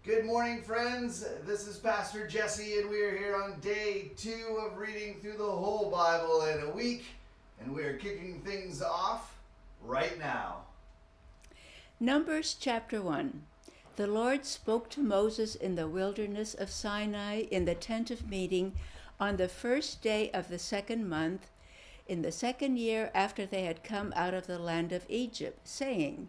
Good morning, friends. This is Pastor Jesse, and we are here on day 2 of reading through the whole Bible in a week, and we are kicking things off right now. Numbers chapter 1. The Lord spoke to Moses in the wilderness of Sinai in the tent of meeting on the first day of the second month, in the second year after they had come out of the land of Egypt, saying,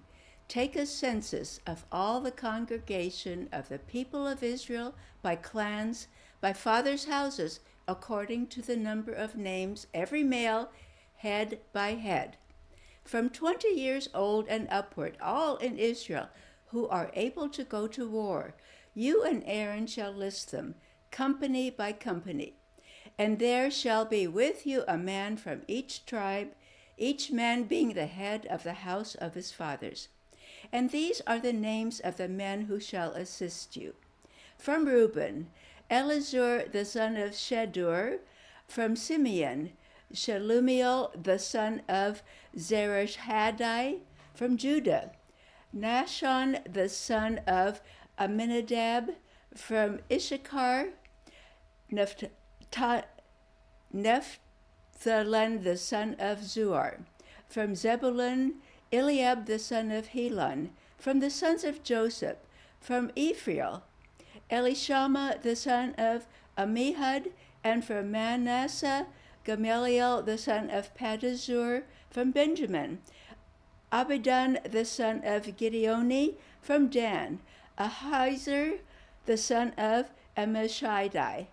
Take a census of all the congregation of the people of Israel by clans, by fathers' houses, according to the number of names, every male, head by head. From 20 years old and upward, all in Israel who are able to go to war, you and Aaron shall list them, company by company. And there shall be with you a man from each tribe, each man being the head of the house of his fathers. And these are the names of the men who shall assist you. From Reuben, Elizur the son of Shedur. From Simeon, Shelumiel the son of Zereshadai. From Judah, Nashon the son of Aminadab. From Issachar, Nephthalan the son of Zuar. From Zebulun, Eliab the son of Helon. From the sons of Joseph, from Ephraim, Elishama the son of Ammihud. And from Manasseh, Gamaliel the son of Pedazur. From Benjamin, Abidan the son of Gideoni. From Dan, Ahiezer the son of Ammishaddai.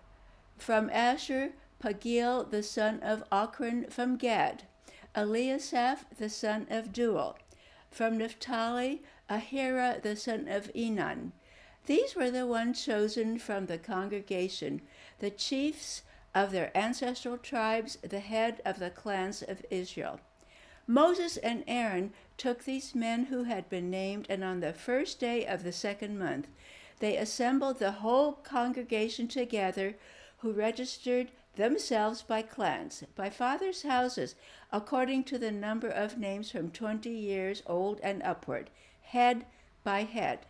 From Asher, Pagiel the son of Ochran. From Gad, Eliasaph the son of Duel. From Naphtali, Ahira the son of Enan. These were the ones chosen from the congregation, the chiefs of their ancestral tribes, the head of the clans of Israel. Moses and Aaron took these men who had been named, and on the first day of the second month, they assembled the whole congregation together, who registered themselves by clans, by fathers' houses, according to the number of names from 20 years old and upward, head by head.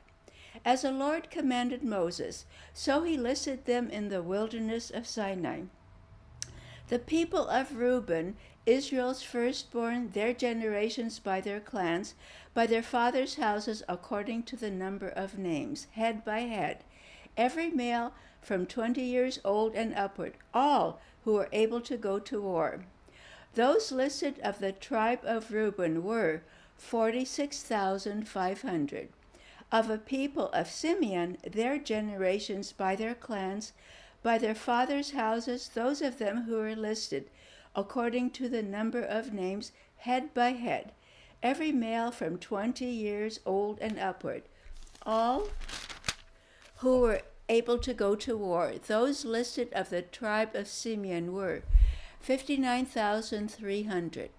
As the Lord commanded Moses, so he listed them in the wilderness of Sinai. The people of Reuben, Israel's firstborn, their generations by their clans, by their fathers' houses, according to the number of names, head by head, every male from 20 years old and upward, all who were able to go to war. Those listed of the tribe of Reuben were 46,500. Of the people of Simeon, their generations by their clans, by their fathers' houses, those of them who were listed, according to the number of names, head by head, every male from 20 years old and upward, all who were able to go to war. Those listed of the tribe of Simeon were 59,300.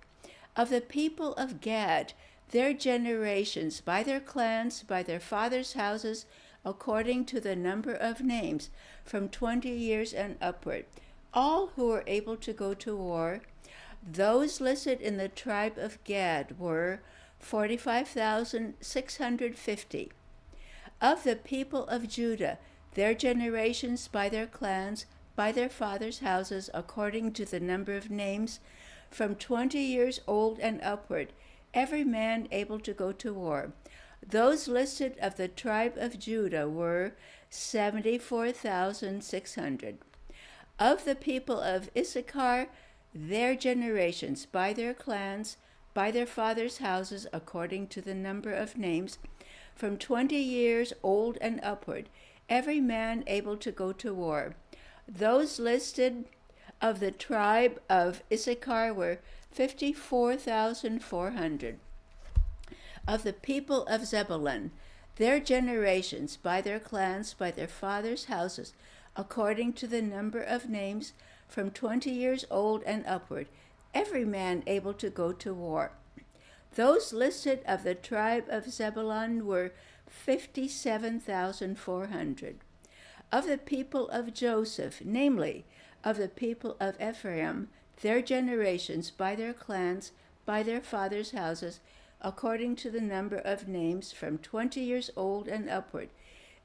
Of the people of Gad, their generations by their clans, by their fathers' houses, according to the number of names, from 20 years and upward, all who were able to go to war. Those listed in the tribe of Gad were 45,650. Of the people of Judah, their generations by their clans, by their fathers' houses, according to the number of names, from 20 years old and upward, every man able to go to war. Those listed of the tribe of Judah were 74,600. Of the people of Issachar, their generations by their clans, by their fathers' houses, according to the number of names, from 20 years old and upward, every man able to go to war. Those listed of the tribe of Issachar were 54,400. Of the people of Zebulun, their generations by their clans, by their fathers' houses, according to the number of names, from 20 years old and upward, every man able to go to war. Those listed of the tribe of Zebulun were 57,400. Of the people of Joseph, namely, of the people of Ephraim, their generations by their clans, by their fathers' houses, according to the number of names, from 20 years old and upward,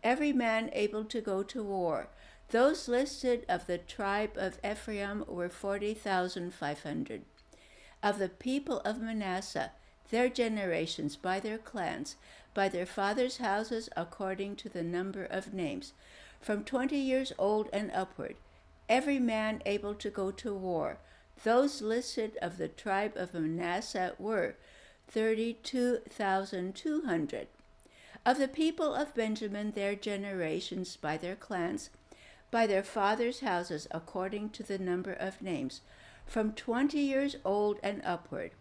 every man able to go to war. Those listed of the tribe of Ephraim were 40,500. Of the people of Manasseh, their generations, by their clans, by their fathers' houses, according to the number of names, from 20 years old and upward, every man able to go to war. Those listed of the tribe of Manasseh were 32,200. Of the people of Benjamin, their generations, by their clans, by their fathers' houses, according to the number of names, from 20 years old and upward,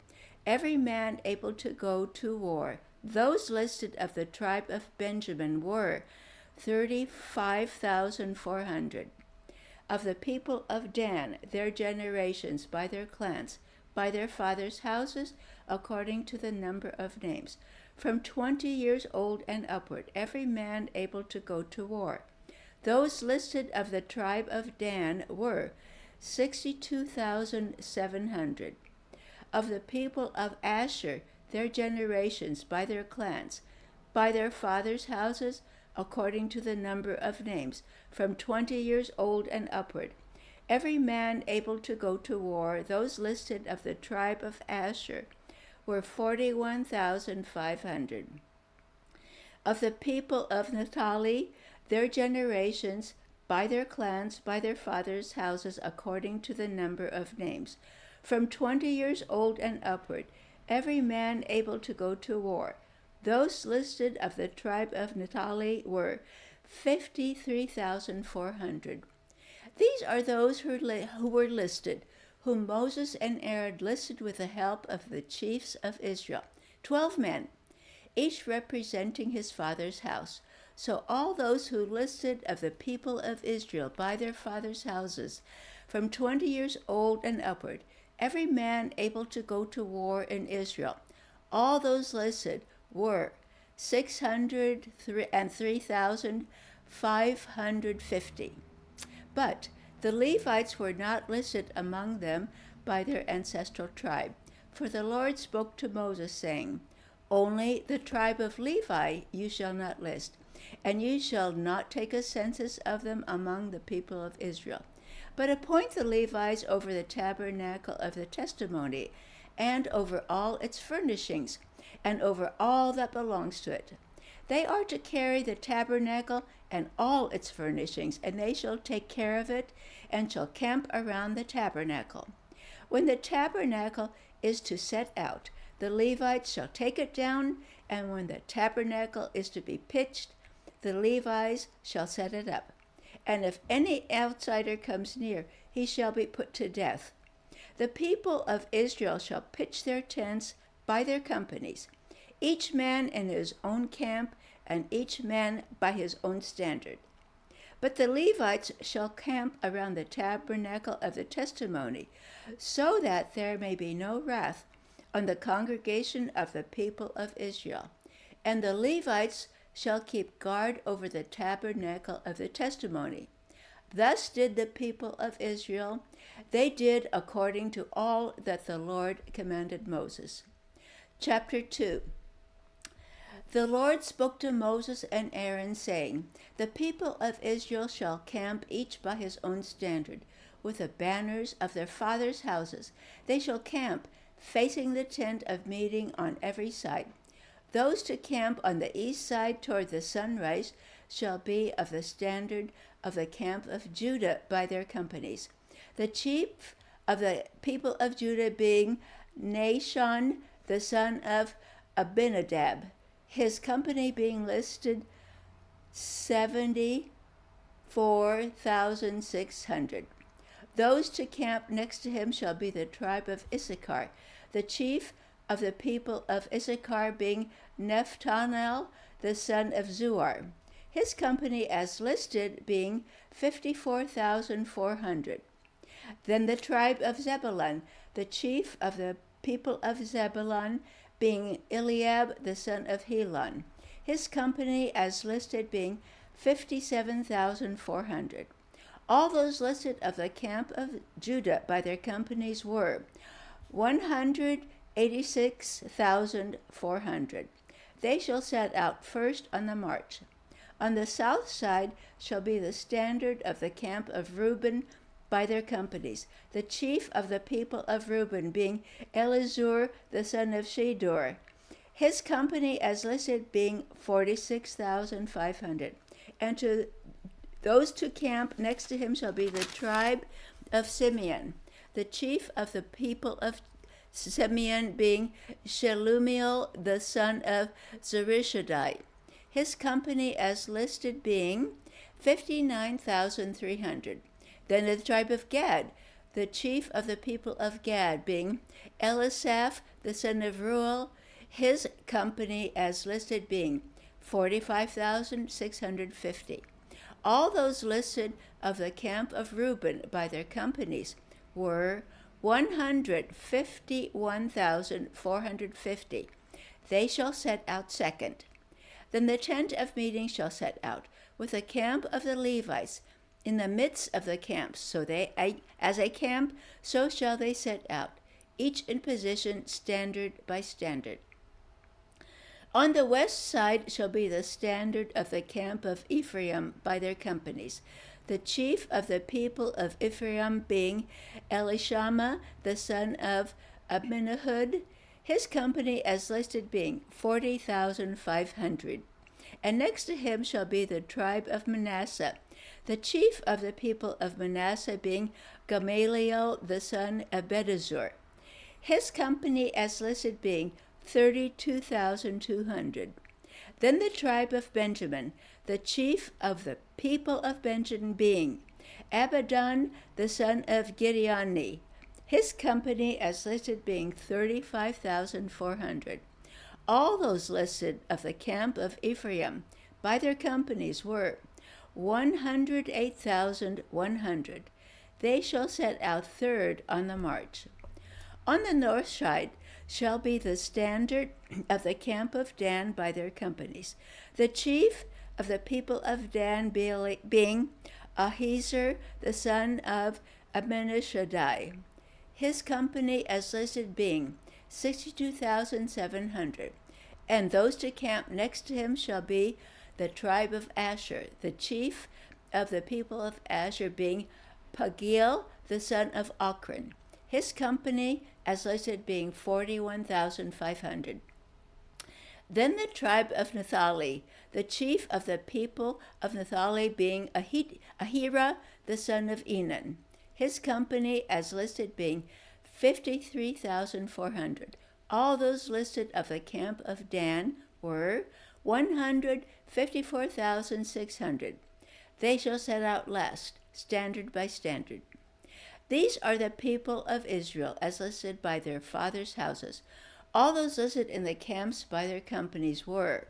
every man able to go to war. Those listed of the tribe of Benjamin were 35,400. Of the people of Dan, their generations, by their clans, by their fathers' houses, according to the number of names, from 20 years old and upward, every man able to go to war. Those listed of the tribe of Dan were 62,700. Of the people of Asher, their generations, by their clans, by their fathers' houses, according to the number of names, from 20 years old and upward, every man able to go to war. Those listed of the tribe of Asher were 41,500. Of the people of Naphtali, their generations, by their clans, by their fathers' houses, according to the number of names, from 20 years old and upward, every man able to go to war. Those listed of the tribe of Naphtali were 53,400. These are those who were listed, whom Moses and Aaron listed with the help of the chiefs of Israel, 12 men, each representing his father's house. So all those who listed of the people of Israel by their fathers' houses, from 20 years old and upward, every man able to go to war in Israel, all those listed were 603,550. But the Levites were not listed among them by their ancestral tribe. For the Lord spoke to Moses, saying, Only the tribe of Levi you shall not list, and you shall not take a census of them among the people of Israel. But appoint the Levites over the tabernacle of the testimony, and over all its furnishings, and over all that belongs to it. They are to carry the tabernacle and all its furnishings, and they shall take care of it, and shall camp around the tabernacle. When the tabernacle is to set out, the Levites shall take it down, and when the tabernacle is to be pitched, the Levites shall set it up. And if any outsider comes near, he shall be put to death. The people of Israel shall pitch their tents by their companies, each man in his own camp, and each man by his own standard. But the Levites shall camp around the tabernacle of the testimony, so that there may be no wrath on the congregation of the people of Israel. And the Levites shall keep guard over the tabernacle of the testimony. Thus did the people of Israel. They did according to all that the Lord commanded Moses. Chapter 2. The Lord spoke to Moses and Aaron, saying, The people of Israel shall camp each by his own standard, with the banners of their fathers' houses. They shall camp, facing the tent of meeting on every side. Those to camp on the east side toward the sunrise shall be of the standard of the camp of Judah by their companies. The chief of the people of Judah being Nahshon, the son of Abinadab, his company being listed 74,600. Those to camp next to him shall be the tribe of Issachar, the chief of the people of Issachar being Nephtanel, the son of Zuar, his company as listed being 54,400. Then the tribe of Zebulun, the chief of the people of Zebulun being Eliab, the son of Helon, his company as listed being 57,400. All those listed of the camp of Judah by their companies were 186,400. They shall set out first on the march. On the south side shall be the standard of the camp of Reuben by their companies, the chief of the people of Reuben being Elizur the son of Shedeur, his company as listed being 46,500. And to those to camp next to him shall be the tribe of Simeon, the chief of the people of Simeon being Shelumiel the son of Zurishaddai, his company as listed being 59,300. Then the tribe of Gad, the chief of the people of Gad being Elisaph the son of Ruel, his company as listed being 45,650. All those listed of the camp of Reuben by their companies were 151,450. They shall set out second. Then the tent of meeting shall set out, with the camp of the Levites in the midst of the camps. So they, as a camp, so shall they set out, each in position, standard by standard. On the west side shall be the standard of the camp of Ephraim by their companies, the chief of the people of Ephraim being Elishama the son of Abinahud, his company as listed being 40,500. And next to him shall be the tribe of Manasseh, the chief of the people of Manasseh being Gamaliel the son of Pedazur, his company as listed being 32,200. Then the tribe of Benjamin, the chief of the people of Benjamin being Abidan the son of Gideoni, his company as listed being 35,400. All those listed of the camp of Ephraim by their companies were 108,100. They shall set out third on the march. On the north side shall be the standard of the camp of Dan by their companies, the chief of the people of Dan being Ahiezer the son of Amminashaddai, his company as listed being 62,700. And those to camp next to him shall be the tribe of Asher, the chief of the people of Asher being Pagiel the son of Ochran, his company as listed being 41,500. Then the tribe of Naphtali, the chief of the people of Naphtali being Ahira the son of Enan, his company as listed being 53,400. All those listed of the camp of Dan were 154,600. They shall set out last, standard by standard. These are the people of Israel as listed by their fathers' houses. All those listed in the camps by their companies were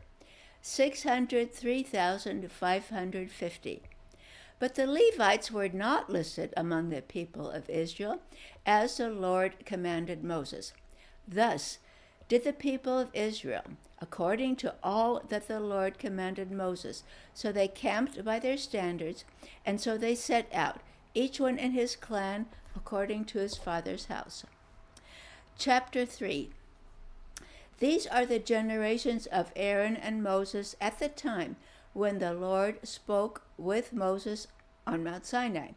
603,550. But the Levites were not listed among the people of Israel, as the Lord commanded Moses. Thus did the people of Israel, according to all that the Lord commanded Moses. So they camped by their standards, and so they set out, each one in his clan, according to his father's house. Chapter 3. These are the generations of Aaron and Moses at the time when the Lord spoke with Moses on Mount Sinai.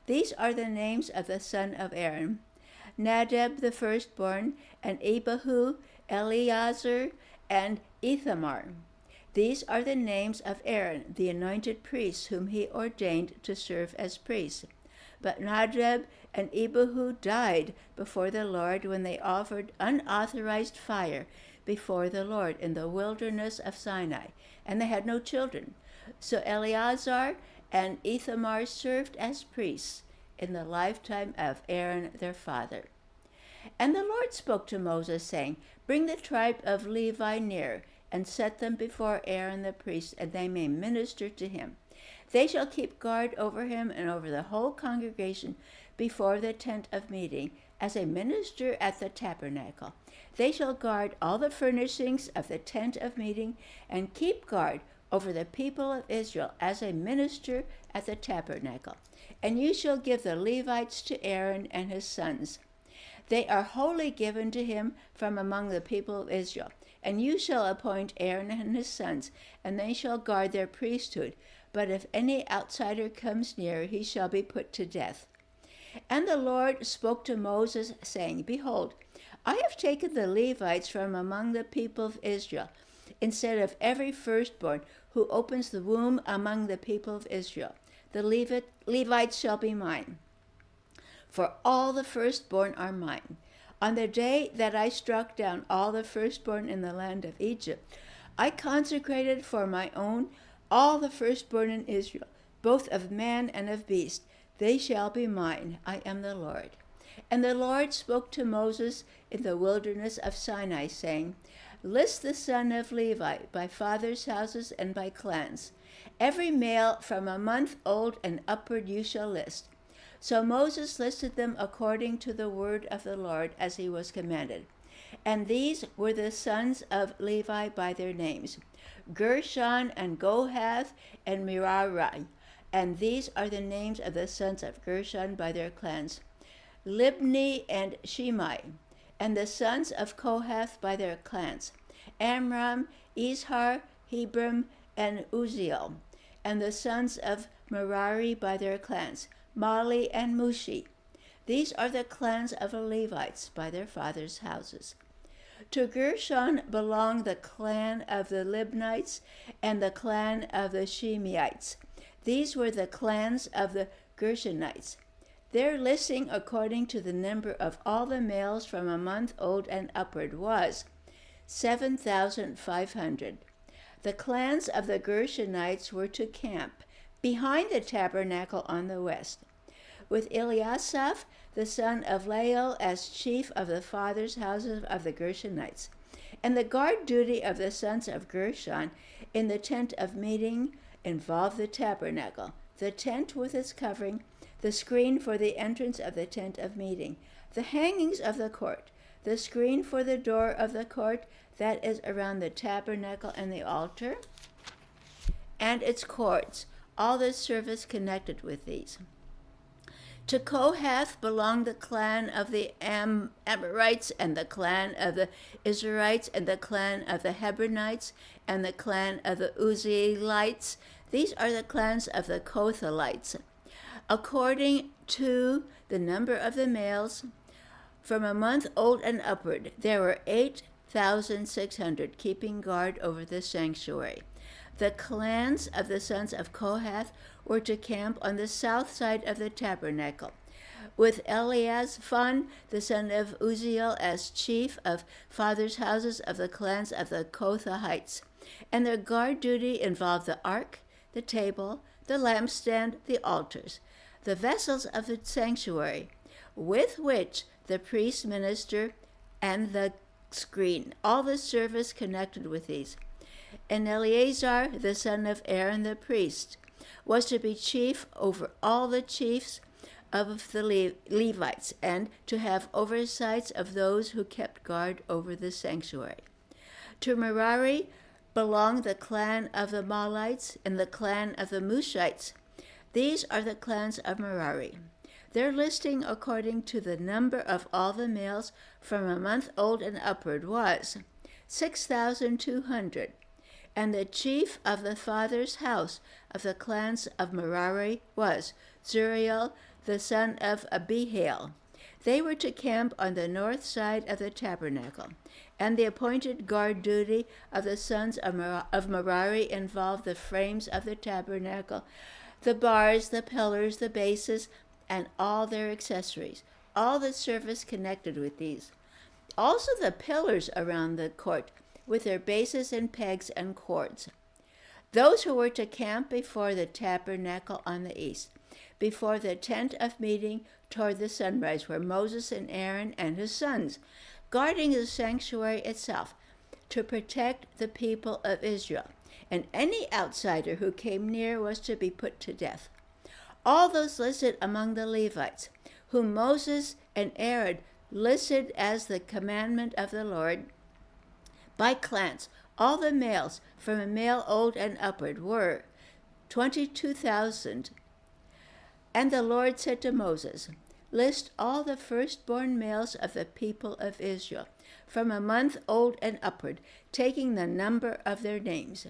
These are the names of the son of Aaron: Nadab the firstborn, and Abihu, Eleazar, and Ithamar. These are the names of Aaron, the anointed priest, whom he ordained to serve as priests. But Nadab and Abihu died before the Lord when they offered unauthorized fire before the Lord in the wilderness of Sinai, and they had no children. So Eleazar and Ithamar served as priests in the lifetime of Aaron their father. And the Lord spoke to Moses, saying, Bring the tribe of Levi near, and set them before Aaron the priest, and they may minister to him. They shall keep guard over him and over the whole congregation before the tent of meeting, as a minister at the tabernacle. They shall guard all the furnishings of the tent of meeting, and keep guard over the people of Israel as a minister at the tabernacle. And you shall give the Levites to Aaron and his sons. They are wholly given to him from among the people of Israel. And you shall appoint Aaron and his sons, and they shall guard their priesthood. But if any outsider comes near, he shall be put to death. And the Lord spoke to Moses, saying, Behold, I have taken the Levites from among the people of Israel, instead of every firstborn who opens the womb among the people of Israel. The Levites shall be mine, for all the firstborn are mine. On the day that I struck down all the firstborn in the land of Egypt, I consecrated for my own all the firstborn in Israel, both of man and of beast. They shall be mine. I am the Lord. And the Lord spoke to Moses in the wilderness of Sinai, saying, List the son of Levi by fathers' houses and by clans. Every male from a month old and upward you shall list. So Moses listed them according to the word of the Lord as he was commanded. And these were the sons of Levi by their names, Gershon and Kohath and Merari. And these are the names of the sons of Gershon by their clans, Libni and Shimei. And the sons of Kohath by their clans, Amram, Izhar, Hebron, and Uzziel. And the sons of Merari by their clans, Mali and Mushi. These are the clans of the Levites by their fathers' houses. To Gershon belonged the clan of the Libnites and the clan of the Shimeites. These were the clans of the Gershonites. Their listing according to the number of all the males from a month old and upward was 7,500. The clans of the Gershonites were to camp behind the tabernacle on the west, with Eliasaph, the son of Lael, as chief of the fathers' houses of the Gershonites. And the guard duty of the sons of Gershon in the tent of meeting involved the tabernacle, the tent with its covering, the screen for the entrance of the tent of meeting, the hangings of the court, the screen for the door of the court that is around the tabernacle and the altar, and its courts, all the service connected with these. To Kohath belonged the clan of the Amorites, and the clan of the Israelites, and the clan of the Hebronites, and the clan of the Uzzielites. These are the clans of the Kohathlites. According to the number of the males, from a month old and upward, there were 8,600 keeping guard over the sanctuary. The clans of the sons of Kohath were to camp on the south side of the tabernacle, with Eliasaphan, the son of Uzziel, as chief of fathers' houses of the clans of the Kohathites. And their guard duty involved the ark, the table, the lampstand, the altars, the vessels of the sanctuary, with which the priests minister, and the screen, all the service connected with these. And Eleazar, the son of Aaron the priest, was to be chief over all the chiefs of the Levites, and to have oversights of those who kept guard over the sanctuary. To Merari belonged the clan of the Malites and the clan of the Mushites. These are the clans of Merari. Their listing according to the number of all the males from a month old and upward was 6,200. And the chief of the father's house of the clans of Merari was Zuriel, the son of Abihail. They were to camp on the north side of the tabernacle, and the appointed guard duty of the sons of Merari involved the frames of the tabernacle, the bars, the pillars, the bases, and all their accessories, all the service connected with these. Also the pillars around the court, with their bases and pegs and cords. Those who were to camp before the tabernacle on the east, before the tent of meeting toward the sunrise, were Moses and Aaron and his sons, guarding the sanctuary itself to protect the people of Israel. And any outsider who came near was to be put to death. All those listed among the Levites, whom Moses and Aaron listed as the commandment of the Lord, by clans, all the males from a male old and upward were 22,000. And the Lord said to Moses, list all the firstborn males of the people of Israel, from a month old and upward, taking the number of their names.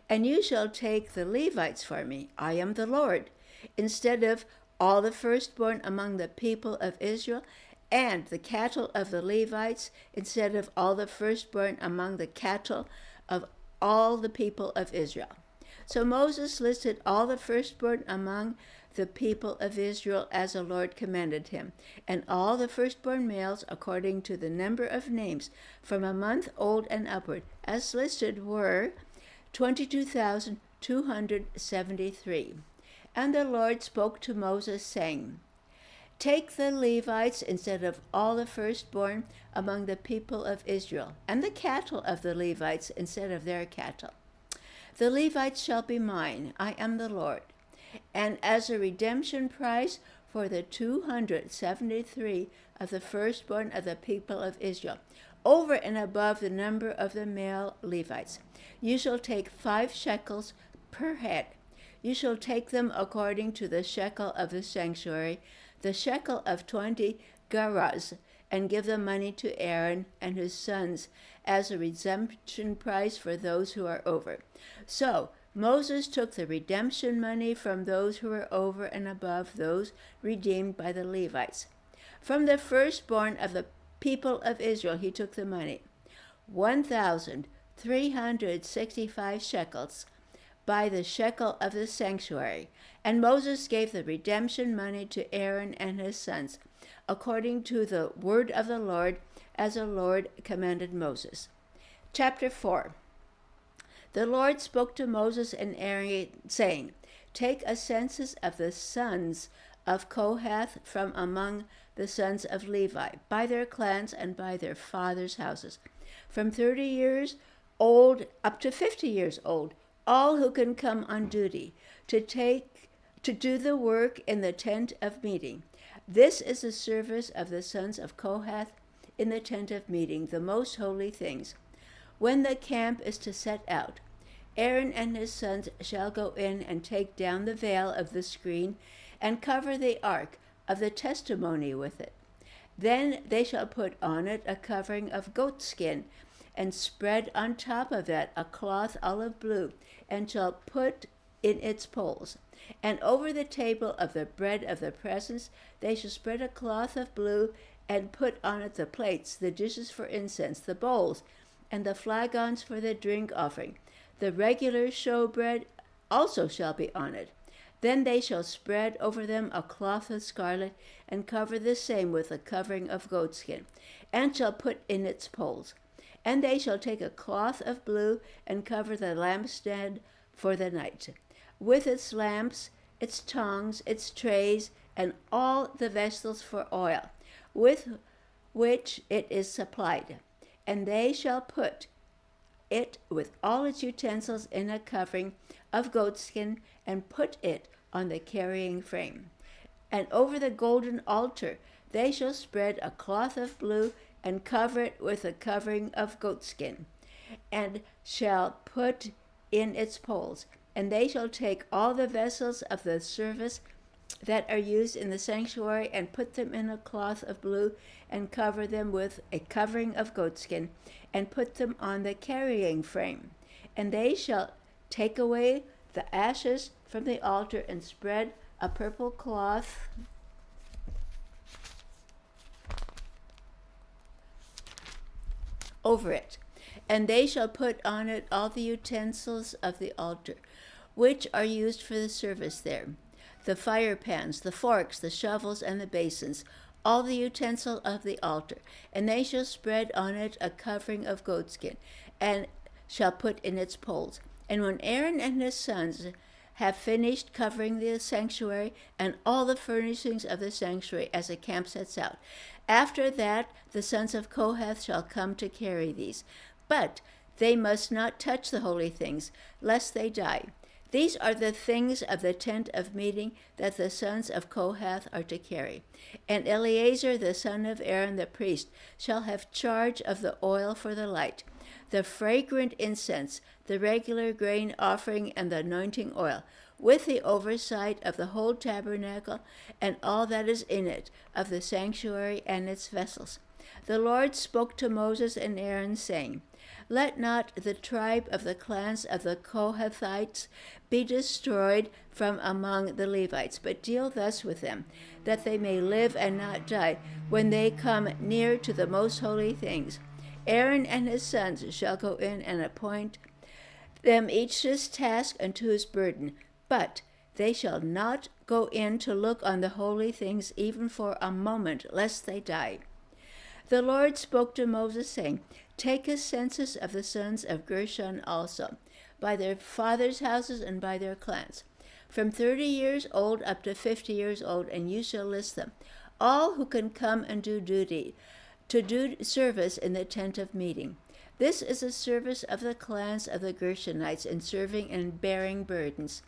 And you shall take the Levites for me, I am the Lord, instead of all the firstborn among the people of Israel, and the cattle of the Levites, instead of all the firstborn among the cattle of all the people of Israel. So Moses listed all the firstborn among the people of Israel as the Lord commanded him, and all the firstborn males according to the number of names from a month old and upward, as listed, were 22,273. And the Lord spoke to Moses, saying, Take the Levites instead of all the firstborn among the people of Israel, and the cattle of the Levites instead of their cattle. The Levites shall be mine, I am the Lord. And as a redemption price for the 273 of the firstborn of the people of Israel, over and above the number of the male Levites, you shall take 5 shekels per head. You shall take them according to the shekel of the sanctuary, the shekel of 20 gerahs, and give the money to Aaron and his sons as a redemption price for those who are over. So Moses took the redemption money from those who were over and above those redeemed by the Levites. From the firstborn of the people of Israel he took the money, 1,365 shekels, by the shekel of the sanctuary. And Moses gave the redemption money to Aaron and his sons, according to the word of the Lord, as the Lord commanded Moses. Chapter 4. The Lord spoke to Moses and Aaron, saying, Take a census of the sons of Kohath from among the sons of Levi, by their clans and by their fathers' houses, from 30 years old up to 50 years old, all who can come on duty to do the work in the tent of meeting. This is the service of the sons of Kohath in the tent of meeting, the most holy things. When the camp is to set out, Aaron and his sons shall go in and take down the veil of the screen and cover the ark of the testimony with it. Then they shall put on it a covering of goatskin, and spread on top of it a cloth olive blue, and shall put in its poles. And over the table of the bread of the presence they shall spread a cloth of blue, and put on it the plates, the dishes for incense, the bowls, and the flagons for the drink offering. The regular showbread also shall be on it. Then they shall spread over them a cloth of scarlet, and cover the same with a covering of goatskin, and shall put in its poles. And they shall take a cloth of blue, and cover the lampstand for the night, with its lamps, its tongs, its trays, and all the vessels for oil, with which it is supplied. And they shall put it with all its utensils in a covering of goatskin, and put it on the carrying frame. And over the golden altar they shall spread a cloth of blue, and cover it with a covering of goatskin, and shall put in its poles. And they shall take all the vessels of the service that are used in the sanctuary, and put them in a cloth of blue, and cover them with a covering of goatskin, and put them on the carrying frame. And they shall take away the ashes from the altar, and spread a purple cloth over it. And they shall put on it all the utensils of the altar, which are used for the service there, the fire pans, the forks, the shovels, and the basins, all the utensils of the altar. And they shall spread on it a covering of goatskin, and shall put in its poles. And when Aaron and his sons have finished covering the sanctuary and all the furnishings of the sanctuary as the camp sets out, after that the sons of Kohath shall come to carry these. But they must not touch the holy things, lest they die. These are the things of the tent of meeting that the sons of Kohath are to carry. And Eleazar the son of Aaron the priest shall have charge of the oil for the light, the fragrant incense, the regular grain offering, and the anointing oil, with the oversight of the whole tabernacle and all that is in it, of the sanctuary and its vessels. The Lord spoke to Moses and Aaron, saying, Let not the tribe of the clans of the Kohathites be destroyed from among the Levites, but deal thus with them, that they may live and not die when they come near to the most holy things. Aaron and his sons shall go in and appoint them each his task unto his burden, but they shall not go in to look on the holy things even for a moment, lest they die. The Lord spoke to Moses, saying, Take a census of the sons of Gershon also, by their fathers' houses and by their clans, from 30 years old up to 50 years old, and you shall list them, all who can come and do duty, to do service in the tent of meeting. This is a service of the clans of the Gershonites in serving and bearing burdens.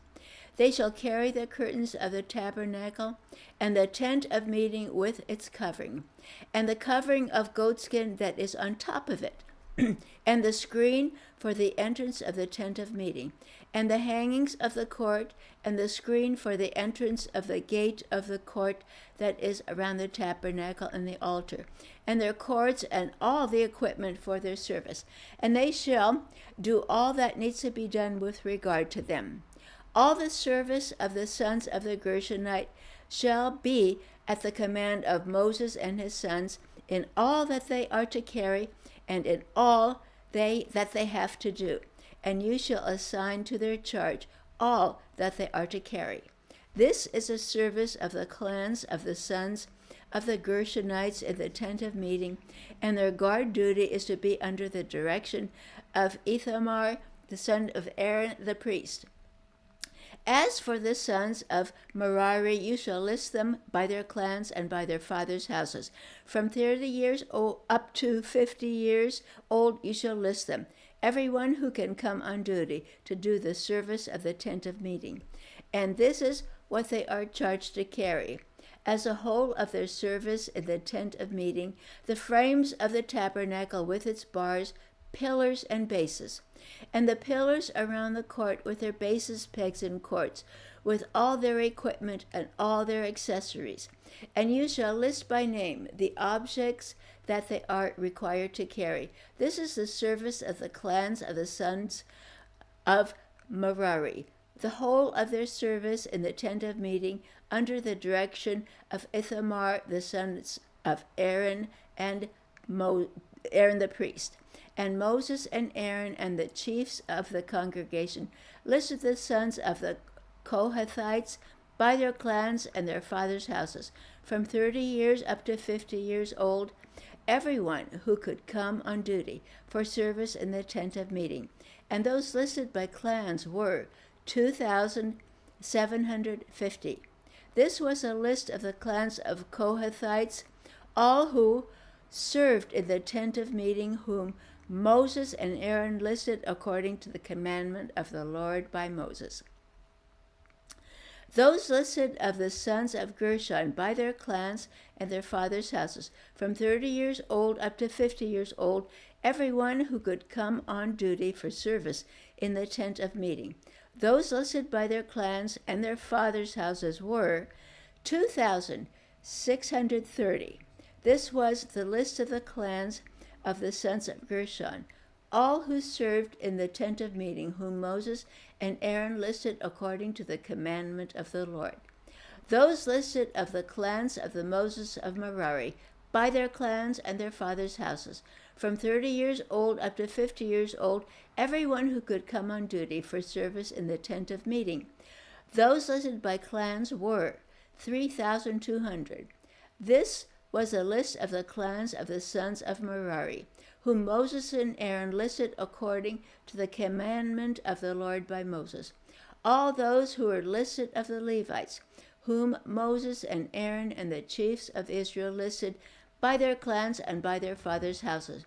They shall carry the curtains of the tabernacle and the tent of meeting with its covering, and the covering of goatskin that is on top of it, and the screen for the entrance of the tent of meeting, and the hangings of the court, and the screen for the entrance of the gate of the court that is around the tabernacle and the altar, and their cords and all the equipment for their service. And they shall do all that needs to be done with regard to them. All the service of the sons of the Gershonite shall be at the command of Moses and his sons in all that they are to carry and in all that they have to do. And you shall assign to their charge all that they are to carry. This is a service of the clans of the sons of the Gershonites in the tent of meeting, and their guard duty is to be under the direction of Ithamar, the son of Aaron the priest. As for the sons of Merari, you shall list them by their clans and by their fathers' houses. From 30 years old up to 50 years old you shall list them, everyone who can come on duty to do the service of the tent of meeting. And this is what they are charged to carry. As a whole of their service in the tent of meeting, the frames of the tabernacle with its bars, pillars, and bases, and the pillars around the court with their bases, pegs, and cords, with all their equipment and all their accessories. And you shall list by name the objects that they are required to carry. This is the service of the clans of the sons of Merari, the whole of their service in the tent of meeting, under the direction of Ithamar, the sons of Aaron, and Aaron the priest. And Moses and Aaron and the chiefs of the congregation listed the sons of the Kohathites by their clans and their fathers' houses, from 30 years up to 50 years old, everyone who could come on duty for service in the tent of meeting. And those listed by clans were 2,750. This was a list of the clans of Kohathites, all who served in the tent of meeting, whom Moses and Aaron listed according to the commandment of the Lord by Moses. Those listed of the sons of Gershon by their clans and their fathers' houses, from 30 years old up to 50 years old, everyone who could come on duty for service in the tent of meeting. Those listed by their clans and their fathers' houses were 2,630. This was the list of the clans of the sons of Gershon, all who served in the tent of meeting, whom Moses and Aaron listed according to the commandment of the Lord. Those listed of the clans of the Moses of Merari by their clans and their fathers' houses, from 30 years old up to 50 years old, everyone who could come on duty for service in the tent of meeting. Those listed by clans were 3,200. This was a list of the clans of the sons of Merari, whom Moses and Aaron listed according to the commandment of the Lord by Moses. All those who were listed of the Levites, whom Moses and Aaron and the chiefs of Israel listed by their clans and by their fathers' houses,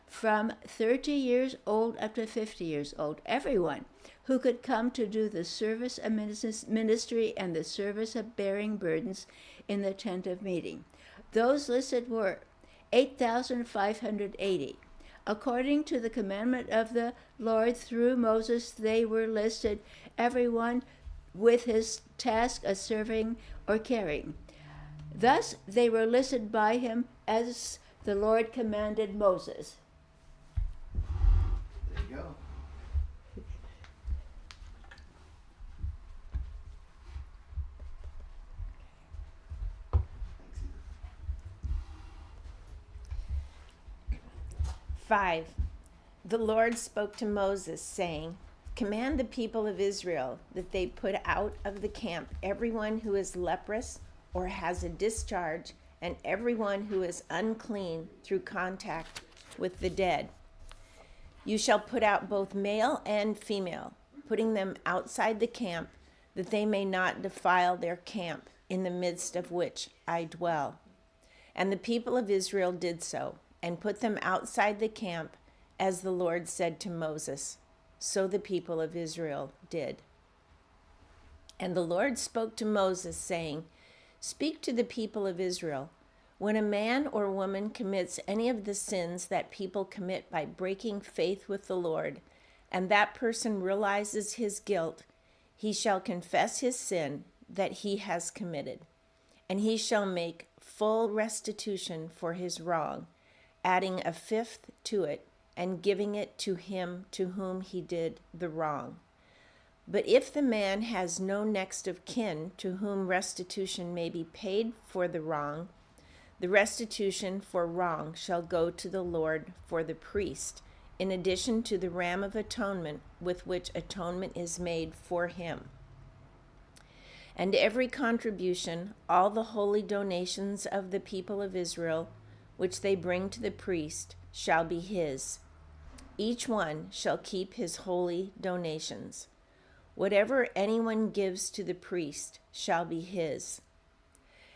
from 30 years old up to 50 years old, everyone who could come to do the service of ministry and the service of bearing burdens in the tent of meeting. Those listed were 8,580. According to the commandment of the Lord through Moses, they were listed, everyone with his task of serving or carrying. Thus they were listed by him as the Lord commanded Moses. There you go. Thanks, Eva. 5. The Lord spoke to Moses, saying, Command the people of Israel that they put out of the camp everyone who is leprous or has a discharge, and everyone who is unclean through contact with the dead. You shall put out both male and female, putting them outside the camp, that they may not defile their camp, in the midst of which I dwell. And the people of Israel did so, and put them outside the camp, as the Lord said to Moses. So the people of Israel did. And the Lord spoke to Moses, saying, Speak to the people of Israel. When a man or woman commits any of the sins that people commit by breaking faith with the Lord, and that person realizes his guilt, he shall confess his sin that he has committed, and he shall make full restitution for his wrong, adding a fifth to it, and giving it to him to whom he did the wrong. But if the man has no next of kin to whom restitution may be paid for the wrong, the restitution for wrong shall go to the Lord for the priest, in addition to the ram of atonement with which atonement is made for him. And every contribution, all the holy donations of the people of Israel, which they bring to the priest, shall be his. Each one shall keep his holy donations. Whatever anyone gives to the priest shall be his.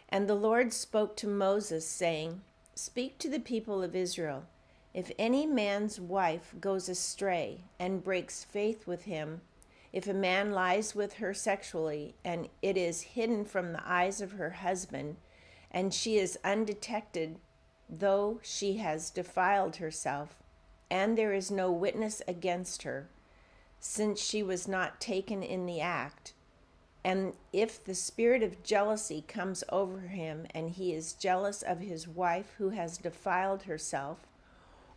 And the Lord spoke to Moses, saying, Speak to the people of Israel. If any man's wife goes astray and breaks faith with him, if a man lies with her sexually, and it is hidden from the eyes of her husband, and she is undetected, though she has defiled herself, and there is no witness against her, since she was not taken in the act, and if the spirit of jealousy comes over him, and he is jealous of his wife who has defiled herself,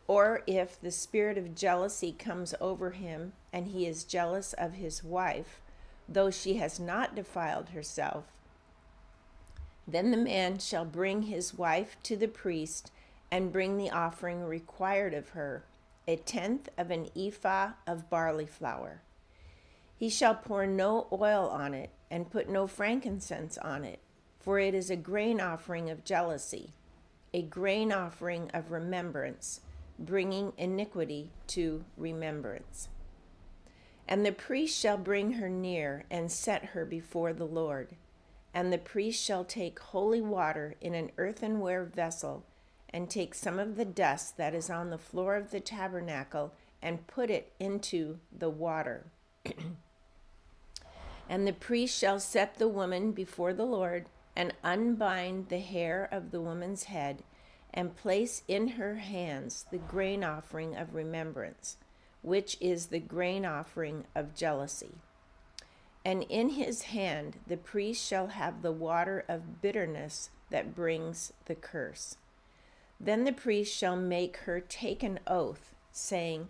or if the spirit of jealousy comes over him, and he is jealous of his wife, though she has not defiled herself, then the man shall bring his wife to the priest, and bring the offering required of her, 1/10 of an ephah of barley flour. He shall pour no oil on it, and put no frankincense on it, for it is a grain offering of jealousy, a grain offering of remembrance, bringing iniquity to remembrance. And the priest shall bring her near, and set her before the Lord. And the priest shall take holy water in an earthenware vessel, and take some of the dust that is on the floor of the tabernacle, and put it into the water. And the priest shall set the woman before the Lord, and unbind the hair of the woman's head, and place in her hands the grain offering of remembrance, which is the grain offering of jealousy. And in his hand the priest shall have the water of bitterness that brings the curse. Then the priest shall make her take an oath, saying,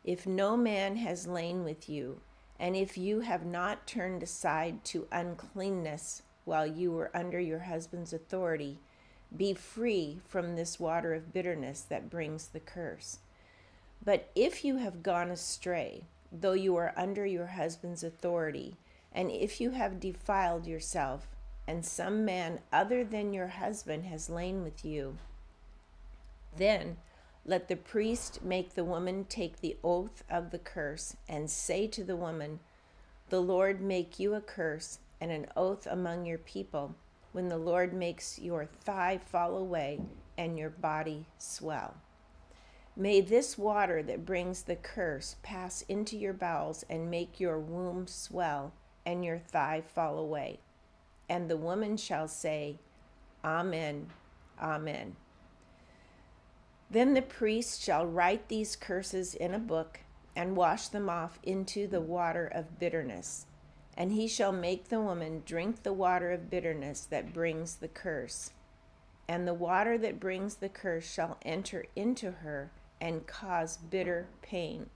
If no man has lain with you, and if you have not turned aside to uncleanness while you were under your husband's authority, be free from this water of bitterness that brings the curse. But if you have gone astray, though you are under your husband's authority, and if you have defiled yourself, and some man other than your husband has lain with you, then let the priest make the woman take the oath of the curse, and say to the woman, The Lord make you a curse and an oath among your people, when the Lord makes your thigh fall away and your body swell. May this water that brings the curse pass into your bowels, and make your womb swell and your thigh fall away. And the woman shall say, Amen, Amen. Then the priest shall write these curses in a book and wash them off into the water of bitterness. And he shall make the woman drink the water of bitterness that brings the curse. And the water that brings the curse shall enter into her and cause bitter pain.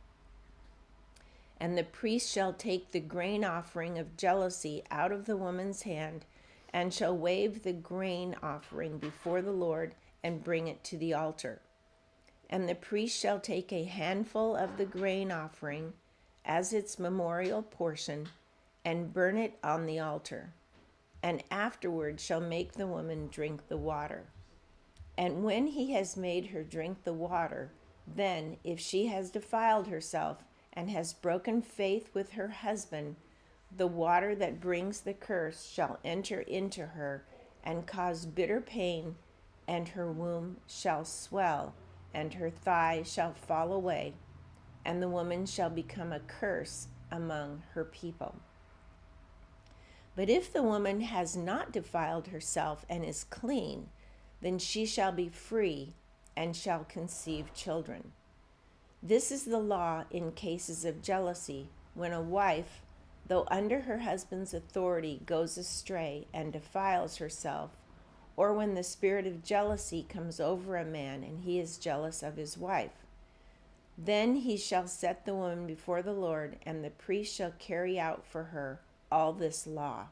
And the priest shall take the grain offering of jealousy out of the woman's hand, and shall wave the grain offering before the Lord and bring it to the altar. And the priest shall take a handful of the grain offering as its memorial portion and burn it on the altar, and afterward shall make the woman drink the water. And when he has made her drink the water, then if she has defiled herself and has broken faith with her husband, the water that brings the curse shall enter into her and cause bitter pain, and her womb shall swell, and her thigh shall fall away, and the woman shall become a curse among her people. But if the woman has not defiled herself and is clean, then she shall be free and shall conceive children. This is the law in cases of jealousy, when a wife, though under her husband's authority, goes astray and defiles herself, or when the spirit of jealousy comes over a man and he is jealous of his wife. Then he shall set the woman before the Lord, and the priest shall carry out for her all this law.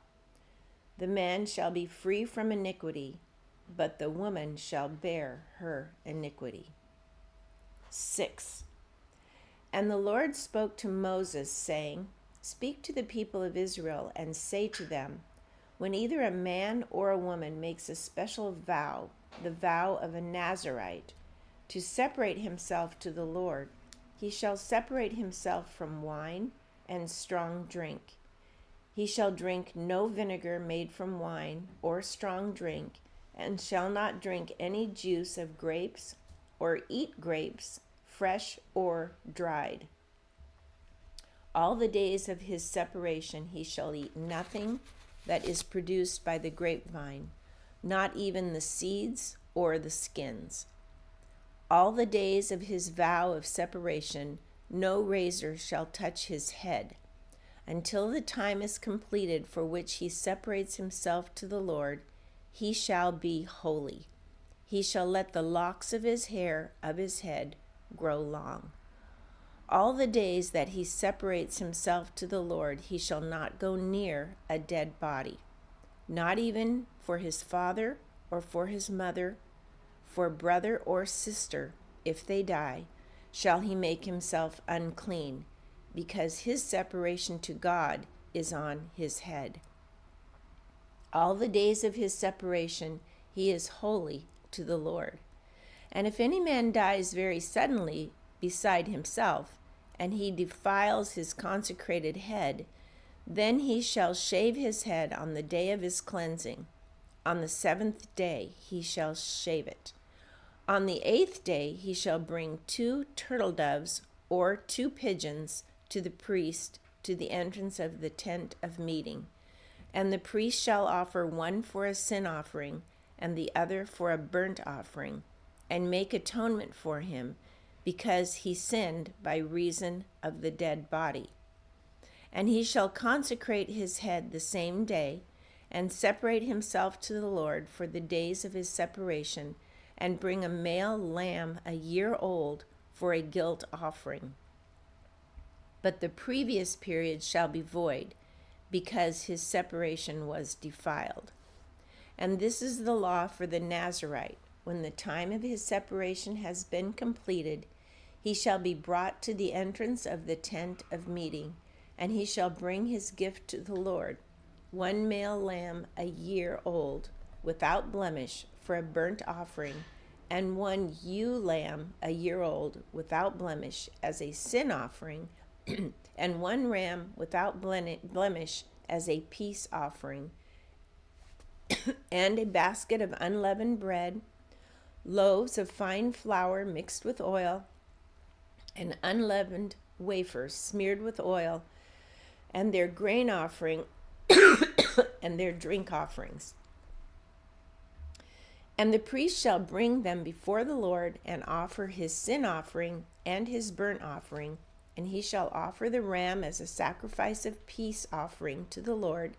The man shall be free from iniquity, but the woman shall bear her iniquity. 6. And the Lord spoke to Moses, saying, Speak to the people of Israel, and say to them, when either a man or a woman makes a special vow, the vow of a Nazirite, to separate himself to the Lord, he shall separate himself from wine and strong drink. He shall drink no vinegar made from wine or strong drink, and shall not drink any juice of grapes or eat grapes, fresh or dried. All the days of his separation he shall eat nothing that is produced by the grapevine, not even the seeds or the skins. All the days of his vow of separation no razor shall touch his head, until the time is completed for which he separates himself to the Lord. He shall be holy. He shall let the locks of his hair of his head grow long. All the days that he separates himself to the Lord, he shall not go near a dead body, not even for his father or for his mother, for brother or sister, if they die, shall he make himself unclean, because his separation to God is on his head. All the days of his separation he is holy to the Lord. And if any man dies very suddenly beside himself, and he defiles his consecrated head, then he shall shave his head on the day of his cleansing. On the 7th day he shall shave it. On the 8th day he shall bring 2 turtle doves or 2 pigeons to the priest to the entrance of the tent of meeting. And the priest shall offer one for a sin offering and the other for a burnt offering, and make atonement for him, because he sinned by reason of the dead body. And he shall consecrate his head the same day, and separate himself to the Lord for the days of his separation, and bring a male lamb a year old for a guilt offering. But the previous period shall be void, because his separation was defiled. And this is the law for the Nazirite. When the time of his separation has been completed, he shall be brought to the entrance of the tent of meeting, and he shall bring his gift to the Lord, 1 male lamb a year old, without blemish, for a burnt offering, and 1 ewe lamb a year old, without blemish, as a sin offering, and 1 ram without blemish as a peace offering, and a basket of unleavened bread, loaves of fine flour mixed with oil, and unleavened wafers smeared with oil, and their grain offering and their drink offerings. And the priest shall bring them before the Lord and offer his sin offering and his burnt offering, and he shall offer the ram as a sacrifice of peace offering to the Lord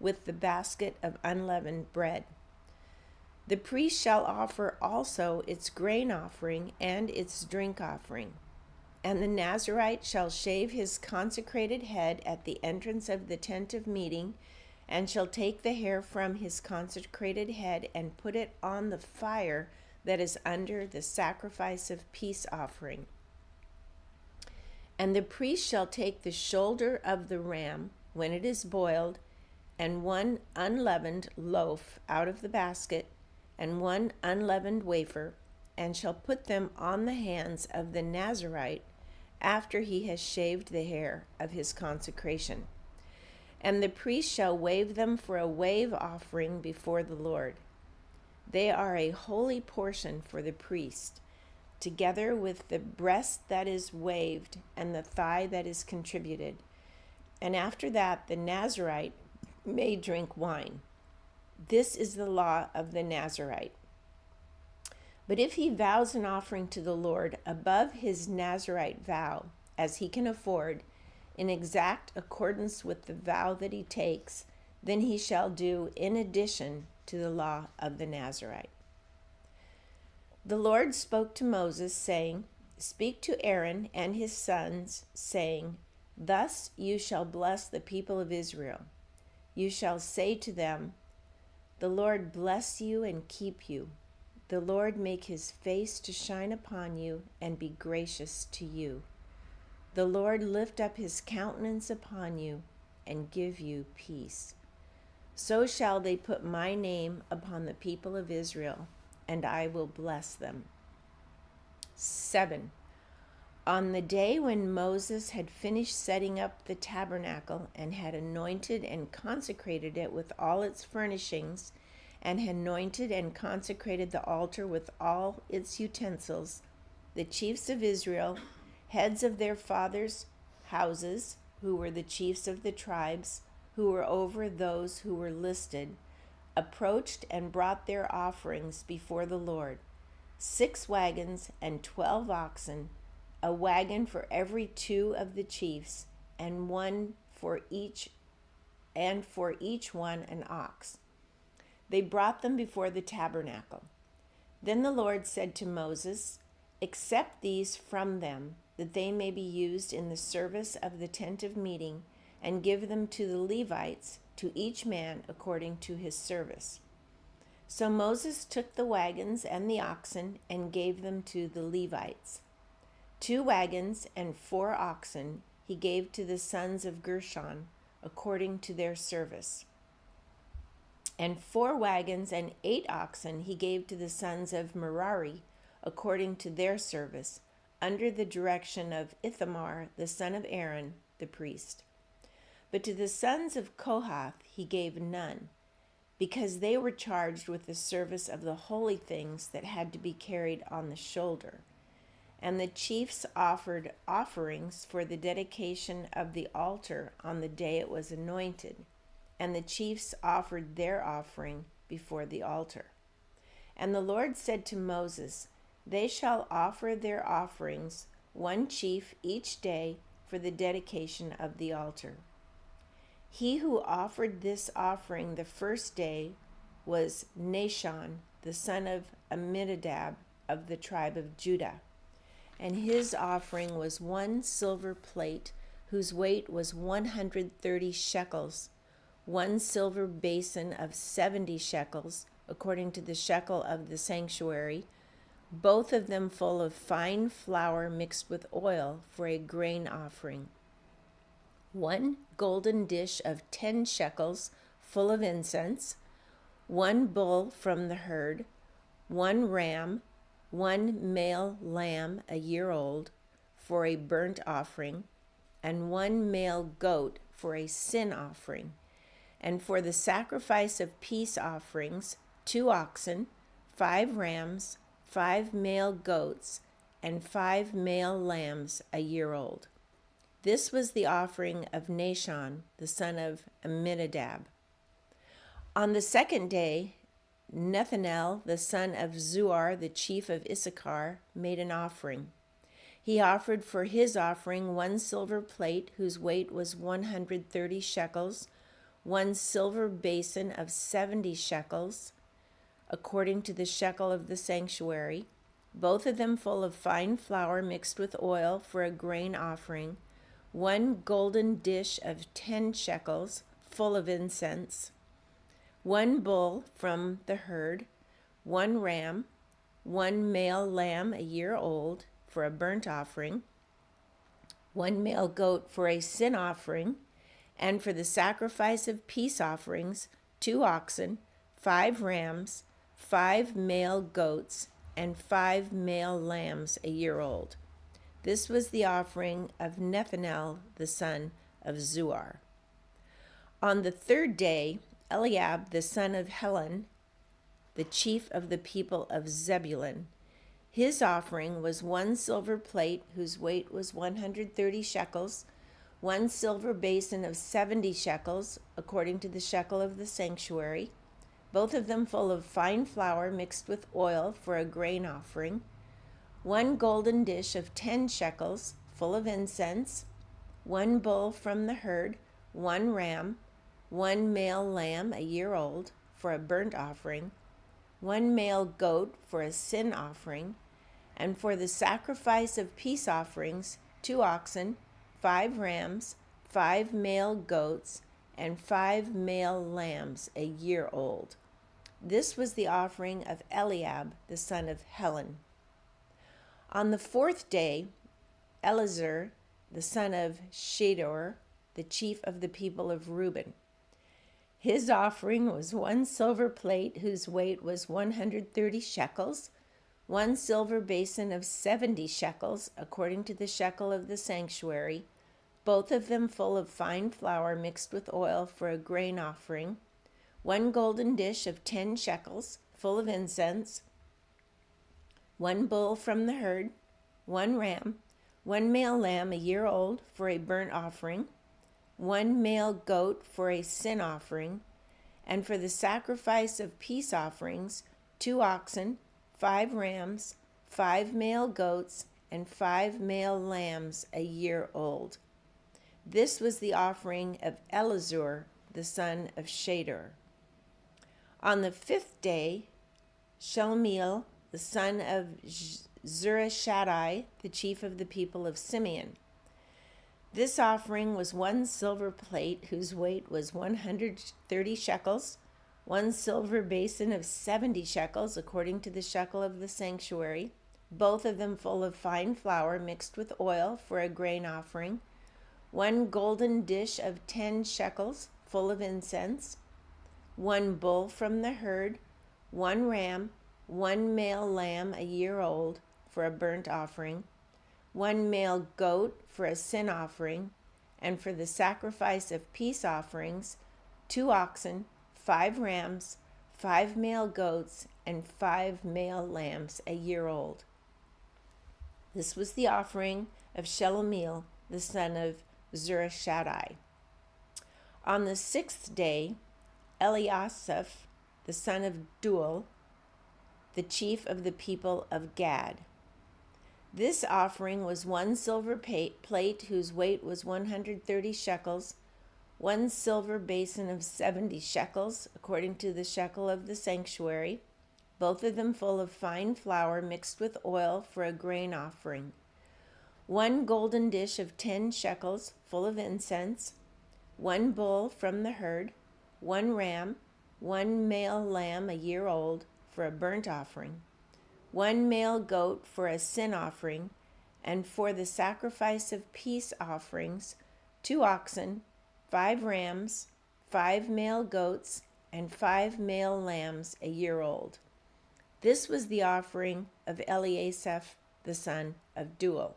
with the basket of unleavened bread. The priest shall offer also its grain offering and its drink offering. And the Nazirite shall shave his consecrated head at the entrance of the tent of meeting, and shall take the hair from his consecrated head and put it on the fire that is under the sacrifice of peace offering. And the priest shall take the shoulder of the ram when it is boiled, and one unleavened loaf out of the basket, and one unleavened wafer, and shall put them on the hands of the Nazirite after he has shaved the hair of his consecration. And the priest shall wave them for a wave offering before the Lord. They are a holy portion for the priest, together with the breast that is waved and the thigh that is contributed. And after that, the Nazirite may drink wine. This is the law of the Nazirite. But if he vows an offering to the Lord above his Nazirite vow, as he can afford, in exact accordance with the vow that he takes, then he shall do in addition to the law of the Nazirite. The Lord spoke to Moses, saying, Speak to Aaron and his sons, saying, Thus you shall bless the people of Israel. You shall say to them, The Lord bless you and keep you. The Lord make his face to shine upon you and be gracious to you. The Lord lift up his countenance upon you and give you peace. So shall they put my name upon the people of Israel, and I will bless them. 7. On the day when Moses had finished setting up the tabernacle and had anointed and consecrated it with all its furnishings, and had anointed and consecrated the altar with all its utensils, the chiefs of Israel, heads of their fathers' houses, who were the chiefs of the tribes, who were over those who were listed, approached and brought their offerings before the Lord, 6 wagons and 12 oxen, a wagon for every 2 of the chiefs, and one for each one an ox. They brought them before the tabernacle. Then the Lord said to Moses, Accept these from them, that they may be used in the service of the tent of meeting, and give them to the Levites, to each man according to his service. So Moses took the wagons and the oxen and gave them to the Levites. 2 wagons and 4 oxen he gave to the sons of Gershon according to their service. And 4 wagons and 8 oxen he gave to the sons of Merari according to their service, under the direction of Ithamar, the son of Aaron, the priest. But to the sons of Kohath he gave none, because they were charged with the service of the holy things that had to be carried on the shoulder. And the chiefs offered offerings for the dedication of the altar on the day it was anointed, and the chiefs offered their offering before the altar. And the Lord said to Moses, They shall offer their offerings, 1 chief each day, for the dedication of the altar. He who offered this offering the first day was Nahshon, the son of Amminadab of the tribe of Judah. And his offering was 1 silver plate, whose weight was 130 shekels, 1 silver basin of 70 shekels, according to the shekel of the sanctuary, both of them full of fine flour mixed with oil for a grain offering. 1 golden dish of 10 shekels full of incense, 1 bull from the herd, 1 ram, 1 male lamb a year old for a burnt offering, and 1 male goat for a sin offering, and for the sacrifice of peace offerings, 2 oxen, 5 rams, 5 male goats, and 5 male lambs a year old. This was the offering of Nahshon, the son of Amminadab. On the second day, Nethanel, the son of Zuar, the chief of Issachar, made an offering. He offered for his offering 1 silver plate whose weight was 130 shekels, 1 silver basin of 70 shekels, according to the shekel of the sanctuary, both of them full of fine flour mixed with oil for a grain offering, 1 golden dish of 10 shekels, full of incense, 1 bull from the herd, 1 ram, 1 male lamb a year old for a burnt offering, 1 male goat for a sin offering, and for the sacrifice of peace offerings, 2 oxen, 5 rams, 5 male goats, and 5 male lambs a year old. This was the offering of Nethanel, the son of Zuar. On the 3rd day, Eliab, the son of Helon, the chief of the people of Zebulun, his offering was 1 silver plate whose weight was 130 shekels, 1 silver basin of 70 shekels, according to the shekel of the sanctuary, both of them full of fine flour mixed with oil for a grain offering, 1 golden dish of 10 shekels, full of incense, 1 bull from the herd, 1 ram, 1 male lamb a year old for a burnt offering, 1 male goat for a sin offering, and for the sacrifice of peace offerings, 2 oxen, 5 rams, 5 male goats, and 5 male lambs a year old. This was the offering of Eliab, the son of Helon. On the 4th day, Elazar, the son of Shedeur, the chief of the people of Reuben. His offering was 1 silver plate whose weight was 130 shekels, 1 silver basin of 70 shekels, according to the shekel of the sanctuary, both of them full of fine flour mixed with oil for a grain offering, 1 golden dish of 10 shekels, full of incense, 1 bull from the herd, 1 ram, 1 male lamb a year old for a burnt offering, 1 male goat for a sin offering, and for the sacrifice of peace offerings, 2 oxen, 5 rams, 5 male goats, and 5 male lambs a year old. This was the offering of Elazar, the son of Shedeur. On the 5th day, Shelumiel, the son of Zurishaddai, the chief of the people of Simeon. This offering was 1 silver plate whose weight was 130 shekels, 1 silver basin of 70 shekels, according to the shekel of the sanctuary, both of them full of fine flour mixed with oil for a grain offering, 1 golden dish of 10 shekels, full of incense, 1 bull from the herd, 1 ram, 1 male lamb a year old for a burnt offering, 1 male goat for a sin offering, and for the sacrifice of peace offerings, 2 oxen, 5 rams, 5 male goats, and 5 male lambs a year old. This was the offering of Shelumiel, the son of Zurishaddai. On the 6th day, Eliasaph, the son of Deuel, the chief of the people of Gad. This offering was 1 silver plate whose weight was 130 shekels, 1 silver basin of 70 shekels, according to the shekel of the sanctuary, both of them full of fine flour mixed with oil for a grain offering, 1 golden dish of 10 shekels, full of incense, 1 bull from the herd, 1 ram, 1 male lamb a year old for a burnt offering, 1 male goat for a sin offering, and for the sacrifice of peace offerings, 2 oxen, 5 rams, 5 male goats, and 5 male lambs a year old. This was the offering of Eliasaph, the son of Deuel.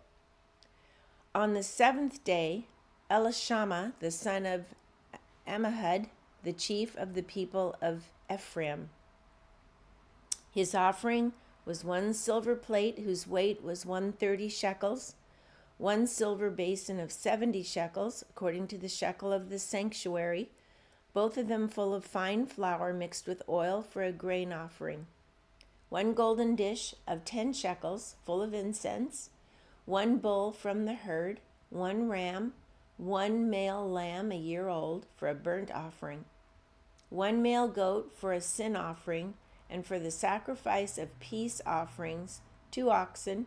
On the 7th day, Elishama, the son of Ammihud, the chief of the people of Ephraim. His offering was 1 silver plate whose weight was 130 shekels, 1 silver basin of 70 shekels, according to the shekel of the sanctuary, both of them full of fine flour mixed with oil for a grain offering. 1 golden dish of 10 shekels full of incense, 1 bull from the herd, 1 ram, 1 male lamb a year old for a burnt offering, 1 male goat for a sin offering, and for the sacrifice of peace offerings, 2 oxen,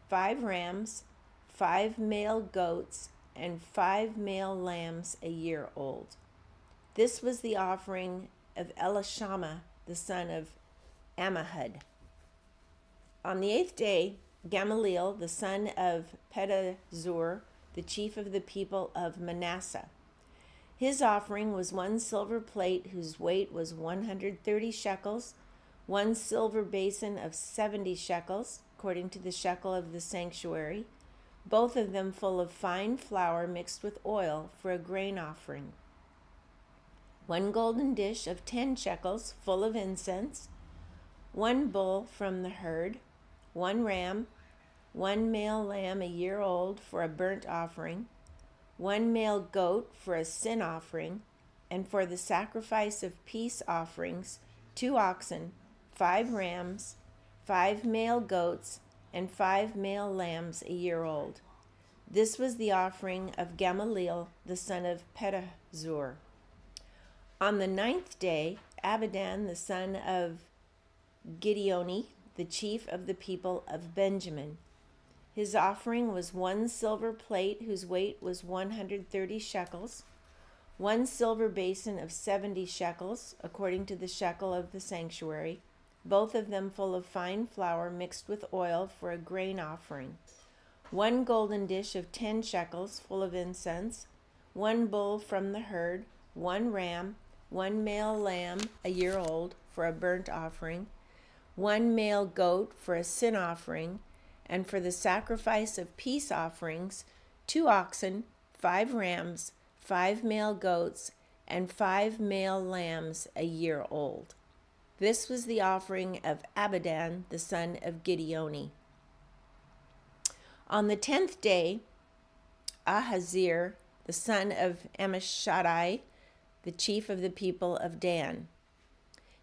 5 rams, 5 male goats, and 5 male lambs a year old. This was the offering of Elishama, the son of Ammihud. On the 8th day, Gamaliel, the son of Pedahzur, the chief of the people of Manasseh. His offering was 1 silver plate whose weight was 130 shekels, 1 silver basin of 70 shekels, according to the shekel of the sanctuary, both of them full of fine flour mixed with oil for a grain offering. 1 golden dish of 10 shekels full of incense, 1 bull from the herd, 1 ram, 1 male lamb a year old for a burnt offering, 1 male goat for a sin offering, and for the sacrifice of peace offerings, 2 oxen, 5 rams, 5 male goats, and 5 male lambs a year old. This was the offering of Gamaliel, the son of Pedahzur. On the 9th day, Abidan, the son of Gideoni, the chief of the people of Benjamin. His offering was 1 silver plate whose weight was 130 shekels, 1 silver basin of 70 shekels, according to the shekel of the sanctuary, both of them full of fine flour mixed with oil for a grain offering, 1 golden dish of 10 shekels full of incense, 1 bull from the herd, 1 ram, 1 male lamb a year old for a burnt offering, 1 male goat for a sin offering, and for the sacrifice of peace offerings, 2 oxen, 5 rams, 5 male goats, and 5 male lambs a year old. This was the offering of Abidan, the son of Gideoni. On the 10th day, Ahazir, the son of Ammishaddai, the chief of the people of Dan.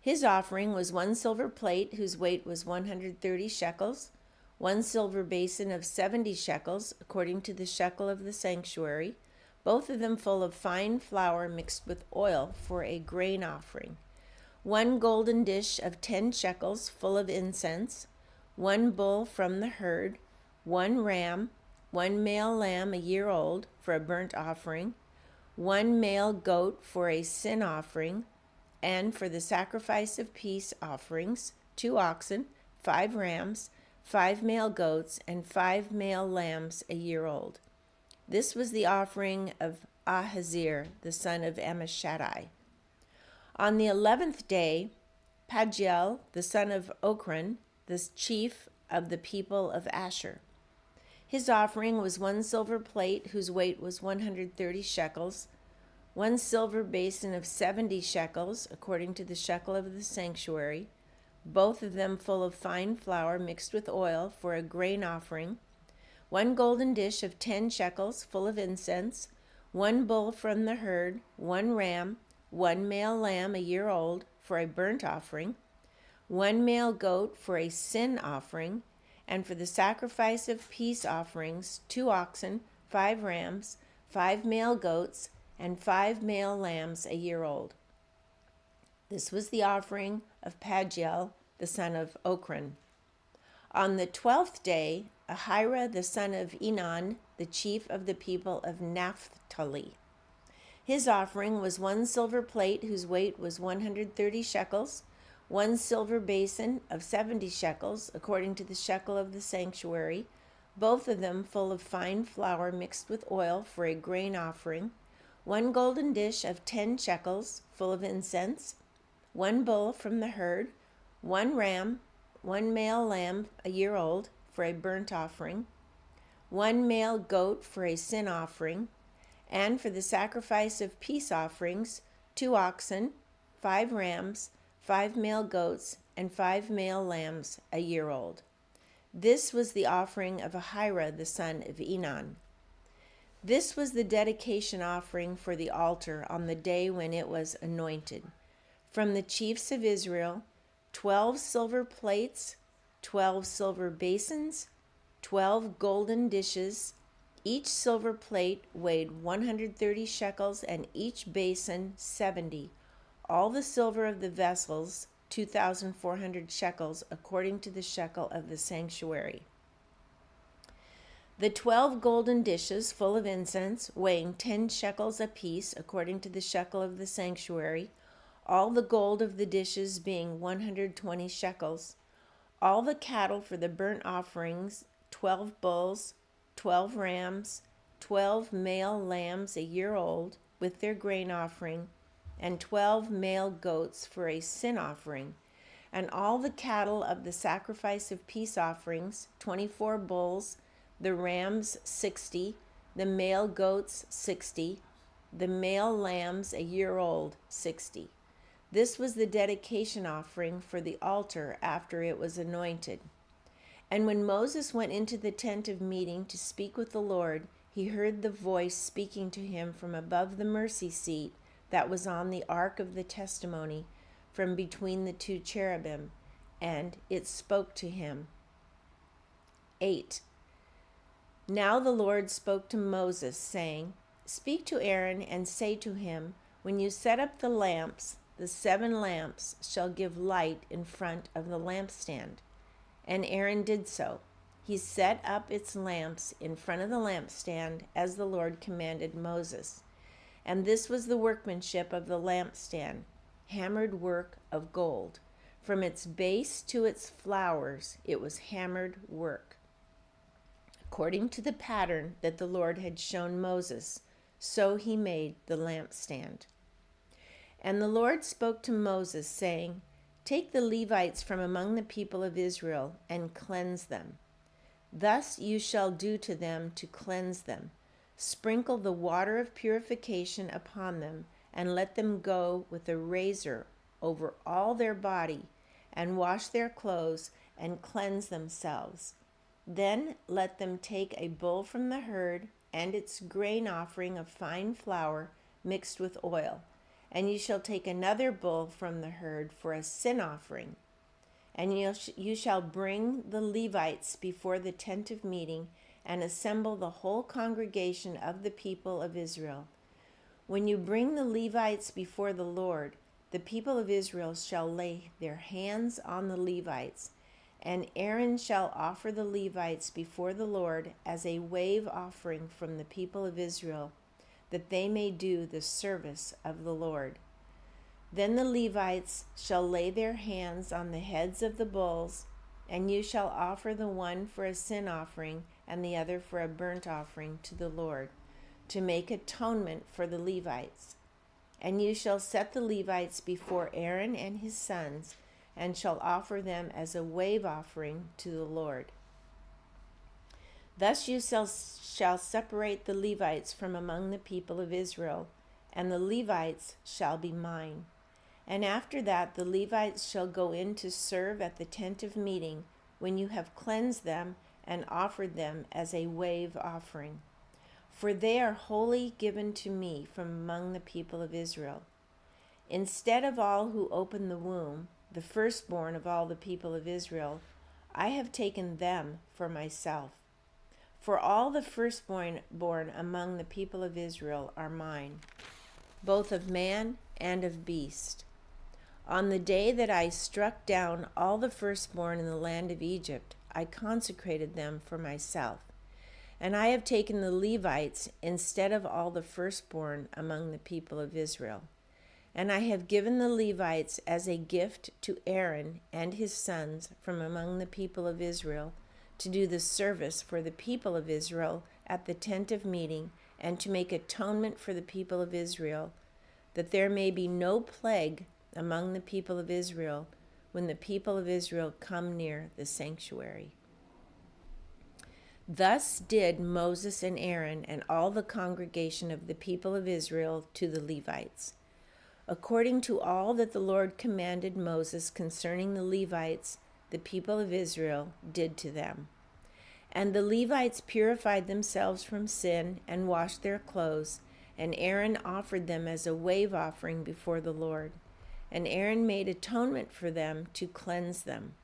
His offering was 1 silver plate whose weight was 130 shekels, 1 silver basin of 70 shekels, according to the shekel of the sanctuary, both of them full of fine flour mixed with oil for a grain offering, 1 golden dish of 10 shekels full of incense, 1 bull from the herd, 1 ram, 1 male lamb a year old for a burnt offering, 1 male goat for a sin offering, and for the sacrifice of peace offerings, 2 oxen, 5 rams, 5 male goats, and 5 male lambs a year old. This was the offering of Ahazir, the son of Ammishaddai. On the 11th day, Pagiel, the son of Ochran, the chief of the people of Asher. His offering was 1 silver plate whose weight was 130 shekels, 1 silver basin of 70 shekels, according to the shekel of the sanctuary, both of them full of fine flour mixed with oil for a grain offering, 1 golden dish of 10 shekels full of incense, 1 bull from the herd, 1 ram, 1 male lamb a year old for a burnt offering, 1 male goat for a sin offering, and for the sacrifice of peace offerings, 2 oxen, 5 rams, 5 male goats, and 5 male lambs a year old. This was the offering of Pagiel, the son of Ochran. On the 12th day, Ahira, the son of Enan, the chief of the people of Naphtali. His offering was 1 silver plate whose weight was 130 shekels, 1 silver basin of 70 shekels, according to the shekel of the sanctuary, both of them full of fine flour mixed with oil for a grain offering, 1 golden dish of 10 shekels full of incense, 1 bull from the herd, 1 ram, 1 male lamb a year old for a burnt offering, 1 male goat for a sin offering, and for the sacrifice of peace offerings, 2 oxen, 5 rams, 5 male goats, and 5 male lambs a year old. This was the offering of Ahira, the son of Enan. This was the dedication offering for the altar on the day when it was anointed. From the chiefs of Israel, 12 silver plates, 12 silver basins, 12 golden dishes. Each silver plate weighed 130 shekels and each basin 70. All the silver of the vessels, 2,400 shekels, according to the shekel of the sanctuary. The 12 golden dishes full of incense, weighing 10 shekels apiece, according to the shekel of the sanctuary, all the gold of the dishes being 120 shekels. All the cattle for the burnt offerings, 12 bulls, 12 rams, 12 male lambs a year old, with their grain offering, and 12 male goats for a sin offering, and all the cattle of the sacrifice of peace offerings, 24 bulls, the rams 60, the male goats 60, the male lambs a year old 60. This was the dedication offering for the altar after it was anointed. And when Moses went into the tent of meeting to speak with the Lord, he heard the voice speaking to him from above the mercy seat that was on the ark of the testimony, from between the two cherubim, and it spoke to him. 8. Now the Lord spoke to Moses, saying, Speak to Aaron and say to him, When you set up the lamps, the 7 lamps shall give light in front of the lampstand. And Aaron did so. He set up its lamps in front of the lampstand as the Lord commanded Moses. And this was the workmanship of the lampstand, hammered work of gold. From its base to its flowers it was hammered work, according to the pattern that the Lord had shown Moses. So he made the lampstand. And the Lord spoke to Moses, saying, Take the Levites from among the people of Israel and cleanse them. Thus you shall do to them to cleanse them. Sprinkle the water of purification upon them, and let them go with a razor over all their body, and wash their clothes, and cleanse themselves. Then let them take a bull from the herd, and its grain offering of fine flour mixed with oil. And you shall take another bull from the herd for a sin offering. And you shall bring the Levites before the tent of meeting, and assemble the whole congregation of the people of Israel. When you bring the Levites before the Lord, the people of Israel shall lay their hands on the Levites, and Aaron shall offer the Levites before the Lord as a wave offering from the people of Israel, that they may do the service of the Lord. Then the Levites shall lay their hands on the heads of the bulls, and you shall offer the one for a sin offering and the other for a burnt offering to the Lord, to make atonement for the Levites. And you shall set the Levites before Aaron and his sons, and shall offer them as a wave offering to the Lord. Thus you shall separate the Levites from among the people of Israel, and the Levites shall be mine. And after that the Levites shall go in to serve at the tent of meeting, when you have cleansed them and offered them as a wave offering. For they are wholly given to me from among the people of Israel. Instead of all who open the womb, the firstborn of all the people of Israel, I have taken them for myself. For all the firstborn among the people of Israel are mine, both of man and of beast. On the day that I struck down all the firstborn in the land of Egypt, I consecrated them for myself. And I have taken the Levites instead of all the firstborn among the people of Israel. And I have given the Levites as a gift to Aaron and his sons from among the people of Israel, to do the service for the people of Israel at the tent of meeting, and to make atonement for the people of Israel, that there may be no plague among the people of Israel when the people of Israel come near the sanctuary. Thus did Moses and Aaron and all the congregation of the people of Israel to the Levites, according to all that the Lord commanded Moses concerning the Levites, the people of Israel did to them. And the Levites purified themselves from sin and washed their clothes, and Aaron offered them as a wave offering before the Lord. And Aaron made atonement for them to cleanse them.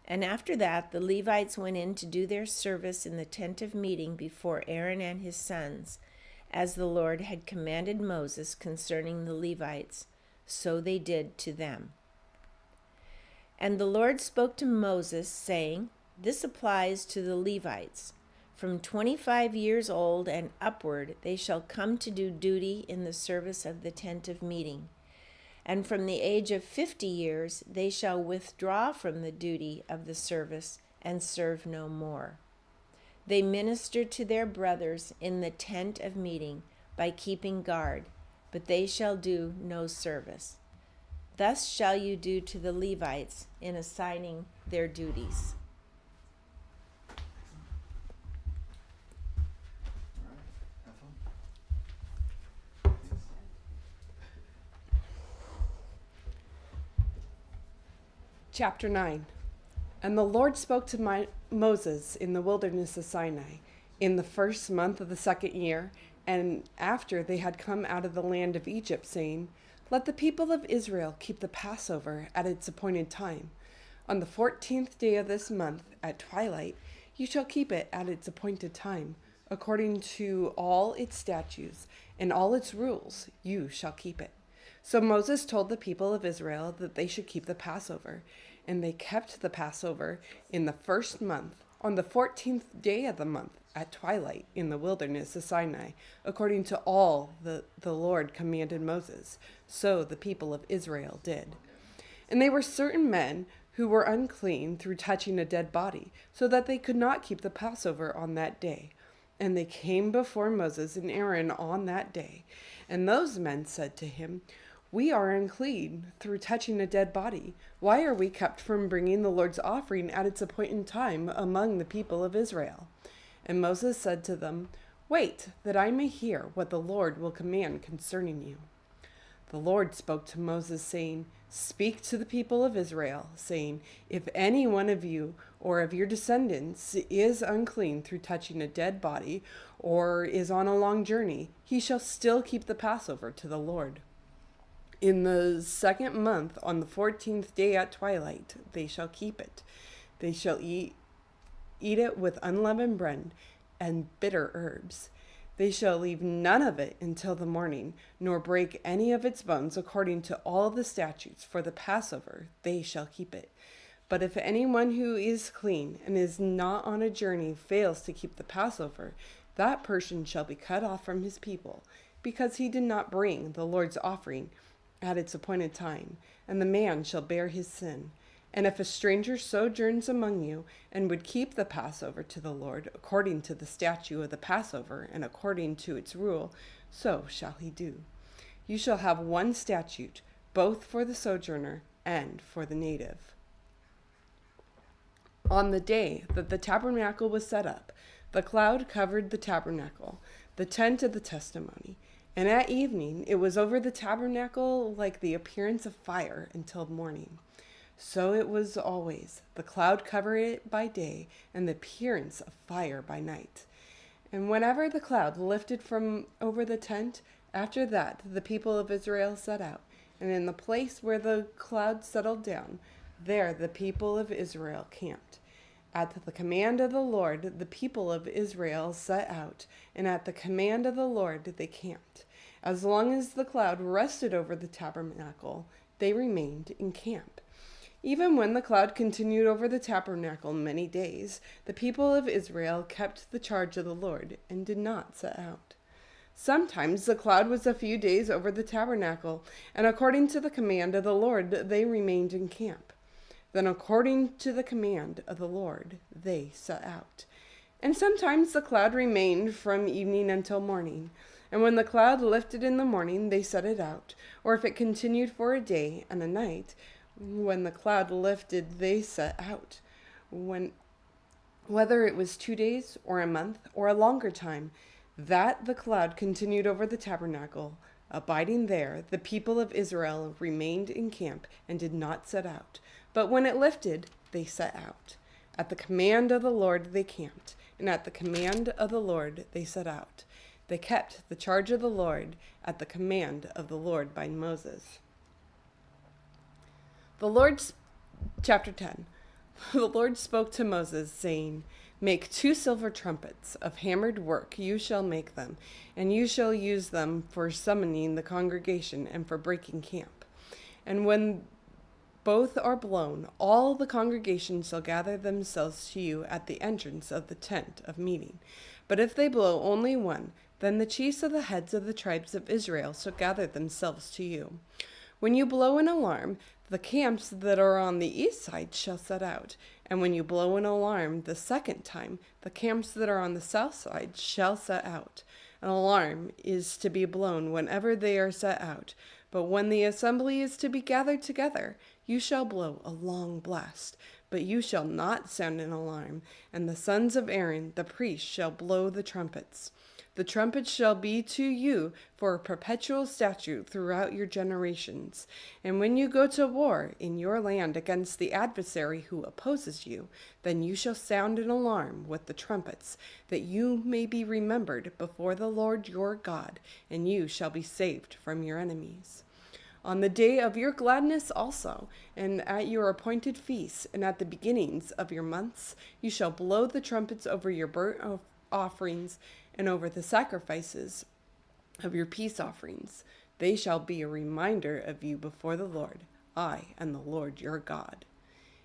And after that, the Levites went in to do their service in the tent of meeting before Aaron and his sons, as the Lord had commanded Moses concerning the Levites. So they did to them. And the Lord spoke to Moses, saying, "This applies to the Levites. From 25 years old and upward they shall come to do duty in the service of the tent of meeting. And from the age of 50 years they shall withdraw from the duty of the service and serve no more. They minister to their brothers in the tent of meeting by keeping guard, but they shall do no service. Thus shall you do to the Levites in assigning their duties." All right, have fun. Chapter 9. And the Lord spoke to Moses in the wilderness of Sinai in the first month of the second year, and after they had come out of the land of Egypt, saying, "Let the people of Israel keep the Passover at its appointed time. On the 14th day of this month, at twilight, you shall keep it at its appointed time. According to all its statutes and all its rules, you shall keep it." So Moses told the people of Israel that they should keep the Passover, and they kept the Passover in the first month, on the 14th day of the month, at twilight, in the wilderness of Sinai, according to all the Lord commanded Moses. So the people of Israel did. And they were certain men who were unclean through touching a dead body, so that they could not keep the Passover on that day. And they came before Moses and Aaron on that day. And those men said to him, "We are unclean through touching a dead body. Why are we kept from bringing the Lord's offering at its appointed time among the people of Israel?" And Moses said to them, "Wait, that I may hear what the Lord will command concerning you." The Lord spoke to Moses, saying, "Speak to the people of Israel, saying, if any one of you or of your descendants is unclean through touching a dead body, or is on a long journey, he shall still keep the Passover to the Lord. In the second month, on the 14th day at twilight, they shall keep it. They shall eat it with unleavened bread and bitter herbs. They shall leave none of it until the morning, nor break any of its bones. According to all the statutes for the Passover, they shall keep it. But if anyone who is clean and is not on a journey fails to keep the Passover, that person shall be cut off from his people, because he did not bring the Lord's offering at its appointed time, and the man shall bear his sin. And if a stranger sojourns among you and would keep the Passover to the Lord, according to the statute of the Passover and according to its rule, so shall he do. You shall have one statute, both for the sojourner and for the native. On the day that the tabernacle was set up, the cloud covered the tabernacle, the tent of the testimony, and at evening it was over the tabernacle like the appearance of fire until morning. So it was always. The cloud covered it by day, and the appearance of fire by night. And whenever the cloud lifted from over the tent, after that the people of Israel set out, and in the place where the cloud settled down, there the people of Israel camped. At the command of the Lord, the people of Israel set out, and at the command of the Lord they camped. As long as the cloud rested over the tabernacle, they remained in camp. Even when the cloud continued over the tabernacle many days, the people of Israel kept the charge of the Lord and did not set out. Sometimes the cloud was a few days over the tabernacle, and according to the command of the Lord, they remained in camp. Then according to the command of the Lord, they set out. And sometimes the cloud remained from evening until morning. And when the cloud lifted in the morning, they set it out. Or if it continued for a day and a night, when the cloud lifted, they set out. Whether it was 2 days or a month or a longer time, that the cloud continued over the tabernacle, abiding there, the people of Israel remained in camp and did not set out. But when it lifted, they set out. At the command of the Lord they camped, and at the command of the Lord they set out. They kept the charge of the Lord at the command of the Lord by Moses. Chapter 10. The Lord spoke to Moses, saying, Make 2 silver trumpets of hammered work, you shall make them, and you shall use them for summoning the congregation and for breaking camp. And when both are blown, all the congregation shall gather themselves to you at the entrance of the tent of meeting. But if they blow only one, then the chiefs of the heads of the tribes of Israel shall gather themselves to you. When you blow an alarm, the camps that are on the east side shall set out. And when you blow an alarm the second time, the camps that are on the south side shall set out. An alarm is to be blown whenever they are set out. But when the assembly is to be gathered together, you shall blow a long blast. But you shall not sound an alarm. And the sons of Aaron, the priest, shall blow the trumpets. The trumpets shall be to you for a perpetual statute throughout your generations. And when you go to war in your land against the adversary who opposes you, then you shall sound an alarm with the trumpets, that you may be remembered before the Lord your God, and you shall be saved from your enemies. On the day of your gladness also, and at your appointed feasts, and at the beginnings of your months, you shall blow the trumpets over your burnt offerings and over the sacrifices of your peace offerings. They shall be a reminder of you before the Lord. I am the Lord your God.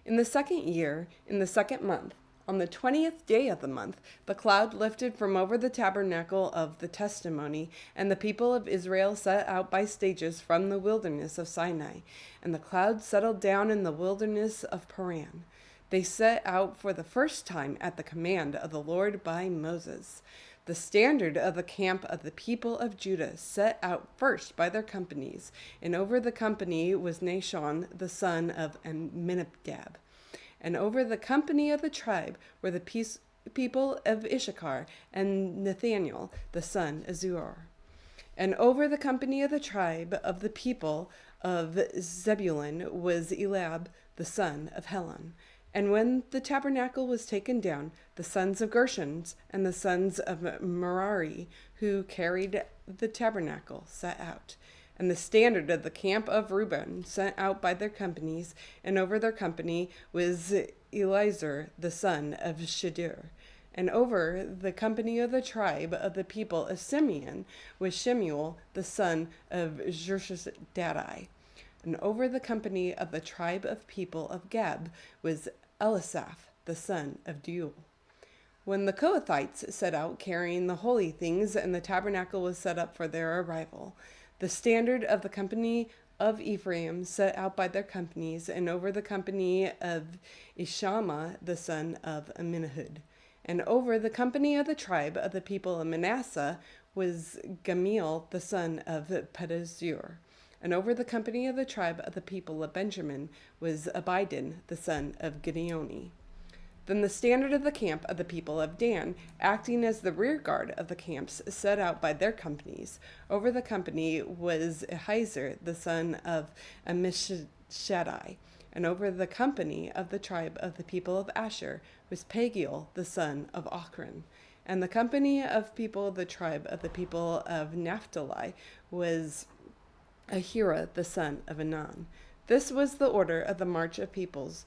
In the 2nd year, in the 2nd month, on the 20th day of the month, the cloud lifted from over the tabernacle of the testimony, and the people of Israel set out by stages from the wilderness of Sinai, and the cloud settled down in the wilderness of Paran. They set out for the first time at the command of the Lord by Moses. The standard of the camp of the people of Judah set out first by their companies, and over the company was Nahshon the son of Amminadab. And over the company of the tribe were the people of Issachar, and Nathaniel the son of Zuar. And over the company of the tribe of the people of Zebulun was Eliab the son of Helon. And when the tabernacle was taken down, the sons of Gershon and the sons of Merari, who carried the tabernacle, set out. And the standard of the camp of Reuben sent out by their companies, and over their company was Eliezer the son of Shedeur. And over the company of the tribe of the people of Simeon was Shemuel the son of Jeshadai. And over the company of the tribe of people of Geb was Elisaph the son of Deuel. When the Kohathites set out carrying the holy things, and the tabernacle was set up for their arrival, the standard of the company of Ephraim set out by their companies, and over the company of Ishama the son of Amminahud. And over the company of the tribe of the people of Manasseh was Gamaliel the son of Pedazur. And over the company of the tribe of the people of Benjamin was Abidan the son of Gideoni. Then the standard of the camp of the people of Dan, acting as the rear guard of the camps set out by their companies. Over the company was Ahiezer the son of Ammishaddai. And over the company of the tribe of the people of Asher was Pagiel the son of Ochran. And the company of people of the tribe of the people of Naphtali was Ahira the son of Anan. This was the order of the march of peoples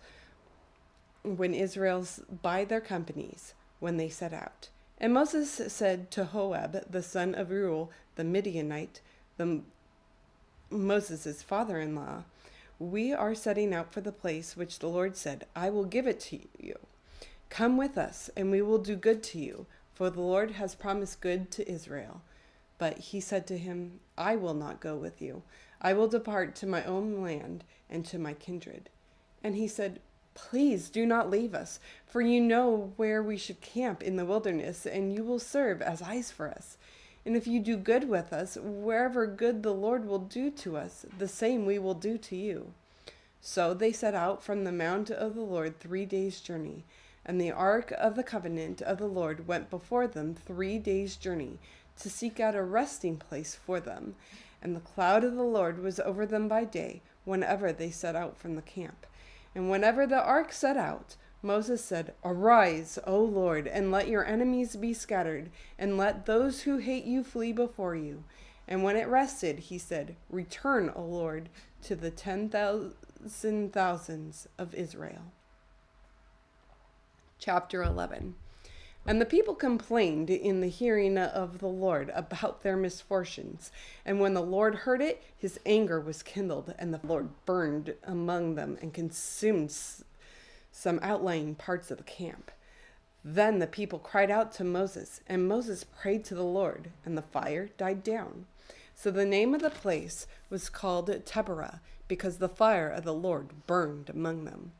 when Israel's by their companies, when they set out. And Moses said to Hoab the son of Reuel the Midianite, Moses' father-in-law, We are setting out for the place which the Lord said, I will give it to you. Come with us, and we will do good to you, for the Lord has promised good to Israel. But he said to him, I will not go with you. I will depart to my own land and to my kindred. And he said, Please do not leave us, for you know where we should camp in the wilderness, and you will serve as eyes for us. And if you do good with us, wherever good the Lord will do to us, the same we will do to you. So they set out from the mount of the Lord 3 days' journey. And the ark of the covenant of the Lord went before them 3 days' journey, to seek out a resting place for them. And the cloud of the Lord was over them by day, whenever they set out from the camp. And whenever the ark set out, Moses said, "Arise, O Lord, and let your enemies be scattered, and let those who hate you flee before you." And when it rested, he said, "Return, O Lord, to the 10,000 thousands of Israel." Chapter 11. And the people complained in the hearing of the Lord about their misfortunes. And when the Lord heard it, his anger was kindled, and the Lord burned among them and consumed some outlying parts of the camp. Then the people cried out to Moses, and Moses prayed to the Lord, and the fire died down. So the name of the place was called Taberah, because the fire of the Lord burned among them.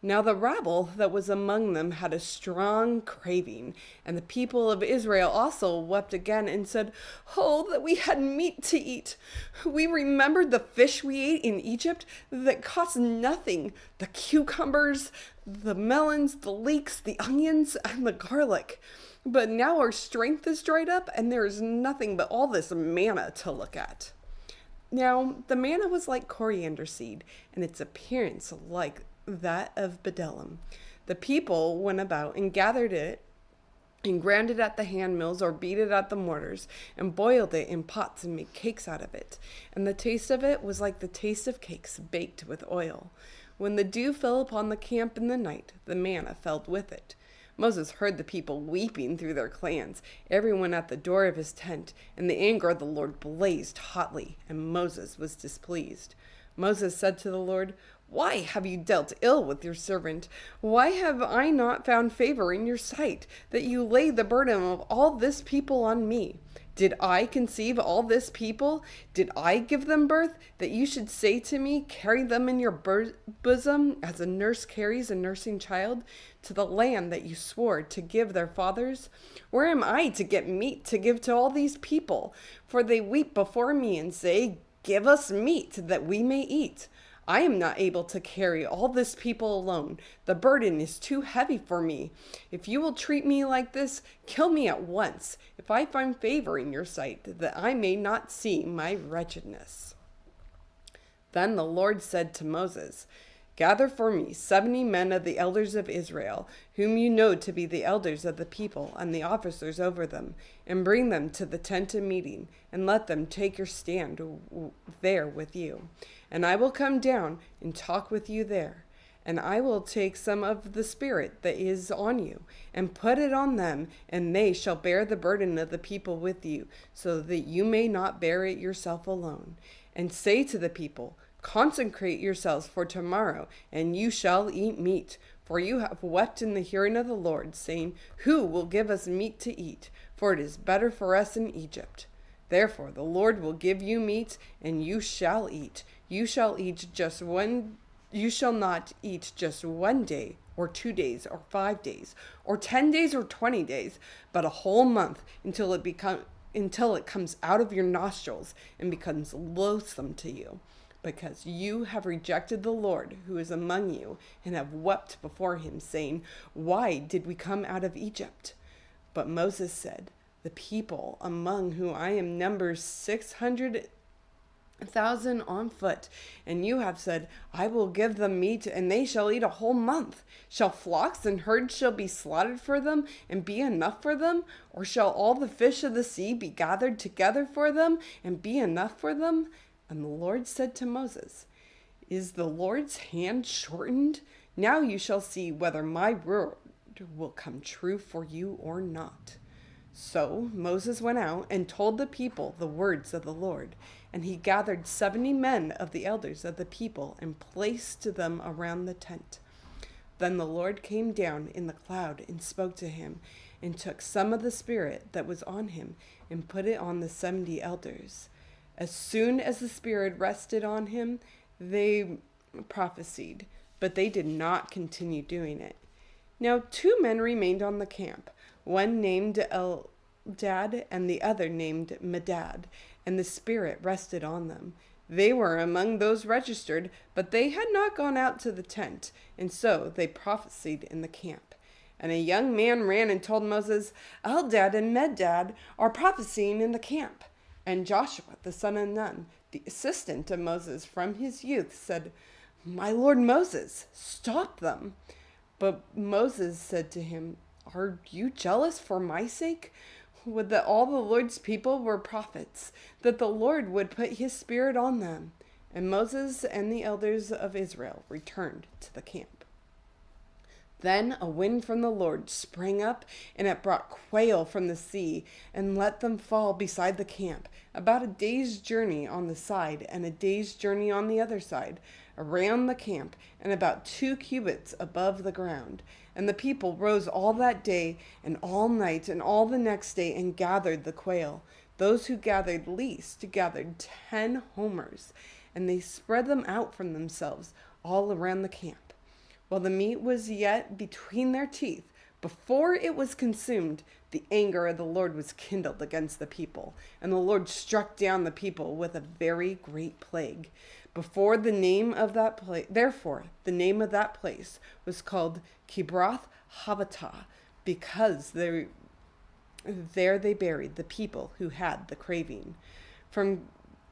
Now the rabble that was among them had a strong craving, and the people of Israel also wept again and said, "Oh, that we had meat to eat! We remembered the fish we ate in Egypt that cost nothing, the cucumbers, the melons, the leeks, the onions, and the garlic. But now our strength is dried up, and there is nothing but all this manna to look at." Now the manna was like coriander seed, and its appearance like that of bdellium. The people went about and gathered it and ground it at the hand mills or beat it at the mortars and boiled it in pots and made cakes out of it. And the taste of it was like the taste of cakes baked with oil. When the dew fell upon the camp in the night, the manna fell with it. Moses heard the people weeping through their clans, everyone at the door of his tent, and the anger of the Lord blazed hotly, and Moses was displeased. Moses said to the Lord, "Why have you dealt ill with your servant? Why have I not found favor in your sight, that you lay the burden of all this people on me? Did I conceive all this people? Did I give them birth, that you should say to me, 'Carry them in your bosom, as a nurse carries a nursing child, to the land that you swore to give their fathers?' Where am I to get meat to give to all these people? For they weep before me and say, 'Give us meat, that we may eat.' I am not able to carry all this people alone. The burden is too heavy for me. If you will treat me like this, kill me at once, if I find favor in your sight, that I may not see my wretchedness." Then the Lord said to Moses, "Gather for me 70 men of the elders of Israel, whom you know to be the elders of the people and the officers over them, and bring them to the tent of meeting, and let them take your stand there with you. And I will come down and talk with you there. And I will take some of the Spirit that is on you, and put it on them, and they shall bear the burden of the people with you, so that you may not bear it yourself alone. And say to the people, 'Consecrate yourselves for tomorrow, and you shall eat meat. For you have wept in the hearing of the Lord, saying, Who will give us meat to eat? For it is better for us in Egypt.' Therefore the Lord will give you meat, and you shall eat. You shall not eat just 1 day, or 2 days, or 5 days, or 10 days, or 20 days, but a whole month, until it comes out of your nostrils and becomes loathsome to you, because you have rejected the Lord who is among you, and have wept before him, saying, 'Why did we come out of Egypt?' But Moses said, 'The people among whom I am number 600,000 on foot, and you have said, I will give them meat, and they shall eat a whole month. Shall flocks and herds be slaughtered for them, and be enough for them? Or shall all the fish of the sea be gathered together for them, and be enough for them?' And the Lord said to Moses, 'Is the Lord's hand shortened? Now you shall see whether my word will come true for you or not.' So Moses went out and told the people the words of the Lord. And he gathered 70 men of the elders of the people and placed them around the tent. Then the Lord came down in the cloud and spoke to him, and took some of the Spirit that was on him and put it on the 70 elders. As soon as the Spirit rested on him, they prophesied, but they did not continue doing it. Now 2 men remained on the camp, one named Eldad and the other named Medad, and the Spirit rested on them. They were among those registered, but they had not gone out to the tent, and so they prophesied in the camp. And a young man ran and told Moses, 'Eldad and Medad are prophesying in the camp.' And Joshua, the son of Nun, the assistant of Moses from his youth, said, 'My lord Moses, stop them.' But Moses said to him, "Are you jealous for my sake? Would that all the Lord's people were prophets, that the Lord would put his spirit on them." And Moses and the elders of Israel returned to the camp. Then a wind from the Lord sprang up, and it brought quail from the sea, and let them fall beside the camp, about a day's journey on the side, and a day's journey on the other side, around the camp, and about 2 cubits above the ground. And the people rose all that day, and all night, and all the next day, and gathered the quail. Those who gathered least gathered 10 homers, and they spread them out from themselves all around the camp. While the meat was yet between their teeth, before it was consumed, the anger of the Lord was kindled against the people, and the Lord struck down the people with a very great plague. Therefore, the name of that place was called Kibroth Havatah, because there they buried the people who had the craving. From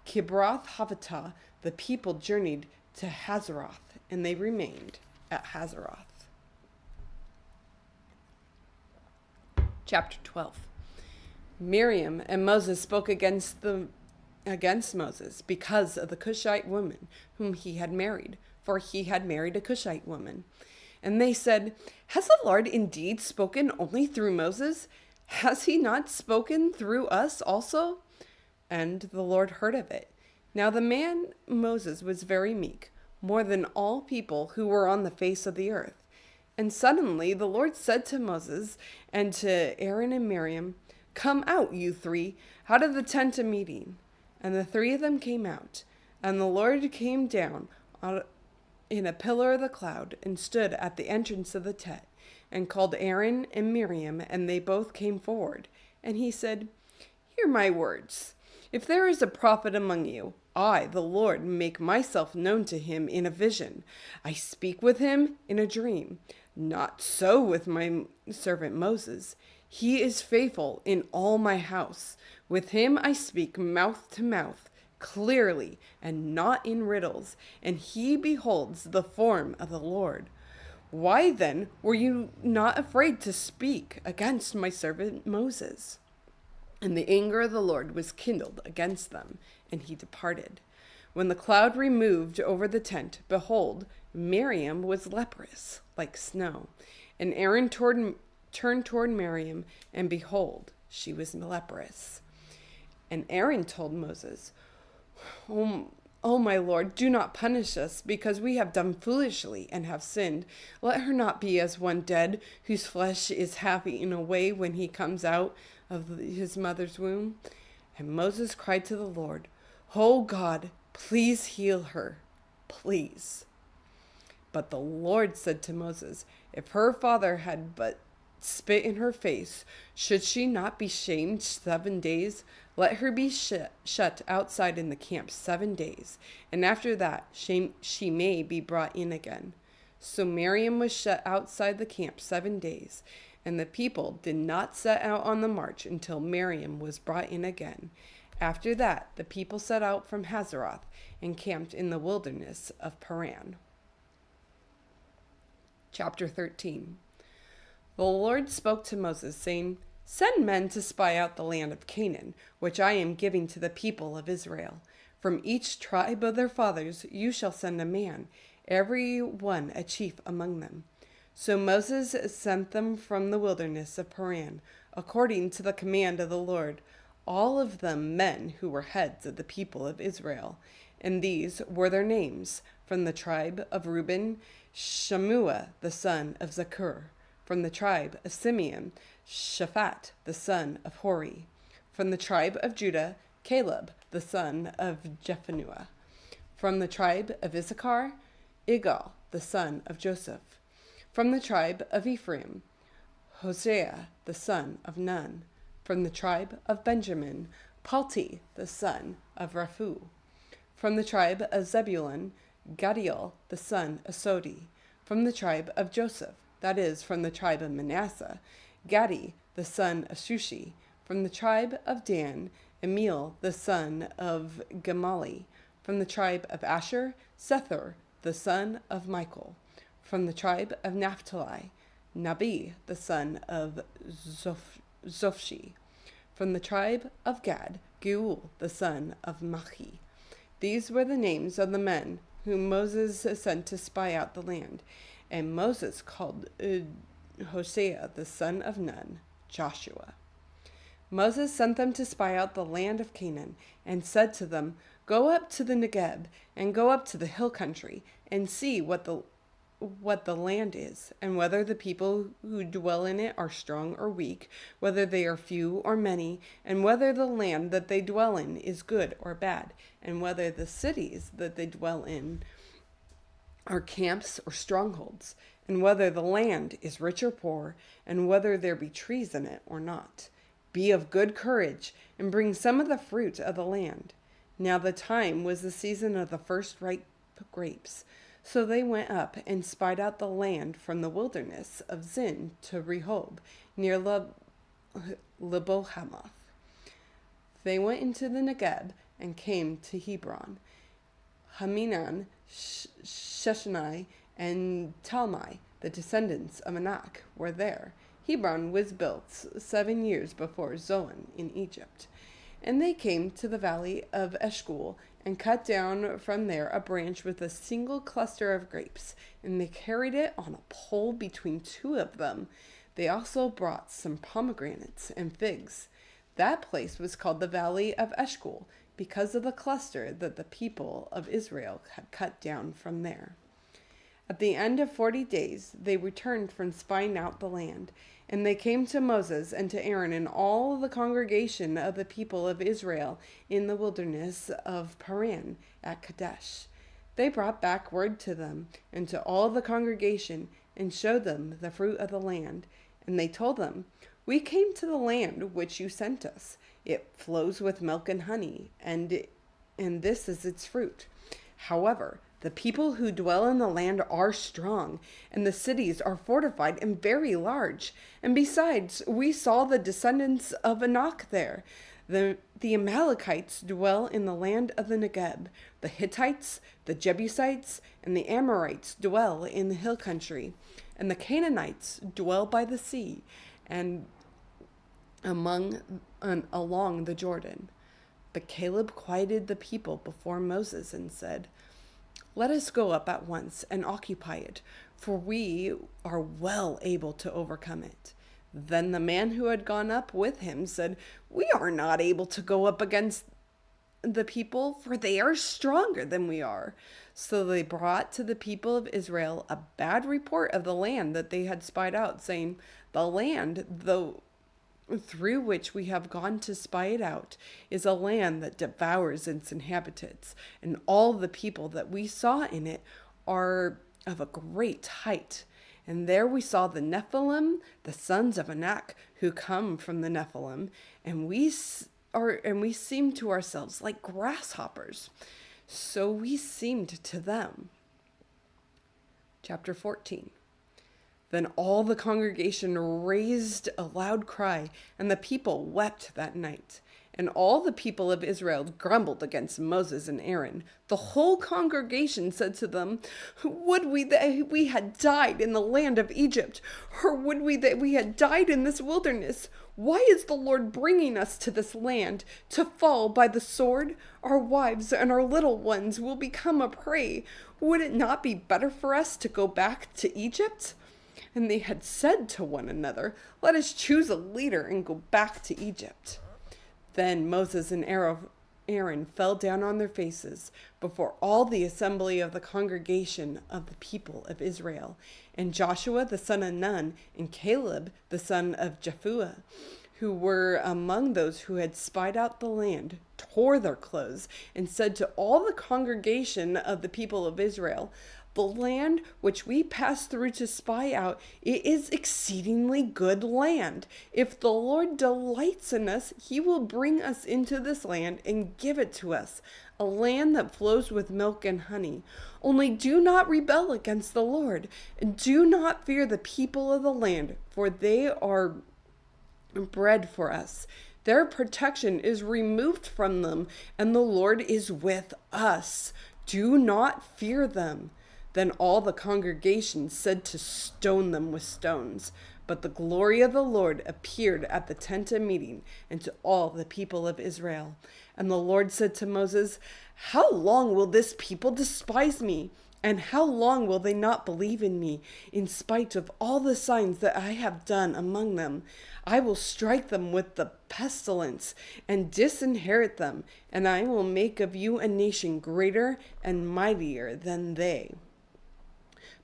Kibroth Havatah, the people journeyed to Hazeroth, and they remained at Hazeroth. Chapter 12. Miriam and Moses spoke against Moses because of the Cushite woman whom he had married, for he had married a Cushite woman. And they said, "Has the Lord indeed spoken only through Moses? Has he not spoken through us also?" And the Lord heard of it. Now the man Moses was very meek, more than all people who were on the face of the earth. And suddenly the Lord said to Moses and to Aaron and Miriam, "Come out, you 3, out of the tent of meeting." And the 3 of them came out. And the Lord came down in a pillar of the cloud and stood at the entrance of the tent and called Aaron and Miriam, and they both came forward. And he said, "Hear my words. If there is a prophet among you, I, the Lord, make myself known to him in a vision. I speak with him in a dream. Not so with my servant Moses. He is faithful in all my house. With him I speak mouth to mouth, clearly, and not in riddles, and he beholds the form of the Lord. Why then were you not afraid to speak against my servant Moses?" And the anger of the Lord was kindled against them, and he departed. When the cloud removed over the tent, behold, Miriam was leprous, like snow. And Aaron turned toward Miriam, and behold, she was leprous. And Aaron told Moses, Oh, my Lord, do not punish us, because we have done foolishly and have sinned. Let her not be as one dead, whose flesh is half eaten away when he comes out of his mother's womb. And Moses cried to the Lord, "Oh God, please heal her, please." But the Lord said to Moses, "If her father had but spit in her face, should she not be shamed 7 days? Let her be shut outside in the camp 7 days, and after that she may be brought in again." So Miriam was shut outside the camp 7 days, and the people did not set out on the march until Miriam was brought in again. After that, the people set out from Hazeroth and camped in the wilderness of Paran. Chapter 13. The Lord spoke to Moses, saying, "Send men to spy out the land of Canaan, which I am giving to the people of Israel. From each tribe of their fathers you shall send a man, every one a chief among them." So Moses sent them from the wilderness of Paran, according to the command of the Lord, all of them men who were heads of the people of Israel. And these were their names: from the tribe of Reuben, Shammua the son of Zakur; from the tribe of Simeon, Shaphat the son of Hori; from the tribe of Judah, Caleb the son of Jephunneh; from the tribe of Issachar, Igal the son of Joseph; from the tribe of Ephraim, Hosea the son of Nun; from the tribe of Benjamin, Palti the son of Raphu; from the tribe of Zebulun, Gadiel the son of Sodi; from the tribe of Joseph, that is, from the tribe of Manasseh, Gadi the son of Shushi; from the tribe of Dan, Emil the son of Gamali; from the tribe of Asher, Sethur the son of Michael; From the tribe of Naphtali, Nabi, the son of Zophshi. From the tribe of Gad, Geuel, the son of Machi. These were the names of the men whom Moses sent to spy out the land. And Moses called Hosea, the son of Nun, Joshua. Moses sent them to spy out the land of Canaan, and said to them, "Go up to the Negeb, and go up to the hill country, and see what the land is, and whether the people who dwell in it are strong or weak, whether they are few or many, and whether the land that they dwell in is good or bad, and whether the cities that they dwell in are camps or strongholds, and whether the land is rich or poor, and whether there be trees in it or not. Be of good courage, and bring some of the fruit of the land." Now the time was the season of the first ripe grapes. So they went up and spied out the land from the wilderness of Zin to Rehob, near Lebohamath. They went into the Negeb and came to Hebron. Haminan, Sheshai, and Talmai, the descendants of Anak, were there. Hebron was built 7 years before Zoan in Egypt. And they came to the valley of Eshcol, and cut down from there a branch with a single cluster of grapes, and they carried it on a pole between two of them. They also brought some pomegranates and figs. That place was called the Valley of Eshcol, because of the cluster that the people of Israel had cut down from there. At the end of 40 days, they returned from spying out the land, and they came to Moses and to Aaron and all the congregation of the people of Israel in the wilderness of Paran at Kadesh. They brought back word to them and to all the congregation and showed them the fruit of the land. And they told them, "We came to the land which you sent us. It flows with milk and honey, and this is its fruit. However, the people who dwell in the land are strong, and the cities are fortified and very large. And besides, we saw the descendants of Anak there. The Amalekites dwell in the land of the Negeb. The Hittites, the Jebusites, and the Amorites dwell in the hill country. And the Canaanites dwell by the sea and along the Jordan." But Caleb quieted the people before Moses and said, "Let us go up at once and occupy it, for we are well able to overcome it." Then the man who had gone up with him said, "We are not able to go up against the people, for they are stronger than we are." So they brought to the people of Israel a bad report of the land that they had spied out, saying, "The land, through which we have gone to spy it out, is a land that devours its inhabitants, and all the people that we saw in it are of a great height. And there we saw the Nephilim, the sons of Anak, who come from the Nephilim, and we seemed to ourselves like grasshoppers. So we seemed to them." Chapter 14. Then all the congregation raised a loud cry, and the people wept that night. And all the people of Israel grumbled against Moses and Aaron. The whole congregation said to them, "Would we that we had died in the land of Egypt, or would we that we had died in this wilderness? Why is the Lord bringing us to this land to fall by the sword? Our wives and our little ones will become a prey. Would it not be better for us to go back to Egypt?" And they had said to one another, "Let us choose a leader and go back to Egypt." Then Moses and Aaron fell down on their faces before all the assembly of the congregation of the people of Israel. And Joshua the son of Nun and Caleb the son of Jephunneh, who were among those who had spied out the land, tore their clothes and said to all the congregation of the people of Israel, "The land which we passed through to spy out, it is exceedingly good land. If the Lord delights in us, he will bring us into this land and give it to us, a land that flows with milk and honey. Only do not rebel against the Lord, and do not fear the people of the land, for they are bread for us. Their protection is removed from them, and the Lord is with us. Do not fear them." Then all the congregation said to stone them with stones. But the glory of the Lord appeared at the tent of meeting and to all the people of Israel. And the Lord said to Moses, how long will this people despise me? And how long will they not believe in me, in spite of all the signs that I have done among them? I will strike them with the pestilence and disinherit them, and I will make of you a nation greater and mightier than they.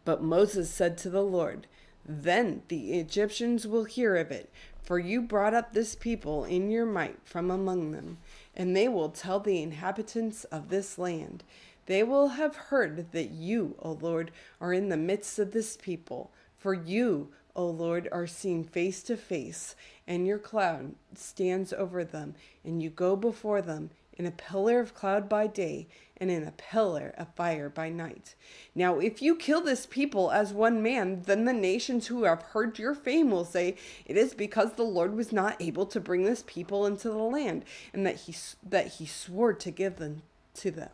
But Moses said to the Lord, then the Egyptians will hear of it, for you brought up this people in your might from among them, and they will tell the inhabitants of this land. They will have heard that you, O Lord, are in the midst of this people. For you, O Lord, are seen face to face, and your cloud stands over them, and you go before them in a pillar of cloud by day, and in a pillar of fire by night. Now, if you kill this people as one man, then the nations who have heard your fame will say, it is because the Lord was not able to bring this people into the land, and that he swore to give them to them.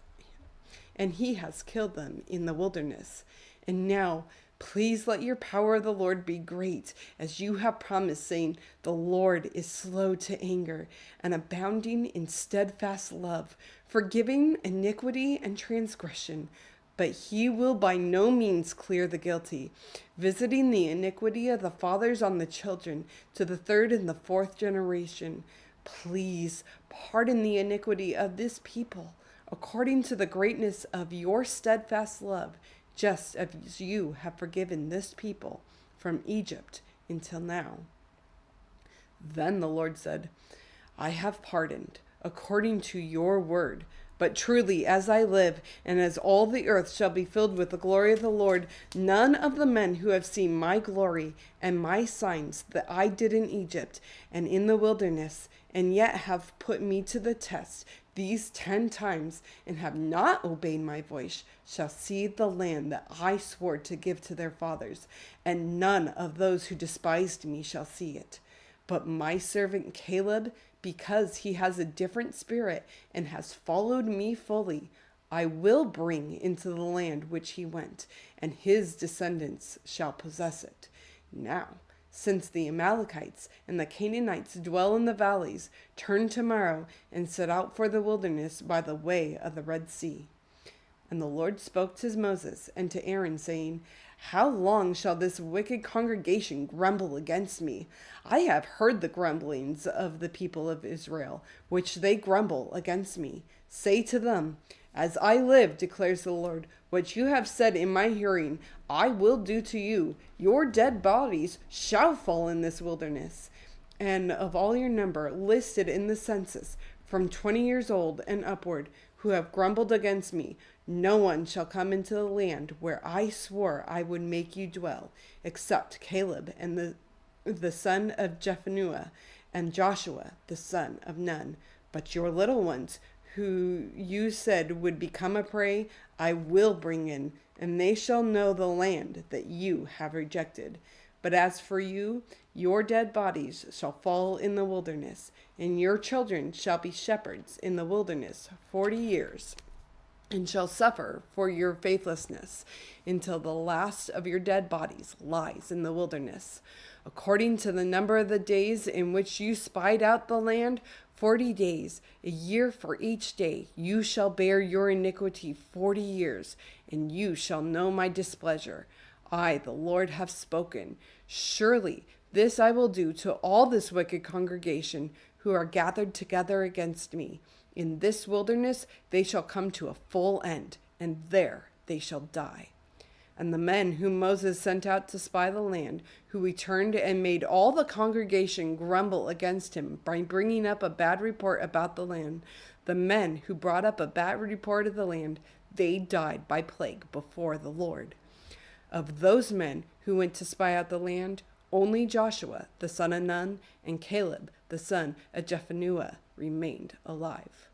And he has killed them in the wilderness. And now, please let your power of the Lord be great, as you have promised, saying, the Lord is slow to anger and abounding in steadfast love, forgiving iniquity and transgression. But he will by no means clear the guilty, visiting the iniquity of the fathers on the children to the third and the fourth generation. Please pardon the iniquity of this people, according to the greatness of your steadfast love, just as you have forgiven this people from Egypt until now. Then the Lord said, I have pardoned according to your word. But truly, as I live, and as all the earth shall be filled with the glory of the Lord, none of the men who have seen my glory and my signs that I did in Egypt and in the wilderness, and yet have put me to the test these 10 times, and have not obeyed my voice, shall see the land that I swore to give to their fathers, and none of those who despised me shall see it. But my servant Caleb, because he has a different spirit and has followed me fully, I will bring into the land which he went, and his descendants shall possess it. Now, since the Amalekites and the Canaanites dwell in the valleys, turn tomorrow and set out for the wilderness by the way of the Red Sea. And the Lord spoke to Moses and to Aaron, saying, how long shall this wicked congregation grumble against me? I have heard the grumblings of the people of Israel, which they grumble against me. Say to them, as I live, declares the Lord, what you have said in my hearing, I will do to you. Your dead bodies shall fall in this wilderness. And of all your number listed in the census, from 20 years old and upward, who have grumbled against me, no one shall come into the land where I swore I would make you dwell, except Caleb and the son of Jephunneh, and Joshua the son of Nun. But your little ones, who you said would become a prey, I will bring in, and they shall know the land that you have rejected. But as for you, your dead bodies shall fall in the wilderness, and your children shall be shepherds in the wilderness 40 years, and shall suffer for your faithlessness until the last of your dead bodies lies in the wilderness. According to the number of the days in which you spied out the land, 40 days, a year for each day, you shall bear your iniquity 40 years, and you shall know my displeasure. I, the Lord, have spoken. Surely this I will do to all this wicked congregation who are gathered together against me. In this wilderness they shall come to a full end, and there they shall die. And the men whom Moses sent out to spy the land, who returned and made all the congregation grumble against him by bringing up a bad report about the land, the men who brought up a bad report of the land, they died by plague before the Lord. Of those men who went to spy out the land, only Joshua the son of Nun and Caleb the son of Jephunneh remained alive.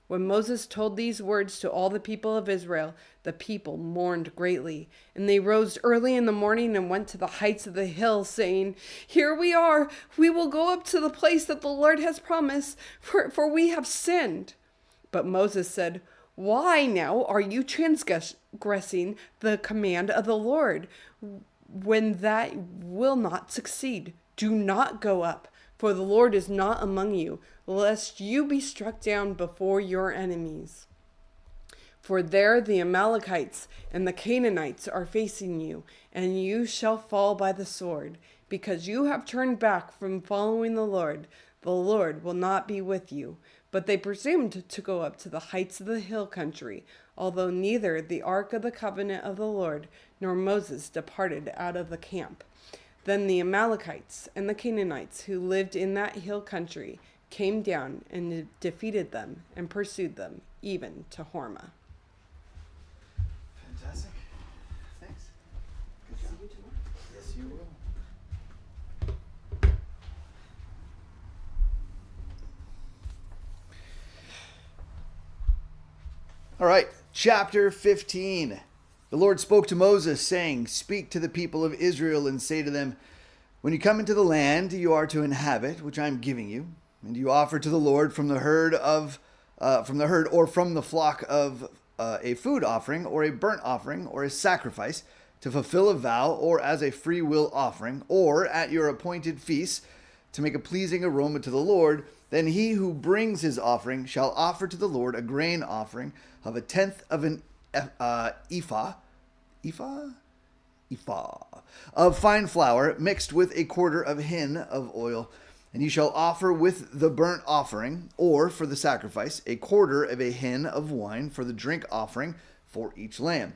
When Moses told these words to all the people of Israel, the people mourned greatly, and they rose early in the morning and went to the heights of the hill, saying, Here we are, we will go up to the place that the Lord has promised, for we have sinned. But Moses said, Why now are you transgressing the command of the Lord, when that will not succeed? Do not go up, for the Lord is not among you, lest you be struck down before your enemies. For there the Amalekites and the Canaanites are facing you, and you shall fall by the sword, because you have turned back from following the Lord. The Lord will not be with you. But they presumed to go up to the heights of the hill country, although neither the ark of the covenant of the Lord nor Moses departed out of the camp. Then the Amalekites and the Canaanites who lived in that hill country came down and defeated them and pursued them, even to Hormah. Fantastic. Thanks. Good job. See you tomorrow. Yes, you will. All right, chapter 15. The Lord spoke to Moses, saying, "Speak to the people of Israel and say to them, when you come into the land you are to inhabit, which I am giving you, and you offer to the Lord from the herd or from the flock of a food offering or a burnt offering or a sacrifice, to fulfill a vow or as a free will offering, or at your appointed feasts, to make a pleasing aroma to the Lord, then he who brings his offering shall offer to the Lord a grain offering of a tenth of an ephah of fine flour mixed with a quarter of a hin of oil. And you shall offer with the burnt offering, or for the sacrifice, a quarter of a hin of wine for the drink offering for each lamb.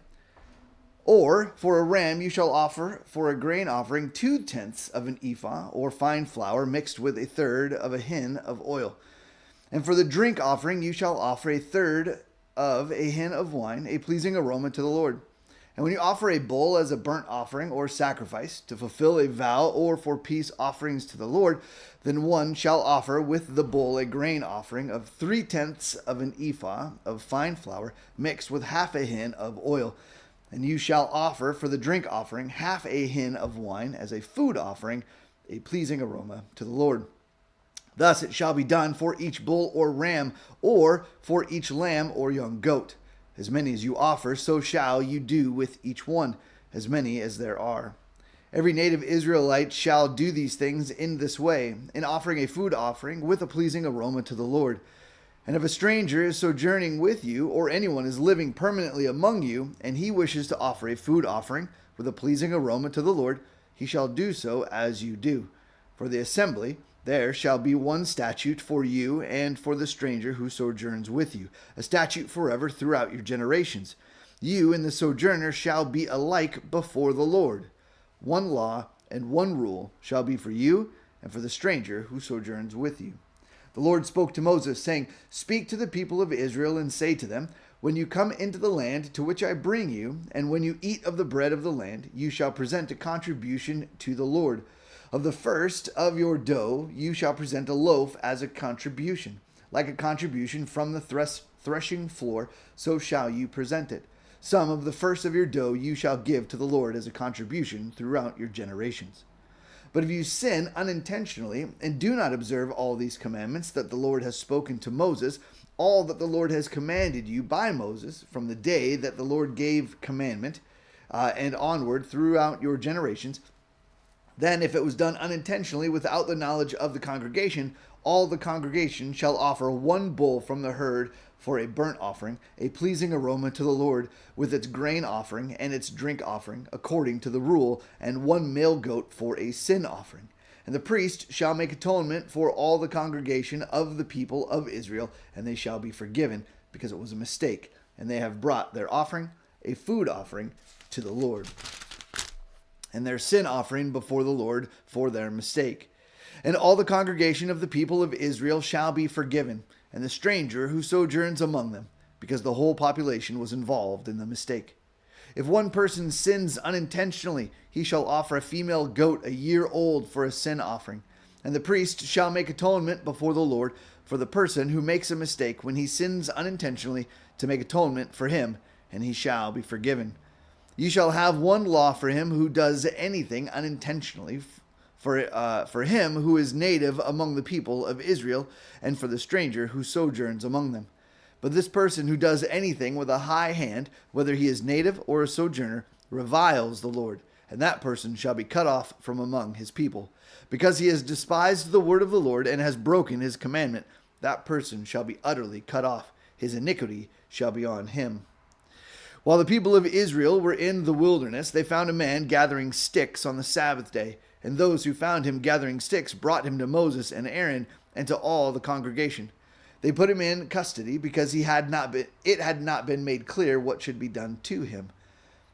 Or for a ram you shall offer for a grain offering 2/10 of an ephah, or fine flour mixed with a third of a hin of oil. And for the drink offering you shall offer a third of a hin of wine, a pleasing aroma to the Lord. And when you offer a bull as a burnt offering or sacrifice, to fulfill a vow or for peace offerings to the Lord, then one shall offer with the bull a grain offering of 3/10 of an ephah of fine flour mixed with half a hin of oil. And you shall offer for the drink offering half a hin of wine as a food offering, a pleasing aroma to the Lord. Thus it shall be done for each bull or ram, or for each lamb or young goat. As many as you offer, so shall you do with each one, as many as there are. Every native Israelite shall do these things in this way, in offering a food offering with a pleasing aroma to the Lord. And if a stranger is sojourning with you, or anyone is living permanently among you, and he wishes to offer a food offering with a pleasing aroma to the Lord, he shall do so as you do. For the assembly, there shall be one statute for you and for the stranger who sojourns with you, a statute forever throughout your generations. You and the sojourner shall be alike before the Lord. One law and one rule shall be for you and for the stranger who sojourns with you." The Lord spoke to Moses, saying, "Speak to the people of Israel and say to them, when you come into the land to which I bring you, and when you eat of the bread of the land, you shall present a contribution to the Lord. Of the first of your dough you shall present a loaf as a contribution. Like a contribution from the threshing floor, so shall you present it. Some of the first of your dough you shall give to the Lord as a contribution throughout your generations. But if you sin unintentionally and do not observe all these commandments that the Lord has spoken to Moses, all that the Lord has commanded you by Moses from the day that the Lord gave commandment and onward throughout your generations, then if it was done unintentionally without the knowledge of the congregation, all the congregation shall offer one bull from the herd for a burnt offering, a pleasing aroma to the Lord, with its grain offering and its drink offering, according to the rule, and one male goat for a sin offering. And the priest shall make atonement for all the congregation of the people of Israel, and they shall be forgiven, because it was a mistake, and they have brought their offering, a food offering, to the Lord, and their sin offering before the Lord for their mistake. And all the congregation of the people of Israel shall be forgiven, and the stranger who sojourns among them, because the whole population was involved in the mistake. If one person sins unintentionally, he shall offer a female goat a year old for a sin offering. And the priest shall make atonement before the Lord for the person who makes a mistake when he sins unintentionally, to make atonement for him, and he shall be forgiven. You shall have one law for him who does anything unintentionally, for him who is native among the people of Israel, and for the stranger who sojourns among them. But this person who does anything with a high hand, whether he is native or a sojourner, reviles the Lord, and that person shall be cut off from among his people. Because he has despised the word of the Lord and has broken his commandment, that person shall be utterly cut off. His iniquity shall be on him. While the people of Israel were in the wilderness, they found a man gathering sticks on the Sabbath day. And those who found him gathering sticks brought him to Moses and Aaron and to all the congregation. They put him in custody because it had not been made clear what should be done to him.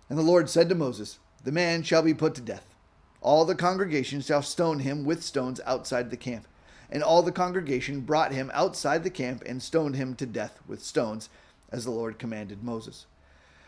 And the Lord said to Moses, "The man shall be put to death. All the congregation shall stone him with stones outside the camp." And all the congregation brought him outside the camp and stoned him to death with stones, as the Lord commanded Moses.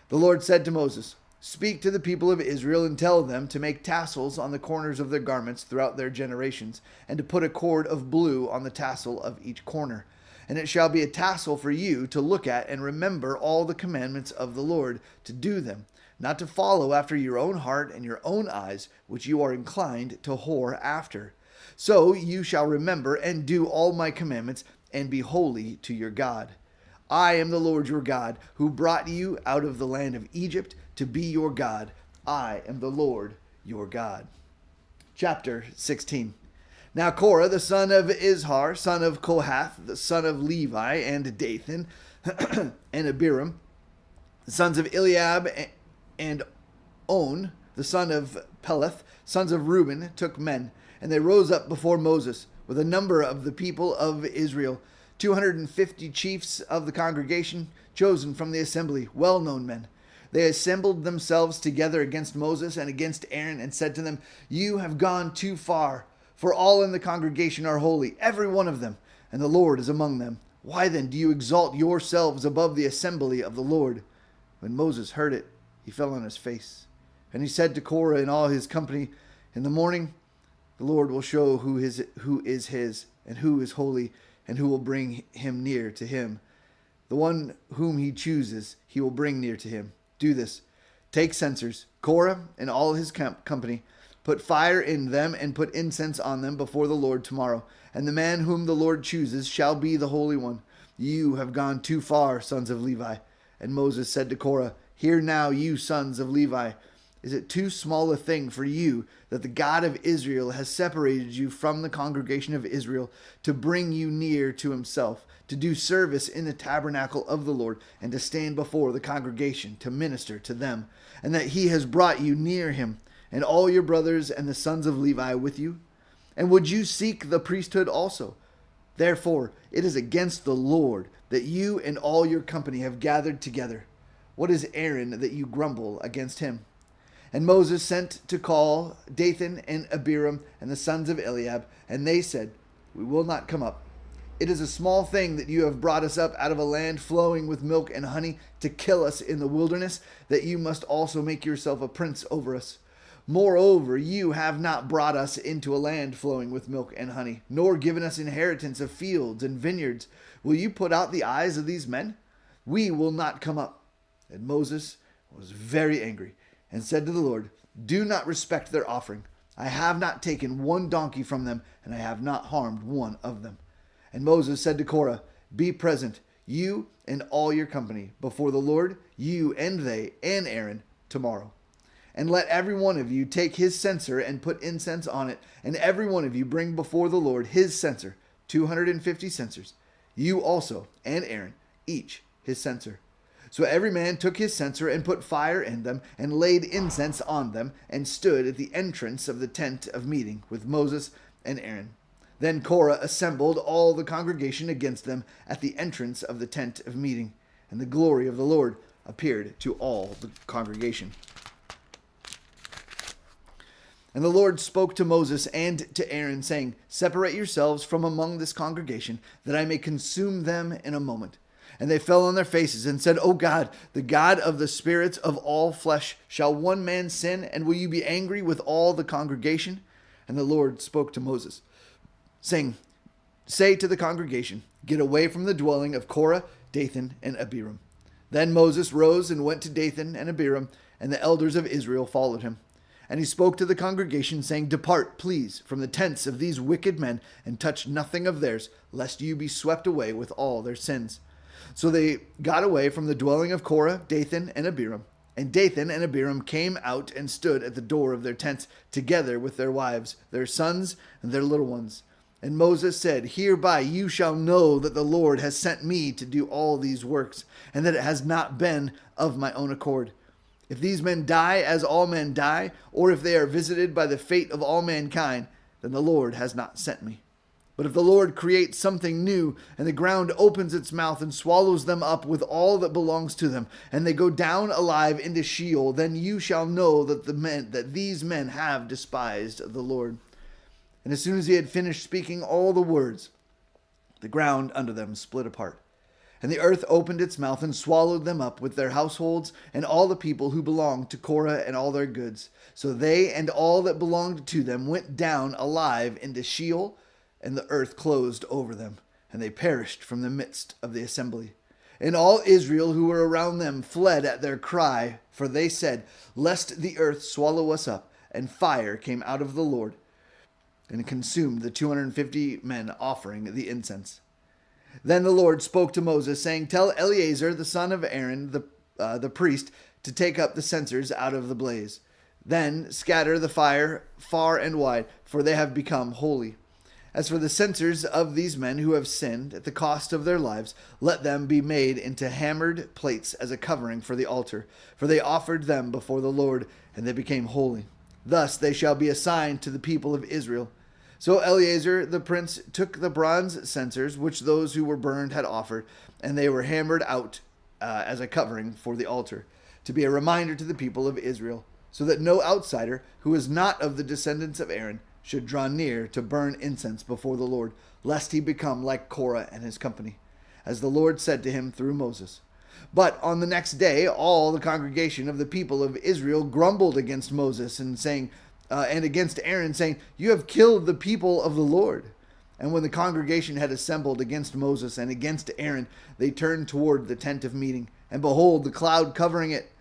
The Lord said to Moses, "Speak to the people of Israel and tell them to make tassels on the corners of their garments throughout their generations, and to put a cord of blue on the tassel of each corner. And it shall be a tassel for you to look at and remember all the commandments of the Lord, to do them, not to follow after your own heart and your own eyes, which you are inclined to whore after. So you shall remember and do all my commandments, and be holy to your God. I am the Lord your God, who brought you out of the land of Egypt to be your God. I am the Lord your God." Chapter 16. Now Korah, the son of Izhar, son of Kohath, the son of Levi, and Dathan, and Abiram, the sons of Eliab, and On, the son of Peleth, sons of Reuben, took men, and they rose up before Moses with a number of the people of Israel, 250 chiefs of the congregation, chosen from the assembly, well-known men. They assembled themselves together against Moses and against Aaron, and said to them, "You have gone too far, for all in the congregation are holy, every one of them, and the Lord is among them. Why then do you exalt yourselves above the assembly of the Lord?" When Moses heard it, he fell on his face. And he said to Korah and all his company, "In the morning the Lord will show who is his, and who is holy, and who will bring him near to him. The one whom he chooses, he will bring near to him. Do this. Take censers, Korah and all his company, put fire in them and put incense on them before the Lord tomorrow. And the man whom the Lord chooses shall be the Holy One. You have gone too far, sons of Levi." And Moses said to Korah, "Hear now, you sons of Levi. Is it too small a thing for you that the God of Israel has separated you from the congregation of Israel to bring you near to himself, to do service in the tabernacle of the Lord, and to stand before the congregation to minister to them, and that he has brought you near him, and all your brothers and the sons of Levi with you? And would you seek the priesthood also? Therefore, it is against the Lord that you and all your company have gathered together. What is Aaron that you grumble against him?" And Moses sent to call Dathan and Abiram and the sons of Eliab, and they said, "We will not come up. It is a small thing that you have brought us up out of a land flowing with milk and honey to kill us in the wilderness, that you must also make yourself a prince over us. Moreover, you have not brought us into a land flowing with milk and honey, nor given us inheritance of fields and vineyards. Will you put out the eyes of these men? We will not come up." And Moses was very angry, and said to the Lord, "Do not respect their offering. I have not taken one donkey from them, and I have not harmed one of them." And Moses said to Korah, "Be present, you and all your company, before the Lord, you and they and Aaron, tomorrow. And let every one of you take his censer and put incense on it, and every one of you bring before the Lord his censer, 250 censers. You also and Aaron, each his censer." So every man took his censer and put fire in them and laid incense on them and stood at the entrance of the tent of meeting with Moses and Aaron. Then Korah assembled all the congregation against them at the entrance of the tent of meeting, and the glory of the Lord appeared to all the congregation. And the Lord spoke to Moses and to Aaron, saying, "Separate yourselves from among this congregation, that I may consume them in a moment." And they fell on their faces and said, "O God, the God of the spirits of all flesh, shall one man sin, and will you be angry with all the congregation?" And the Lord spoke to Moses, saying, "Say to the congregation, get away from the dwelling of Korah, Dathan, and Abiram." Then Moses rose and went to Dathan and Abiram, and the elders of Israel followed him. And he spoke to the congregation, saying, "Depart, please, from the tents of these wicked men, and touch nothing of theirs, lest you be swept away with all their sins." So they got away from the dwelling of Korah, Dathan, and Abiram. And Dathan and Abiram came out and stood at the door of their tents, together with their wives, their sons, and their little ones. And Moses said, Hereby you shall know that the Lord has sent me to do all these works, and that it has not been of my own accord. If these men die as all men die, or if they are visited by the fate of all mankind, then the Lord has not sent me. But if the Lord creates something new, and the ground opens its mouth and swallows them up with all that belongs to them, and they go down alive into Sheol, then you shall know that these men have despised the Lord. And as soon as he had finished speaking all the words, the ground under them split apart. And the earth opened its mouth and swallowed them up with their households and all the people who belonged to Korah and all their goods. So they and all that belonged to them went down alive into Sheol, and the earth closed over them, and they perished from the midst of the assembly. And all Israel who were around them fled at their cry, for they said, Lest the earth swallow us up. And fire came out of the Lord, and consumed the 250 men offering the incense. Then the Lord spoke to Moses, saying, Tell Eleazar the son of Aaron, the priest, to take up the censers out of the blaze. Then scatter the fire far and wide, for they have become holy. As for the censers of these men who have sinned at the cost of their lives, let them be made into hammered plates as a covering for the altar, for they offered them before the Lord, and they became holy. Thus they shall be assigned to the people of Israel. So Eleazar the prince took the bronze censers which those who were burned had offered, and they were hammered out as a covering for the altar, to be a reminder to the people of Israel, so that no outsider who is not of the descendants of Aaron should draw near to burn incense before the Lord, lest he become like Korah and his company, as the Lord said to him through Moses. But on the next day, all the congregation of the people of Israel grumbled against Moses and against Aaron, saying, You have killed the people of the Lord. And when the congregation had assembled against Moses and against Aaron, they turned toward the tent of meeting. And behold, the cloud covering it,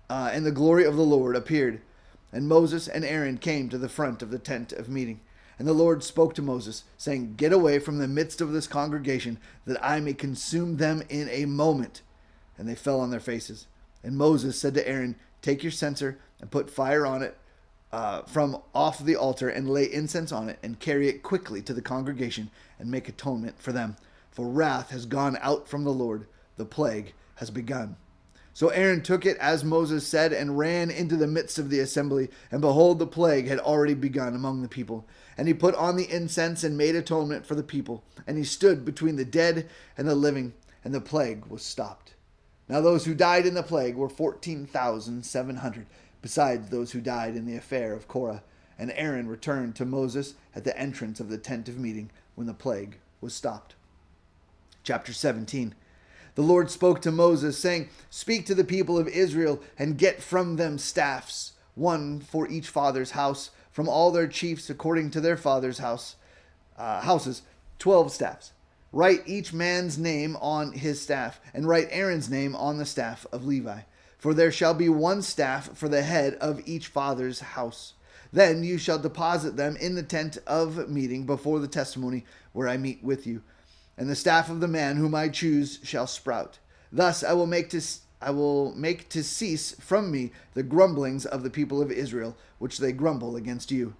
and the glory of the Lord appeared. And Moses and Aaron came to the front of the tent of meeting. And the Lord spoke to Moses, saying, Get away from the midst of this congregation, that I may consume them in a moment. And they fell on their faces. And Moses said to Aaron, Take your censer and put fire on it from off the altar, and lay incense on it, and carry it quickly to the congregation, and make atonement for them. For wrath has gone out from the Lord, the plague has begun. So Aaron took it as Moses said, and ran into the midst of the assembly. And behold, the plague had already begun among the people. And he put on the incense and made atonement for the people. And he stood between the dead and the living, and the plague was stopped. Now those who died in the plague were 14,700, besides those who died in the affair of Korah. And Aaron returned to Moses at the entrance of the tent of meeting when the plague was stopped. Chapter 17. The Lord spoke to Moses, saying, Speak to the people of Israel, and get from them staffs, one for each father's house, from all their chiefs according to their father's houses, 12 staffs. Write each man's name on his staff, and write Aaron's name on the staff of Levi. For there shall be one staff for the head of each father's house. Then you shall deposit them in the tent of meeting before the testimony where I meet with you. And the staff of the man whom I choose shall sprout. Thus I will make to cease from me the grumblings of the people of Israel, which they grumble against you.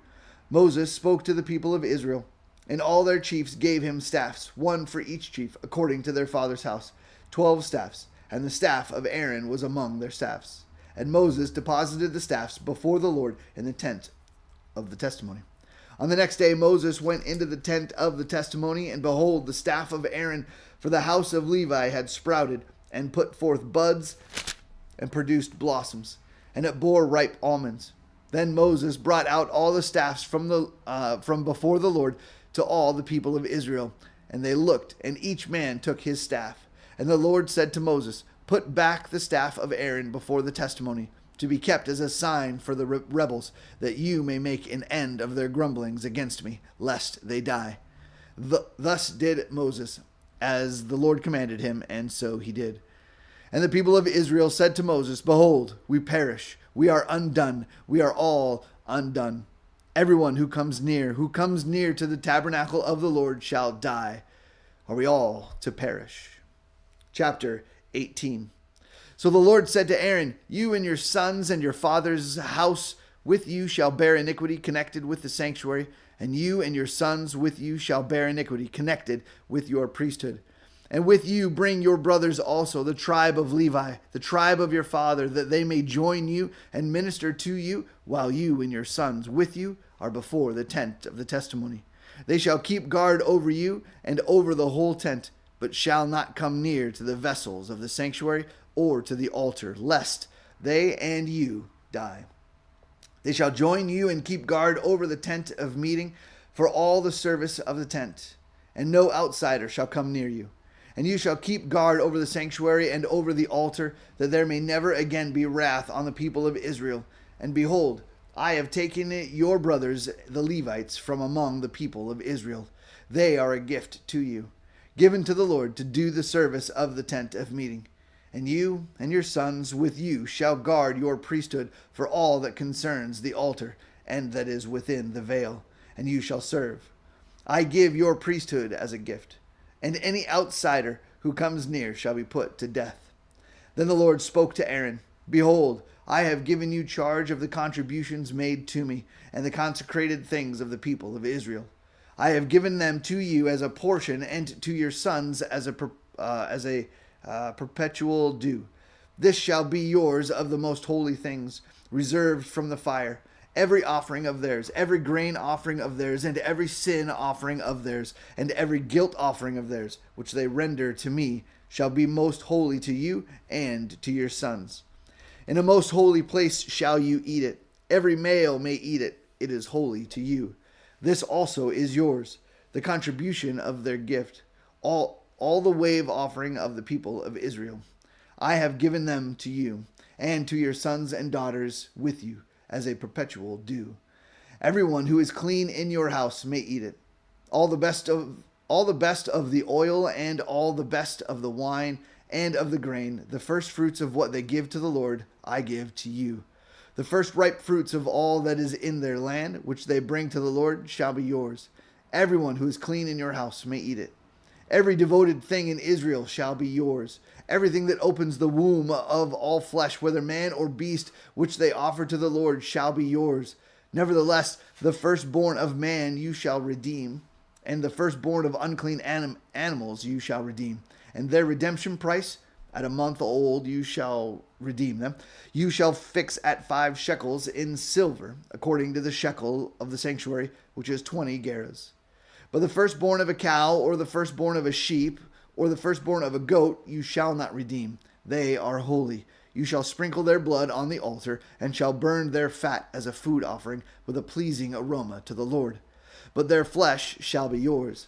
Moses spoke to the people of Israel, and all their chiefs gave him staffs, one for each chief, according to their father's house, 12 staffs, and the staff of Aaron was among their staffs. And Moses deposited the staffs before the Lord in the tent of the testimony. On the next day Moses went into the tent of the testimony, and behold, the staff of Aaron for the house of Levi had sprouted, and put forth buds, and produced blossoms, and it bore ripe almonds. Then Moses brought out all the staffs from before the Lord to all the people of Israel, and they looked, and each man took his staff. And the Lord said to Moses, Put back the staff of Aaron before the testimony, to be kept as a sign for the rebels, that you may make an end of their grumblings against me, lest they die. Thus did Moses, as the Lord commanded him, and so he did. And the people of Israel said to Moses, Behold, we perish, we are undone, we are all undone. Everyone who comes near to the tabernacle of the Lord shall die. Are we all to perish? chapter 18. So the Lord said to Aaron, you and your sons and your father's house with you shall bear iniquity connected with the sanctuary, and you and your sons with you shall bear iniquity connected with your priesthood. And with you bring your brothers also, the tribe of Levi, the tribe of your father, that they may join you and minister to you, while you and your sons with you are before the tent of the testimony. They shall keep guard over you and over the whole tent, but shall not come near to the vessels of the sanctuary or to the altar, lest they and you die. They shall join you and keep guard over the tent of meeting for all the service of the tent, and no outsider shall come near you. And you shall keep guard over the sanctuary and over the altar, that there may never again be wrath on the people of Israel. And behold, I have taken your brothers, the Levites, from among the people of Israel. They are a gift to you, given to the Lord to do the service of the tent of meeting. And you and your sons with you shall guard your priesthood for all that concerns the altar and that is within the veil, and you shall serve. I give your priesthood as a gift, and any outsider who comes near shall be put to death. Then the Lord spoke to Aaron, behold, I have given you charge of the contributions made to me, and the consecrated things of the people of Israel. I have given them to you as a portion, and to your sons as a perpetual due. This shall be yours of the most holy things, reserved from the fire. Every offering of theirs, every grain offering of theirs, and every sin offering of theirs, and every guilt offering of theirs, which they render to me, shall be most holy to you and to your sons. In a most holy place shall you eat it. Every male may eat it. It is holy to you. This also is yours, the contribution of their gift, all the wave offering of the people of Israel. I have given them to you, and to your sons and daughters with you, as a perpetual due. Everyone who is clean in your house may eat it. All the best of the oil, and all the best of the wine and of the grain, the first fruits of what they give to the Lord, I give to you. The first ripe fruits of all that is in their land, which they bring to the Lord, shall be yours. Everyone who is clean in your house may eat it. Every devoted thing in Israel shall be yours. Everything that opens the womb of all flesh, whether man or beast, which they offer to the Lord, shall be yours. Nevertheless, the firstborn of man you shall redeem, and the firstborn of unclean animals you shall redeem. And their redemption price, at a month old you shall redeem them. You shall fix at 5 shekels in silver, according to the shekel of the sanctuary, which is 20 gerahs. But the firstborn of a cow, or the firstborn of a sheep, or the firstborn of a goat, you shall not redeem. They are holy. You shall sprinkle their blood on the altar, and shall burn their fat as a food offering, with a pleasing aroma to the Lord. But their flesh shall be yours,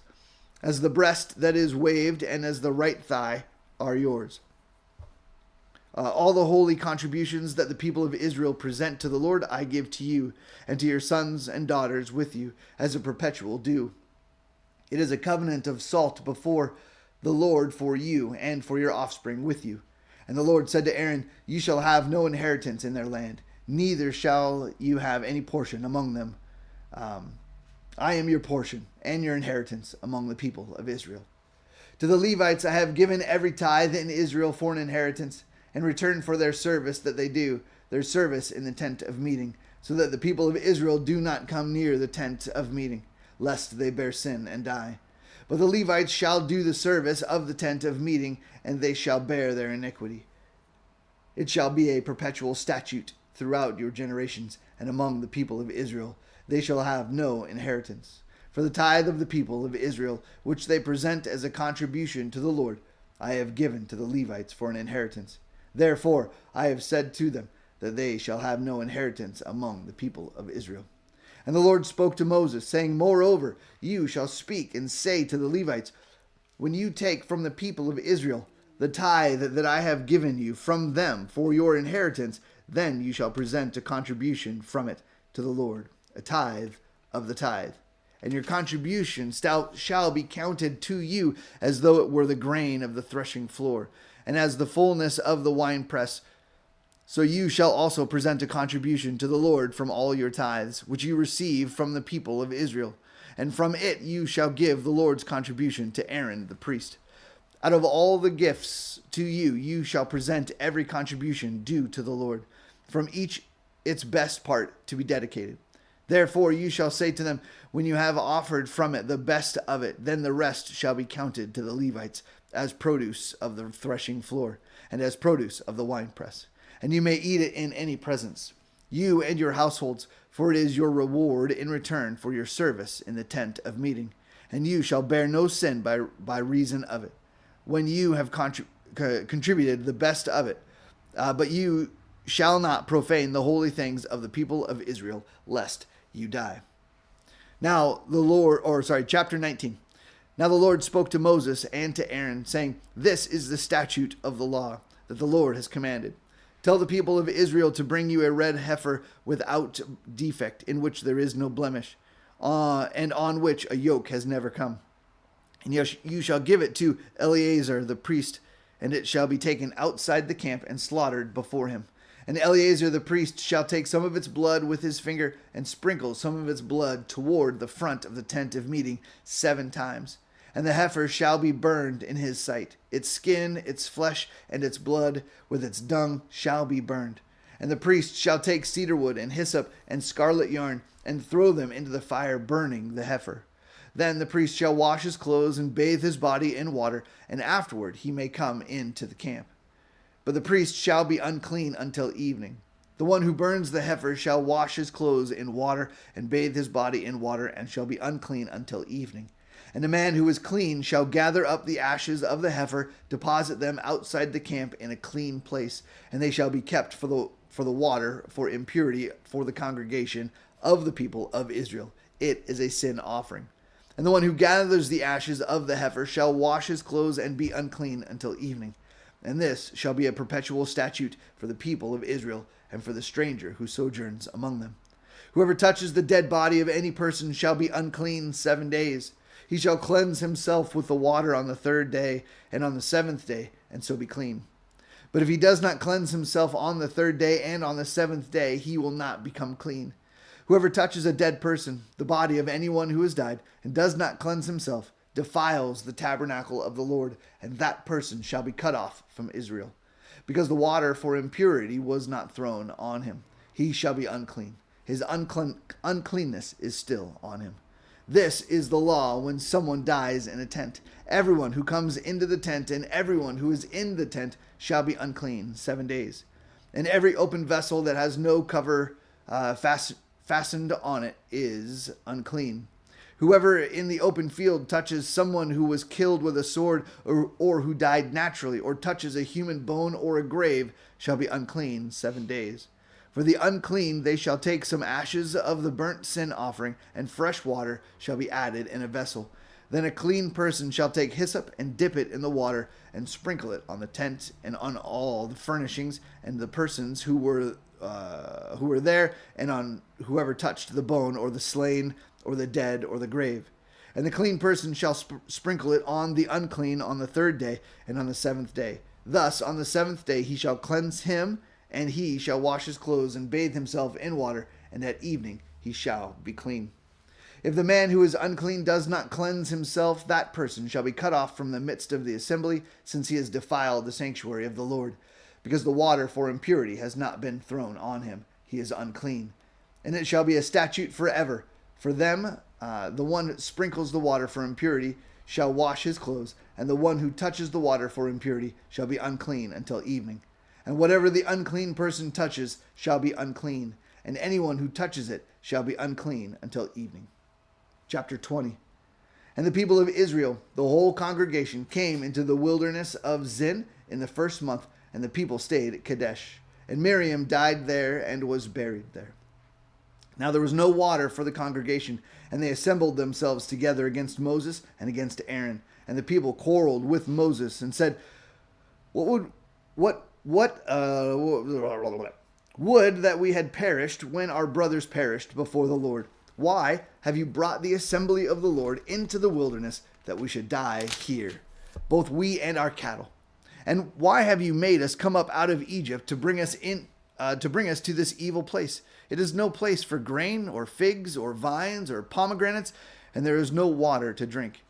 as the breast that is waved, and as the right thigh are yours. All the holy contributions that the people of Israel present to the Lord, I give to you, and to your sons and daughters with you, as a perpetual due. It is a covenant of salt before the Lord for you and for your offspring with you. And the Lord said to Aaron, you shall have no inheritance in their land, neither shall you have any portion among them. I am your portion and your inheritance among the people of Israel. To the Levites I have given every tithe in Israel for an inheritance, in return for their service that they do, their service in the tent of meeting, so that the people of Israel do not come near the tent of meeting, lest they bear sin and die. But the Levites shall do the service of the tent of meeting, and they shall bear their iniquity. It shall be a perpetual statute throughout your generations, and among the people of Israel. They shall have no inheritance. For the tithe of the people of Israel, which they present as a contribution to the Lord, I have given to the Levites for an inheritance. Therefore I have said to them that they shall have no inheritance among the people of Israel. And the Lord spoke to Moses, saying, moreover, you shall speak and say to the Levites, when you take from the people of Israel the tithe that I have given you from them for your inheritance, then you shall present a contribution from it to the Lord, a tithe of the tithe. And your contribution shall be counted to you as though it were the grain of the threshing floor, and as the fullness of the winepress. So you shall also present a contribution to the Lord from all your tithes, which you receive from the people of Israel. And from it you shall give the Lord's contribution to Aaron the priest. Out of all the gifts to you, you shall present every contribution due to the Lord, from each its best part to be dedicated. Therefore you shall say to them, when you have offered from it the best of it, then the rest shall be counted to the Levites as produce of the threshing floor, and as produce of the winepress. And you may eat it in any presence, you and your households, for it is your reward in return for your service in the tent of meeting. And you shall bear no sin by reason of it, when you have contributed the best of it. But you shall not profane the holy things of the people of Israel, lest you die. Now the Lord, chapter 19. Now the Lord spoke to Moses and to Aaron, saying, This is the statute of the law that the Lord has commanded. Tell the people of Israel to bring you a red heifer without defect, in which there is no blemish, and on which a yoke has never come. And you shall give it to Eleazar the priest, and it shall be taken outside the camp and slaughtered before him. And Eleazar the priest shall take some of its blood with his finger and sprinkle some of its blood toward the front of the tent of meeting 7 times. And the heifer shall be burned in his sight. Its skin, its flesh, and its blood with its dung shall be burned. And the priest shall take cedar wood and hyssop and scarlet yarn and throw them into the fire, burning the heifer. Then the priest shall wash his clothes and bathe his body in water, and afterward he may come into the camp. But the priest shall be unclean until evening. The one who burns the heifer shall wash his clothes in water and bathe his body in water, and shall be unclean until evening. And the man who is clean shall gather up the ashes of the heifer, deposit them outside the camp in a clean place, and they shall be kept for the water, for impurity, for the congregation of the people of Israel. It is a sin offering. And the one who gathers the ashes of the heifer shall wash his clothes and be unclean until evening. And this shall be a perpetual statute for the people of Israel and for the stranger who sojourns among them. Whoever touches the dead body of any person shall be unclean 7 days. He shall cleanse himself with the water on the 3rd day and on the 7th day, and so be clean. But if he does not cleanse himself on the 3rd day and on the 7th day, he will not become clean. Whoever touches a dead person, the body of anyone who has died, and does not cleanse himself, defiles the tabernacle of the Lord, and that person shall be cut off from Israel. Because the water for impurity was not thrown on him, he shall be unclean. His uncleanness is still on him. This is the law when someone dies in a tent. Everyone who comes into the tent and everyone who is in the tent shall be unclean 7 days. And every open vessel that has no cover fastened on it is unclean. Whoever in the open field touches someone who was killed with a sword or who died naturally, or touches a human bone or a grave, shall be unclean 7 days. For the unclean they shall take some ashes of the burnt sin offering, and fresh water shall be added in a vessel. Then a clean person shall take hyssop and dip it in the water, and sprinkle it on the tent and on all the furnishings and the persons who were there, and on whoever touched the bone or the slain or the dead or the grave. And the clean person shall sprinkle it on the unclean on the 3rd day and on the 7th day. Thus on the 7th day he shall cleanse him, and he shall wash his clothes and bathe himself in water, and at evening he shall be clean. If the man who is unclean does not cleanse himself, that person shall be cut off from the midst of the assembly, since he has defiled the sanctuary of the Lord. Because the water for impurity has not been thrown on him, he is unclean. And it shall be a statute forever. For them, the one that sprinkles the water for impurity shall wash his clothes, and the one who touches the water for impurity shall be unclean until evening. And whatever the unclean person touches shall be unclean, and anyone who touches it shall be unclean until evening. Chapter 20. And the people of Israel, the whole congregation, came into the wilderness of Zin in the 1st month, and the people stayed at Kadesh. And Miriam died there and was buried there. Now there was no water for the congregation, and they assembled themselves together against Moses and against Aaron. And the people quarreled with Moses and said, Would that we had perished when our brothers perished before the Lord. Why have you brought the assembly of the Lord into the wilderness, that we should die here, both we and our cattle? And why have you made us come up out of Egypt to bring us to this evil place? It is no place for grain or figs or vines or pomegranates, and there is no water to drink.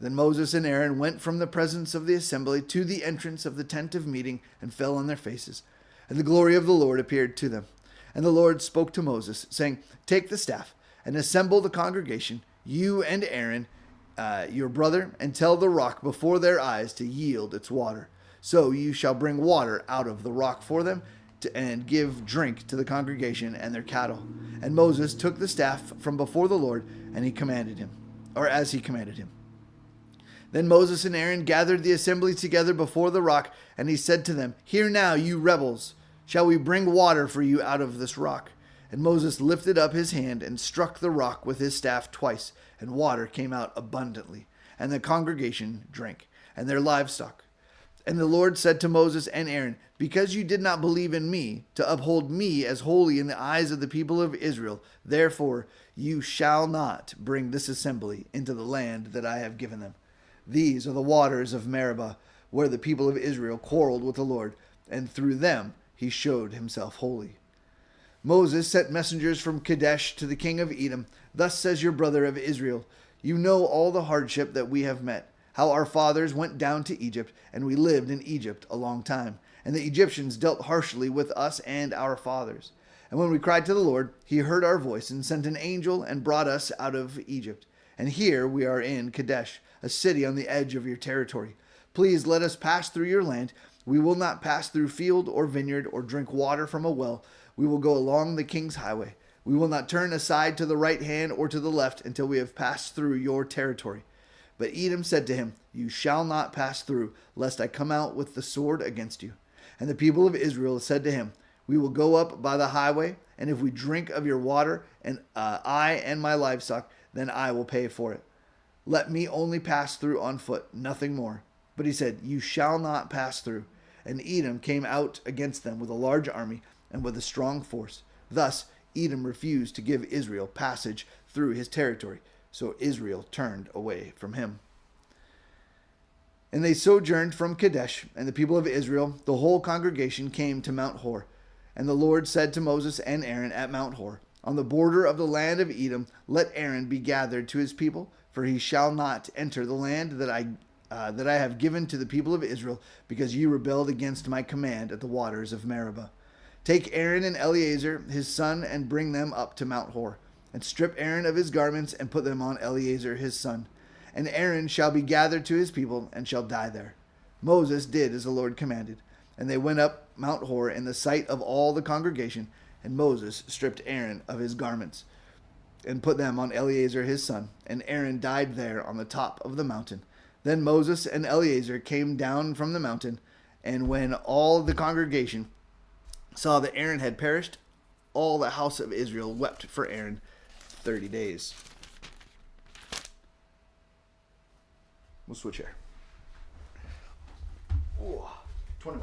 Then Moses and Aaron went from the presence of the assembly to the entrance of the tent of meeting and fell on their faces. And the glory of the Lord appeared to them. And the Lord spoke to Moses, saying, Take the staff and assemble the congregation, you and Aaron, your brother, and tell the rock before their eyes to yield its water. So you shall bring water out of the rock for them, and give drink to the congregation and their cattle. And Moses took the staff from before the Lord, and he commanded him, or as he commanded him. Then Moses and Aaron gathered the assembly together before the rock, and he said to them, Hear now, you rebels, shall we bring water for you out of this rock? And Moses lifted up his hand and struck the rock with his staff twice, and water came out abundantly. And the congregation drank, and their livestock. And the Lord said to Moses and Aaron, Because you did not believe in me, to uphold me as holy in the eyes of the people of Israel, therefore you shall not bring this assembly into the land that I have given them. These are the waters of Meribah, where the people of Israel quarreled with the Lord, and through them he showed himself holy. Moses sent messengers from Kadesh to the king of Edom. Thus says your brother of Israel, You know all the hardship that we have met, how our fathers went down to Egypt, and we lived in Egypt a long time. And the Egyptians dealt harshly with us and our fathers. And when we cried to the Lord, he heard our voice and sent an angel and brought us out of Egypt. And here we are in Kadesh, a city on the edge of your territory. Please let us pass through your land. We will not pass through field or vineyard or drink water from a well. We will go along the king's highway. We will not turn aside to the right hand or to the left until we have passed through your territory. But Edom said to him, You shall not pass through, lest I come out with the sword against you. And the people of Israel said to him, We will go up by the highway, and if we drink of your water, and I and my livestock, then I will pay for it. Let me only pass through on foot, nothing more. But he said, You shall not pass through. And Edom came out against them with a large army and with a strong force. Thus Edom refused to give Israel passage through his territory. So Israel turned away from him. And they sojourned from Kadesh, and the people of Israel, the whole congregation, came to Mount Hor. And the Lord said to Moses and Aaron at Mount Hor, On the border of the land of Edom, let Aaron be gathered to his people, for he shall not enter the land that I have given to the people of Israel, because you rebelled against my command at the waters of Meribah. Take Aaron and Eleazar his son, and bring them up to Mount Hor, and strip Aaron of his garments, and put them on Eleazar his son. And Aaron shall be gathered to his people, and shall die there. Moses did as the Lord commanded, and they went up Mount Hor in the sight of all the congregation, and Moses stripped Aaron of his garments, and put them on Eleazar his son, and Aaron died there on the top of the mountain. Then Moses and Eleazar came down from the mountain, and when all the congregation saw that Aaron had perished, all the house of Israel wept for Aaron 30 days. We'll switch here. Ooh, 21.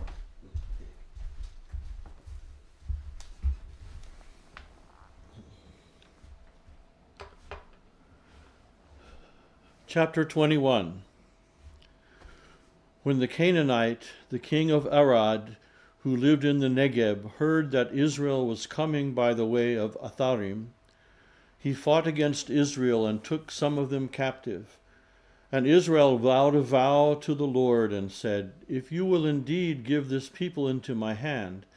Chapter 21. When the Canaanite, the king of Arad, who lived in the Negeb, heard that Israel was coming by the way of Atharim, he fought against Israel and took some of them captive. And Israel vowed a vow to the Lord and said, If you will indeed give this people into my hand,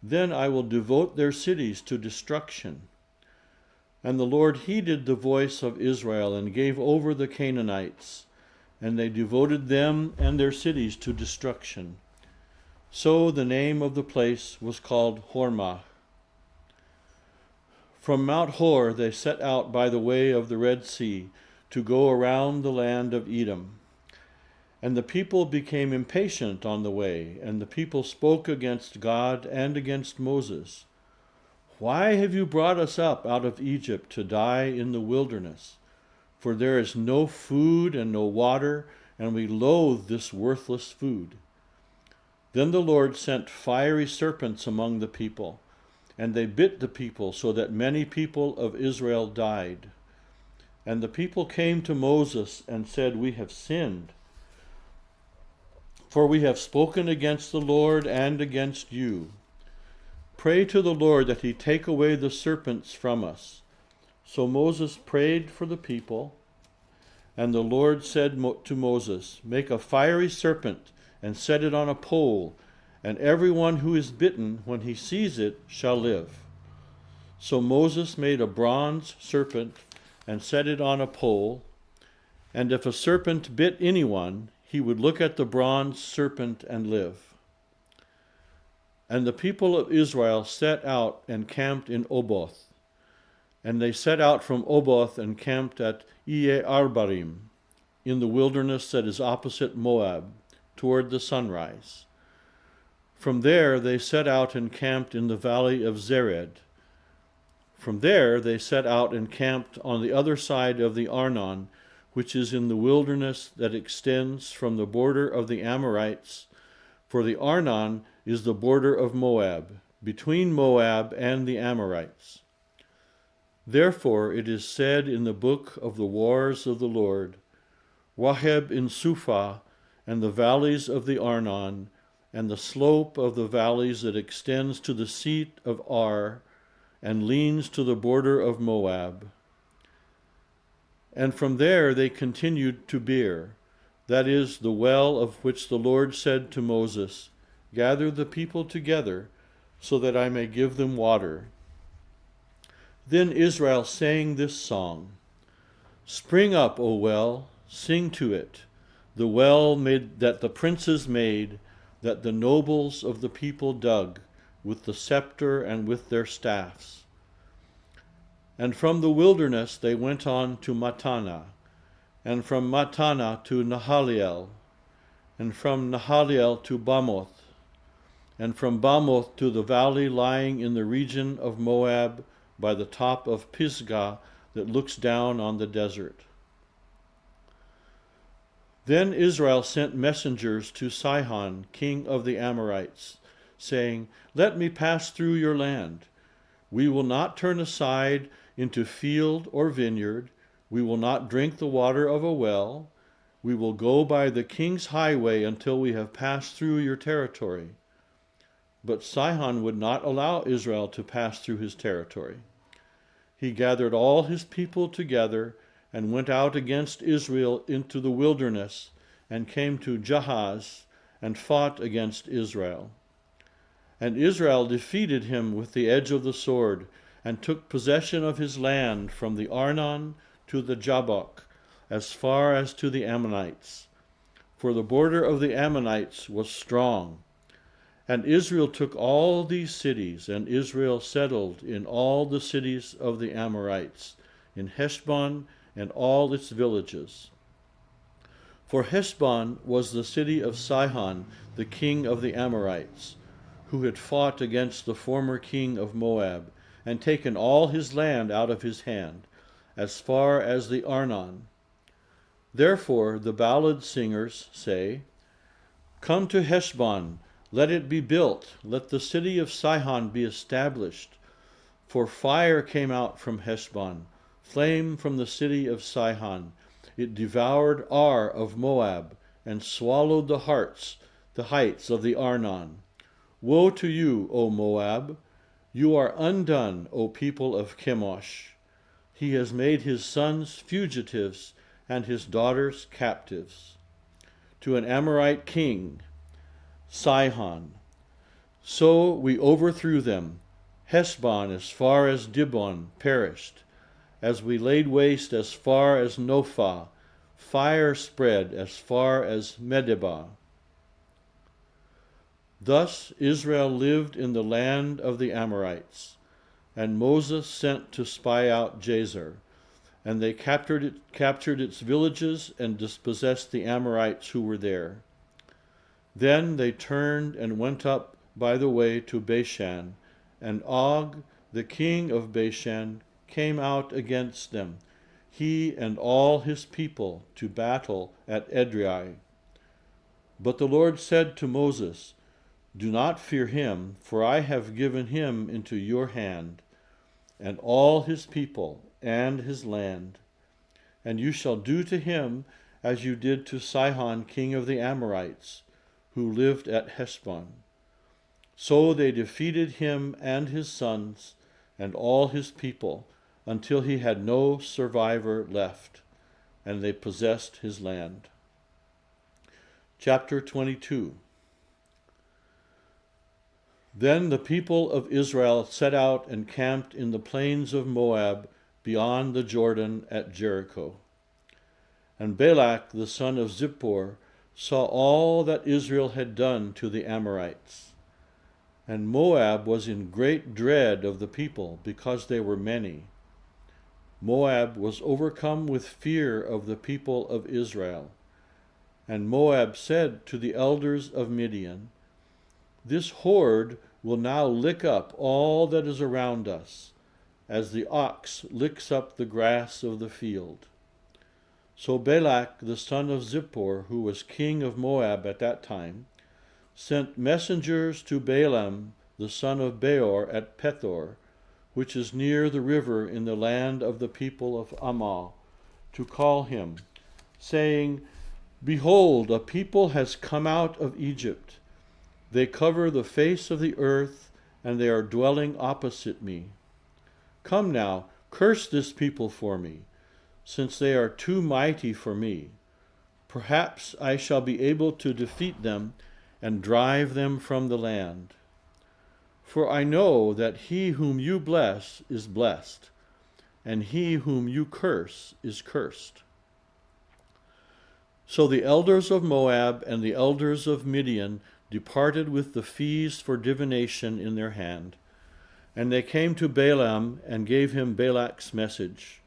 then I will devote their cities to destruction. And the Lord heeded the voice of Israel and gave over the Canaanites, and they devoted them and their cities to destruction. So the name of the place was called Hormah. From Mount Hor they set out by the way of the Red Sea to go around the land of Edom. And the people became impatient on the way, and the people spoke against God and against Moses. Why have you brought us up out of Egypt to die in the wilderness? For there is no food and no water, and we loathe this worthless food. Then the Lord sent fiery serpents among the people, and they bit the people so that many people of Israel died. And the people came to Moses and said, We have sinned, for we have spoken against the Lord and against you. Pray to the Lord that he take away the serpents from us. So Moses prayed for the people, And the Lord said to Moses, Make a fiery serpent, and set it on a pole, and everyone who is bitten, when he sees it, shall live. So Moses made a bronze serpent, and set it on a pole, and if a serpent bit anyone, he would look at the bronze serpent and live. And the people of Israel set out and camped in Oboth. And they set out from Oboth and camped at Iye-Arbarim, in the wilderness that is opposite Moab, toward the sunrise. From there they set out and camped in the valley of Zered. From there they set out and camped on the other side of the Arnon, which is in the wilderness that extends from the border of the Amorites, for the Arnon is the border of Moab, between Moab and the Amorites. Therefore it is said in the book of the wars of the Lord, Waheb in Suphah, and the valleys of the Arnon, and the slope of the valleys that extends to the seat of Ar, and leans to the border of Moab. And from there they continued to Beer, that is, the well of which the Lord said to Moses, Gather the people together, so that I may give them water. Then Israel sang this song, Spring up, O well, sing to it, the well made that the princes made, that the nobles of the people dug, with the scepter and with their staffs. And from the wilderness they went on to Matana, and from Matana to Nahaliel, and from Nahaliel to Bamoth, and from Bamoth to the valley lying in the region of Moab by the top of Pisgah that looks down on the desert. Then Israel sent messengers to Sihon, king of the Amorites, saying, Let me pass through your land. We will not turn aside into field or vineyard. We will not drink the water of a well. We will go by the king's highway until we have passed through your territory. But Sihon would not allow Israel to pass through his territory. He gathered all his people together and went out against Israel into the wilderness and came to Jahaz and fought against Israel. And Israel defeated him with the edge of the sword and took possession of his land from the Arnon to the Jabbok, as far as to the Ammonites. For the border of the Ammonites was strong. And Israel took all these cities, and Israel settled in all the cities of the Amorites, in Heshbon and all its villages. For Heshbon was the city of Sihon, the king of the Amorites, who had fought against the former king of Moab, and taken all his land out of his hand, as far as the Arnon. Therefore the ballad singers say, Come to Heshbon, let it be built, let the city of Sihon be established. For fire came out from Heshbon, flame from the city of Sihon. It devoured Ar of Moab, and swallowed the heights of the Arnon. Woe to you, O Moab! You are undone, O people of Chemosh. He has made his sons fugitives, and his daughters captives. To an Amorite king, Sihon. So we overthrew them. Heshbon as far as Dibon perished. As we laid waste as far as Nophah, fire spread as far as Medeba. Thus Israel lived in the land of the Amorites, and Moses sent to spy out Jazer, and they captured its villages and dispossessed the Amorites who were there. Then they turned and went up by the way to Bashan, and Og, the king of Bashan, came out against them, he and all his people, to battle at Edrei. But the Lord said to Moses, Do not fear him, for I have given him into your hand, and all his people and his land. And you shall do to him as you did to Sihon, king of the Amorites, who lived at Heshbon. So they defeated him and his sons and all his people, until he had no survivor left. and they possessed his land. Chapter 22. Then the people of Israel set out and camped in the plains of Moab beyond the Jordan at Jericho. And Balak the son of Zippor saw all that Israel had done to the Amorites. And Moab was in great dread of the people, because they were many. Moab was overcome with fear of the people of Israel. And Moab said to the elders of Midian, "This horde will now lick up all that is around us, as the ox licks up the grass of the field." So Balak the son of Zippor, who was king of Moab at that time, sent messengers to Balaam the son of Beor at Pethor, which is near the river in the land of the people of Amal, to call him, saying, "Behold, a people has come out of Egypt. They cover the face of the earth, and they are dwelling opposite me. Come now, curse this people for me, since they are too mighty for me. Perhaps I shall be able to defeat them and drive them from the land. For I know that he whom you bless is blessed, and he whom you curse is cursed." So the elders of Moab and the elders of Midian departed with the fees for divination in their hand. And they came to Balaam and gave him Balak's message.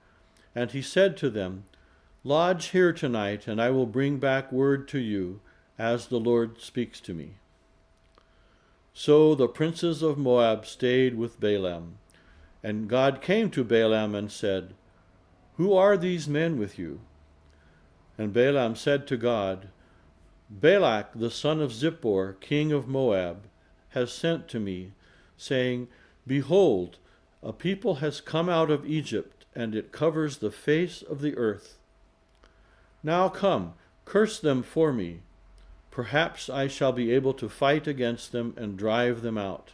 And he said to them, "Lodge here tonight, and I will bring back word to you, as the Lord speaks to me." So the princes of Moab stayed with Balaam. And God came to Balaam and said, "Who are these men with you?" And Balaam said to God, "Balak the son of Zippor, king of Moab, has sent to me, saying, 'Behold, a people has come out of Egypt, and it covers the face of the earth. Now come, curse them for me. Perhaps I shall be able to fight against them and drive them out.'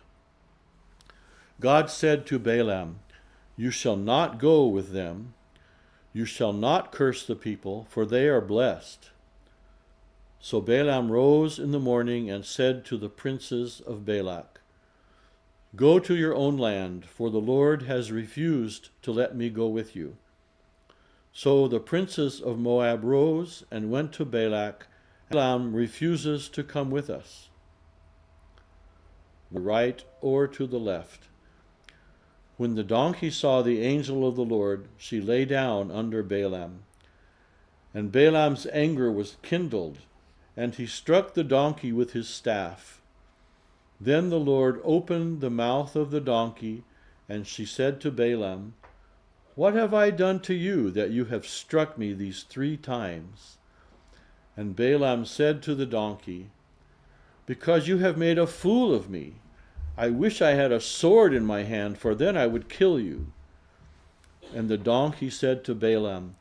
God said to Balaam, 'You shall not go with them. You shall not curse the people, for they are blessed.' So Balaam rose in the morning and said to the princes of Balak, 'Go to your own land, for the Lord has refused to let me go with you.' So the princes of Moab rose and went to Balak. Balaam refuses to come with us, the right or to the left. When the donkey saw the angel of the Lord, she lay down under Balaam. And Balaam's anger was kindled, and he struck the donkey with his staff. Then the Lord opened the mouth of the donkey, and she said to Balaam, 'What have I done to you that you have struck me these 3 times? And Balaam said to the donkey, 'Because you have made a fool of me. I wish I had a sword in my hand, for then I would kill you.' And the donkey said to Balaam,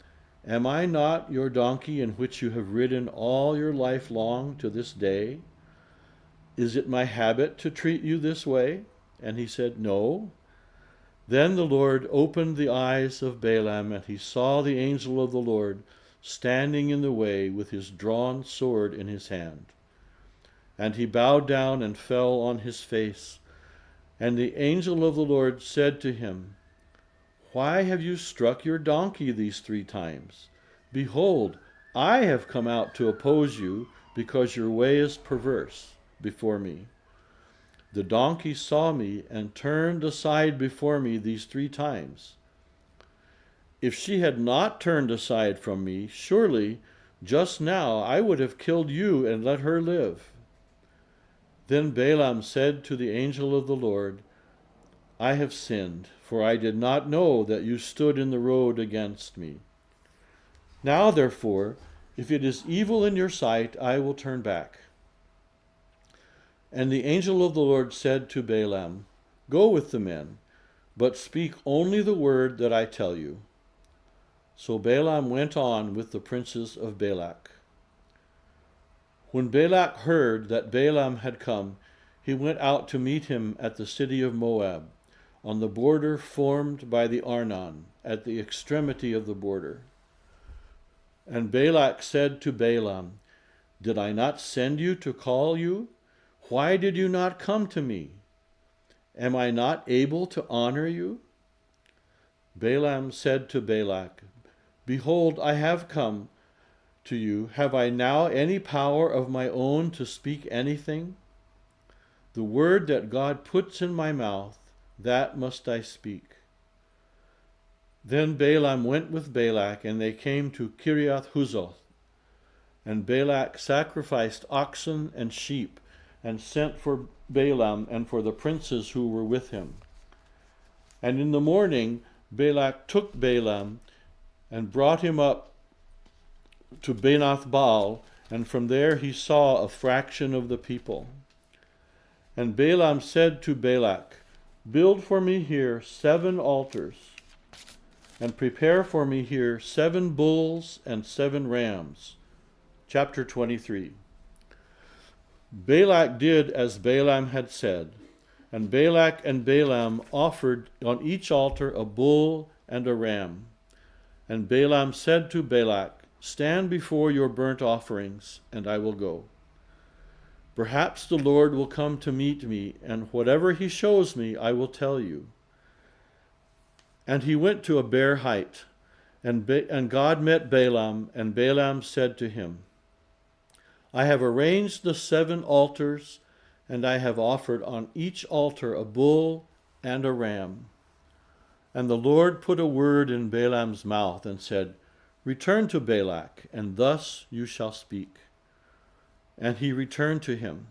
'Am I not your donkey in which you have ridden all your life long to this day? Is it my habit to treat you this way?' And he said, 'No.' Then the Lord opened the eyes of Balaam, and he saw the angel of the Lord standing in the way with his drawn sword in his hand. And he bowed down and fell on his face. And the angel of the Lord said to him, 'Why have you struck your donkey these 3 times? Behold, I have come out to oppose you, because your way is perverse before me. The donkey saw me and turned aside before me these 3 times. If she had not turned aside from me, surely just now I would have killed you and let her live.' Then Balaam said to the angel of the Lord, 'I have sinned, for I did not know that you stood in the road against me. Now, therefore, if it is evil in your sight, I will turn back.' And the angel of the Lord said to Balaam, 'Go with the men, but speak only the word that I tell you.' So Balaam went on with the princes of Balak. When Balak heard that Balaam had come, he went out to meet him at the city of Moab, on the border formed by the Arnon, at the extremity of the border. And Balak said to Balaam, Did I not send you to call you? Why did you not come to me? Am I not able to honor you? Balaam said to Balak, Behold, I have come to you. Have I now any power of my own to speak anything? The word that God puts in my mouth, that must I speak. Then Balaam went with Balak, and they came to Kiriath Huzoth. And Balak sacrificed oxen and sheep, and sent for Balaam and for the princes who were with him. And in the morning Balak took Balaam and brought him up to Banath Baal, and from there he saw a fraction of the people. And Balaam said to Balak, Build for me here 7 altars, and prepare for me here 7 bulls and 7 rams. Chapter 23. Balak did as Balaam had said, and Balak and Balaam offered on each altar a bull and a ram. And Balaam said to Balak, Stand before your burnt offerings, and I will go. Perhaps the Lord will come to meet me, and whatever he shows me, I will tell you. And he went to a bare height, and God met Balaam, and Balaam said to him, I have arranged the 7 altars, and I have offered on each altar a bull and a ram. And the Lord put a word in Balaam's mouth and said, Return to Balak, and thus you shall speak. And he returned to him.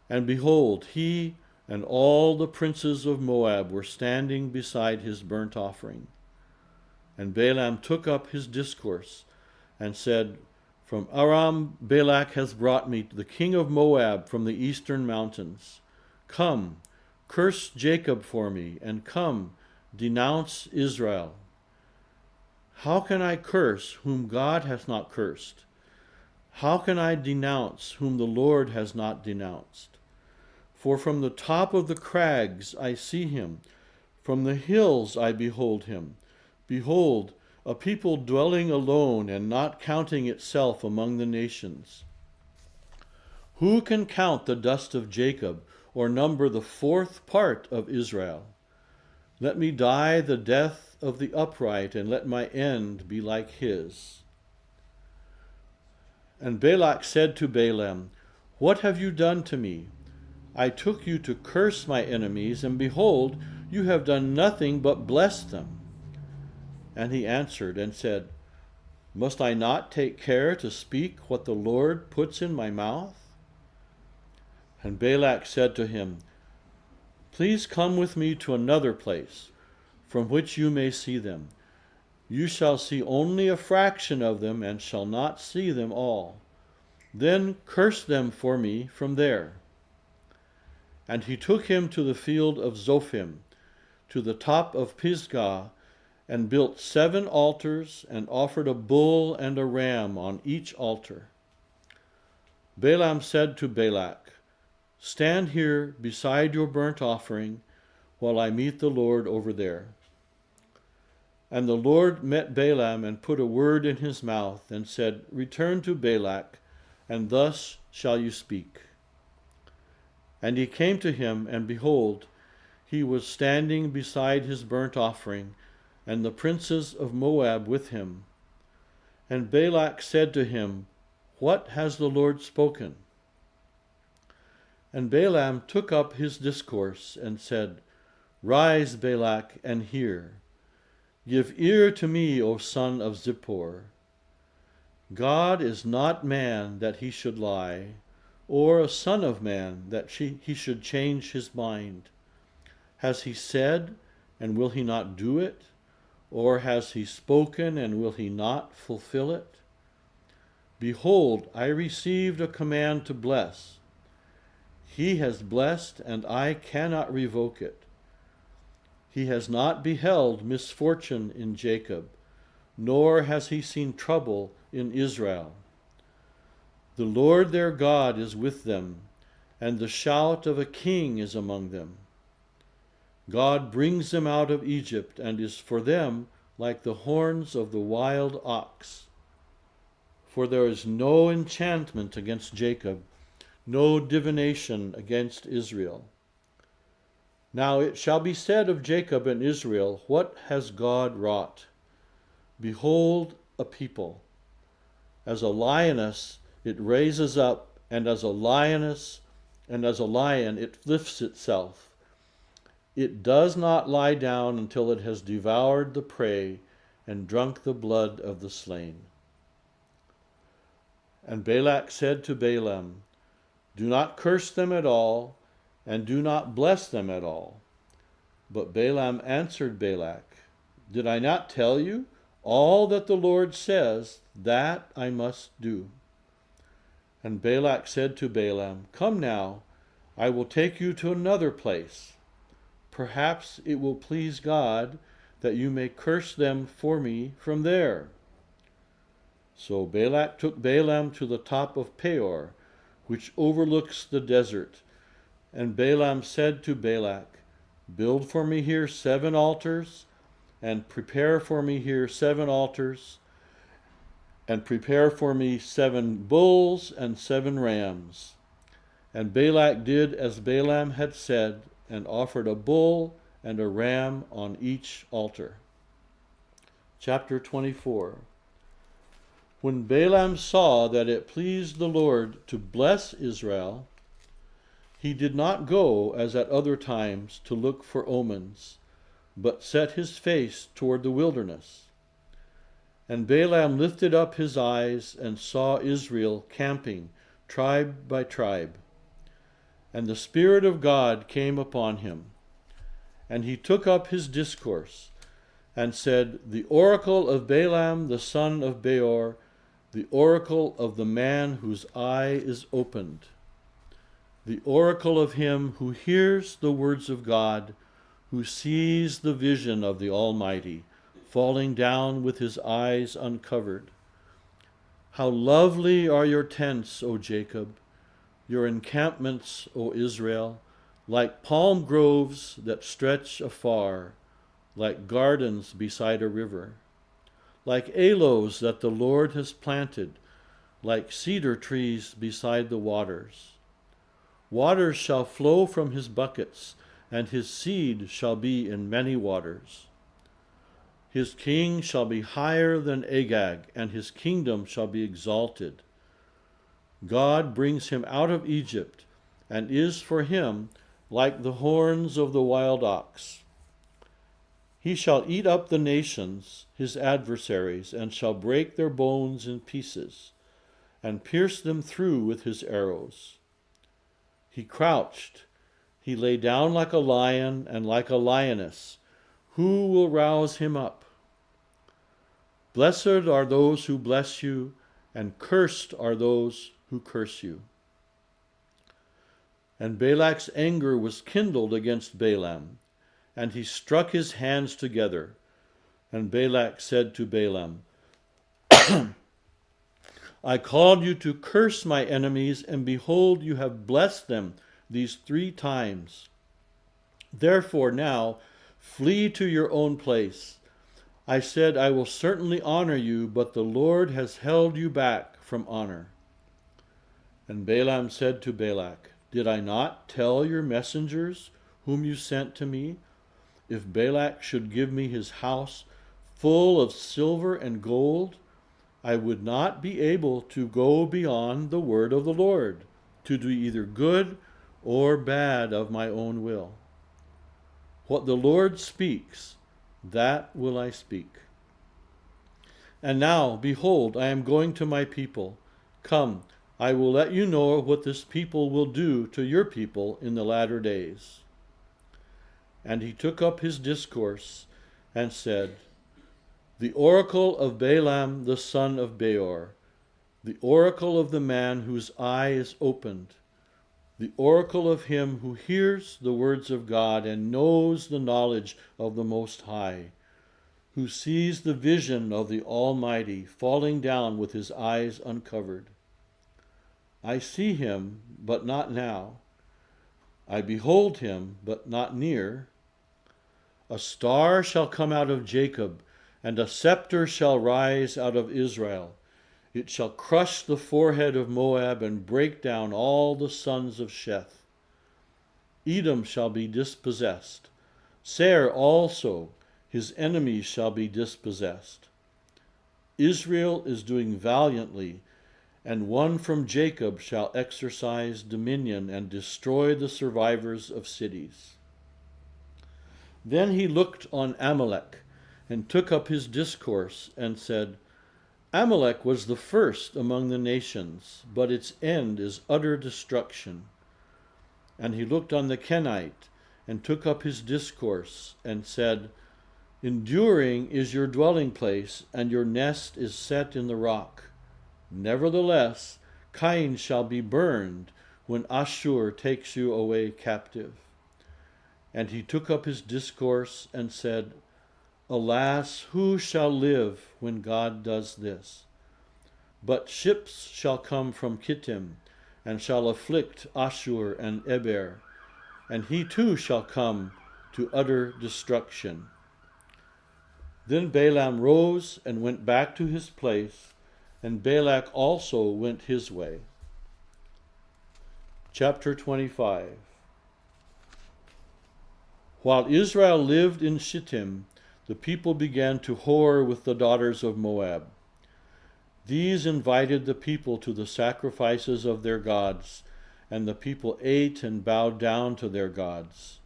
And behold, he and all the princes of Moab were standing beside his burnt offering. And Balaam took up his discourse and said, From Aram Balak has brought me the king of Moab from the eastern mountains. Come, curse Jacob for me, and come, denounce Israel. How can I curse whom God hath not cursed? How can I denounce whom the Lord has not denounced? For from the top of the crags I see him, from the hills I behold him. Behold, a people dwelling alone and not counting itself among the nations. Who can count the dust of Jacob, or number the 4th part of Israel? Let me die the death of the upright, and let my end be like his. And Balak said to Balaam, What have you done to me? I took you to curse my enemies, and behold, you have done nothing but bless them. And he answered and said, Must I not take care to speak what the Lord puts in my mouth? And Balak said to him, Please come with me to another place, from which you may see them. You shall see only a fraction of them, and shall not see them all. Then curse them for me from there. And he took him to the field of Zophim, to the top of Pisgah, and built 7 altars, and offered a bull and a ram on each altar. Balaam said to Balak, Stand here beside your burnt offering, while I meet the Lord over there. And the Lord met Balaam and put a word in his mouth, and said, Return to Balak, and thus shall you speak. And he came to him, and behold, he was standing beside his burnt offering, and the princes of Moab with him. And Balak said to him, What has the Lord spoken? And Balaam took up his discourse and said, Rise, Balak, and hear. Give ear to me, O son of Zippor. God is not man that he should lie, or a son of man that he should change his mind. Has he said, and will he not do it? Or has he spoken, and will he not fulfill it? Behold, I received a command to bless. He has blessed, and I cannot revoke it. He has not beheld misfortune in Jacob, nor has he seen trouble in Israel. The Lord their God is with them, and the shout of a king is among them. God brings them out of Egypt, and is for them like the horns of the wild ox. for there is no enchantment against Jacob, no divination against Israel. Now it shall be said of Jacob and Israel, what has God wrought? Behold, a people. As a lioness it raises up, and as a lioness and as a lion it lifts itself. It does not lie down until it has devoured the prey and drunk the blood of the slain. And Balak said to Balaam, do not curse them at all, and do not bless them at all. But Balaam answered Balak, did I not tell you? All that the Lord says, that I must do. And Balak said to Balaam, come now, I will take you to another place. Perhaps it will please God that you may curse them for me from there. So Balak took Balaam to the top of Peor, which overlooks the desert. And Balaam said to Balak, build for me here 7 altars, and prepare for me here 7 altars, and prepare for me 7 bulls and 7 rams. And Balak did as Balaam had said, and offered a bull and a ram on each altar. Chapter 24. When Balaam saw that it pleased the Lord to bless Israel, he did not go as at other times to look for omens, but set his face toward the wilderness. And Balaam lifted up his eyes and saw Israel camping, tribe by tribe. And the Spirit of God came upon him. And he took up his discourse, and said, the oracle of Balaam the son of Beor, the oracle of the man whose eye is opened, the oracle of him who hears the words of God, who sees the vision of the Almighty, falling down with his eyes uncovered. How lovely are your tents, O Jacob, your encampments, O Israel, like palm groves that stretch afar, like gardens beside a river, like aloes that the Lord has planted, like cedar trees beside the waters. Waters shall flow from his buckets, and his seed shall be in many waters. His king shall be higher than Agag, and his kingdom shall be exalted. God brings him out of Egypt, and is for him like the horns of the wild ox. He shall eat up the nations, his adversaries, and shall break their bones in pieces, and pierce them through with his arrows. He crouched, he lay down like a lion and like a lioness. Who will rouse him up? Blessed are those who bless you, and cursed are those who curse you. And Balak's anger was kindled against Balaam, and he struck his hands together. And Balak said to Balaam, I called you to curse my enemies, and behold, you have blessed them these 3 times. Therefore now flee to your own place. I said, I will certainly honor you, but the Lord has held you back from honor. And Balaam said to Balak, did I not tell your messengers whom you sent to me, if Balak should give me his house full of silver and gold, I would not be able to go beyond the word of the Lord, to do either good or bad of my own will. What the Lord speaks, that will I speak. And now, behold, I am going to my people. Come, I will let you know what this people will do to your people in the latter days. And he took up his discourse and said, the oracle of Balaam the son of Beor, the oracle of the man whose eye is opened, the oracle of him who hears the words of God and knows the knowledge of the Most High, who sees the vision of the Almighty falling down with his eyes uncovered. I see him, but not now. I behold him, but not near. A star shall come out of Jacob, and a scepter shall rise out of Israel. It shall crush the forehead of Moab and break down all the sons of Sheth. Edom shall be dispossessed. Seir also, his enemies, shall be dispossessed. Israel is doing valiantly, and one from Jacob shall exercise dominion and destroy the survivors of cities. Then he looked on Amalek, and took up his discourse, and said, Amalek was the first among the nations, but its end is utter destruction. And he looked on the Kenite, and took up his discourse, and said, Enduring is your dwelling place, and your nest is set in the rock. Nevertheless, Cain shall be burned when Ashur takes you away captive. And he took up his discourse, and said, Alas, who shall live when God does this? But ships shall come from Kittim, and shall afflict Ashur and Eber, and he too shall come to utter destruction. Then Balaam rose and went back to his place, and Balak also went his way. Chapter 25. While Israel lived in Shittim, the people began to whore with the daughters of Moab. These invited the people to the sacrifices of their gods, and the people ate and bowed down to their gods.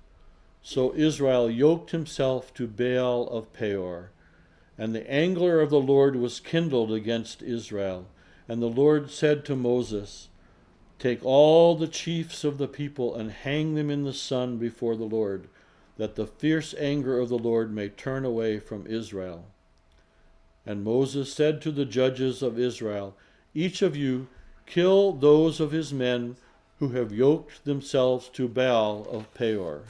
So Israel yoked himself to Baal of Peor, and the anger of the Lord was kindled against Israel. And the Lord said to Moses, Take all the chiefs of the people and hang them in the sun before the Lord, that the fierce anger of the Lord may turn away from Israel. And Moses said to the judges of Israel, Each of you kill those of his men who have yoked themselves to Baal of Peor.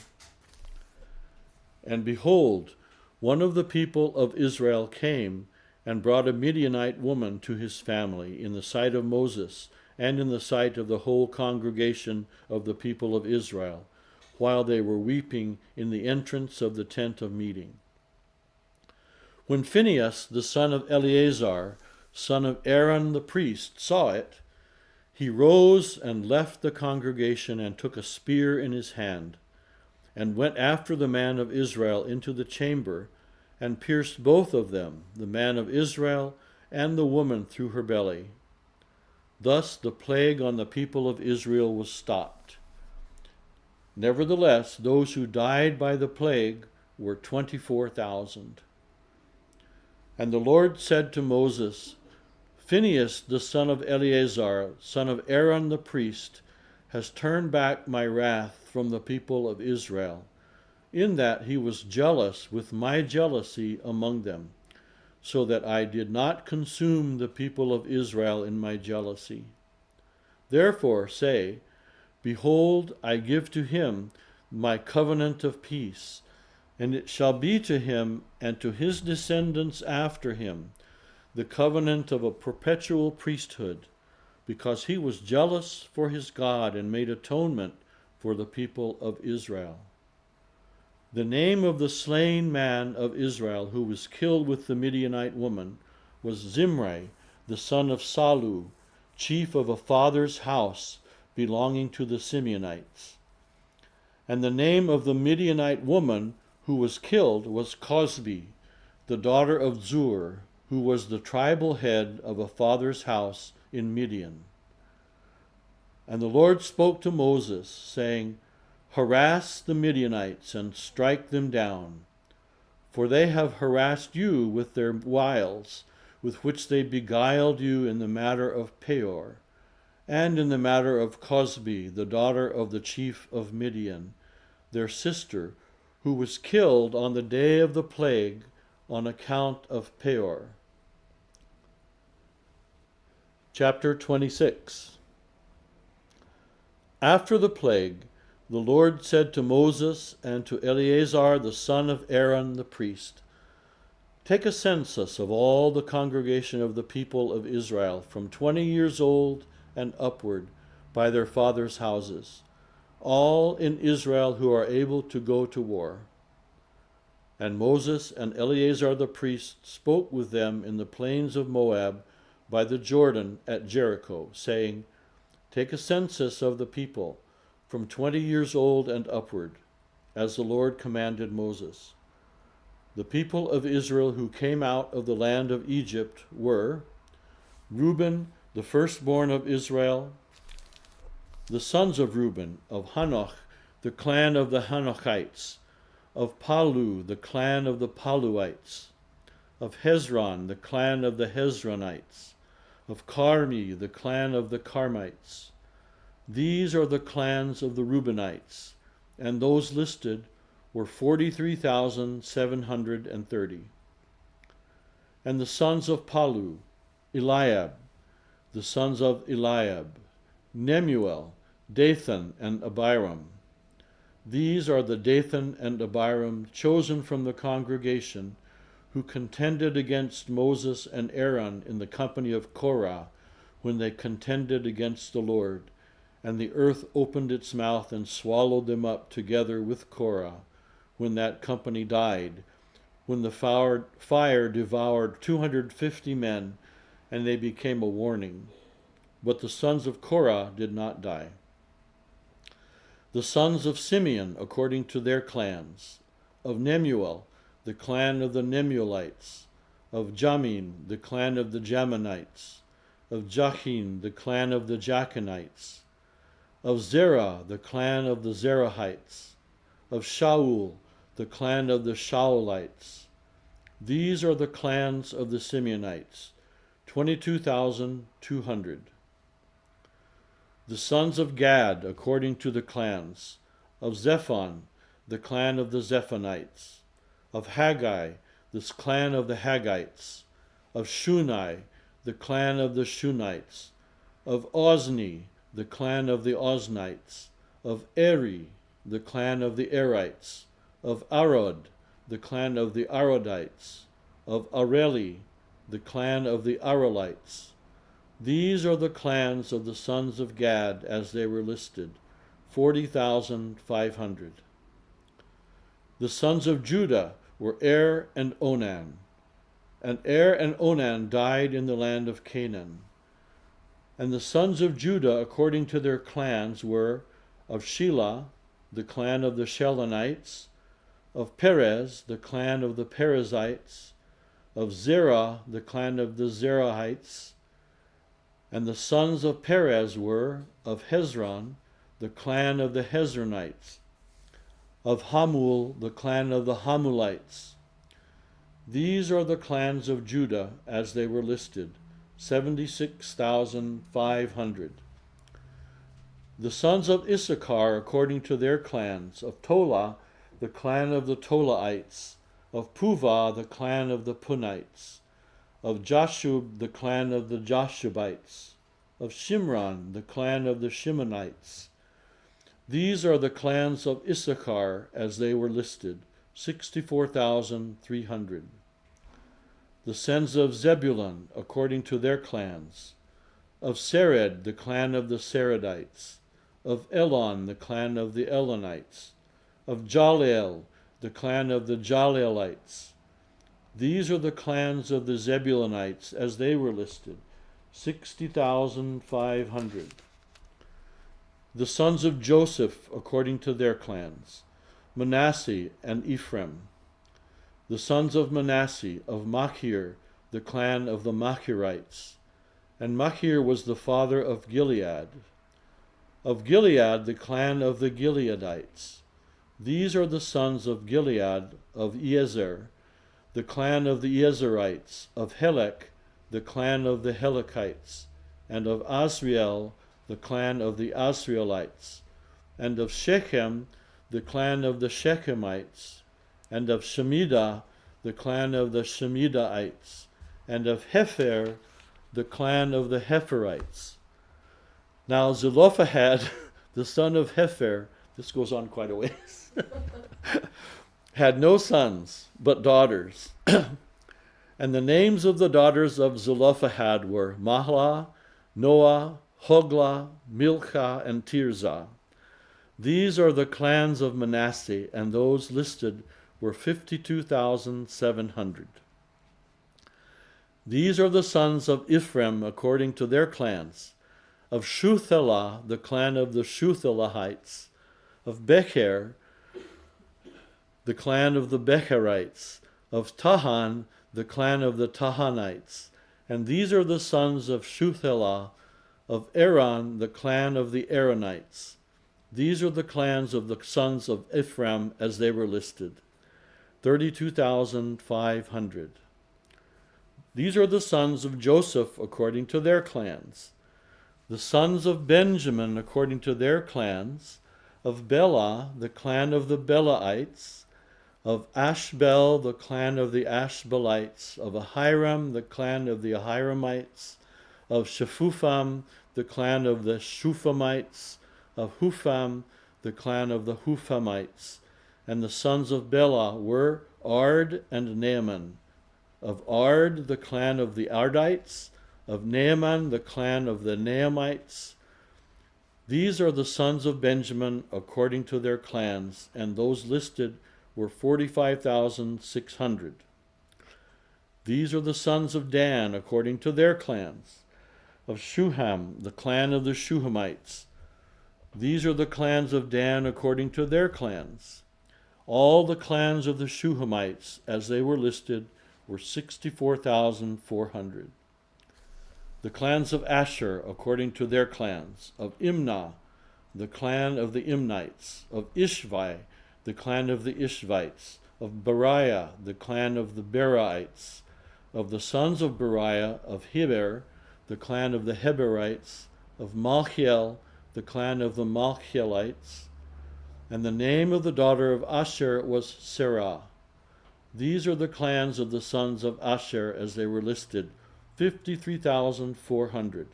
And behold, one of the people of Israel came and brought a Midianite woman to his family in the sight of Moses and in the sight of the whole congregation of the people of Israel, while they were weeping in the entrance of the tent of meeting. When Phinehas, the son of Eleazar, son of Aaron the priest, saw it, he rose and left the congregation and took a spear in his hand, and went after the man of Israel into the chamber, and pierced both of them, the man of Israel and the woman, through her belly. Thus the plague on the people of Israel was stopped. Nevertheless, those who died by the plague were 24,000. And the Lord said to Moses, Phinehas, the son of Eleazar, son of Aaron the priest, has turned back my wrath from the people of Israel, in that he was jealous with my jealousy among them, so that I did not consume the people of Israel in my jealousy. Therefore say, Behold, I give to him my covenant of peace, and it shall be to him and to his descendants after him the covenant of a perpetual priesthood, because he was jealous for his God and made atonement for the people of Israel. The name of the slain man of Israel who was killed with the Midianite woman was Zimri, the son of Salu, chief of a father's house belonging to the Simeonites. And the name of the Midianite woman who was killed was Cosbi, the daughter of Zur, who was the tribal head of a father's house in Midian. And the Lord spoke to Moses, saying, Harass the Midianites and strike them down, for they have harassed you with their wiles, with which they beguiled you in the matter of Peor, and in the matter of Cosbi, the daughter of the chief of Midian, their sister, who was killed on the day of the plague on account of Peor. Chapter 26. After the plague, the Lord said to Moses and to Eleazar the son of Aaron the priest, Take a census of all the congregation of the people of Israel from 20 years old and upward by their fathers' houses, all in Israel who are able to go to war. And Moses and Eleazar the priest spoke with them in the plains of Moab by the Jordan at Jericho, saying, Take a census of the people, from 20 years old and upward, as the Lord commanded Moses. The people of Israel who came out of the land of Egypt were Reuben, the firstborn of Israel, the sons of Reuben, of Hanoch, the clan of the Hanochites, of Palu, the clan of the Paluites, of Hezron, the clan of the Hezronites, of Carmi, the clan of the Carmites. These are the clans of the Reubenites, and those listed were 43,730. And the sons of Palu, Eliab, the sons of Eliab, Nemuel, Dathan, and Abiram. These are the Dathan and Abiram chosen from the congregation, who contended against Moses and Aaron in the company of Korah, when they contended against the Lord, and the earth opened its mouth and swallowed them up together with Korah, when that company died, when the fire devoured 250 men, and they became a warning. But the sons of Korah did not die. The sons of Simeon, according to their clans, of Nemuel, the clan of the Nemuelites, of Jamin, the clan of the Jaminites, of Jachin, the clan of the Jachinites, of Zerah, the clan of the Zerahites, of Shaul, the clan of the Shaulites. These are the clans of the Simeonites, 22,200. The sons of Gad, according to the clans, of Zephon, the clan of the Zephonites, of Haggai, the clan of the Haggites, of Shunai, the clan of the Shunites, of Ozni, the clan of the Oznites, of Eri, the clan of the Erites, of Arod, the clan of the Arodites, of Areli, the clan of the Arelites. These are the clans of the sons of Gad as they were listed, 40,500. The sons of Judah were Er and Onan. And Er and Onan died in the land of Canaan. And the sons of Judah, according to their clans, were of Shelah, the clan of the Shelonites, of Perez, the clan of the Perizzites, of Zerah, the clan of the Zerahites. And the sons of Perez were of Hezron, the clan of the Hezronites, of Hamul, the clan of the Hamulites. These are the clans of Judah as they were listed, 76,500. The sons of Issachar, according to their clans, of Tola, the clan of the Tolaites, of Puvah, the clan of the Punites, of Jashub, the clan of the Jashubites, of Shimron, the clan of the Shimonites. These are the clans of Issachar as they were listed, 64,300. The sons of Zebulun, according to their clans, of Sered, the clan of the Seredites, of Elon, the clan of the Elonites, of Jaleel, the clan of the Jaleelites. These are the clans of the Zebulunites as they were listed, 60,500. The sons of Joseph, according to their clans, Manasseh and Ephraim. The sons of Manasseh, of Machir, the clan of the Machirites. And Machir was the father of Gilead. Of Gilead, the clan of the Gileadites. These are the sons of Gilead, of Ezer, the clan of the Ezerites, of Helek, the clan of the Helekites, and of Asriel, the clan of the Asrielites, and of Shechem, the clan of the Shechemites, and of Shemidah, the clan of the Shemidaites, and of Hepher, the clan of the Hepherites. Now Zelophehad, the son of Hepher, this goes on quite a ways, had no sons, but daughters. And the names of the daughters of Zelophehad were Mahlah, Noah, Hoglah, Milcah, and Tirzah. These are the clans of Manasseh, and those listed were 52,700. These are the sons of Ephraim according to their clans. Of Shuthelah, the clan of the Shuthelahites. Of Becher, the clan of the Becherites. Of Tahan, the clan of the Tahanites. And these are the sons of Shuthelah. Of Aaron, the clan of the Aaronites. These are the clans of the sons of Ephraim as they were listed, 32,500. These are the sons of Joseph according to their clans. The sons of Benjamin according to their clans. Of Bela, the clan of the Belaites. Of Ashbel, the clan of the Ashbelites. Of Ahiram, the clan of the Ahiramites. Of Shephupham, the clan of the Shuphamites. Of Hupham, the clan of the Huphamites. And the sons of Bela were Ard and Naaman. Of Ard, the clan of the Ardites. Of Naaman, the clan of the Naamites. These are the sons of Benjamin according to their clans, and those listed were 45,600. These are the sons of Dan according to their clans. Of Shuham, the clan of the Shuhamites. These are the clans of Dan according to their clans. All the clans of the Shuhamites, as they were listed, were 64,400. The clans of Asher according to their clans. Of Imnah, the clan of the Imnites. Of Ishvi, the clan of the Ishvites. Of Beriah, the clan of the Berites. Of the sons of Beriah, of Heber, the clan of the Heberites. Of Malchiel, the clan of the Malchielites. And the name of the daughter of Asher was Serah. These are the clans of the sons of Asher as they were listed, 53,400.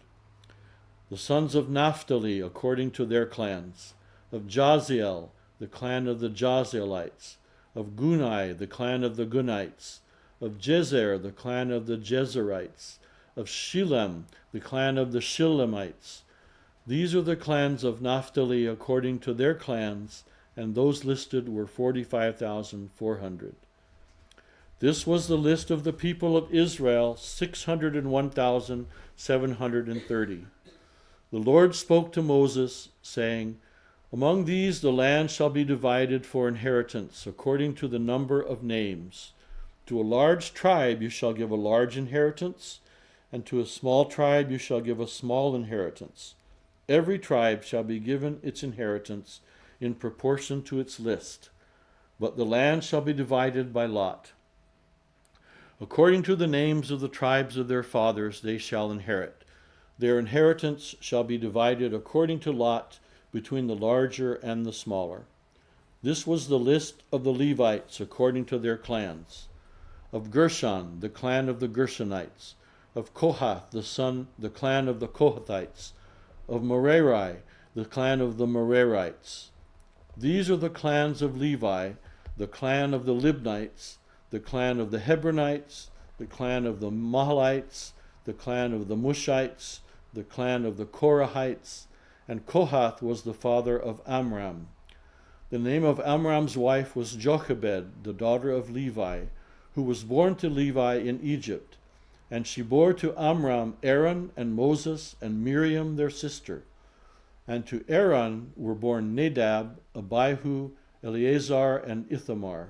The sons of Naphtali according to their clans. Of Jaziel, the clan of the Jazielites. Of Gunai, the clan of the Gunites. Of Jezer, the clan of the Jezerites. Of Shilem, the clan of the Shilemites. These are the clans of Naphtali according to their clans, and those listed were 45,400. This was the list of the people of Israel, 601,730. The Lord spoke to Moses, saying, Among these the land shall be divided for inheritance, according to the number of names. To a large tribe you shall give a large inheritance, and to a small tribe you shall give a small inheritance. Every tribe shall be given its inheritance in proportion to its list, but the land shall be divided by lot. According to the names of the tribes of their fathers they shall inherit. Their inheritance shall be divided according to lot between the larger and the smaller. This was the list of the Levites according to their clans. Of Gershon, the clan of the Gershonites. Of Kohath, the clan of the Kohathites. Of Merari, the clan of the Merarites. These are the clans of Levi, the clan of the Libnites, the clan of the Hebronites, the clan of the Mahalites, the clan of the Mushites, the clan of the Korahites, and Kohath was the father of Amram. The name of Amram's wife was Jochebed, the daughter of Levi, who was born to Levi in Egypt. And she bore to Amram Aaron and Moses and Miriam their sister. And to Aaron were born Nadab, Abihu, Eleazar, and Ithamar.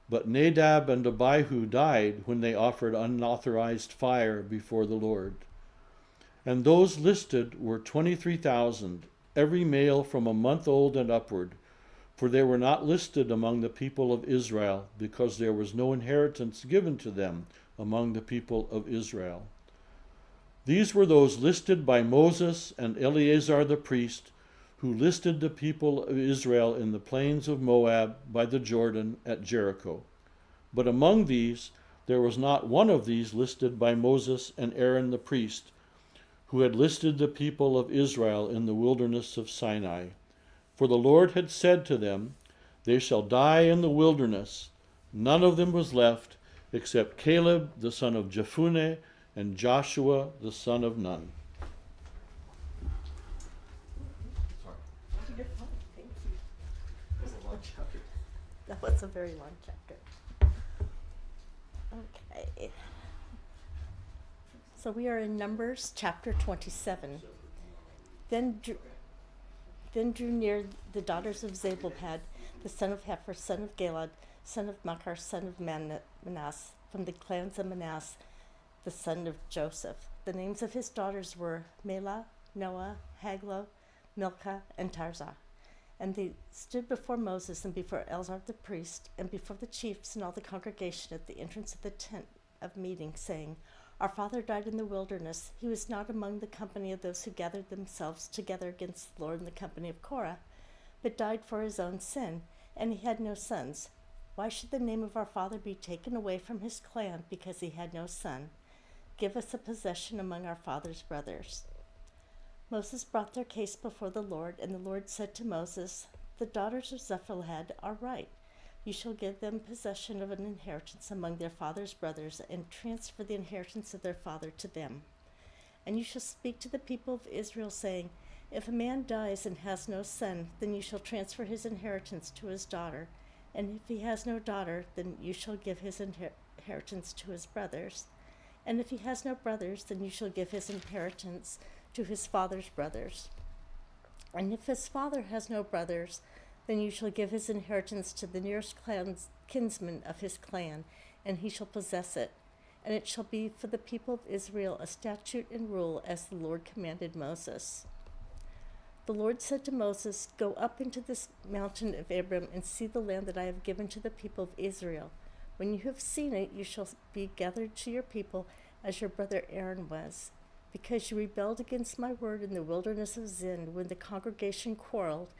But Nadab and Abihu died when they offered unauthorized fire before the Lord. And those listed were 23,000, every male from a month old and upward, for they were not listed among the people of Israel, because there was no inheritance given to them among the people of Israel. These were those listed by Moses and Eleazar the priest, who listed the people of Israel in the plains of Moab by the Jordan at Jericho. But among these there was not one of these listed by Moses and Aaron the priest, who had listed the people of Israel in the wilderness of Sinai. For the Lord had said to them, They shall die in the wilderness. None of them was left, except Caleb the son of Jephunneh and Joshua the son of Nun. Thank you. That's a long chapter. That was a very long chapter. Okay. So we are in Numbers chapter 27. Then drew near the daughters of Zelophehad, the son of Hepher, son of Galad, son of Machir, son of Manasseh, from the clans of Manasseh, the son of Joseph. The names of his daughters were Mela, Noah, Hagla, Milcah, and Tirzah. And they stood before Moses and before Eleazar the priest and before the chiefs and all the congregation at the entrance of the tent of meeting, saying, Our father died in the wilderness. He was not among the company of those who gathered themselves together against the Lord in the company of Korah, but died for his own sin, and he had no sons. Why should the name of our father be taken away from his clan because he had no son? Give us a possession among our father's brothers. Moses brought their case before the Lord, and the Lord said to Moses, The daughters of Zelophehad are right. You shall give them possession of an inheritance among their father's brothers, and transfer the inheritance of their father to them. And you shall speak to the people of Israel, saying, If a man dies and has no son, then you shall transfer his inheritance to his daughter. And if he has no daughter, then you shall give his inheritance to his brothers. And if he has no brothers, then you shall give his inheritance to his father's brothers. And if his father has no brothers, then you shall give his inheritance to the nearest kinsman of his clan, and he shall possess it. And it shall be for the people of Israel a statute and rule, as the Lord commanded Moses. The Lord said to Moses, Go up into this mountain of Abram and see the land that I have given to the people of Israel. When you have seen it, you shall be gathered to your people as your brother Aaron was. Because you rebelled against my word in the wilderness of Zin, when the congregation quarreled,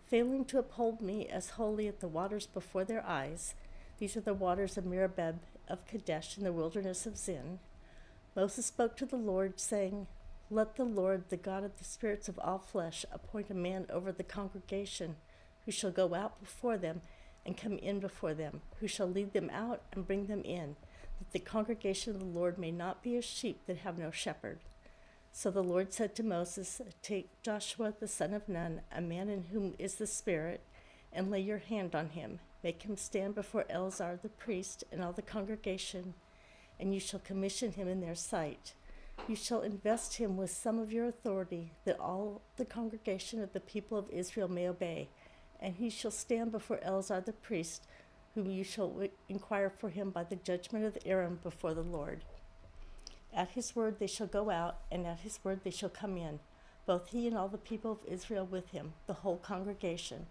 failing to uphold me as holy at the waters before their eyes. These are the waters of Meribah of Kadesh in the wilderness of Zin. Moses spoke to the Lord, saying, Let the Lord, the God of the spirits of all flesh, appoint a man over the congregation, who shall go out before them and come in before them, who shall lead them out and bring them in, that the congregation of the Lord may not be as sheep that have no shepherd. So the Lord said to Moses, Take Joshua the son of Nun, a man in whom is the Spirit, and lay your hand on him. Make him stand before Eleazar the priest and all the congregation, and you shall commission him in their sight. You shall invest him with some of your authority, that all the congregation of the people of Israel may obey. And he shall stand before Eleazar the priest, whom you shall inquire for him by the judgment of Aaron before the Lord. At his word they shall go out, and at his word they shall come in, both he and all the people of Israel with him, the whole congregation.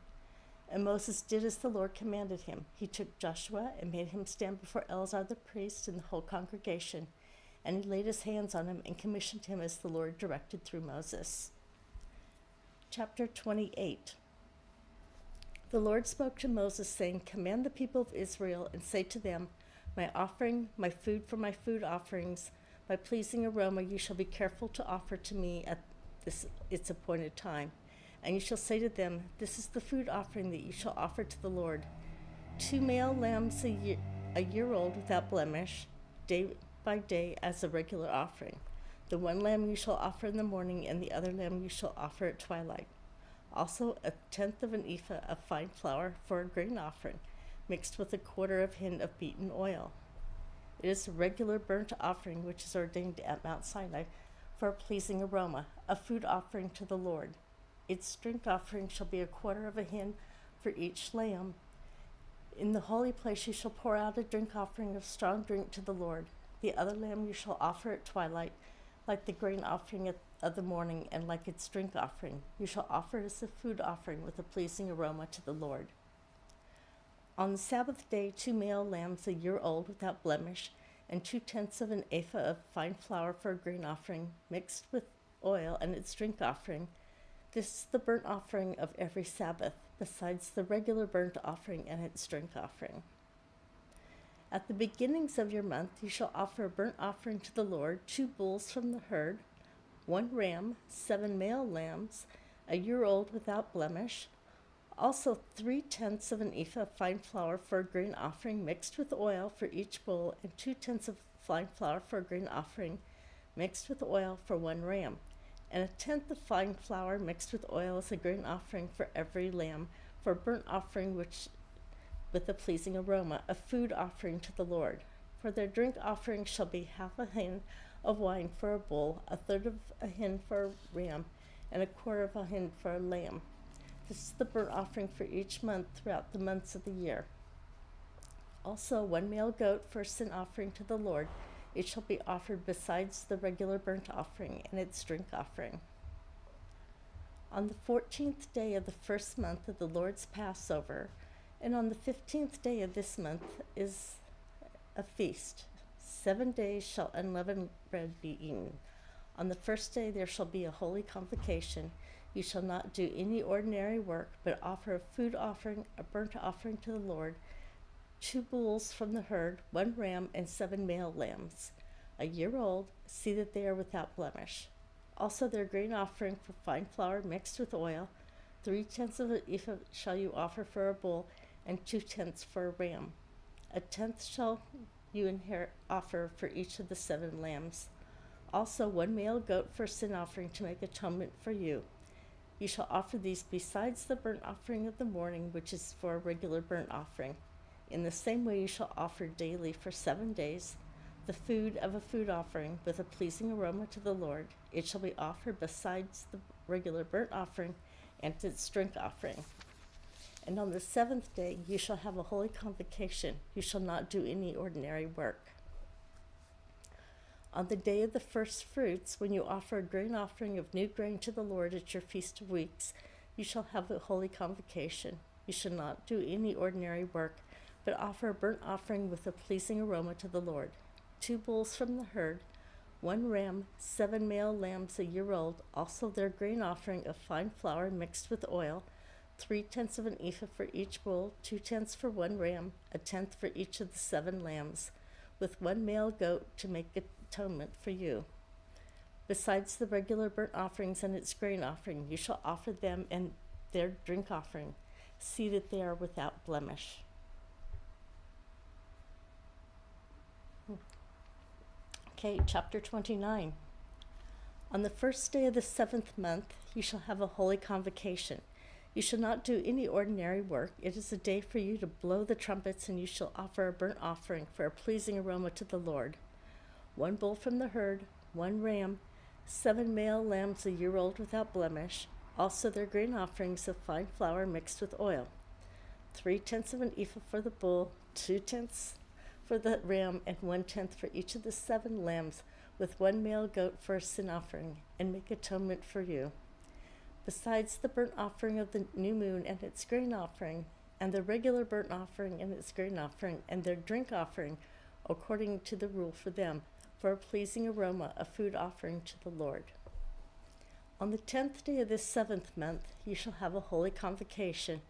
And Moses did as the Lord commanded him. He took Joshua and made him stand before Eleazar the priest and the whole congregation, and he laid his hands on him and commissioned him as the Lord directed through Moses. Chapter 28. The Lord spoke to Moses, saying, Command the people of Israel, and say to them, My offering, my food for my food offerings, my pleasing aroma you shall be careful to offer to me at its appointed time. And you shall say to them, This is the food offering that you shall offer to the Lord. 2 male lambs a year old without blemish, day by day as a regular offering. The one lamb you shall offer in the morning, and the other lamb you shall offer at twilight. Also 1/10 of an ephah of fine flour for a grain offering, mixed with 1/4 of hin of beaten oil. It is a regular burnt offering which is ordained at Mount Sinai for a pleasing aroma, a food offering to the Lord. Its drink offering shall be 1/4 of a hin for each lamb. In the holy place you shall pour out a drink offering of strong drink to the Lord. The other lamb you shall offer at twilight, like the grain offering of the morning, and like its drink offering. You shall offer it as a food offering with a pleasing aroma to the Lord. On the Sabbath day 2 male lambs a year old without blemish, and 2/10 of an ephah of fine flour for a grain offering, mixed with oil, and its drink offering. This is the burnt offering of every Sabbath, besides the regular burnt offering and its drink offering. At the beginnings of your month you shall offer a burnt offering to the Lord, 2 bulls from the herd, 1 ram, 7 male lambs, a year old without blemish, also 3/10 of an ephah of fine flour for a grain offering mixed with oil for each bull, and 2/10 of fine flour for a grain offering mixed with oil for 1 ram, and 1/10 of fine flour mixed with oil as a grain offering for every lamb, for a burnt offering which with a pleasing aroma, a food offering to the Lord. For their drink offering shall be 1/2 a hin of wine for a bull, a third of a hin for a ram, and a quarter of a hin for a lamb. This is the burnt offering for each month throughout the months of the year. Also, 1 male goat for a sin offering to the Lord. It shall be offered besides the regular burnt offering and its drink offering. On the 14th day of the first month of the Lord's Passover, and on the 15th day of this month is a feast. 7 days shall unleavened bread be eaten. On the first day there shall be a holy convocation. You shall not do any ordinary work, but offer a food offering, a burnt offering to the Lord, 2 bulls from the herd, 1 ram, and 7 male lambs, a year old. See that they are without blemish. Also their grain offering for fine flour mixed with oil, 3/10 of an ephah shall you offer for a bull, and 2/10 for a ram. 1/10 shall you offer for each of the 7 lambs. Also 1 male goat for a sin offering to make atonement for you. You shall offer these besides the burnt offering of the morning, which is for a regular burnt offering. In the same way you shall offer daily for 7 days the food of a food offering with a pleasing aroma to the Lord. It shall be offered besides the regular burnt offering and its drink offering. And on the 7th day you shall have a holy convocation. You shall not do any ordinary work. On the day of the first fruits, when you offer a grain offering of new grain to the Lord at your Feast of Weeks, you shall have a holy convocation. You shall not do any ordinary work, but offer a burnt offering with a pleasing aroma to the Lord. 2 bulls from the herd, 1 ram, 7 male lambs a year old, also their grain offering of fine flour mixed with oil, 3/10 of an ephah for each bull, 2/10 for 1 ram, 1/10 for each of the 7 lambs, with 1 male goat to make atonement for you. Besides the regular burnt offerings and its grain offering, you shall offer them and their drink offering. See that they are without blemish. Okay, chapter 29. On the first day of the 7th month, you shall have a holy convocation. You shall not do any ordinary work. It is a day for you to blow the trumpets, and you shall offer a burnt offering for a pleasing aroma to the Lord. 1 bull from the herd, 1 ram, 7 male lambs a year old without blemish, also their grain offerings of fine flour mixed with oil. 3/10 of an ephah for the bull, 2/10 for the ram, and 1/10 for each of the 7 lambs, with 1 male goat for a sin offering, and make atonement for you. Besides the burnt offering of the new moon and its grain offering, and the regular burnt offering and its grain offering, and their drink offering, according to the rule for them, for a pleasing aroma, a food offering to the Lord. On the 10th day of this 7th month, you shall have a holy convocation,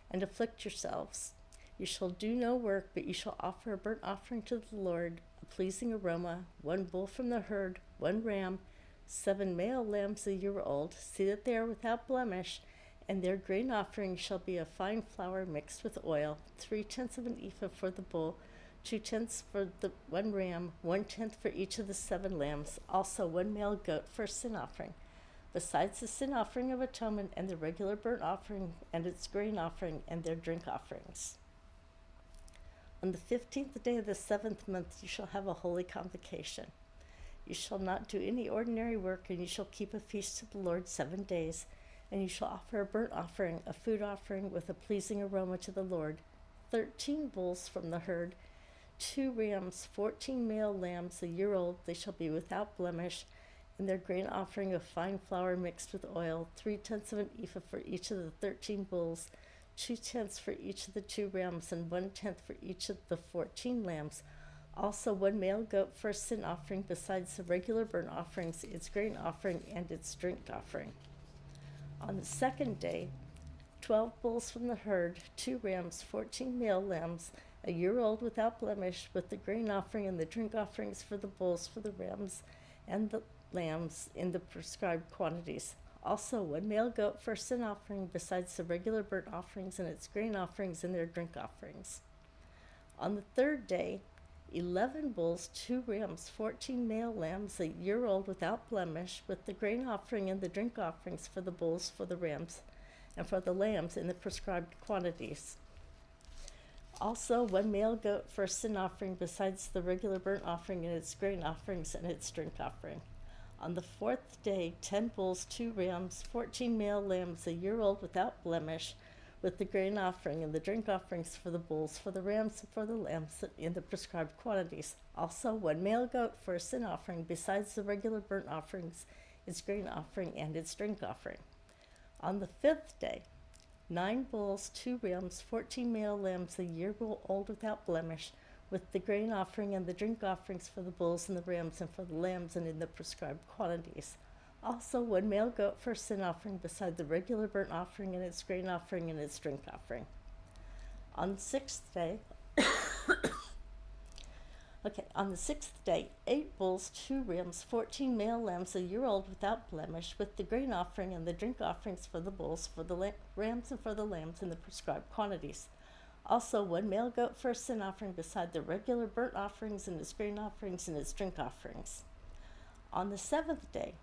and afflict yourselves. You shall do no work, but you shall offer a burnt offering to the Lord, a pleasing aroma, 1 bull from the herd, 1 ram, 7 male lambs a year old. See that they are without blemish, and their grain offering shall be a fine flour mixed with oil, 3/10 of an ephah for the bull, 2/10 for the 1 ram, 1/10 for each of the 7 lambs, also 1 male goat for a sin offering. Besides the sin offering of atonement and the regular burnt offering and its grain offering and their drink offerings. On the 15th day of the 7th month you shall have a holy convocation. You shall not do any ordinary work, and you shall keep a feast to the Lord 7 days, and you shall offer a burnt offering, a food offering with a pleasing aroma to the Lord, 13 bulls from the herd, 2 rams, 14 male lambs a year old. They shall be without blemish, and their grain offering of fine flour mixed with oil, 3/10 of an ephah for each of the 13 bulls, 2/10 for each of the 2 rams, and 1/10 for each of the 14 lambs. Also 1 male goat for a sin offering, besides the regular burnt offerings, its grain offering, and its drink offering. On the 2nd day, 12 bulls from the herd, 2 rams, 14 male lambs, a year old without blemish, with the grain offering and the drink offerings for the bulls, for the rams, and the lambs in the prescribed quantities. Also 1 male goat for a sin offering, besides the regular burnt offerings and its grain offerings and their drink offerings. On the 3rd day, 11 bulls, 2 rams, 14 male lambs a year old without blemish, with the grain offering and the drink offerings for the bulls, for the rams, and for the lambs in the prescribed quantities. Also, 1 male goat for a sin offering, besides the regular burnt offering and its grain offerings and its drink offering. On the 4th day, 10 bulls, 2 rams, 14 male lambs, a year old without blemish, with the grain offering and the drink offerings for the bulls, for the rams, and for the lambs in the prescribed quantities. Also, 1 male goat for a sin offering, besides the regular burnt offerings, its grain offering, and its drink offering. On the 5th day, 9 bulls, 2 rams, 14 male lambs, a year old without blemish, with the grain offering and the drink offerings for the bulls and the rams and for the lambs and in the prescribed quantities. Also, 1 male goat for a sin offering, beside the regular burnt offering and its grain offering and its drink offering. On the 6th day, on the 6th day, 8 bulls, 2 rams, 14 male lambs, a year old without blemish, with the grain offering and the drink offerings for the bulls, for the rams, and for the lambs in the prescribed quantities. Also, 1 male goat for a sin offering, beside the regular burnt offerings and its grain offerings and its drink offerings. On the 7th day,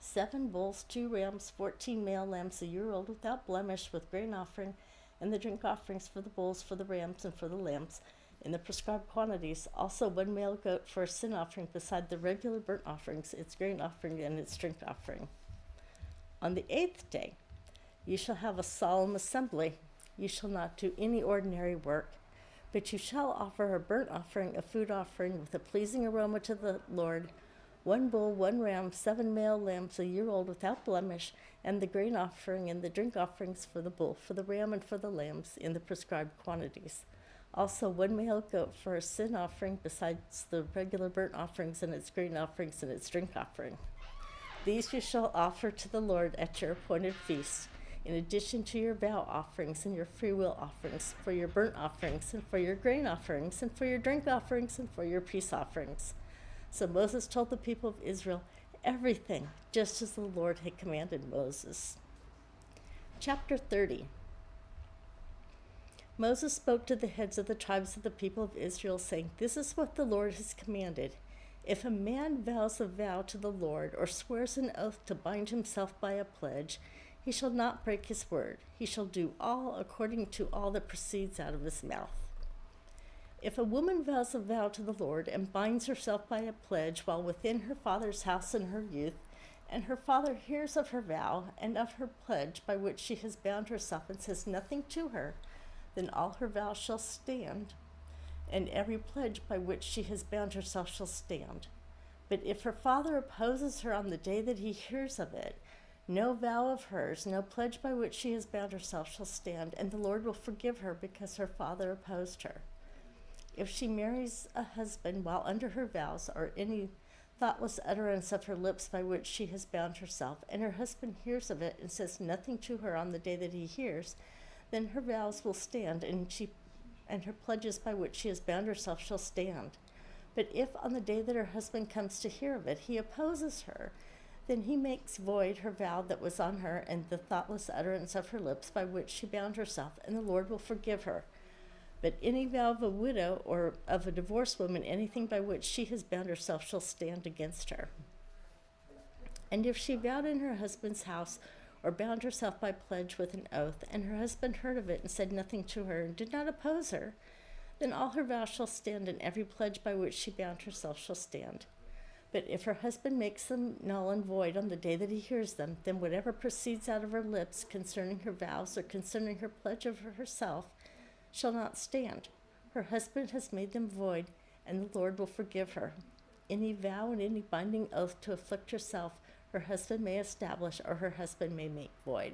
7 bulls, 2 rams, 14 male lambs, a year old without blemish, with grain offering and the drink offerings for the bulls, for the rams, and for the lambs in the prescribed quantities. Also, 1 male goat for a sin offering, beside the regular burnt offerings, its grain offering, and its drink offering. On the 8th day, you shall have a solemn assembly. You shall not do any ordinary work, but you shall offer a burnt offering, a food offering with a pleasing aroma to the Lord, 1 bull, 1 ram, 7 male lambs, a year old without blemish, and the grain offering and the drink offerings for the bull, for the ram, and for the lambs in the prescribed quantities. Also, 1 male goat for a sin offering, besides the regular burnt offerings and its grain offerings and its drink offering. These you shall offer to the Lord at your appointed feasts, in addition to your vow offerings and your freewill offerings, for your burnt offerings, and for your grain offerings, and for your drink offerings, and for your peace offerings. So Moses told the people of Israel everything, just as the Lord had commanded Moses. Chapter 30. Moses spoke to the heads of the tribes of the people of Israel, saying, "This is what the Lord has commanded. If a man vows a vow to the Lord, or swears an oath to bind himself by a pledge, he shall not break his word. He shall do all according to all that proceeds out of his mouth. If a woman vows a vow to the Lord and binds herself by a pledge while within her father's house in her youth, and her father hears of her vow and of her pledge by which she has bound herself and says nothing to her, then all her vows shall stand, and every pledge by which she has bound herself shall stand. But if her father opposes her on the day that he hears of it, no vow of hers, no pledge by which she has bound herself shall stand, and the Lord will forgive her because her father opposed her. If she marries a husband while under her vows, or any thoughtless utterance of her lips by which she has bound herself, and her husband hears of it and says nothing to her on the day that he hears, then her vows will stand, and her pledges by which she has bound herself shall stand. But if on the day that her husband comes to hear of it, he opposes her, then he makes void her vow that was on her and the thoughtless utterance of her lips by which she bound herself, and the Lord will forgive her. But any vow of a widow or of a divorced woman, anything by which she has bound herself, shall stand against her. And if she vowed in her husband's house, or bound herself by pledge with an oath, and her husband heard of it and said nothing to her, and did not oppose her, then all her vows shall stand, and every pledge by which she bound herself shall stand. But if her husband makes them null and void on the day that he hears them, then whatever proceeds out of her lips concerning her vows or concerning her pledge of herself shall not stand. Her husband has made them void, and the Lord will forgive her. Any vow and any binding oath to afflict herself, her husband may establish, or her husband may make void.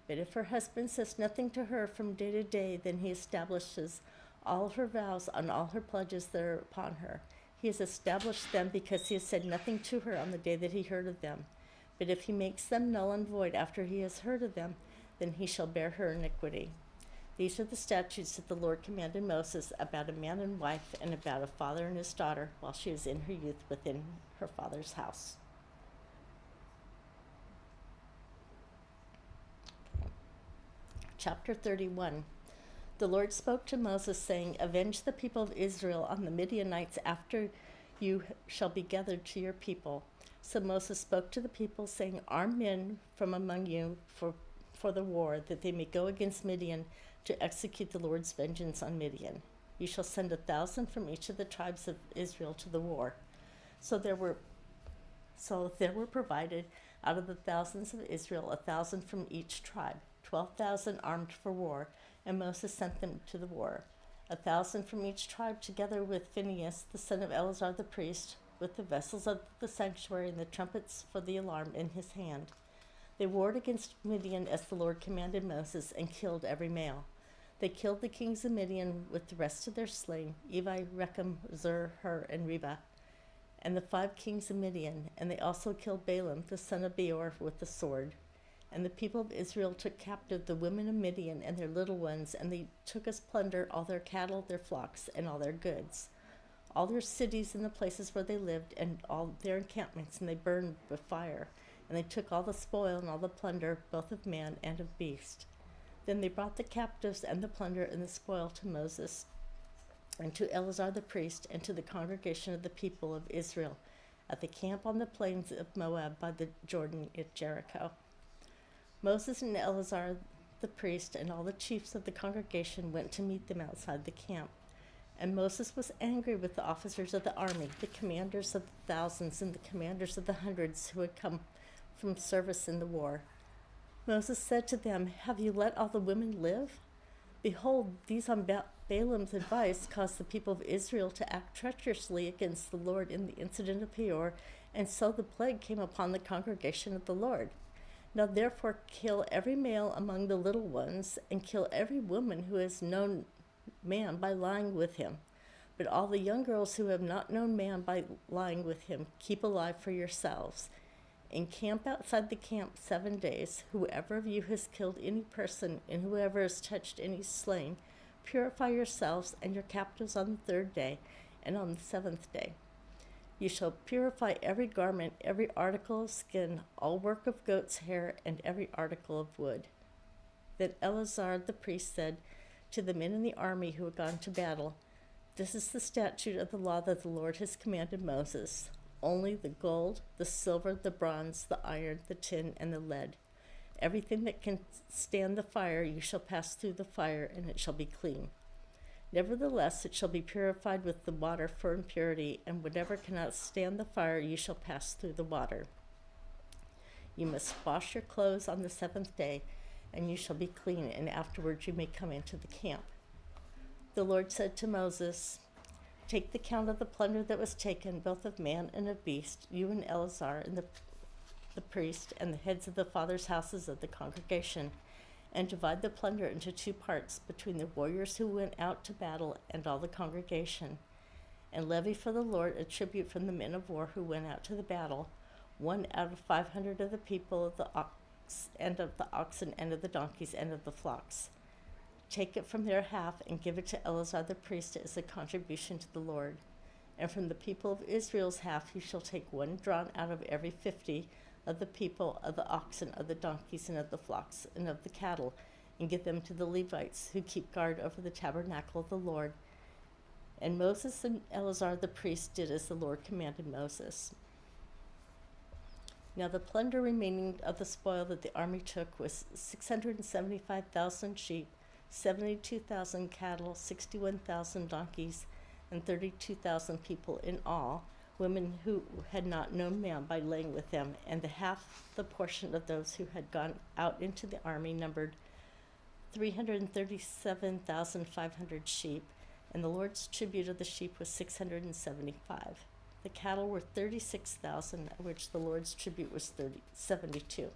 But if her husband says nothing to her from day to day, then he establishes all her vows on all her pledges that are upon her. He has established them because he has said nothing to her on the day that he heard of them. But if he makes them null and void after he has heard of them, then he shall bear her iniquity. These are the statutes that the Lord commanded Moses about a man and wife, and about a father and his daughter, while she is in her youth within her father's house. Chapter 31. The Lord spoke to Moses, saying, "Avenge the people of Israel on the Midianites after you shall be gathered to your people." So Moses spoke to the people, saying, "Arm men from among you for the war, that they may go against Midian, to execute the Lord's vengeance on Midian. You shall send 1,000 from each of the tribes of Israel to the war. So there were provided out of the thousands of Israel 1,000 from each tribe, 12,000 armed for war, and Moses sent them to the war. 1,000 from each tribe, together with Phinehas, the son of Eleazar the priest, with the vessels of the sanctuary and the trumpets for the alarm in his hand. They warred against Midian as the Lord commanded Moses, and killed every male. They killed the kings of Midian with the rest of their slain, Evi, Rechem, Zur, Hur, and Reba, and the 5 kings of Midian. And they also killed Balaam, the son of Beor, with the sword. And the people of Israel took captive the women of Midian and their little ones, and they took as plunder all their cattle, their flocks, and all their goods, all their cities and the places where they lived, and all their encampments, and they burned with fire. And they took all the spoil and all the plunder, both of man and of beast. Then they brought the captives and the plunder and the spoil to Moses, and to Eleazar the priest, and to the congregation of the people of Israel, at the camp on the plains of Moab by the Jordan at Jericho. Moses and Eleazar the priest and all the chiefs of the congregation went to meet them outside the camp. And Moses was angry with the officers of the army, the commanders of the thousands and the commanders of the hundreds who had come from service in the war. Moses said to them, "Have you let all the women live? Behold, these on Balaam's advice caused the people of Israel to act treacherously against the Lord in the incident of Peor, and so the plague came upon the congregation of the Lord. Now therefore kill every male among the little ones, and kill every woman who has known man by lying with him. But all the young girls who have not known man by lying with him, keep alive for yourselves. Encamp outside the camp 7 days. Whoever of you has killed any person, and whoever has touched any slain, purify yourselves and your captives on the 3rd day, and on the 7th day. You shall purify every garment, every article of skin, all work of goat's hair, and every article of wood." Then Eleazar the priest said to the men in the army who had gone to battle, "This is the statute of the law that the Lord has commanded Moses. Only the gold, the silver, the bronze, the iron, the tin, and the lead. Everything that can stand the fire you shall pass through the fire, and it shall be clean. Nevertheless, it shall be purified with the water for impurity, and whatever cannot stand the fire you shall pass through the water. You must wash your clothes on the 7th day, and you shall be clean, and afterwards you may come into the camp." The Lord said to Moses, "Take the count of the plunder that was taken, both of man and of beast, you and Eleazar and the priest, and the heads of the fathers' houses of the congregation, and divide the plunder into 2 parts between the warriors who went out to battle and all the congregation. And levy for the Lord a tribute from the men of war who went out to the battle, 1 out of 500 of the people of the oxen and of the donkeys and of the flocks. Take it from their half and give it to Eleazar the priest as a contribution to the Lord. And from the people of Israel's half you shall take 1 drawn out of every 50 of the people, of the oxen, of the donkeys, and of the flocks, and of the cattle, and give them to the Levites who keep guard over the tabernacle of the Lord." And Moses and Eleazar the priest did as the Lord commanded Moses. Now the plunder remaining of the spoil that the army took was 675,000 sheep, 72,000 cattle, 61,000 donkeys, and 32,000 people in all, women who had not known man by laying with them, and the portion of those who had gone out into the army numbered 337,500 sheep, and the Lord's tribute of the sheep was 675. The cattle were 36,000, of which the Lord's tribute was 72.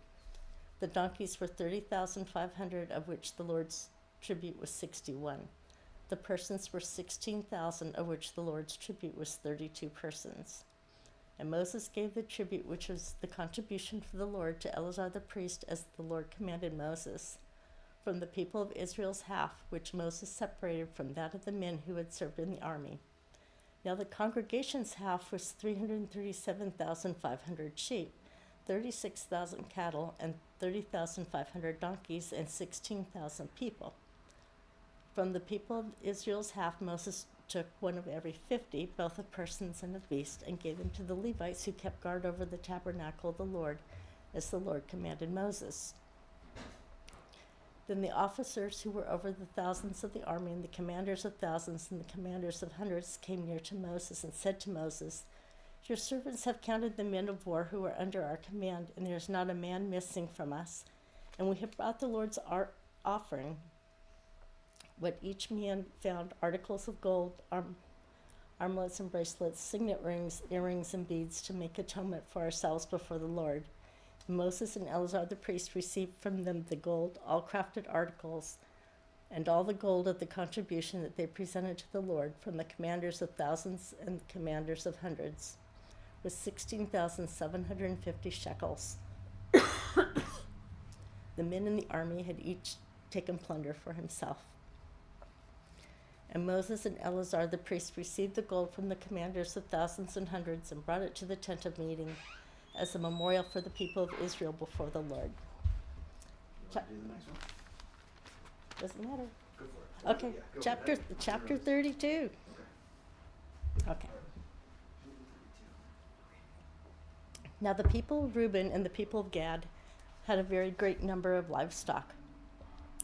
The donkeys were 30,500, of which the Lord's tribute was 61. The persons were 16,000, of which the Lord's tribute was 32 persons. And Moses gave the tribute, which was the contribution for the Lord, to Eleazar the priest, as the Lord commanded Moses, from the people of Israel's half, which Moses separated from that of the men who had served in the army. Now the congregation's half was 337,500 sheep, 36,000 cattle, and 30,500 donkeys, and 16,000 people. From the people of Israel's half, Moses took 1 of every 50, both of persons and of beast, and gave them to the Levites who kept guard over the tabernacle of the Lord, as the Lord commanded Moses. Then the officers who were over the thousands of the army, and the commanders of thousands, and the commanders of hundreds came near to Moses and said to Moses, "Your servants have counted the men of war who are under our command, and there is not a man missing from us. And we have brought the Lord's offering, what each man found, articles of gold, armlets and bracelets, signet rings, earrings, and beads, to make atonement for ourselves before the Lord." Moses and Eleazar the priest received from them the gold, all crafted articles, and all the gold of the contribution that they presented to the Lord from the commanders of thousands and the commanders of hundreds, was 16,750 shekels. The men in the army had each taken plunder for himself. And Moses and Eleazar the priest received the gold from the commanders of thousands and hundreds and brought it to the tent of meeting as a memorial for the people of Israel before the Lord. Do the next one. Doesn't matter. Go for it. Okay, Yeah, go chapter ahead. chapter 32. Okay. Okay. Now the people of Reuben and the people of Gad had a very great number of livestock.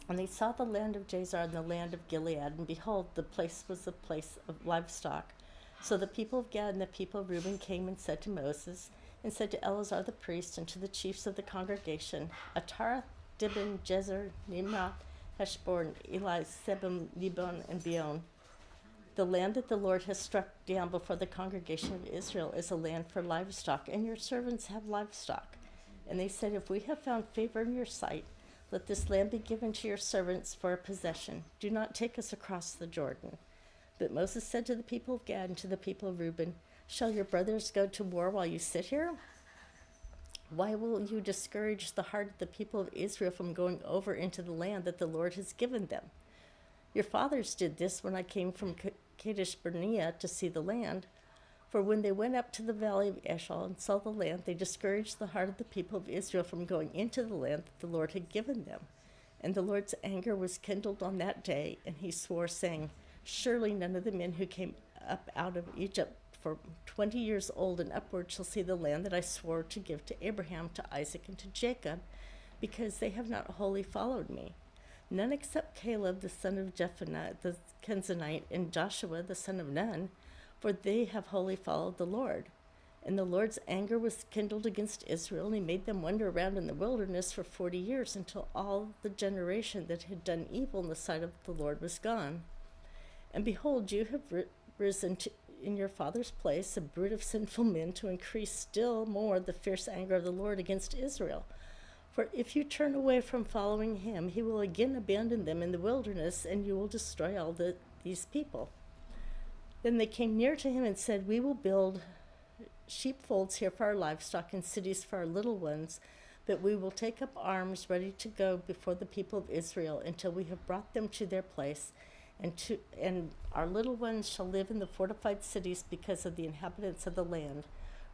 And they saw the land of Jazer and the land of Gilead, and behold, the place was a place of livestock. So the people of Gad and the people of Reuben came and said to Moses, and said to Eleazar the priest, and to the chiefs of the congregation, Atara, Dibon, Jezer, Nimrah, Heshbon, Eli, Sebim, Libon, and Beon. The land that the Lord has struck down before the congregation of Israel is a land for livestock, and your servants have livestock. And they said, if we have found favor in your sight, let this land be given to your servants for a possession. Do not take us across the Jordan. But Moses said to the people of Gad and to the people of Reuben, shall your brothers go to war while you sit here? Why will you discourage the heart of the people of Israel from going over into the land that the Lord has given them? Your fathers did this when I came from Kadesh Barnea to see the land. For when they went up to the valley of Eshcol and saw the land, they discouraged the heart of the people of Israel from going into the land that the Lord had given them. And the Lord's anger was kindled on that day, and he swore, saying, surely none of the men who came up out of Egypt for 20 years old and upward shall see the land that I swore to give to Abraham, to Isaac, and to Jacob, because they have not wholly followed me. None except Caleb the son of Jephunneh the Kenizzite, and Joshua the son of Nun, for they have wholly followed the Lord. And the Lord's anger was kindled against Israel, and he made them wander around in the wilderness for 40 years, until all the generation that had done evil in the sight of the Lord was gone. And behold, you have risen in your father's place, a brood of sinful men, to increase still more the fierce anger of the Lord against Israel. For if you turn away from following him, he will again abandon them in the wilderness, and you will destroy all these people. Then they came near to him and said, we will build sheepfolds here for our livestock and cities for our little ones, but we will take up arms ready to go before the people of Israel until we have brought them to their place, and our little ones shall live in the fortified cities because of the inhabitants of the land.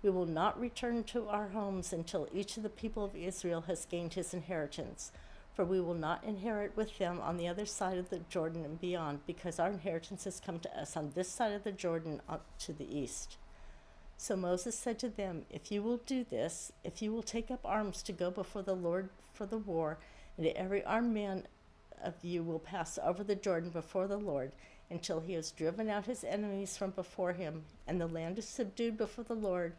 We will not return to our homes until each of the people of Israel has gained his inheritance, for we will not inherit with them on the other side of the Jordan and beyond, because our inheritance has come to us on this side of the Jordan to the east. So Moses said to them, if you will do this, if you will take up arms to go before the Lord for the war, and every armed man of you will pass over the Jordan before the Lord, until he has driven out his enemies from before him, and the land is subdued before the Lord,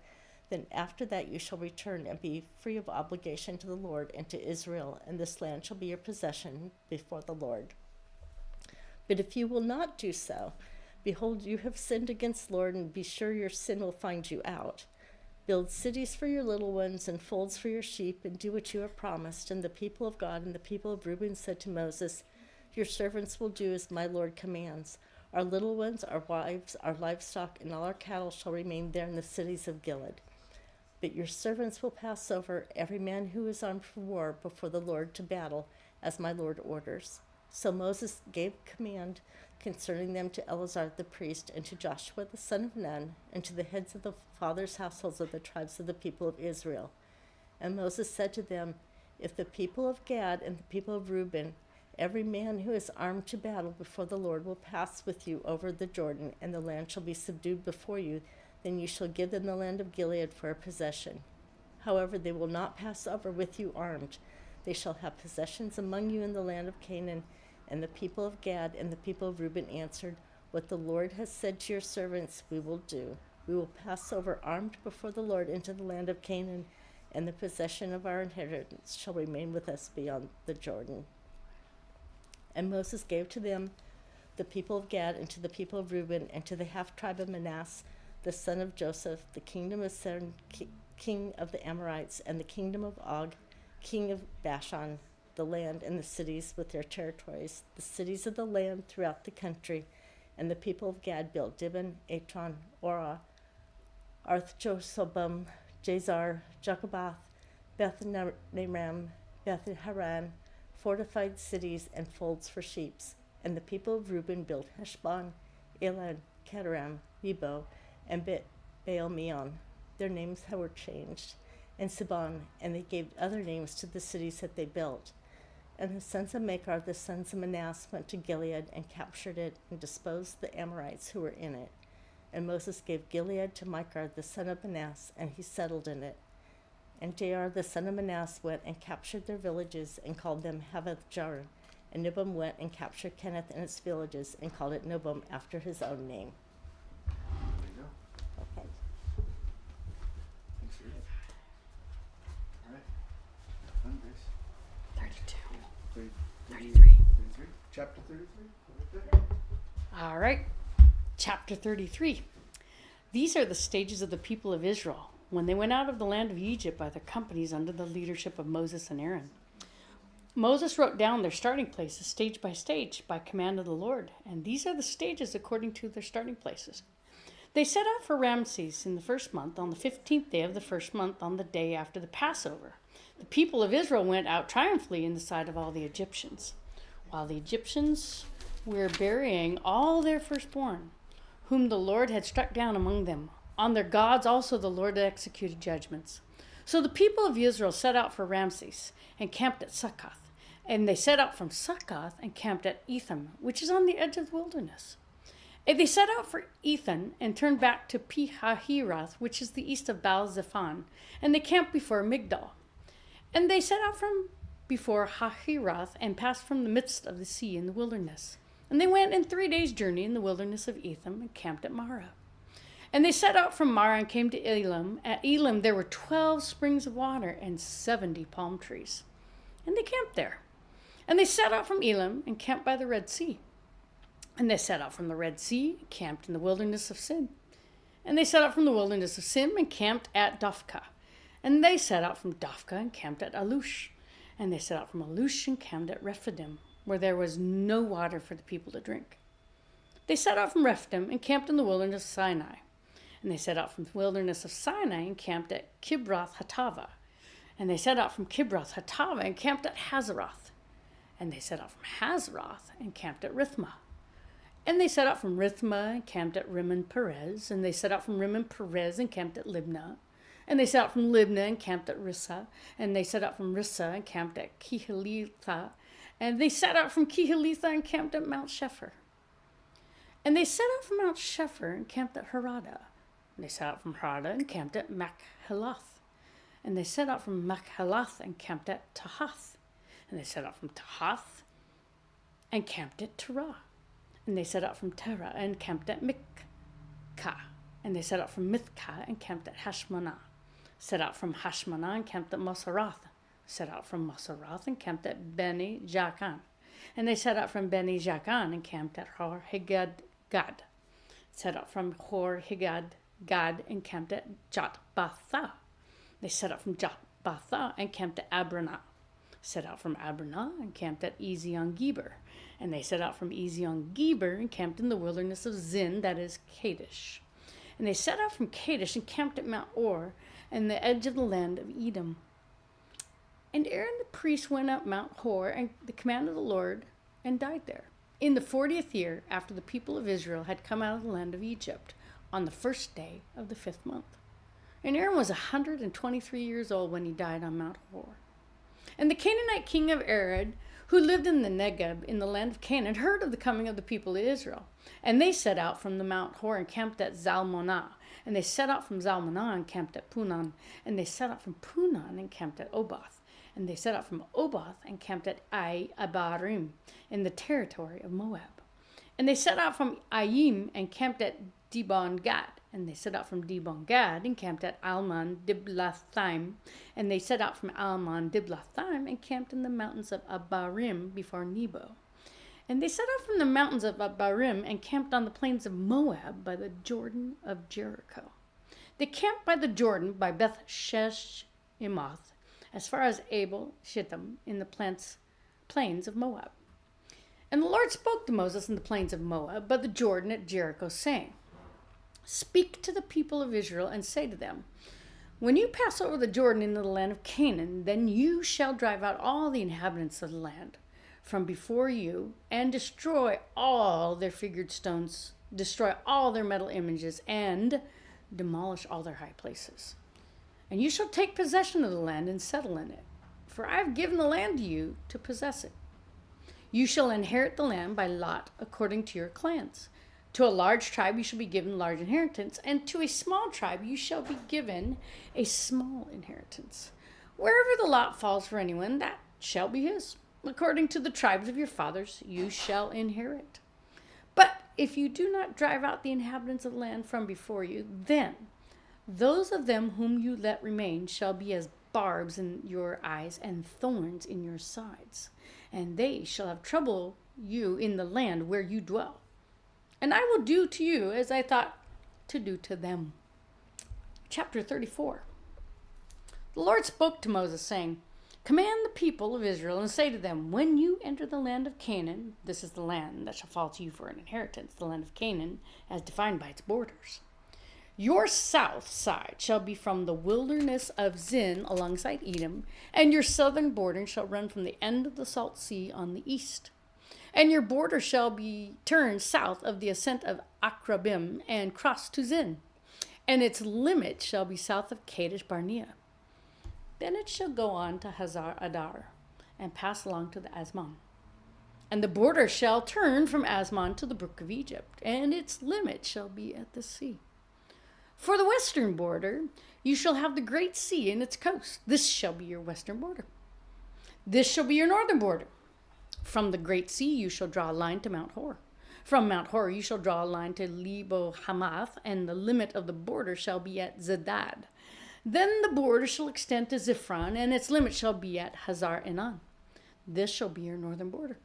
then after that you shall return and be free of obligation to the Lord and to Israel, and this land shall be your possession before the Lord. But if you will not do so, behold, you have sinned against the Lord, and be sure your sin will find you out. Build cities for your little ones and folds for your sheep, and do what you have promised. And the people of God and the people of Reuben said to Moses, your servants will do as my Lord commands. Our little ones, our wives, our livestock, and all our cattle shall remain there in the cities of Gilead. But your servants will pass over, every man who is armed for war, before the Lord to battle, as my Lord orders. So Moses gave command concerning them to Eleazar the priest, and to Joshua the son of Nun, and to the heads of the fathers' households of the tribes of the people of Israel. And Moses said to them, if the people of Gad and the people of Reuben, every man who is armed to battle before the Lord, will pass with you over the Jordan, and the land shall be subdued before you, then you shall give them the land of Gilead for a possession. However, they will not pass over with you armed. They shall have possessions among you in the land of Canaan. And the people of Gad and the people of Reuben answered, What the Lord has said to your servants, we will do. We will pass over armed before the Lord into the land of Canaan, and the possession of our inheritance shall remain with us beyond the Jordan. And Moses gave to them the people of Gad, and to the people of Reuben, and to the half-tribe of Manasseh, the son of Joseph, the kingdom of Sihon, king of the Amorites, and the kingdom of Og, king of Bashan, the land and the cities with their territories, the cities of the land throughout the country. And the people of Gad built Dibon, Atron, Orah, Arth-Josobam, Jazar, Jochabath, Beth-Naram, Beth-Haran, fortified cities and folds for sheep. And the people of Reuben built Heshbon, Elad, Kedaram, Nebo, and Baal-meon. Their names were changed, and Sibon, and they gave other names to the cities that they built. And the sons of Machir, the sons of Manasseh, went to Gilead and captured it and disposed the Amorites who were in it. And Moses gave Gilead to Machir, the son of Manasseh, and he settled in it. And Jair, the son of Manasseh, went and captured their villages and called them Havoth-Jair. And Nibam went and captured Kenneth and its villages and called it Nibam after his own name. There you go. Okay. Thanks, Ruth. All right. Fun, Grace. 32. 33. Chapter 33. All right. Chapter 33. These are the stages of the people of Israel when they went out of the land of Egypt by their companies under the leadership of Moses and Aaron. Moses wrote down their starting places stage by stage by command of the Lord, and these are the stages according to their starting places. They set out for Ramses in the first month, on the 15th day of the first month, on the day after the Passover. The people of Israel went out triumphantly in the sight of all the Egyptians, while the Egyptians were burying all their firstborn, whom the Lord had struck down among them. On their gods also the Lord executed judgments. So the people of Israel set out for Ramses and camped at Succoth. And they set out from Succoth and camped at Etham, which is on the edge of the wilderness. And they set out for Ethan and turned back to Pi-hahiroth, which is the east of Baal-Zephon, and they camped before Migdal. And they set out from before Hahiroth and passed from the midst of the sea in the wilderness. And they went in 3 days' journey in the wilderness of Etham and camped at Marah. And they set out from Marah and came to Elim. At Elim there were 12 springs of water and 70 palm trees. And they camped there. And they set out from Elim and camped by the Red Sea. And they set out from the Red Sea and camped in the wilderness of Sin. And they set out from the wilderness of Sin and camped at Dophkah. And they set out from Dophkah and camped at Alush. And they set out from Alush and camped at Rephidim, where there was no water for the people to drink. They set out from Rephidim and camped in the wilderness of Sinai. And they set out from the wilderness of Sinai and camped at Kibroth-Hattava. And they set out from Kibroth-Hattava and camped at Hazeroth. And they set out from Hazeroth and camped at Rithmah. And they set out from Rithmah and camped at Rimmon-Perez. And they set out from Rimmon-Perez and camped at Libnah. And they set out from Libnah and camped at Rissa. And they set out from Rissa and camped at Kehilitha. And they set out from Kehilitha and camped at Mount Shepher. And they set out from Mount Shepher and camped at Harada. And they set out from Harada and camped at Machhalath. And they set out from Machhalath and camped at Tahath. And they set out from Tahath and camped at Terah. And they set out from Terah and camped at Mithkah. And they set out from Mithkah and camped at Hashmanah. Set out from Hashmanah and camped at Moseroth. Set out from Moseroth and camped at Beni Jaakan. And they set out from Beni Jaakan and camped at Hor Hagad. Set out from Hor Hagad and camped at Jotbathah. They set out from Jotbathah and camped at Abranah. Set out from Abranah and camped at Ezion-Geber. And they set out from Ezion-Geber and camped in the wilderness of Zin, that is Kadesh. And they set out from Kadesh and camped at Mount Or, and the edge of the land of Edom. And Aaron the priest went up Mount Hor and the command of the Lord and died there. In the 40th year after the people of Israel had come out of the land of Egypt, on the first day of the 5th month. And Aaron was 123 years old when he died on Mount Hor. And the Canaanite king of Arad, who lived in the Negeb in the land of Canaan, heard of the coming of the people of Israel. And they set out from the Mount Hor and camped at Zalmonah. And they set out from Zalmonah and camped at Punon. And they set out from Punon and camped at Oboth. And they set out from Oboth and camped at Abarim in the territory of Moab. And they set out from Ayim and camped at Dibon Gad. And they set out from Dibon Gad and camped at Alman Diblathaim. And they set out from Alman Diblathaim and camped in the mountains of Abarim before Nebo. And they set out from the mountains of Abarim and camped on the plains of Moab by the Jordan of Jericho. They camped by the Jordan by Beth Sheshimoth as far as Abel Shittim in the plains of Moab. And the Lord spoke to Moses in the plains of Moab by the Jordan at Jericho, saying, Speak to the people of Israel and say to them, When you pass over the Jordan into the land of Canaan, then you shall drive out all the inhabitants of the land from before you and destroy all their figured stones, destroy all their metal images, and demolish all their high places. And you shall take possession of the land and settle in it, for I have given the land to you to possess it. You shall inherit the land by lot according to your clans. To a large tribe you shall be given large inheritance, and to a small tribe you shall be given a small inheritance. Wherever the lot falls for anyone, that shall be his. According to the tribes of your fathers you shall inherit. But if you do not drive out the inhabitants of the land from before you, then those of them whom you let remain shall be as barbs in your eyes and thorns in your sides, and they shall have trouble you in the land where you dwell. And I will do to you as I thought to do to them. Chapter 34. The Lord spoke to Moses, saying, Command the people of Israel and say to them, When you enter the land of Canaan, this is the land that shall fall to you for an inheritance, the land of Canaan, as defined by its borders. Your south side shall be from the wilderness of Zin alongside Edom, and your southern border shall run from the end of the Salt Sea on the east. And your border shall be turned south of the ascent of Akrabim and cross to Zin, and its limit shall be south of Kadesh Barnea. Then it shall go on to Hazar Adar and pass along to the Asmon. And the border shall turn from Asmon to the brook of Egypt, and its limit shall be at the sea. For the western border, you shall have the great sea and its coast. This shall be your western border. This shall be your northern border. From the great sea you shall draw a line to Mount Hor. From Mount Hor you shall draw a line to Lebo Hamath, and the limit of the border shall be at Zedad. Then the border shall extend to Ziphron, and its limit shall be at Hazar Enan. This shall be your northern border.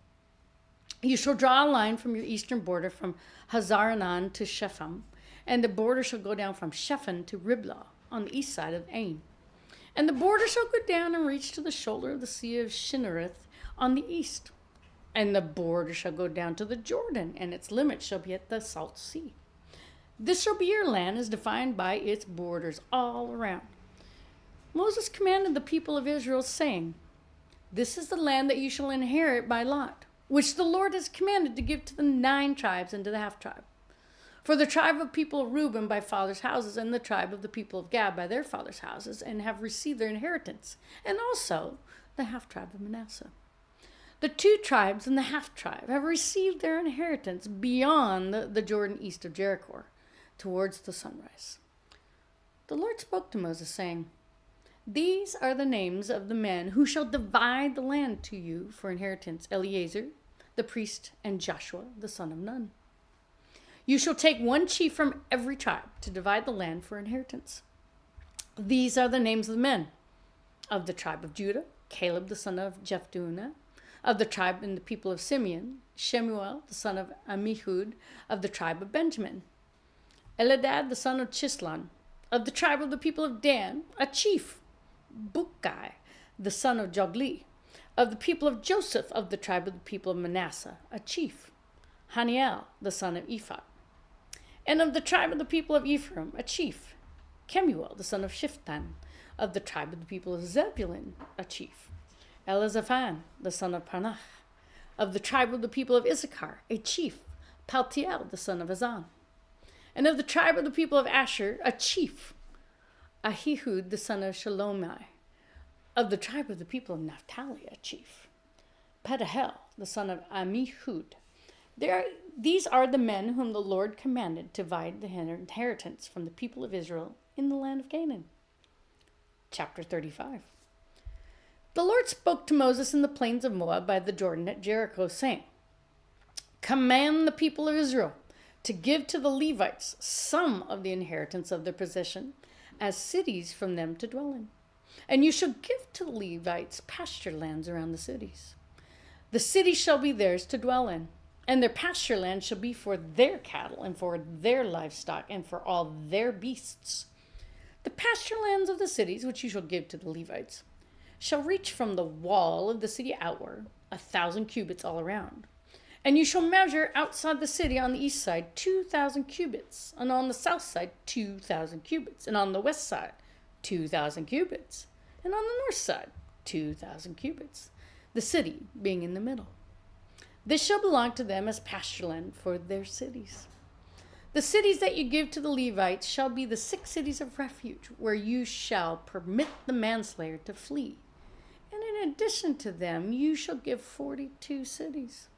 You shall draw a line from your eastern border from Hazar Enan to Shepham, and the border shall go down from Shephan to Riblah on the east side of Ain. And the border shall go down and reach to the shoulder of the sea of Shinnereth on the east. And the border shall go down to the Jordan, and its limit shall be at the Salt Sea. This shall be your land as defined by its borders all around. Moses commanded the people of Israel, saying, This is the land that you shall inherit by lot, which the Lord has commanded to give to the 9 tribes and to the half-tribe. For the tribe of people of Reuben by fathers' houses, and the tribe of the people of Gad by their fathers' houses, and have received their inheritance, and also the half-tribe of Manasseh. The 2 tribes and the half-tribe have received their inheritance beyond the Jordan east of Jericho, towards the sunrise. The Lord spoke to Moses, saying, These are the names of the men who shall divide the land to you for inheritance: Eleazar, the priest, and Joshua, the son of Nun. You shall take 1 chief from every tribe to divide the land for inheritance. These are the names of the men: of the tribe of Judah, Caleb, the son of Jephunneh; of the tribe and the people of Simeon, Shemuel, the son of Ammihud; of the tribe of Benjamin, Eladad, the son of Chislon; of the tribe of the people of Dan, a chief, Bukkai, the son of Jogli; of the people of Joseph; of the tribe of the people of Manasseh, a chief, Haniel, the son of Ephod; and of the tribe of the people of Ephraim, a chief, Kemuel, the son of Shiftan; of the tribe of the people of Zebulun, a chief, Elizaphan, the son of Parnach; of the tribe of the people of Issachar, a chief, Paltiel, the son of Azan; and of the tribe of the people of Asher, a chief, Ahihud, the son of Shalomai; of the tribe of the people of Naphtali, a chief, Pedahel, the son of Ammihud. These are the men whom the Lord commanded to divide the inheritance from the people of Israel in the land of Canaan. Chapter 35. The Lord spoke to Moses in the plains of Moab by the Jordan at Jericho, saying, Command the people of Israel to give to the Levites some of the inheritance of their possession as cities from them to dwell in. And you shall give to the Levites pasture lands around the cities. The cities shall be theirs to dwell in, and their pasture land shall be for their cattle and for their livestock and for all their beasts. The pasture lands of the cities which you shall give to the Levites shall reach from the wall of the city outward 1,000 cubits all around. And you shall measure outside the city on the east side 2,000 cubits, and on the south side 2,000 cubits, and on the west side 2,000 cubits, and on the north side 2,000 cubits, the city being in the middle. This shall belong to them as pasture land for their cities. The cities that you give to the Levites shall be the 6 cities of refuge, where you shall permit the manslayer to flee. And in addition to them, you shall give 42 cities.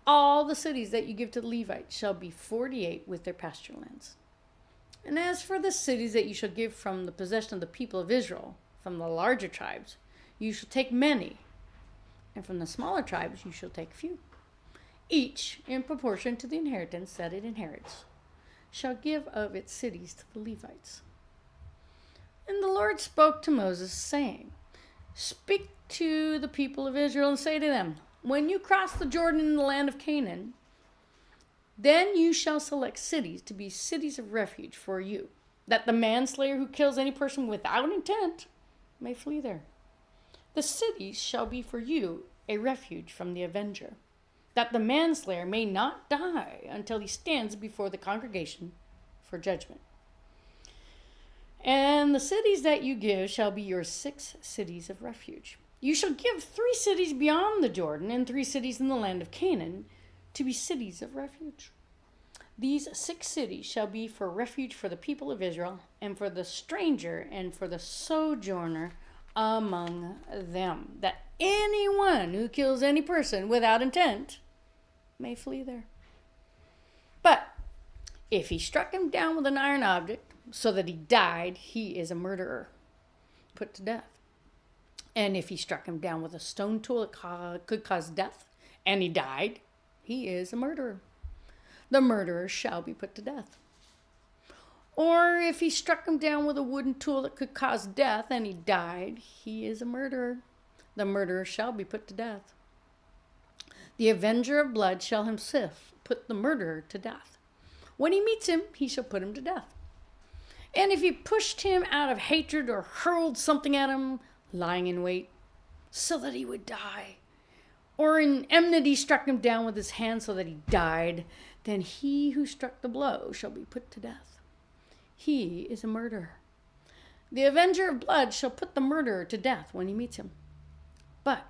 All the cities that you give to the Levites shall be 48 with their pasture lands. And as for the cities that you shall give from the possession of the people of Israel, from the larger tribes, you shall take many, and from the smaller tribes you shall take few. Each, in proportion to the inheritance that it inherits, shall give of its cities to the Levites. And the Lord spoke to Moses, saying, Speak to the people of Israel and say to them, When you cross the Jordan in the land of Canaan, then you shall select cities to be cities of refuge for you, that the manslayer who kills any person without intent may flee there. The cities shall be for you a refuge from the avenger, that the manslayer may not die until he stands before the congregation for judgment. And the cities that you give shall be your 6 cities of refuge. You shall give 3 cities beyond the Jordan and 3 cities in the land of Canaan to be cities of refuge. These 6 cities shall be for refuge for the people of Israel and for the stranger and for the sojourner among them, that anyone who kills any person without intent may flee there. But if he struck him down with an iron object so that he died, he is a murderer, put to death. And if he struck him down with a stone tool that could cause death, and he died, he is a murderer. The murderer shall be put to death. Or if he struck him down with a wooden tool that could cause death, and he died, he is a murderer. The murderer shall be put to death. The avenger of blood shall himself put the murderer to death. When he meets him, he shall put him to death. And if he pushed him out of hatred or hurled something at him, lying in wait, so that he would die, or in enmity struck him down with his hand so that he died, then he who struck the blow shall be put to death. He is a murderer. The avenger of blood shall put the murderer to death when he meets him. But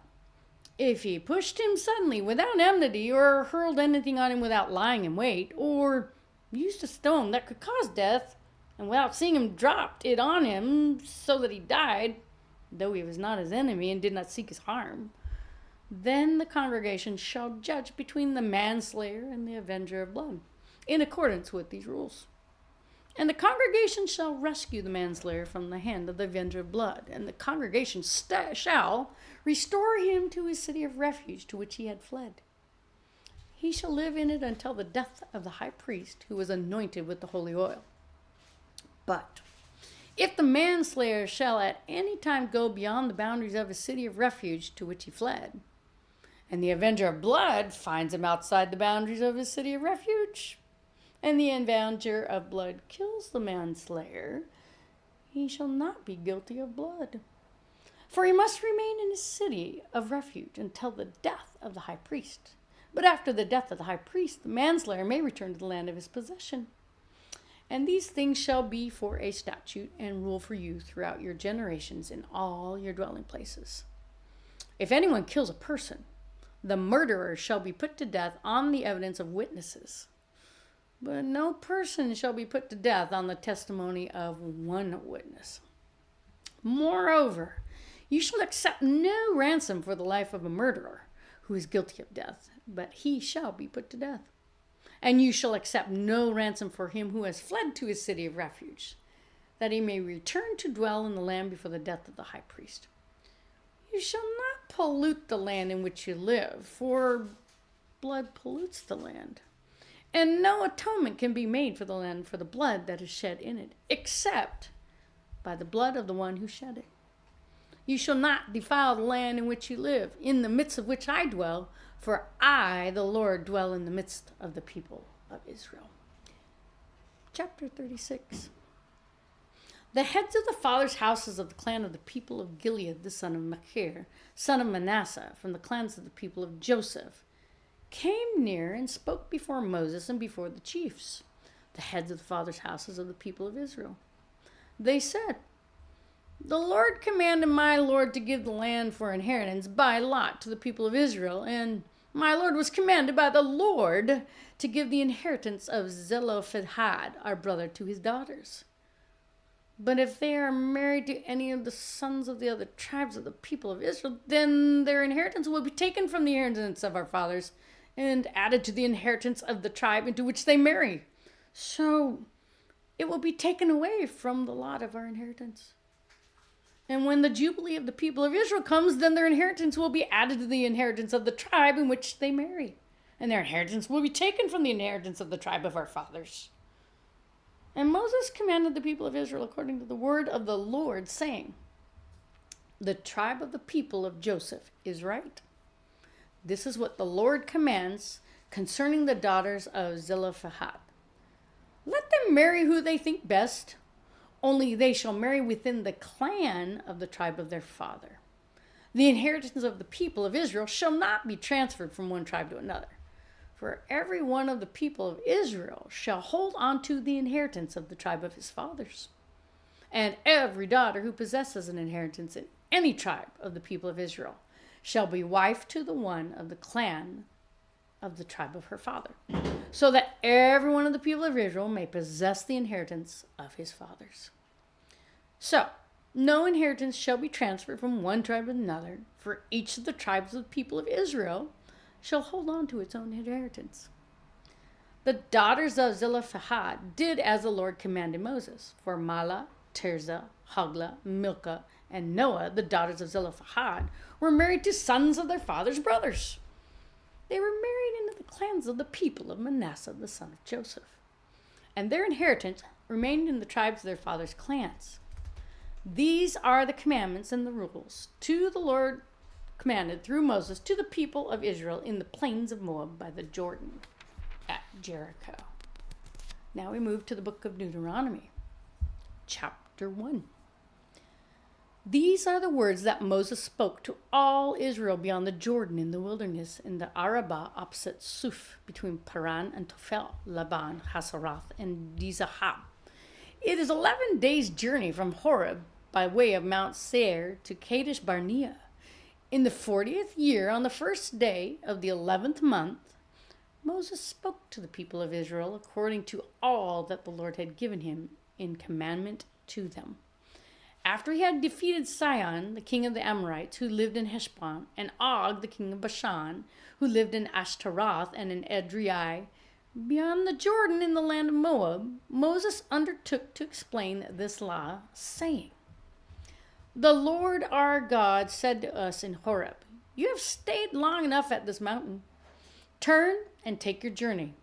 if he pushed him suddenly without enmity, or hurled anything on him without lying in wait, or used a stone that could cause death, and without seeing him dropped it on him so that he died, though he was not his enemy and did not seek his harm, then the congregation shall judge between the manslayer and the avenger of blood, in accordance with these rules. And the congregation shall rescue the manslayer from the hand of the avenger of blood, and the congregation shall restore him to his city of refuge to which he had fled. He shall live in it until the death of the high priest who was anointed with the holy oil. But if the manslayer shall at any time go beyond the boundaries of his city of refuge to which he fled, and the avenger of blood finds him outside the boundaries of his city of refuge, and the avenger of blood kills the manslayer, he shall not be guilty of blood. For he must remain in his city of refuge until the death of the high priest. But after the death of the high priest, the manslayer may return to the land of his possession. And these things shall be for a statute and rule for you throughout your generations in all your dwelling places. If anyone kills a person, the murderer shall be put to death on the evidence of witnesses. But no person shall be put to death on the testimony of one witness. Moreover, you shall accept no ransom for the life of a murderer who is guilty of death, but he shall be put to death. And you shall accept no ransom for him who has fled to his city of refuge, that he may return to dwell in the land before the death of the high priest. You shall not pollute the land in which you live, for blood pollutes the land. And no atonement can be made for the land for the blood that is shed in it, except by the blood of the one who shed it. You shall not defile the land in which you live, in the midst of which I dwell, for I, the Lord, dwell in the midst of the people of Israel. Chapter 36. The heads of the fathers' houses of the clan of the people of Gilead, the son of Machir, son of Manasseh, from the clans of the people of Joseph, came near and spoke before Moses and before the chiefs, the heads of the fathers' houses of the people of Israel. They said, "The Lord commanded my Lord to give the land for inheritance by lot to the people of Israel, and my Lord was commanded by the Lord to give the inheritance of Zelophehad, our brother, to his daughters. But if they are married to any of the sons of the other tribes of the people of Israel, then their inheritance will be taken from the inheritance of our fathers and added to the inheritance of the tribe into which they marry. So it will be taken away from the lot of our inheritance. And when the Jubilee of the people of Israel comes, then their inheritance will be added to the inheritance of the tribe in which they marry. And their inheritance will be taken from the inheritance of the tribe of our fathers." And Moses commanded the people of Israel according to the word of the Lord, saying, "The tribe of the people of Joseph is right. This is what the Lord commands concerning the daughters of Zelophehad. Let them marry who they think best, only they shall marry within the clan of the tribe of their father. The inheritance of the people of Israel shall not be transferred from one tribe to another. For every one of the people of Israel shall hold on to the inheritance of the tribe of his fathers. And every daughter who possesses an inheritance in any tribe of the people of Israel shall be wife to the one of the clan of the tribe of her father, so that every one of the people of Israel may possess the inheritance of his fathers. So, no inheritance shall be transferred from one tribe to another, for each of the tribes of the people of Israel shall hold on to its own inheritance." The daughters of Zelophehad did as the Lord commanded Moses, for Mahlah, Tirzah, Hoglah, Milcah, and Noah, the daughters of Zelophehad, were married to sons of their father's brothers. They were married into the clans of the people of Manasseh, the son of Joseph. And their inheritance remained in the tribes of their father's clans. These are the commandments and the rules to the Lord commanded through Moses to the people of Israel in the plains of Moab by the Jordan at Jericho. Now we move to the book of Deuteronomy, chapter 1. These are the words that Moses spoke to all Israel beyond the Jordan in the wilderness in the Arabah opposite Suf, between Paran and Tophel, Laban, Hasaroth, and Dizahab. It is 11 days' journey from Horeb by way of Mount Seir to Kadesh Barnea. In the 40th year, on the first day of the 11th month, Moses spoke to the people of Israel according to all that the Lord had given him in commandment to them. After he had defeated Sihon, the king of the Amorites, who lived in Heshbon, and Og, the king of Bashan, who lived in Ashtaroth and in Edrei, beyond the Jordan in the land of Moab, Moses undertook to explain this law, saying, "The Lord our God said to us in Horeb, 'You have stayed long enough at this mountain. Turn and take your journey,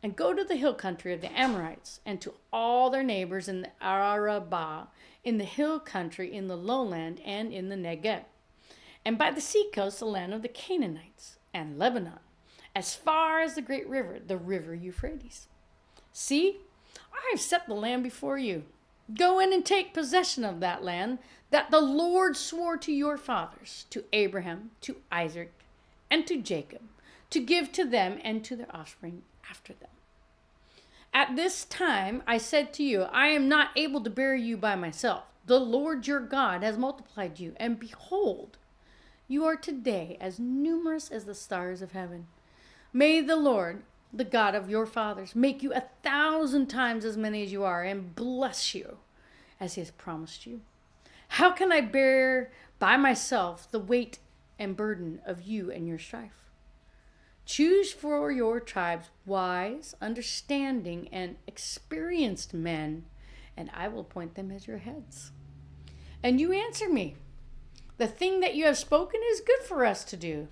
and go to the hill country of the Amorites, and to all their neighbors in the Arabah, in the hill country, in the lowland, and in the Negev, and by the seacoast, the land of the Canaanites, and Lebanon, as far as the great river, the river Euphrates. See, I have set the land before you. Go in and take possession of that land that the Lord swore to your fathers, to Abraham, to Isaac, and to Jacob, to give to them and to their offspring after them. At this time I said to you, I am not able to bear you by myself. The Lord your God has multiplied you, and behold, you are today as numerous as the stars of heaven. May the Lord, the God of your fathers, make you 1,000 times as many as you are, and bless you as he has promised you. How can I bear by myself the weight and burden of you and your strife? Choose for your tribes wise, understanding, and experienced men, and I will appoint them as your heads. And you answer me, The thing that you have spoken is good for us to do.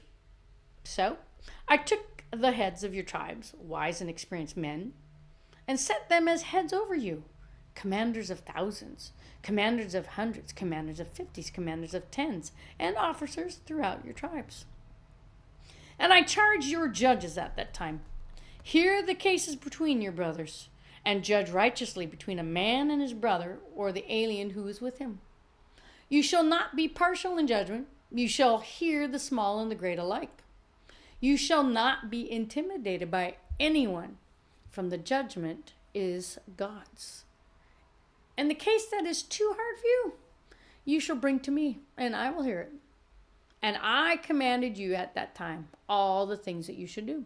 So I took the heads of your tribes, wise and experienced men, and set them as heads over you, commanders of thousands, commanders of hundreds, commanders of 50s, commanders of 10s, and officers throughout your tribes. And I charged your judges at that time, hear the cases between your brothers, and judge righteously between a man and his brother, or the alien who is with him. You shall not be partial in judgment. You shall hear the small and the great alike. You shall not be intimidated by anyone, from the judgment is God's. And the case that is too hard for you, you shall bring to me, and I will hear it. And I commanded you at that time all the things that you should do.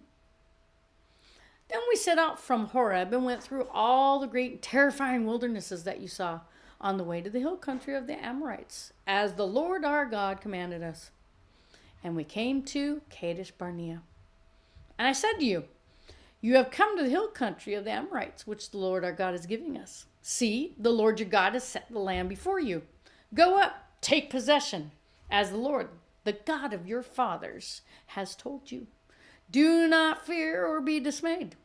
Then we set out from Horeb and went through all the great terrifying wildernesses that you saw on the way to the hill country of the Amorites, as the Lord our God commanded us. And we came to Kadesh Barnea. And I said to you, you have come to the hill country of the Amorites, which the Lord our God is giving us. See, the Lord your God has set the land before you. Go up, take possession, as the Lord, the God of your fathers, has told you. Do not fear or be dismayed.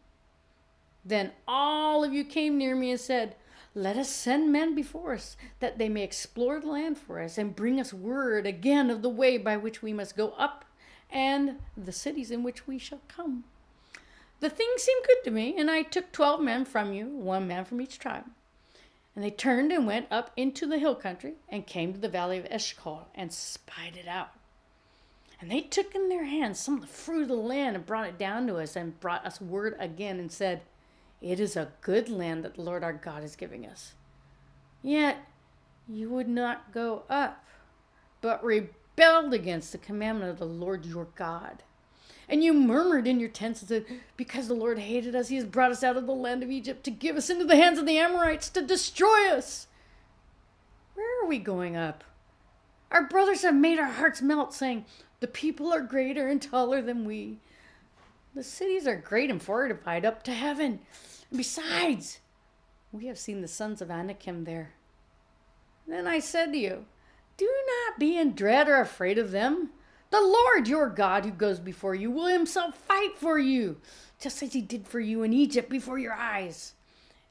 Then all of you came near me and said, let us send men before us, that they may explore the land for us and bring us word again of the way by which we must go up and the cities in which we shall come. The thing seemed good to me, and I took 12 men from you, 1 man from each tribe. And they turned and went up into the hill country and came to the valley of Eshcol and spied it out. And they took in their hands some of the fruit of the land and brought it down to us and brought us word again and said, it is a good land that the Lord our God is giving us. Yet you would not go up, but rebelled against the commandment of the Lord your God. And you murmured in your tents and said, because the Lord hated us, he has brought us out of the land of Egypt to give us into the hands of the Amorites to destroy us. Where are we going up? Our brothers have made our hearts melt, saying, the people are greater and taller than we. The cities are great and fortified up to heaven. And besides, we have seen the sons of Anakim there. Then I said to you, do not be in dread or afraid of them. The Lord your God who goes before you will himself fight for you, just as he did for you in Egypt before your eyes.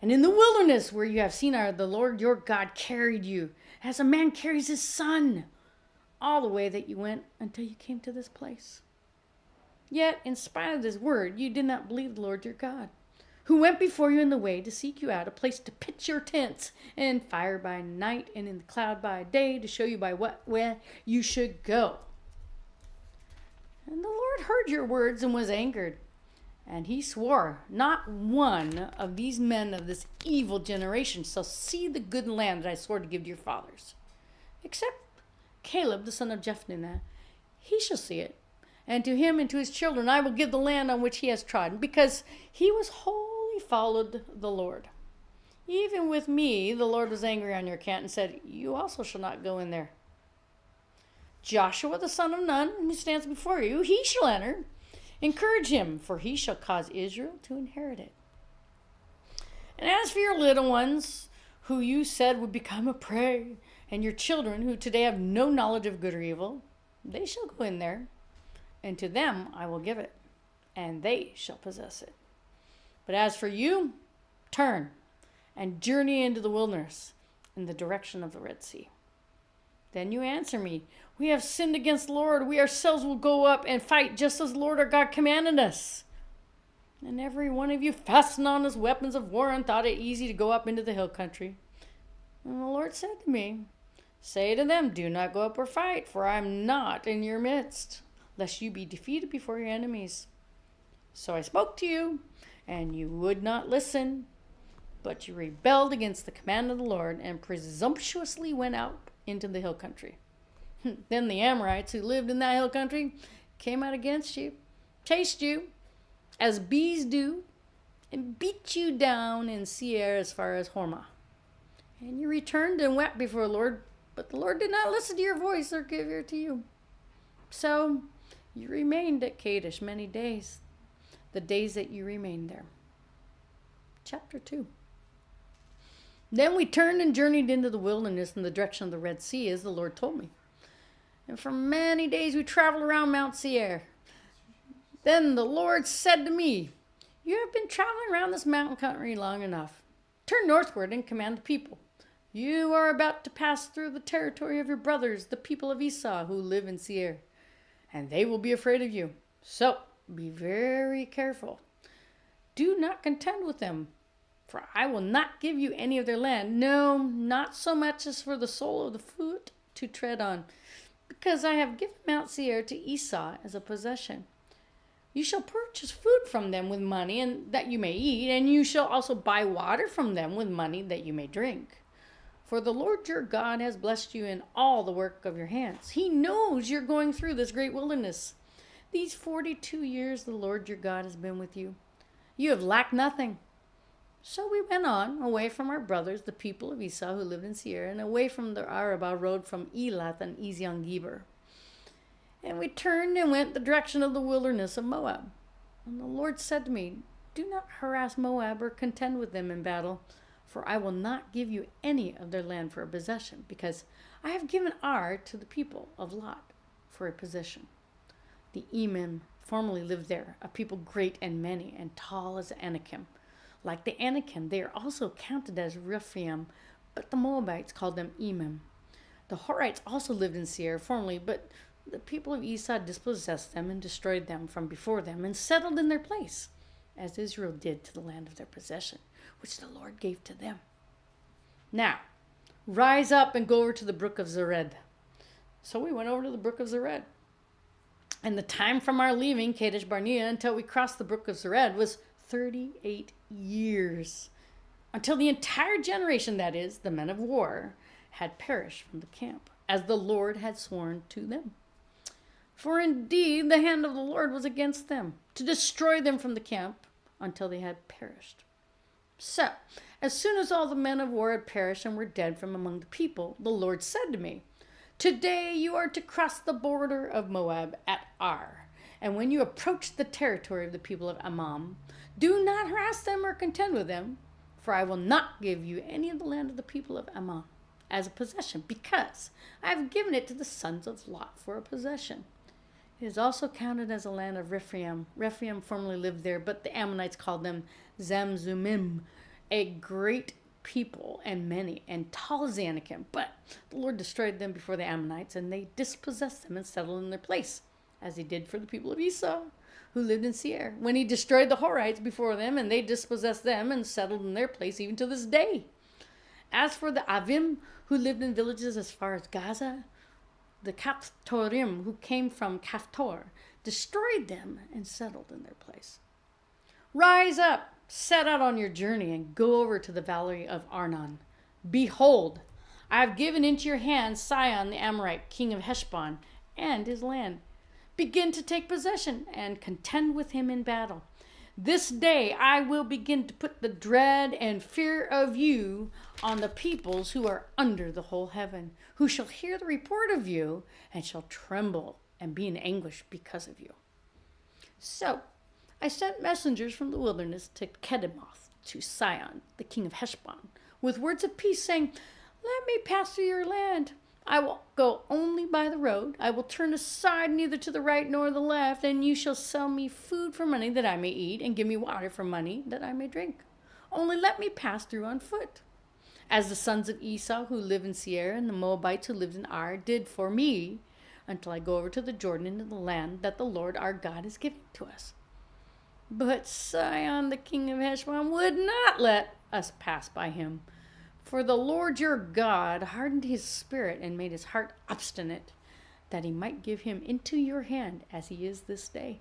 And in the wilderness where you have seen the Lord your God carried you, as a man carries his son, all the way that you went until you came to this place. Yet, in spite of this word, you did not believe the Lord your God, who went before you in the way to seek you out a place to pitch your tents, and fire by night and in the cloud by day to show you by what way you should go. And the Lord heard your words and was angered. And he swore, not one of these men of this evil generation shall see the good land that I swore to give to your fathers, except Caleb, the son of Jephunneh. He shall see it. And to him and to his children I will give the land on which he has trodden, because he was wholly followed the Lord. Even with me, the Lord was angry on your account and said, you also shall not go in there. Joshua the son of Nun, who stands before you, he shall enter. Encourage him, for he shall cause Israel to inherit it. And as for your little ones, who you said would become a prey, and your children, who today have no knowledge of good or evil, they shall go in there, and to them I will give it, and they shall possess it. But as for you, turn and journey into the wilderness in the direction of the Red Sea. Then you answer me, we have sinned against the Lord. We ourselves will go up and fight just as the Lord our God commanded us. And every one of you fastened on his weapons of war and thought it easy to go up into the hill country. And the Lord said to me, say to them, do not go up or fight, for I am not in your midst, lest you be defeated before your enemies. So I spoke to you, and you would not listen, but you rebelled against the command of the Lord and presumptuously went out into the hill country. Then the Amorites who lived in that hill country came out against you, chased you as bees do, and beat you down in Seir as far as Hormah. And you returned and wept before the Lord, but the Lord did not listen to your voice or give ear to you. So you remained at Kadesh many days, the days that you remained there. Chapter 2. Then we turned and journeyed into the wilderness in the direction of the Red Sea, as the Lord told me. and for many days we traveled around Mount Seir. Then the Lord said to me, you have been traveling around this mountain country long enough. Turn northward and command the people. You are about to pass through the territory of your brothers, the people of Esau, who live in Seir, and they will be afraid of you. So be very careful. Do not contend with them, for I will not give you any of their land. No, not so much as for the sole of the foot to tread on, because I have given Mount Seir to Esau as a possession. You shall purchase food from them with money and that you may eat, and you shall also buy water from them with money that you may drink. For the Lord your God has blessed you in all the work of your hands. He knows you're going through this great wilderness. These 42 years the Lord your God has been with you. You have lacked nothing. So we went on, away from our brothers, the people of Esau who lived in Seir, and away from the Arabah road from Elath and Ezion-Geber. And we turned and went the direction of the wilderness of Moab. And the Lord said to me, do not harass Moab or contend with them in battle, for I will not give you any of their land for a possession, because I have given Ar to the people of Lot for a possession. The Emim formerly lived there, a people great and many, and tall as Anakim. Like the Anakim, they are also counted as Rephaim, but the Moabites called them Emim. The Horites also lived in Seir formerly, but the people of Esau dispossessed them and destroyed them from before them and settled in their place, as Israel did to the land of their possession, which the Lord gave to them. Now, rise up and go over to the brook of Zered. So we went over to the brook of Zered. And the time from our leaving Kadesh Barnea until we crossed the brook of Zered was 38 years, until the entire generation, that is, the men of war, had perished from the camp, as the Lord had sworn to them. For indeed the hand of the Lord was against them, to destroy them from the camp until they had perished. So, as soon as all the men of war had perished and were dead from among the people, the Lord said to me, today you are to cross the border of Moab at Ar, and when you approach the territory of the people of Ammon, do not harass them or contend with them, for I will not give you any of the land of the people of Ammon as a possession, because I have given it to the sons of Lot for a possession. It is also counted as a land of Rephaim. Rephaim formerly lived there, but the Ammonites called them Zamzumim, a great people and many, and tall as the Anakim. But the Lord destroyed them before the Ammonites, and they dispossessed them and settled in their place, as he did for the people of Esau, who lived in Seir, when he destroyed the Horites before them, and they dispossessed them and settled in their place even to this day. As for the Avim, who lived in villages as far as Gaza, the Kaphtorim, who came from Kaphtor, destroyed them and settled in their place. Rise up, set out on your journey, and go over to the valley of Arnon. Behold, I have given into your hand Sihon the Amorite, king of Heshbon, and his land. Begin to take possession and contend with him in battle. This day I will begin to put the dread and fear of you on the peoples who are under the whole heaven, who shall hear the report of you and shall tremble and be in anguish because of you. So I sent messengers from the wilderness to Kedemoth, to Sihon, the king of Heshbon, with words of peace, saying, let me pass through your land. I will go only by the road. I will turn aside neither to the right nor the left, and you shall sell me food for money that I may eat, and give me water for money that I may drink. Only let me pass through on foot, as the sons of Esau who live in Seir and the Moabites who lived in Ar did for me, until I go over to the Jordan into the land that the Lord our God is giving to us. But Sihon the king of Heshbon would not let us pass by him. For the Lord your God hardened his spirit and made his heart obstinate, that he might give him into your hand as he is this day.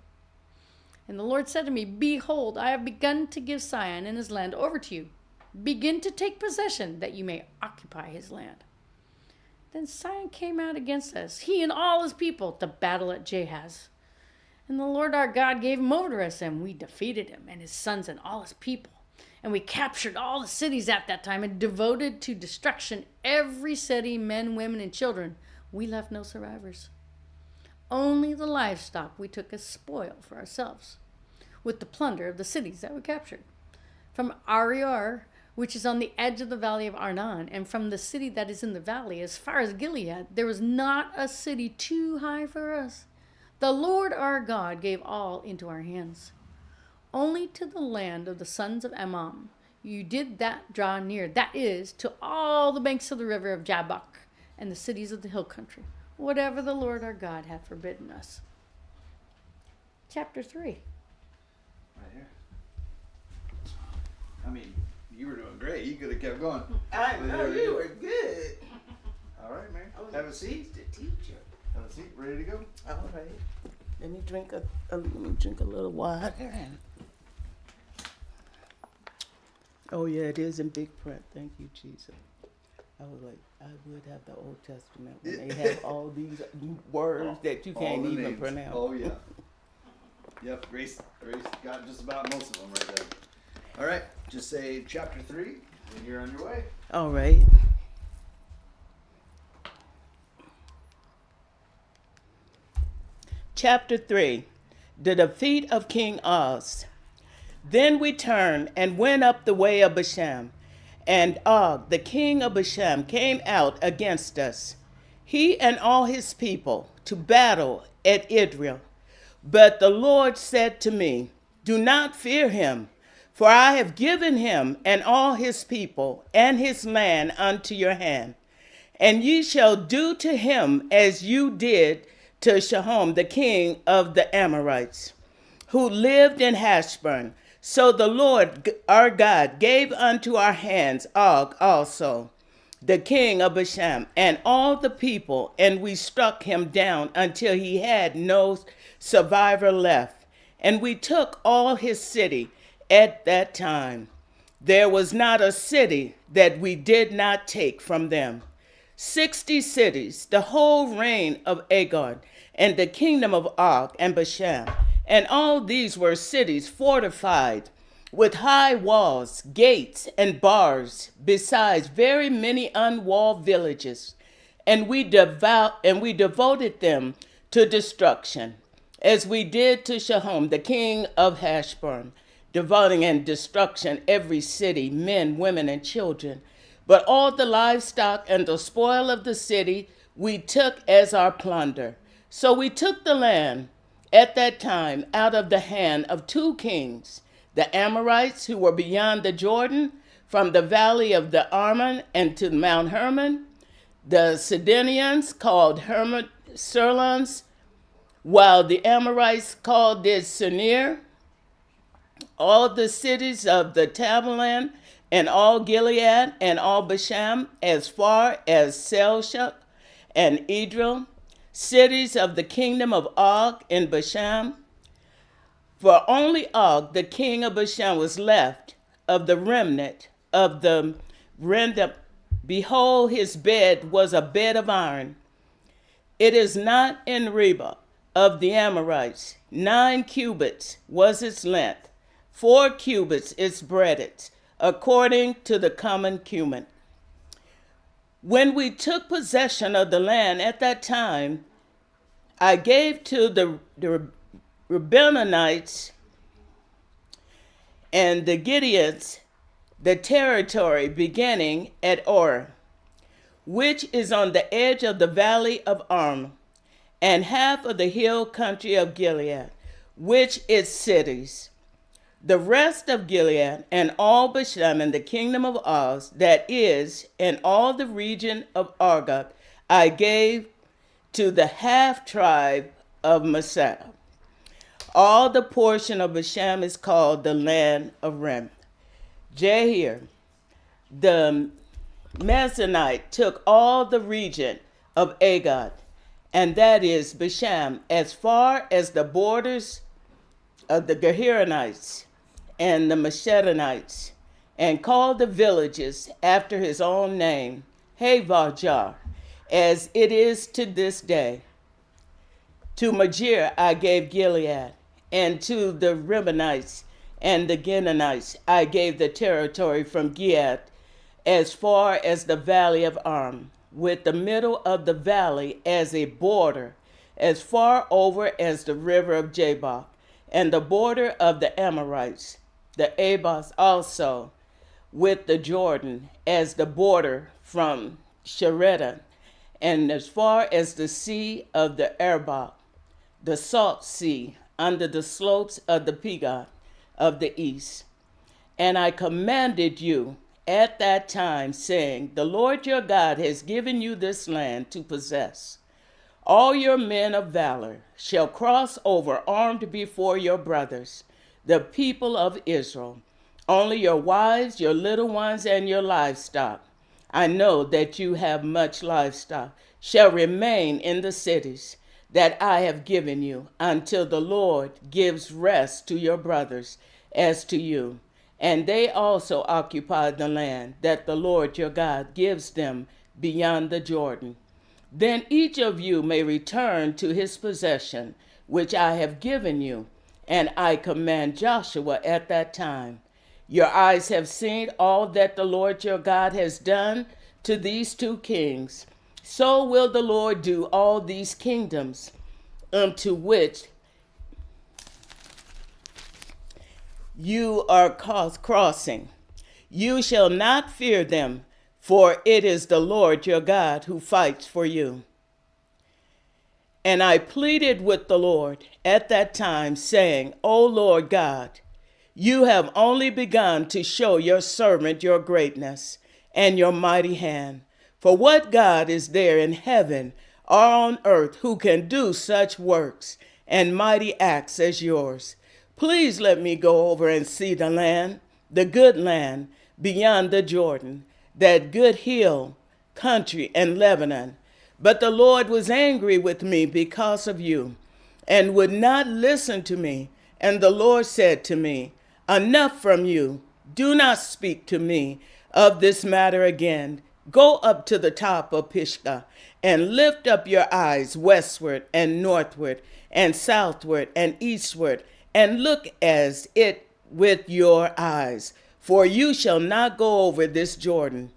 And the Lord said to me, behold, I have begun to give Sihon and his land over to you. Begin to take possession, that you may occupy his land. Then Sihon came out against us, he and all his people, to battle at Jahaz. And the Lord our God gave him over to us, and we defeated him and his sons and all his people. And we captured all the cities at that time and devoted to destruction every city, men, women, and children. We left no survivors. Only the livestock we took as spoil for ourselves, with the plunder of the cities that we captured. From Arior, which is on the edge of the valley of Arnon, and from the city that is in the valley, as far as Gilead, there was not a city too high for us. The Lord our God gave all into our hands. Only to the land of the sons of Ammon you did that draw near, that is, to all the banks of the river of Jabbok, and the cities of the hill country, whatever the Lord our God hath forbidden us. Chapter 3. Right here. I mean, you were doing great. You could have kept going. I know you were good. All right, man. I was Have a seat. the teacher. Have a seat. Ready to go? All right. Let me drink a little water. Oh yeah, it is in big print. Thank you, Jesus. I was like, I would have the Old Testament when they have all these words that you All can't the even names. pronounce. Oh, yeah. Yep, Grace got just about most of them right there. All right, just say chapter 3, and you're on your way. All right. Chapter 3, the defeat of King Oz. Then we turned and went up the way of Bashan, and Og, the king of Bashan, came out against us, he and all his people, to battle at Idril. But the Lord said to me, do not fear him, for I have given him and all his people and his land unto your hand. And ye shall do to him as you did to Sihon, the king of the Amorites, who lived in Heshbon. So the Lord our God gave unto our hands Og also, the king of Bashan, and all the people, and we struck him down until he had no survivor left. And we took all his city at that time. There was not a city that we did not take from them. 60 cities, the whole reign of Agag, and the kingdom of Og and Bashan. And all these were cities fortified with high walls, gates, and bars, besides very many unwalled villages. And we devoted them to destruction, as we did to Sihon, the king of Heshbon, devoting and destruction every city, men, women, and children. But all the livestock and the spoil of the city we took as our plunder. So we took the land at that time out of the hand of 2 kings, the Amorites who were beyond the Jordan, from the valley of the Arnon and to Mount Hermon, the Sidonians called Serlons, while the Amorites called it Sinir, all the cities of the tableland, and all Gilead, and all Bashan, as far as Selshuk and Idril, cities of the kingdom of Og in Bashan. For only Og, the king of Bashan, was left of the remnant of the Rendem. Behold, his bed was a bed of iron. It is not in Reba of the Amorites. 9 cubits was its length, 4 cubits its breadth, according to the common cumin. When we took possession of the land at that time, I gave to the Reubenites and the Gideonites the territory beginning at Or, which is on the edge of the valley of Arm, and half of the hill country of Gilead, which its cities. The rest of Gilead and all Bashan and the kingdom of Oz, that is, and all the region of Argob, I gave to the half tribe of Manasseh. All the portion of Bashan is called the land of Rem. Jahir, the Mezanite, took all the region of Agag, and that is Bashan, as far as the borders of the Gehironites and the Meshadonites, and called the villages after his own name, Havahjar, as it is to this day. To Majir I gave Gilead, and to the Reubenites and the Gideonites I gave the territory from Gilead as far as the valley of Arm, with the middle of the valley as a border, as far over as the river of Jabbok, and the border of the Amorites, the Abas also, with the Jordan as the border from Shereda and as far as the sea of the Arabah, the salt sea, under the slopes of the Pegah of the east. And I commanded you at that time, saying, the Lord your God has given you this land to possess. All your men of valor shall cross over armed before your brothers, the people of Israel. Only your wives, your little ones, and your livestock, I know that you have much livestock, shall remain in the cities that I have given you, until the Lord gives rest to your brothers as to you. And they also occupy the land that the Lord your God gives them beyond the Jordan. Then each of you may return to his possession, which I have given you. And I command Joshua at that time, your eyes have seen all that the Lord your God has done to these two kings. So will the Lord do all these kingdoms unto which you are crossing. You shall not fear them, for it is the Lord your God who fights for you. And I pleaded with the Lord at that time, saying, O Lord God, you have only begun to show your servant your greatness and your mighty hand. For what God is there in heaven or on earth who can do such works and mighty acts as yours? Please let me go over and see the land, the good land beyond the Jordan, that good hill country and Lebanon. But the Lord was angry with me because of you and would not listen to me. And the Lord said to me, enough from you. Do not speak to me of this matter again. Go up to the top of Pisgah and lift up your eyes westward and northward and southward and eastward, and look as it with your eyes. For you shall not go over this Jordan.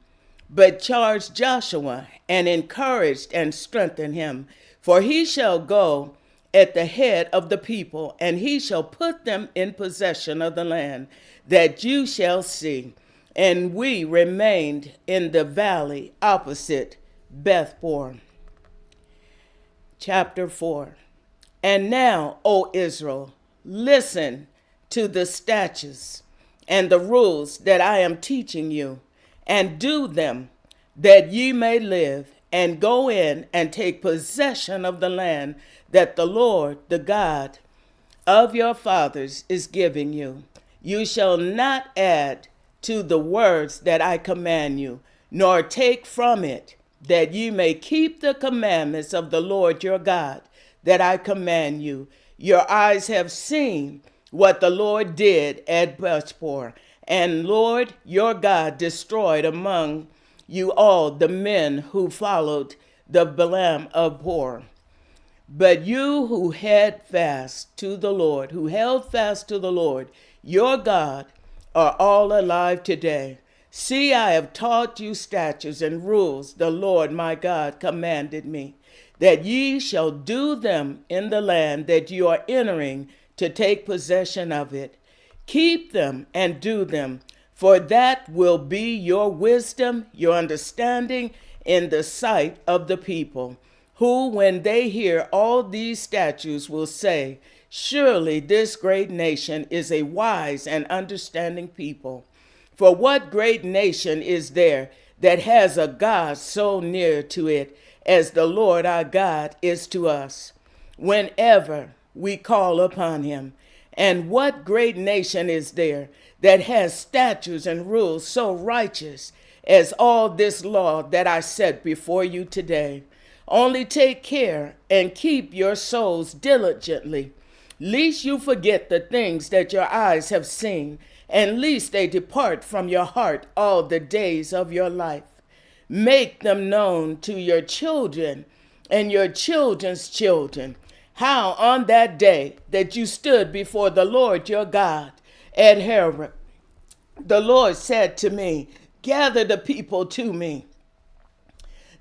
But charge Joshua and encourage and strengthen him, for he shall go at the head of the people, and he shall put them in possession of the land that you shall see. And we remained in the valley opposite Bethpeor. Chapter 4. And now, O Israel, listen to the statutes and the rules that I am teaching you, and do them, that ye may live, and go in and take possession of the land that the Lord, the God of your fathers, is giving you. You shall not add to the words that I command you, nor take from it, that ye may keep the commandments of the Lord your God that I command you. Your eyes have seen what the Lord did at Bethpeor, and Lord your God destroyed among you all the men who followed the Balaam of Peor. But you who held fast to the Lord, your God, are all alive today. See, I have taught you statutes and rules the Lord my God commanded me, that ye shall do them in the land that you are entering to take possession of it. Keep them and do them, for that will be your wisdom, your understanding in the sight of the people, who, when they hear all these statutes, will say, surely this great nation is a wise and understanding people. For what great nation is there that has a God so near to it as the Lord our God is to us, whenever we call upon him? And what great nation is there that has statutes and rules so righteous as all this law that I set before you today? Only take care and keep your souls diligently, lest you forget the things that your eyes have seen, and lest they depart from your heart all the days of your life. Make them known to your children and your children's children, how on that day that you stood before the Lord your God at Horeb, the Lord said to me, gather the people to me,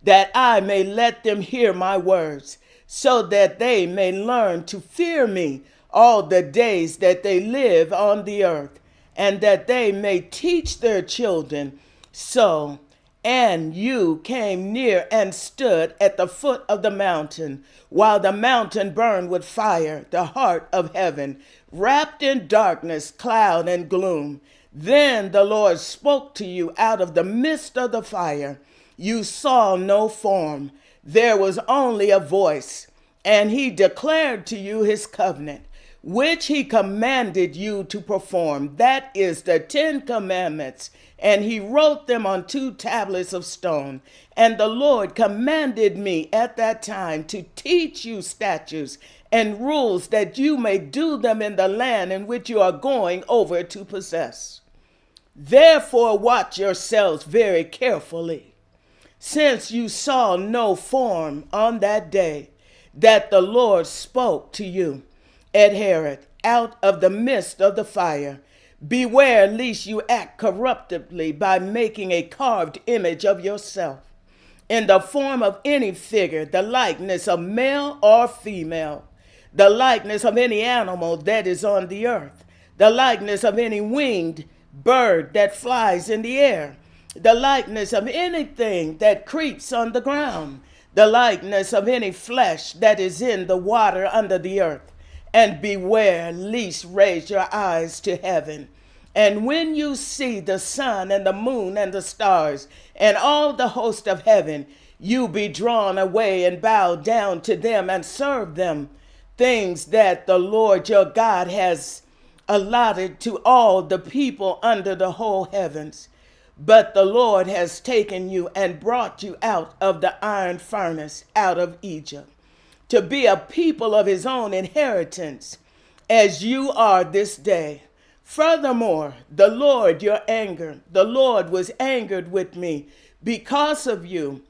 that I may let them hear my words, so that they may learn to fear me all the days that they live on the earth, and that they may teach their children so. And you came near and stood at the foot of the mountain, while the mountain burned with fire, the heart of heaven, wrapped in darkness, cloud, and gloom. Then the Lord spoke to you out of the midst of the fire. You saw no form. There was only a voice, and he declared to you his covenant, which he commanded you to perform. That is the 10 Commandments. And he wrote them on 2 tablets of stone. And the Lord commanded me at that time to teach you statutes and rules, that you may do them in the land in which you are going over to possess. Therefore watch yourselves very carefully, since you saw no form on that day that the Lord spoke to you at Horeb out of the midst of the fire. Beware lest you act corruptibly by making a carved image of yourself in the form of any figure, the likeness of male or female, the likeness of any animal that is on the earth, the likeness of any winged bird that flies in the air, the likeness of anything that creeps on the ground, the likeness of any flesh that is in the water under the earth. And beware lest raise your eyes to heaven. And when you see the sun and the moon and the stars and all the host of heaven, you be drawn away and bow down to them and serve them, things that the Lord your God has allotted to all the people under the whole heavens. But the Lord has taken you and brought you out of the iron furnace, out of Egypt, to be a people of his own inheritance, as you are this day. Furthermore, the Lord was angered with me because of you,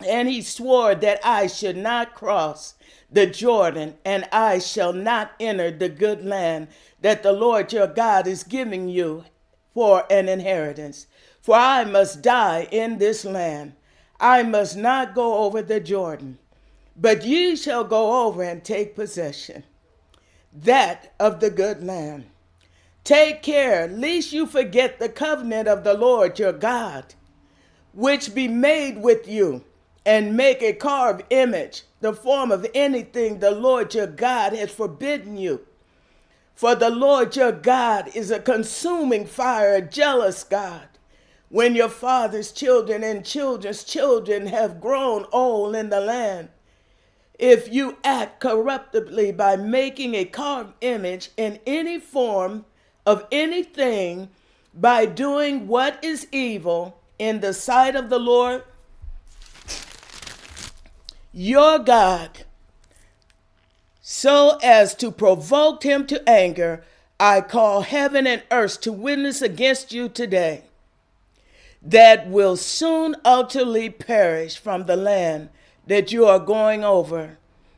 and he swore that I should not cross the Jordan, and I shall not enter the good land that the Lord your God is giving you for an inheritance. For I must die in this land. I must not go over the Jordan. But ye shall go over and take possession, that of the good land. Take care, lest you forget the covenant of the Lord your God, which be made with you, and make a carved image, the form of anything the Lord your God has forbidden you. For the Lord your God is a consuming fire, a jealous God. When your father's children and children's children have grown old in the land, if you act corruptibly by making a carved image in any form of anything, by doing what is evil in the sight of the Lord your God, so as to provoke him to anger, I call heaven and earth to witness against you today, that will soon utterly perish from the land that you are going over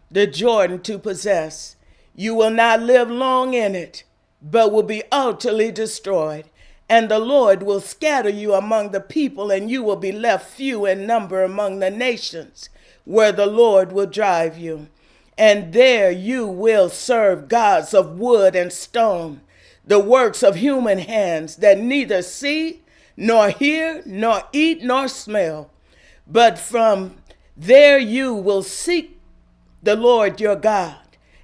the Jordan to possess. You will not live long in it, but will be utterly destroyed. And the Lord will scatter you among the people, and you will be left few in number among the nations where the Lord will drive you. And there you will serve gods of wood and stone, the works of human hands, that neither see, nor hear, nor eat, nor smell. But from there you will seek the Lord your God,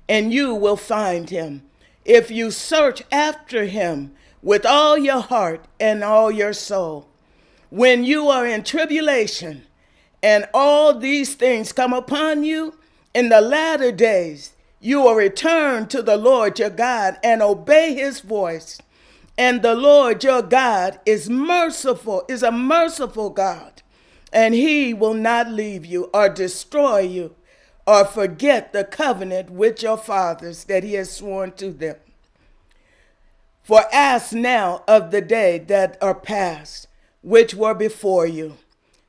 and you will find him, if you search after him with all your heart and all your soul. When you are in tribulation, and all these things come upon you in the latter days, you will return to the Lord your God and obey his voice. And the Lord your God is a merciful God, and he will not leave you or destroy you or forget the covenant with your fathers that he has sworn to them. For ask now of the day that are past, which were before you,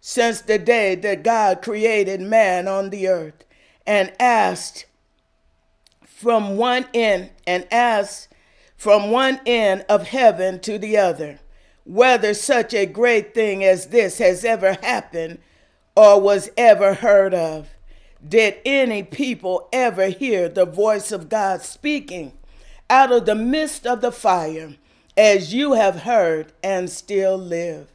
since the day that God created man on the earth, and asked from one end of heaven to the other, whether such a great thing as this has ever happened or was ever heard of. Did any people ever hear the voice of God speaking out of the midst of the fire, as you have heard and still live.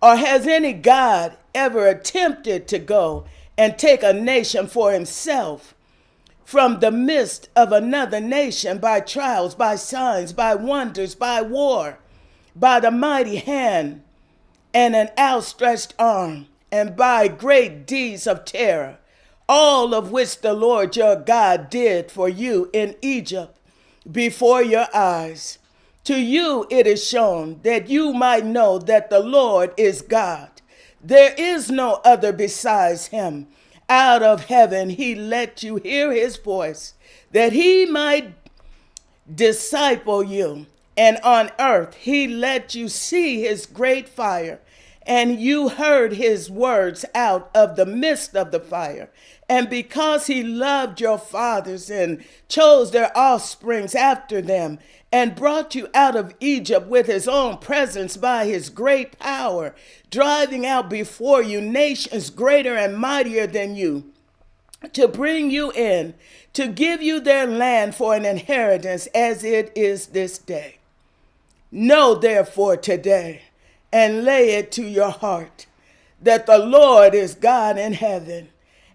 Or has any God ever attempted to go and take a nation for himself from the midst of another nation by trials, by signs, by wonders, by war, by the mighty hand and an outstretched arm, and by great deeds of terror, all of which the Lord your God did for you in Egypt before your eyes? To you it is shown that you might know that the Lord is God. There is no other besides him. Out of heaven he let you hear his voice, that he might disciple you. And on earth he let you see his great fire, and you heard his words out of the midst of the fire. And because he loved your fathers and chose their offsprings after them, and brought you out of Egypt with his own presence by his great power, driving out before you nations greater and mightier than you, to bring you in, to give you their land for an inheritance as it is this day. Know therefore today, and lay it to your heart, that the Lord is God in heaven,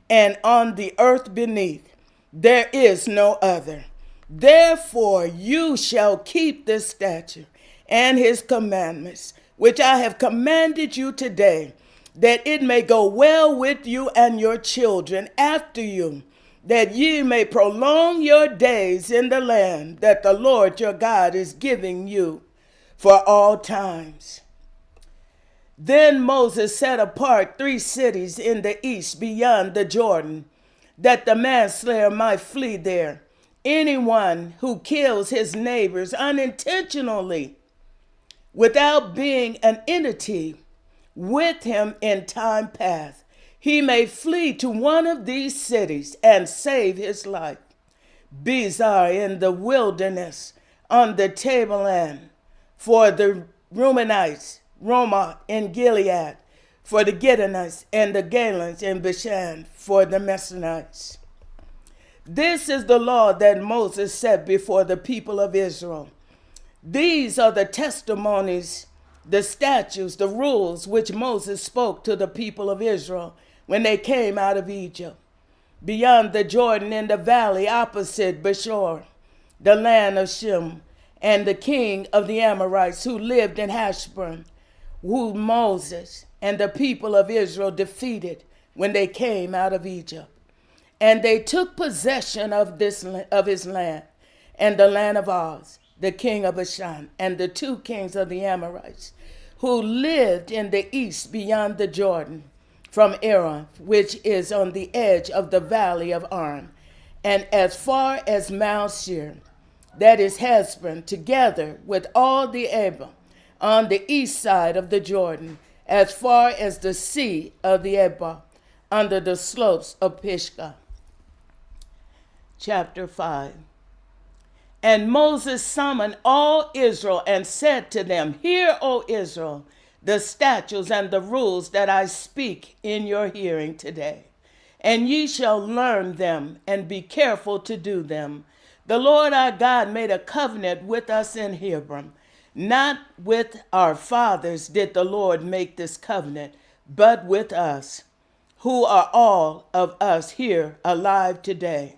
and on the earth beneath. There is no other. Therefore you shall keep this statute and his commandments, which I have commanded you today, that it may go well with you and your children after you, that ye may prolong your days in the land that the Lord your God is giving you for all times. Then Moses set apart 3 cities in the east beyond the Jordan, that the manslayer might flee there. Anyone who kills his neighbors unintentionally without being an entity with him in time past, he may flee to one of these cities and save his life. Bezar in the wilderness on the tableland, for the Reubenites, Ramah in Gilead, for the Gideonites and the Galians in Bashan, for the Messenites. This is the law that Moses set before the people of Israel. These are the testimonies, the statutes, the rules which Moses spoke to the people of Israel when they came out of Egypt, beyond the Jordan in the valley opposite Bashor, the land of Shem, and the king of the Amorites who lived in Heshbon, who Moses and the people of Israel defeated when they came out of Egypt. And they took possession of his land, and the land of Oz, the king of Bashan, and the 2 kings of the Amorites, who lived in the east beyond the Jordan, from Aram, which is on the edge of the valley of Arnon, and as far as Mount Seir, that is Heshbon, together with all the Abel, on the east side of the Jordan, as far as the sea of the Ebah, under the slopes of Pisgah. Chapter 5. And Moses summoned all Israel and said to them, Hear, O Israel, the statutes and the rules that I speak in your hearing today. And ye shall learn them and be careful to do them. The Lord our God made a covenant with us in Hebron. Not with our fathers did the Lord make this covenant, but with us, who are all of us here alive today.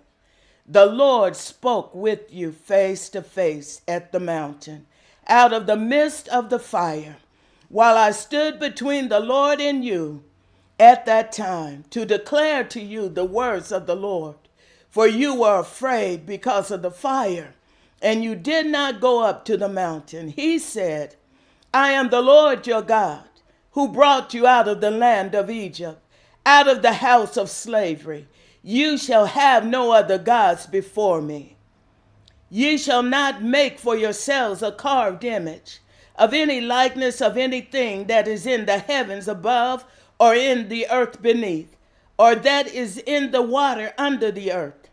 The Lord spoke with you face to face at the mountain, out of the midst of the fire, while I stood between the Lord and you at that time to declare to you the words of the Lord. For you were afraid because of the fire, and you did not go up to the mountain. He said, I am the Lord your God, who brought you out of the land of Egypt, out of the house of slavery. You shall have no other gods before me. Ye shall not make for yourselves a carved image of any likeness of anything that is in the heavens above, or in the earth beneath, or that is in the water under the earth.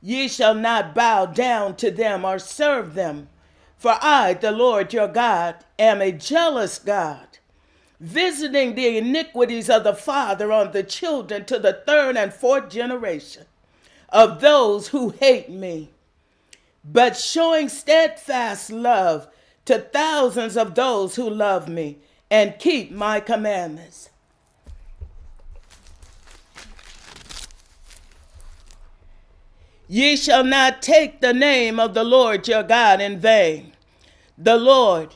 Ye shall not bow down to them or serve them. For I, the Lord your God, am a jealous God, visiting the iniquities of the father on the children to the 3rd and 4th generation of those who hate me, but showing steadfast love to thousands of those who love me and keep my commandments. Ye shall not take the name of the Lord your God in vain. The Lord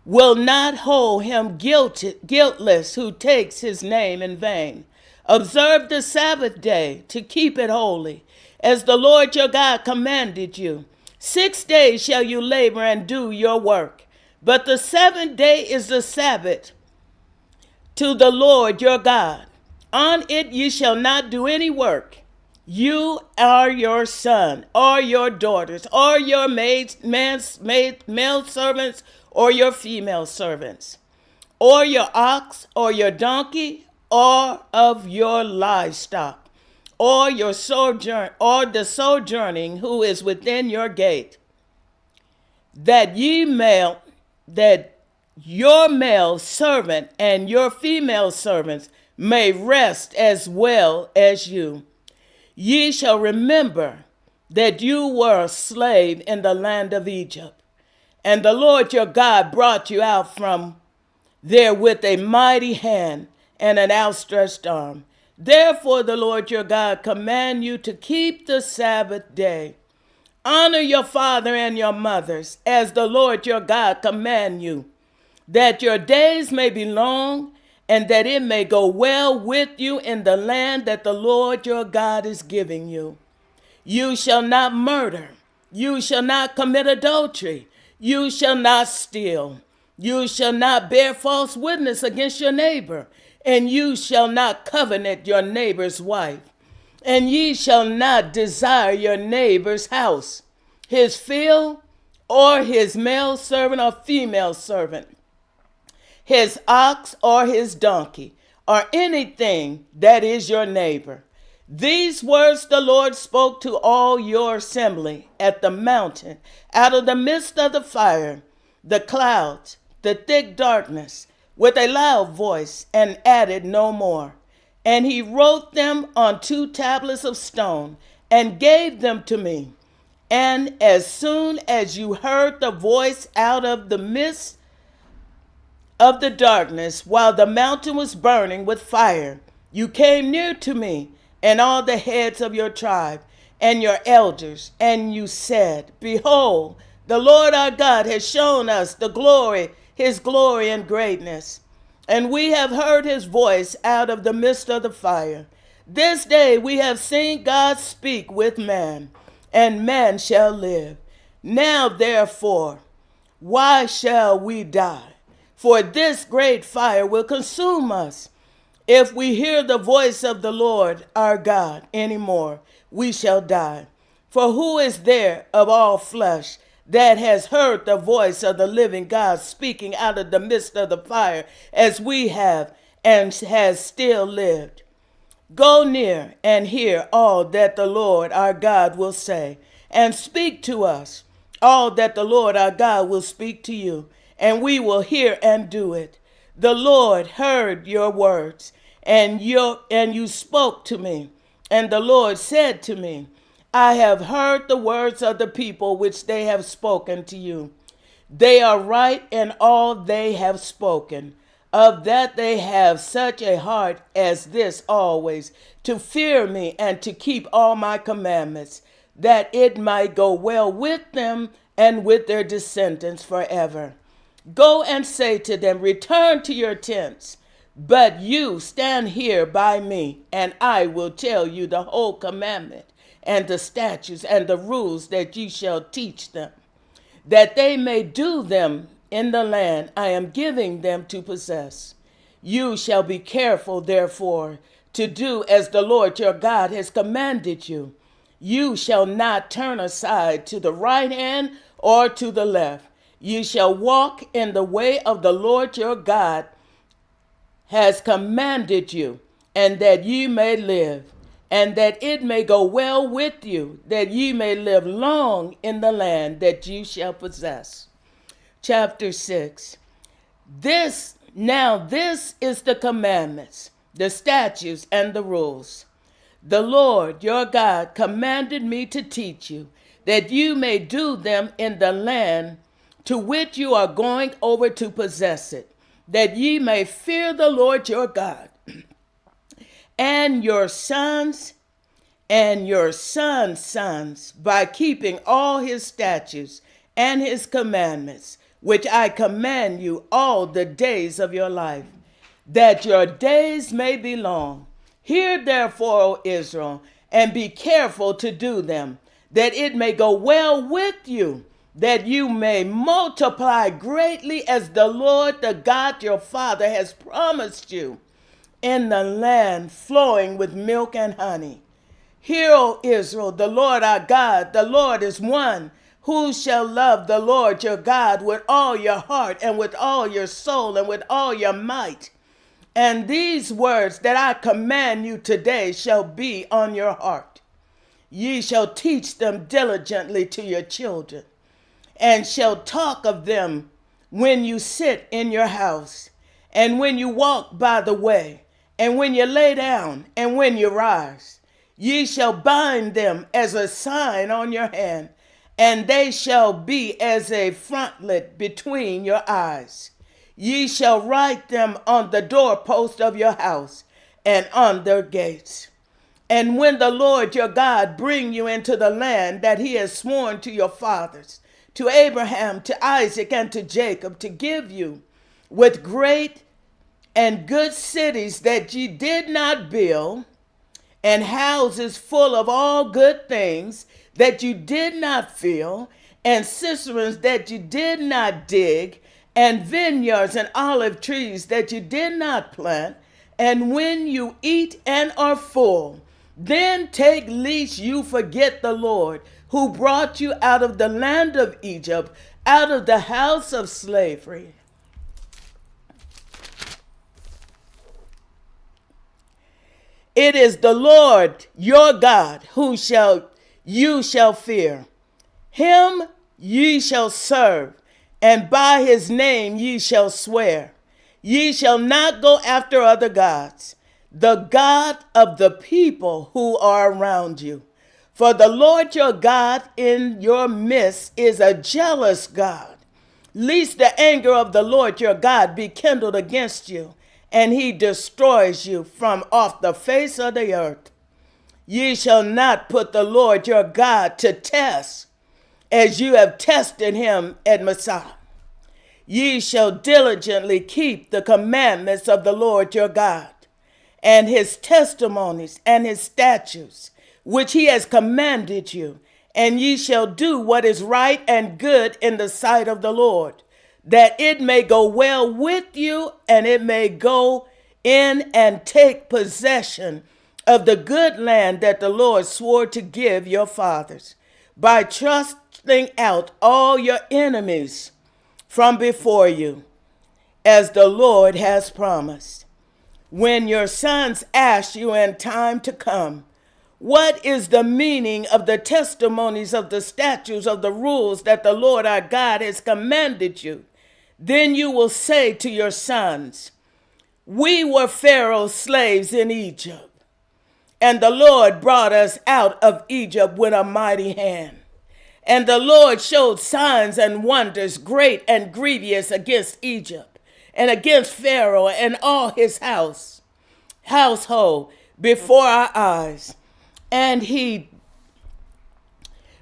will not hold him guiltless who takes his name in vain. Observe the Sabbath day to keep it holy, as the Lord your God commanded you. 6 days shall you labor and do your work, but the seventh day is the Sabbath to the Lord your God. On it ye shall not do any work. You are your son, or your daughters, or your male servants, or your female servants, or your ox, or your donkey, or of your livestock, or your sojourn, or the sojourning who is within your gate, that your male servant and your female servants may rest as well as you. Ye shall remember that you were a slave in the land of Egypt, and the Lord your God brought you out from there with a mighty hand and an outstretched arm. Therefore the Lord your God command you to keep the Sabbath day. Honor your father and your mothers, as the Lord your God command you, that your days may be long, and that it may go well with you in the land that the Lord your God is giving you. You shall not murder. You shall not commit adultery. You shall not steal. You shall not bear false witness against your neighbor, and you shall not covenant your neighbor's wife. And ye shall not desire your neighbor's house, his field, or his male servant or female servant, his ox or his donkey, or anything that is your neighbor. These words the Lord spoke to all your assembly at the mountain, out of the midst of the fire, the clouds, the thick darkness, with a loud voice, and added no more. And he wrote them on 2 tablets of stone, and gave them to me. And as soon as you heard the voice out of the midst of the darkness, while the mountain was burning with fire, you came near to me, and all the heads of your tribe, and your elders, and you said, Behold, the Lord our God has shown us the glory, his glory and greatness, and we have heard his voice out of the midst of the fire. This day we have seen God speak with man, and man shall live. Now therefore, why shall we die? For this great fire will consume us. If we hear the voice of the Lord our God anymore, we shall die. For who is there of all flesh that has heard the voice of the living God speaking out of the midst of the fire, as we have, and has still lived? Go near and hear all that the Lord our God will say, and speak to us all that the Lord our God will speak to you, and we will hear and do it. The Lord heard your words, and you spoke to me. And the Lord said to me, I have heard the words of the people which they have spoken to you. They are right in all they have spoken. Of that they have such a heart as this always, to fear me and to keep all my commandments, that it might go well with them and with their descendants forever. Go and say to them, Return to your tents, but you stand here by me, and I will tell you the whole commandment and the statutes and the rules that ye shall teach them, that they may do them in the land I am giving them to possess. You shall be careful, therefore, to do as the Lord your God has commanded you. You shall not turn aside to the right hand or to the left. You shall walk in the way of the Lord your God has commanded you, and that ye may live, and that it may go well with you, that ye may live long in the land that you shall possess. Chapter 6. This is the commandments, the statutes, and the rules. The Lord your God commanded me to teach you, that you may do them in the land to which you are going over to possess it, that ye may fear the Lord your God, and your sons and your sons' sons, by keeping all his statutes and his commandments, which I command you all the days of your life, that your days may be long. Hear therefore, O Israel, and be careful to do them, that it may go well with you, that you may multiply greatly as the Lord, the God your father, has promised you, in the land flowing with milk and honey. Hear, O Israel, the Lord our God, the Lord is one. Who shall love the Lord your God with all your heart and with all your soul and with all your might? And these words that I command you today shall be on your heart. Ye shall teach them diligently to your children, and shall talk of them when you sit in your house, and when you walk by the way, and when you lay down, and when you rise. Ye shall bind them as a sign on your hand, and they shall be as a frontlet between your eyes. Ye shall write them on the doorpost of your house and on their gates. And when the Lord your God bring you into the land that he has sworn to your fathers, to Abraham, to Isaac, and to Jacob, to give you, with great and good cities that ye did not build, and houses full of all good things that you did not fill, and cisterns that you did not dig, and vineyards and olive trees that you did not plant, and when you eat and are full, then take lest you forget the Lord, who brought you out of the land of Egypt, out of the house of slavery. It is the Lord your God who you shall fear. Him ye shall serve, and by his name ye shall swear. Ye shall not go after other gods, the God of the people who are around you. For the Lord your God in your midst is a jealous God, lest the anger of the Lord your God be kindled against you, and he destroys you from off the face of the earth. Ye shall not put the Lord your God to test, as you have tested him at Massah. Ye shall diligently keep the commandments of the Lord your God, and his testimonies and his statutes, which he has commanded you, and ye shall do what is right and good in the sight of the Lord, that it may go well with you, and it may go in and take possession of the good land that the Lord swore to give your fathers, by thrusting out all your enemies from before you, as the Lord has promised. When your sons ask you in time to come, what is the meaning of the testimonies of the statutes of the rules that the Lord our God has commanded you? Then you will say to your sons, we were Pharaoh's slaves in Egypt, and the Lord brought us out of Egypt with a mighty hand. And the Lord showed signs and wonders great and grievous against Egypt, and against Pharaoh and all his household before our eyes. And he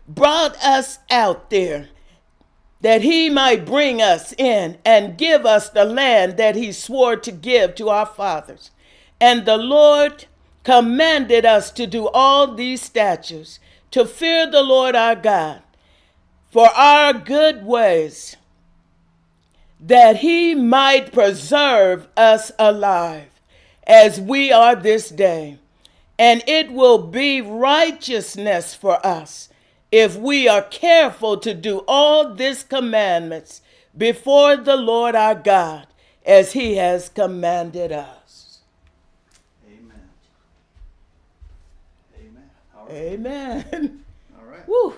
brought us out there, that he might bring us in and give us the land that he swore to give to our fathers. And the Lord commanded us to do all these statutes, to fear the Lord our God, for our good ways, that he might preserve us alive, as we are this day. And it will be righteousness for us if we are careful to do all these commandments before the Lord our God, as he has commanded us. Amen. Amen. All right. Amen. All right. Woo.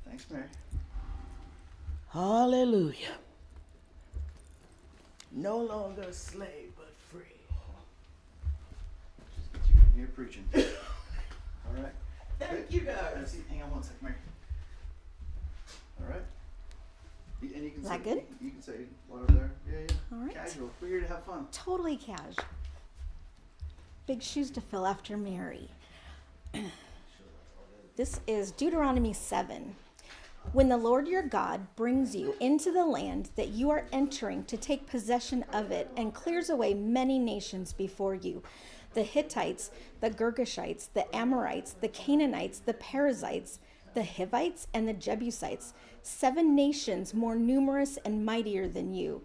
Thanks, Mary. Hallelujah. No longer a slave, but free. Just get you in here preaching. All right. Thank Good. you, guys. Hang on one second, Mary. All right. And you can Is that good? You can say one over there. Yeah. All right. Casual. We're here to have fun. Totally cash. Big shoes to fill after Mary. This is Deuteronomy 7. When the Lord your God brings you into the land that you are entering to take possession of it and clears away many nations before you, the Hittites, the Girgashites, the Amorites, the Canaanites, the Perizzites, the Hivites, and the Jebusites, 7 nations more numerous and mightier than you.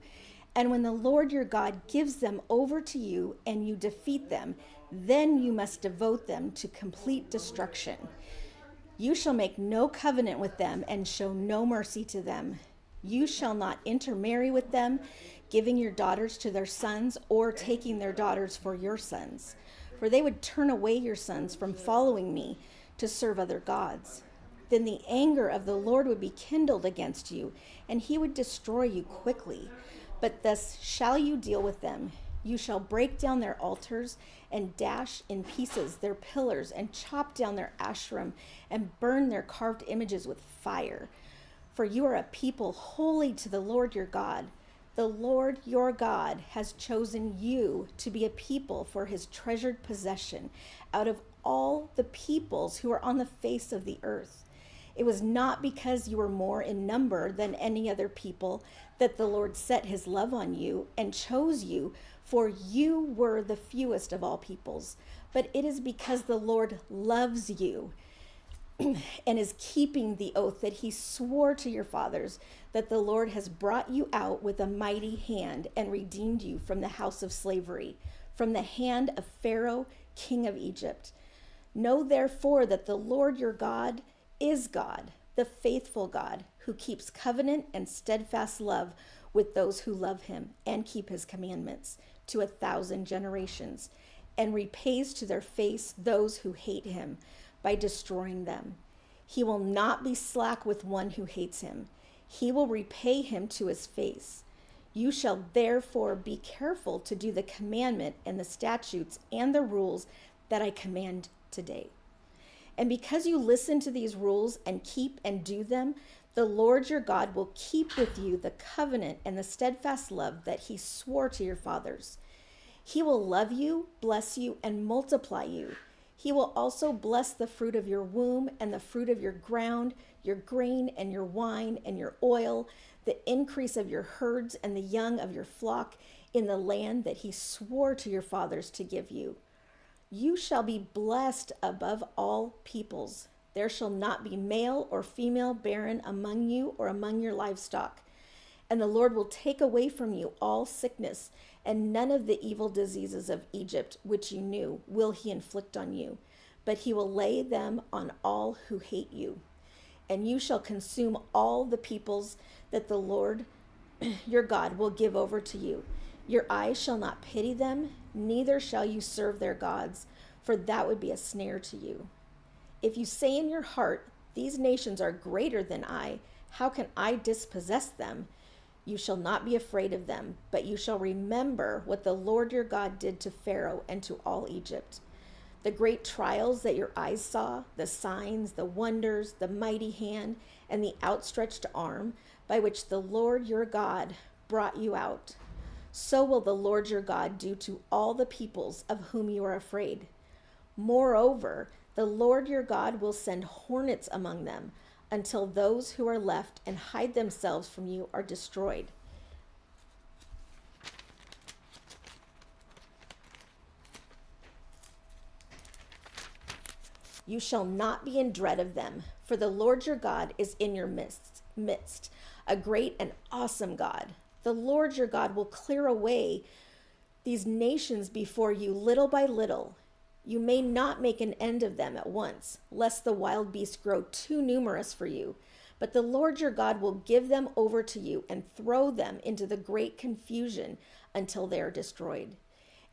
And when the Lord your God gives them over to you and you defeat them, then you must devote them to complete destruction. You shall make no covenant with them and show no mercy to them. You shall not intermarry with them, giving your daughters to their sons or taking their daughters for your sons. For they would turn away your sons from following me to serve other gods. Then the anger of the Lord would be kindled against you, and he would destroy you quickly. But thus shall you deal with them. You shall break down their altars and dash in pieces their pillars and chop down their Asherim and burn their carved images with fire. For you are a people holy to the Lord your God. The Lord your God has chosen you to be a people for his treasured possession out of all the peoples who are on the face of the earth. It was not because you were more in number than any other people that the Lord set his love on you and chose you, for you were the fewest of all peoples. But it is because the Lord loves you and is keeping the oath that he swore to your fathers, that the Lord has brought you out with a mighty hand and redeemed you from the house of slavery, from the hand of Pharaoh, king of Egypt. Know therefore that the Lord your God is God, the faithful God, who keeps covenant and steadfast love with those who love him and keep his commandments to 1,000 generations, and repays to their face those who hate him by destroying them. He will not be slack with one who hates him. He will repay him to his face. You shall therefore be careful to do the commandment and the statutes and the rules that I command today. And because you listen to these rules and keep and do them, the Lord your God will keep with you the covenant and the steadfast love that he swore to your fathers. He will love you, bless you, and multiply you. He will also bless the fruit of your womb and the fruit of your ground, your grain and your wine and your oil, the increase of your herds and the young of your flock in the land that he swore to your fathers to give you. You shall be blessed above all peoples. There shall not be male or female barren among you or among your livestock. And the Lord will take away from you all sickness, and none of the evil diseases of Egypt, which you knew, will he inflict on you. But he will lay them on all who hate you. And you shall consume all the peoples that the Lord your God will give over to you. Your eyes shall not pity them, neither shall you serve their gods, for that would be a snare to you. If you say in your heart, these nations are greater than I, how can I dispossess them? You shall not be afraid of them, but you shall remember what the Lord your God did to Pharaoh and to all Egypt. The great trials that your eyes saw, the signs, the wonders, the mighty hand, and the outstretched arm by which the Lord your God brought you out. So will the Lord your God do to all the peoples of whom you are afraid. Moreover, the Lord your God will send hornets among them, until those who are left and hide themselves from you are destroyed. You shall not be in dread of them, for the Lord your God is in your midst, a great and awesome God. The Lord your God will clear away these nations before you little by little. You may not make an end of them at once, lest the wild beasts grow too numerous for you. But the Lord your God will give them over to you and throw them into the great confusion until they are destroyed.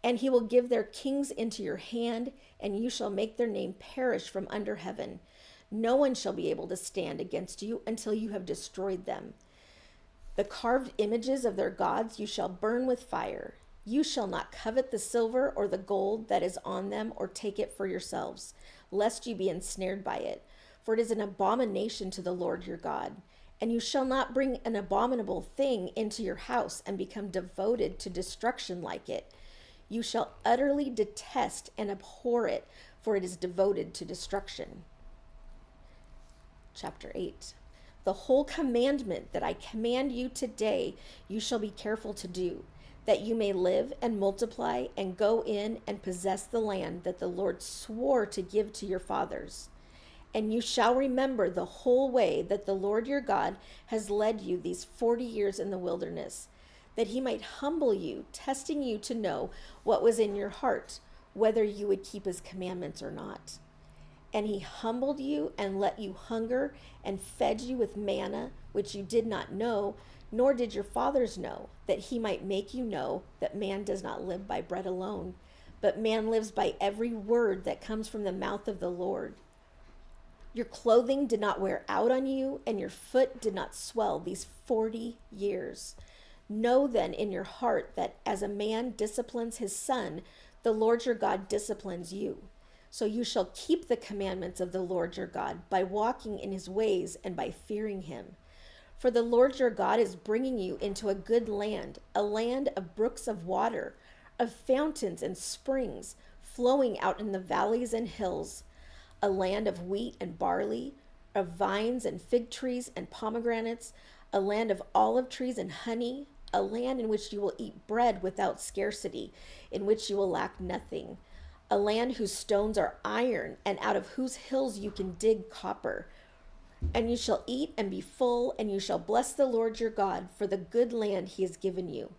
And he will give their kings into your hand, and you shall make their name perish from under heaven. No one shall be able to stand against you until you have destroyed them. The carved images of their gods you shall burn with fire. You shall not covet the silver or the gold that is on them, or take it for yourselves, lest you be ensnared by it. For it is an abomination to the Lord your God. And you shall not bring an abominable thing into your house and become devoted to destruction like it. You shall utterly detest and abhor it, for it is devoted to destruction. Chapter 8. The whole commandment that I command you today, you shall be careful to do, that you may live and multiply and go in and possess the land that the Lord swore to give to your fathers. And you shall remember the whole way that the Lord your God has led you these 40 years in the wilderness, that he might humble you, testing you to know what was in your heart, whether you would keep his commandments or not. And he humbled you and let you hunger and fed you with manna, which you did not know, nor did your fathers know, that he might make you know that man does not live by bread alone, but man lives by every word that comes from the mouth of the Lord. Your clothing did not wear out on you, and your foot did not swell these 40 years. Know then in your heart that as a man disciplines his son, the Lord your God disciplines you. So you shall keep the commandments of the Lord your God by walking in his ways and by fearing him. For the Lord your God is bringing you into a good land, a land of brooks of water, of fountains and springs flowing out in the valleys and hills, a land of wheat and barley, of vines and fig trees and pomegranates, a land of olive trees and honey, a land in which you will eat bread without scarcity, in which you will lack nothing, a land whose stones are iron, and out of whose hills you can dig copper. And you shall eat and be full, and you shall bless the Lord your God for the good land he has given you.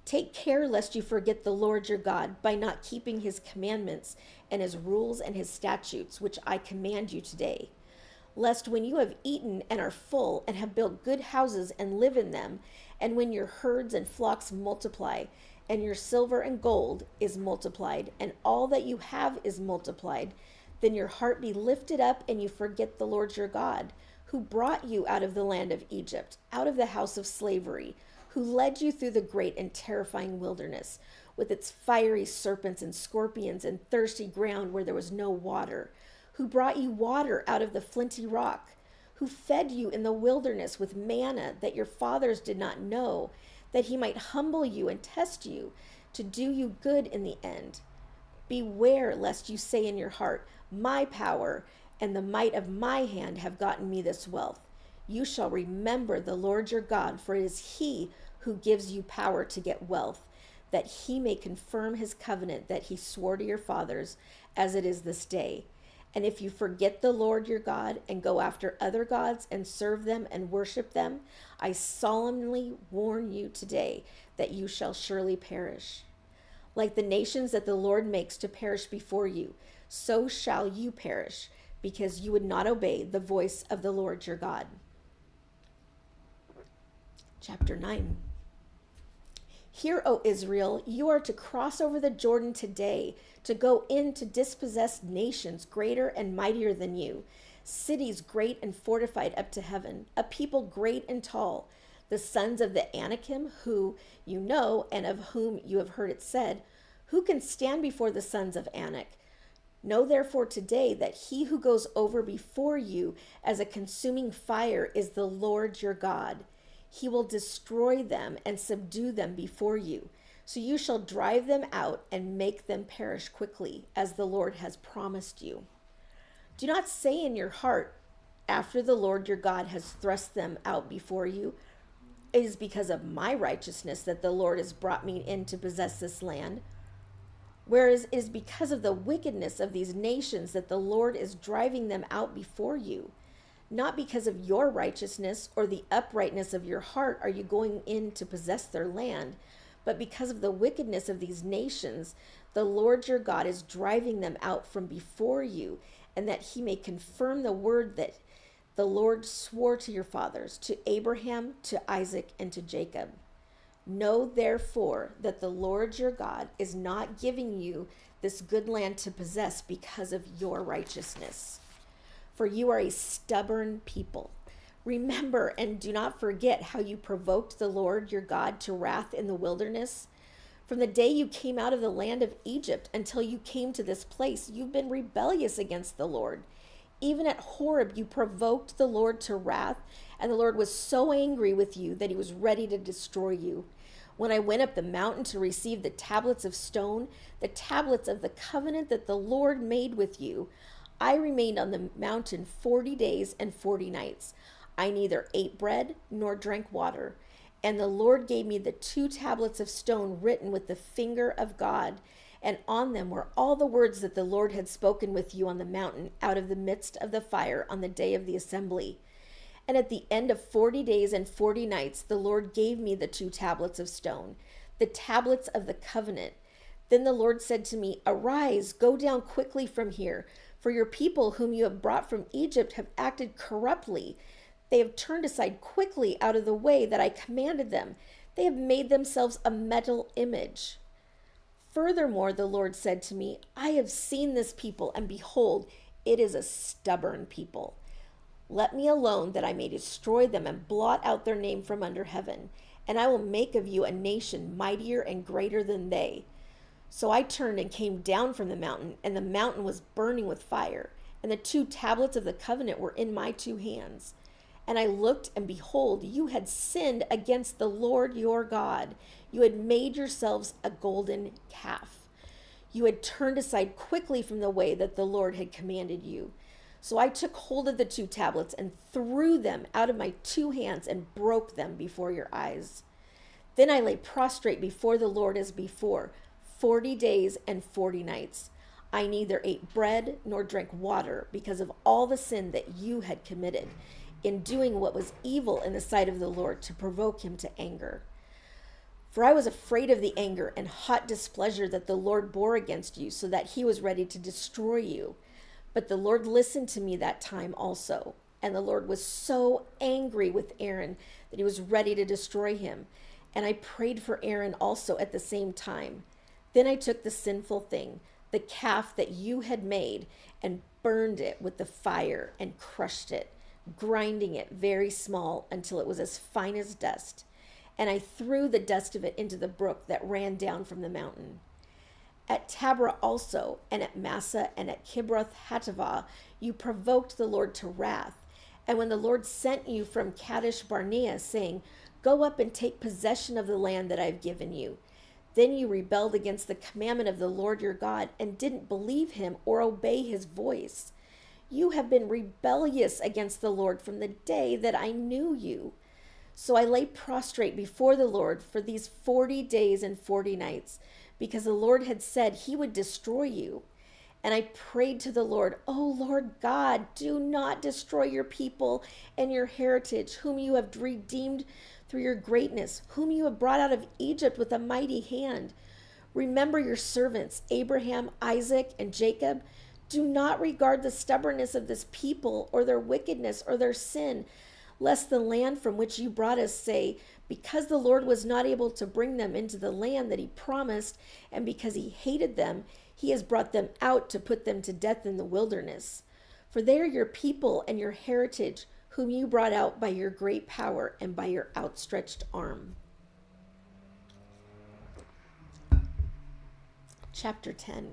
Take care lest you forget the Lord your God by not keeping his commandments and his rules and his statutes, which I command you today. Lest when you have eaten and are full and have built good houses and live in them, and when your herds and flocks multiply, and your silver and gold is multiplied, and all that you have is multiplied, then your heart be lifted up and you forget the Lord your God, who brought you out of the land of Egypt, out of the house of slavery, who led you through the great and terrifying wilderness, with its fiery serpents and scorpions and thirsty ground where there was no water, who brought you water out of the flinty rock, who fed you in the wilderness with manna that your fathers did not know, that he might humble you and test you, to do you good in the end. Beware lest you say in your heart, my power and the might of my hand have gotten me this wealth. You shall remember the Lord your God, for it is he who gives you power to get wealth, that he may confirm his covenant that he swore to your fathers, as it is this day. And if you forget the Lord your God and go after other gods and serve them and worship them, I solemnly warn you today that you shall surely perish. Like the nations that the Lord makes to perish before you, so shall you perish, because you would not obey the voice of the Lord your God. Chapter 9. Hear, O Israel, you are to cross over the Jordan today, to go in to dispossess nations greater and mightier than you, cities great and fortified up to heaven, a people great and tall, the sons of the Anakim, who you know and of whom you have heard it said, who can stand before the sons of Anak? Know therefore today that he who goes over before you as a consuming fire is the Lord your God. He will destroy them and subdue them before you. So you shall drive them out and make them perish quickly, as the Lord has promised you. Do not say in your heart, after the Lord your God has thrust them out before you, it is because of my righteousness that the Lord has brought me in to possess this land. Whereas it is because of the wickedness of these nations that the Lord is driving them out before you. Not because of your righteousness or the uprightness of your heart are you going in to possess their land, but because of the wickedness of these nations, the Lord your God is driving them out from before you, and that he may confirm the word that the Lord swore to your fathers, to Abraham, to Isaac, and to Jacob. Know therefore that the Lord your God is not giving you this good land to possess because of your righteousness. For you are a stubborn people. Remember and do not forget how you provoked the Lord your God to wrath in the wilderness. From the day you came out of the land of Egypt until you came to this place, you've been rebellious against the Lord. Even at Horeb, you provoked the Lord to wrath, and the Lord was so angry with you that he was ready to destroy you. When I went up the mountain to receive the tablets of stone, the tablets of the covenant that the Lord made with you, I remained on the mountain 40 days and 40 nights. I neither ate bread nor drank water. And the Lord gave me the 2 tablets of stone written with the finger of God, and on them were all the words that the Lord had spoken with you on the mountain out of the midst of the fire on the day of the assembly. And at the end of 40 days and 40 nights, the Lord gave me the 2 tablets of stone, the tablets of the covenant. Then the Lord said to me, Arise, go down quickly from here, for your people whom you have brought from Egypt have acted corruptly. They have turned aside quickly out of the way that I commanded them. They have made themselves a metal image. Furthermore, the Lord said to me, I have seen this people, and behold, it is a stubborn people. Let me alone that I may destroy them and blot out their name from under heaven, and I will make of you a nation mightier and greater than they. So I turned and came down from the mountain, and the mountain was burning with fire, and the 2 tablets of the covenant were in my 2 hands. And I looked, and behold, you had sinned against the Lord your God. You had made yourselves a golden calf. You had turned aside quickly from the way that the Lord had commanded you. So I took hold of the 2 tablets and threw them out of my 2 hands and broke them before your eyes. Then I lay prostrate before the Lord as before, 40 days and 40 nights. I neither ate bread nor drank water because of all the sin that you had committed in doing what was evil in the sight of the Lord to provoke him to anger. For I was afraid of the anger and hot displeasure that the Lord bore against you, so that he was ready to destroy you. But the Lord listened to me that time also. And the Lord was so angry with Aaron that he was ready to destroy him. And I prayed for Aaron also at the same time. Then I took the sinful thing, the calf that you had made, and burned it with the fire and crushed it, grinding it very small until it was as fine as dust. And I threw the dust of it into the brook that ran down from the mountain. At Taberah also, and at Massa, and at Kibroth Hattaavah, you provoked the Lord to wrath. And when the Lord sent you from Kadesh Barnea, saying, Go up and take possession of the land that I have given you, then you rebelled against the commandment of the Lord your God, and didn't believe him or obey his voice. You have been rebellious against the Lord from the day that I knew you. So I lay prostrate before the Lord for these 40 days and 40 nights, because the Lord had said he would destroy you. And I prayed to the Lord, O Lord God, do not destroy your people and your heritage, whom you have redeemed through your greatness, whom you have brought out of Egypt with a mighty hand. Remember your servants, Abraham, Isaac, and Jacob. Do not regard the stubbornness of this people or their wickedness or their sin, lest the land from which you brought us say, because the Lord was not able to bring them into the land that he promised, and because he hated them, he has brought them out to put them to death in the wilderness. For they are your people and your heritage, whom you brought out by your great power and by your outstretched arm. Chapter 10.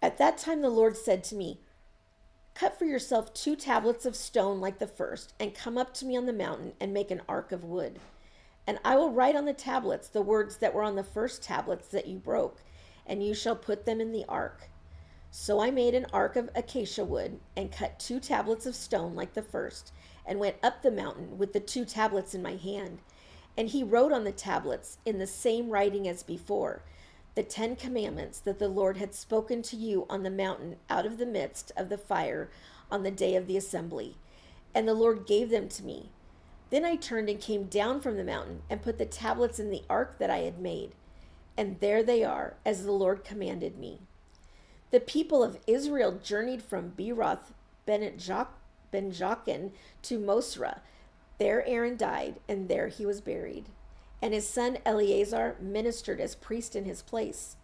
At that time the Lord said to me, Cut for yourself 2 tablets of stone like the first, and come up to me on the mountain and make an ark of wood. And I will write on the tablets the words that were on the first tablets that you broke, and you shall put them in the ark. So I made an ark of acacia wood, and cut 2 tablets of stone like the first, and went up the mountain with the 2 tablets in my hand. And he wrote on the tablets in the same writing as before, the 10 commandments that the Lord had spoken to you on the mountain out of the midst of the fire on the day of the assembly. And the Lord gave them to me. Then I turned and came down from the mountain and put the tablets in the ark that I had made. And there they are, as the Lord commanded me. The people of Israel journeyed from Beeroth Ben-Jochan to Mosra. There Aaron died, and there he was buried. And his son Eleazar ministered as priest in his place.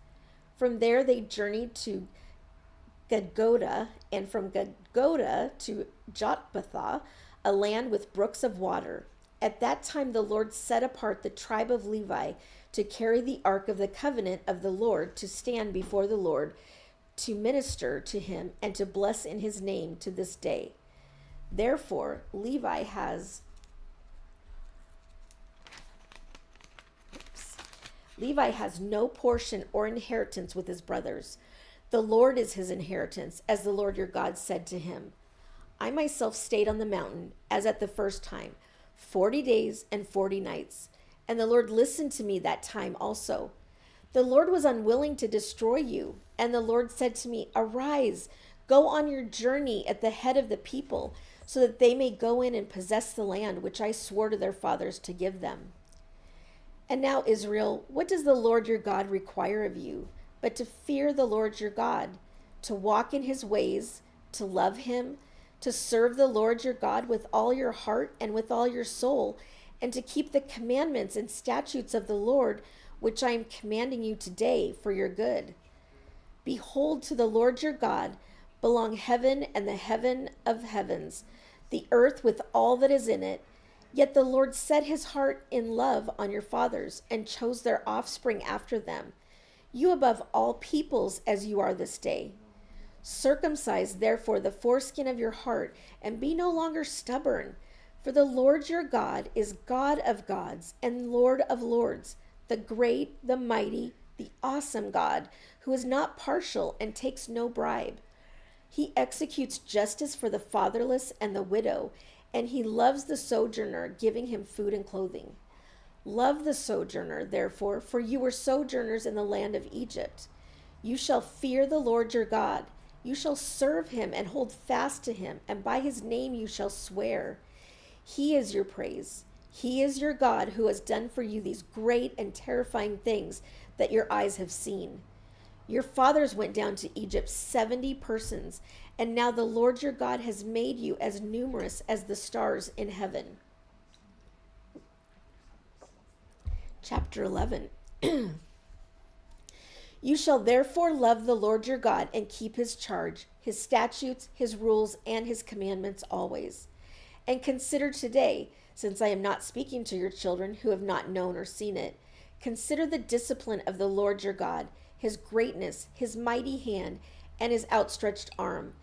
From there they journeyed to Gudgodah, and from Gudgodah to Jotbathah, a land with brooks of water. At that time the Lord set apart the tribe of Levi to carry the ark of the covenant of the Lord, to stand before the Lord to minister to him and to bless in his name to this day. Therefore, Levi has no portion or inheritance with his brothers. The Lord is his inheritance, as the Lord your God said to him. I myself stayed on the mountain, as at the first time, 40 days and 40 nights, and the Lord listened to me that time also. The Lord was unwilling to destroy you, and the Lord said to me, Arise, go on your journey at the head of the people, so that they may go in and possess the land which I swore to their fathers to give them. And now, Israel, what does the Lord your God require of you, but to fear the Lord your God, to walk in his ways, to love him, to serve the Lord your God with all your heart and with all your soul, and to keep the commandments and statutes of the Lord, which I am commanding you today for your good? Behold, to the Lord your God belong heaven and the heaven of heavens, the earth with all that is in it. Yet the Lord set his heart in love on your fathers and chose their offspring after them, you above all peoples as you are this day. Circumcise therefore the foreskin of your heart, and be no longer stubborn. For the Lord your God is God of gods and Lord of lords, the great, the mighty, the awesome God, who is not partial and takes no bribe. He executes justice for the fatherless and the widow, and he loves the sojourner, giving him food and clothing. Love the sojourner, therefore, for you were sojourners in the land of Egypt. You shall fear the Lord your God. You shall serve him and hold fast to him, and by his name you shall swear. He is your praise. He is your God, who has done for you these great and terrifying things that your eyes have seen. Your fathers went down to Egypt 70 persons, and now the Lord your God has made you as numerous as the stars in heaven. Chapter 11. You shall therefore love the Lord your God and keep his charge, his statutes, his rules, and his commandments always. And consider today, since I am not speaking to your children who have not known or seen it, consider the discipline of the Lord your God, his greatness, his mighty hand, and his outstretched arm,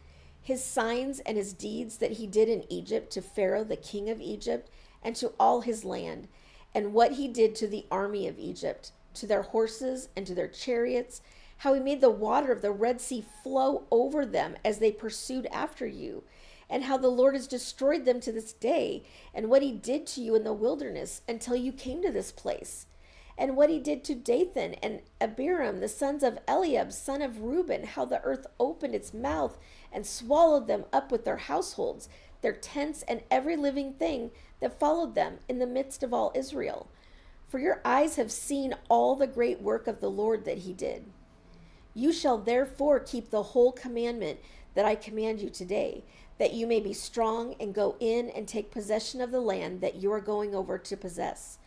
his signs and his deeds that he did in Egypt to Pharaoh the king of Egypt and to all his land, and what he did to the army of Egypt, to their horses and to their chariots, how he made the water of the Red Sea flow over them as they pursued after you, and how the Lord has destroyed them to this day, and what he did to you in the wilderness until you came to this place, and what he did to Dathan and Abiram, the sons of Eliab, son of Reuben, how the earth opened its mouth and swallowed them up with their households, their tents, and every living thing that followed them in the midst of all Israel. For your eyes have seen all the great work of the Lord that he did. You shall therefore keep the whole commandment that I command you today, that you may be strong and go in and take possession of the land that you are going over to possess,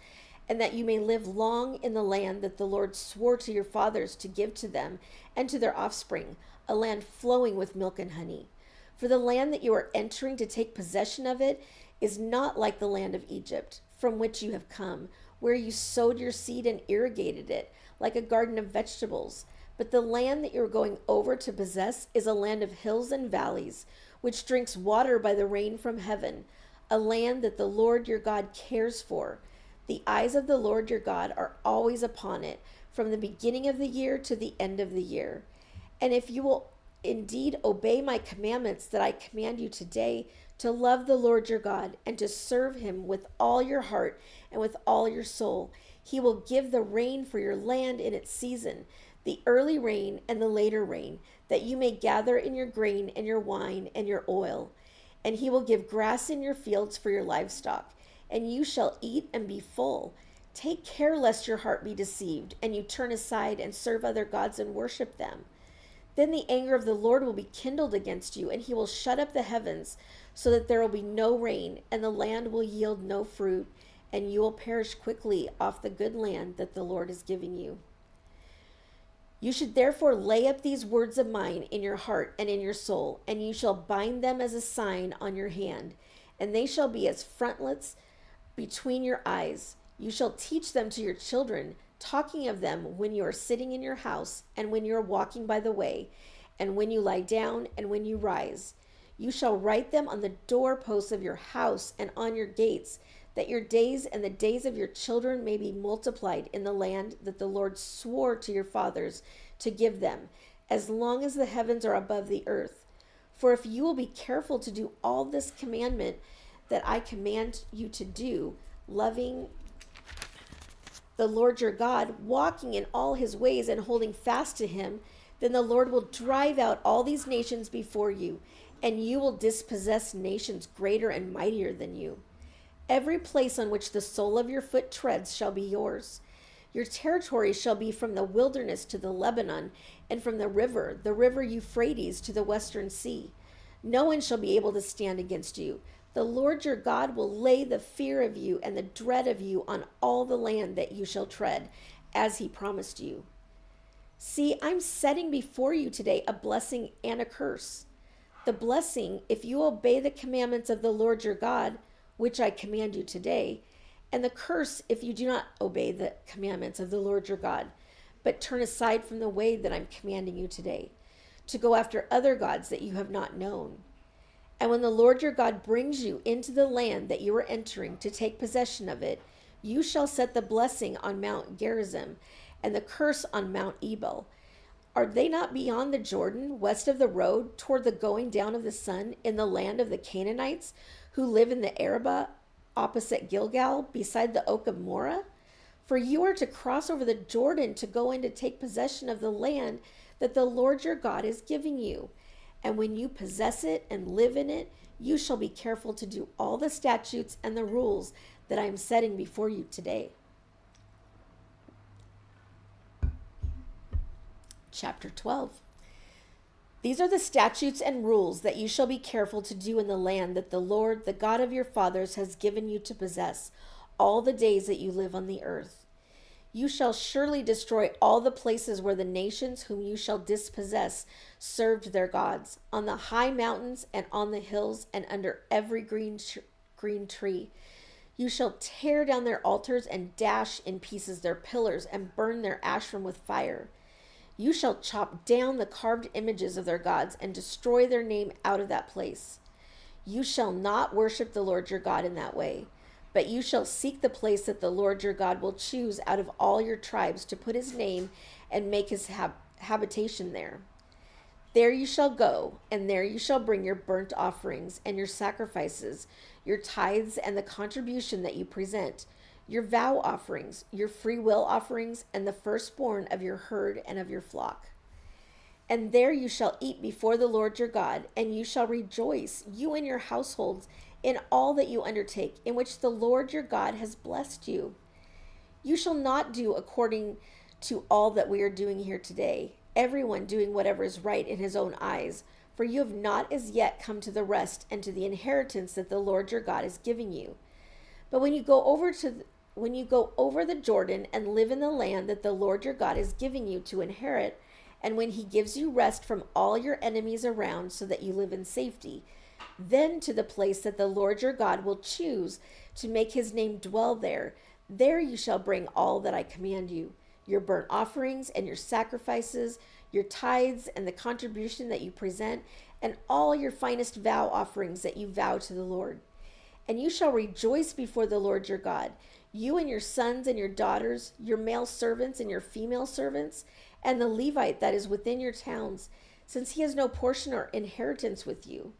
and that you may live long in the land that the Lord swore to your fathers to give to them and to their offspring, a land flowing with milk and honey. For the land that you are entering to take possession of it is not like the land of Egypt, from which you have come, where you sowed your seed and irrigated it, like a garden of vegetables. But the land that you are going over to possess is a land of hills and valleys, which drinks water by the rain from heaven, a land that the Lord your God cares for. The eyes of the Lord your God are always upon it, from the beginning of the year to the end of the year. And if you will indeed obey my commandments that I command you today, to love the Lord your God and to serve him with all your heart and with all your soul, he will give the rain for your land in its season, the early rain and the later rain, that you may gather in your grain and your wine and your oil. And he will give grass in your fields for your livestock, and you shall eat and be full. Take care lest your heart be deceived, and you turn aside and serve other gods and worship them. Then the anger of the Lord will be kindled against you, and he will shut up the heavens, so that there will be no rain, and the land will yield no fruit, and you will perish quickly off the good land that the Lord is giving you. You should therefore lay up these words of mine in your heart and in your soul, and you shall bind them as a sign on your hand, and they shall be as frontlets between your eyes. You shall teach them to your children, talking of them when you are sitting in your house and when you are walking by the way, and when you lie down, and when you rise. You shall write them on the doorposts of your house and on your gates, that your days and the days of your children may be multiplied in the land that the Lord swore to your fathers to give them, as long as the heavens are above the earth. For if you will be careful to do all this commandment that I command you to do, loving the Lord your God, walking in all his ways and holding fast to him, then the Lord will drive out all these nations before you, and you will dispossess nations greater and mightier than you. Every place on which the sole of your foot treads shall be yours. Your territory shall be from the wilderness to the Lebanon, and from the river Euphrates, to the western sea. No one shall be able to stand against you. The Lord your God will lay the fear of you and the dread of you on all the land that you shall tread, as he promised you. See, I'm setting before you today a blessing and a curse. The blessing, if you obey the commandments of the Lord your God, which I command you today, and the curse if you do not obey the commandments of the Lord your God, but turn aside from the way that I'm commanding you today, to go after other gods that you have not known. And when the Lord your God brings you into the land that you are entering to take possession of it, you shall set the blessing on Mount Gerizim and the curse on Mount Ebal. Are they not beyond the Jordan, west of the road, toward the going down of the sun, in the land of the Canaanites, who live in the Arabah, opposite Gilgal, beside the oak of Moreh? For you are to cross over the Jordan to go in to take possession of the land that the Lord your God is giving you. And when you possess it and live in it, you shall be careful to do all the statutes and the rules that I am setting before you today. Chapter 12. These are the statutes and rules that you shall be careful to do in the land that the Lord, the God of your fathers, has given you to possess all the days that you live on the earth. You shall surely destroy all the places where the nations whom you shall dispossess served their gods, on the high mountains and on the hills and under every green tree. You shall tear down their altars and dash in pieces their pillars and burn their ashram with fire. You shall chop down the carved images of their gods and destroy their name out of that place. You shall not worship the Lord your God in that way, but you shall seek the place that the Lord your God will choose out of all your tribes to put his name and make his habitation there. There you shall go, and there you shall bring your burnt offerings and your sacrifices, your tithes and the contribution that you present, your vow offerings, your free will offerings, and the firstborn of your herd and of your flock. And there you shall eat before the Lord your God, and you shall rejoice, you and your households, in all that you undertake, in which the Lord your God has blessed you. You shall not do according to all that we are doing here today, everyone doing whatever is right in his own eyes, for you have not as yet come to the rest and to the inheritance that the Lord your God is giving you. But when you go over the Jordan and live in the land that the Lord your God is giving you to inherit, and when he gives you rest from all your enemies around so that you live in safety, then to the place that the Lord your God will choose to make his name dwell there, there you shall bring all that I command you, your burnt offerings and your sacrifices, your tithes and the contribution that you present, and all your finest vow offerings that you vow to the Lord. And you shall rejoice before the Lord your God, you and your sons and your daughters, your male servants and your female servants, and the Levite that is within your towns, since he has no portion or inheritance with you.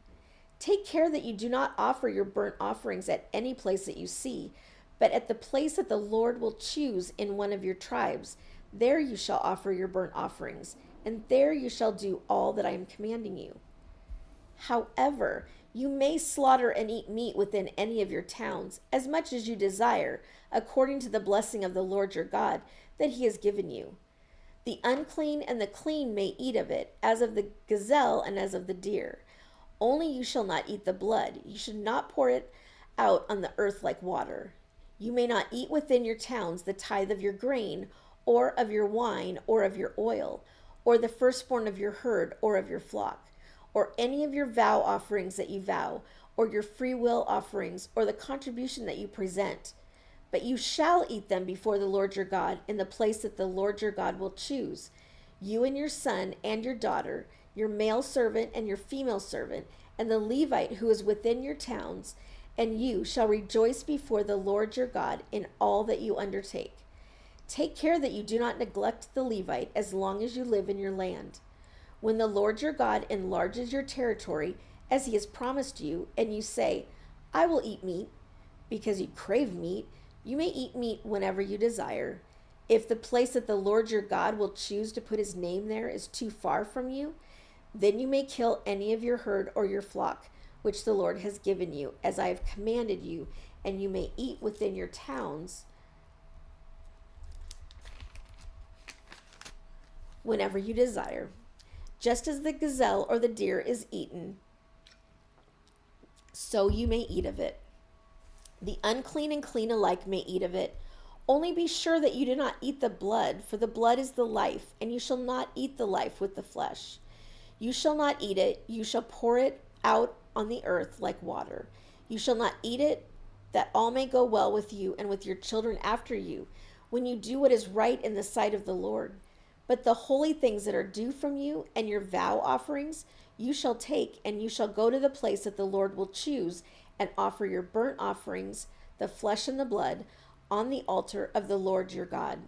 Take care that you do not offer your burnt offerings at any place that you see, but at the place that the Lord will choose in one of your tribes. There you shall offer your burnt offerings, and there you shall do all that I am commanding you. However, you may slaughter and eat meat within any of your towns, as much as you desire, according to the blessing of the Lord your God that he has given you. The unclean and the clean may eat of it, as of the gazelle and as of the deer. Only you shall not eat the blood. You should not pour it out on the earth like water. You may not eat within your towns the tithe of your grain, or of your wine, or of your oil, or the firstborn of your herd, or of your flock, or any of your vow offerings that you vow, or your free will offerings, or the contribution that you present. But you shall eat them before the Lord your God in the place that the Lord your God will choose, you and your son and your daughter, your male servant and your female servant, and the Levite who is within your towns, and you shall rejoice before the Lord your God in all that you undertake. Take care that you do not neglect the Levite as long as you live in your land. When the Lord your God enlarges your territory, as he has promised you, and you say, I will eat meat, because you crave meat, you may eat meat whenever you desire. If the place that the Lord your God will choose to put his name there is too far from you, then you may kill any of your herd or your flock, which the Lord has given you, as I have commanded you, and you may eat within your towns whenever you desire. Just as the gazelle or the deer is eaten, so you may eat of it. The unclean and clean alike may eat of it. Only be sure that you do not eat the blood, for the blood is the life, and you shall not eat the life with the flesh. You shall not eat it, you shall pour it out on the earth like water. You shall not eat it, that all may go well with you and with your children after you, when you do what is right in the sight of the Lord. But the holy things that are due from you and your vow offerings you shall take, and you shall go to the place that the Lord will choose, and offer your burnt offerings, the flesh and the blood, on the altar of the Lord your God.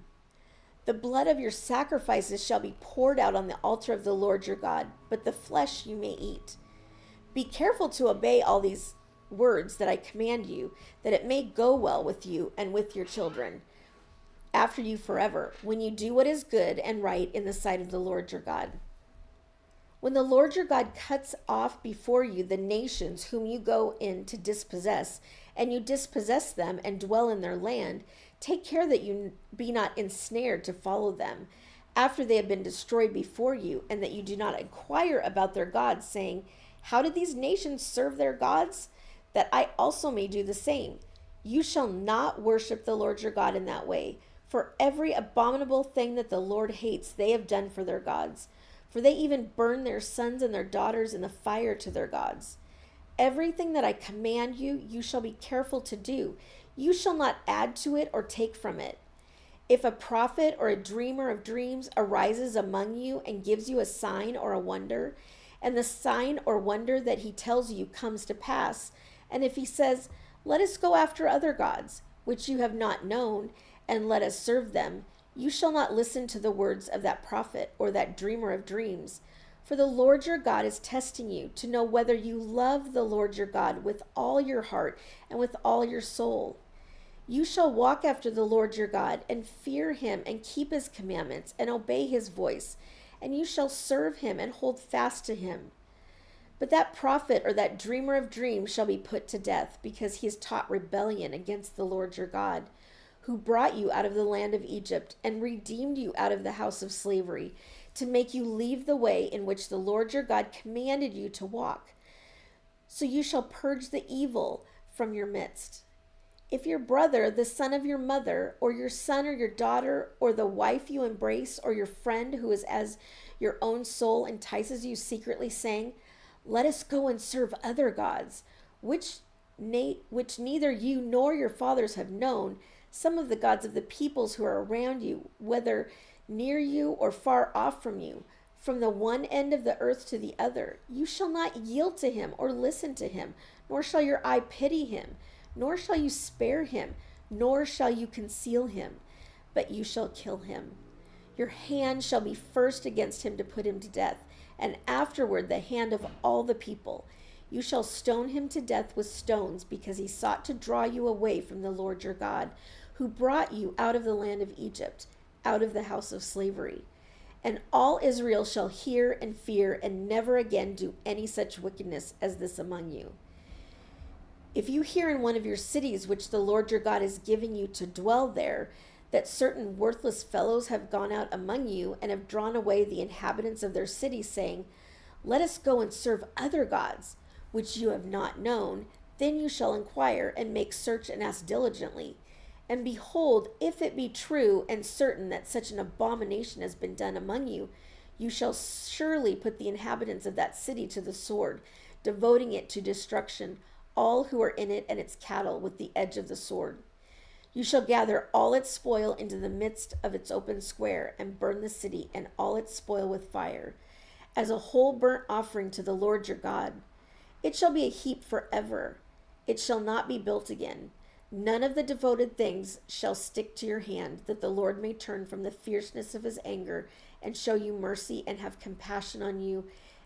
The blood of your sacrifices shall be poured out on the altar of the Lord your God, but the flesh you may eat. Be careful to obey all these words that I command you, that it may go well with you and with your children after you forever, when you do what is good and right in the sight of the Lord your God. When the Lord your God cuts off before you the nations whom you go in to dispossess, and you dispossess them and dwell in their land, take care that you be not ensnared to follow them after they have been destroyed before you, and that you do not inquire about their gods, saying, how did these nations serve their gods? That I also may do the same. You shall not worship the Lord your God in that way, for every abominable thing that the Lord hates they have done for their gods. For they even burn their sons and their daughters in the fire to their gods. Everything that I command you, you shall be careful to do. You shall not add to it or take from it. If a prophet or a dreamer of dreams arises among you and gives you a sign or a wonder, and the sign or wonder that he tells you comes to pass, and if he says, let us go after other gods, which you have not known, and let us serve them, you shall not listen to the words of that prophet or that dreamer of dreams. For the Lord your God is testing you to know whether you love the Lord your God with all your heart and with all your soul. You shall walk after the Lord your God and fear him and keep his commandments and obey his voice, and you shall serve him and hold fast to him. But that prophet or that dreamer of dreams shall be put to death, because he has taught rebellion against the Lord your God, who brought you out of the land of Egypt and redeemed you out of the house of slavery, to make you leave the way in which the Lord your God commanded you to walk. So you shall purge the evil from your midst. If your brother, the son of your mother, or your son or your daughter, or the wife you embrace, or your friend who is as your own soul entices you secretly, saying, let us go and serve other gods, which neither you nor your fathers have known, some of the gods of the peoples who are around you, whether near you or far off from you, from the one end of the earth to the other, you shall not yield to him or listen to him, nor shall your eye pity him, nor shall you spare him, nor shall you conceal him, but you shall kill him. Your hand shall be first against him to put him to death, and afterward the hand of all the people. You shall stone him to death with stones, because he sought to draw you away from the Lord your God, who brought you out of the land of Egypt, out of the house of slavery. And all Israel shall hear and fear, and never again do any such wickedness as this among you. If you hear in one of your cities, which the Lord your God is giving you to dwell there, that certain worthless fellows have gone out among you and have drawn away the inhabitants of their city, saying, let us go and serve other gods, which you have not known, then you shall inquire and make search and ask diligently. And behold, if it be true and certain that such an abomination has been done among you, you shall surely put the inhabitants of that city to the sword, devoting it to destruction, all who are in it and its cattle with the edge of the sword. You shall gather all its spoil into the midst of its open square, and burn the city and all its spoil with fire. as a whole burnt offering to the Lord your God. It shall be a heap forever. It shall not be built again. None of the devoted things shall stick to your hand, that the Lord may turn from the fierceness of his anger and show you mercy and have compassion on you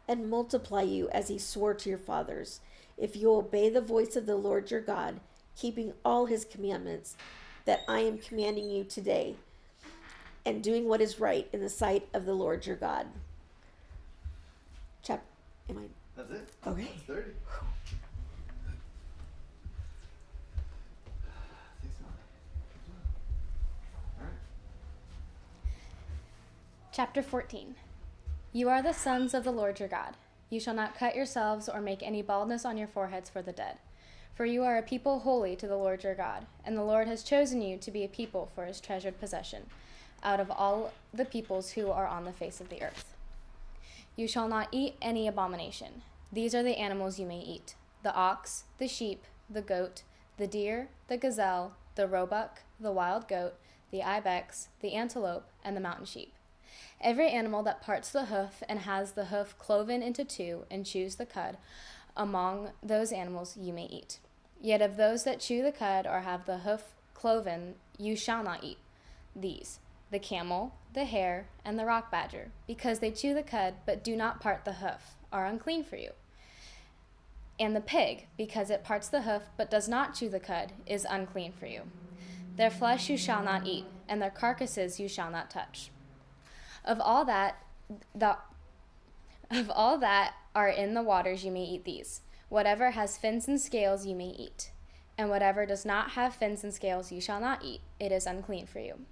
and multiply you as he swore to your fathers, if you obey the voice of the Lord your God, keeping all his commandments that I am commanding you today, and doing what is right in the sight of the Lord your God. That's it. Okay. That's 30. Chapter 14. You are the sons of the Lord your God. You shall not cut yourselves or make any baldness on your foreheads for the dead. For you are a people holy to the Lord your God, and the Lord has chosen you to be a people for his treasured possession, out of all the peoples who are on the face of the earth. You shall not eat any abomination. These are the animals you may eat: the ox, the sheep, the goat, the deer, the gazelle, the roebuck, the wild goat, the ibex, the antelope, and the mountain sheep. Every animal that parts the hoof and has the hoof cloven into two and chews the cud, among those animals you may eat. Yet of those that chew the cud or have the hoof cloven, you shall not eat these: the camel, the hare, and the rock badger, because they chew the cud but do not part the hoof, are unclean for you. And the pig, because it parts the hoof but does not chew the cud, is unclean for you. Their flesh you shall not eat, and their carcasses you shall not touch. Of all that are in the waters you may eat these. Whatever has fins and scales you may eat, and whatever does not have fins and scales you shall not eat. It is unclean for you.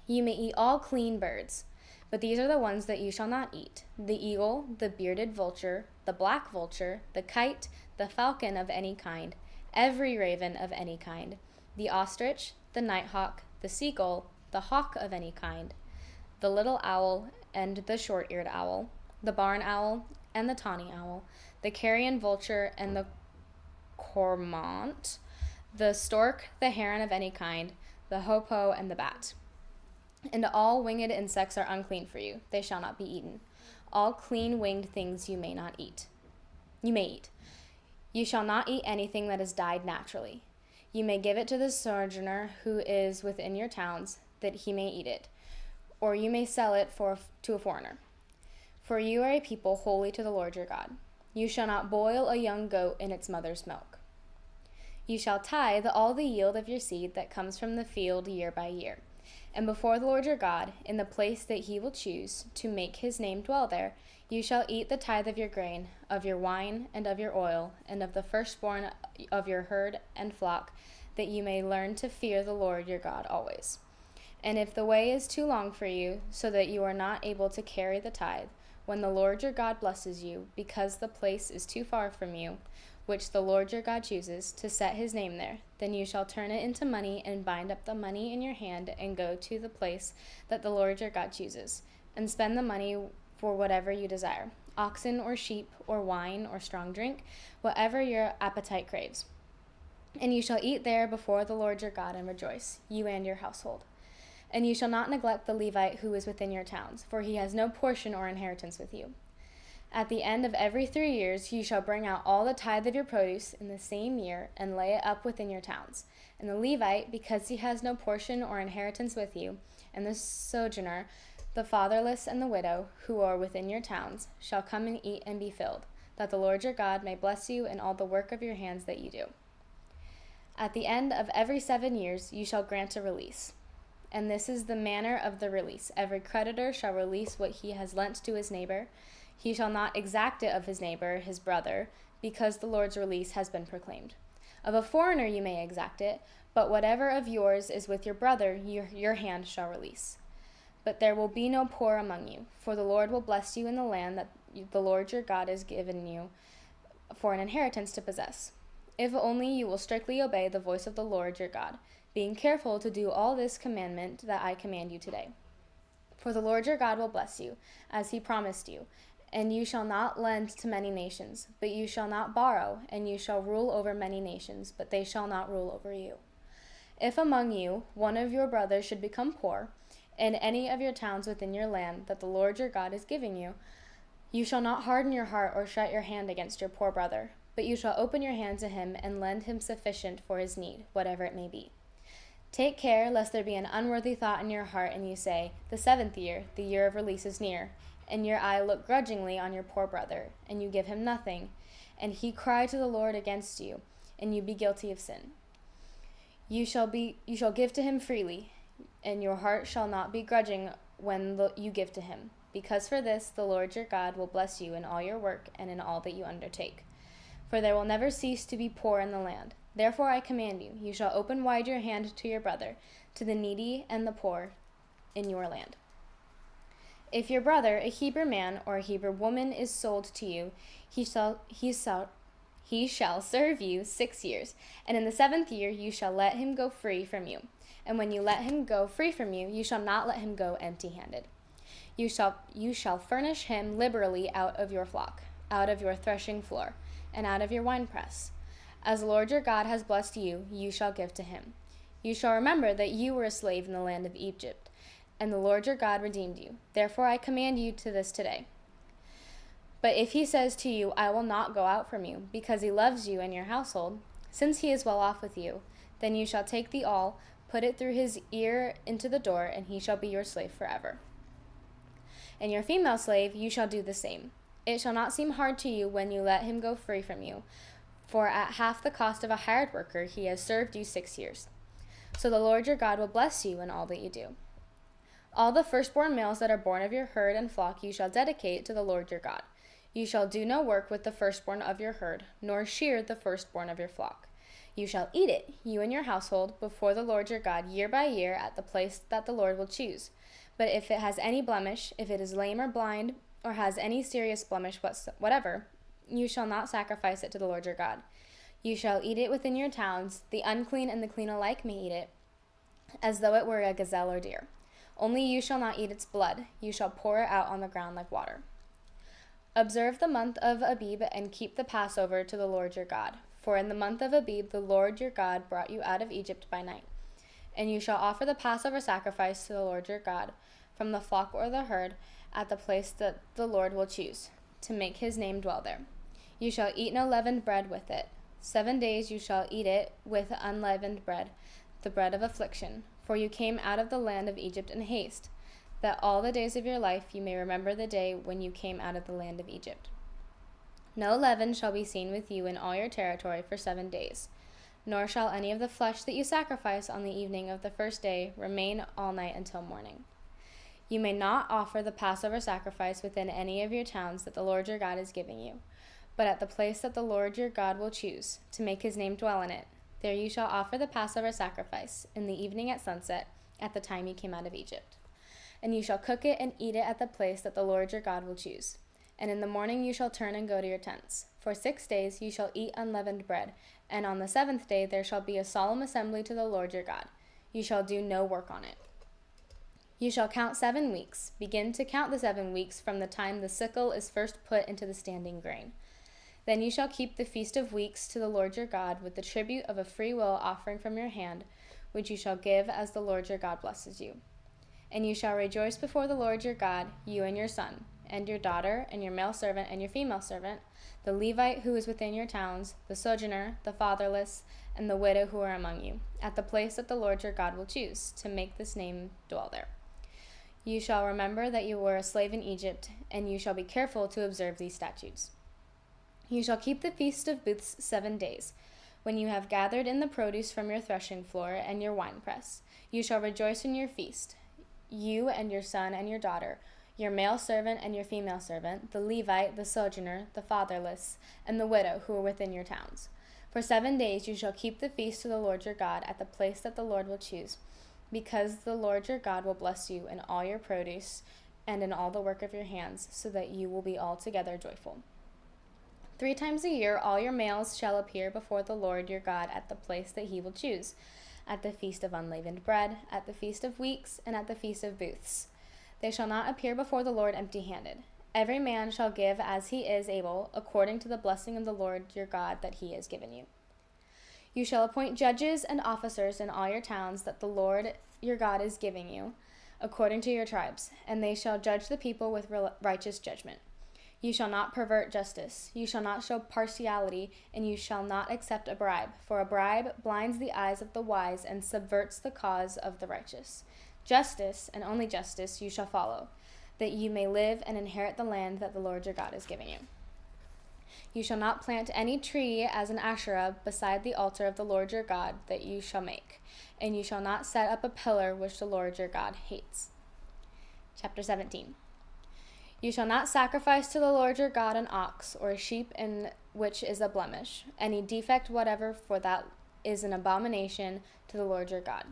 You may eat all clean birds, but these are the ones that you shall not eat: the eagle, the bearded vulture, the black vulture, the kite, the falcon of any kind, every raven of any kind, the ostrich, the nighthawk, the seagull, the hawk of any kind, the little owl and the short-eared owl, the barn owl and the tawny owl, the carrion vulture and the cormorant, the stork, the heron of any kind, the hoopoe and the bat. And all winged insects are unclean for you. They shall not be eaten. All clean winged things you may not eat. You may eat. You shall not eat anything that is died naturally. You may give it to the sojourner who is within your towns, that he may eat it, or you may sell it to a foreigner. For you are a people holy to the Lord your God. You shall not boil a young goat in its mother's milk. You shall tithe all the yield of your seed that comes from the field year by year. And before the Lord your God, in the place that he will choose to make his name dwell there, you shall eat the tithe of your grain, of your wine, and of your oil, and of the firstborn of your herd and flock, that you may learn to fear the Lord your God always. And if the way is too long for you, so that you are not able to carry the tithe, when the Lord your God blesses you, because the place is too far from you, which the Lord your God chooses, to set his name there, then you shall turn it into money and bind up the money in your hand and go to the place that the Lord your God chooses, and spend the money for whatever you desire: oxen or sheep or wine or strong drink, whatever your appetite craves. And you shall eat there before the Lord your God and rejoice, you and your household. And you shall not neglect the Levite who is within your towns, for he has no portion or inheritance with you. At the end of every 3 years you shall bring out all the tithe of your produce in the same year and lay it up within your towns. And the Levite, because he has no portion or inheritance with you, and the sojourner, the fatherless, and the widow, who are within your towns, shall come and eat and be filled, that the Lord your God may bless you in all the work of your hands that you do. At the end of every 7 years you shall grant a release. And this is the manner of the release: every creditor shall release what he has lent to his neighbor. He shall not exact it of his neighbor, his brother, because the Lord's release has been proclaimed. Of a foreigner you may exact it, but whatever of yours is with your brother, your hand shall release. But there will be no poor among you, for the Lord will bless you in the land that the Lord your God has given you for an inheritance to possess, if only you will strictly obey the voice of the Lord your God, being careful to do all this commandment that I command you today. For the Lord your God will bless you, as he promised you, and you shall not lend to many nations, but you shall not borrow, and you shall rule over many nations, but they shall not rule over you. If among you one of your brothers should become poor, in any of your towns within your land that the Lord your God is giving you, You shall not harden your heart or shut your hand against your poor brother, but you shall open your hand to him and lend him sufficient for his need, whatever it may be. Take care lest there be an unworthy thought in your heart, and you say, the 7th year, the year of release, is near, and your eye look grudgingly on your poor brother, and you give him nothing, and he cry to the Lord against you, and you be guilty of sin. You shall give to him freely, and your heart shall not be grudging when you give to him. Because for this the Lord your God will bless you in all your work and in all that you undertake. For there will never cease to be poor in the land. Therefore I command you, you shall open wide your hand to your brother, to the needy and the poor in your land. If your brother, a Hebrew man or a Hebrew woman, is sold to you, he shall serve you 6 years, and in the 7th year you shall let him go free from you. And when you let him go free from you, you shall not let him go empty-handed. You shall furnish him liberally out of your flock, out of your threshing floor, and out of your winepress. As the Lord your God has blessed you, you shall give to him. You shall remember that you were a slave in the land of Egypt, and the Lord your God redeemed you. Therefore I command you to this today. But if he says to you, I will not go out from you, because he loves you and your household, since he is well off with you, then you shall take the awl, put it through his ear into the door, and he shall be your slave forever. And your female slave you shall do the same. It shall not seem hard to you when you let him go free from you, for at half the cost of a hired worker he has served you 6 years. So the Lord your God will bless you in all that you do. All the firstborn males that are born of your herd and flock you shall dedicate to the Lord your God. You shall do no work with the firstborn of your herd, nor shear the firstborn of your flock. You shall eat it, you and your household, before the Lord your God year by year at the place that the Lord will choose. But if it has any blemish, if it is lame or blind, or has any serious blemish whatever, you shall not sacrifice it to the Lord your God. You shall eat it within your towns. The unclean and the clean alike may eat it, as though it were a gazelle or deer. Only you shall not eat its blood. You shall pour it out on the ground like water. Observe the month of Abib and keep the Passover to the Lord your God. For in the month of Abib the Lord your God brought you out of Egypt by night. And you shall offer the Passover sacrifice to the Lord your God from the flock or the herd at the place that the Lord will choose, to make his name dwell there. You shall eat no leavened bread with it. 7 days you shall eat it with unleavened bread, the bread of affliction. For you came out of the land of Egypt in haste, that all the days of your life you may remember the day when you came out of the land of Egypt. No leaven shall be seen with you in all your territory for 7 days. Nor shall any of the flesh that you sacrifice on the evening of the first day remain all night until morning. You may not offer the Passover sacrifice within any of your towns that the Lord your God is giving you, but at the place that the Lord your God will choose, to make his name dwell in it. There you shall offer the Passover sacrifice in the evening at sunset, at the time you came out of Egypt. And you shall cook it and eat it at the place that the Lord your God will choose. And in the morning you shall turn and go to your tents. For 6 days you shall eat unleavened bread, and on the 7th day there shall be a solemn assembly to the Lord your God. You shall do no work on it. You shall count 7 weeks. Begin to count the 7 weeks from the time the sickle is first put into the standing grain. Then you shall keep the Feast of Weeks to the Lord your God with the tribute of a free will offering from your hand, which you shall give as the Lord your God blesses you. And you shall rejoice before the Lord your God, you and your son, and your daughter, and your male servant, and your female servant, the Levite who is within your towns, the sojourner, the fatherless, and the widow who are among you, at the place that the Lord your God will choose, to make this name dwell there. You shall remember that you were a slave in Egypt, and you shall be careful to observe these statutes. You shall keep the Feast of Booths 7 days. When you have gathered in the produce from your threshing floor and your winepress, you shall rejoice in your feast, you and your son and your daughter, your male servant and your female servant, the Levite, the sojourner, the fatherless, and the widow who are within your towns. For 7 days you shall keep the feast to the Lord your God at the place that the Lord will choose, because the Lord your God will bless you in all your produce and in all the work of your hands, so that you will be altogether joyful. 3 times a year all your males shall appear before the Lord your God at the place that he will choose, at the Feast of Unleavened Bread, at the Feast of Weeks, and at the Feast of Booths. They shall not appear before the Lord empty-handed. Every man shall give as he is able, according to the blessing of the Lord your God that he has given you. You shall appoint judges and officers in all your towns that the Lord your God is giving you, according to your tribes, and they shall judge the people with righteous judgment. You shall not pervert justice. You shall not show partiality, and you shall not accept a bribe, for a bribe blinds the eyes of the wise and subverts the cause of the righteous. Justice, and only justice, you shall follow, that you may live and inherit the land that the Lord your God is giving you. You shall not plant any tree as an Asherah beside the altar of the Lord your God that you shall make, and you shall not set up a pillar which the Lord your God hates. Chapter 17. You shall not sacrifice to the Lord your God an ox or a sheep in which is a blemish, any defect whatever, for that is an abomination to the Lord your God.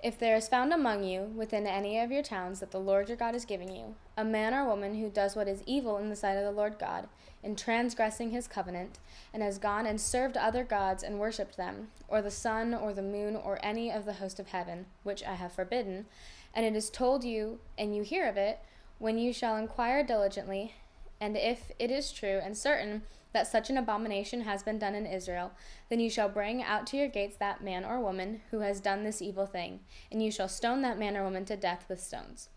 If there is found among you, within any of your towns that the Lord your God is giving you, a man or woman who does what is evil in the sight of the Lord God, in transgressing his covenant, and has gone and served other gods and worshipped them, or the sun or the moon or any of the host of heaven, which I have forbidden, and it is told you, and you hear of it, when you shall inquire diligently, and if it is true and certain that such an abomination has been done in Israel, then you shall bring out to your gates that man or woman who has done this evil thing, and you shall stone that man or woman to death with stones.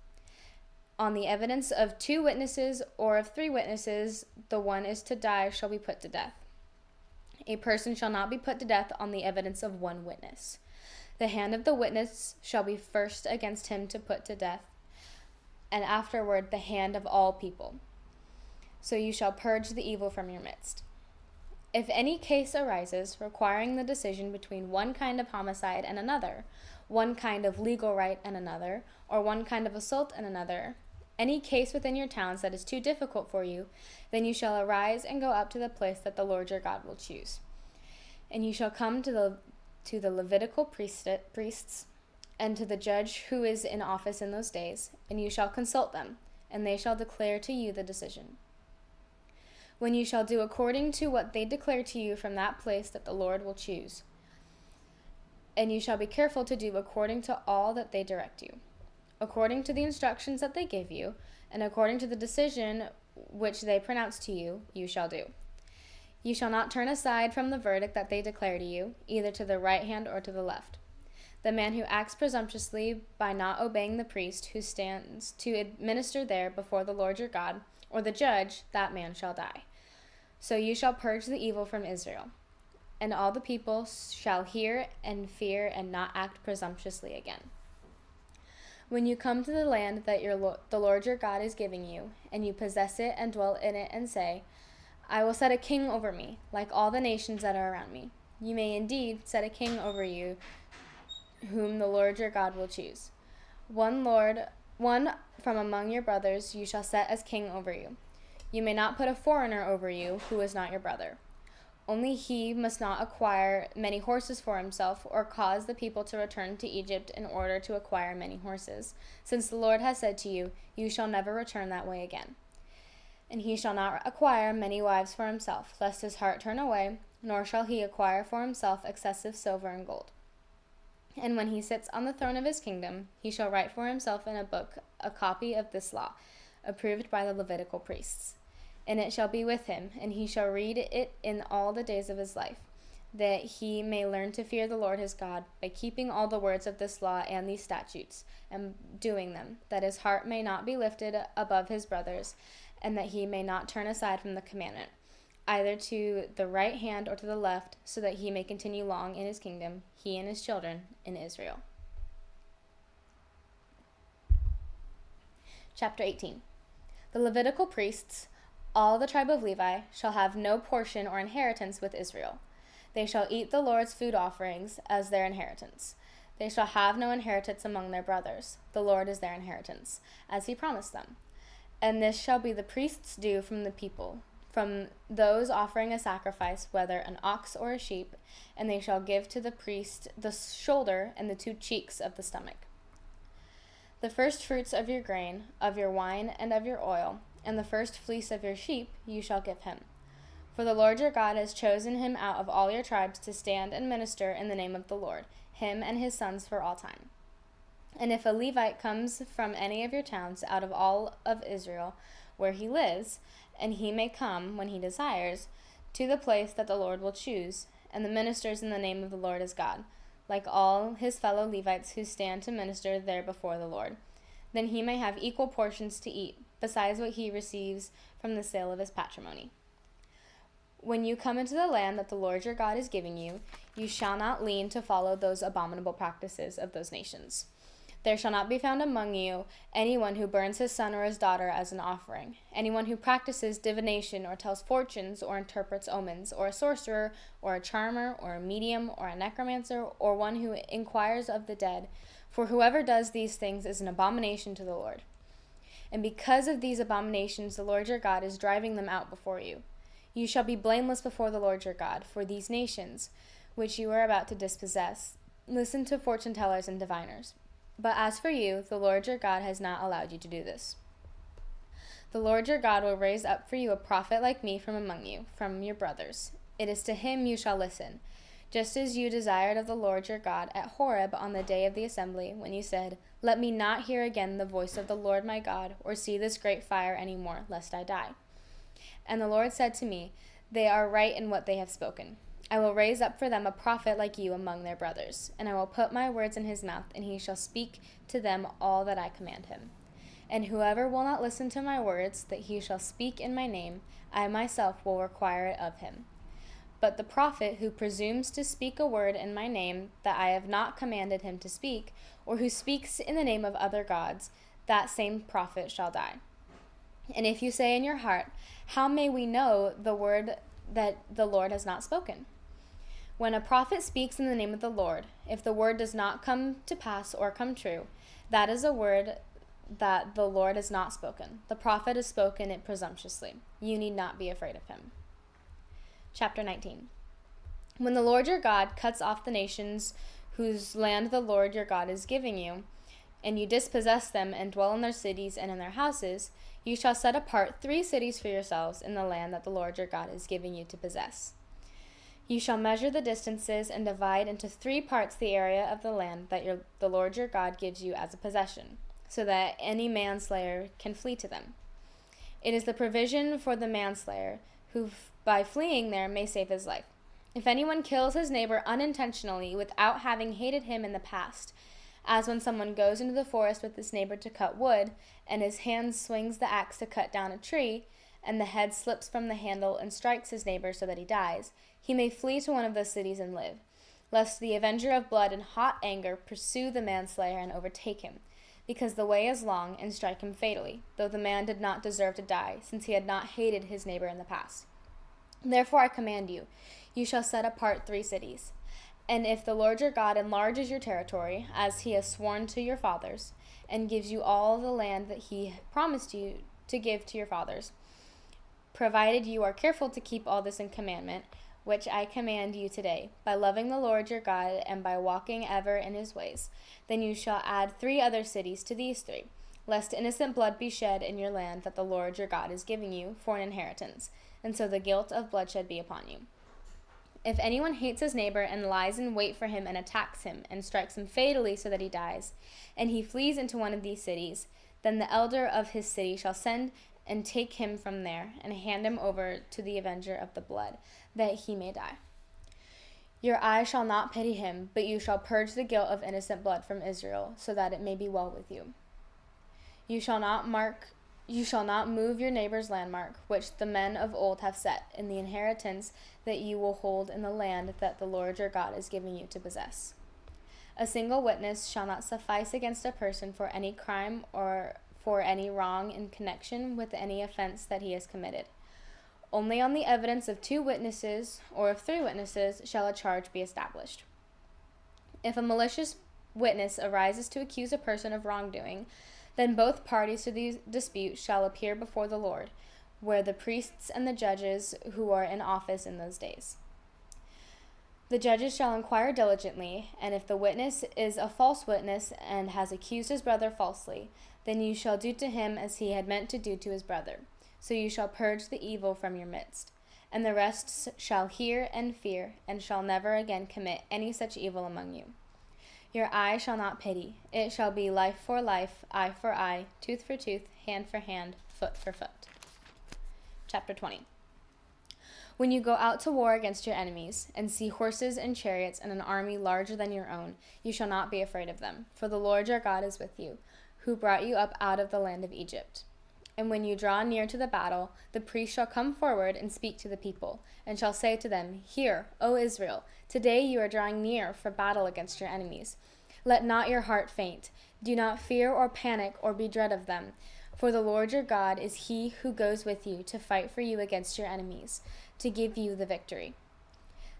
On the evidence of 2 witnesses or of 3 witnesses, the one is to die shall be put to death. A person shall not be put to death on the evidence of 1 witness. The hand of the witness shall be first against him to put to death, and afterward the hand of all people. So you shall purge the evil from your midst. If any case arises requiring the decision between one kind of homicide and another, one kind of legal right and another, or one kind of assault and another, any case within your towns that is too difficult for you, then you shall arise and go up to the place that the Lord your God will choose. And you shall come to the Levitical priests and to the judge who is in office in those days, and you shall consult them, and they shall declare to you the decision. When you shall do according to what they declare to you from that place that the Lord will choose, and you shall be careful to do according to all that they direct you, according to the instructions that they give you, and according to the decision which they pronounce to you, you shall do. You shall not turn aside from the verdict that they declare to you, either to the right hand or to the left. The man who acts presumptuously by not obeying the priest who stands to administer there before the Lord your God, or the judge, that man shall die. So you shall purge the evil from Israel. And all the people shall hear and fear and not act presumptuously again. When you come to the land that the Lord your God is giving you, and you possess it and dwell in it, and say, I will set a king over me, like all the nations that are around me. You may indeed set a king over you, whom the Lord your God will choose. One from among your brothers you shall set as king over you. You may not put a foreigner over you who is not your brother. Only he must not acquire many horses for himself, or cause the people to return to Egypt in order to acquire many horses, since the Lord has said to you, you shall never return that way again. And he shall not acquire many wives for himself, lest his heart turn away, nor shall he acquire for himself excessive silver and gold. And when he sits on the throne of his kingdom, he shall write for himself in a book a copy of this law, approved by the Levitical priests. And it shall be with him, and he shall read it in all the days of his life, that he may learn to fear the Lord his God by keeping all the words of this law and these statutes, and doing them, that his heart may not be lifted above his brothers, and that he may not turn aside from the commandment, either to the right hand or to the left, so that he may continue long in his kingdom, he and his children in Israel. Chapter 18. The Levitical priests, all the tribe of Levi, shall have no portion or inheritance with Israel. They shall eat the Lord's food offerings as their inheritance. They shall have no inheritance among their brothers. The Lord is their inheritance, as he promised them. And this shall be the priest's due from the people, from those offering a sacrifice, whether an ox or a sheep, and they shall give to the priest the shoulder and the 2 cheeks of the stomach. The first fruits of your grain, of your wine, and of your oil, and the first fleece of your sheep you shall give him. For the Lord your God has chosen him out of all your tribes to stand and minister in the name of the Lord, him and his sons for all time. And if a Levite comes from any of your towns out of all of Israel where he lives, and he may come, when he desires, to the place that the Lord will choose, and the ministers in the name of the Lord his God, like all his fellow Levites who stand to minister there before the Lord, then he may have equal portions to eat, besides what he receives from the sale of his patrimony. When you come into the land that the Lord your God is giving you, you shall not lean to follow those abominable practices of those nations. There shall not be found among you anyone who burns his son or his daughter as an offering, anyone who practices divination or tells fortunes or interprets omens, or a sorcerer or a charmer or a medium or a necromancer or one who inquires of the dead, for whoever does these things is an abomination to the Lord. And because of these abominations the Lord your God is driving them out before you. You shall be blameless before the Lord your God, for these nations, which you are about to dispossess, listen to fortune tellers and diviners. But as for you, the Lord your God has not allowed you to do this. The Lord your God will raise up for you a prophet like me from among you, from your brothers. It is to him you shall listen, just as you desired of the Lord your God at Horeb on the day of the assembly, when you said, Let me not hear again the voice of the Lord my God, or see this great fire any more, lest I die. And the Lord said to me, They are right in what they have spoken. I will raise up for them a prophet like you among their brothers, and I will put my words in his mouth, and he shall speak to them all that I command him. And whoever will not listen to my words that he shall speak in my name, I myself will require it of him. But the prophet who presumes to speak a word in my name that I have not commanded him to speak, or who speaks in the name of other gods, that same prophet shall die. And if you say in your heart, How may we know the word that the Lord has not spoken? When a prophet speaks in the name of the Lord, if the word does not come to pass or come true, that is a word that the Lord has not spoken. The prophet has spoken it presumptuously. You need not be afraid of him. Chapter 19. When the Lord your God cuts off the nations whose land the Lord your God is giving you, and you dispossess them and dwell in their cities and in their houses, you shall set apart 3 cities for yourselves in the land that the Lord your God is giving you to possess. You shall measure the distances and divide into 3 parts the area of the land that the Lord your God gives you as a possession, so that any manslayer can flee to them. It is the provision for the manslayer, who by fleeing there may save his life. If anyone kills his neighbor unintentionally without having hated him in the past, as when someone goes into the forest with his neighbor to cut wood, and his hand swings the axe to cut down a tree, and the head slips from the handle and strikes his neighbor so that he dies, he may flee to one of those cities and live, lest the avenger of blood in hot anger pursue the manslayer and overtake him, because the way is long, and strike him fatally, though the man did not deserve to die, since he had not hated his neighbor in the past. Therefore I command you, you shall set apart 3 cities. And if the Lord your God enlarges your territory, as he has sworn to your fathers, and gives you all the land that he promised you to give to your fathers, provided you are careful to keep all this in commandment, which I command you today, by loving the Lord your God and by walking ever in his ways, then you shall add 3 other cities to these 3, lest innocent blood be shed in your land that the Lord your God is giving you for an inheritance, and so the guilt of bloodshed be upon you. If anyone hates his neighbor and lies in wait for him and attacks him and strikes him fatally so that he dies, and he flees into one of these cities, then the elder of his city shall send and take him from there and hand him over to the avenger of the blood, that he may die. Your eye shall not pity him, but you shall purge the guilt of innocent blood from Israel, so that it may be well with you. You shall not move your neighbor's landmark, which the men of old have set, in the inheritance that you will hold in the land that the Lord your God is giving you to possess. A single witness shall not suffice against a person for any crime or for any wrong in connection with any offense that he has committed. Only on the evidence of 2 witnesses or of 3 witnesses shall a charge be established. If a malicious witness arises to accuse a person of wrongdoing, then both parties to the dispute shall appear before the Lord, where the priests and the judges who are in office in those days. The judges shall inquire diligently, and if the witness is a false witness and has accused his brother falsely, then you shall do to him as he had meant to do to his brother. So you shall purge the evil from your midst. And the rest shall hear and fear, and shall never again commit any such evil among you. Your eye shall not pity. It shall be life for life, eye for eye, tooth for tooth, hand for hand, foot for foot. Chapter 20. When you go out to war against your enemies, and see horses and chariots and an army larger than your own, you shall not be afraid of them, for the Lord your God is with you, who brought you up out of the land of Egypt. And when you draw near to the battle, the priest shall come forward and speak to the people, and shall say to them, Hear, O Israel, today you are drawing near for battle against your enemies. Let not your heart faint. Do not fear or panic or be dread of them. For the Lord your God is he who goes with you to fight for you against your enemies, to give you the victory.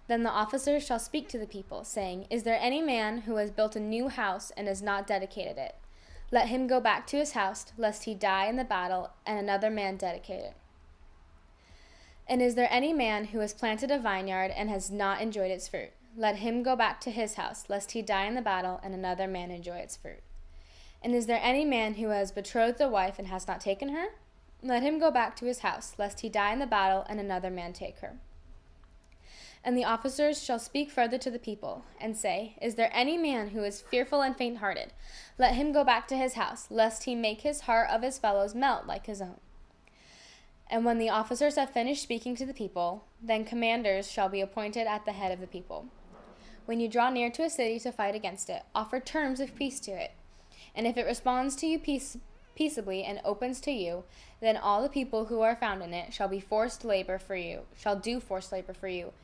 Then the officers shall speak to the people, saying, Is there any man who has built a new house and has not dedicated it? Let him go back to his house, lest he die in the battle, and another man dedicate it. And is there any man who has planted a vineyard and has not enjoyed its fruit? Let him go back to his house, lest he die in the battle, and another man enjoy its fruit. And is there any man who has betrothed a wife and has not taken her? Let him go back to his house, lest he die in the battle, and another man take her. And the officers shall speak further to the people, and say, Is there any man who is fearful and faint-hearted? Let him go back to his house, lest he make his heart of his fellows melt like his own. And when the officers have finished speaking to the people, then commanders shall be appointed at the head of the people. When you draw near to a city to fight against it, offer terms of peace to it. And if it responds to you peaceably and opens to you, then all the people who are found in it shall do forced labor for you,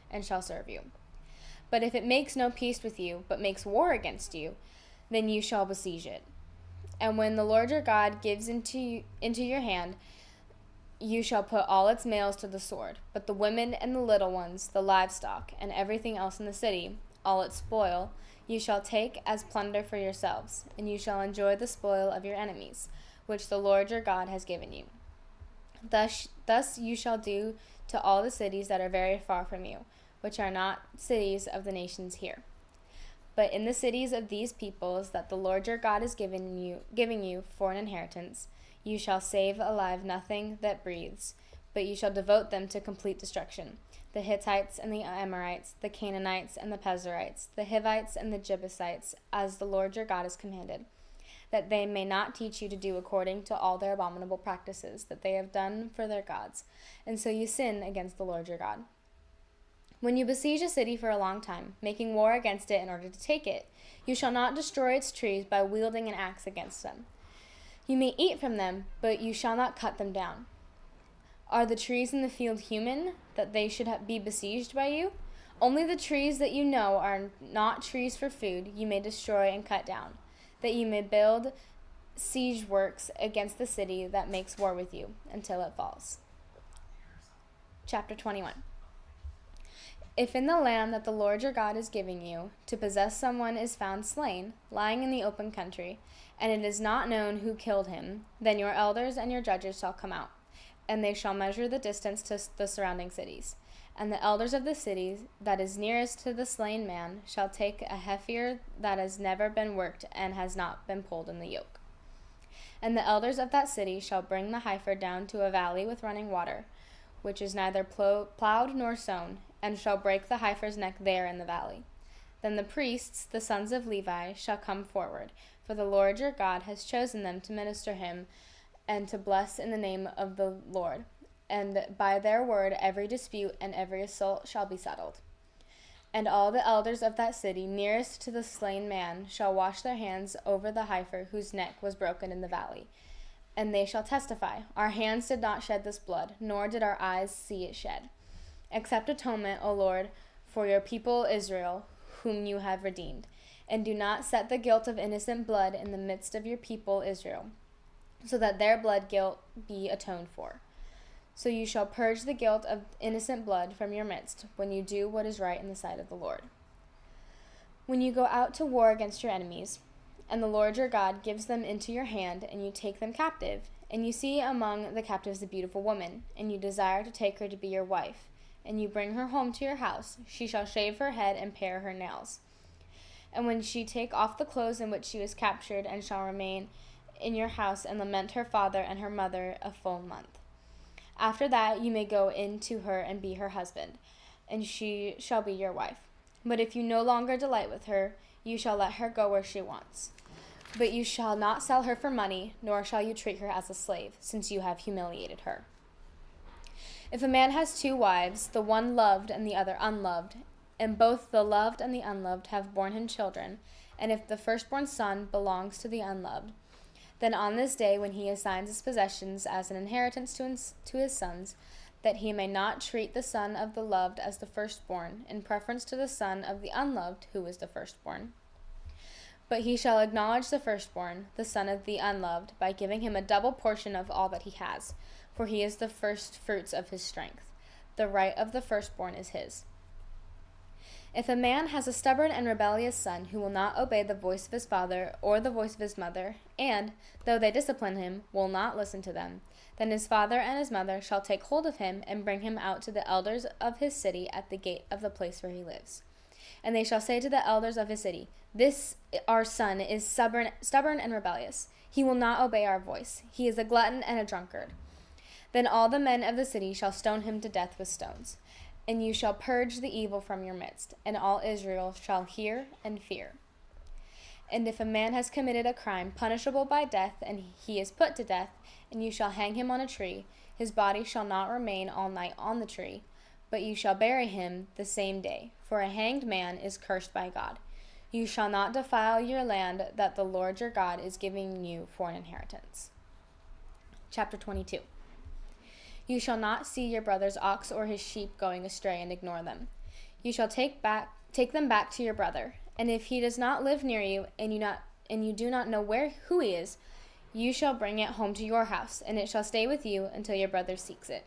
and shall serve you. But if it makes no peace with you, but makes war against you, then you shall besiege it. And when the Lord your God gives into your hand, you shall put all its males to the sword, but the women and the little ones, the livestock, and everything else in the city, all its spoil, you shall take as plunder for yourselves, and you shall enjoy the spoil of your enemies, which the Lord your God has given you. Thus you shall do to all the cities that are very far from you, which are not cities of the nations here. But in the cities of these peoples that the Lord your God is giving you for an inheritance, you shall save alive nothing that breathes, but you shall devote them to complete destruction. The Hittites and the Amorites, the Canaanites and the Perizzites, the Hivites and the Jebusites, as the Lord your God has commanded, that they may not teach you to do according to all their abominable practices that they have done for their gods, and so you sin against the Lord your God. When you besiege a city for a long time, making war against it in order to take it, you shall not destroy its trees by wielding an axe against them. You may eat from them, but you shall not cut them down. Are the trees in the field human, that they should be besieged by you? Only the trees that you know are not trees for food you may destroy and cut down, that you may build siege works against the city that makes war with you until it falls. Chapter 21. If in the land that the Lord your God is giving you to possess someone is found slain, lying in the open country, and it is not known who killed him, then your elders and your judges shall come out, and they shall measure the distance to the surrounding cities. And the elders of the city that is nearest to the slain man shall take a heifer that has never been worked and has not been pulled in the yoke. And the elders of that city shall bring the heifer down to a valley with running water, which is neither plowed nor sown, and shall break the heifer's neck there in the valley. Then the priests, the sons of Levi, shall come forward, for the Lord your God has chosen them to minister him and to bless in the name of the Lord. And by their word every dispute and every assault shall be settled. And all the elders of that city nearest to the slain man shall wash their hands over the heifer whose neck was broken in the valley. And they shall testify, Our hands did not shed this blood, nor did our eyes see it shed. Accept atonement, O Lord, for your people Israel, whom you have redeemed. And do not set the guilt of innocent blood in the midst of your people Israel, so that their blood guilt be atoned for. So you shall purge the guilt of innocent blood from your midst, when you do what is right in the sight of the Lord. When you go out to war against your enemies, and the Lord your God gives them into your hand, and you take them captive, and you see among the captives a beautiful woman, and you desire to take her to be your wife, and you bring her home to your house, she shall shave her head and pare her nails. And when she take off the clothes in which she was captured, and shall remain in your house and lament her father and her mother a full month. After that you may go in to her and be her husband, and she shall be your wife. But if you no longer delight with her, you shall let her go where she wants. But you shall not sell her for money, nor shall you treat her as a slave, since you have humiliated her. If a man has 2 wives, the one loved and the other unloved, and both the loved and the unloved have borne him children, and if the firstborn son belongs to the unloved, Then on this day, when he assigns his possessions as an inheritance to his sons, that he may not treat the son of the loved as the firstborn, in preference to the son of the unloved, who is the firstborn. But he shall acknowledge the firstborn, the son of the unloved, by giving him a double portion of all that he has, for he is the first fruits of his strength. The right of the firstborn is his. If a man has a stubborn and rebellious son who will not obey the voice of his father or the voice of his mother, and, though they discipline him, will not listen to them, then his father and his mother shall take hold of him and bring him out to the elders of his city at the gate of the place where he lives. And they shall say to the elders of his city, This our son is stubborn and rebellious. He will not obey our voice. He is a glutton and a drunkard. Then all the men of the city shall stone him to death with stones. And you shall purge the evil from your midst, and all Israel shall hear and fear. And if a man has committed a crime punishable by death, and he is put to death, and you shall hang him on a tree, his body shall not remain all night on the tree, but you shall bury him the same day, for a hanged man is cursed by God. You shall not defile your land that the Lord your God is giving you for an inheritance. Chapter 22. You shall not see your brother's ox or his sheep going astray and ignore them. You shall take them back to your brother, and if he does not live near you, and you do not know who he is, you shall bring it home to your house, and it shall stay with you until your brother seeks it.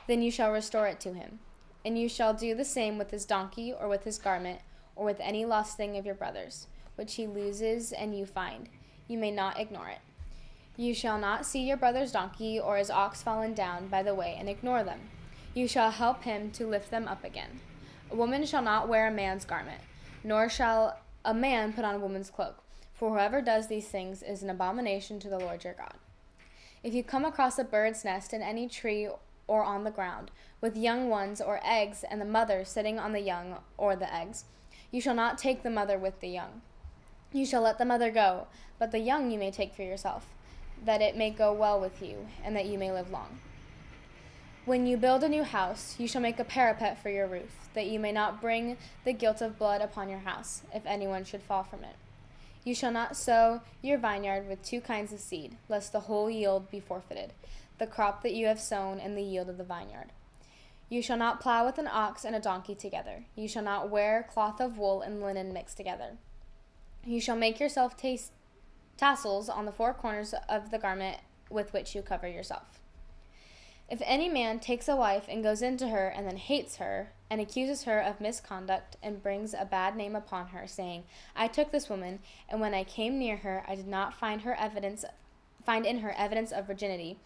Then you shall restore it to him. And you shall do the same with his donkey, or with his garment, or with any lost thing of your brother's, which he loses and you find. You may not ignore it. You shall not see your brother's donkey or his ox fallen down by the way and ignore them. You shall help him to lift them up again. A woman shall not wear a man's garment, nor shall a man put on a woman's cloak, for whoever does these things is an abomination to the Lord your God. If you come across a bird's nest in any tree or on the ground, with young ones or eggs, and the mother sitting on the young or the eggs, you shall not take the mother with the young. You shall let the mother go, but the young you may take for yourself, that it may go well with you, and that you may live long. When you build a new house, you shall make a parapet for your roof, that you may not bring the guilt of blood upon your house, if anyone should fall from it. You shall not sow your vineyard with two kinds of seed, lest the whole yield be forfeited, the crop that you have sown and the yield of the vineyard. You shall not plow with an ox and a donkey together. You shall not wear cloth of wool and linen mixed together. You shall make yourself tassels on the four corners of the garment with which you cover yourself. If any man takes a wife and goes into her and then hates her and accuses her of misconduct and brings a bad name upon her, saying, I took this woman, and when I came near her I did not find in her evidence of virginity,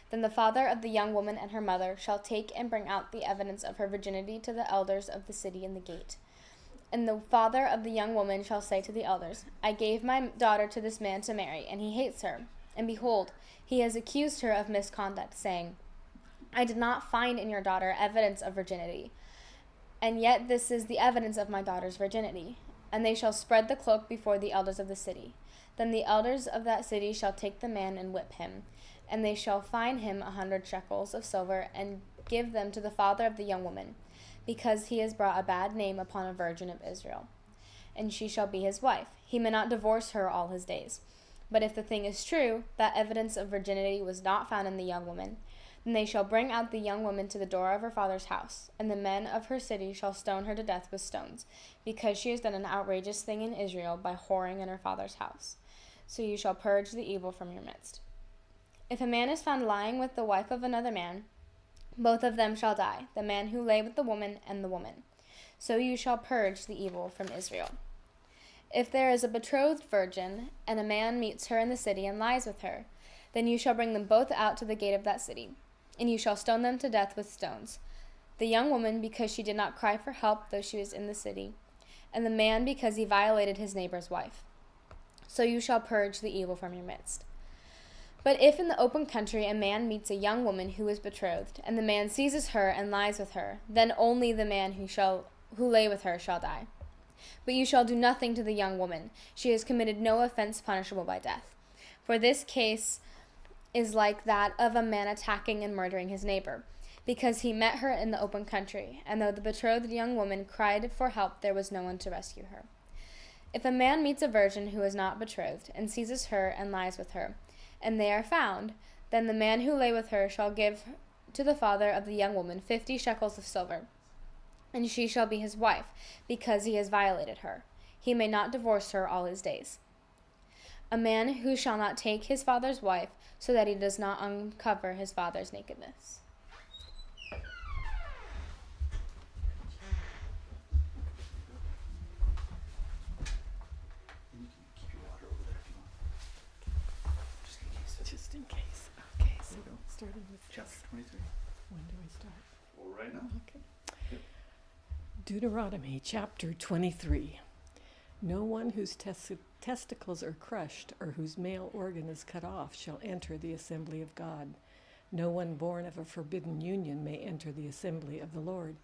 then the father of the young woman and her mother shall take and bring out the evidence of her virginity to the elders of the city in the gate. And the father of the young woman shall say to the elders, I gave my daughter to this man to marry, and he hates her. And behold, he has accused her of misconduct, saying, I did not find in your daughter evidence of virginity. And yet this is the evidence of my daughter's virginity. And they shall spread the cloak before the elders of the city. Then the elders of that city shall take the man and whip him. And they shall fine him 100 shekels of silver, and give them to the father of the young woman, because he has brought a bad name upon a virgin of Israel. And she shall be his wife. He may not divorce her all his days. But if the thing is true, that evidence of virginity was not found in the young woman, then they shall bring out the young woman to the door of her father's house, and the men of her city shall stone her to death with stones, because she has done an outrageous thing in Israel by whoring in her father's house. So you shall purge the evil from your midst. If a man is found lying with the wife of another man, both of them shall die, the man who lay with the woman and the woman. So you shall purge the evil from Israel. If there is a betrothed virgin, and a man meets her in the city and lies with her, then you shall bring them both out to the gate of that city, and you shall stone them to death with stones, the young woman because she did not cry for help though she was in the city, and the man because he violated his neighbor's wife. So you shall purge the evil from your midst. But if in the open country a man meets a young woman who is betrothed, and the man seizes her and lies with her, then only the man who lay with her shall die. But you shall do nothing to the young woman. She has committed no offense punishable by death. For this case is like that of a man attacking and murdering his neighbor, because he met her in the open country, and though the betrothed young woman cried for help, there was no one to rescue her. If a man meets a virgin who is not betrothed, and seizes her and lies with her, and they are found, then the man who lay with her shall give to the father of the young woman 50 shekels of silver, and she shall be his wife, because he has violated her. He may not divorce her all his days. A man who shall not take his father's wife, so that he does not uncover his father's nakedness. Just in case. Okay, so starting with Chapter 23. when do we start? Well, right now. Okay. Deuteronomy chapter 23. No one whose testicles are crushed or whose male organ is cut off shall enter the assembly of God. No one born of a forbidden union may enter the assembly of the Lord.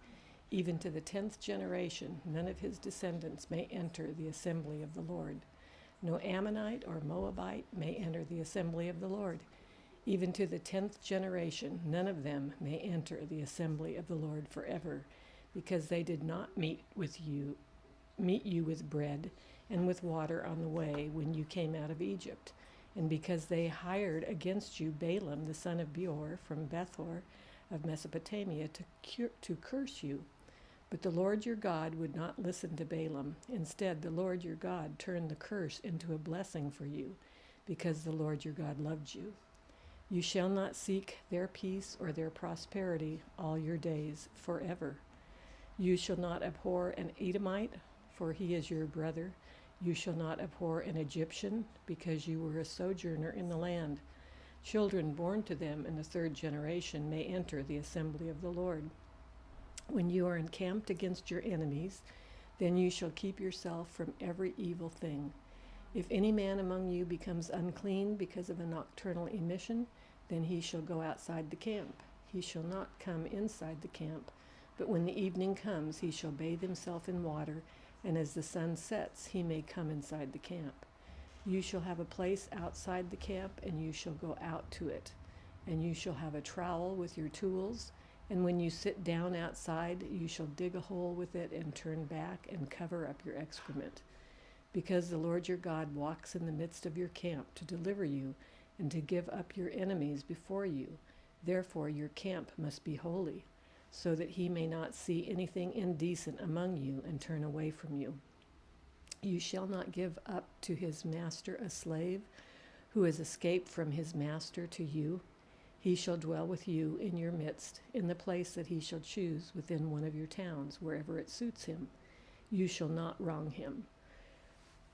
Even to the 10th generation, none of his descendants may enter the assembly of the Lord. No Ammonite or Moabite may enter the assembly of the Lord. Even to the 10th generation, none of them may enter the assembly of the Lord forever, because they did not meet you with bread and with water on the way when you came out of Egypt, and because they hired against you Balaam the son of Beor from Bethor of Mesopotamia to curse you. But the Lord your God would not listen to Balaam. Instead, the Lord your God turned the curse into a blessing for you, because the Lord your God loved you. You shall not seek their peace or their prosperity all your days forever. You shall not abhor an Edomite, for he is your brother. You shall not abhor an Egyptian, because you were a sojourner in the land. Children born to them in the 3rd generation may enter the assembly of the Lord. When you are encamped against your enemies, then you shall keep yourself from every evil thing. If any man among you becomes unclean because of a nocturnal emission, then he shall go outside the camp. He shall not come inside the camp, but when the evening comes, he shall bathe himself in water, and as the sun sets, he may come inside the camp. You shall have a place outside the camp, and you shall go out to it. And you shall have a trowel with your tools, and when you sit down outside, you shall dig a hole with it and turn back and cover up your excrement. Because the Lord your God walks in the midst of your camp to deliver you and to give up your enemies before you, therefore your camp must be holy, so that he may not see anything indecent among you and turn away from you. You shall not give up to his master a slave who has escaped from his master to you. He shall dwell with you in your midst, in the place that he shall choose within one of your towns, wherever it suits him. You shall not wrong him.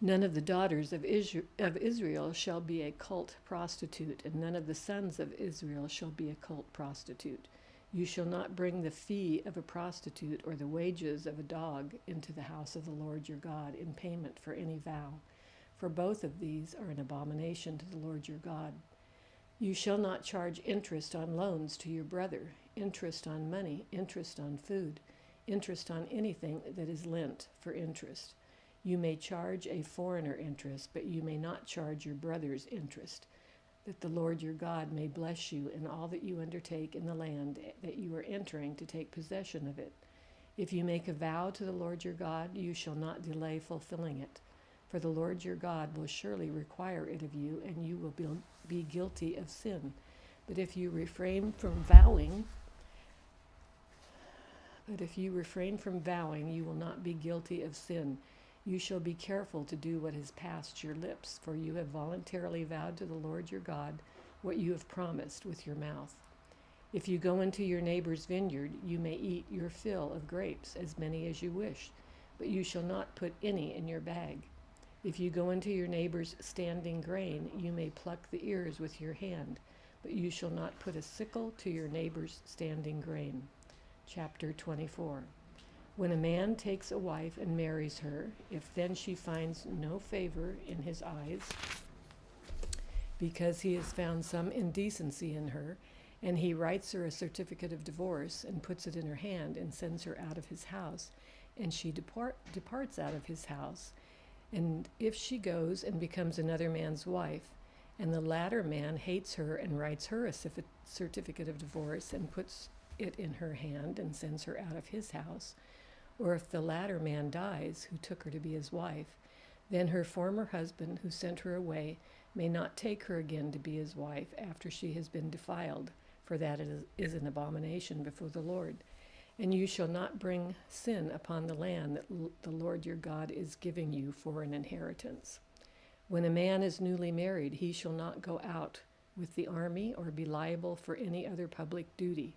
None of the daughters of Israel shall be a cult prostitute, and none of the sons of Israel shall be a cult prostitute. You shall not bring the fee of a prostitute or the wages of a dog into the house of the Lord your God in payment for any vow, for both of these are an abomination to the Lord your God. You shall not charge interest on loans to your brother, interest on money, interest on food, interest on anything that is lent for interest. You may charge a foreigner interest, but you may not charge your brother's interest, that the Lord your God may bless you in all that you undertake in the land that you are entering to take possession of it. If you make a vow to the Lord your God, you shall not delay fulfilling it, for the Lord your God will surely require it of you, and you will be guilty of sin. But if you refrain from vowing, you will not be guilty of sin. You shall be careful to do what has passed your lips, for you have voluntarily vowed to the Lord your God what you have promised with your mouth. If you go into your neighbor's vineyard, you may eat your fill of grapes, as many as you wish, but you shall not put any in your bag. If you go into your neighbor's standing grain, you may pluck the ears with your hand, but you shall not put a sickle to your neighbor's standing grain. Chapter 24. When a man takes a wife and marries her, if then she finds no favor in his eyes, because he has found some indecency in her, and he writes her a certificate of divorce and puts it in her hand and sends her out of his house, and she departs out of his house, and if she goes and becomes another man's wife, and the latter man hates her and writes her a certificate of divorce and puts it in her hand and sends her out of his house, or if the latter man dies who took her to be his wife, Then her former husband, who sent her away, may not take her again to be his wife after she has been defiled, for that is an abomination before the Lord. And you shall not bring sin upon the land that the Lord your God is giving you for an inheritance. When a man is newly married, he shall not go out with the army or be liable for any other public duty.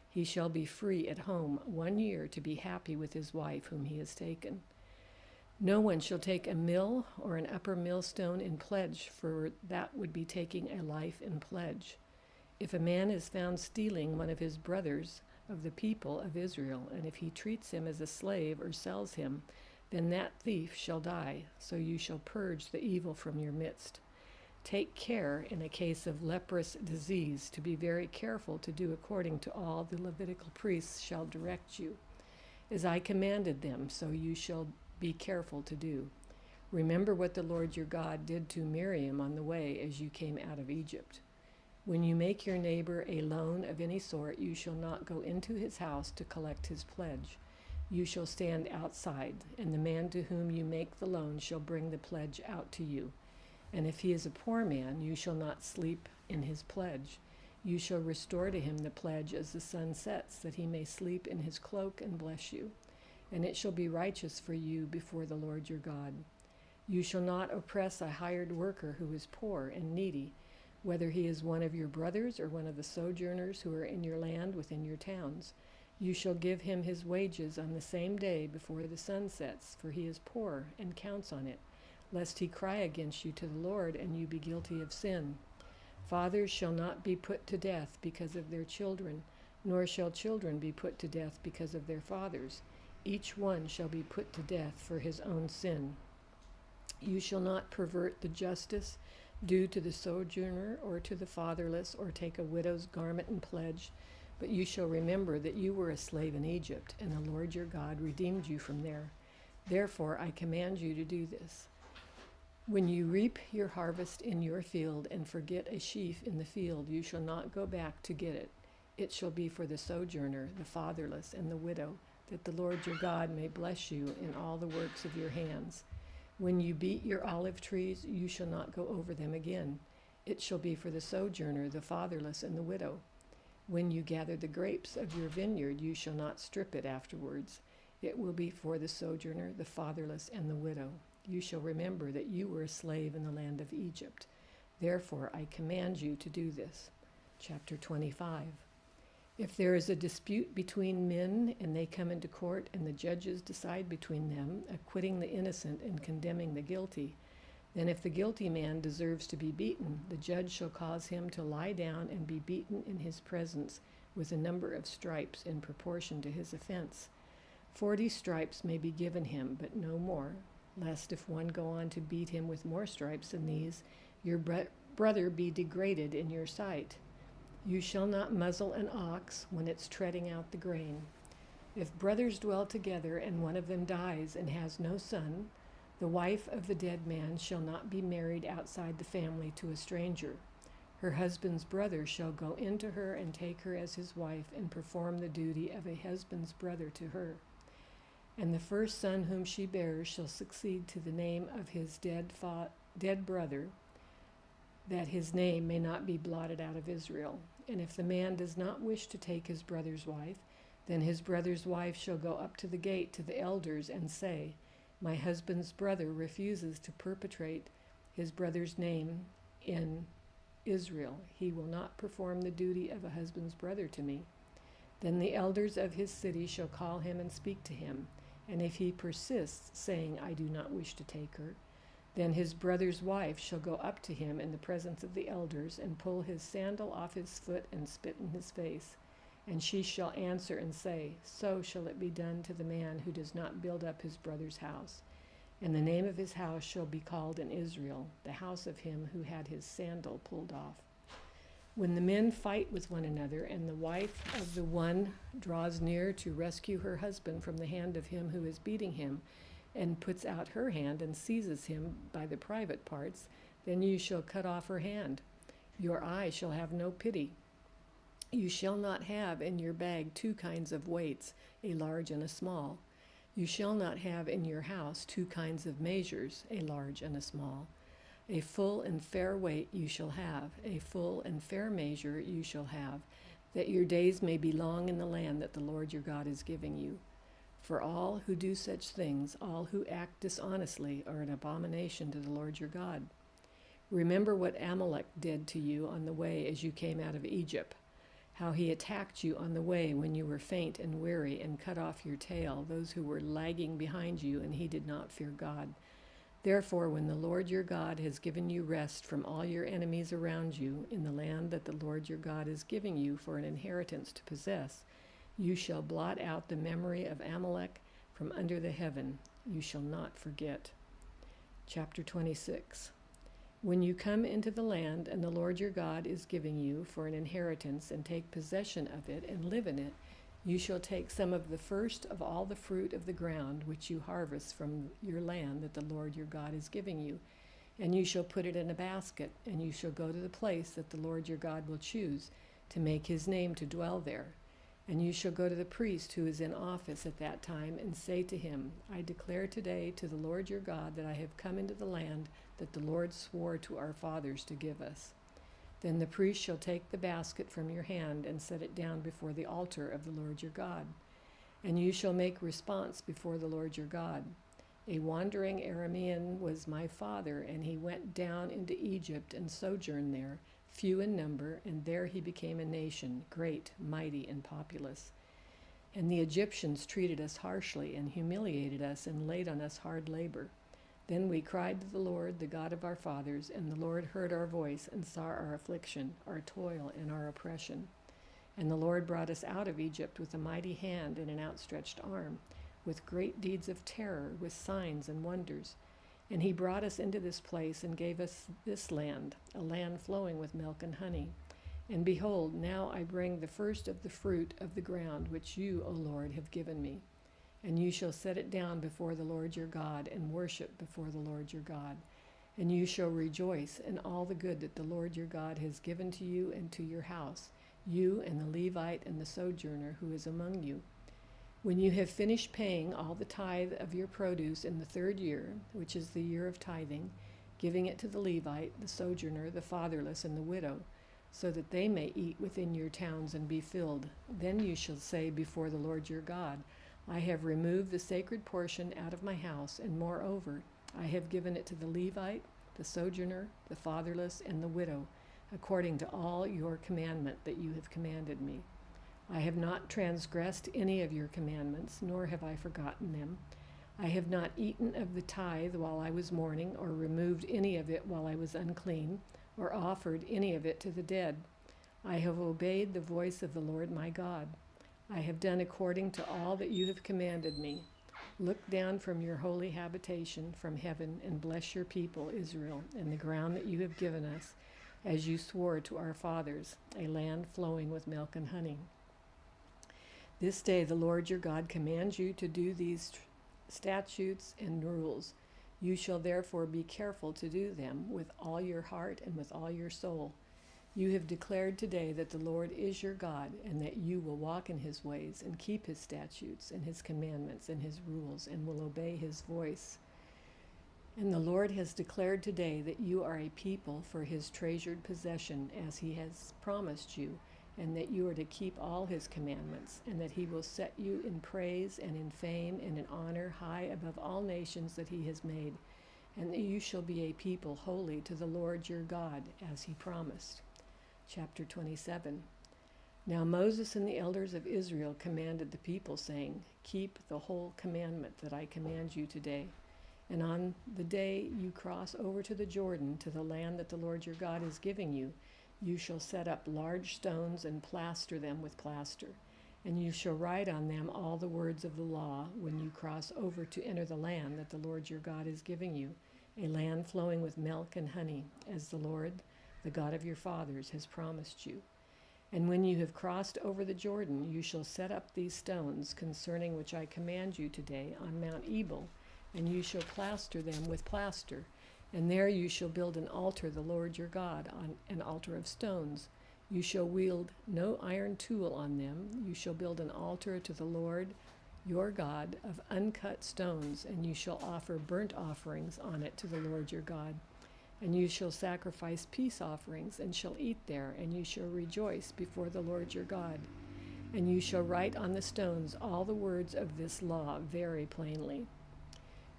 He shall be free at home 1 year to be happy with his wife whom he has taken. No one shall take a mill or an upper millstone in pledge, for that would be taking a life in pledge. If a man is found stealing one of his brothers of the people of Israel, and if he treats him as a slave or sells him, then that thief shall die, so you shall purge the evil from your midst. Take care in a case of leprous disease to be very careful to do according to all the Levitical priests shall direct you. As I commanded them, so you shall be careful to do. Remember what the Lord your God did to Miriam on the way as you came out of Egypt. When you make your neighbor a loan of any sort, you shall not go into his house to collect his pledge. You shall stand outside, and the man to whom you make the loan shall bring the pledge out to you. And if he is a poor man, you shall not sleep in his pledge. You shall restore to him the pledge as the sun sets, that he may sleep in his cloak and bless you. And it shall be righteous for you before the Lord your God. You shall not oppress a hired worker who is poor and needy, whether he is one of your brothers or one of the sojourners who are in your land within your towns. You shall give him his wages on the same day before the sun sets, for he is poor and counts on it, lest he cry against you to the Lord and you be guilty of sin. Fathers shall not be put to death because of their children, nor shall children be put to death because of their fathers. Each one shall be put to death for his own sin. You shall not pervert the justice due to the sojourner or to the fatherless, or take a widow's garment in pledge, but you shall remember that you were a slave in Egypt, and the Lord your God redeemed you from there. Therefore I command you to do this. When you reap your harvest in your field and forget a sheaf in the field, you shall not go back to get it. It shall be for the sojourner, the fatherless, and the widow, that the Lord your God may bless you in all the works of your hands. When you beat your olive trees, you shall not go over them again. It shall be for the sojourner, the fatherless, and the widow. When you gather the grapes of your vineyard, you shall not strip it afterwards. It will be for the sojourner, the fatherless, and the widow. You shall remember that you were a slave in the land of Egypt. Therefore I command you to do this. Chapter 25. If there is a dispute between men and they come into court and the judges decide between them, acquitting the innocent and condemning the guilty, then if the guilty man deserves to be beaten, the judge shall cause him to lie down and be beaten in his presence with a number of stripes in proportion to his offense. 40 stripes may be given him, but no more, lest if one go on to beat him with more stripes than these, your brother be degraded in your sight. You shall not muzzle an ox when it's treading out the grain. If brothers dwell together and one of them dies and has no son, the wife of the dead man shall not be married outside the family to a stranger. Her husband's brother shall go into her and take her as his wife and perform the duty of a husband's brother to her. And the first son whom she bears shall succeed to the name of his dead brother, that his name may not be blotted out of Israel. And if the man does not wish to take his brother's wife, then his brother's wife shall go up to the gate to the elders and say, My husband's brother refuses to perpetrate his brother's name in Israel. He will not perform the duty of a husband's brother to me. Then the elders of his city shall call him and speak to him. And if he persists, saying, I do not wish to take her, then his brother's wife shall go up to him in the presence of the elders and pull his sandal off his foot and spit in his face. And she shall answer and say, So shall it be done to the man who does not build up his brother's house. And the name of his house shall be called in Israel, the house of him who had his sandal pulled off. When the men fight with one another, and the wife of the one draws near to rescue her husband from the hand of him who is beating him, and puts out her hand and seizes him by the private parts, then you shall cut off her hand. Your eye shall have no pity. You shall not have in your bag 2 kinds of weights, a large and a small. You shall not have in your house 2 kinds of measures, a large and a small. A full and fair weight you shall have, a full and fair measure you shall have, that your days may be long in the land that the Lord your God is giving you. For all who do such things, all who act dishonestly, are an abomination to the Lord your God. Remember what Amalek did to you on the way as you came out of Egypt, how he attacked you on the way when you were faint and weary, and cut off your tail, those who were lagging behind you, and he did not fear God. Therefore, when the Lord your God has given you rest from all your enemies around you in the land that the Lord your God is giving you for an inheritance to possess, you shall blot out the memory of Amalek from under the heaven. You shall not forget. Chapter 26. When you come into the land and the Lord your God is giving you for an inheritance, and take possession of it and live in it, you shall take some of the first of all the fruit of the ground which you harvest from your land that the Lord your God is giving you, and you shall put it in a basket, and you shall go to the place that the Lord your God will choose to make his name to dwell there. And you shall go to the priest who is in office at that time, and say to him, I declare today to the Lord your God that I have come into the land that the Lord swore to our fathers to give us. Then the priest shall take the basket from your hand and set it down before the altar of the Lord your God. And you shall make response before the Lord your God. A wandering Aramean was my father, and he went down into Egypt and sojourned there, few in number, and there he became a nation, great, mighty, and populous. And the Egyptians treated us harshly and humiliated us and laid on us hard labor. Then we cried to the Lord, the God of our fathers, and the Lord heard our voice and saw our affliction, our toil, and our oppression. And the Lord brought us out of Egypt with a mighty hand and an outstretched arm, with great deeds of terror, with signs and wonders. And he brought us into this place and gave us this land, a land flowing with milk and honey. And behold, now I bring the first of the fruit of the ground which you, O Lord, have given me. And you shall set it down before the Lord your God, and worship before the Lord your God. And you shall rejoice in all the good that the Lord your God has given to you and to your house, you and the Levite and the sojourner who is among you. When you have finished paying all the tithe of your produce in the 3rd year, which is the year of tithing, giving it to the Levite, the sojourner, the fatherless, and the widow, so that they may eat within your towns and be filled, then you shall say before the Lord your God, I have removed the sacred portion out of my house, and moreover, I have given it to the Levite, the sojourner, the fatherless, and the widow, according to all your commandment that you have commanded me. I have not transgressed any of your commandments, nor have I forgotten them. I have not eaten of the tithe while I was mourning, or removed any of it while I was unclean, or offered any of it to the dead. I have obeyed the voice of the Lord my God. I have done according to all that you have commanded me. Look down from your holy habitation from heaven and bless your people, Israel, and the ground that you have given us, as you swore to our fathers, a land flowing with milk and honey. This day the Lord your God commands you to do these statutes and rules. You shall therefore be careful to do them with all your heart and with all your soul. You have declared today that the Lord is your God, and that you will walk in his ways and keep his statutes and his commandments and his rules, and will obey his voice. And the Lord has declared today that you are a people for his treasured possession, as he has promised you, and that you are to keep all his commandments, and that he will set you in praise and in fame and in honor high above all nations that he has made, and that you shall be a people holy to the Lord your God, as he promised. Chapter 27. Now Moses and the elders of Israel commanded the people, saying, Keep the whole commandment that I command you today. And on the day you cross over to the Jordan, to the land that the Lord your God is giving you, you shall set up large stones and plaster them with plaster. And you shall write on them all the words of the law when you cross over to enter the land that the Lord your God is giving you, a land flowing with milk and honey, as the Lord, the God of your fathers, has promised you. And when you have crossed over the Jordan, you shall set up these stones concerning which I command you today on Mount Ebal, and you shall plaster them with plaster. And there you shall build an altar, the Lord your God, on an altar of stones. You shall wield no iron tool on them. You shall build an altar to the Lord your God of uncut stones, and you shall offer burnt offerings on it to the Lord your God. And you shall sacrifice peace offerings, and shall eat there, and you shall rejoice before the Lord your God. And you shall write on the stones all the words of this law very plainly.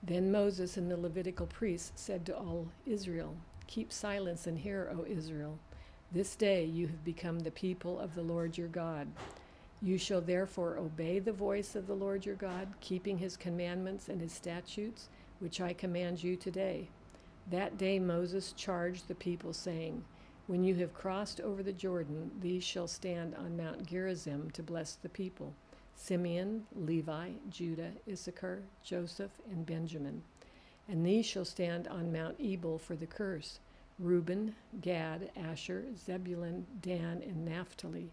Then Moses and the Levitical priests said to all Israel, Keep silence and hear, O Israel. This day you have become the people of the Lord your God. You shall therefore obey the voice of the Lord your God, keeping his commandments and his statutes, which I command you today. That day Moses charged the people, saying, When you have crossed over the Jordan, these shall stand on Mount Gerizim to bless the people: Simeon, Levi, Judah, Issachar, Joseph, and Benjamin. And these shall stand on Mount Ebal for the curse: Reuben, Gad, Asher, Zebulun, Dan, and Naphtali.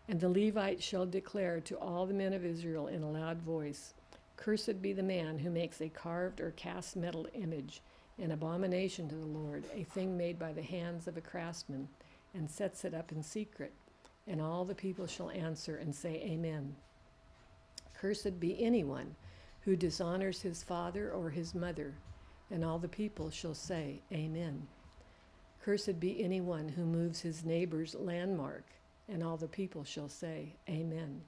And the Levites shall declare to all the men of Israel in a loud voice, Cursed be the man who makes a carved or cast metal image, an abomination to the Lord, a thing made by the hands of a craftsman, and sets it up in secret. And all the people shall answer and say, Amen. Cursed be anyone who dishonors his father or his mother. And all the people shall say, Amen. Cursed be anyone who moves his neighbor's landmark. And all the people shall say, Amen.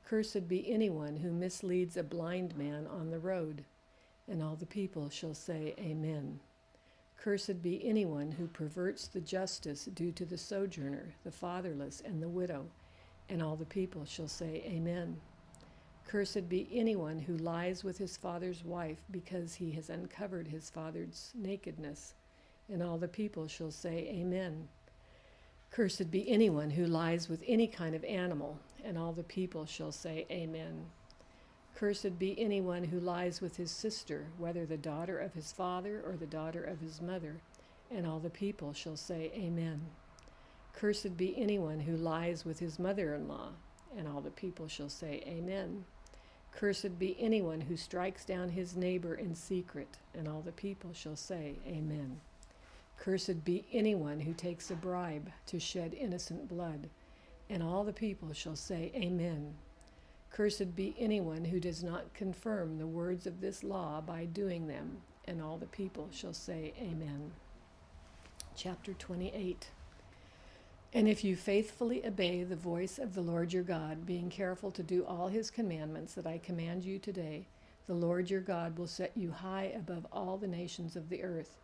Cursed be anyone who misleads a blind man on the road. And all the people shall say, Amen. Cursed be anyone who perverts the justice due to the sojourner, the fatherless, and the widow. And all the people shall say, Amen. Cursed be anyone who lies with his father's wife, because he has uncovered his father's nakedness. And all the people shall say, Amen. Cursed be anyone who lies with any kind of animal. And all the people shall say, Amen. Cursed be anyone who lies with his sister, whether the daughter of his father or the daughter of his mother. And all the people shall say, Amen. Cursed be anyone who lies with his mother-in-law. And all the people shall say, Amen. Cursed be anyone who strikes down his neighbor in secret. And all the people shall say, Amen. Cursed be anyone who takes a bribe to shed innocent blood. And all the people shall say, Amen. Cursed be anyone who does not confirm the words of this law by doing them. And all the people shall say, Amen. Chapter 28. And if you faithfully obey the voice of the Lord your God, being careful to do all his commandments that I command you today, the Lord your God will set you high above all the nations of the earth.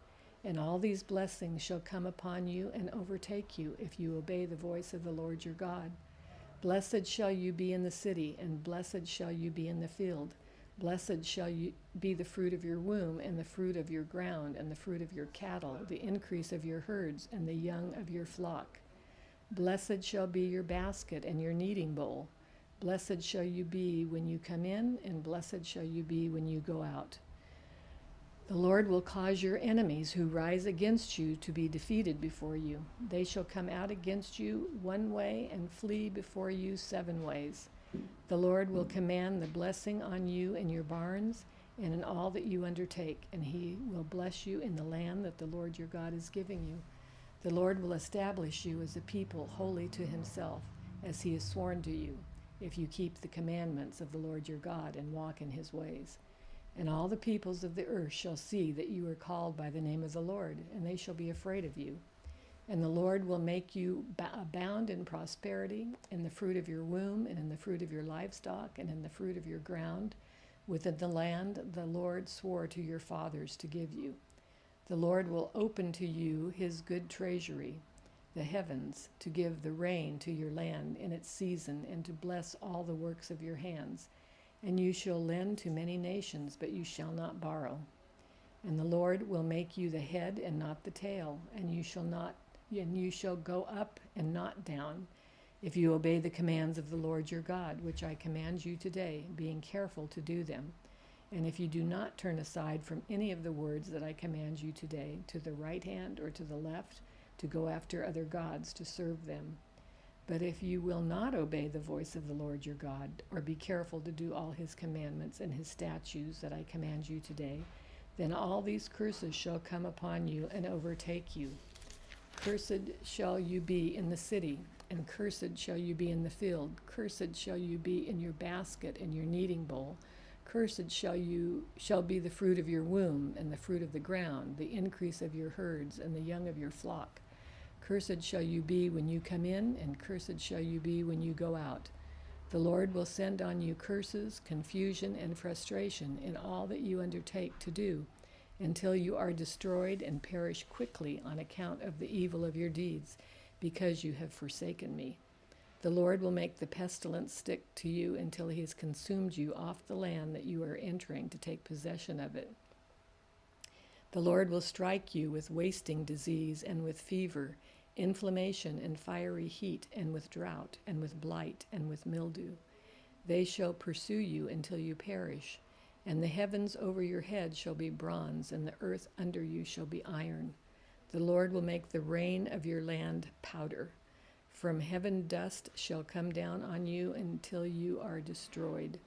And all these blessings shall come upon you and overtake you if you obey the voice of the Lord your God. Blessed shall you be in the city, and blessed shall you be in the field. Blessed shall you be the fruit of your womb, and the fruit of your ground, and the fruit of your cattle, the increase of your herds, and the young of your flock. Blessed shall be your basket and your kneading bowl. Blessed shall you be when you come in, and blessed shall you be when you go out. The Lord will cause your enemies who rise against you to be defeated before you. They shall come out against you one way and flee before you 7 ways. The Lord will command the blessing on you in your barns and in all that you undertake, and he will bless you in the land that the Lord your God is giving you. The Lord will establish you as a people holy to himself, as he has sworn to you, if you keep the commandments of the Lord your God and walk in his ways. And all the peoples of the earth shall see that you are called by the name of the Lord, and they shall be afraid of you. And the Lord will make you abound in prosperity, in the fruit of your womb, and in the fruit of your livestock, and in the fruit of your ground, within the land the Lord swore to your fathers to give you. The Lord will open to you his good treasury, the heavens, to give the rain to your land in its season, and to bless all the works of your hands. And you shall lend to many nations, but you shall not borrow. And the Lord will make you the head and not the tail, and you shall go up and not down, if you obey the commands of the Lord your God, which I command you today, being careful to do them. And if you do not turn aside from any of the words that I command you today, to the right hand or to the left, to go after other gods to serve them. But if you will not obey the voice of the Lord your God, or be careful to do all his commandments and his statutes that I command you today, then all these curses shall come upon you and overtake you. Cursed shall you be in the city, and cursed shall you be in the field. Cursed shall you be in your basket and your kneading bowl. Cursed shall be the fruit of your womb, and the fruit of the ground, the increase of your herds, and the young of your flock. Cursed shall you be when you come in, and cursed shall you be when you go out. The Lord will send on you curses, confusion, and frustration in all that you undertake to do, until you are destroyed and perish quickly on account of the evil of your deeds, because you have forsaken me. The Lord will make the pestilence stick to you until he has consumed you off the land that you are entering to take possession of it. The Lord will strike you with wasting disease and with fever, inflammation and fiery heat, and with drought, and with blight, and with mildew. They shall pursue you until you perish, and the heavens over your head shall be bronze, and the earth under you shall be iron. The Lord will make the rain of your land powder. From heaven dust shall come down on you until you are destroyed.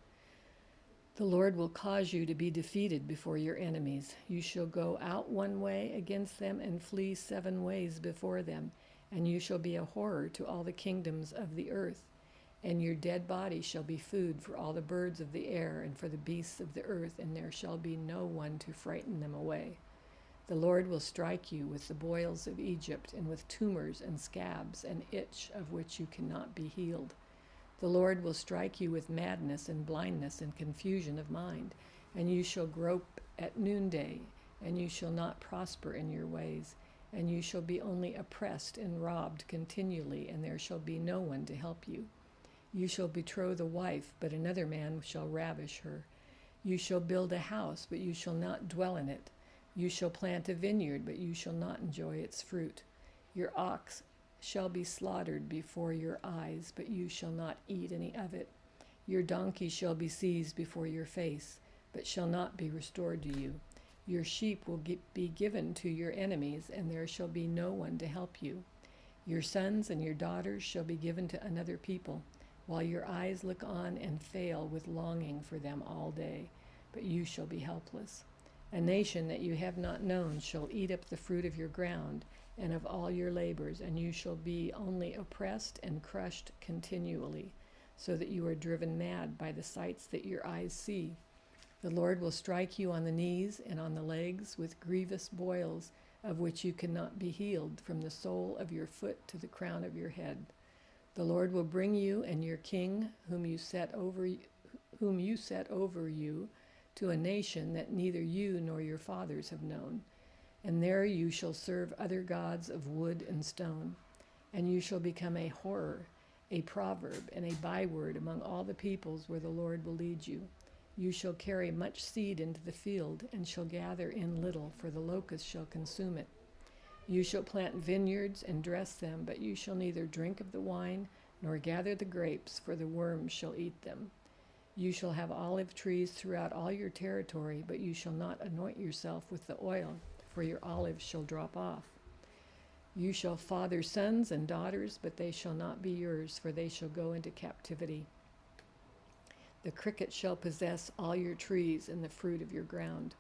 The Lord will cause you to be defeated before your enemies. You shall go out one way against them and flee 7 ways before them, and you shall be a horror to all the kingdoms of the earth. And your dead body shall be food for all the birds of the air and for the beasts of the earth, and there shall be no one to frighten them away. The Lord will strike you with the boils of Egypt, and with tumors and scabs and itch of which you cannot be healed. The Lord will strike you with madness and blindness and confusion of mind, and you shall grope at noonday, and you shall not prosper in your ways, and you shall be only oppressed and robbed continually, and there shall be no one to help you. You shall betroth a wife, but another man shall ravish her. You shall build a house, but you shall not dwell in it. You shall plant a vineyard, but you shall not enjoy its fruit. Your ox shall be slaughtered before your eyes, but you shall not eat any of it. Your donkey shall be seized before your face, but shall not be restored to you. Your sheep will be given to your enemies, and there shall be no one to help you. Your sons and your daughters shall be given to another people, while your eyes look on and fail with longing for them all day, but you shall be helpless. A nation that you have not known shall eat up the fruit of your ground and of all your labors, and you shall be only oppressed and crushed continually, so that you are driven mad by the sights that your eyes see. The Lord will strike you on the knees and on the legs with grievous boils, of which you cannot be healed, from the sole of your foot to the crown of your head. The Lord will bring you and your king, whom you set over you, to a nation that neither you nor your fathers have known. And there you shall serve other gods of wood and stone. And you shall become a horror, a proverb, and a byword among all the peoples where the Lord will lead you. You shall carry much seed into the field, and shall gather in little, for the locust shall consume it. You shall plant vineyards and dress them, but you shall neither drink of the wine, nor gather the grapes, for the worms shall eat them. You shall have olive trees throughout all your territory, but you shall not anoint yourself with the oil, for your olives shall drop off. You shall father sons and daughters, but they shall not be yours, for they shall go into captivity. The cricket shall possess all your trees and the fruit of your ground.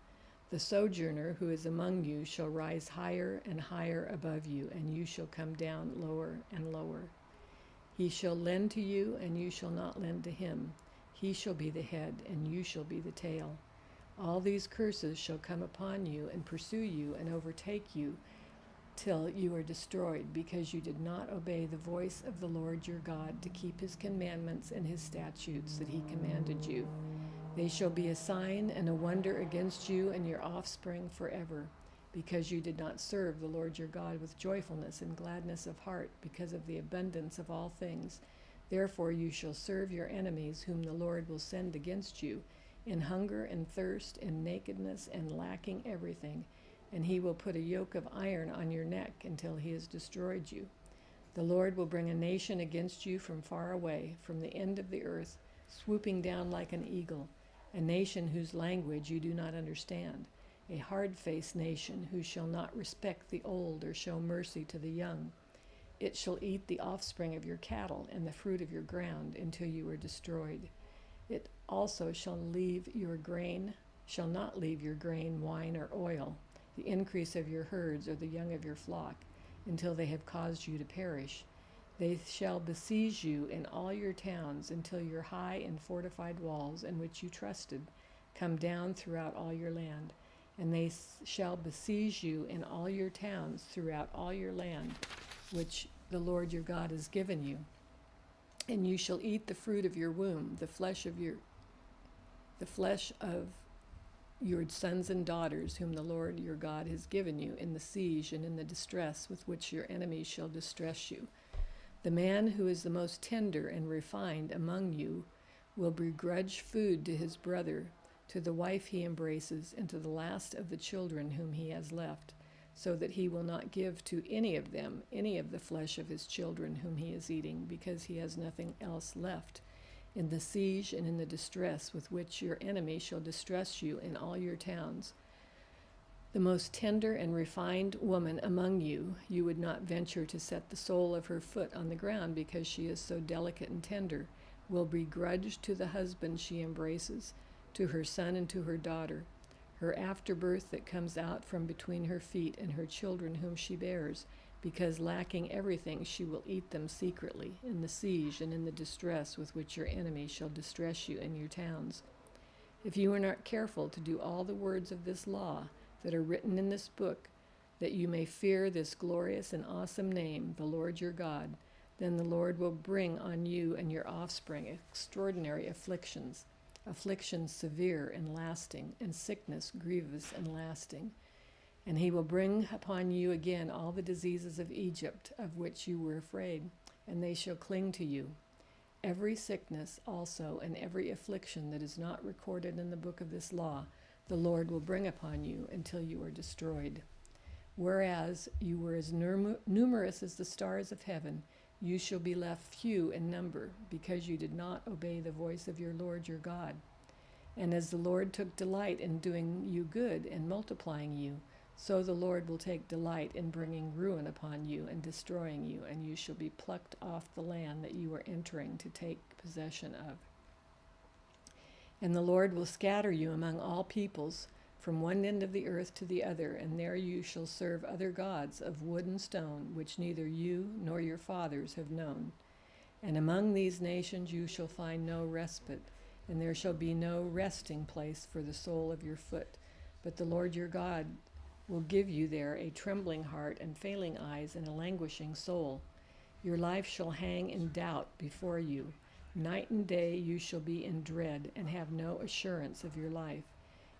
The sojourner who is among you shall rise higher and higher above you, and you shall come down lower and lower. He shall lend to you, and you shall not lend to him. He shall be the head, and you shall be the tail. All these curses shall come upon you and pursue you and overtake you till you are destroyed, because you did not obey the voice of the Lord your God to keep his commandments and his statutes that he commanded you. They shall be a sign and a wonder against you and your offspring forever, because you did not serve the Lord your God with joyfulness and gladness of heart, because of the abundance of all things. Therefore you shall serve your enemies, whom the Lord will send against you, in hunger and thirst, in nakedness and lacking everything, and he will put a yoke of iron on your neck until he has destroyed you. The Lord will bring a nation against you from far away, from the end of the earth, swooping down like an eagle, a nation whose language you do not understand, a hard-faced nation who shall not respect the old or show mercy to the young. It shall eat the offspring of your cattle and the fruit of your ground until you are destroyed. It also shall not leave your grain, wine, or oil, the increase of your herds or the young of your flock, until they have caused you to perish. They shall besiege you in all your towns until your high and fortified walls, in which you trusted, come down throughout all your land. And they shall besiege you in all your towns throughout all your land, which the Lord your God has given you. And you shall eat the fruit of your womb, the flesh of your sons and daughters, whom the Lord your God has given you, in the siege and in the distress with which your enemies shall distress you. The man who is the most tender and refined among you will begrudge food to his brother, to the wife he embraces, and to the last of the children whom he has left, so that he will not give to any of them any of the flesh of his children whom he is eating, because he has nothing else left. In the siege and in the distress with which your enemy shall distress you in all your towns, the most tender and refined woman among you, you would not venture to set the sole of her foot on the ground, because she is so delicate and tender, will begrudge to the husband she embraces, to her son and to her daughter, her afterbirth that comes out from between her feet, and her children whom she bears, because lacking everything she will eat them secretly, in the siege and in the distress with which your enemy shall distress you in your towns. If you are not careful to do all the words of this law that are written in this book, that you may fear this glorious and awesome name, the Lord your God, then the Lord will bring on you and your offspring extraordinary afflictions, afflictions severe and lasting, and sickness grievous and lasting. And he will bring upon you again all the diseases of Egypt, of which you were afraid, and they shall cling to you. Every sickness also and every affliction that is not recorded in the book of this law, the Lord will bring upon you until you are destroyed. Whereas you were as numerous as the stars of heaven, you shall be left few in number, because you did not obey the voice of your Lord your God. And as the Lord took delight in doing you good and multiplying you, so the Lord will take delight in bringing ruin upon you and destroying you, and you shall be plucked off the land that you are entering to take possession of. And the Lord will scatter you among all peoples, from one end of the earth to the other, and there you shall serve other gods of wood and stone, which neither you nor your fathers have known. And among these nations you shall find no respite, and there shall be no resting place for the sole of your foot. But the Lord your God will give you there a trembling heart and failing eyes and a languishing soul. Your life shall hang in doubt before you. Night and day you shall be in dread and have no assurance of your life.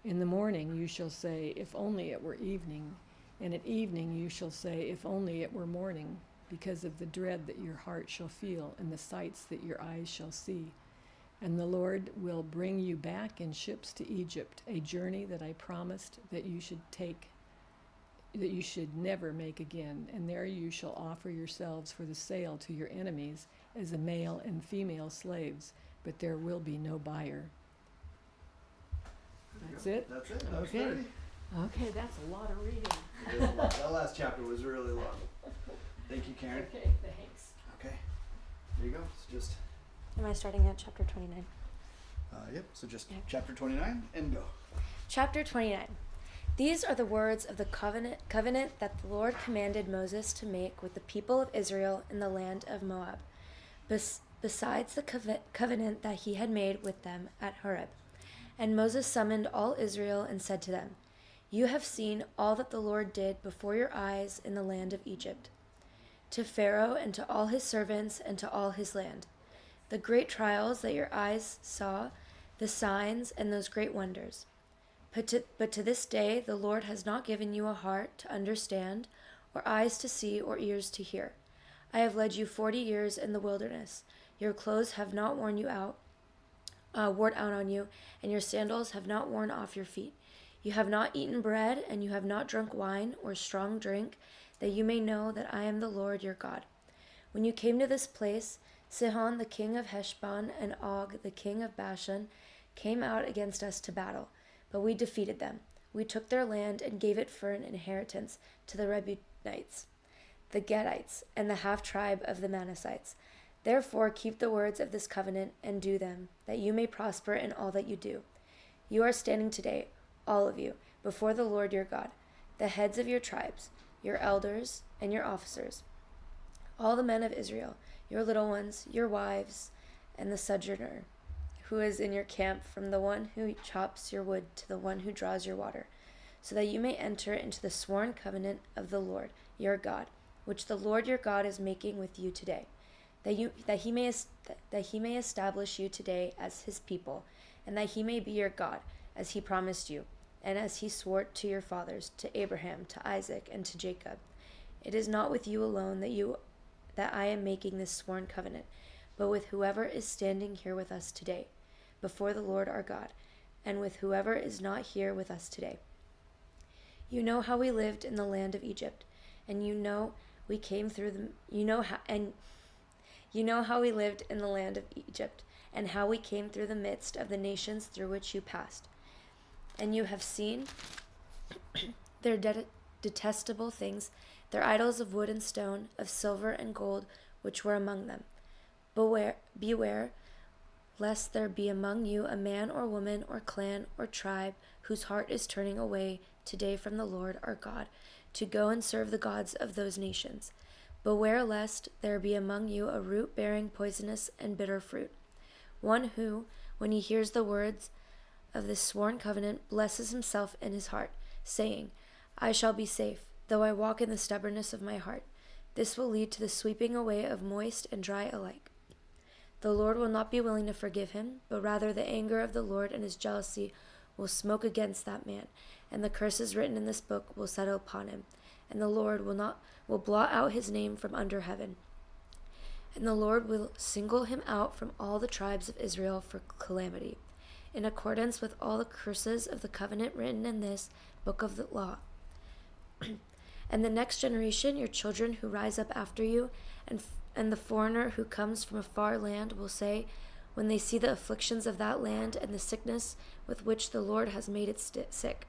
In the morning you shall say, if only it were evening, and at evening you shall say, if only it were morning, because of the dread that your heart shall feel and the sights that your eyes shall see. And the Lord will bring you back in ships to Egypt, a journey that I promised that you should take, that you should never make again, and there you shall offer yourselves for the sale to your enemies as a male and female slaves, but there will be no buyer. That's it? That's it. That was Okay. 30. Okay, that's a lot of reading. It was a lot. That last chapter was really long. Thank you, Karen. Okay, thanks. Okay. There you go. It's just, Am I starting at chapter 29? yep. So just Yeah. chapter 29 and go. Chapter 29. These are the words of the covenant that the Lord commanded Moses to make with the people of Israel in the land of Moab, besides the covenant that he had made with them at Horeb. And Moses summoned all Israel and said to them, You have seen all that the Lord did before your eyes in the land of Egypt, to Pharaoh and to all his servants and to all his land, the great trials that your eyes saw, the signs and those great wonders. But to this day the Lord has not given you a heart to understand, or eyes to see, or ears to hear. I have led you 40 years in the wilderness. Your clothes have not worn out on you, and your sandals have not worn off your feet. You have not eaten bread, and you have not drunk wine or strong drink, that you may know that I am the Lord your God. When you came to this place, Sihon the king of Heshbon and Og the king of Bashan came out against us to battle, but we defeated them. We took their land and gave it for an inheritance to the Reubenites, the Gadites, and the half-tribe of the Manassites. Therefore keep the words of this covenant and do them, that you may prosper in all that you do. You are standing today, all of you, before the Lord your God, the heads of your tribes, your elders, and your officers. all the men of Israel, your little ones, your wives, and the sojourner who is in your camp, from the one who chops your wood to the one who draws your water, so that you may enter into the sworn covenant of the Lord your God, which the Lord your God is making with you today, that he may establish you today as his people, and that he may be your God, as he promised you, and as he swore to your fathers, to Abraham, to Isaac, and to Jacob. It is not with you alone that I am making this sworn covenant, but with whoever is standing here with us today, before the Lord our God, and with whoever is not here with us today. You know how we lived in the land of Egypt, and you know how we lived in the land of Egypt, and how we came through the midst of the nations through which you passed. And you have seen their detestable things, their idols of wood and stone, of silver and gold, which were among them. Beware, lest there be among you a man or woman or clan or tribe whose heart is turning away today from the Lord our God, to go and serve the gods of those nations. Beware lest there be among you a root bearing poisonous and bitter fruit, one who, when he hears the words of this sworn covenant, blesses himself in his heart, saying, I shall be safe, though I walk in the stubbornness of my heart. This will lead to the sweeping away of moist and dry alike. The Lord will not be willing to forgive him, but rather the anger of the Lord and his jealousy will smoke against that man, and the curses written in this book will settle upon him, and the Lord will blot out his name from under heaven. And the Lord will single him out from all the tribes of Israel for calamity, in accordance with all the curses of the covenant written in this book of the law. And the next generation, your children who rise up after you, and the foreigner who comes from a far land will say, when they see the afflictions of that land and the sickness with which the Lord has made it sick,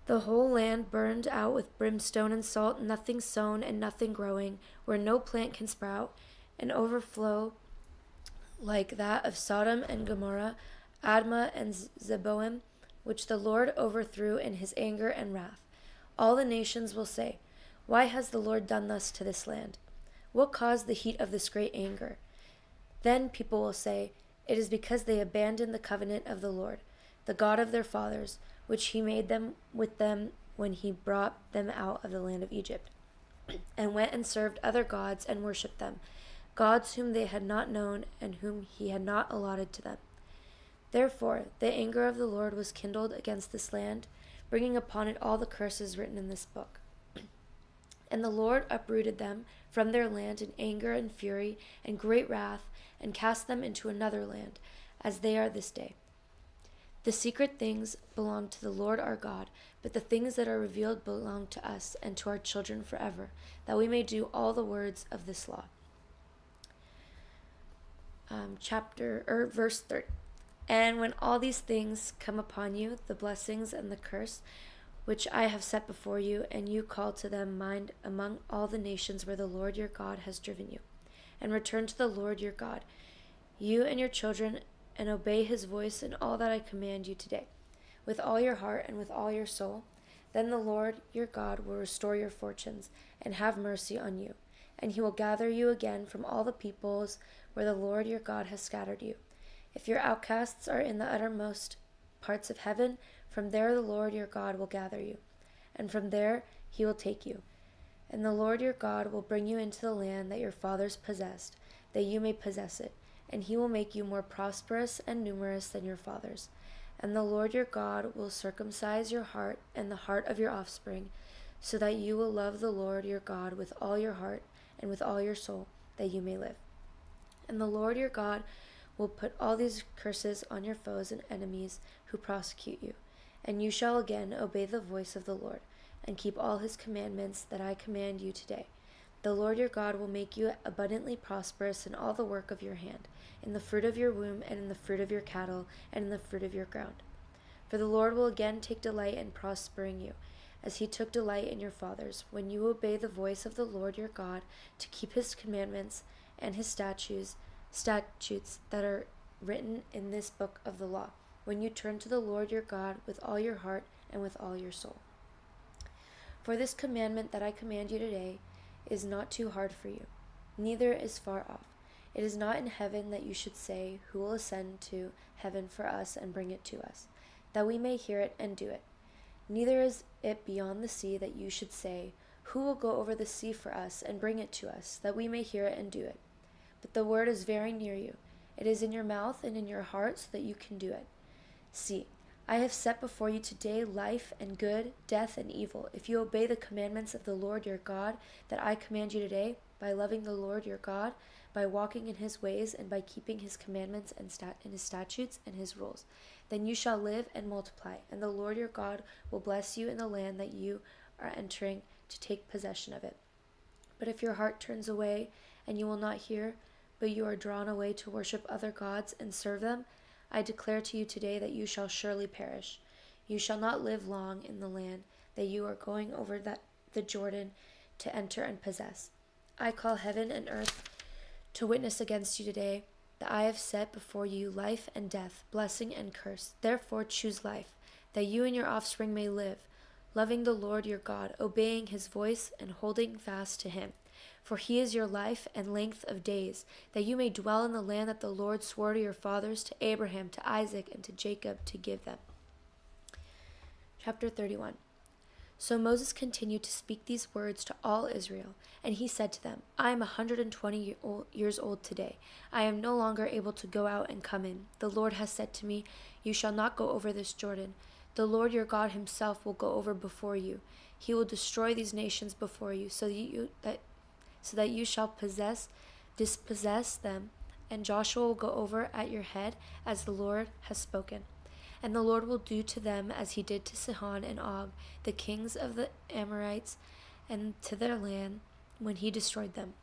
the whole land burned out with brimstone and salt, nothing sown and nothing growing, where no plant can sprout, and overflow like that of Sodom and Gomorrah, Admah and Zeboim, which the Lord overthrew in his anger and wrath. All the nations will say, why has the Lord done thus to this land? What caused the heat of this great anger? Then people will say, it is because they abandoned the covenant of the Lord, the God of their fathers, which he made them with them when he brought them out of the land of Egypt, and went and served other gods and worshipped them, gods whom they had not known and whom he had not allotted to them. Therefore the anger of the Lord was kindled against this land, bringing upon it all the curses written in this book. And the Lord uprooted them from their land in anger and fury and great wrath, and cast them into another land, as they are this day. The secret things belong to the Lord our God, but the things that are revealed belong to us and to our children forever, that we may do all the words of this law. Verse 30. And when all these things come upon you, the blessings and the curse, which I have set before you, and you call to them mind among all the nations where the Lord your God has driven you, and return to the Lord your God, you and your children, and obey his voice in all that I command you today, with all your heart and with all your soul, then the Lord your God will restore your fortunes and have mercy on you, and he will gather you again from all the peoples where the Lord your God has scattered you. If your outcasts are in the uttermost parts of heaven, from there the Lord your God will gather you, and from there he will take you. And the Lord your God will bring you into the land that your fathers possessed, that you may possess it, and he will make you more prosperous and numerous than your fathers. And the Lord your God will circumcise your heart and the heart of your offspring, so that you will love the Lord your God with all your heart and with all your soul, that you may live. And the Lord your God will put all these curses on your foes and enemies who prosecute you, and you shall again obey the voice of the Lord, and keep all his commandments that I command you today. The Lord your God will make you abundantly prosperous in all the work of your hand, in the fruit of your womb, and in the fruit of your cattle, and in the fruit of your ground. For the Lord will again take delight in prospering you, as he took delight in your fathers, when you obey the voice of the Lord your God to keep his commandments and his statutes that are written in this book of the law, when you turn to the Lord your God with all your heart and with all your soul. For this commandment that I command you today is not too hard for you, neither is far off. It is not in heaven that you should say, who will ascend to heaven for us and bring it to us, that we may hear it and do it. Neither is it beyond the sea that you should say, who will go over the sea for us and bring it to us, that we may hear it and do it. But the word is very near you. It is in your mouth and in your heart, so that you can do it. See, I have set before you today life and good, death and evil. If you obey the commandments of the Lord your God that I command you today, by loving the Lord your God, by walking in his ways, and by keeping his commandments and his statutes and his rules, then you shall live and multiply, and the Lord your God will bless you in the land that you are entering to take possession of it. But if your heart turns away, and you will not hear, but you are drawn away to worship other gods and serve them, I declare to you today that you shall surely perish. You shall not live long in the land that you are going over the Jordan to enter and possess. I call heaven and earth to witness against you today that I have set before you life and death, blessing and curse. Therefore choose life, that you and your offspring may live, loving the Lord your God, obeying his voice and holding fast to him. For he is your life and length of days, that you may dwell in the land that the Lord swore to your fathers, to Abraham, to Isaac, and to Jacob, to give them. Chapter 31. So Moses continued to speak these words to all Israel, and he said to them, I am 120 years old today. I am no longer able to go out and come in. The Lord has said to me, you shall not go over this Jordan. The Lord your God himself will go over before you. He will destroy these nations before you, so that you shall dispossess them, and Joshua will go over at your head, as the Lord has spoken. And the Lord will do to them as he did to Sihon and Og, the kings of the Amorites, and to their land, when he destroyed them.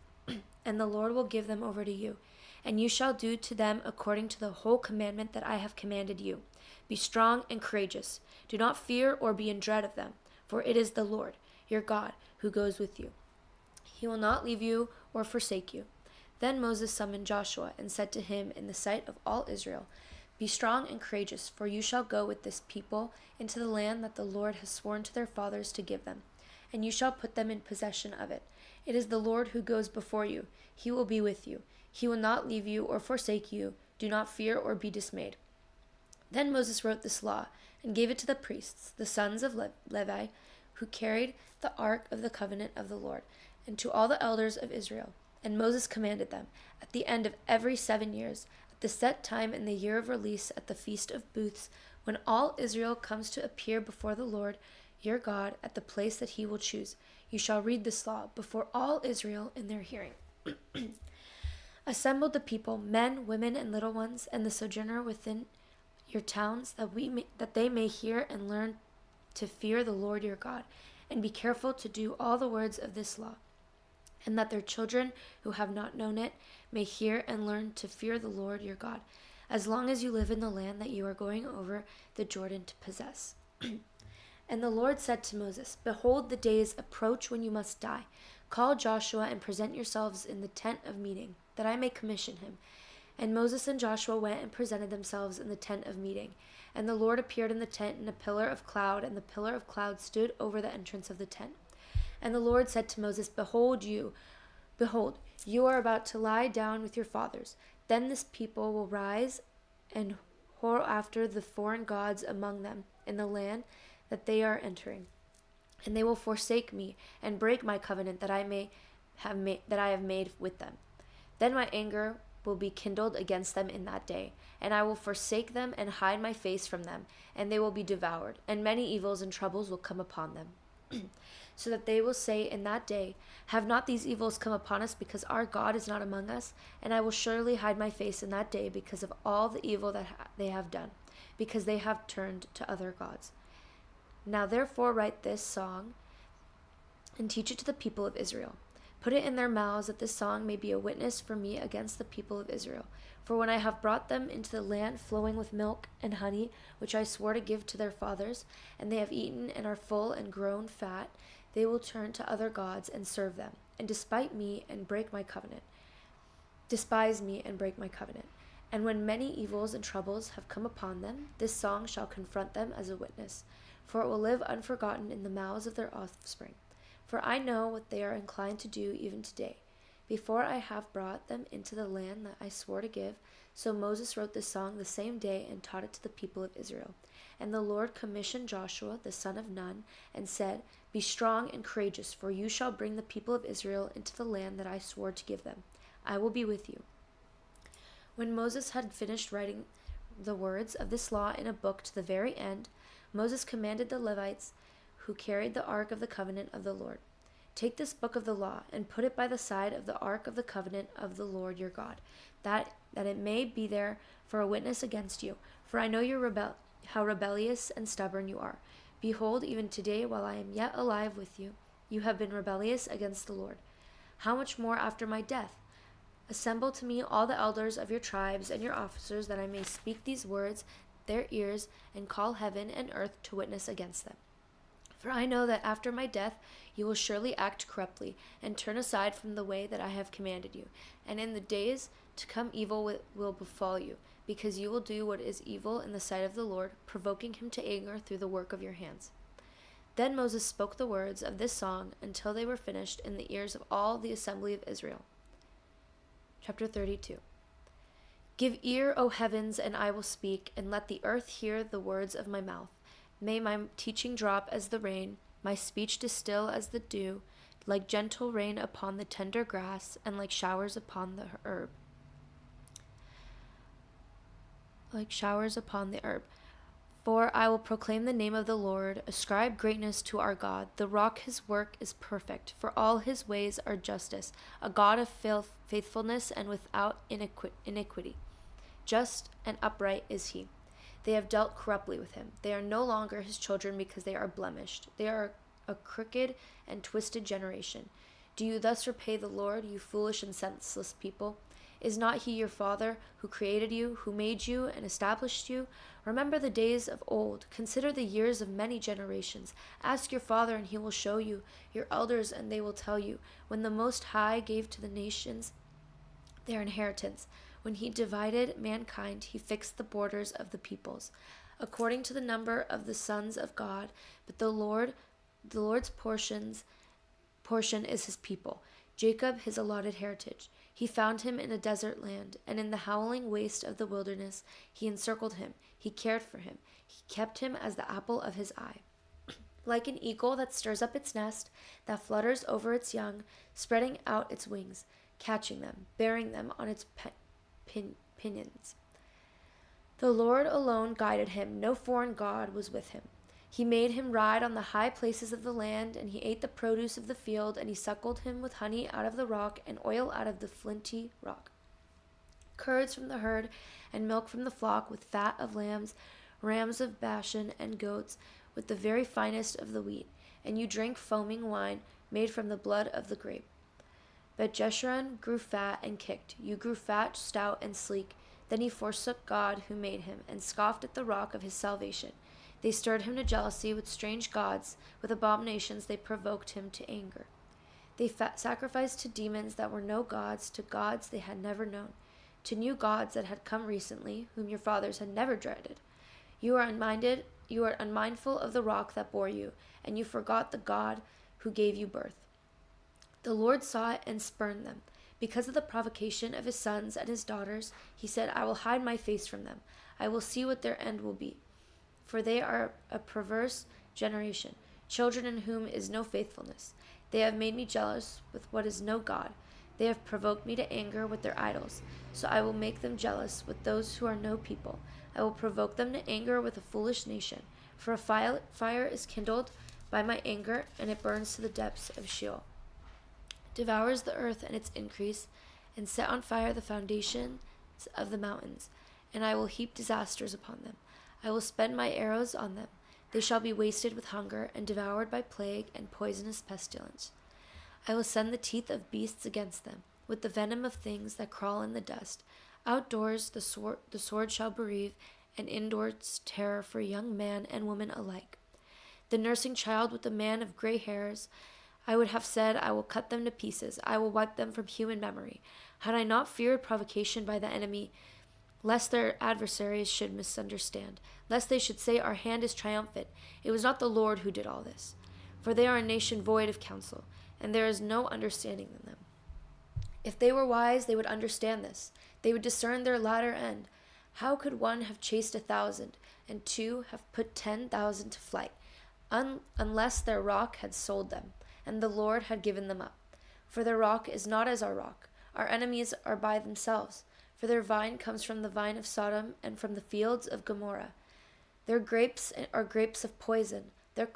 And the Lord will give them over to you. And you shall do to them according to the whole commandment that I have commanded you. Be strong and courageous. Do not fear or be in dread of them, for it is the Lord, your God, who goes with you. He will not leave you or forsake you. Then Moses summoned Joshua and said to him in the sight of all Israel, Be strong and courageous, for you shall go with this people into the land that the Lord has sworn to their fathers to give them, and you shall put them in possession of it. It is the Lord who goes before you. He will be with you. He will not leave you or forsake you. Do not fear or be dismayed. Then Moses wrote this law and gave it to the priests, the sons of Levi, who carried the ark of the covenant of the Lord, and to all the elders of Israel. And Moses commanded them, at the end of every 7 years, at the set time in the year of release at the Feast of Booths, when all Israel comes to appear before the Lord your God at the place that he will choose, you shall read this law before all Israel in their hearing. Assemble the people, men, women, and little ones, and the sojourner within your towns, that they may hear and learn to fear the Lord your God, and be careful to do all the words of this law, and that their children who have not known it may hear and learn to fear the Lord your God, as long as you live in the land that you are going over the Jordan to possess. And the Lord said to Moses, Behold, the days approach when you must die. Call Joshua and present yourselves in the tent of meeting, that I may commission him. And Moses and Joshua went and presented themselves in the tent of meeting. And the Lord appeared in the tent in a pillar of cloud, and the pillar of cloud stood over the entrance of the tent. And the Lord said to Moses, Behold, you are about to lie down with your fathers. Then this people will rise and whore after the foreign gods among them in the land that they are entering. And they will forsake me and break my covenant that I have made with them. Then my anger will be kindled against them in that day, and I will forsake them and hide my face from them, and they will be devoured, and many evils and troubles will come upon them. So that they will say in that day, Have not these evils come upon us because our God is not among us? And I will surely hide my face in that day because of all the evil that they have done, because they have turned to other gods. Now therefore write this song and teach it to the people of Israel. Put it in their mouths, that this song may be a witness for me against the people of Israel. For when I have brought them into the land flowing with milk and honey, which I swore to give to their fathers, and they have eaten and are full and grown fat, they will turn to other gods and serve them, and despise me and break my covenant. And when many evils and troubles have come upon them, this song shall confront them as a witness, for it will live unforgotten in the mouths of their offspring. for I know what they are inclined to do even today, before I have brought them into the land that I swore to give. So Moses wrote this song the same day and taught it to the people of Israel. And the Lord commissioned Joshua the son of Nun and said, Be strong and courageous, for you shall bring the people of Israel into the land that I swore to give them. I will be with you. When Moses had finished writing the words of this law in a book to the very end, Moses commanded the Levites who carried the ark of the covenant of the Lord, Take this book of the law and put it by the side of the ark of the covenant of the Lord your God, that it may be there for a witness against you. For I know how rebellious and stubborn you are. Behold, even today, while I am yet alive with you, you have been rebellious against the Lord. How much more after my death? Assemble to me all the elders of your tribes and your officers, that I may speak these words their ears and call heaven and earth to witness against them. For I know that after my death you will surely act corruptly and turn aside from the way that I have commanded you. And in the days to come evil will befall you, because you will do what is evil in the sight of the Lord, provoking him to anger through the work of your hands. Then Moses spoke the words of this song until they were finished in the ears of all the assembly of Israel. Chapter 32. Give ear, O heavens, and I will speak, and let the earth hear the words of my mouth. May my teaching drop as the rain, my speech distill as the dew, like gentle rain upon the tender grass, and like showers upon the herb. Like showers upon the herb. For I will proclaim the name of the Lord, ascribe greatness to our God. The rock, his work is perfect, for all his ways are justice, a God of faithfulness and without iniquity. Just and upright is he. They have dealt corruptly with him. They are no longer his children because they are blemished. They are a crooked and twisted generation. Do you thus repay the Lord, you foolish and senseless people? Is not he your father, who created you, who made you and established you? Remember the days of old. Consider the years of many generations. Ask your father, and he will show you, your elders, and they will tell you, when the Most High gave to the nations their inheritance. When he divided mankind, he fixed the borders of the peoples, according to the number of the sons of God. But the Lord's portion is his people, Jacob his allotted heritage. He found him in a desert land, and in the howling waste of the wilderness he encircled him. He cared for him. He kept him as the apple of his eye. Like an eagle that stirs up its nest, that flutters over its young, spreading out its wings, catching them, bearing them on its pinions. The Lord alone guided him. No foreign god was with him. He made him ride on the high places of the land, and he ate the produce of the field, and he suckled him with honey out of the rock and oil out of the flinty rock. Curds from the herd and milk from the flock, with fat of lambs, rams of Bashan, and goats, with the very finest of the wheat. And you drank foaming wine made from the blood of the grape. But Jeshurun grew fat and kicked. You grew fat, stout, and sleek. Then he forsook God who made him, and scoffed at the rock of his salvation. They stirred him to jealousy with strange gods. With abominations they provoked him to anger. They sacrificed to demons that were no gods, to gods they had never known, to new gods that had come recently, whom your fathers had never dreaded. You are unmindful of the rock that bore you, and you forgot the God who gave you birth. The Lord saw it and spurned them. Because of the provocation of his sons and his daughters, he said, I will hide my face from them. I will see what their end will be. For they are a perverse generation, children in whom is no faithfulness. They have made me jealous with what is no God. They have provoked me to anger with their idols. So I will make them jealous with those who are no people. I will provoke them to anger with a foolish nation. For a fire is kindled by my anger, and it burns to the depths of Sheol. Devours the earth and its increase, and set on fire the foundations of the mountains. And I will heap disasters upon them. I will spend my arrows on them. They shall be wasted with hunger, and devoured by plague and poisonous pestilence. I will send the teeth of beasts against them, with the venom of things that crawl in the dust. Outdoors the sword shall bereave, and indoors terror for young man and woman alike. The nursing child with the man of gray hairs, I would have said, I will cut them to pieces. I will wipe them from human memory. Had I not feared provocation by the enemy, lest their adversaries should misunderstand, lest they should say, our hand is triumphant. It was not the Lord who did all this. for they are a nation void of counsel, and there is no understanding in them. If they were wise, they would understand this. They would discern their latter end. How could one have chased 1,000, and two have put 10,000 to flight, unless their rock had sold them, and the Lord had given them up? For their rock is not as our rock. Our enemies are by themselves. For their vine comes from the vine of Sodom and from the fields of Gomorrah. Their grapes are grapes of poison. Their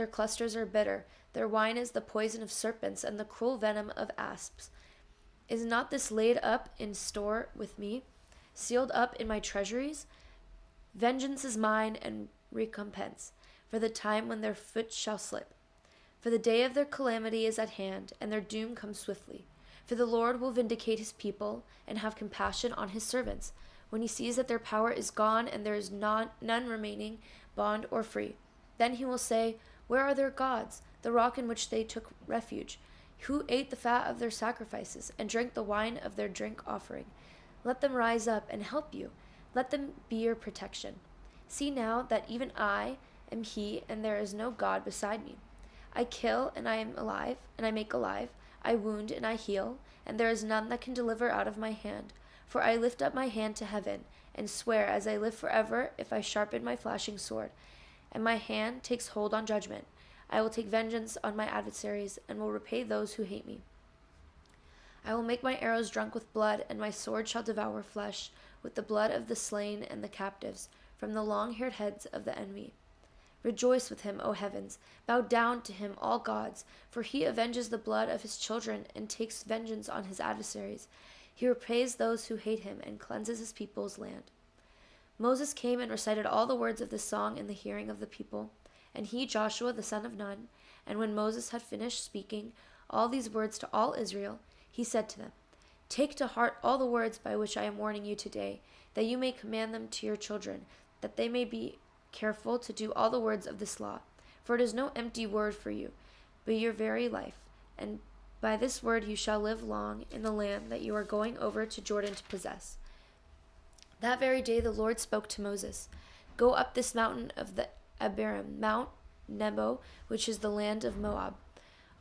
clusters are bitter. Their wine is the poison of serpents and the cruel venom of asps. Is not this laid up in store with me, sealed up in my treasuries? Vengeance is mine and recompense, for the time when their foot shall slip. For the day of their calamity is at hand, and their doom comes swiftly. For the Lord will vindicate his people and have compassion on his servants, when he sees that their power is gone and there is none remaining, bond or free. Then he will say, Where are their gods, the rock in which they took refuge? Who ate the fat of their sacrifices and drank the wine of their drink offering? Let them rise up and help you. Let them be your protection. See now that even I am he, and there is no God beside me. I kill, and I am alive, and I make alive. I wound, and I heal, and there is none that can deliver out of my hand. For I lift up my hand to heaven, and swear as I live forever, if I sharpen my flashing sword, and my hand takes hold on judgment, I will take vengeance on my adversaries, and will repay those who hate me. I will make my arrows drunk with blood, and my sword shall devour flesh, with the blood of the slain and the captives, from the long-haired heads of the enemy. Rejoice with him, O heavens, bow down to him, all gods, for he avenges the blood of his children, and takes vengeance on his adversaries. He repays those who hate him, and cleanses his people's land. Moses came and recited all the words of this song in the hearing of the people, and he, Joshua the son of Nun. And when Moses had finished speaking all these words to all Israel, he said to them, Take to heart all the words by which I am warning you today, that you may command them to your children, that they may be careful to do all the words of this law. For it is no empty word for you, but your very life. And by this word you shall live long in the land that you are going over to Jordan to possess. That very day the Lord spoke to Moses, Go up this mountain of the Abiram, Mount Nebo, which is the land of Moab,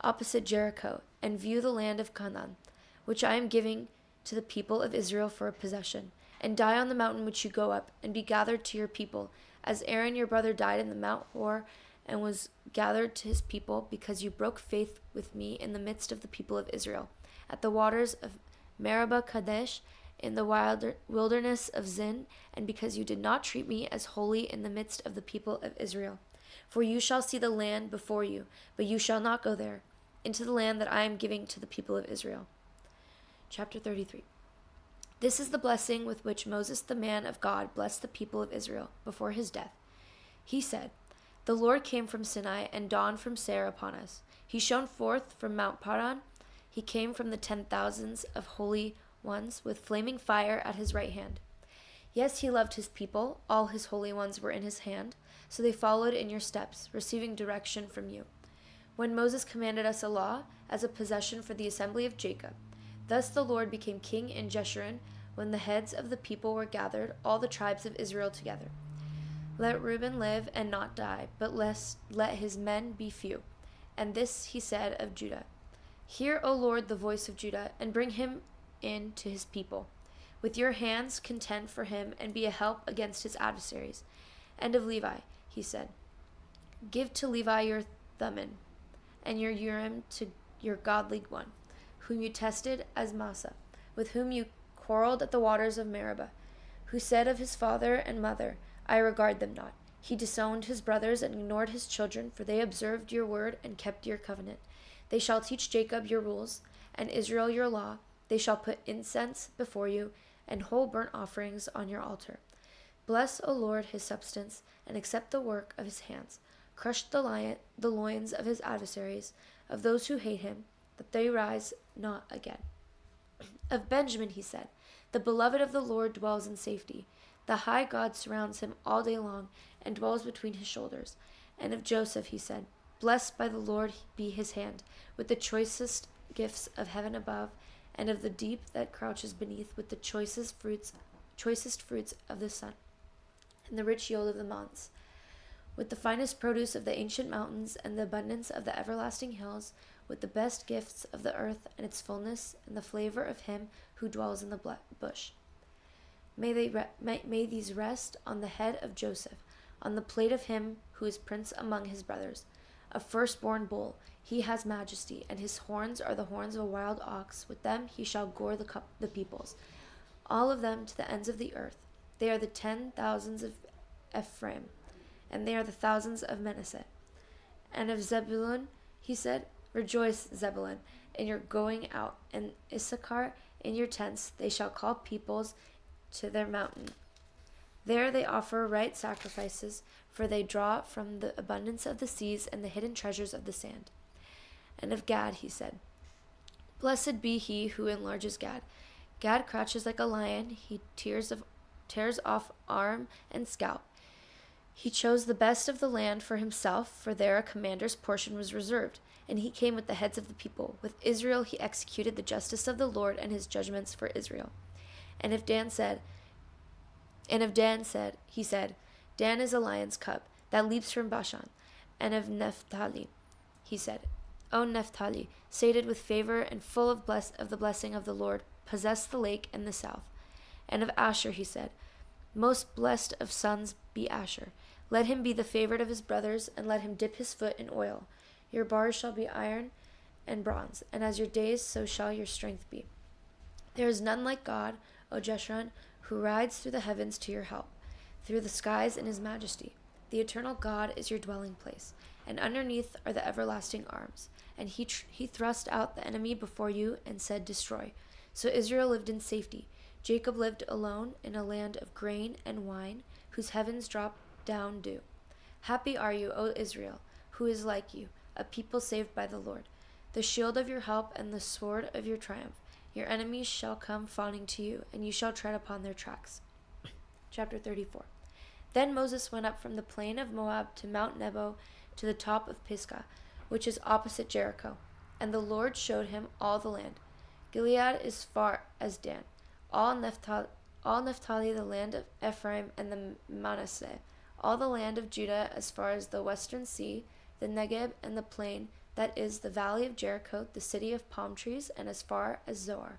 opposite Jericho, and view the land of Canaan, which I am giving to the people of Israel for a possession, and die on the mountain which you go up, and be gathered to your people, as Aaron your brother died in the Mount Hor, and was gathered to his people, because you broke faith with me in the midst of the people of Israel, at the waters of Meribah Kadesh, in the wilderness of Zin, and because you did not treat me as holy in the midst of the people of Israel. For you shall see the land before you, but you shall not go there, into the land that I am giving to the people of Israel. Chapter 33. This is the blessing with which Moses the man of God blessed the people of Israel before his death. He said, The Lord came from Sinai and dawned from Seir upon us. He shone forth from Mount Paran. He came from the 10,000s of holy ones with flaming fire at his right hand. Yes, he loved his people. All his holy ones were in his hand, so they followed in your steps, receiving direction from you. When Moses commanded us a law as a possession for the assembly of Jacob, thus the Lord became king in Jeshurun, when the heads of the people were gathered, all the tribes of Israel together. Let Reuben live and not die, but let his men be few. And this he said of Judah, Hear, O Lord, the voice of Judah, and bring him in to his people. With your hands contend for him, and be a help against his adversaries. And of Levi, he said, Give to Levi your Thummim, and your Urim to your godly one, whom you tested as Massa, with whom you quarreled at the waters of Meribah, who said of his father and mother, I regard them not. He disowned his brothers and ignored his children, for they observed your word and kept your covenant. They shall teach Jacob your rules, and Israel your law. They shall put incense before you, and whole burnt offerings on your altar. Bless, O Lord, his substance, and accept the work of his hands. Crush the loins of his adversaries, of those who hate him, that they rise not again. Of Benjamin he said, The beloved of the Lord dwells in safety. The high God surrounds him all day long, and dwells between his shoulders. And of Joseph he said, Blessed by the Lord be his hand, with the choicest gifts of heaven above, and of the deep that crouches beneath, with the choicest fruits of the sun, and the rich yield of the months, with the finest produce of the ancient mountains and the abundance of the everlasting hills, with the best gifts of the earth and its fullness, and the flavor of him who dwells in the bush. May these rest on the head of Joseph, on the plate of him who is prince among his brothers. A firstborn bull, he has majesty, and his horns are the horns of a wild ox. With them he shall gore the peoples, all of them to the ends of the earth. They are the 10,000s of Ephraim, and they are the thousands of Manasseh. And of Zebulun he said, Rejoice, Zebulun, in your going out, and Issachar in your tents. They shall call peoples to their mountain. There they offer right sacrifices, for they draw from the abundance of the seas and the hidden treasures of the sand. And of Gad he said, Blessed be he who enlarges Gad. Gad crouches like a lion, he tears off arm and scalp. He chose the best of the land for himself, for there a commander's portion was reserved. And he came with the heads of the people. With Israel he executed the justice of the Lord and his judgments for Israel. And of Dan he said, Dan is a lion's cub that leaps from Bashan. And of Naphtali he said, O Naphtali, sated with favor and full of the blessing of the Lord, possess the lake and the south. And of Asher he said, Most blessed of sons be Asher. Let him be the favorite of his brothers, and let him dip his foot in oil. Your bars shall be iron and bronze, and as your days, so shall your strength be. There is none like God, O Jeshurun, who rides through the heavens to your help, through the skies in his majesty. The eternal God is your dwelling place, and underneath are the everlasting arms. And he thrust out the enemy before you and said, Destroy. So Israel lived in safety. Jacob lived alone in a land of grain and wine, whose heavens drop down dew. Happy are you, O Israel, who is like you, a people saved by the Lord, the shield of your help and the sword of your triumph. Your enemies shall come fawning to you, and you shall tread upon their tracks. Chapter 34. Then Moses went up from the plain of Moab to Mount Nebo, to the top of Pisgah, which is opposite Jericho. And the Lord showed him all the land. Gilead is far as Dan, all Naphtali, the land of Ephraim and the Manasseh, all the land of Judah as far as the western sea, the Negeb and the plain, that is the valley of Jericho, the city of palm trees, and as far as Zoar.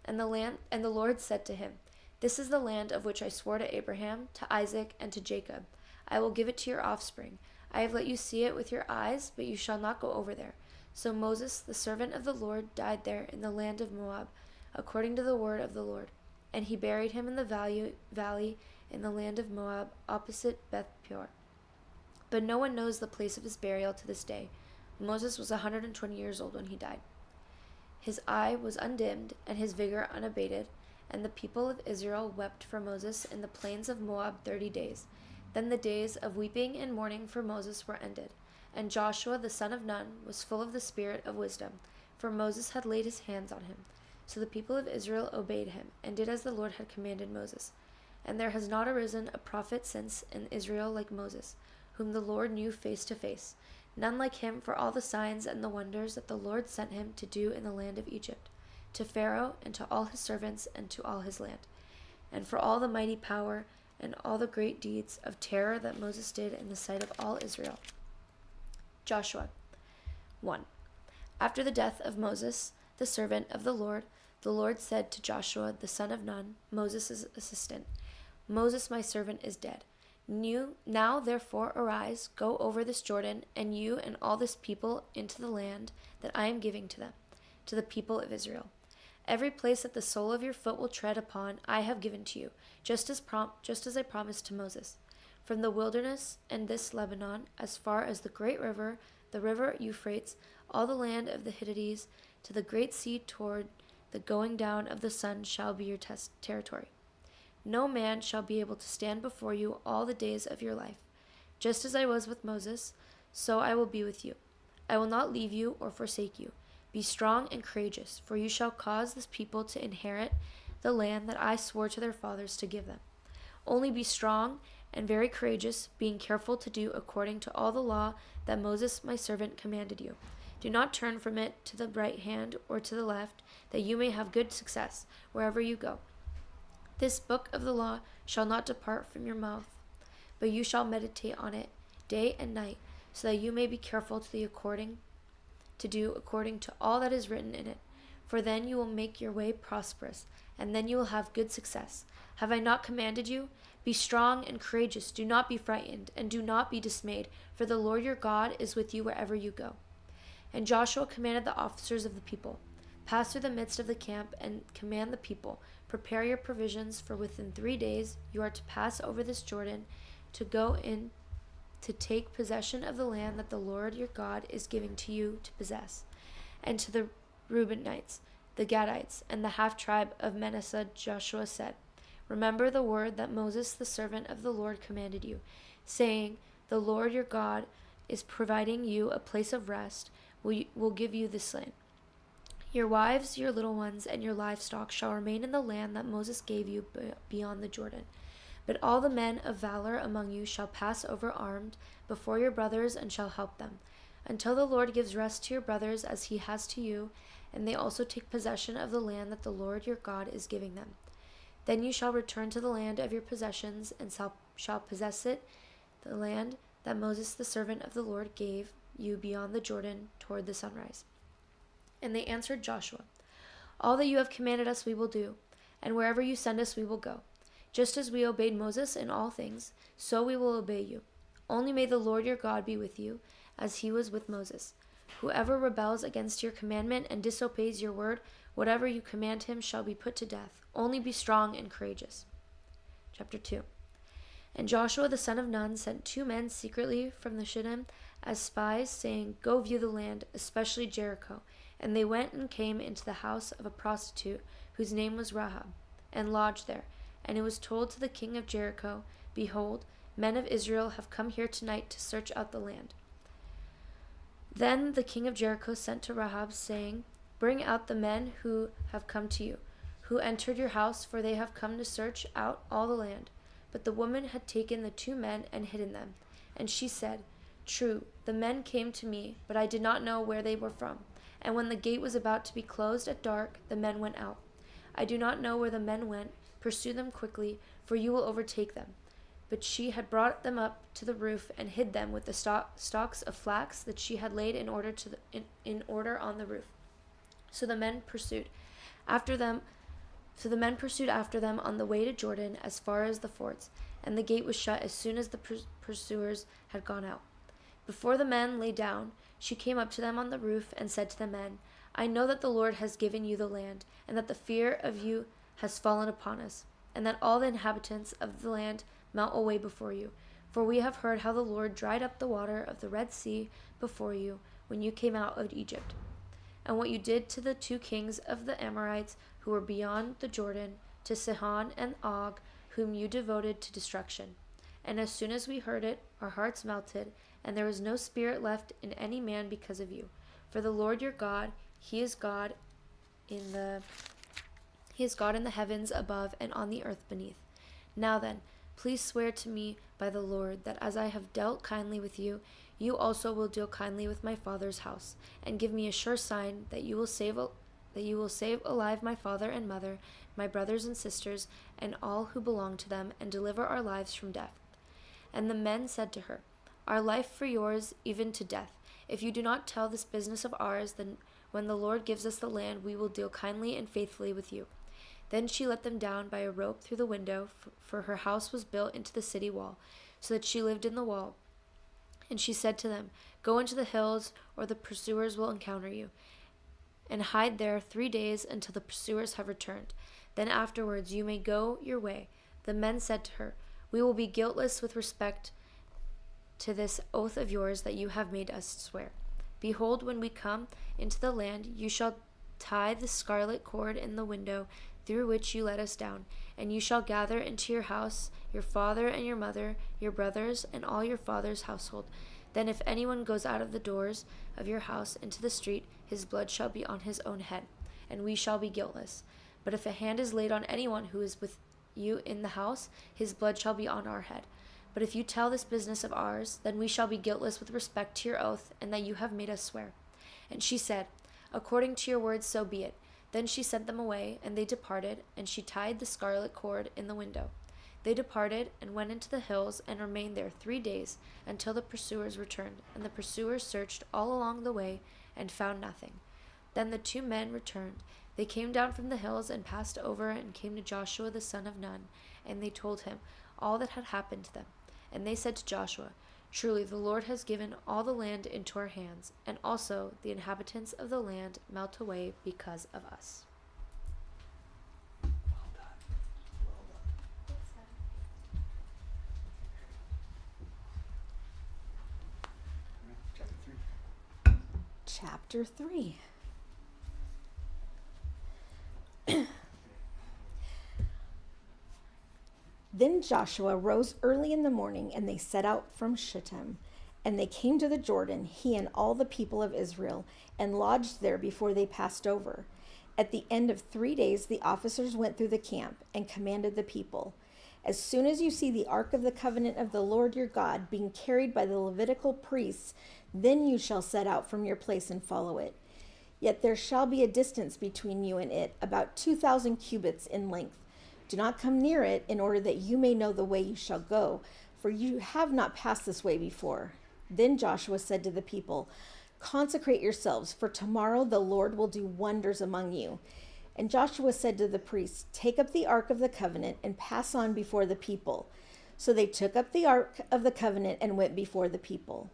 And the Lord said to him, This is the land of which I swore to Abraham, to Isaac, and to Jacob. I will give it to your offspring. I have let you see it with your eyes, but you shall not go over there. So Moses, the servant of the Lord, died there in the land of Moab, according to the word of the Lord. And he buried him in the valley in the land of Moab, opposite Beth Peor. But no one knows the place of his burial to this day. Moses was 120 years old when he died. His eye was undimmed, and his vigor unabated, and the people of Israel wept for Moses in the plains of Moab 30 days. Then the days of weeping and mourning for Moses were ended. And Joshua the son of Nun was full of the spirit of wisdom, for Moses had laid his hands on him. So the people of Israel obeyed him, and did as the Lord had commanded Moses. And there has not arisen a prophet since in Israel like Moses, whom the Lord knew face to face, none like him for all the signs and the wonders that the Lord sent him to do in the land of Egypt, to Pharaoh and to all his servants and to all his land, and for all the mighty power and all the great deeds of terror that Moses did in the sight of all Israel. Joshua 1. After the death of Moses, the servant of the Lord said to Joshua the son of Nun, Moses' assistant, Moses my servant is dead. Now therefore arise, go over this Jordan, and you and all this people into the land that I am giving to them, to the people of Israel. Every place that the sole of your foot will tread upon I have given to you, just as I promised to Moses. From the wilderness and this Lebanon, as far as the great river, the river Euphrates, all the land of the Hittites, to the great sea toward the going down of the sun shall be your territory. No man shall be able to stand before you all the days of your life. Just as I was with Moses, so I will be with you. I will not leave you or forsake you. Be strong and courageous, for you shall cause this people to inherit the land that I swore to their fathers to give them. Only be strong and very courageous, being careful to do according to all the law that Moses my servant commanded you. Do not turn from it to the right hand or to the left, that you may have good success wherever you go. This book of the law shall not depart from your mouth, but you shall meditate on it day and night, so that you may be careful to do according to all that is written in it. For then you will make your way prosperous, and then you will have good success. Have I not commanded you? Be strong and courageous. Do not be frightened, and do not be dismayed, for the Lord your God is with you wherever you go. And Joshua commanded the officers of the people, pass through the midst of the camp and command the people, prepare your provisions, for within 3 days you are to pass over this Jordan to go in to take possession of the land that the Lord your God is giving to you to possess. And to the Reubenites, the Gadites, and the half-tribe of Manasseh, Joshua said, remember the word that Moses the servant of the Lord commanded you, saying, the Lord your God is providing you a place of rest, will give you this land. Your wives, your little ones, and your livestock shall remain in the land that Moses gave you beyond the Jordan. But all the men of valor among you shall pass over armed before your brothers and shall help them, until the Lord gives rest to your brothers as he has to you, and they also take possession of the land that the Lord your God is giving them. Then you shall return to the land of your possessions and shall possess it, the land that Moses the servant of the Lord gave you beyond the Jordan toward the sunrise. And they answered Joshua, all that you have commanded us we will do, and wherever you send us we will go. Just as we obeyed Moses in all things, so we will obey you. Only may the Lord your God be with you, as he was with Moses. Whoever rebels against your commandment and disobeys your word, whatever you command him shall be put to death. Only be strong and courageous. Chapter 2. And Joshua the son of Nun sent 2 men secretly from the Shittim as spies, saying, go view the land, especially Jericho. And they went and came into the house of a prostitute, whose name was Rahab, and lodged there. And it was told to the king of Jericho, behold, men of Israel have come here tonight to search out the land. Then the king of Jericho sent to Rahab, saying, bring out the men who have come to you, who entered your house, for they have come to search out all the land. But the woman had taken the 2 men and hidden them. And she said, true, the men came to me, but I did not know where they were from. And when the gate was about to be closed at dark, the men went out. I do not know where the men went. Pursue them quickly, for you will overtake them. But she had brought them up to the roof and hid them with the stalks of flax that she had laid in order on the roof. So the men pursued after them on the way to Jordan as far as the fords, and the gate was shut as soon as the pursuers had gone out. Before the men lay down, she came up to them on the roof and said to the men, I know that the Lord has given you the land, and that the fear of you has fallen upon us, and that all the inhabitants of the land melt away before you. For we have heard how the Lord dried up the water of the Red Sea before you when you came out of Egypt, and what you did to the 2 kings of the Amorites who were beyond the Jordan, to Sihon and Og, whom you devoted to destruction. And as soon as we heard it, our hearts melted, and there was no spirit left in any man because of you. For the Lord your God, he is God in the heavens above and on the earth beneath. Now then, please swear to me by the Lord that as I have dealt kindly with you, you also will deal kindly with my father's house, and give me a sure sign that you will save alive my father and mother, my brothers and sisters, and all who belong to them, and deliver our lives from death. And the men said to her, our life for yours, even to death. If you do not tell this business of ours, then when the Lord gives us the land, we will deal kindly and faithfully with you. Then she let them down by a rope through the window, for her house was built into the city wall, so that she lived in the wall. And she said to them, go into the hills, or the pursuers will encounter you, and hide there 3 days until the pursuers have returned. Then afterwards you may go your way. The men said to her, we will be guiltless with respect to this oath of yours that you have made us swear. Behold, when we come into the land, you shall tie the scarlet cord in the window through which you let us down, and you shall gather into your house your father and your mother, your brothers, and all your father's household. Then if anyone goes out of the doors of your house into the street, his blood shall be on his own head, and we shall be guiltless. But if a hand is laid on anyone who is with you in the house, his blood shall be on our head. But if you tell this business of ours, then we shall be guiltless with respect to your oath, and that you have made us swear. And she said, according to your words, so be it. Then she sent them away, and they departed, and she tied the scarlet cord in the window. They departed and went into the hills and remained there 3 days until the pursuers returned, and the pursuers searched all along the way and found nothing. Then the 2 men returned. They came down from the hills and passed over and came to Joshua the son of Nun, and they told him all that had happened to them. And they said to Joshua, "Truly the Lord has given all the land into our hands, and also the inhabitants of the land melt away because of us." Chapter 3. Then Joshua rose early in the morning, and they set out from Shittim. And they came to the Jordan, he and all the people of Israel, and lodged there before they passed over. At the end of 3 days, the officers went through the camp and commanded the people, "As soon as you see the ark of the covenant of the Lord your God being carried by the Levitical priests, then you shall set out from your place and follow it. Yet there shall be a distance between you and it, about 2,000 cubits in length. Do not come near it, in order that you may know the way you shall go, for you have not passed this way before." Then Joshua said to the people, "Consecrate yourselves, for tomorrow the Lord will do wonders among you." And Joshua said to the priests, "Take up the ark of the covenant and pass on before the people." So they took up the ark of the covenant and went before the people.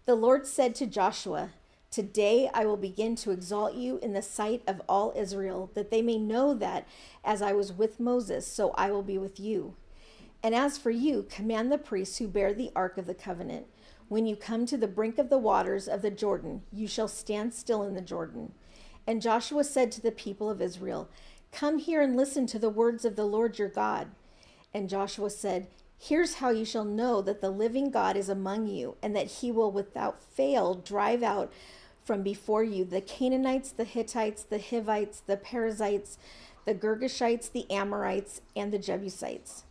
The Lord said to Joshua, "Today I will begin to exalt you in the sight of all Israel, that they may know that as I was with Moses, so I will be with you. And as for you, command the priests who bear the ark of the covenant, when you come to the brink of the waters of the Jordan, you shall stand still in the Jordan." And Joshua said to the people of Israel, "Come here and listen to the words of the Lord your God." And Joshua said, "Here's how you shall know that the living God is among you, and that he will without fail drive out from before you the Canaanites, the Hittites, the Hivites, the Perizzites, the Girgashites, the Amorites, and the Jebusites.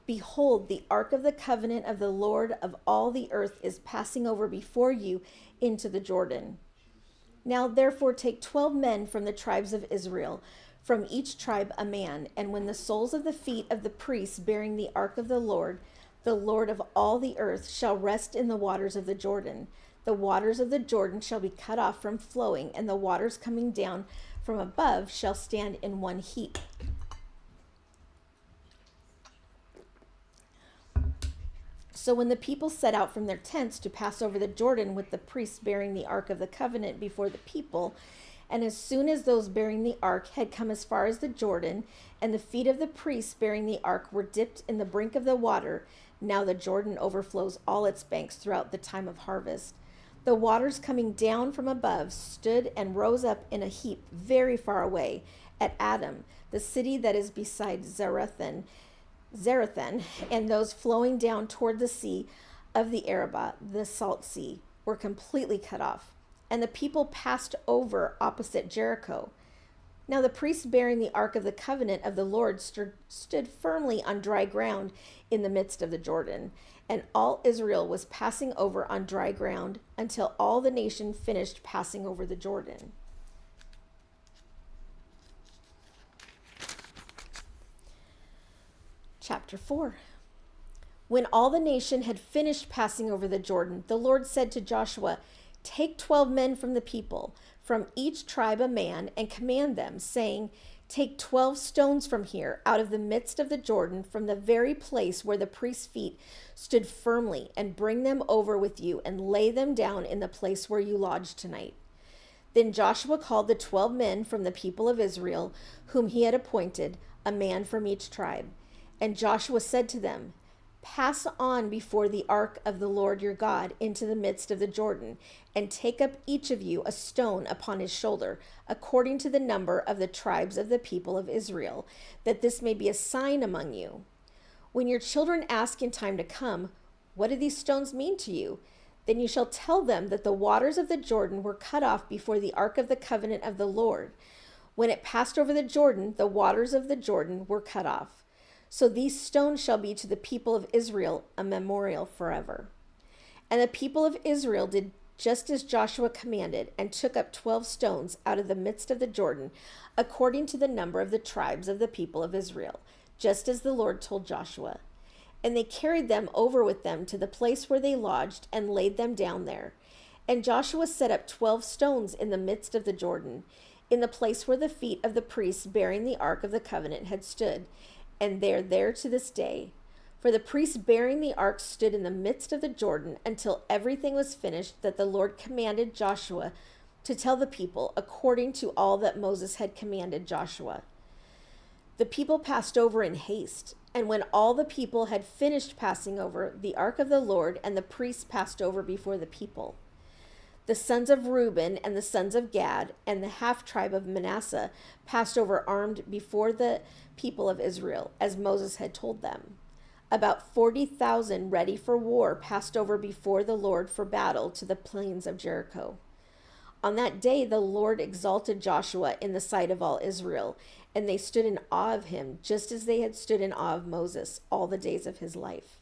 Behold, the ark of the covenant of the Lord of all the earth is passing over before you into the Jordan. Now therefore take 12 men from the tribes of Israel, from each tribe a man, and when the soles of the feet of the priests bearing the ark of the Lord of all the earth, shall rest in the waters of the Jordan, the waters of the Jordan shall be cut off from flowing, and the waters coming down from above shall stand in one heap." So when the people set out from their tents to pass over the Jordan with the priests bearing the ark of the covenant before the people, and as soon as those bearing the ark had come as far as the Jordan, and the feet of the priests bearing the ark were dipped in the brink of the water, now the Jordan overflows all its banks throughout the time of harvest, the waters coming down from above stood and rose up in a heap very far away at Adam, the city that is beside Zarethan, and those flowing down toward the sea of the Arabah, the salt sea, were completely cut off. And the people passed over opposite Jericho. Now the priests bearing the ark of the covenant of the Lord stood firmly on dry ground in the midst of the Jordan. And all Israel was passing over on dry ground until all the nation finished passing over the Jordan. Chapter 4. When all the nation had finished passing over the Jordan, the Lord said to Joshua, "Take 12 men from the people, from each tribe a man, and command them, saying, Take 12 stones from here, out of the midst of the Jordan, from the very place where the priest's feet stood firmly, and bring them over with you, and lay them down in the place where you lodge tonight." Then Joshua called the 12 men from the people of Israel, whom he had appointed, a man from each tribe. And Joshua said to them, "Pass on before the ark of the Lord your God into the midst of the Jordan, and take up each of you a stone upon his shoulder, according to the number of the tribes of the people of Israel, that this may be a sign among you. When your children ask in time to come, 'What do these stones mean to you?' then you shall tell them that the waters of the Jordan were cut off before the ark of the covenant of the Lord. When it passed over the Jordan, the waters of the Jordan were cut off. So these stones shall be to the people of Israel a memorial forever." And the people of Israel did just as Joshua commanded, and took up 12 stones out of the midst of the Jordan, according to the number of the tribes of the people of Israel, just as the Lord told Joshua. And they carried them over with them to the place where they lodged and laid them down there. And Joshua set up 12 stones in the midst of the Jordan, in the place where the feet of the priests bearing the ark of the covenant had stood, and they're there to this day. For the priests bearing the ark stood in the midst of the Jordan until everything was finished that the Lord commanded Joshua to tell the people, according to all that Moses had commanded Joshua. The people passed over in haste, and when all the people had finished passing over, the ark of the Lord and the priests passed over before the people. The sons of Reuben and the sons of Gad and the half-tribe of Manasseh passed over armed before the people of Israel, as Moses had told them. About 40,000 ready for war passed over before the Lord for battle to the plains of Jericho. On that day the Lord exalted Joshua in the sight of all Israel, and they stood in awe of him, just as they had stood in awe of Moses all the days of his life.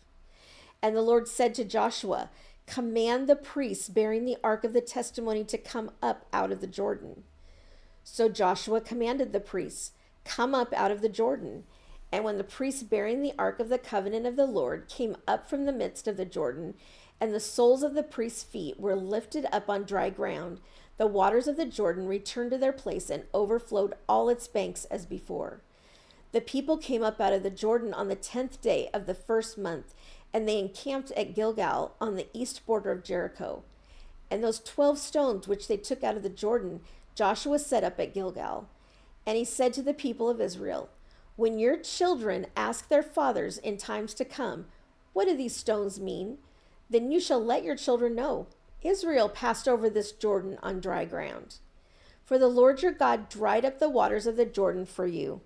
And the Lord said to Joshua, "Command the priests bearing the ark of the testimony to come up out of the Jordan." So Joshua commanded the priests, "Come up out of the Jordan." And when the priests bearing the ark of the covenant of the Lord came up from the midst of the Jordan, and the soles of the priests' feet were lifted up on dry ground, the waters of the Jordan returned to their place and overflowed all its banks as before. The people came up out of the Jordan on the 10th day of the first month, and they encamped at Gilgal on the east border of Jericho. And those 12 stones which they took out of the Jordan, Joshua set up at Gilgal. And he said to the people of Israel, "When your children ask their fathers in times to come, 'What do these stones mean?' then you shall let your children know, 'Israel passed over this Jordan on dry ground.' For the Lord your God dried up the waters of the Jordan for you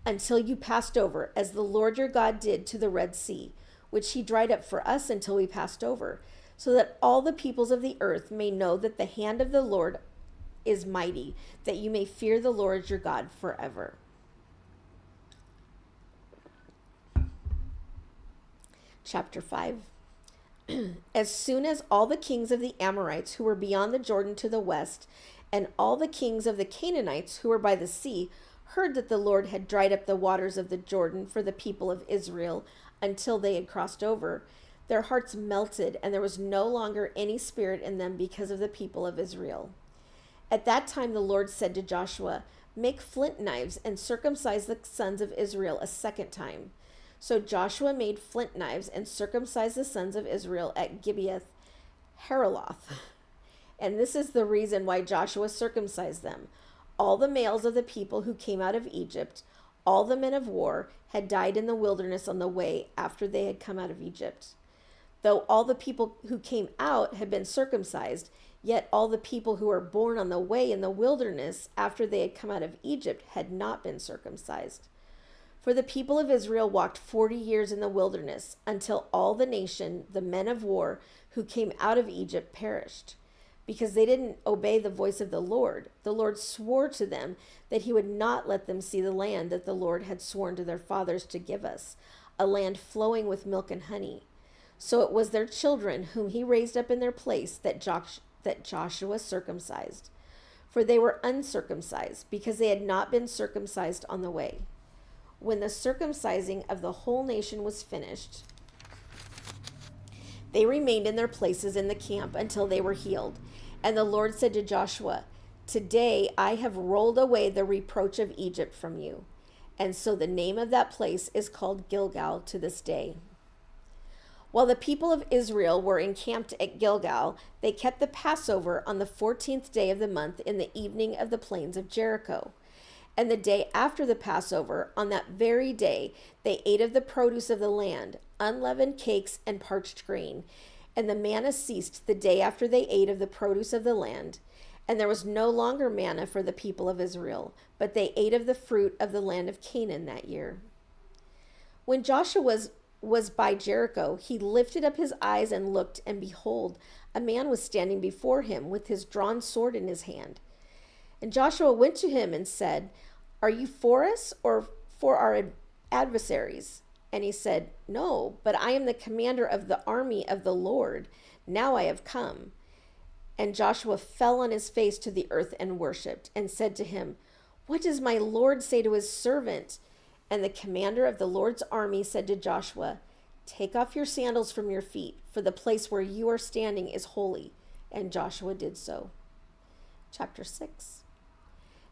until you passed over, as the Lord your God did to the Red Sea, which he dried up for us until we passed over, so that all the peoples of the earth may know that the hand of the Lord is mighty, that you may fear the Lord your God forever." Chapter 5. As soon as all the kings of the Amorites who were beyond the Jordan to the west, and all the kings of the Canaanites who were by the sea, heard that the Lord had dried up the waters of the Jordan for the people of Israel until they had crossed over, their hearts melted, and there was no longer any spirit in them because of the people of Israel. At that time the Lord said to Joshua, "Make flint knives and circumcise the sons of Israel a second time." So Joshua made flint knives and circumcised the sons of Israel at Gibeath Haraloth. And this is the reason why Joshua circumcised them. All the males of the people who came out of Egypt, all the men of war, had died in the wilderness on the way after they had come out of Egypt. Though all the people who came out had been circumcised, yet all the people who were born on the way in the wilderness after they had come out of Egypt had not been circumcised. For the people of Israel walked 40 years in the wilderness until all the nation, the men of war, who came out of Egypt perished. Because they didn't obey the voice of the Lord swore to them that he would not let them see the land that the Lord had sworn to their fathers to give us, a land flowing with milk and honey. So it was their children whom he raised up in their place that Joshua circumcised. For they were uncircumcised, because they had not been circumcised on the way. When the circumcising of the whole nation was finished, they remained in their places in the camp until they were healed. And the Lord said to Joshua, "Today I have rolled away the reproach of Egypt from you." And so the name of that place is called Gilgal to this day. While the people of Israel were encamped at Gilgal, they kept the Passover on the 14th day of the month in the evening of the plains of Jericho. And the day after the Passover, on that very day, they ate of the produce of the land, unleavened cakes and parched grain. And the manna ceased the day after they ate of the produce of the land. And there was no longer manna for the people of Israel, but they ate of the fruit of the land of Canaan that year. When Joshua was by Jericho, he lifted up his eyes and looked, and behold, a man was standing before him with his drawn sword in his hand. And Joshua went to him and said, "Are you for us or for our adversaries?" And he said, "No, but I am the commander of the army of the Lord. Now I have come." And Joshua fell on his face to the earth and worshipped, and said to him, "What does my Lord say to his servant?" And the commander of the Lord's army said to Joshua, "Take off your sandals from your feet, for the place where you are standing is holy." And Joshua did so. Chapter 6.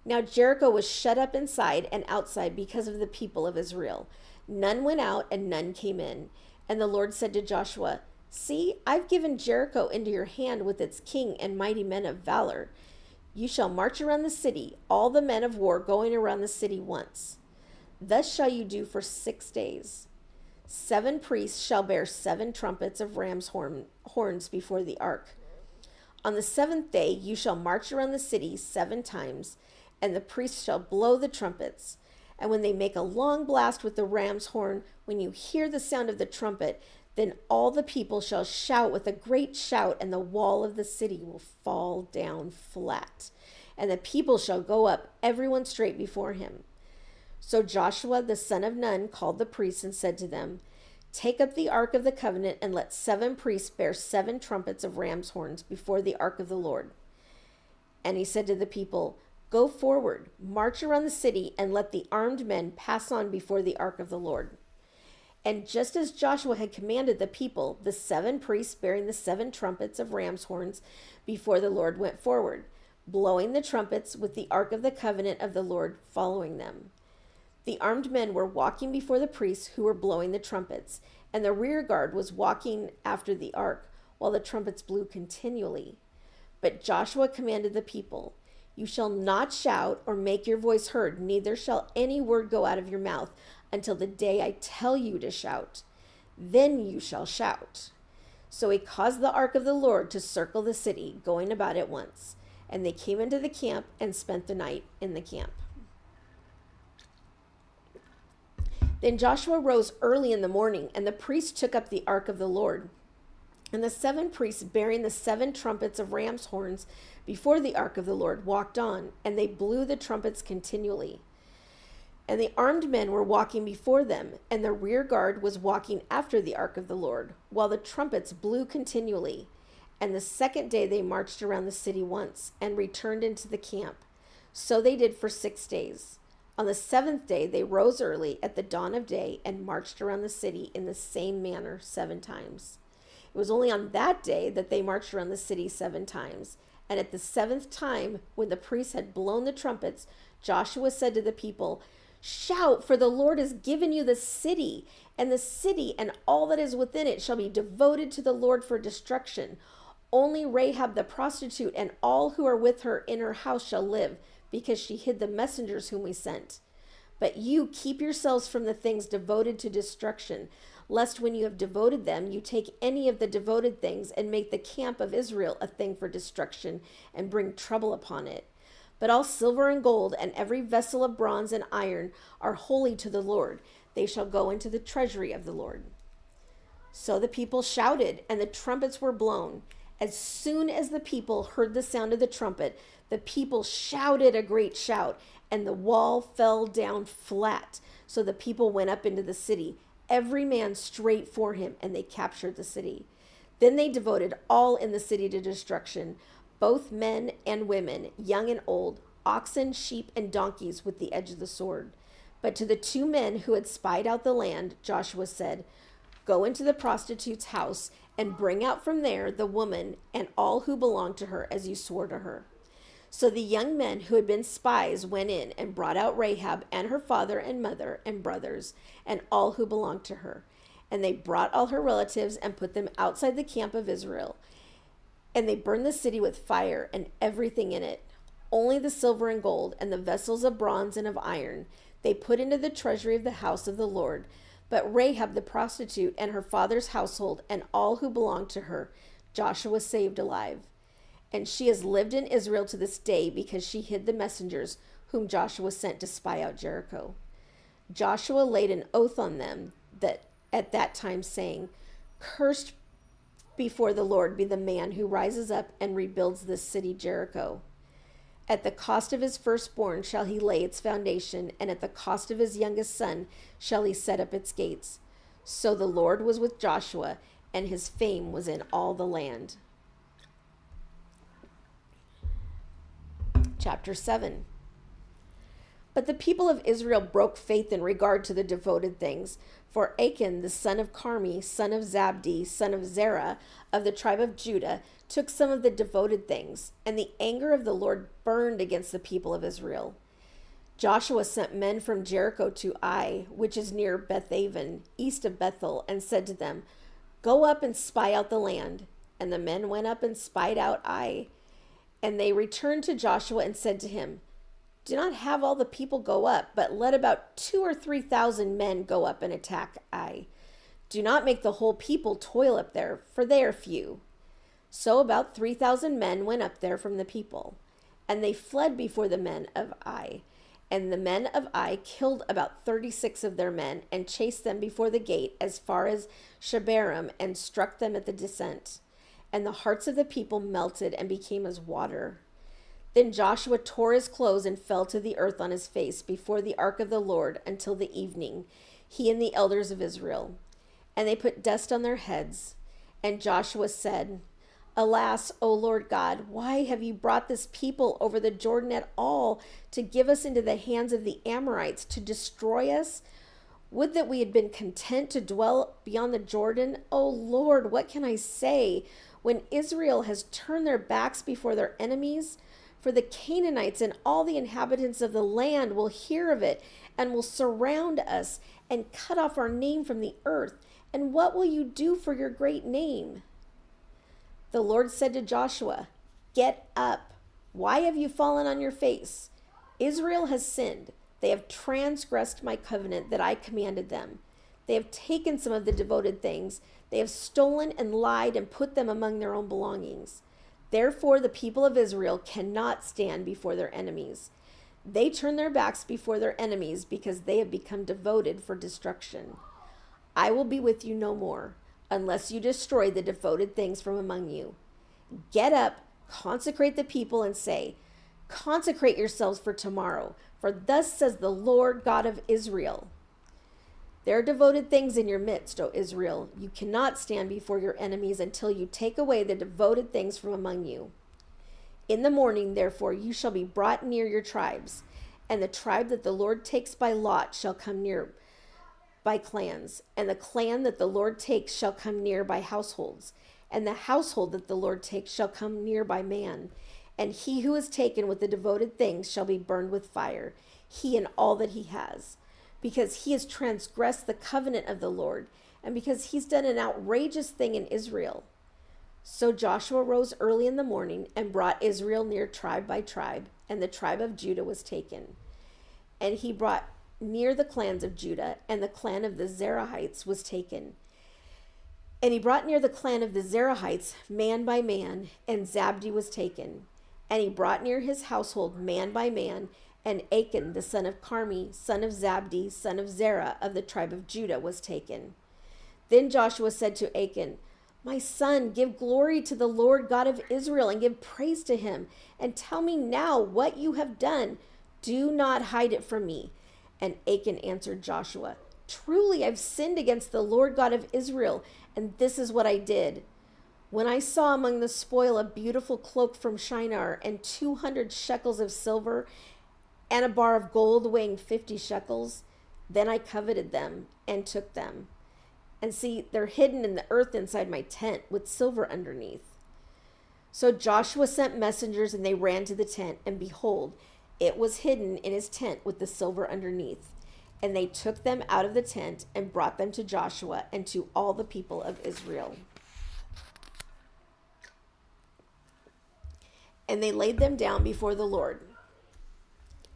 Now Jericho was shut up inside and outside because of the people of Israel. None went out and none came in. And the Lord said to Joshua, "See, I've given Jericho into your hand with its king and mighty men of valor. You shall march around the city, all the men of war going around the city once. Thus shall you do for 6 days. 7 priests shall bear 7 trumpets of ram's horns before the ark. On the 7th day you shall march around the city 7 times, and the priests shall blow the trumpets. And when they make a long blast with the ram's horn, when you hear the sound of the trumpet, then all the people shall shout with a great shout, and the wall of the city will fall down flat. And the people shall go up, everyone straight before him." So Joshua the son of Nun called the priests and said to them, "Take up the ark of the covenant, and let 7 priests bear 7 trumpets of ram's horns before the ark of the Lord." And he said to the people, "Go forward, march around the city, and let the armed men pass on before the ark of the Lord." And just as Joshua had commanded the people, the 7 priests bearing the 7 trumpets of ram's horns before the Lord went forward, blowing the trumpets with the ark of the covenant of the Lord following them. The armed men were walking before the priests who were blowing the trumpets, and the rear guard was walking after the ark, while the trumpets blew continually. But Joshua commanded the people, "You shall not shout or make your voice heard, neither shall any word go out of your mouth until the day I tell you to shout. Then you shall shout." So he caused the ark of the Lord to circle the city, going about it once. And they came into the camp and spent the night in the camp. Then Joshua rose early in the morning, and the priests took up the ark of the Lord. And the 7 priests bearing the 7 trumpets of ram's horns before the ark of the Lord walked on, and they blew the trumpets continually. And the armed men were walking before them, and the rear guard was walking after the ark of the Lord, while the trumpets blew continually. And the 2nd day they marched around the city once, and returned into the camp. So they did for 6 days. On the 7th day they rose early at the dawn of day, and marched around the city in the same manner 7 times. It was only on that day that they marched around the city 7 times. And at the 7th time, when the priests had blown the trumpets, Joshua said to the people, "Shout, for the Lord has given you the city, and the city and all that is within it shall be devoted to the Lord for destruction. Only Rahab the prostitute and all who are with her in her house shall live, because she hid the messengers whom we sent. But you keep yourselves from the things devoted to destruction, lest when you have devoted them, you take any of the devoted things and make the camp of Israel a thing for destruction and bring trouble upon it. But all silver and gold and every vessel of bronze and iron are holy to the Lord. They shall go into the treasury of the Lord." So the people shouted, and the trumpets were blown. As soon as the people heard the sound of the trumpet, the people shouted a great shout, and the wall fell down flat. So the people went up into the city, every man straight for him, and they captured the city. Then they devoted all in the city to destruction, both men and women, young and old, oxen, sheep, and donkeys with the edge of the sword. But to the 2 men who had spied out the land, Joshua said, "Go into the prostitute's house and bring out from there the woman and all who belong to her, as you swore to her." So the young men who had been spies went in and brought out Rahab and her father and mother and brothers and all who belonged to her. And they brought all her relatives and put them outside the camp of Israel. And they burned the city with fire and everything in it. Only the silver and gold and the vessels of bronze and of iron they put into the treasury of the house of the Lord. But Rahab the prostitute and her father's household and all who belonged to her, Joshua saved alive. And she has lived in Israel to this day because she hid the messengers whom Joshua sent to spy out Jericho. Joshua laid an oath on them that at that time, saying, "Cursed before the Lord be the man who rises up and rebuilds this city Jericho. At the cost of his firstborn shall he lay its foundation, and at the cost of his youngest son shall he set up its gates." So the Lord was with Joshua, and his fame was in all the land. Chapter 7. But the people of Israel broke faith in regard to the devoted things. For Achan, the son of Carmi, son of Zabdi, son of Zerah, of the tribe of Judah, took some of the devoted things, and the anger of the Lord burned against the people of Israel. Joshua sent men from Jericho to Ai, which is near Bethaven, east of Bethel, and said to them, "Go up and spy out the land." And the men went up and spied out Ai. And they returned to Joshua and said to him, "Do not have all the people go up, but let about 2,000 or 3,000 men go up and attack Ai. Do not make the whole people toil up there, for they are few." So about 3,000 men went up there from the people, and they fled before the men of Ai. And the men of Ai killed about 36 of their men, and chased them before the gate as far as Shebarim, and struck them at the descent. And the hearts of the people melted and became as water. Then Joshua tore his clothes and fell to the earth on his face before the ark of the Lord until the evening, he and the elders of Israel. And they put dust on their heads. And Joshua said, "Alas, O Lord God, why have you brought this people over the Jordan at all to give us into the hands of the Amorites to destroy us? Would that we had been content to dwell beyond the Jordan. O Lord, what can I say when Israel has turned their backs before their enemies? For the Canaanites and all the inhabitants of the land will hear of it and will surround us and cut off our name from the earth. And what will you do for your great name?" The Lord said to Joshua, "Get up. Why have you fallen on your face? Israel has sinned. They have transgressed my covenant that I commanded them. They have taken some of the devoted things. They have stolen and lied and put them among their own belongings. Therefore, the people of Israel cannot stand before their enemies. They turn their backs before their enemies because they have become devoted for destruction. I will be with you no more, unless you destroy the devoted things from among you. Get up, consecrate the people, and say, 'Consecrate yourselves for tomorrow, for thus says the Lord God of Israel. There are devoted things in your midst, O Israel. You cannot stand before your enemies until you take away the devoted things from among you. In the morning, therefore, you shall be brought near your tribes, and the tribe that the Lord takes by lot shall come near by clans, and the clan that the Lord takes shall come near by households, and the household that the Lord takes shall come near by man. And he who is taken with the devoted things shall be burned with fire, he and all that he has, because he has transgressed the covenant of the Lord, and because he's done an outrageous thing in Israel." So Joshua rose early in the morning and brought Israel near tribe by tribe, and the tribe of Judah was taken. And he brought near the clans of Judah, and the clan of the Zerahites was taken. And he brought near the clan of the Zerahites man by man, and Zabdi was taken. And he brought near his household man by man, and Achan, the son of Carmi, son of Zabdi, son of Zerah, of the tribe of Judah, was taken. Then Joshua said to Achan, "My son, give glory to the Lord God of Israel, and give praise to him, and tell me now what you have done. Do not hide it from me." And Achan answered Joshua, "Truly I've sinned against the Lord God of Israel, and this is what I did. When I saw among the spoil a beautiful cloak from Shinar, and 200 shekels of silver, and a bar of gold weighing 50 shekels, then I coveted them and took them. And see, they're hidden in the earth inside my tent with silver underneath." So Joshua sent messengers, and they ran to the tent, and behold, it was hidden in his tent with the silver underneath. And they took them out of the tent and brought them to Joshua and to all the people of Israel. And they laid them down before the Lord.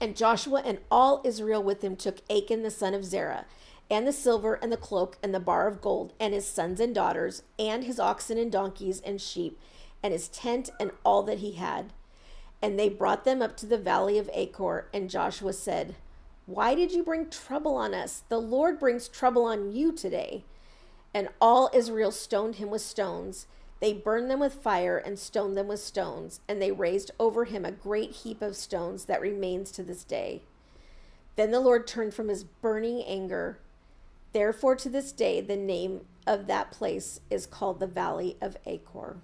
And Joshua and all Israel with him took Achan the son of Zerah, and the silver and the cloak and the bar of gold, and his sons and daughters, and his oxen and donkeys and sheep, and his tent and all that he had. And they brought them up to the valley of Achor, and Joshua said, "Why did you bring trouble on us? The Lord brings trouble on you today." And all Israel stoned him with stones. They burned them with fire and stoned them with stones, and they raised over him a great heap of stones that remains to this day. Then the Lord turned from his burning anger. Therefore to this day the name of that place is called the Valley of Achor.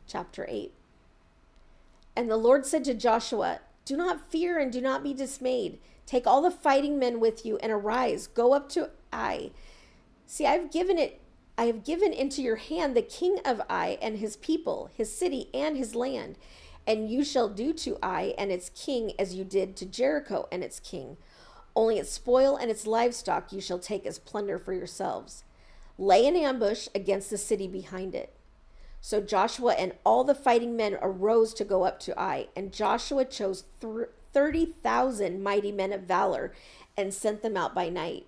Chapter 8. And the Lord said to Joshua, Do not fear and do not be dismayed. Take all the fighting men with you and arise. Go up to Ai. See, I have given into your hand the king of Ai and his people, his city and his land. And you shall do to Ai and its king as you did to Jericho and its king. Only its spoil and its livestock you shall take as plunder for yourselves. Lay an ambush against the city behind it. So Joshua and all the fighting men arose to go up to Ai, and Joshua chose 30,000 mighty men of valor and sent them out by night.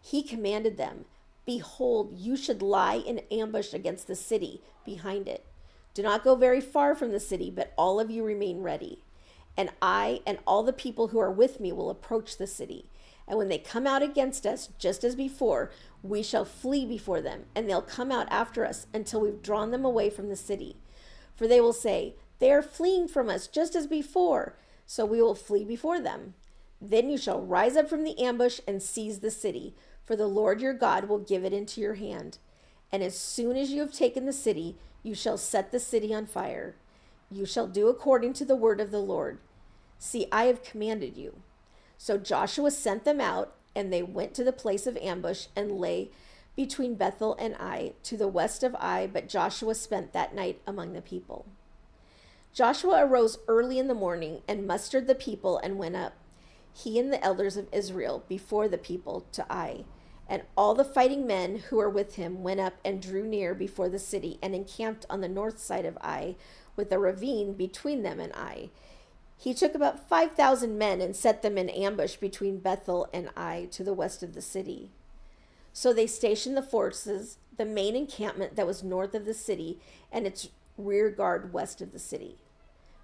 He commanded them, behold, you should lie in ambush against the city behind it. Do not go very far from the city, but all of you remain ready. And I and all the people who are with me will approach the city. And when they come out against us, just as before, we shall flee before them, and they'll come out after us until we've drawn them away from the city. For they will say, they are fleeing from us just as before, so we will flee before them. Then you shall rise up from the ambush and seize the city, for the Lord your God will give it into your hand. And as soon as you have taken the city, you shall set the city on fire. You shall do according to the word of the Lord. See, I have commanded you. So Joshua sent them out, and they went to the place of ambush and lay between Bethel and Ai, to the west of Ai, but Joshua spent that night among the people. Joshua arose early in the morning and mustered the people and went up, he and the elders of Israel, before the people to Ai. And all the fighting men who were with him went up and drew near before the city and encamped on the north side of Ai, with a ravine between them and Ai. He took about 5,000 men and set them in ambush between Bethel and Ai to the west of the city. So they stationed the forces, the main encampment that was north of the city, and its rear guard west of the city.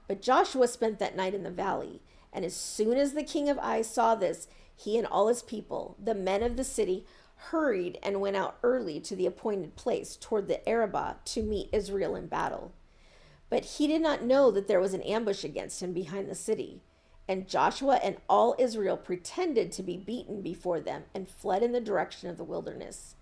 But Joshua spent that night in the valley, and as soon as the king of Ai saw this, he and all his people, the men of the city, hurried and went out early to the appointed place toward the Arabah to meet Israel in battle. But he did not know that there was an ambush against him behind the city. And Joshua and all Israel pretended to be beaten before them and fled in the direction of the wilderness.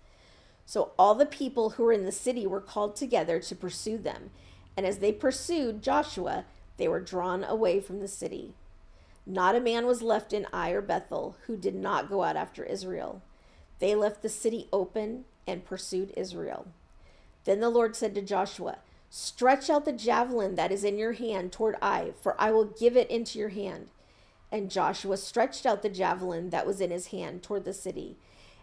So all the people who were in the city were called together to pursue them. And as they pursued Joshua, they were drawn away from the city. Not a man was left in Ai or Bethel who did not go out after Israel. They left the city open and pursued Israel. Then the Lord said to Joshua, stretch out the javelin that is in your hand toward Ai, for I will give it into your hand. And Joshua stretched out the javelin that was in his hand toward the city.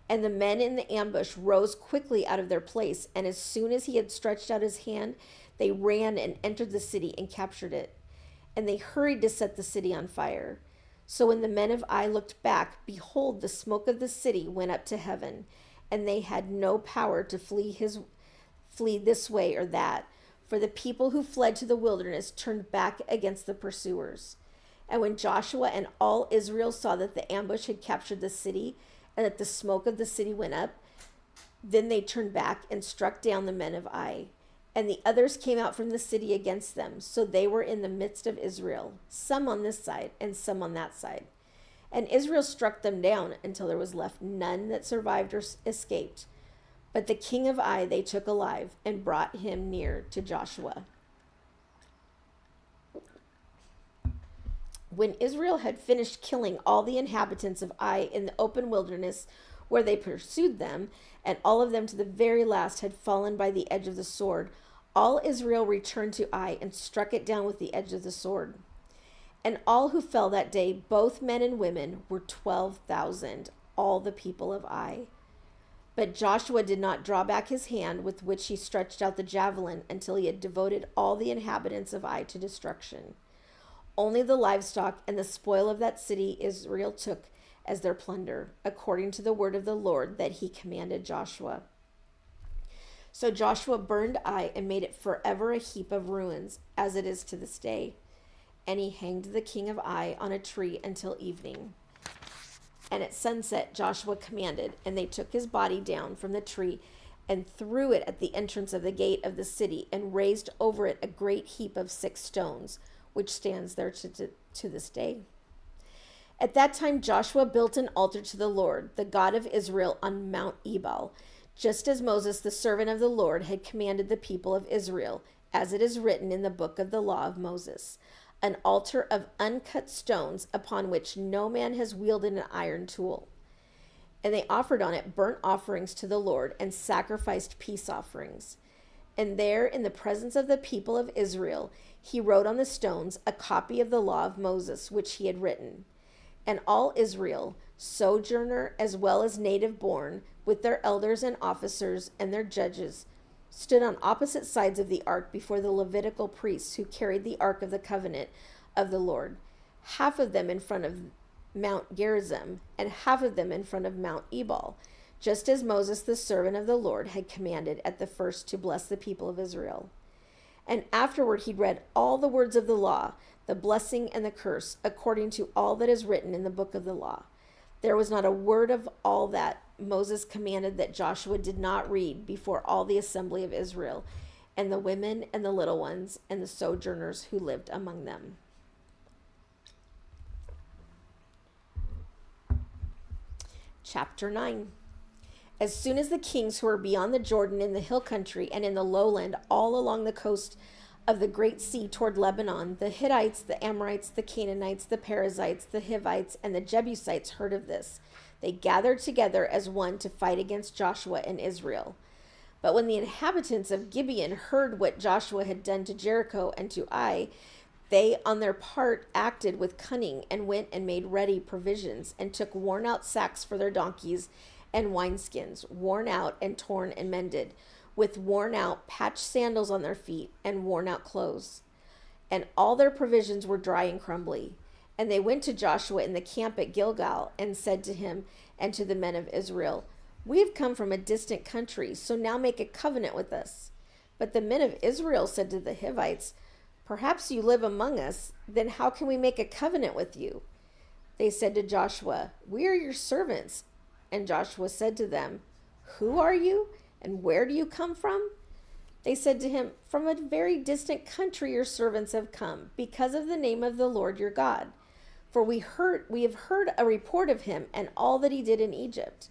And the men in the ambush rose quickly out of their place, and as soon as he had stretched out his hand, they ran and entered the city and captured it. And they hurried to set the city on fire. So when the men of Ai looked back, behold, the smoke of the city went up to heaven, and they had no power to flee this way or that. For the people who fled to the wilderness turned back against the pursuers. And when Joshua and all Israel saw that the ambush had captured the city, and that the smoke of the city went up, then they turned back and struck down the men of Ai. And the others came out from the city against them, so they were in the midst of Israel, some on this side and some on that side. And Israel struck them down until there was left none that survived or escaped. But the king of Ai they took alive and brought him near to Joshua. When Israel had finished killing all the inhabitants of Ai in the open wilderness where they pursued them, and all of them to the very last had fallen by the edge of the sword, all Israel returned to Ai and struck it down with the edge of the sword. And all who fell that day, both men and women, were 12,000, all the people of Ai. But Joshua did not draw back his hand with which he stretched out the javelin until he had devoted all the inhabitants of Ai to destruction. Only the livestock and the spoil of that city Israel took as their plunder, according to the word of the Lord that he commanded Joshua. So Joshua burned Ai and made it forever a heap of ruins, as it is to this day. And he hanged the king of Ai on a tree until evening. And at sunset Joshua commanded, and they took his body down from the tree and threw it at the entrance of the gate of the city, and raised over it a great heap of 6 stones, which stands there to this day. At that time Joshua built an altar to the Lord, the God of Israel, on Mount Ebal, just as Moses, the servant of the Lord, had commanded the people of Israel, as it is written in the book of the law of Moses. an altar of uncut stones upon which no man has wielded an iron tool. And they offered on it burnt offerings to the Lord and sacrificed peace offerings. And there, in the presence of the people of Israel, he wrote on the stones a copy of the law of Moses, which he had written. And all Israel, sojourner as well as native born, with their elders and officers and their judges, stood on opposite sides of the ark before the Levitical priests who carried the ark of the covenant of the Lord, half of them in front of Mount Gerizim, and half of them in front of Mount Ebal, just as Moses the servant of the Lord had commanded at the first to bless the people of Israel. And afterward he read all the words of the law, the blessing and the curse, according to all that is written in the book of the law. There was not a word of all that Moses commanded that Joshua did not read before all the assembly of Israel, and the women and the little ones and the sojourners who lived among them. Chapter 9. As soon as the kings who were beyond the Jordan in the hill country and in the lowland all along the coast of the great sea toward Lebanon, the Hittites, the Amorites, the Canaanites, the Perizzites, the Hivites, and the Jebusites heard of this. They gathered together as one to fight against Joshua and Israel. But when the inhabitants of Gibeon heard what Joshua had done to Jericho and to Ai, they on their part acted with cunning and went and made ready provisions and took worn out sacks for their donkeys and wineskins, worn out and torn and mended, with worn out patched sandals on their feet and worn out clothes. And all their provisions were dry and crumbly. And they went to Joshua in the camp at Gilgal and said to him and to the men of Israel, "We have come from a distant country, so now make a covenant with us." But the men of Israel said to the Hivites, "Perhaps you live among us, then how can we make a covenant with you?" They said to Joshua, "We are your servants." And Joshua said to them, "Who are you, and where do you come from?" They said to him, "From a very distant country your servants have come, because of the name of the Lord your God. For we have heard a report of him and all that he did in Egypt,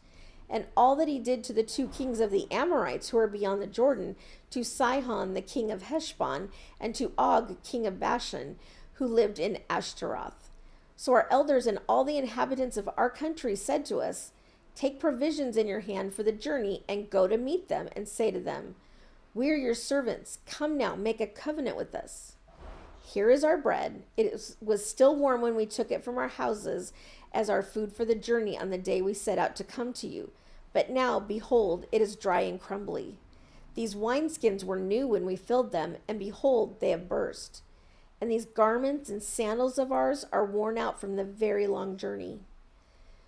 and all that he did to the two kings of the Amorites who are beyond the Jordan, to Sihon the king of Heshbon, and to Og king of Bashan, who lived in Ashtaroth. So our elders and all the inhabitants of our country said to us, 'Take provisions in your hand for the journey and go to meet them and say to them, "We are your servants. Come now, make a covenant with us. Here is our bread. It was still warm when we took it from our houses as our food for the journey on the day we set out to come to you. But now, behold, it is dry and crumbly. These wineskins were new when we filled them, and behold, they have burst. And these garments and sandals of ours are worn out from the very long journey."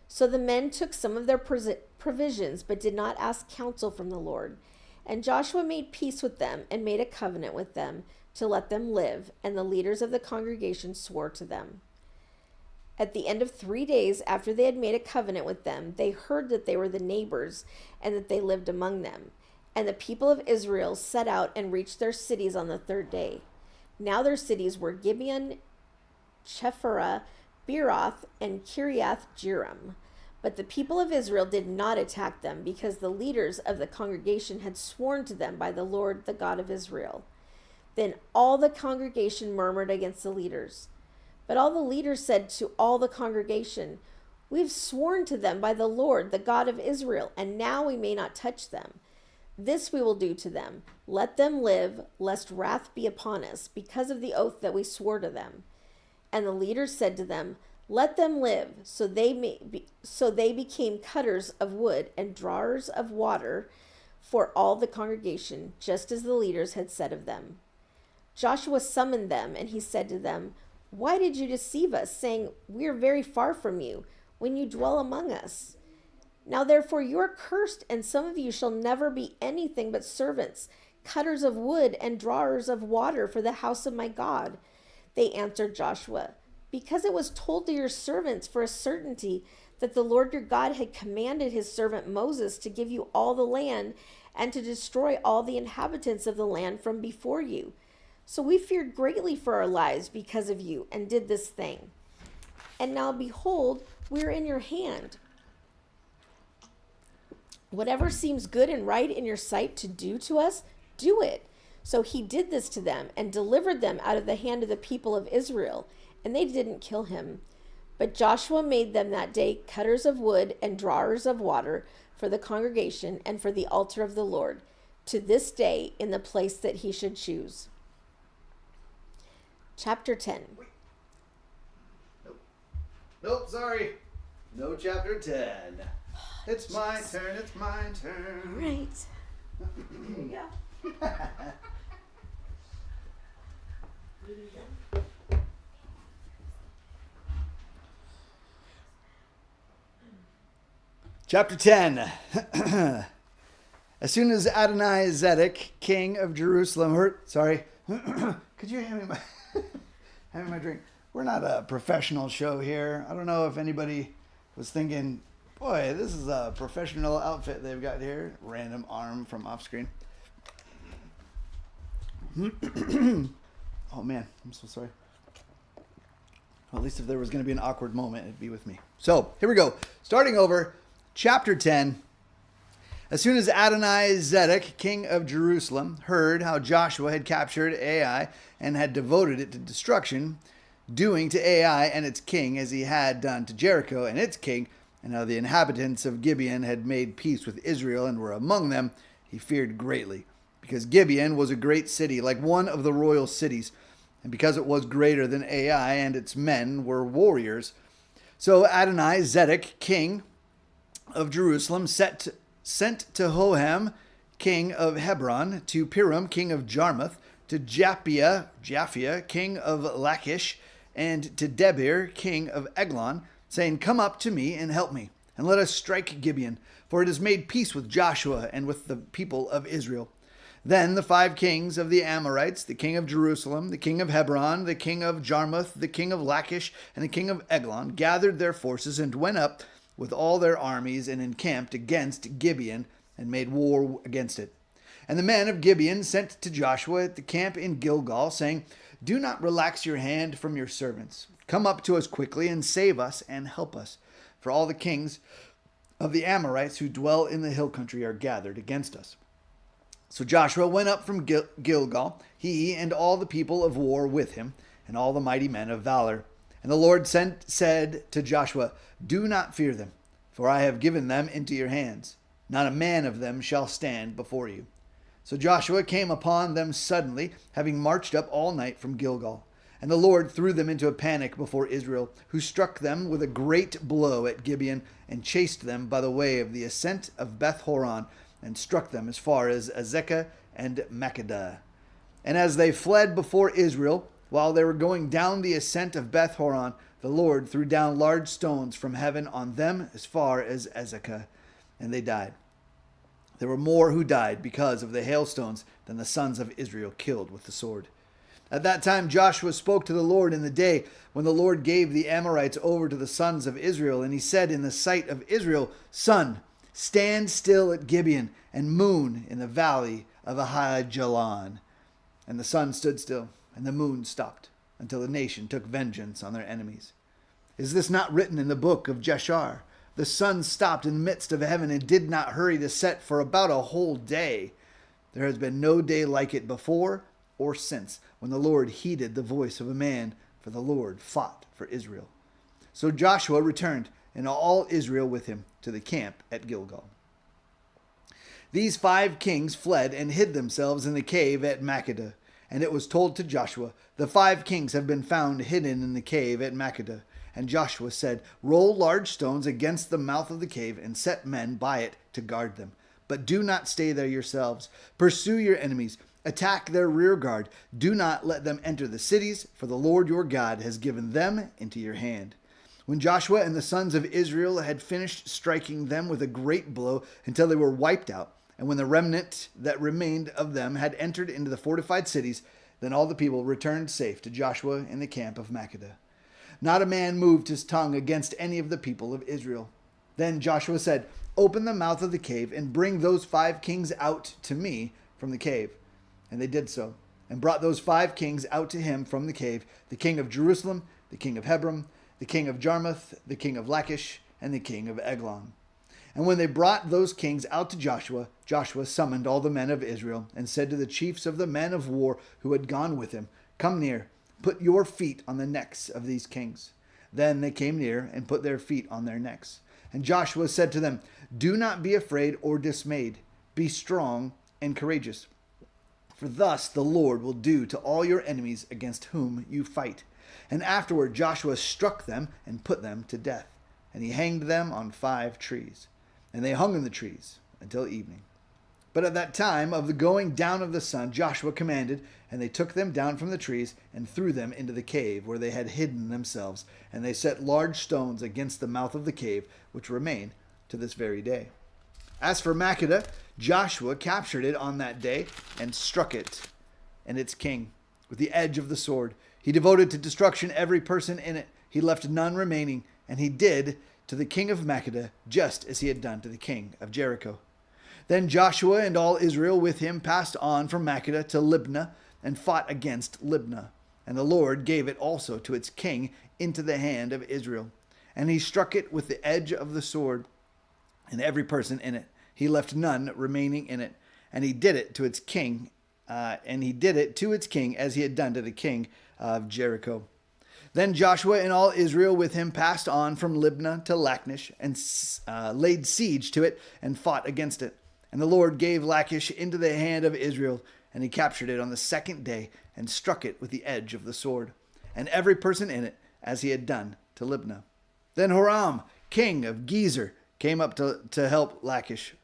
So the men took some of their provisions, but did not ask counsel from the Lord. And Joshua made peace with them and made a covenant with them to let them live, and the leaders of the congregation swore to them. At the end of 3 days after they had made a covenant with them, they heard that they were the neighbors and that they lived among them. And the people of Israel set out and reached their cities on the 3rd day. Now their cities were Gibeon, Chephirah, Beeroth, and Kiriath Jearim. But the people of Israel did not attack them, because the leaders of the congregation had sworn to them by the Lord, the God of Israel. Then all the congregation murmured against the leaders. But all the leaders said to all the congregation, "We have sworn to them by the Lord, the God of Israel, and now we may not touch them. This we will do to them. Let them live, lest wrath be upon us, because of the oath that we swore to them." And the leaders said to them, "Let them live." So they became cutters of wood and drawers of water for all the congregation, just as the leaders had said of them. Joshua summoned them, and he said to them, "Why did you deceive us, saying, 'We are very far from you,' when you dwell among us? Now therefore you are cursed, and some of you shall never be anything but servants, cutters of wood and drawers of water for the house of my God." They answered Joshua, "Because it was told to your servants for a certainty that the Lord your God had commanded his servant Moses to give you all the land and to destroy all the inhabitants of the land from before you. So we feared greatly for our lives because of you and did this thing. And now behold, we are in your hand. Whatever seems good and right in your sight to do to us, do it. So he did this to them and delivered them out of the hand of the people of Israel, and they didn't kill him. But Joshua made them that day cutters of wood and drawers of water for the congregation and for the altar of the Lord, to this day in the place that he should choose. Chapter 10. Nope, sorry. No chapter 10. It's my turn, it's my turn. All right. Here you go. Chapter 10. As soon as Adoni-Zedek, king of Jerusalem, heard... Sorry. Could you hand me my drink? We're not a professional show here. I don't know if anybody was thinking, boy, this is a professional outfit they've got here. Random arm from off screen. Oh man, I'm so sorry. Well, at least if there was going to be an awkward moment, it'd be with me. So here we go. Starting over, chapter 10. As soon as Adoni-Zedek, king of Jerusalem, heard how Joshua had captured Ai and had devoted it to destruction, doing to Ai and its king as he had done to Jericho and its king, and how the inhabitants of Gibeon had made peace with Israel and were among them, he feared greatly, because Gibeon was a great city, like one of the royal cities, and because it was greater than Ai and its men were warriors. So Adoni-Zedek, king of Jerusalem, sent to Hoham, king of Hebron, to Piram, king of Jarmuth, to Japhia, king of Lachish, and to Debir, king of Eglon, saying, Come up to me and help me, and let us strike Gibeon, for it has made peace with Joshua and with the people of Israel. Then the 5 kings of the Amorites, the king of Jerusalem, the king of Hebron, the king of Jarmuth, the king of Lachish, and the king of Eglon, gathered their forces and went up with all their armies and encamped against Gibeon and made war against it. And the men of Gibeon sent to Joshua at the camp in Gilgal, saying, Do not relax your hand from your servants. Come up to us quickly and save us and help us. For all the kings of the Amorites who dwell in the hill country are gathered against us. So Joshua went up from Gilgal, he and all the people of war with him, and all the mighty men of valor. And the Lord said to Joshua, Do not fear them, for I have given them into your hands. Not a man of them shall stand before you. So Joshua came upon them suddenly, having marched up all night from Gilgal. And the Lord threw them into a panic before Israel, who struck them with a great blow at Gibeon, and chased them by the way of the ascent of Beth-horon, and struck them as far as Azekah and Makkedah. And as they fled before Israel, while they were going down the ascent of Beth-horon, the Lord threw down large stones from heaven on them as far as Azekah, and they died. There were more who died because of the hailstones than the sons of Israel killed with the sword. At that time Joshua spoke to the Lord in the day when the Lord gave the Amorites over to the sons of Israel, and he said in the sight of Israel, Sun, stand still at Gibeon, and moon in the valley of Ahijalon. And the sun stood still, and the moon stopped, until the nation took vengeance on their enemies. Is this not written in the book of Jashar? The sun stopped in the midst of heaven and did not hurry to set for about a whole day. There has been no day like it before or since, when the Lord heeded the voice of a man, for the Lord fought for Israel. So Joshua returned, and all Israel with him, to the camp at Gilgal. These 5 kings fled and hid themselves in the cave at Makkedah. And it was told to Joshua, The 5 kings have been found hidden in the cave at Makkedah. And Joshua said, Roll large stones against the mouth of the cave, and set men by it to guard them. But do not stay there yourselves. Pursue your enemies. Attack their rear guard. Do not let them enter the cities, for the Lord your God has given them into your hand. When Joshua and the sons of Israel had finished striking them with a great blow until they were wiped out, and when the remnant that remained of them had entered into the fortified cities, then all the people returned safe to Joshua in the camp of Makkedah. Not a man moved his tongue against any of the people of Israel. Then Joshua said, Open the mouth of the cave and bring those 5 kings out to me from the cave. And they did so, and brought those 5 kings out to him from the cave, the king of Jerusalem, the king of Hebron, the king of Jarmuth, the king of Lachish, and the king of Eglon. And when they brought those kings out to Joshua, Joshua summoned all the men of Israel and said to the chiefs of the men of war who had gone with him, "Come near, put your feet on the necks of these kings." Then they came near and put their feet on their necks. And Joshua said to them, "Do not be afraid or dismayed. Be strong and courageous. For thus the Lord will do to all your enemies against whom you fight." And afterward Joshua struck them and put them to death. And he hanged them on 5 trees. And they hung in the trees until evening. But at that time of the going down of the sun, Joshua commanded, and they took them down from the trees and threw them into the cave where they had hidden themselves. And they set large stones against the mouth of the cave, which remain to this very day. As for Makkedah, Joshua captured it on that day and struck it and its king with the edge of the sword. He devoted to destruction every person in it. He left none remaining, and he did to the king of Makkedah just as he had done to the king of Jericho. Then Joshua and all Israel with him passed on from Makkedah to Libnah and fought against Libnah. And the Lord gave it also to its king into the hand of Israel. And he struck it with the edge of the sword, and every person in it. He left none remaining in it. And he did it to its king, as he had done to the king of Jericho. Then Joshua and all Israel with him passed on from Libnah to Lachish and laid siege to it and fought against it. And the Lord gave Lachish into the hand of Israel, and he captured it on the 2nd day and struck it with the edge of the sword, and every person in it, as he had done to Libnah. Then Horam, king of Gezer, came up to help Lachish,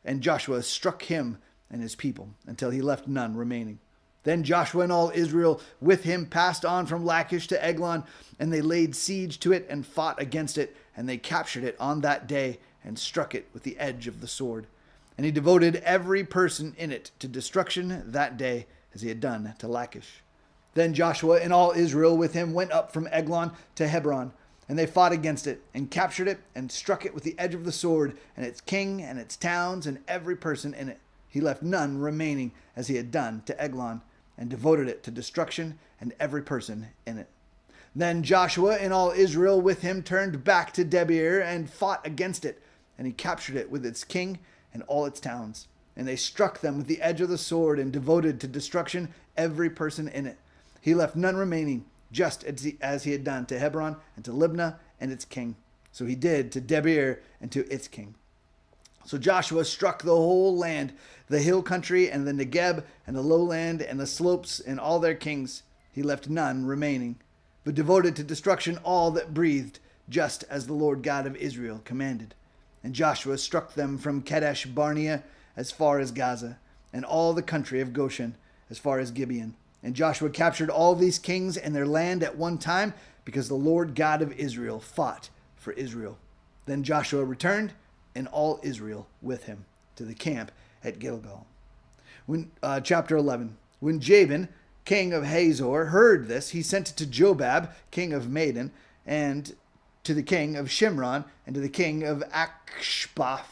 and Joshua struck him and his people until he left none remaining. Then Joshua and all Israel with him passed on from Lachish to Eglon, and they laid siege to it and fought against it, and they captured it on that day and struck it with the edge of the sword. And he devoted every person in it to destruction that day, as he had done to Lachish. Then Joshua and all Israel with him went up from Eglon to Hebron, and they fought against it and captured it and struck it with the edge of the sword, and its king and its towns and every person in it. He left none remaining, as he had done to Eglon, and devoted it to destruction and every person in it. Then Joshua and all Israel with him turned back to Debir and fought against it, and he captured it with its king and all its towns. And they struck them with the edge of the sword and devoted to destruction every person in it. He left none remaining, just as he had done to Hebron and to Libnah and its king. So he did to Debir and to its king. So Joshua struck the whole land, the hill country and the Negeb and the lowland and the slopes and all their kings. He left none remaining, but devoted to destruction all that breathed, just as the Lord God of Israel commanded. And Joshua struck them from Kadesh Barnea as far as Gaza, and all the country of Goshen as far as Gibeon. And Joshua captured all these kings and their land at one time, because the Lord God of Israel fought for Israel. Then Joshua returned, and all Israel with him, to the camp at Gilgal. Chapter 11. When Jabin, king of Hazor, heard this, he sent it to Jobab, king of Madon, and to the king of Shimron, and to the king of Akshaph,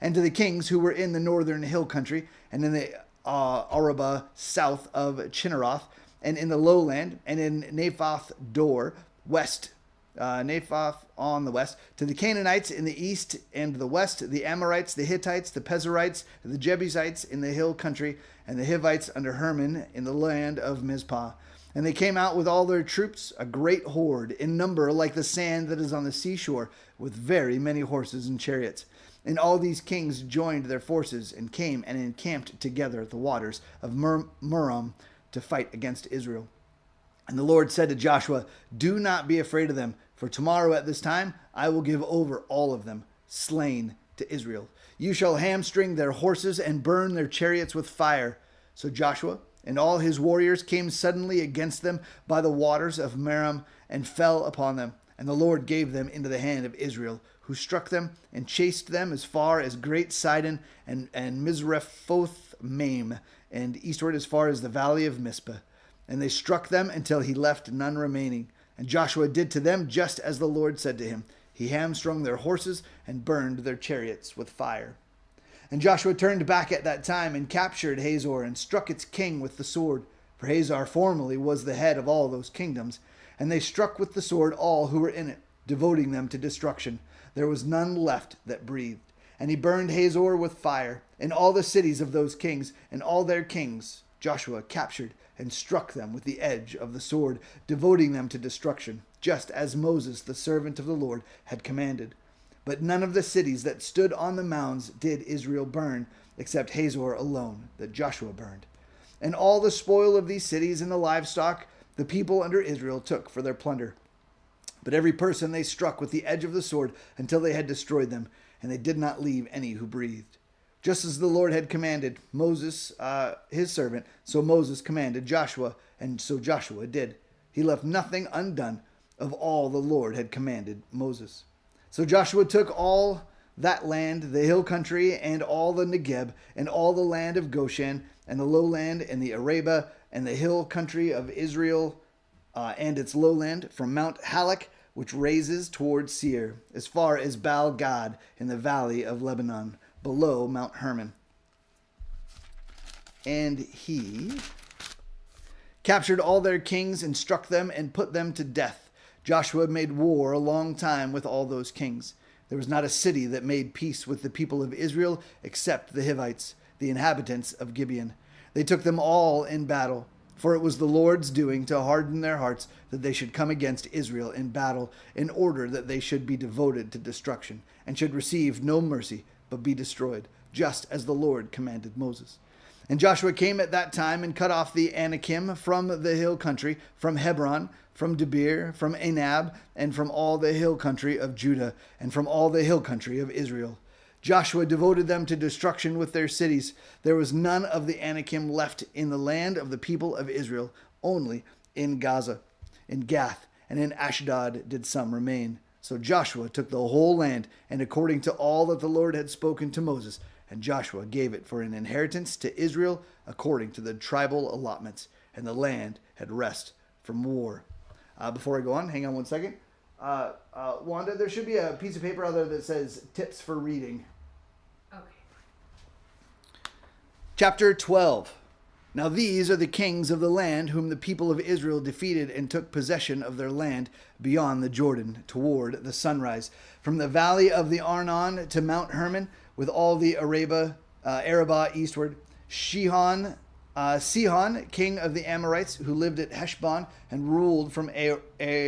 and to the kings who were in the northern hill country, and in the Arabah south of Chinneroth, and in the lowland, and in Naphoth Dor, west, Naphoth on the west, to the Canaanites in the east and the west, the Amorites, the Hittites, the Pezerites, the Jebusites in the hill country, and the Hivites under Hermon in the land of Mizpah. And they came out with all their troops, a great horde, in number like the sand that is on the seashore, with very many horses and chariots. And all these kings joined their forces and came and encamped together at the waters of Merom to fight against Israel. And the Lord said to Joshua, "Do not be afraid of them, for tomorrow at this time I will give over all of them, slain, to Israel. You shall hamstring their horses and burn their chariots with fire." So Joshua and all his warriors came suddenly against them by the waters of Merom and fell upon them. And the Lord gave them into the hand of Israel, who struck them and chased them as far as Great Sidon and Misrephoth Maim, and eastward as far as the valley of Mizpah. And they struck them until he left none remaining. And Joshua did to them just as the Lord said to him. He hamstrung their horses and burned their chariots with fire. And Joshua turned back at that time and captured Hazor and struck its king with the sword. For Hazor formerly was the head of all those kingdoms. And they struck with the sword all who were in it. devoting them to destruction. There was none left that breathed. And he burned Hazor with fire, and all the cities of those kings, and all their kings Joshua captured and struck them with the edge of the sword, devoting them to destruction, just as Moses, the servant of the Lord, had commanded. But none of the cities that stood on the mounds did Israel burn, except Hazor alone, that Joshua burned. And all the spoil of these cities and the livestock the people under Israel took for their plunder. But every person they struck with the edge of the sword until they had destroyed them, and they did not leave any who breathed. Just as the Lord had commanded Moses, his servant, so Moses commanded Joshua, and so Joshua did. He left nothing undone of all the Lord had commanded Moses. So Joshua took all that land, the hill country, and all the Negeb, and all the land of Goshen, and the lowland, and the Arabah, and the hill country of Israel, and its lowland, from Mount Halak, which raises towards Seir, as far as Baal Gad in the valley of Lebanon, below Mount Hermon. And he captured all their kings and struck them and put them to death. Joshua made war a long time with all those kings. There was not a city that made peace with the people of Israel except the Hivites, the inhabitants of Gibeon. They took them all in battle, for it was the Lord's doing to harden their hearts that they should come against Israel in battle, in order that they should be devoted to destruction, and should receive no mercy, but be destroyed, just as the Lord commanded Moses. And Joshua came at that time and cut off the Anakim from the hill country, from Hebron, from Debir, from Anab, and from all the hill country of Judah, and from all the hill country of Israel. Joshua devoted them to destruction with their cities. There was none of the Anakim left in the land of the people of Israel, only in Gaza, in Gath, and in Ashdod did some remain. So Joshua took the whole land, and according to all that the Lord had spoken to Moses, and Joshua gave it for an inheritance to Israel according to the tribal allotments, and the land had rest from war. Before I go on, hang on one second. Wanda, there should be a piece of paper out there that says tips for reading. Okay. Chapter 12. Now these are the kings of the land whom the people of Israel defeated and took possession of their land beyond the Jordan toward the sunrise, from the valley of the Arnon to Mount Hermon, with all the Arabah eastward. Sihon, king of the Amorites, who lived at Heshbon and ruled from Aroer,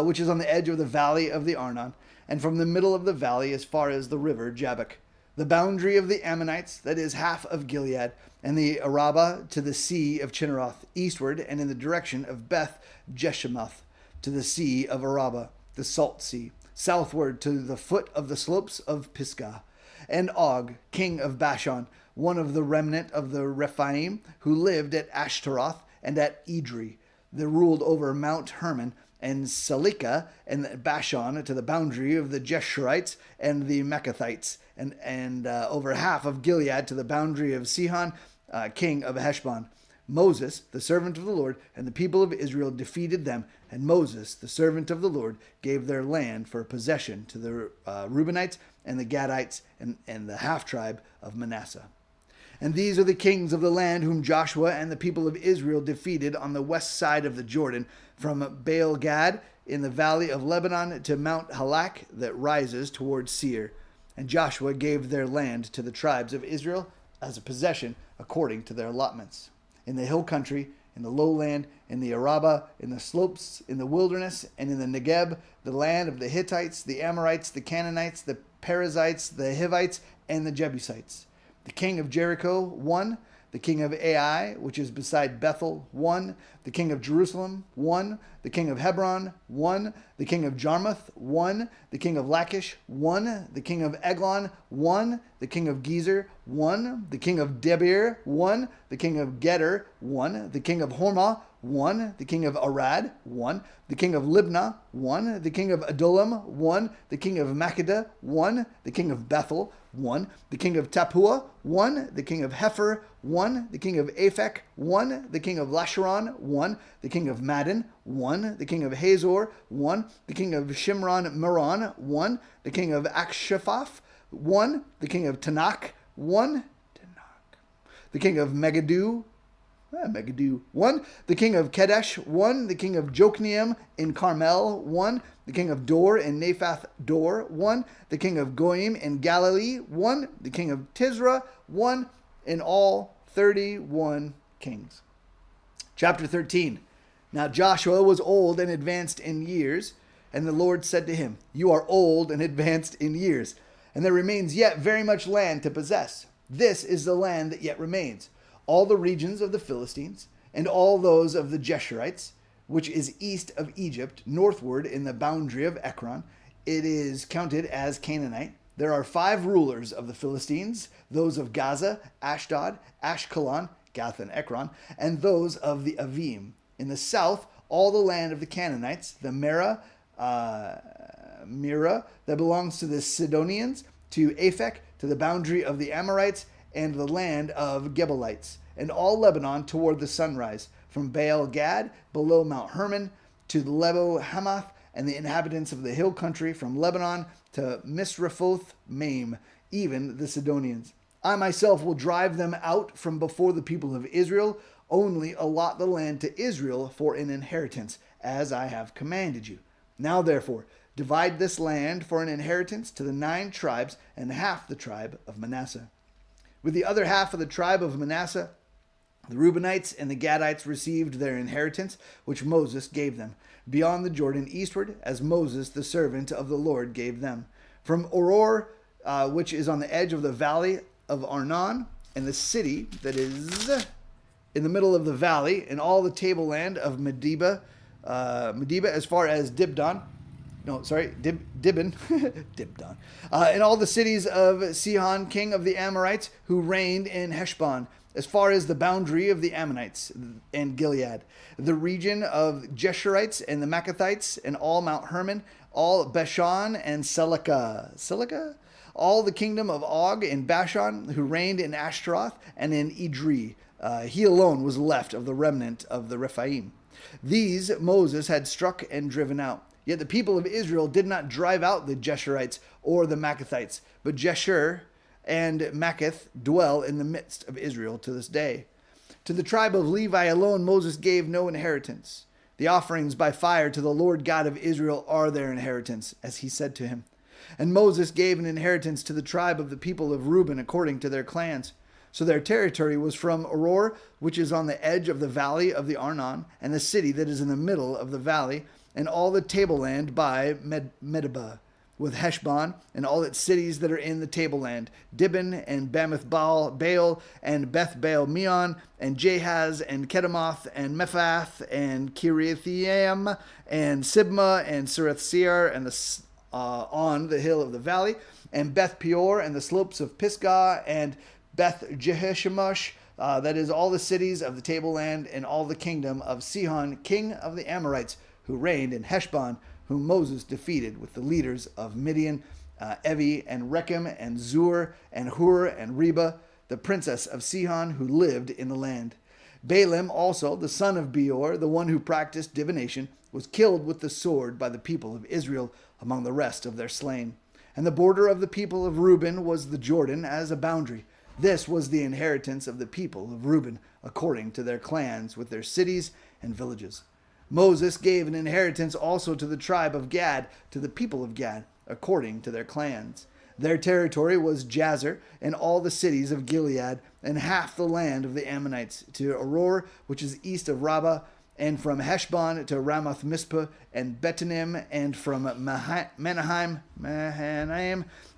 which is on the edge of the valley of the Arnon, and from the middle of the valley as far as the river Jabbok. The boundary of the Ammonites, that is half of Gilead, and the Arabah to the sea of Chinneroth, eastward, and in the direction of Beth Jeshimoth, to the sea of Arabah, the salt sea, southward to the foot of the slopes of Pisgah. And Og, king of Bashan, one of the remnant of the Rephaim, who lived at Ashtaroth and at Edrei, that ruled over Mount Hermon, and Salika and Bashan to the boundary of the Jeshurites and the Mekathites, and over half of Gilead to the boundary of Sihon, king of Heshbon. Moses, the servant of the Lord, and the people of Israel defeated them, and Moses, the servant of the Lord, gave their land for possession to the Reubenites and the Gadites and the half-tribe of Manasseh. And these are the kings of the land whom Joshua and the people of Israel defeated on the west side of the Jordan, from Baal Gad in the valley of Lebanon to Mount Halak that rises towards Seir. And Joshua gave their land to the tribes of Israel as a possession according to their allotments. In the hill country, in the lowland, in the Arabah, in the slopes, in the wilderness, and in the Negeb, the land of the Hittites, the Amorites, the Canaanites, the Perizzites, the Hivites, and the Jebusites. The king of Jericho, 1. The king of Ai, which is beside Bethel, 1. The king of Jerusalem, 1. The king of Hebron, 1. The king of Jarmuth, 1. The king of Lachish, 1. The king of Eglon, 1. The king of Gezer, 1. The king of Debir, 1. The king of Geder, 1. The king of Hormah, 1. The king of Arad, 1. The king of Libnah, 1. The king of Adullam, 1. The king of Makkedah, 1. The king of Bethel, 1. The king of Tappuah, 1. The king of Hepher, 1. The king of Aphek, 1. The king of Lasharon, 1. The king of Madden, 1. The king of Hazor, 1. The king of Shimron Meron, 1. The king of Akshaphat, 1. The king of Tanakh, 1. The king of Megiddo, Megiddo, 1. The king of Kedesh, 1. The king of Jokneam in Carmel, 1. The king of Dor in Naphath Dor, 1. The king of Goim in Galilee, 1. The king of Tisra, 1. In all, 31 kings. Chapter 13. Now Joshua was old and advanced in years, and the Lord said to him, You are old and advanced in years, and there remains yet very much land to possess. This is the land that yet remains, all the regions of the Philistines, and all those of the Geshurites, which is east of Egypt, northward in the boundary of Ekron. It is counted as Canaanite. There are 5 rulers of the Philistines, those of Gaza, Ashdod, Ashkelon, Gath and Ekron, and those of the Avim. In the south, all the land of the Canaanites, the Mira that belongs to the Sidonians, to Aphek, to the boundary of the Amorites, and the land of Gebalites, and all Lebanon toward the sunrise, from Baal Gad, below Mount Hermon, to Lebo Hamath, and the inhabitants of the hill country, from Lebanon to Misrephoth Maim, even the Sidonians. I myself will drive them out from before the people of Israel, only allot the land to Israel for an inheritance, as I have commanded you. Now therefore, divide this land for an inheritance to the 9 tribes and half the tribe of Manasseh. With the other half of the tribe of Manasseh, the Reubenites and the Gadites received their inheritance, which Moses gave them, beyond the Jordan eastward, as Moses the servant of the Lord gave them. From Oror, which is on the edge of the valley of Arnon, and the city that is in the middle of the valley, and all the tableland of Medeba as far as Dibon, Dibon, and all the cities of Sihon, king of the Amorites, who reigned in Heshbon, as far as the boundary of the Ammonites and Gilead, the region of Jeshurites and the Maccathites, and all Mount Hermon, all Bashan and Silica, all the kingdom of Og in Bashan, who reigned in Ashtaroth and in Edrei. He alone was left of the remnant of the Rephaim. These Moses had struck and driven out. Yet the people of Israel did not drive out the Jeshurites or the Maccathites, but Jeshur and Maccath dwell in the midst of Israel to this day. To the tribe of Levi alone Moses gave no inheritance. The offerings by fire to the Lord God of Israel are their inheritance, as he said to him. And Moses gave an inheritance to the tribe of the people of Reuben according to their clans. So their territory was from Aroer, which is on the edge of the valley of the Arnon, and the city that is in the middle of the valley, and all the tableland by Medeba, with Heshbon, and all its cities that are in the tableland, Dibon, and Bamoth Baal, and Beth Baal Meon, and Jahaz, and Kedemoth, and Mephath, and Kiriathaim, and Sibma, and Surath Seir, and on the hill of the valley, and Beth Peor, and the slopes of Pisgah, and Beth Jeheshemosh, that is all the cities of the tableland, and all the kingdom of Sihon, king of the Amorites, who reigned in Heshbon, whom Moses defeated with the leaders of Midian, Evi, and Rechem, and Zur, and Hur, and Reba, the princess of Sihon, who lived in the land. Balaam also, the son of Beor, the one who practiced divination, was killed with the sword by the people of Israel among the rest of their slain. And the border of the people of Reuben was the Jordan as a boundary. This was the inheritance of the people of Reuben, according to their clans, with their cities and villages. Moses gave an inheritance also to the tribe of Gad, to the people of Gad, according to their clans. Their territory was Jazer, and all the cities of Gilead, and half the land of the Ammonites, to Aroer, which is east of Rabbah, and from Heshbon to Ramoth Mizpah, and Betanim, and from Mahanaim,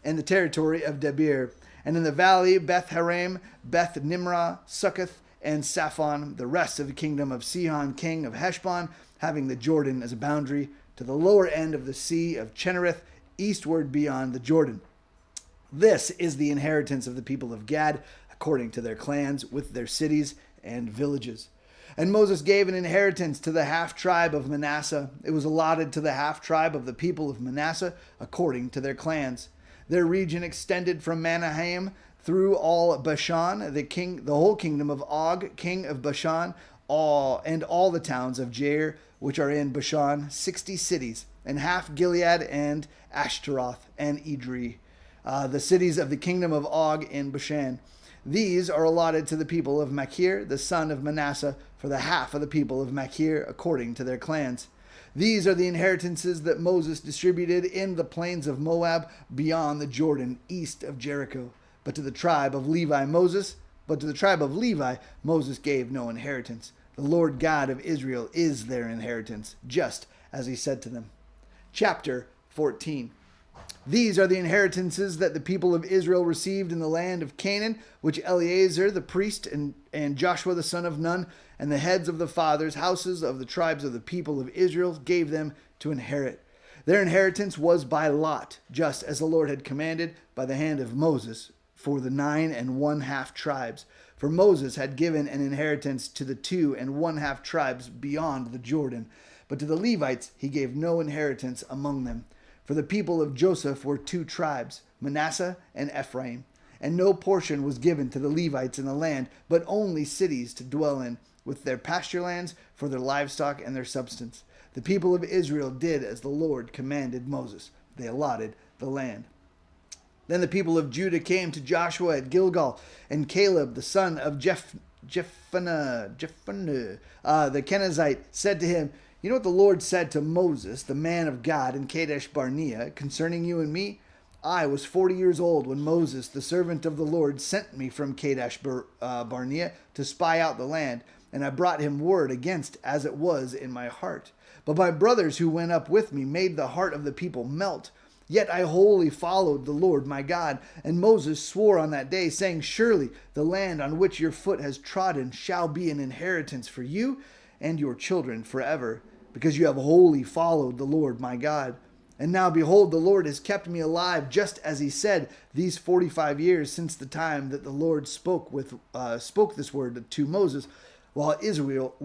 and the territory of Debir. And in the valley, Beth Haram, Beth Nimrah, Succoth, and Saphon, the rest of the kingdom of Sihon, king of Heshbon, having the Jordan as a boundary, to the lower end of the sea of Chinnereth, eastward beyond the Jordan. This is the inheritance of the people of Gad, according to their clans, with their cities and villages. And Moses gave an inheritance to the half-tribe of Manasseh. It was allotted to the half-tribe of the people of Manasseh, according to their clans. Their region extended from Manahaim through all Bashan, the whole kingdom of Og, king of Bashan, all the towns of Jair, which are in Bashan, 60 cities, and half Gilead and Ashtaroth and Edrei, the cities of the kingdom of Og in Bashan. These are allotted to the people of Machir, the son of Manasseh, for the half of the people of Machir, according to their clans. These are the inheritances that Moses distributed in the plains of Moab, beyond the Jordan, east of Jericho. But to the tribe of Levi Moses gave no inheritance. The Lord God of Israel is their inheritance, just as he said to them. Chapter 14. These are the inheritances that the people of Israel received in the land of Canaan, which Eleazar the priest and Joshua the son of Nun and the heads of the fathers' houses of the tribes of the people of Israel gave them to inherit. Their inheritance was by lot, just as the Lord had commanded by the hand of Moses, for the 9 1/2 tribes. For Moses had given an inheritance to the 2 1/2 tribes beyond the Jordan, but to the Levites he gave no inheritance among them. For the people of Joseph were 2 tribes, Manasseh and Ephraim, and no portion was given to the Levites in the land, but only cities to dwell in, with their pasture lands for their livestock and their substance. The people of Israel did as the Lord commanded Moses. They allotted the land. Then the people of Judah came to Joshua at Gilgal, and Caleb, the son of Jephunneh, the Kenizzite, said to him, "You know what the Lord said to Moses, the man of God, in Kadesh Barnea, concerning you and me? I was 40 years old when Moses, the servant of the Lord, sent me from Kadesh Barnea to spy out the land, and I brought him word against as it was in my heart. But my brothers who went up with me made the heart of the people melt. Yet I wholly followed the Lord my God. And Moses swore on that day, saying, Surely the land on which your foot has trodden shall be an inheritance for you and your children forever, because you have wholly followed the Lord my God. And now, behold, the Lord has kept me alive, just as he said, these 45 years since the time that the Lord spoke this word to Moses, while Israel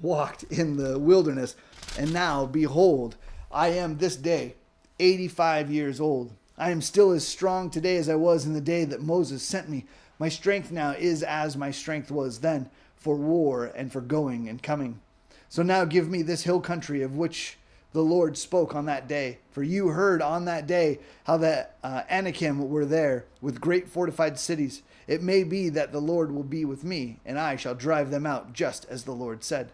walked in the wilderness. And now, behold, I am this day 85 years old. I am still as strong today as I was in the day that Moses sent me. My strength now is as my strength was then, for war and for going and coming. So now give me this hill country of which the Lord spoke on that day. For you heard on that day how the Anakim were there with great fortified cities. It may be that the Lord will be with me, and I shall drive them out, just as the Lord said."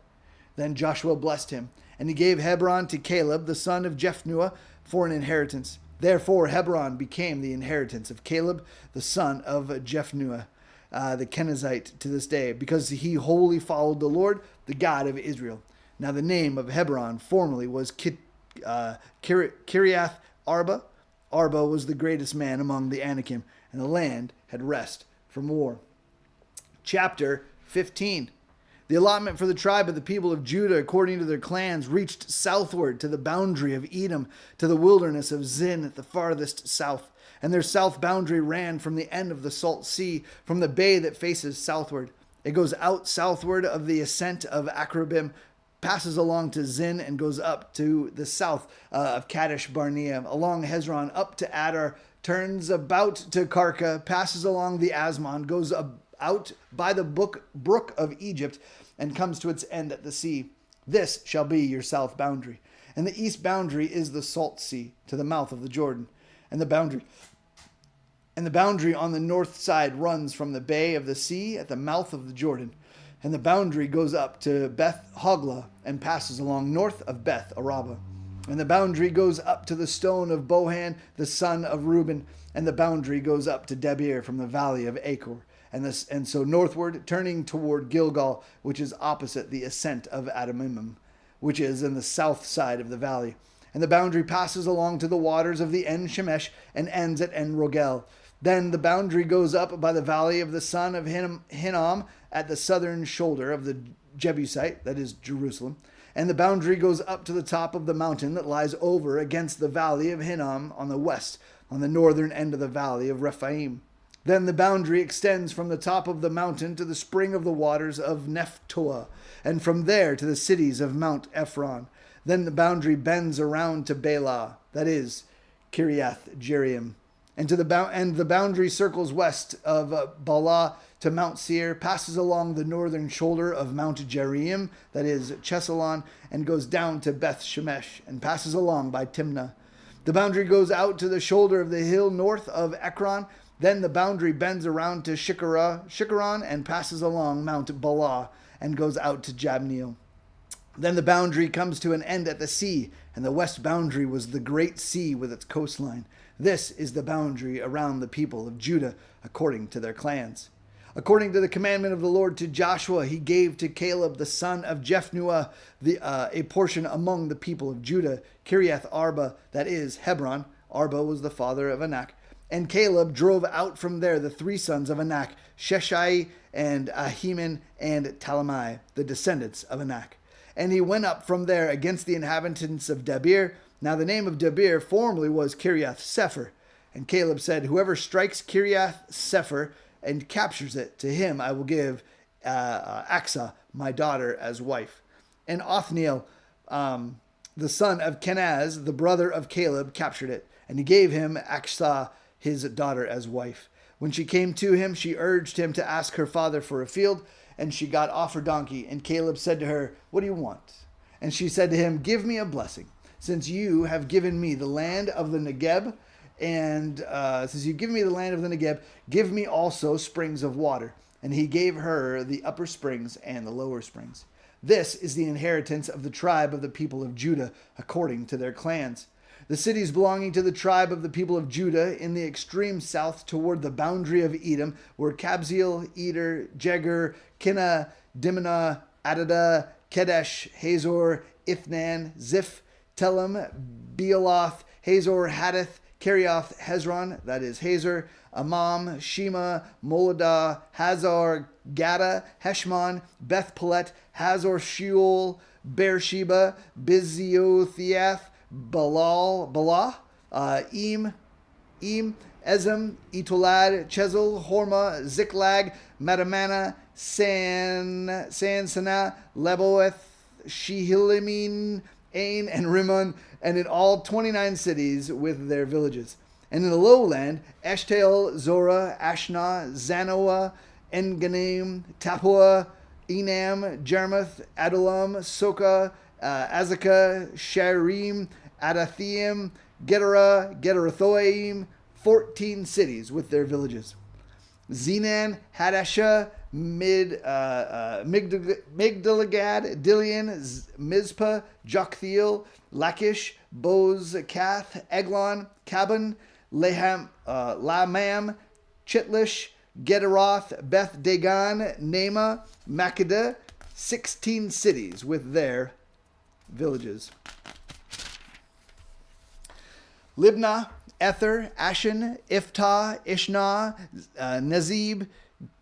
Then Joshua blessed him, and he gave Hebron to Caleb, the son of Jephunneh, for an inheritance. Therefore Hebron became the inheritance of Caleb, the son of Jephunneh, the Kenizzite, to this day, because he wholly followed the Lord, the God of Israel. Now the name of Hebron formerly was Kiriath Arba. Arba was the greatest man among the Anakim, and the land had rest from war. Chapter 15. The allotment for the tribe of the people of Judah, according to their clans, reached southward to the boundary of Edom, to the wilderness of Zin at the farthest south. And their south boundary ran from the end of the Salt Sea, from the bay that faces southward. It goes out southward of the ascent of Akrabim, passes along to Zin, and goes up to the south of Kadesh Barnea, along Hezron, up to Adar, turns about to Karka, passes along the Asmon, goes out by the brook of Egypt, and comes to its end at the sea. This shall be your south boundary. And the east boundary is the Salt Sea, to the mouth of the Jordan. And the boundary on the north side runs from the bay of the sea at the mouth of the Jordan. And the boundary goes up to Beth Hoglah and passes along north of Beth Araba. And the boundary goes up to the stone of Bohan, the son of Reuben. And the boundary goes up to Debir from the valley of Achor. And so northward, turning toward Gilgal, which is opposite the ascent of Adamim, which is in the south side of the valley. And the boundary passes along to the waters of the En Shemesh and ends at En Rogel. Then the boundary goes up by the valley of the son of Hinnom at the southern shoulder of the Jebusite, that is Jerusalem. And the boundary goes up to the top of the mountain that lies over against the valley of Hinnom on the west, on the northern end of the valley of Rephaim. Then the boundary extends from the top of the mountain to the spring of the waters of Nephtoah, and from there to the cities of Mount Ephron. Then the boundary bends around to Bela, that is Kiriath Jearim, and the boundary circles west of Bala to Mount Seir, passes along the northern shoulder of Mount Jearim, that is Chesalon, and goes down to Beth Shemesh, and passes along by Timnah. The boundary goes out to the shoulder of the hill north of Ekron, Then the boundary bends around to Shikharon and passes along Mount Bala and goes out to Jabneel. Then the boundary comes to an end at the sea, and the west boundary was the great sea with its coastline. This is the boundary around the people of Judah according to their clans. According to the commandment of the Lord to Joshua, he gave to Caleb the son of Jephunneh a portion among the people of Judah, Kiriath Arba, that is, Hebron. Arba was the father of Anak. And Caleb drove out from there the three sons of Anak, Sheshai and Ahiman and Talmai, the descendants of Anak. And he went up from there against the inhabitants of Debir. Now the name of Debir formerly was Kiriath Sepher. And Caleb said, whoever strikes Kiriath Sepher and captures it, to him I will give Aksah, my daughter, as wife. And Othniel, the son of Kenaz, the brother of Caleb, captured it. And he gave him Aksah, his daughter, as wife. When she came to him, she urged him to ask her father for a field, and she got off her donkey. And Caleb said to her, what do you want? And she said to him, give me a blessing, since you have given me the land of the Negeb, and since you've given me the land of the Negeb, give me also springs of water. And he gave her the upper springs and the lower springs. This is the inheritance of the tribe of the people of Judah, according to their clans. The cities belonging to the tribe of the people of Judah in the extreme south toward the boundary of Edom were Kabzeel, Eder, Jegar, Kinnah, Dimnah, Adada, Kedesh, Hazor, Ithnan, Ziph, Telem, Bealoth, Hazor, Hadith, Kerioth, Hezron, that is Hazor, Amam, Shema, Moladah, Hazar, Gada, Heshmon, Beth Pelet, Hazor, Sheol, Beersheba, Biziotheath, Bala, Em, Ezem, Etolad, Chezel, Horma, Ziklag, Madamana, Sansana, Leboeth, Shehilimin, Ain, and Rimmon, and in all 29 cities with their villages. And in the lowland, Eshtaol, Zorah, Ashna, Zanoah, Enganim, Tapua, Enam, Jarmuth, Adullam, Soka, Azekah, Sharim, Adathaim, Gedera, Gederathoim, 14 cities with their villages. Zenan, Hadashah, Migdalgad, Dilian, Mizpah, Joktheel, Lachish, Boz-Kath, Eglon, Cabon, Lamam, Chitlish, Gederoth, Beth Dagon, Nema, Makkedah, 16 cities with their villages. Libnah, Ether, Ashen, Iftah, Ishna, Nazib,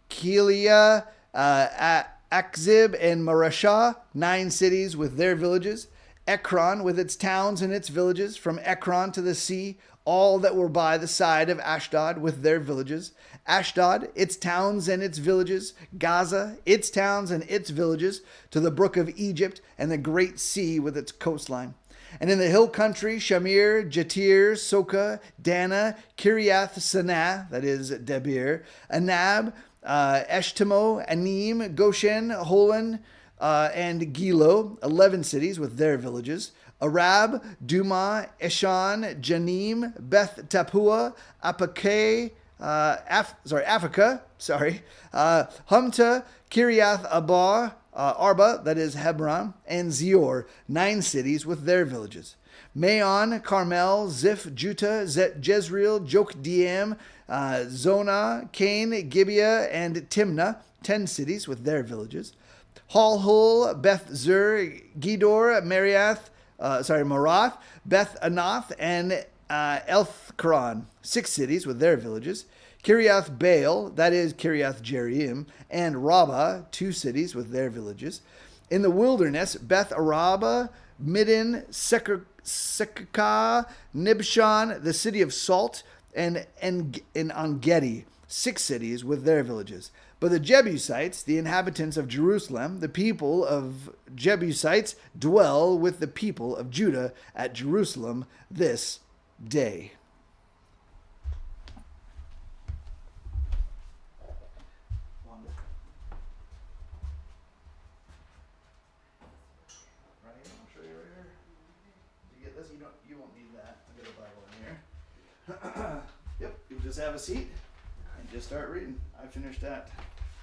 Keilah, Akzib, and Marashah, 9 cities with their villages. Ekron with its towns and its villages, from Ekron to the sea, all that were by the side of Ashdod with their villages. Ashdod, its towns and its villages. Gaza, its towns and its villages, to the brook of Egypt and the great sea with its coastline. And in the hill country, Shamir, Jatir, Soka, Dana, Kiriath Sanah, that is Debir, Anab, Eshtemo, Anim, Goshen, Holon, and Gilo, 11 cities with their villages. Arab, Duma, Eshan, Janim, Beth Tapua, Apakeh, Africa, Humta, Kiriath Arba, that is Hebron, and Zior, 9 cities with their villages. Maon, Carmel, Ziph, Juta, Jezreel, Jokdeam, Zonah, Cain, Gibeah, and Timnah, 10 cities with their villages. Halhul, Beth Zur, Gedor, Marath, Beth Anath, and Elthkaron, 6 cities with their villages. Kiriath Baal, that is Kiriath Jearim, and Rabbah, 2 cities with their villages. In the wilderness, Beth Araba, Midden, Sekakah, Nibshan, the city of Salt, and Engedi, 6 cities with their villages. But the Jebusites, the inhabitants of Jerusalem, the people of Jebusites, dwell with the people of Judah at Jerusalem this day. You won't need that. I've got a Bible in here. Yep, you just have a seat. just start reading. I finished at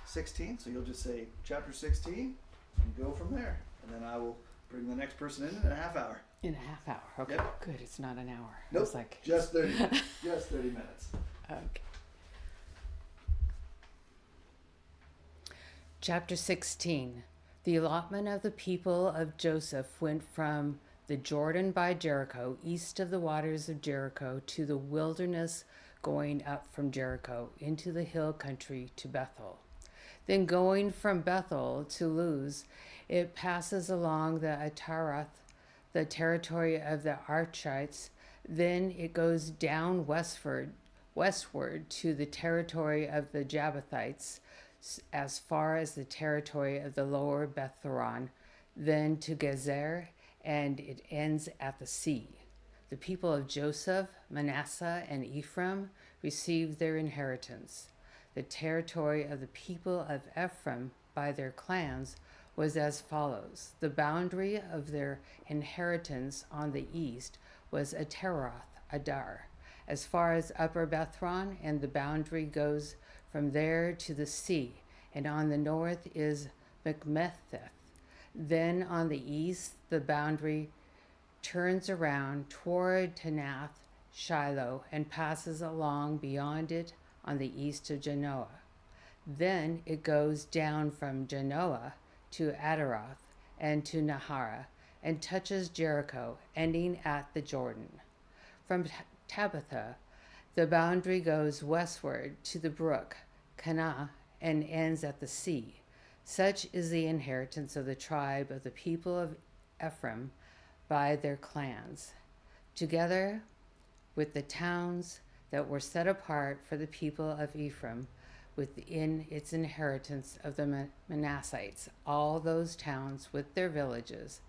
16, so you'll just say chapter 16 and go from there. And then I will bring the next person in a half hour. In a half hour. Okay, Yep. good. It's not an hour. I Nope, was like, just 30 minutes. Just 30 minutes. okay. Chapter 16. The allotment of the people of Joseph went from the Jordan by Jericho, east of the waters of Jericho, to the wilderness going up from Jericho into the hill country to Bethel. Then going from Bethel to Luz, it passes along the Ataroth, the territory of the Archites. Then it goes down westward to the territory of the Jabbathites, as far as the territory of the lower Bethoron, then to Gezer, and it ends at the sea. The people of Joseph, Manasseh, and Ephraim received their inheritance. The territory of the people of Ephraim by their clans was as follows. The boundary of their inheritance on the east was Ataroth Adar, as far as Upper Bethron, and the boundary goes from there to the sea, and on the north is Machmetheth. Then on the east, the boundary turns around toward Tanath Shiloh and passes along beyond it on the east of Genoa. Then it goes down from Genoa to Adaroth and to Nahara and touches Jericho, ending at the Jordan. From Tabitha, the boundary goes westward to the brook Kanah and ends at the sea. Such is the inheritance of the tribe of the people of Ephraim by their clans, together with the towns that were set apart for the people of Ephraim within its inheritance of the Manassites, all those towns with their villages.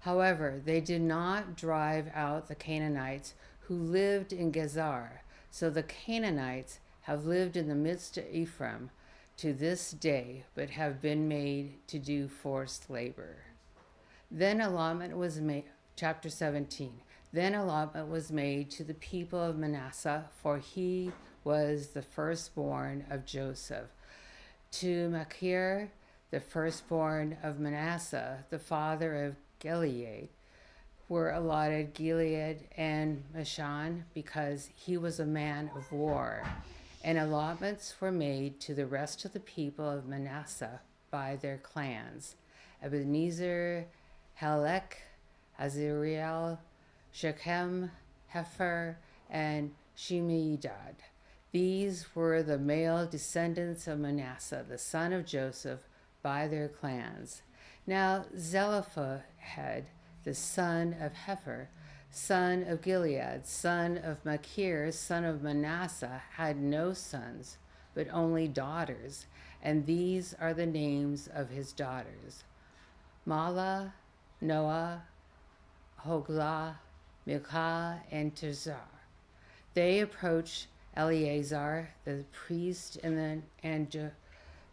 However, they did not drive out the Canaanites who lived in Gezer, so the Canaanites have lived in the midst of Ephraim to this day, but have been made to do forced labor. Then allotment was made, chapter 17. Then allotment was made to the people of Manasseh, for he was the firstborn of Joseph. To Machir, the firstborn of Manasseh, the father of Gilead, were allotted Gilead and Bashan, because he was a man of war. And allotments were made to the rest of the people of Manasseh by their clans: Ebenezer, Halek, Azariel, Shechem, Hefer, and Shemidad. These were the male descendants of Manasseh, the son of Joseph, by their clans. Now Zelophehad, the son of Hefer, son of Gilead, son of Machir, son of Manasseh, had no sons, but only daughters, and these are the names of his daughters: Mahlah, Noah, Hoglah, Milcah, and Tirzah. They approached Eleazar, the priest, and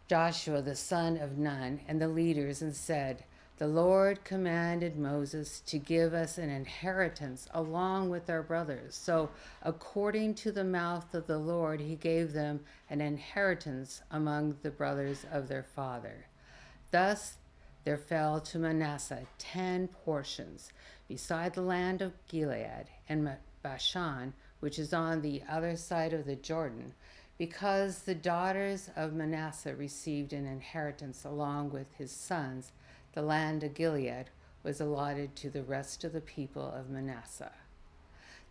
Joshua, the son of Nun, and the leaders, and said, "The Lord commanded Moses to give us an inheritance along with our brothers. So according to the mouth of the Lord, he gave them an inheritance among the brothers of their father. Thus there fell to Manasseh 10 portions, beside the land of Gilead and Bashan, which is on the other side of the Jordan, because the daughters of Manasseh received an inheritance along with his sons. The land of Gilead was allotted to the rest of the people of Manasseh.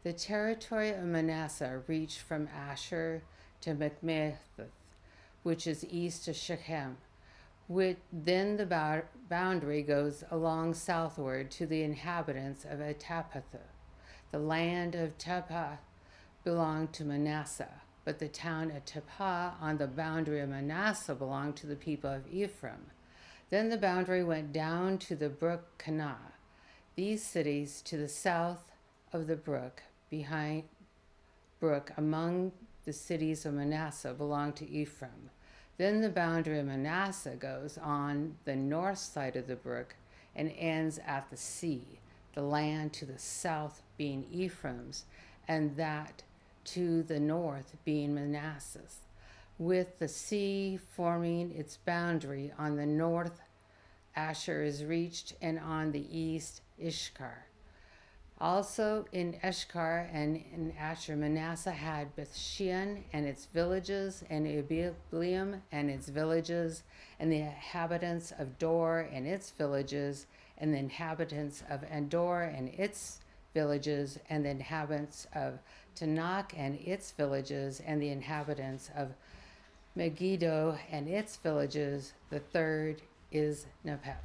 The territory of Manasseh reached from Asher to Machmetheth, which is east of Shechem. Then the boundary goes along southward to the inhabitants of Atapatha. The land of Tapah belonged to Manasseh, but the town of Tapah on the boundary of Manasseh belonged to the people of Ephraim. Then the boundary went down to the brook Kanah. These cities to the south of the brook, behind brook, among the cities of Manasseh, belonged to Ephraim. Then the boundary of Manasseh goes on the north side of the brook and ends at the sea, the land to the south being Ephraim's, and that to the north being Manasseh's. with the sea forming its boundary. On the north, Asher is reached, and on the east, Ishkar. Also in Ishkar and in Asher, Manasseh had Bethshean and its villages, and Ibleam and its villages, and the inhabitants of Dor and its villages, and the inhabitants of Endor and its villages, and the inhabitants of Tanakh and its villages, and the inhabitants of Megiddo and its villages. The third is Nepheg.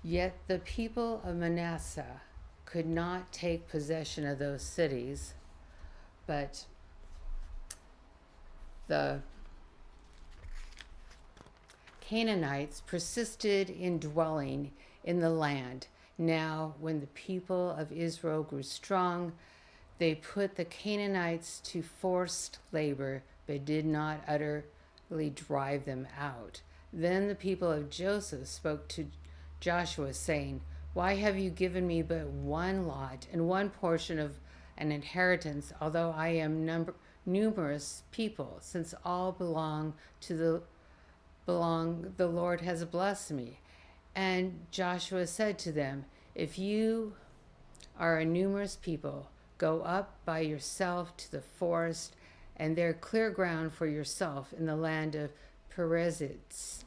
Yet the people of Manasseh could not take possession of those cities, but the Canaanites persisted in dwelling in the land. Now, when the people of Israel grew strong, they put the Canaanites to forced labor, but did not utterly drive them out. Then the people of Joseph spoke to Joshua, saying, "Why have you given me but one lot and one portion of an inheritance, although I am numerous people, since all belong the Lord has blessed me?" And Joshua said to them, "If you are a numerous people, go up by yourself to the forest, and there clear ground for yourself in the land of Perizzites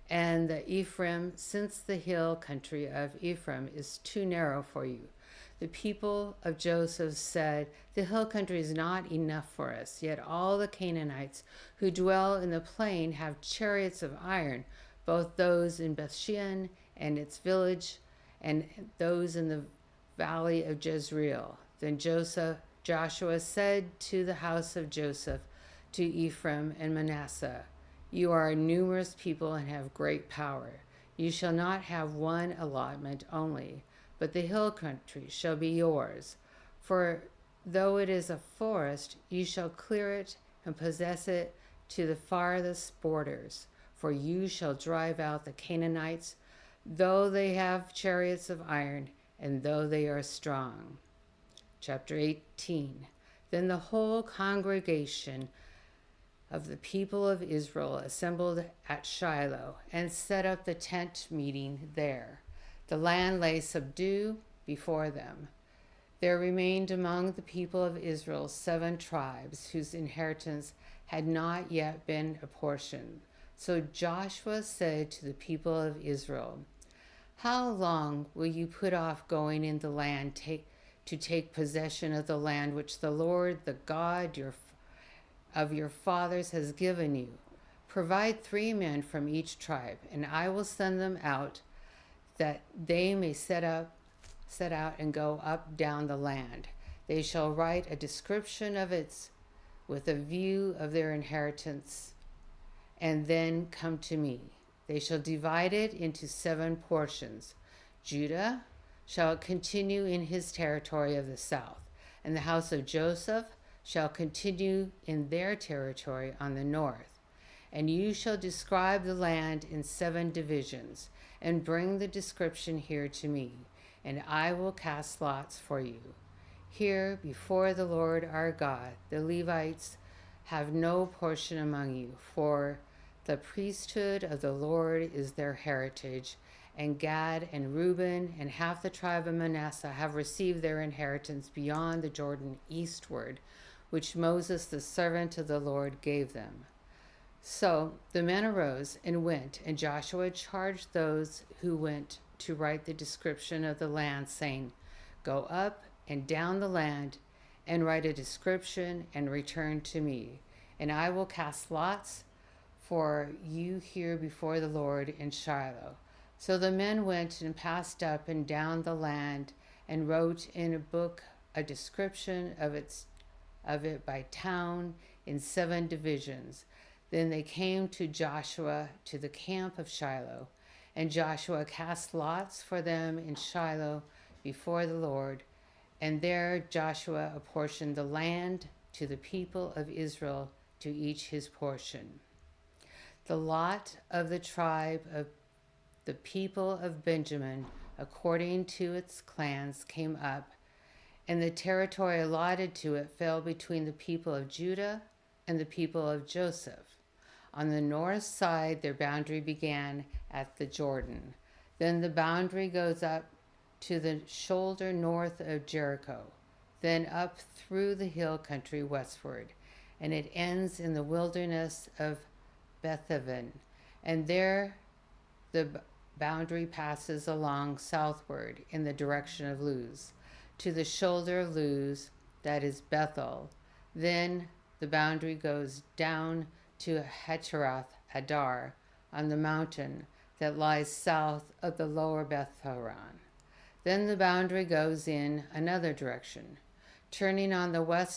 and the Ephraim, since the hill country of Ephraim is too narrow for you." The people of Joseph said, "The hill country is not enough for us, yet all the Canaanites who dwell in the plain have chariots of iron, both those in Bethshean and its village, and those in the valley of Jezreel." Then Joshua said to the house of Joseph, to Ephraim and Manasseh, "You are a numerous people and have great power. You shall not have one allotment only, but the hill country shall be yours. For though it is a forest, you shall clear it and possess it to the farthest borders. For you shall drive out the Canaanites, though they have chariots of iron, and though they are strong. Chapter 18. Then the whole congregation of the people of Israel assembled at Shiloh and set up the tent meeting there. The land lay subdued before them. There remained among the people of Israel 7 tribes whose inheritance had not yet been apportioned. So Joshua said to the people of Israel, "How long will you put off going in the land to take possession of the land which the Lord, the God of your fathers, has given you? Provide 3 men from each tribe, and I will send them out, that they may set out and go up down the land. They shall write a description of it with a view of their inheritance, and then come to me. They shall divide it into 7 portions. Judah shall continue in his territory of the south, and the house of Joseph shall continue in their territory on the north. And you shall describe the land in 7 divisions, and bring the description here to me, and I will cast lots for you. Here before the Lord our God, the Levites have no portion among you, for the priesthood of the Lord is their heritage, and Gad and Reuben and half the tribe of Manasseh have received their inheritance beyond the Jordan eastward, which Moses the servant of the Lord gave them." So the men arose and went, and Joshua charged those who went to write the description of the land, saying, "Go up and down the land and write a description and return to me, and I will cast lots for you here before the Lord in Shiloh." So the men went and passed up and down the land and wrote in a book a description of it by town in 7 divisions. Then they came to Joshua to the camp of Shiloh, and Joshua cast lots for them in Shiloh before the Lord, and there Joshua apportioned the land to the people of Israel, to each his portion. The lot of the tribe of the people of Benjamin, according to its clans, came up, and the territory allotted to it fell between the people of Judah and the people of Joseph. On the north side, their boundary began at the Jordan. Then the boundary goes up to the shoulder north of Jericho, then up through the hill country westward, and it ends in the wilderness of Bethaven. And there the boundary passes along southward in the direction of Luz, to the shoulder of Luz, that is Bethel. Then the boundary goes down to Heteroth Adar on the mountain that lies south of the lower Beth-horon. Then the boundary goes in another direction, turning on the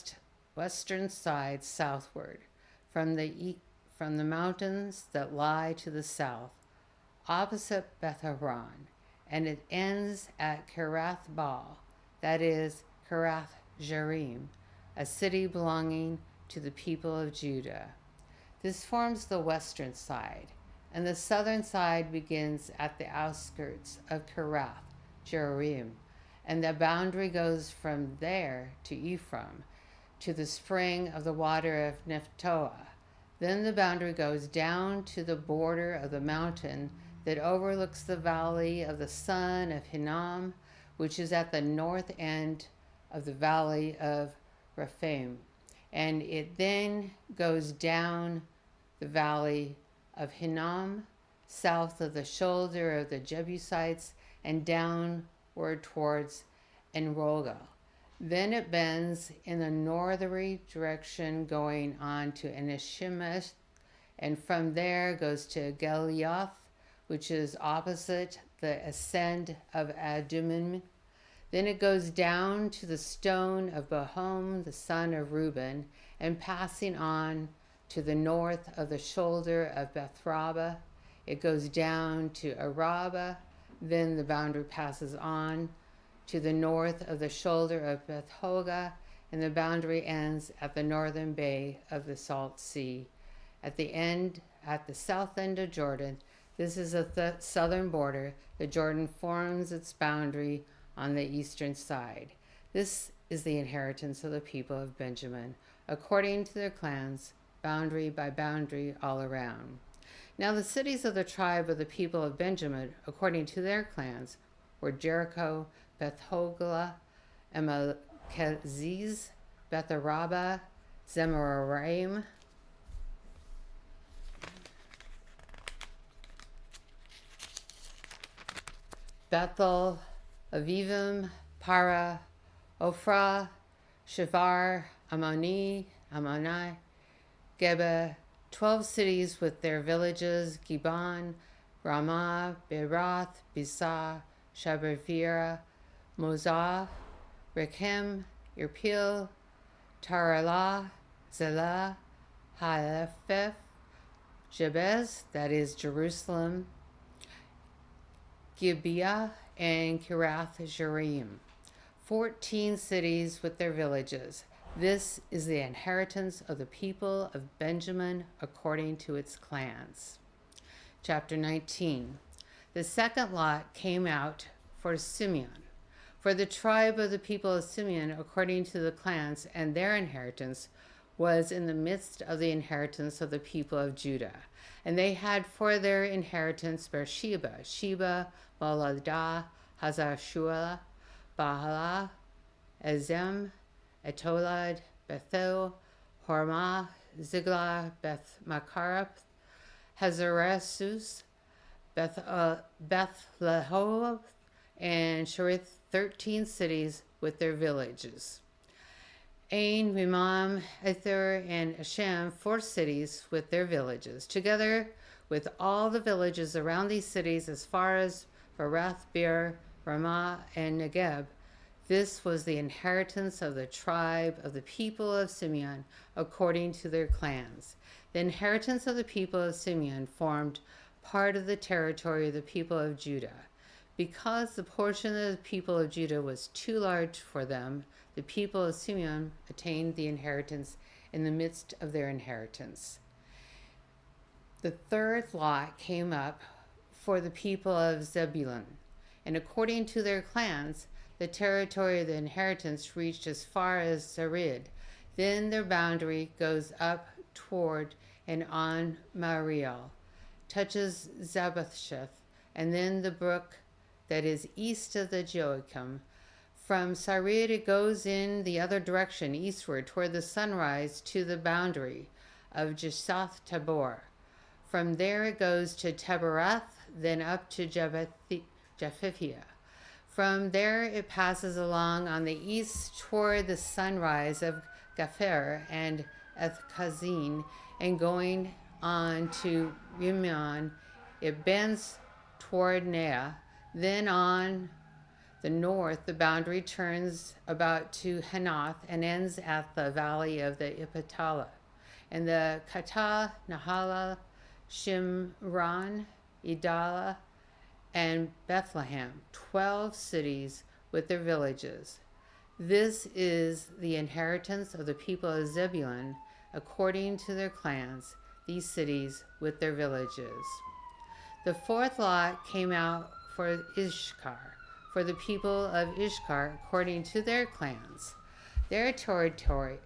western side southward from the mountains that lie to the south, opposite Beth-horon, and it ends at Kirath Baal, that is Kirath Jearim, a city belonging to the people of Judah. This forms the western side, and the southern side begins at the outskirts of Kirath Jearim, and the boundary goes from there to Ephraim, to the spring of the water of Nephtoah. Then the boundary goes down to the border of the mountain that overlooks the valley of the son of Hinnom, which is at the north end of the valley of Rephaim. And it then goes down the valley of Hinnom, south of the shoulder of the Jebusites, and downward towards Enrogel. Then it bends in a northerly direction going on to Enishimeth, and from there goes to Geliath, which is opposite the ascent of Adumim. Then it goes down to the stone of Bohom, the son of Reuben, and passing on to the north of the shoulder of Bethraba, it goes down to Araba. Then the boundary passes on to the north of the shoulder of Beth-Hogah, and the boundary ends at the northern bay of the Salt Sea. At the south end of Jordan, this is the southern border. The Jordan forms its boundary on the eastern side. This is the inheritance of the people of Benjamin, according to their clans, boundary by boundary all around. Now the cities of the tribe of the people of Benjamin, according to their clans, were Jericho, Beth-Hoglah, Emelkeziz, Beth-araba, Zemaraim, Bethel, Avivim, Para, Ophrah, Shavar, Ammoni, Geba, 12 cities with their villages, Gibeon, Ramah, Beeroth, Bisa, Shabavira, Mozah, Rechem, Irpil, Taralah, Zelah, Halepheth, Jebez, that is Jerusalem, Gibeah, and Kirath Jearim, 14 cities with their villages. This is the inheritance of the people of Benjamin according to its clans. Chapter 19. The second lot came out for Simeon. For the tribe of the people of Simeon, according to the clans, and their inheritance was in the midst of the inheritance of the people of Judah. And they had for their inheritance Beersheba, Sheba, Baladah, Hazar-shuah, Bahala, Ezem, Etolad, Bethel, Hormah, Ziglah, Beth-Makareth, Hazaresus, Beth-lehob, and Cherith, 13 cities with their villages. Ain, Rimam, Ether, and Ashem, 4 cities with their villages, together with all the villages around these cities as far as Barath, Beer, Ramah, and Negeb. This was the inheritance of the tribe of the people of Simeon according to their clans. The inheritance of the people of Simeon formed part of the territory of the people of Judah. Because the portion of the people of Judah was too large for them, the people of Simeon attained the inheritance in the midst of their inheritance. The third lot came up for the people of Zebulun, and according to their clans, the territory of the inheritance reached as far as Sarid. Then their boundary goes up toward and on Mariel, touches Zabbathsheth, and then the brook that is east of the Joachim. From Sarid it goes in the other direction, eastward, toward the sunrise to the boundary of Jesath Tabor. From there it goes to Tabarath, then up to Japhithia. From there it passes along on the east toward the sunrise of Gapher and Ethkazin, and going on to Rimmon, it bends toward Nea. Then on the north, the boundary turns about to Hanath and ends at the valley of the Ipatala. And the Kata, Nahala, Shimron, Idala, and Bethlehem, 12 cities with their villages. This is the inheritance of the people of Zebulun, according to their clans, these cities with their villages. The fourth lot came out for Ishkar, for the people of Ishkar, according to their clans. Their territory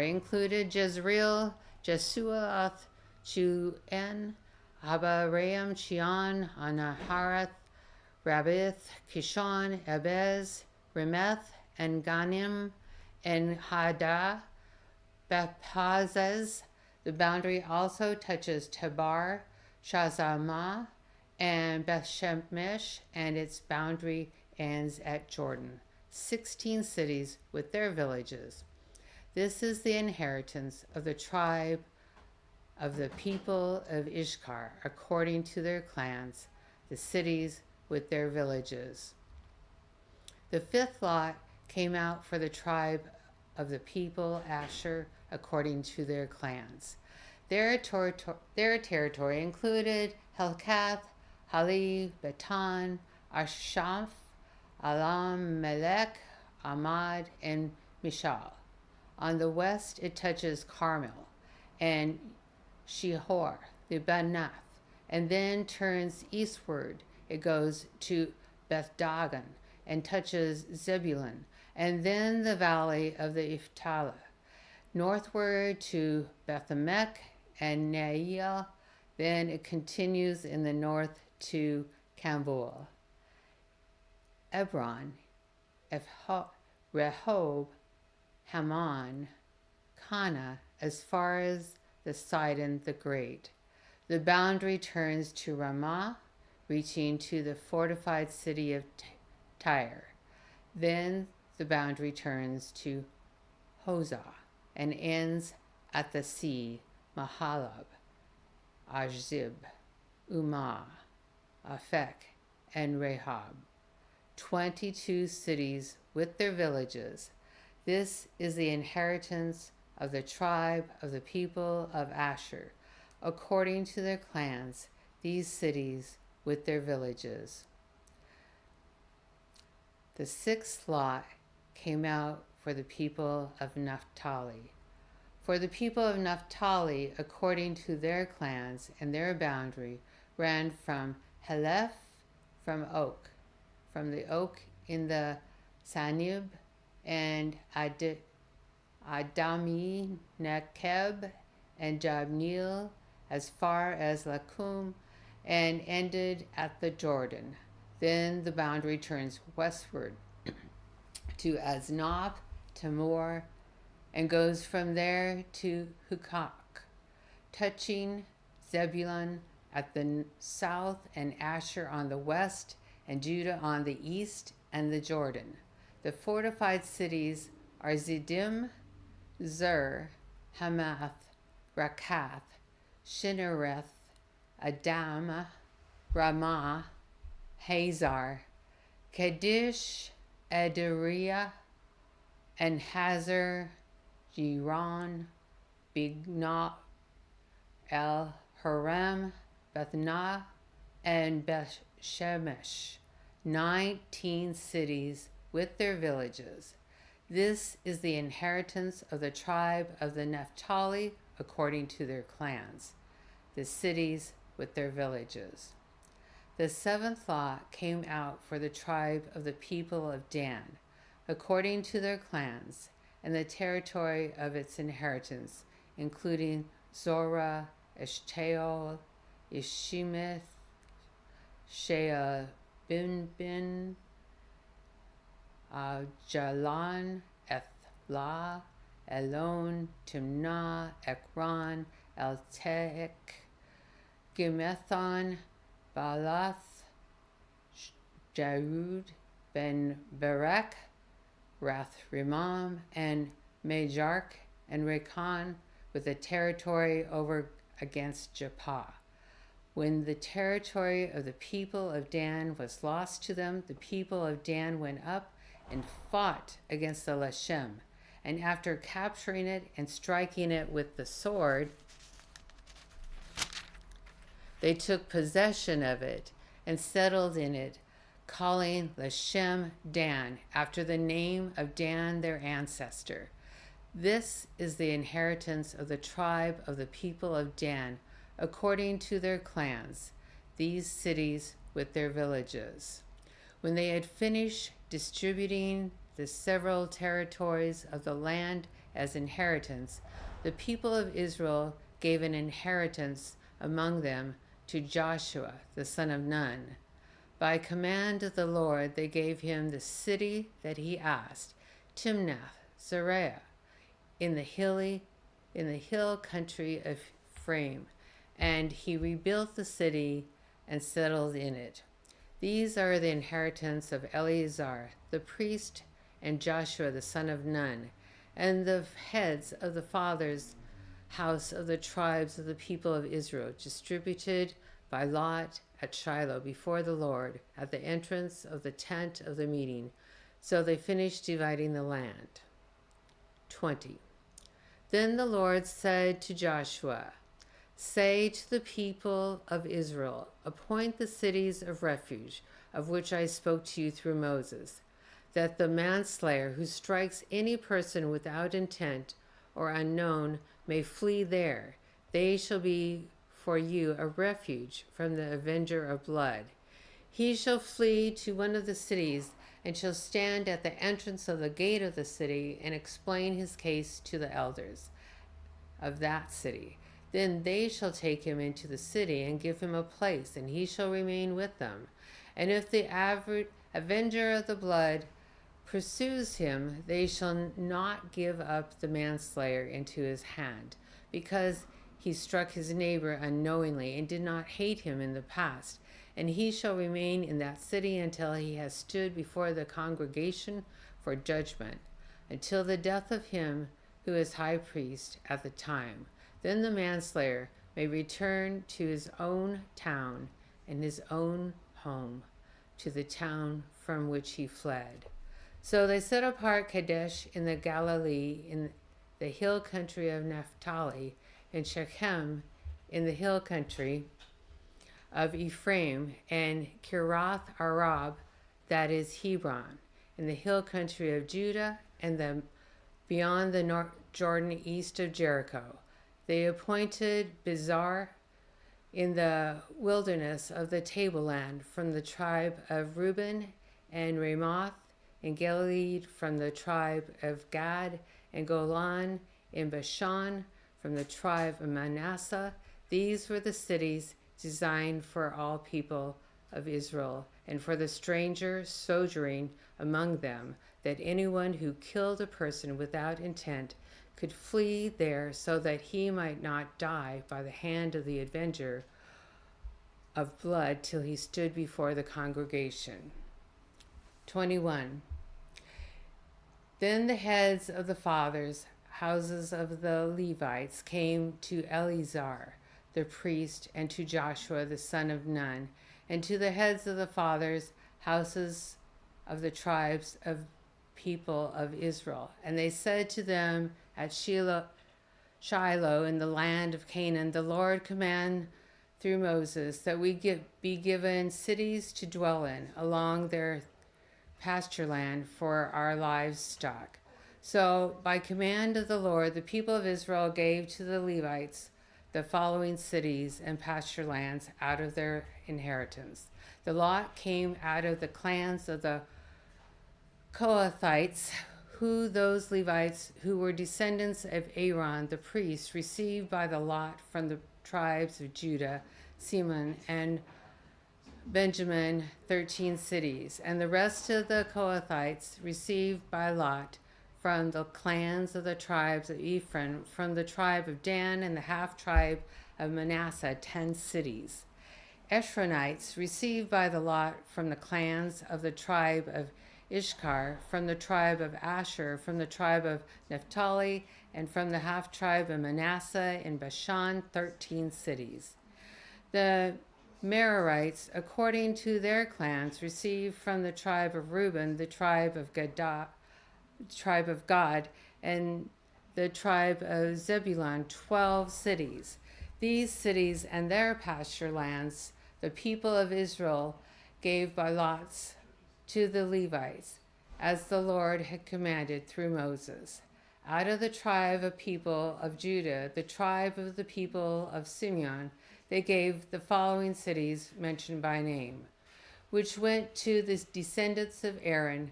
included Jezreel, Jesuath, Chuen, Abaraam, Chion, Anaharath, Rabbith, Kishon, Ebez, Remeth, and Ganim, and Hadah, Bethpazez. The boundary also touches Tabar, Shazamah, and Bethshemesh, and its boundary ends at Jordan. 16 cities with their villages. This is the inheritance of the tribe of the people of Ishkar, according to their clans, the cities with their villages. The fifth lot came out for the tribe of the people Asher, according to their clans. Their territory included Helkath, Hali, Betan, Ashaph, Alam, Melech, Amad, and Mishal. On the west, it touches Carmel and Shihor, the Banath, and then turns eastward. It goes to Beth Dagon and touches Zebulun, and then the valley of the Iphtala. Northward to Beth-Emek and Neiel, then it continues in the north to Cambul. Ebron, Rehob, Haman, Kana, as far as the Sidon the Great. The boundary turns to Ramah, reaching to the fortified city of Tyre. Then the boundary turns to Hosah and ends at the sea, Mahalab, Ajzib, Umah, Aphek, and Rehob. 22 cities with their villages. This is the inheritance of the tribe of the people of Asher, according to their clans, these cities with their villages. The sixth lot came out for the people of Naphtali. For the people of Naphtali, according to their clans and their boundary, ran from Heleph, from the oak in the Sanib, and Adami, Nekeb, and Jabneel, as far as Lakum, and ended at the Jordan. Then the boundary turns westward to Aznab, Tamor, and goes from there to Hukak, touching Zebulun at the south, and Asher on the west, and Judah on the east, and the Jordan. The fortified cities are Ziddim, Zer, Hamath, Rakath, Shinnereth, Adama, Ramah, Hazar, Kadesh, Adariah, and Hazar, Jiron, Bignah, El Haram, Bethnah, and Beth-Shemesh, 19 cities with their villages. This is the inheritance of the tribe of the Naphtali, according to their clans, the cities with their villages. The seventh lot came out for the tribe of the people of Dan, according to their clans, and the territory of its inheritance including Zorah, Eshtaol, Ishimeth, Sheabinbin, Jalan, Ethlah, Elon, Timnah, Ekron, Eltek, Gimethon, Baalath, Jarud, Ben Berek, Rath Rimam, and Majark and Rekhan, with a territory over against Japhah. When the territory of the people of Dan was lost to them, the people of Dan went up and fought against the Lashem. And after capturing it and striking it with the sword, they took possession of it and settled in it, calling Lashem Dan, after the name of Dan their ancestor. This is the inheritance of the tribe of the people of Dan, according to their clans, these cities with their villages. When they had finished distributing the several territories of the land as inheritance, the people of Israel gave an inheritance among them to Joshua, the son of Nun. By command of the Lord, they gave him the city that he asked, Timnath Serah, in the hill country of Ephraim, and he rebuilt the city and settled in it. These are the inheritance of Eleazar the priest and Joshua the son of Nun, and the heads of the fathers' house of the tribes of the people of Israel, distributed by lot at Shiloh before the Lord at the entrance of the tent of the meeting. So they finished dividing the land. 20. Then the Lord said to Joshua, say to the people of Israel, appoint the cities of refuge, of which I spoke to you through Moses, that the manslayer who strikes any person without intent or unknown may flee there. They shall be for you a refuge from the avenger of blood. He shall flee to one of the cities and shall stand at the entrance of the gate of the city and explain his case to the elders of that city. Then they shall take him into the city and give him a place, and he shall remain with them. And if the avenger of the blood pursues him, they shall not give up the manslayer into his hand, because he struck his neighbor unknowingly and did not hate him in the past. And he shall remain in that city until he has stood before the congregation for judgment, until the death of him who is high priest at the time. Then the manslayer may return to his own town and his own home, to the town from which he fled. So they set apart Kadesh in the Galilee, in the hill country of Naphtali, and Shechem in the hill country of Ephraim, and Kirath Arab, that is Hebron, in the hill country of Judah, and beyond the North Jordan east of Jericho. They appointed Bizar in the wilderness of the tableland from the tribe of Reuben, and Ramoth in Gilead from the tribe of Gad, and Golan in Bashan from the tribe of Manasseh. These were the cities designed for all people of Israel, and for the stranger sojourning among them, that anyone who killed a person without intent could flee there, so that he might not die by the hand of the avenger of blood till he stood before the congregation. 21. Then the heads of the fathers' houses of the Levites came to Eleazar the priest, and to Joshua the son of Nun, and to the heads of the fathers' houses of the tribes of people of Israel. And they said to them at Shiloh in the land of Canaan, the Lord command through Moses that we be given cities to dwell in along their pasture land for our livestock. So by command of the Lord, the people of Israel gave to the Levites the following cities and pasture lands out of their inheritance. The lot came out of the clans of the Kohathites, who those Levites who were descendants of Aaron the priest received by the lot from the tribes of Judah, Simeon, and Benjamin, 13 cities, and the rest of the Kohathites received by lot from the clans of the tribes of Ephraim, from the tribe of Dan and the half-tribe of Manasseh, 10 cities. Ephraimites received by the lot from the clans of the tribe of Issachar, from the tribe of Asher, from the tribe of Naphtali, and from the half-tribe of Manasseh in Bashan, 13 cities. The Merarites, according to their clans, received from the tribe of Reuben, the tribe of Gad, and the tribe of Zebulun, 12 cities. These cities and their pasture lands, the people of Israel gave by lots to the Levites, as the Lord had commanded through Moses. Out of the tribe of people of Judah, the tribe of the people of Simeon, they gave the following cities mentioned by name, which went to the descendants of Aaron,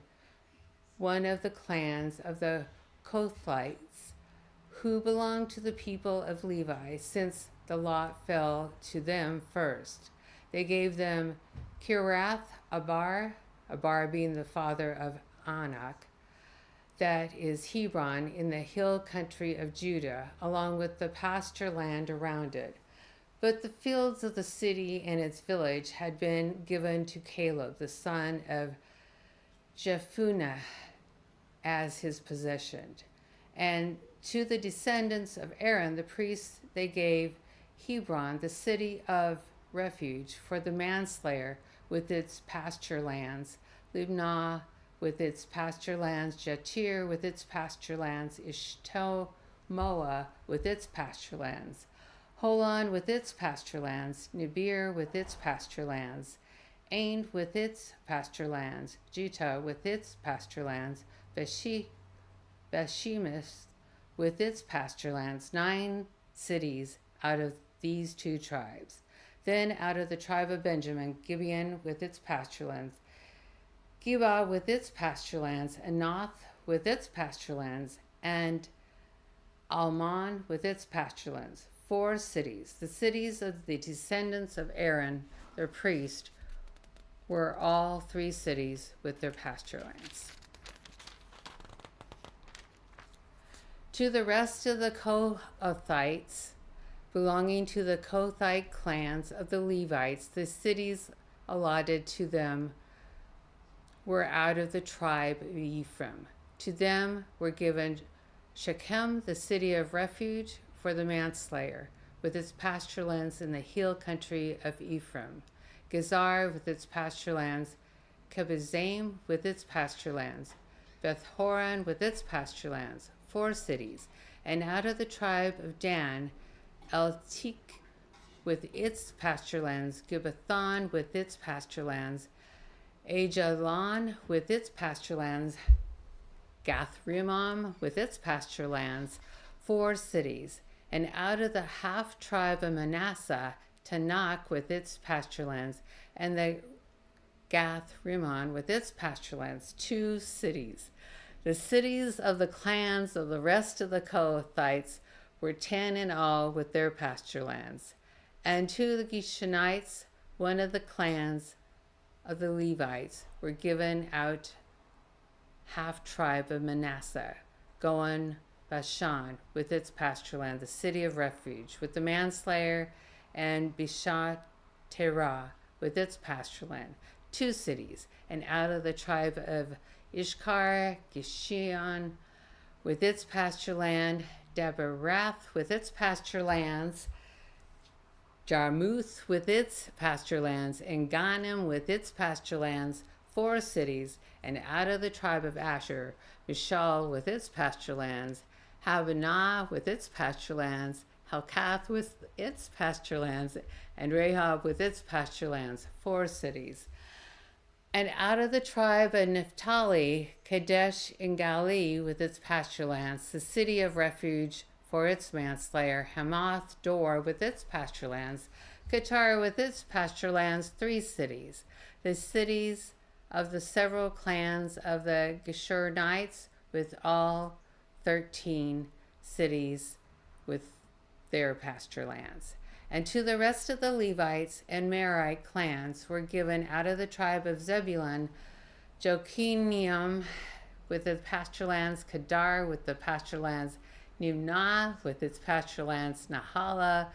one of the clans of the Kohathites, who belonged to the people of Levi, since the lot fell to them first. They gave them Kiriath Arba, Arba being the father of Anak, that is Hebron, in the hill country of Judah, along with the pasture land around it. But the fields of the city and its village had been given to Caleb, the son of Jephunneh, as his possession. And to the descendants of Aaron, the priests, they gave Hebron, the city of refuge for the manslayer, with its pasture lands, Libnah with its pasture lands, Jatir with its pasture lands, Eshtemoa with its pasture lands, Holon with its pasture lands, Nibir with its pasture lands, Ain with its pasture lands, Juttah with its pasture lands, Beshemesh with its pasture lands, 9 cities out of these 2 tribes. Then out of the tribe of Benjamin, Gibeon with its pasture lands, Geba with its pasture lands, Anath with its pasture lands, and Almon with its pasture lands. 4 cities. The cities of the descendants of Aaron, their priest, were all 3 cities with their pasture lands. To the rest of the Kohathites, belonging to the Kohathite clans of the Levites, the cities allotted to them were out of the tribe of Ephraim. To them were given Shechem, the city of refuge for the manslayer, with its pasture lands in the hill country of Ephraim, Gezer with its pasture lands, Kebizim with its pasture lands, Beth-horon with its pasture lands, 4 cities, and out of the tribe of Dan, Eltik with its pasture lands, Gibbethon with its pasture lands, Ajalon with its pasture lands, Gath-Rimmon with its pasture lands, 4 cities, and out of the half-tribe of Manasseh, Tanakh with its pasture lands, and the Gath-Rimmon with its pasture lands, 2 cities. The cities of the clans of the rest of the Kohathites were 10 in all with their pasture lands. And to the Geshonites, one of the clans of the Levites, were given out half-tribe of Manasseh, Goan Bashan with its pasture land, the city of refuge, with the manslayer, and Bishat Terah with its pasture land, 2 cities, and out of the tribe of Ishkar, Gishion with its pasture land, Daberath with its pasture lands, Jarmuth with its pasture lands, and Ganim with its pasture lands, 4 cities, and out of the tribe of Asher, Mishal with its pasture lands, Habanah with its pasture lands, Helkath with its pasture lands, and Rahab with its pasture lands, 4 cities. And out of the tribe of Naphtali, Kadesh in Galilee with its pasture lands, the city of refuge for its manslayer, Hamath Dor with its pasture lands, Qatar with its pasture lands, 3 cities. The cities of the several clans of the Geshurites with all 13 cities with their pasture lands. And to the rest of the Levites and Merari clans were given out of the tribe of Zebulun, Jokineam with its pasture lands, Kedar with the pasture lands, Nimnah with its pasture lands, Nahala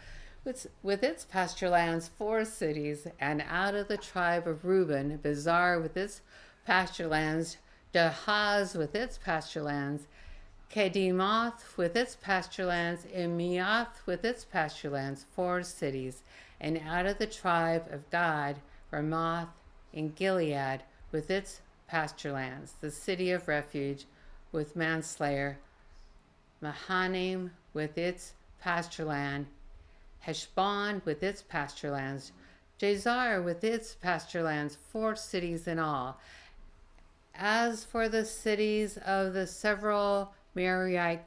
with its pasture lands, 4 cities, and out of the tribe of Reuben, Bezar with its pasture lands, Jahaz with its pasture lands, Kedemoth with its pasture lands, and Meath with its pasture lands, 4 cities, and out of the tribe of Gad, Ramoth in Gilead with its pasture lands, the city of refuge with Manslayer, Mahanaim with its pasture land, Heshbon with its pasture lands, Jazer with its pasture lands, 4 cities in all. As for the cities of the several Merari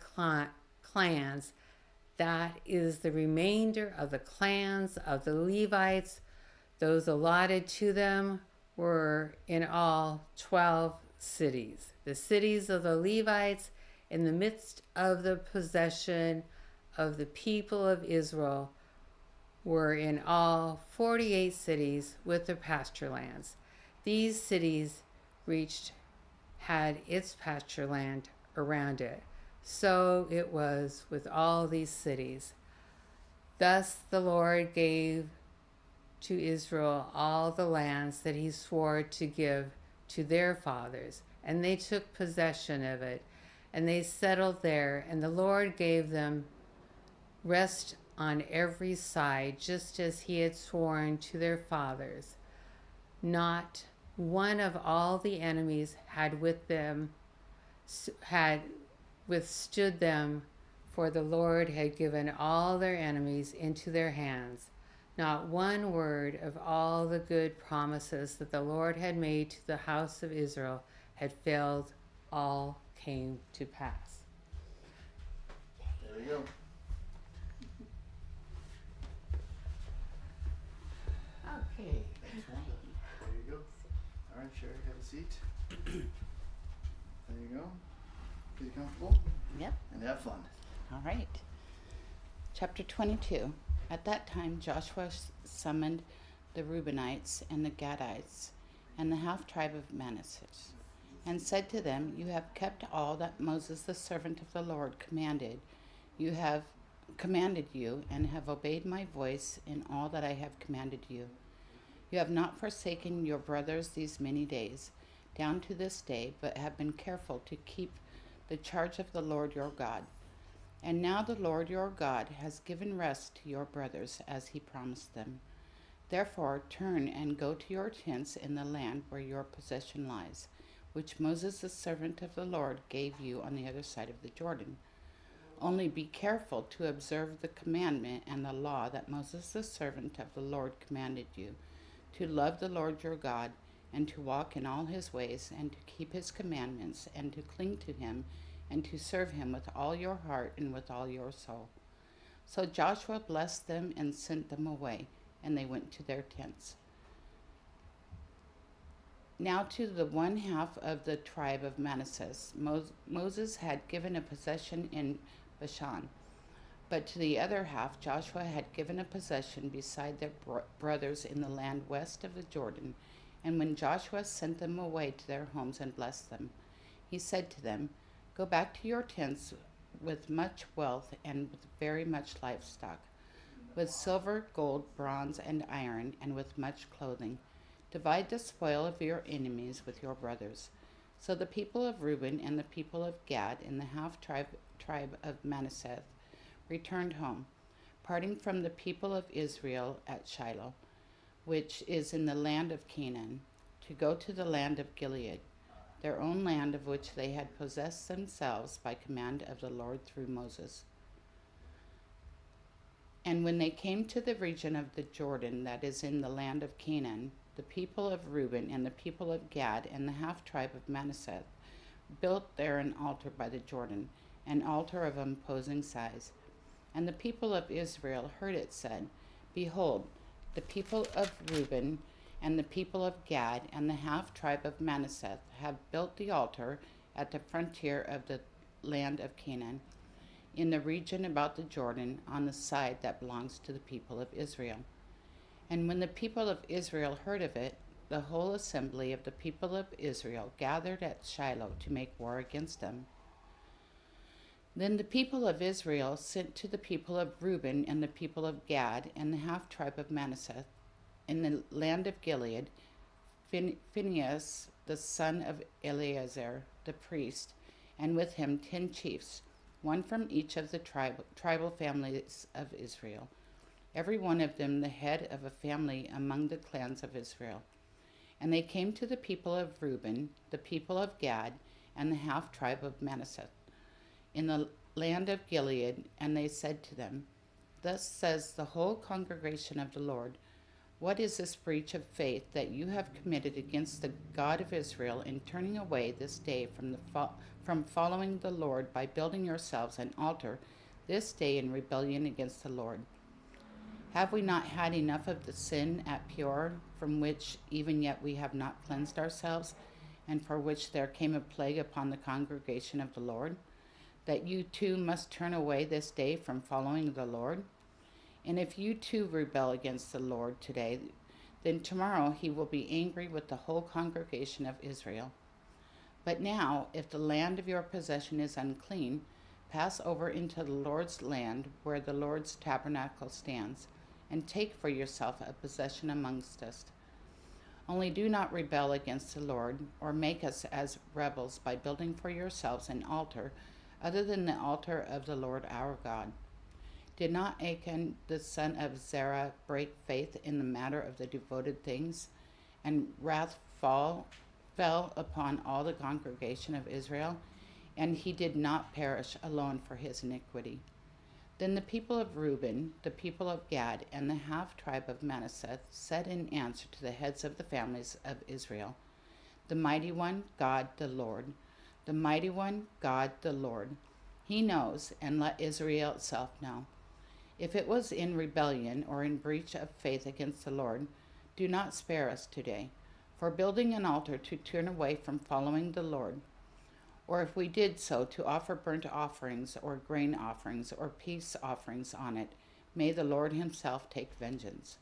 clans, that is the remainder of the clans of the Levites. Those allotted to them were in all 12 cities. The cities of the Levites in the midst of the possession of the people of Israel were in all 48 cities with their pasture lands. These cities had its pasture land around it. So it was with all these cities. Thus the Lord gave to Israel all the lands that he swore to give to their fathers, and they took possession of it, and they settled there, and the Lord gave them rest on every side, just as he had sworn to their fathers. Not one of all the enemies had withstood them, for the Lord had given all their enemies into their hands. Not one word of all the good promises that the Lord had made to the house of Israel had failed. All came to pass. There you go. Okay. There you go. All right, Sherry, have a seat. There you go. Feel comfortable? Yep. And have fun. All right. Chapter 22. At that time, Joshua summoned the Reubenites and the Gadites and the half-tribe of Manasseh, and said to them, "You have kept all that Moses, the servant of the Lord, commanded you, and have obeyed my voice in all that I have commanded you. You have not forsaken your brothers these many days, down to this day, but have been careful to keep the charge of the Lord your God. And now the Lord your God has given rest to your brothers, as he promised them. Therefore turn and go to your tents in the land where your possession lies, which Moses the servant of the Lord gave you on the other side of the Jordan. Only be careful to observe the commandment and the law that Moses the servant of the Lord commanded you, to love the Lord your God, and to walk in all his ways, and to keep his commandments, and to cling to him, and to serve him with all your heart and with all your soul." So Joshua blessed them and sent them away, and they went to their tents. Now to the 1/2 of the tribe of Manasseh, Moses had given a possession in Bashan, but to the other half Joshua had given a possession beside their brothers in the land west of the Jordan. And when Joshua sent them away to their homes and blessed them, he said to them, "Go back to your tents with much wealth and with very much livestock, with silver, gold, bronze, and iron, and with much clothing. Divide the spoil of your enemies with your brothers." So the people of Reuben and the people of Gad and the half-tribe of Manasseh returned home, parting from the people of Israel at Shiloh, which is in the land of Canaan, to go to the land of Gilead, their own land, of which they had possessed themselves by command of the Lord through Moses. And when they came to the region of the Jordan that is in the land of Canaan, the people of Reuben and the people of Gad and the half-tribe of Manasseh built there an altar by the Jordan, an altar of imposing size. And the people of Israel heard it said, "Behold, the people of Reuben and the people of Gad and the half-tribe of Manasseh have built the altar at the frontier of the land of Canaan, in the region about the Jordan, on the side that belongs to the people of Israel. And when the people of Israel heard of it, the whole assembly of the people of Israel gathered at Shiloh to make war against them. Then the people of Israel sent to the people of Reuben and the people of Gad and the half-tribe of Manasseh in the land of Gilead, Phinehas, the son of Eleazar, the priest, and with him 10 chiefs, one from each of the tribal families of Israel, every one of them the head of a family among the clans of Israel. And they came to the people of Reuben, the people of Gad, and the half-tribe of Manasseh, in the land of Gilead, and they said to them, Thus says the whole congregation of the Lord, what is this breach of faith that you have committed against the God of Israel in turning away this day from following the Lord by building yourselves an altar this day in rebellion against the Lord? Have we not had enough of the sin at Peor, from which even yet we have not cleansed ourselves, and for which there came a plague upon the congregation of the Lord, that you too must turn away this day from following the Lord? And if you too rebel against the Lord today, then tomorrow he will be angry with the whole congregation of Israel. But now, if the land of your possession is unclean, pass over into the Lord's land where the Lord's tabernacle stands, and take for yourself a possession amongst us. Only do not rebel against the Lord, or make us as rebels by building for yourselves an altar other than the altar of the Lord our God. Did not Achan the son of Zerah break faith in the matter of the devoted things, and wrath fell upon all the congregation of Israel, and he did not perish alone for his iniquity? Then the people of Reuben, the people of Gad, and the half-tribe of Manasseh said in answer to the heads of the families of Israel, The mighty one, God the Lord, the mighty one, God the Lord, he knows, and let Israel itself know. If it was in rebellion or in breach of faith against the Lord, do not spare us today, for building an altar to turn away from following the Lord. Or if we did so to offer burnt offerings or grain offerings or peace offerings on it, may the Lord himself take vengeance.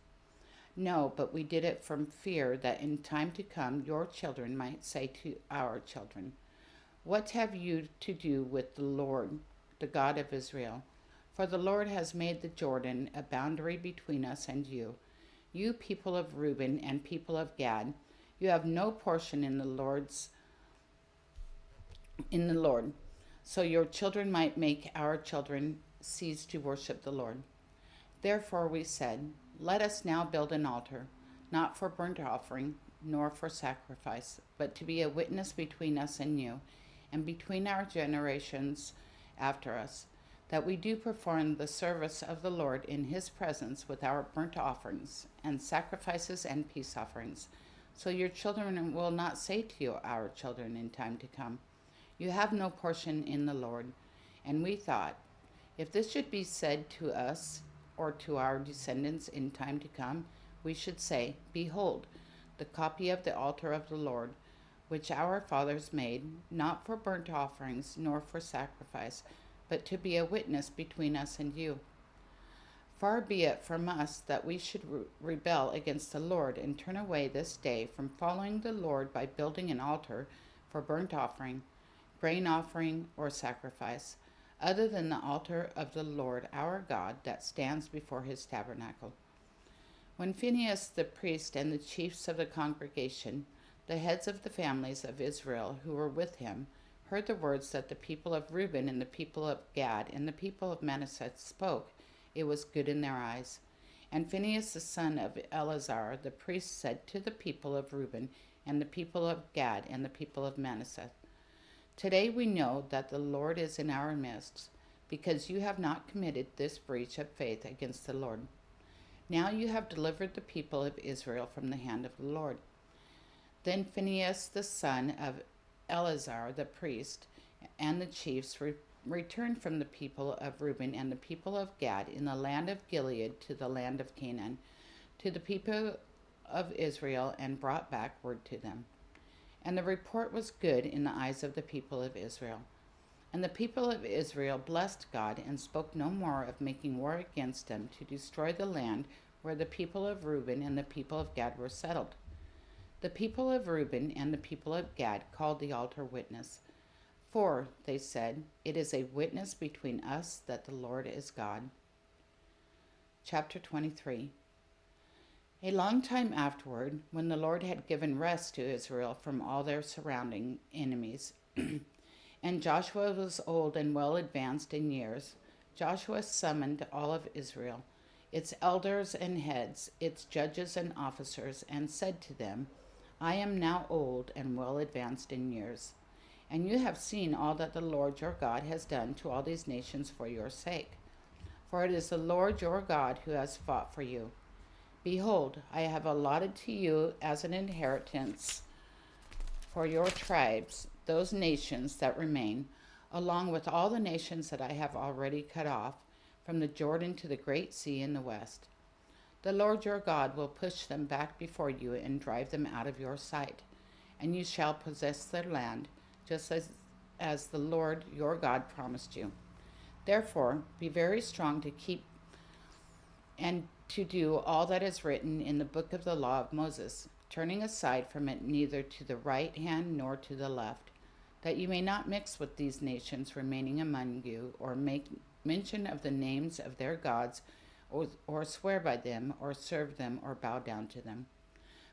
No, but we did it from fear that in time to come your children might say to our children, What have you to do with the Lord, the God of Israel? For the Lord has made the Jordan a boundary between us and you. You people of Reuben and people of Gad, you have no portion in the Lord, so your children might make our children cease to worship the Lord. Therefore we said, Let us now build an altar, not for burnt offering, nor for sacrifice, but to be a witness between us and you, and between our generations after us, that we do perform the service of the Lord in his presence with our burnt offerings and sacrifices and peace offerings. So your children will not say to you, our children, in time to come, You have no portion in the Lord. And we thought, if this should be said to us or to our descendants in time to come, we should say, Behold, the copy of the altar of the Lord, which our fathers made, not for burnt offerings nor for sacrifice, but to be a witness between us and you. Far be it from us that we should rebel against the Lord and turn away this day from following the Lord by building an altar for burnt offering, grain offering, or sacrifice, other than the altar of the Lord our God that stands before his tabernacle. When Phinehas the priest and the chiefs of the congregation, the heads of the families of Israel who were with him, heard the words that the people of Reuben and the people of Gad and the people of Manasseh spoke, it was good in their eyes. And Phinehas the son of Eleazar the priest said to the people of Reuben and the people of Gad and the people of Manasseh, Today we know that the Lord is in our midst, because you have not committed this breach of faith against the Lord. Now you have delivered the people of Israel from the hand of the Lord. Then Phinehas the son of Eleazar the priest and the chiefs returned from the people of Reuben and the people of Gad in the land of Gilead to the land of Canaan, to the people of Israel, and brought back word to them. And the report was good in the eyes of the people of Israel. And the people of Israel blessed God and spoke no more of making war against them to destroy the land where the people of Reuben and the people of Gad were settled. The people of Reuben and the people of Gad called the altar witness. For, they said, it is a witness between us that the Lord is God. Chapter 23. A long time afterward, when the Lord had given rest to Israel from all their surrounding enemies, and Joshua was old and well advanced in years, Joshua summoned all of Israel, its elders and heads, its judges and officers, and said to them, I am now old and well advanced in years, and you have seen all that the Lord your God has done to all these nations for your sake. For it is the Lord your God who has fought for you. Behold, I have allotted to you as an inheritance for your tribes those nations that remain, along with all the nations that I have already cut off, from the Jordan to the great sea in the west. The Lord your God will push them back before you and drive them out of your sight, and you shall possess their land, just as the Lord your God promised you. Therefore, be very strong to keep and to do all that is written in the book of the law of Moses, turning aside from it neither to the right hand nor to the left, that you may not mix with these nations remaining among you, or make mention of the names of their gods, or swear by them, or serve them, or bow down to them.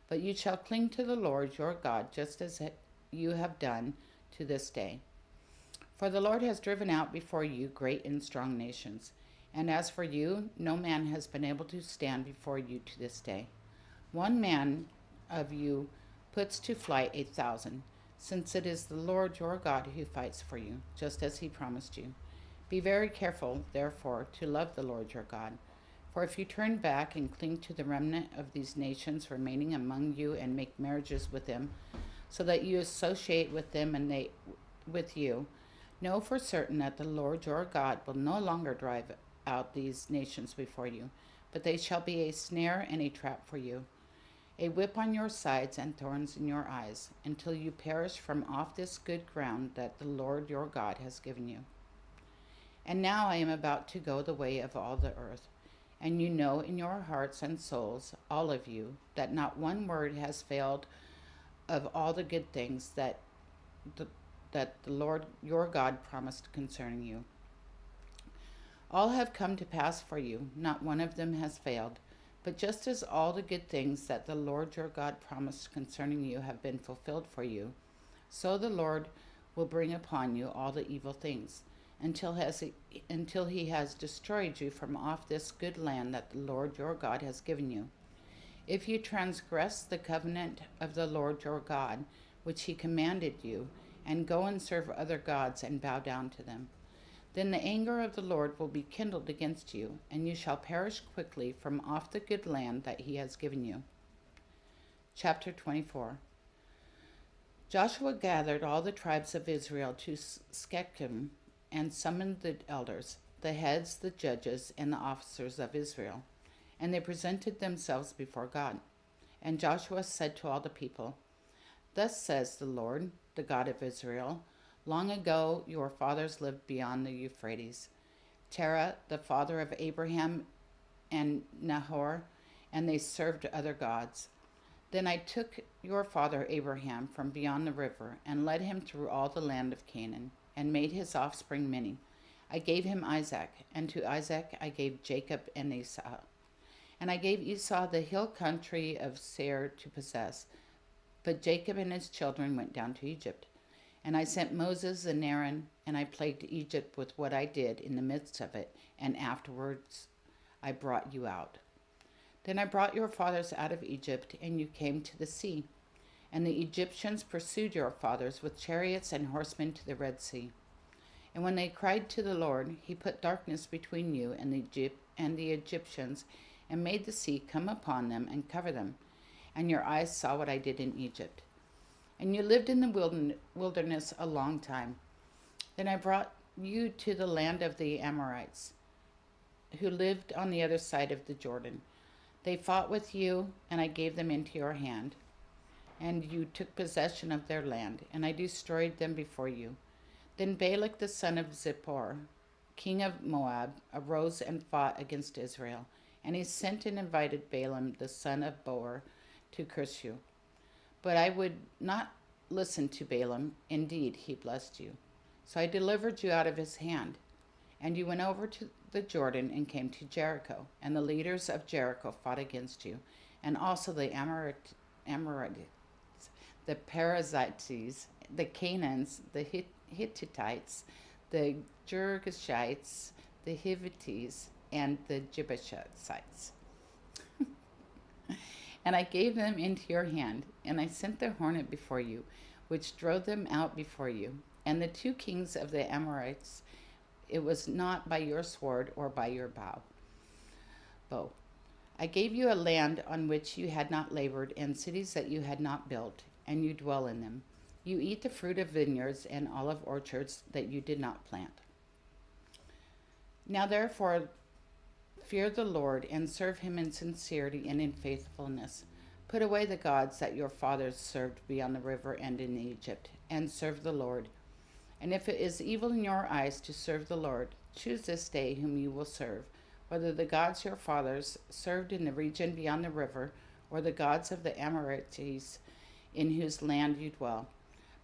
But you shall cling to the Lord your God, just as you have done to this day. For the Lord has driven out before you great and strong nations, and as for you, no man has been able to stand before you to this day. One man of you puts to flight 1,000, since it is the Lord your God who fights for you, just as he promised you. Be very careful, therefore, to love the Lord your God. For if you turn back and cling to the remnant of these nations remaining among you and make marriages with them, so that you associate with them and they with you, know for certain that the Lord your God will no longer drive out these nations before you, but they shall be a snare and a trap for you, a whip on your sides and thorns in your eyes, until you perish from off this good ground that the Lord your God has given you. And now I am about to go the way of all the earth, and you know in your hearts and souls, all of you, that not one word has failed of all the good things that the Lord your God promised concerning you. All have come to pass for you, not one of them has failed. But just as all the good things that the Lord your God promised concerning you have been fulfilled for you, so the Lord will bring upon you all the evil things, until he has destroyed you from off this good land that the Lord your God has given you. If you transgress the covenant of the Lord your God, which he commanded you, and go and serve other gods and bow down to them, then the anger of the Lord will be kindled against you, and you shall perish quickly from off the good land that he has given you. Chapter 24. Joshua gathered all the tribes of Israel to Shechem and summoned the elders, the heads, the judges, and the officers of Israel, and they presented themselves before God. And Joshua said to all the people, Thus says the Lord, the God of Israel, long ago your fathers lived beyond the Euphrates, Terah, the father of Abraham and Nahor, and they served other gods. Then I took your father Abraham from beyond the river and led him through all the land of Canaan, and made his offspring many. I gave him Isaac, and to Isaac I gave Jacob and Esau. And I gave Esau the hill country of Seir to possess, but Jacob and his children went down to Egypt. And I sent Moses and Aaron, and I plagued Egypt with what I did in the midst of it, and afterwards I brought you out. Then I brought your fathers out of Egypt, and you came to the sea. And the Egyptians pursued your fathers with chariots and horsemen to the Red Sea. And when they cried to the Lord, he put darkness between you and the Egyptians, and made the sea come upon them and cover them. And your eyes saw what I did in Egypt. And you lived in the wilderness a long time. Then I brought you to the land of the Amorites, who lived on the other side of the Jordan. They fought with you, and I gave them into your hand. and you took possession of their land, and I destroyed them before you. Then Balak the son of Zippor, king of Moab, arose and fought against Israel, and he sent and invited Balaam the son of Beor to curse you. But I would not listen to Balaam. Indeed, he blessed you. So I delivered you out of his hand, and you went over to the Jordan and came to Jericho, and the leaders of Jericho fought against you, and also the Amorites, the Perizzites, the Canaanites, the Hittites, the Girgashites, the Hivites, and the Jebusites. And I gave them into your hand, and I sent the hornet before you, which drove them out before you. And the 2 kings of the Amorites, it was not by your sword or by your bow. I gave you a land on which you had not labored, and cities that you had not built, and you dwell in them. You eat the fruit of vineyards and olive orchards that you did not plant. Now therefore, fear the Lord and serve him in sincerity and in faithfulness. Put away the gods that your fathers served beyond the river and in Egypt, and serve the Lord. And if it is evil in your eyes to serve the Lord, choose this day whom you will serve, whether the gods your fathers served in the region beyond the river, or the gods of the Amorites in whose land you dwell.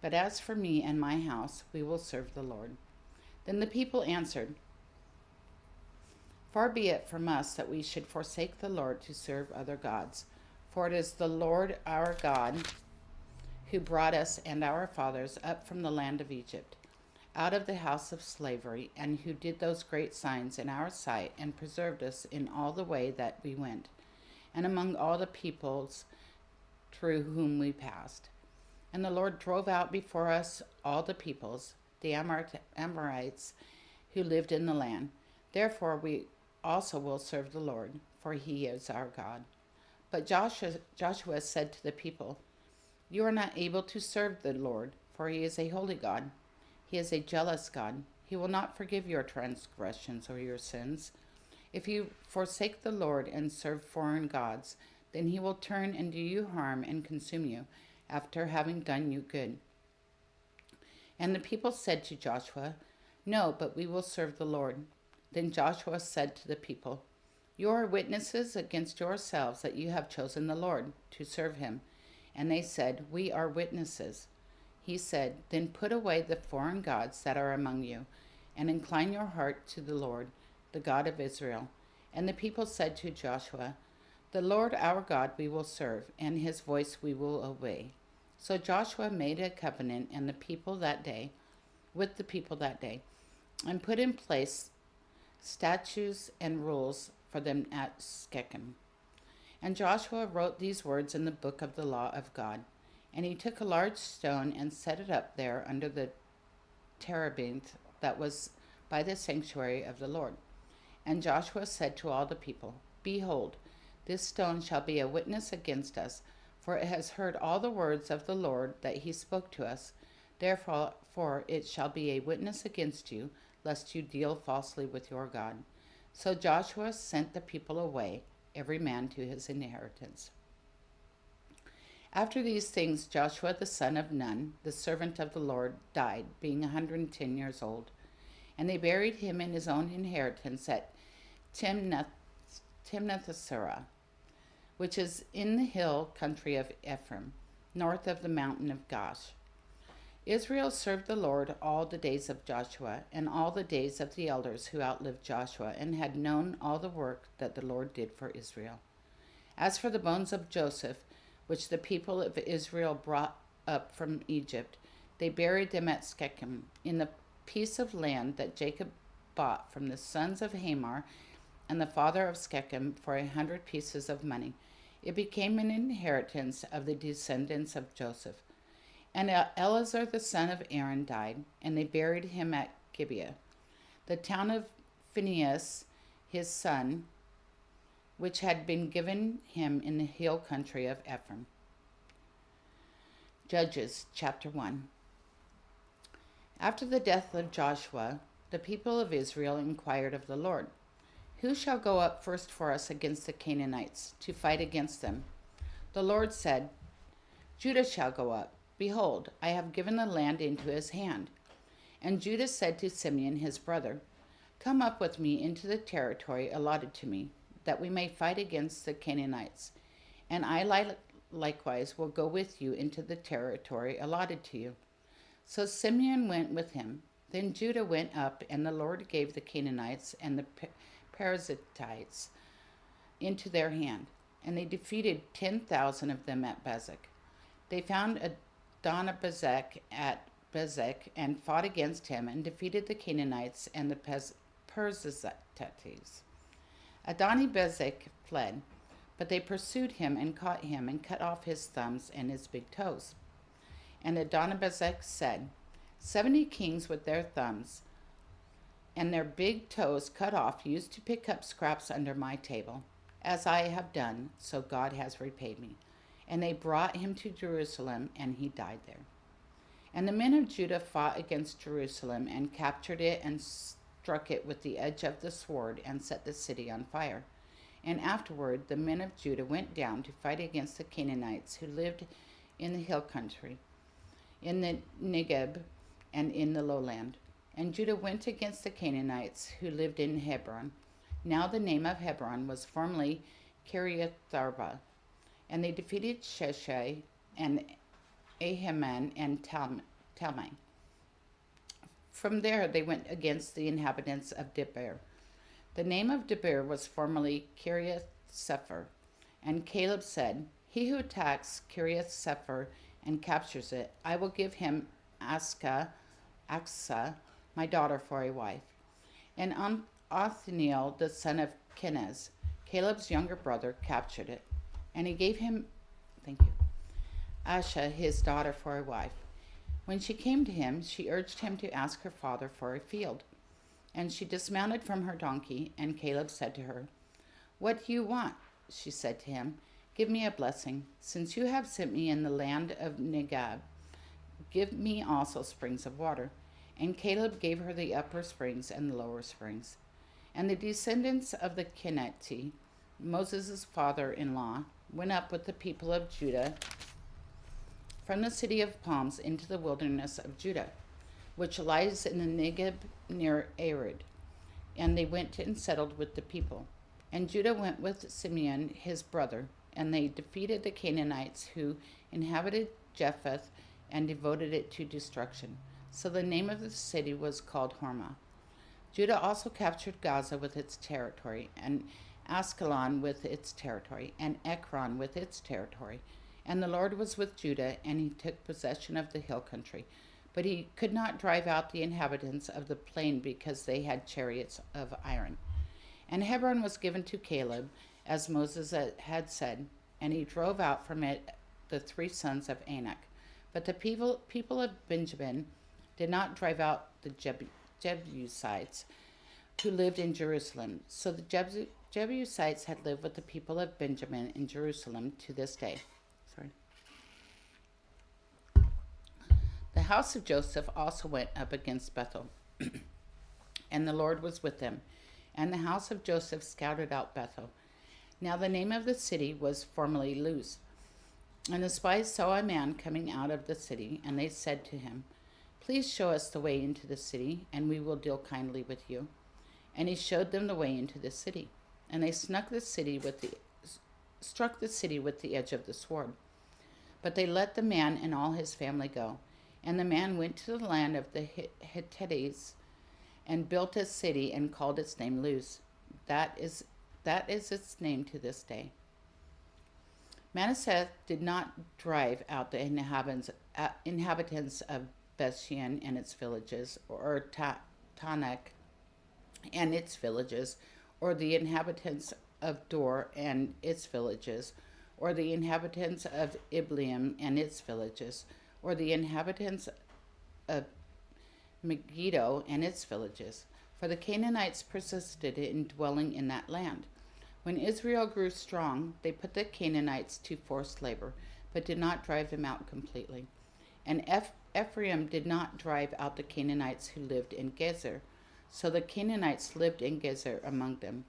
But as for me and my house, we will serve the Lord. Then the people answered, Far be it from us that we should forsake the Lord to serve other gods. For it is the Lord our God who brought us and our fathers up from the land of Egypt, out of the house of slavery, and who did those great signs in our sight, and preserved us in all the way that we went, and among all the peoples through whom we passed. And the Lord drove out before us all the peoples, the Amorites, who lived in the land. Therefore we also will serve the Lord, for he is our God. But Joshua said to the people, You are not able to serve the Lord, for he is a holy God. He is a jealous God. He will not forgive your transgressions or your sins. If you forsake the Lord and serve foreign gods, then he will turn and do you harm and consume you, after having done you good. And the people said to Joshua, No, but we will serve the Lord. Then Joshua said to the people, You are witnesses against yourselves that you have chosen the Lord to serve him. And they said, We are witnesses. He said, Then put away the foreign gods that are among you, and incline your heart to the Lord, the God of Israel. And the people said to Joshua, The Lord our God we will serve, and his voice we will obey. So Joshua made a covenant with the people that day, and put in place statutes and rules for them at Shechem. And Joshua wrote these words in the book of the law of God. And he took a large stone and set it up there under the terebinth that was by the sanctuary of the Lord. And Joshua said to all the people, Behold, this stone shall be a witness against us, for it has heard all the words of the Lord that he spoke to us. Therefore it shall be a witness against you, lest you deal falsely with your God. So Joshua sent the people away, every man to his inheritance. After these things, Joshua the son of Nun, the servant of the Lord, died, being 110 years old. And they buried him in his own inheritance at Timnath-serah, which is in the hill country of Ephraim, north of the mountain of Gaash. Israel served the Lord all the days of Joshua, and all the days of the elders who outlived Joshua, and had known all the work that the Lord did for Israel. As for the bones of Joseph, which the people of Israel brought up from Egypt, they buried them at Shechem, in the piece of land that Jacob bought from the sons of Hamor and the father of Shechem for 100 pieces of money. It became an inheritance of the descendants of Joseph. And Eleazar the son of Aaron died, and they buried him at Gibeah, the town of Phinehas, his son, which had been given him in the hill country of Ephraim. Judges chapter 1. After the death of Joshua, the people of Israel inquired of the Lord, Who shall go up first for us against the Canaanites, to fight against them? The Lord said, Judah shall go up. Behold, I have given the land into his hand. And Judah said to Simeon his brother, Come up with me into the territory allotted to me, that we may fight against the Canaanites. And I likewise will go with you into the territory allotted to you. So Simeon went with him. Then Judah went up, and the Lord gave the Canaanites and the Perizzites into their hand, and they defeated 10,000 of them at Bezek. They found Adonibezek at Bezek and fought against him and defeated the Canaanites and the Perizzites. Adonibezek fled, but they pursued him and caught him and cut off his thumbs and his big toes. And Adonibezek said, 70 kings with their thumbs and their big toes cut off used to pick up scraps under my table. As I have done, so God has repaid me. And they brought him to Jerusalem, and he died there. And the men of Judah fought against Jerusalem and captured it and struck it with the edge of the sword and set the city on fire. And afterward the men of Judah went down to fight against the Canaanites who lived in the hill country, in the Negeb, and in the lowland. And Judah went against the Canaanites who lived in Hebron. Now the name of Hebron was formerly Kiriath-arba. And they defeated Sheshai and Ahiman and Talmai. From there they went against the inhabitants of Debir. The name of Debir was formerly Kiriath-Sepher. And Caleb said, He who attacks Kiriath-Sepher and captures it, I will give him Aksa, my daughter, for a wife. And Othniel, the son of Kenaz, Caleb's younger brother, captured it. And he gave him, Asha, his daughter, for a wife. When she came to him, she urged him to ask her father for a field. And she dismounted from her donkey, and Caleb said to her, What do you want? She said to him, Give me a blessing. Since you have sent me in the land of Negeb, give me also springs of water. And Caleb gave her the upper springs and the lower springs. And the descendants of the Kenethi, Moses' father-in-law, went up with the people of Judah from the city of palms into the wilderness of Judah, which lies in the Negeb near Arid. And they went and settled with the people. And Judah went with Simeon his brother, and they defeated the Canaanites who inhabited Japheth and devoted it to destruction. So the name of the city was called Hormah. Judah also captured Gaza with its territory, and Askelon with its territory, and Ekron with its territory. And the Lord was with Judah, and he took possession of the hill country. But he could not drive out the inhabitants of the plain because they had chariots of iron. And Hebron was given to Caleb, as Moses had said, and he drove out from it the 3 sons of Anak. But the people of Benjamin did not drive out the Jebusites who lived in Jerusalem. So the Jebusites had lived with the people of Benjamin in Jerusalem to this day. The house of Joseph also went up against Bethel, and the Lord was with them. And the house of Joseph scouted out Bethel. Now the name of the city was formerly Luz. And the spies saw a man coming out of the city, and they said to him, Please show us the way into the city, and we will deal kindly with you. And he showed them the way into the city. And they struck the city with the edge of the sword. But they let the man and all his family go. And the man went to the land of the Hittites and built a city and called its name Luz. That is its name to this day. Manasseh did not drive out the inhabitants of Bethshean and its villages, or Tanakh and its villages, or the inhabitants of Dor and its villages, or the inhabitants of Ibleam and its villages, or the inhabitants of Megiddo and its villages. For the Canaanites persisted in dwelling in that land. When Israel grew strong, they put the Canaanites to forced labor, but did not drive them out completely. And Ephraim did not drive out the Canaanites who lived in Gezer, so the Canaanites lived in Gezer among them.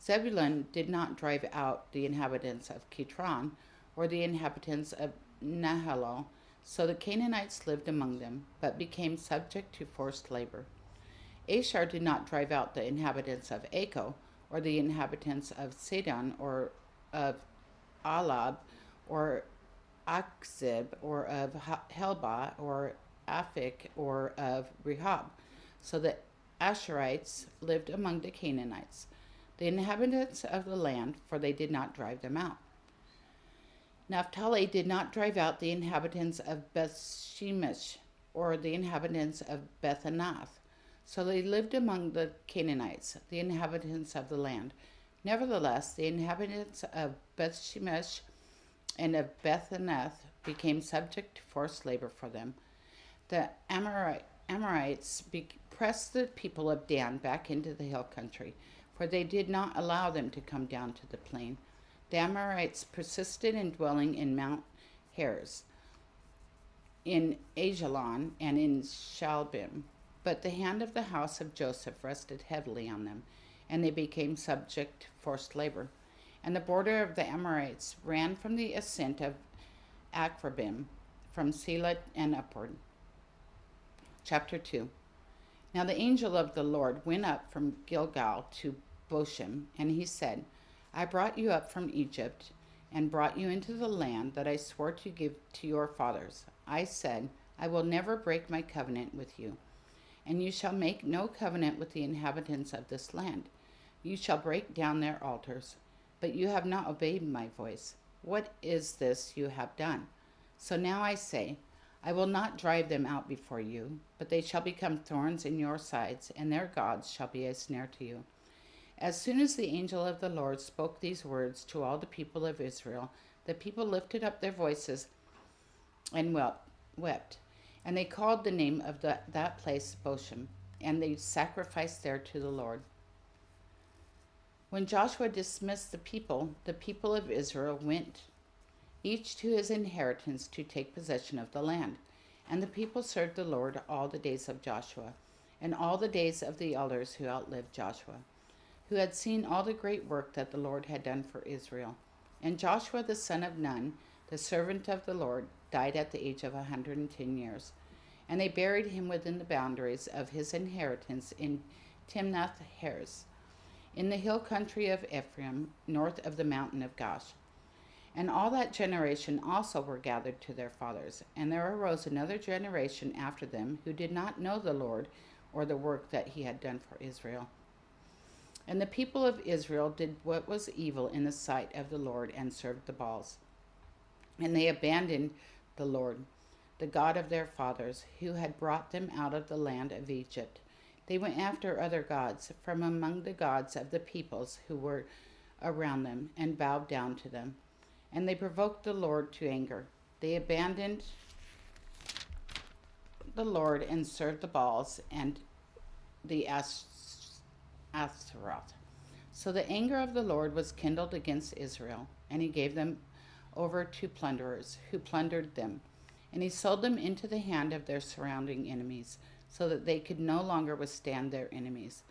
Zebulun did not drive out the inhabitants of Kitron, or the inhabitants of Nahalol. So the Canaanites lived among them, but became subject to forced labor. Ashur did not drive out the inhabitants of Acco, or the inhabitants of Sidon, or of Alab, or Akzib, or of Helbah, or Aphik, or of Rehob. So the Ashurites lived among the Canaanites, the inhabitants of the land, for they did not drive them out. Naphtali did not drive out the inhabitants of Bethshemesh, or the inhabitants of Bethanath. So they lived among the Canaanites, the inhabitants of the land. Nevertheless, the inhabitants of Bethshemesh and of Bethanath became subject to forced labor for them. The Amorites pressed the people of Dan back into the hill country, for they did not allow them to come down to the plain. The Amorites persisted in dwelling in Mount Heres, in Ajalon, and in Shalbim. But the hand of the house of Joseph rested heavily on them, and they became subject to forced labor. And the border of the Amorites ran from the ascent of Akrabim, from Selah and upward. Chapter 2. Now the angel of the Lord went up from Gilgal to Bochim, and he said, I brought you up from Egypt, and brought you into the land that I swore to give to your fathers. I said, I will never break my covenant with you, and you shall make no covenant with the inhabitants of this land. You shall break down their altars, but you have not obeyed my voice. What is this you have done? So now I say, I will not drive them out before you, but they shall become thorns in your sides, and their gods shall be a snare to you. As soon as the angel of the Lord spoke these words to all the people of Israel, the people lifted up their voices and wept. And they called the name of that place Bochim, and they sacrificed there to the Lord. When Joshua dismissed the people of Israel went each to his inheritance to take possession of the land. And the people served the Lord all the days of Joshua, and all the days of the elders who outlived Joshua, who had seen all the great work that the Lord had done for Israel. And Joshua the son of Nun, the servant of the Lord, died at the age of 110 years. And they buried him within the boundaries of his inheritance in Timnath-Heres, in the hill country of Ephraim, north of the mountain of Gaash. And all that generation also were gathered to their fathers. And there arose another generation after them who did not know the Lord or the work that he had done for Israel. And the people of Israel did what was evil in the sight of the Lord and served the Baals. And they abandoned the Lord, the God of their fathers, who had brought them out of the land of Egypt. They went after other gods from among the gods of the peoples who were around them, and bowed down to them. And they provoked the Lord to anger. They abandoned the Lord and served the Baals and the Ashtaroth. So the anger of the Lord was kindled against Israel, and he gave them over to plunderers, who plundered them. And he sold them into the hand of their surrounding enemies, so that they could no longer withstand their enemies.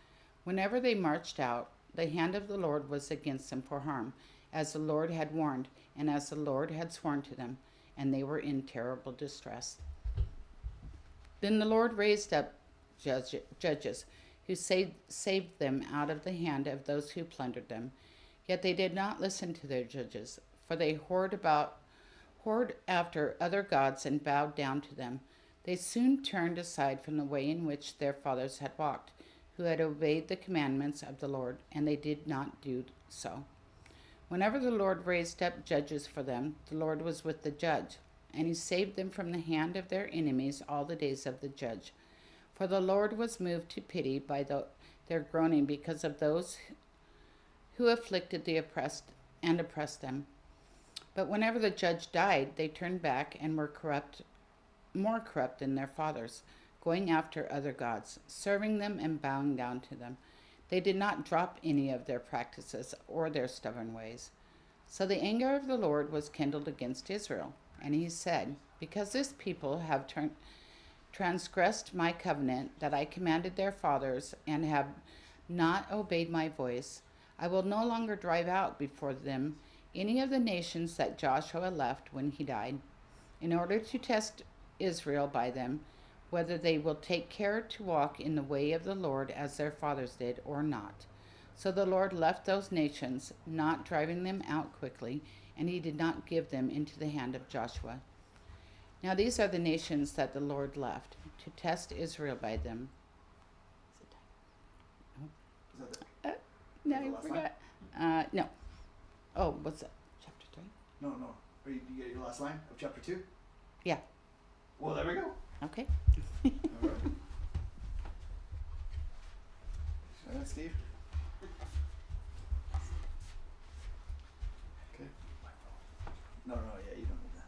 Whenever they marched out, the hand of the Lord was against them for harm, as the Lord had warned, and as the Lord had sworn to them, and they were in terrible distress. Then the Lord raised up judges, who saved them out of the hand of those who plundered them. Yet they did not listen to their judges, for they whored after other gods and bowed down to them. They soon turned aside from the way in which their fathers had walked, who had obeyed the commandments of the Lord, and they did not do so. Whenever the Lord raised up judges for them, the Lord was with the judge, and he saved them from the hand of their enemies all the days of the judge. For the Lord was moved to pity by their groaning because of those who afflicted the oppressed and oppressed them. But whenever the judge died, they turned back and were more corrupt than their fathers, going after other gods, serving them and bowing down to them. They did not drop any of their practices or their stubborn ways. So the anger of the Lord was kindled against Israel, and he said, because this people have transgressed my covenant that I commanded their fathers, and have not obeyed my voice, I will no longer drive out before them any of the nations that Joshua left when he died. in order to test Israel by them, whether they will take care to walk in the way of the Lord as their fathers did or not. So the Lord left those nations, not driving them out quickly, and he did not give them into the hand of Joshua. Now these are the nations that the Lord left, to test Israel by them. No, I forgot. No. Oh, what's that? Chapter 3? No. Are you get your last line of chapter 2? Yeah. Well, there we go. Okay. All right. Show that, Steve. Okay. No, yeah, you don't need that.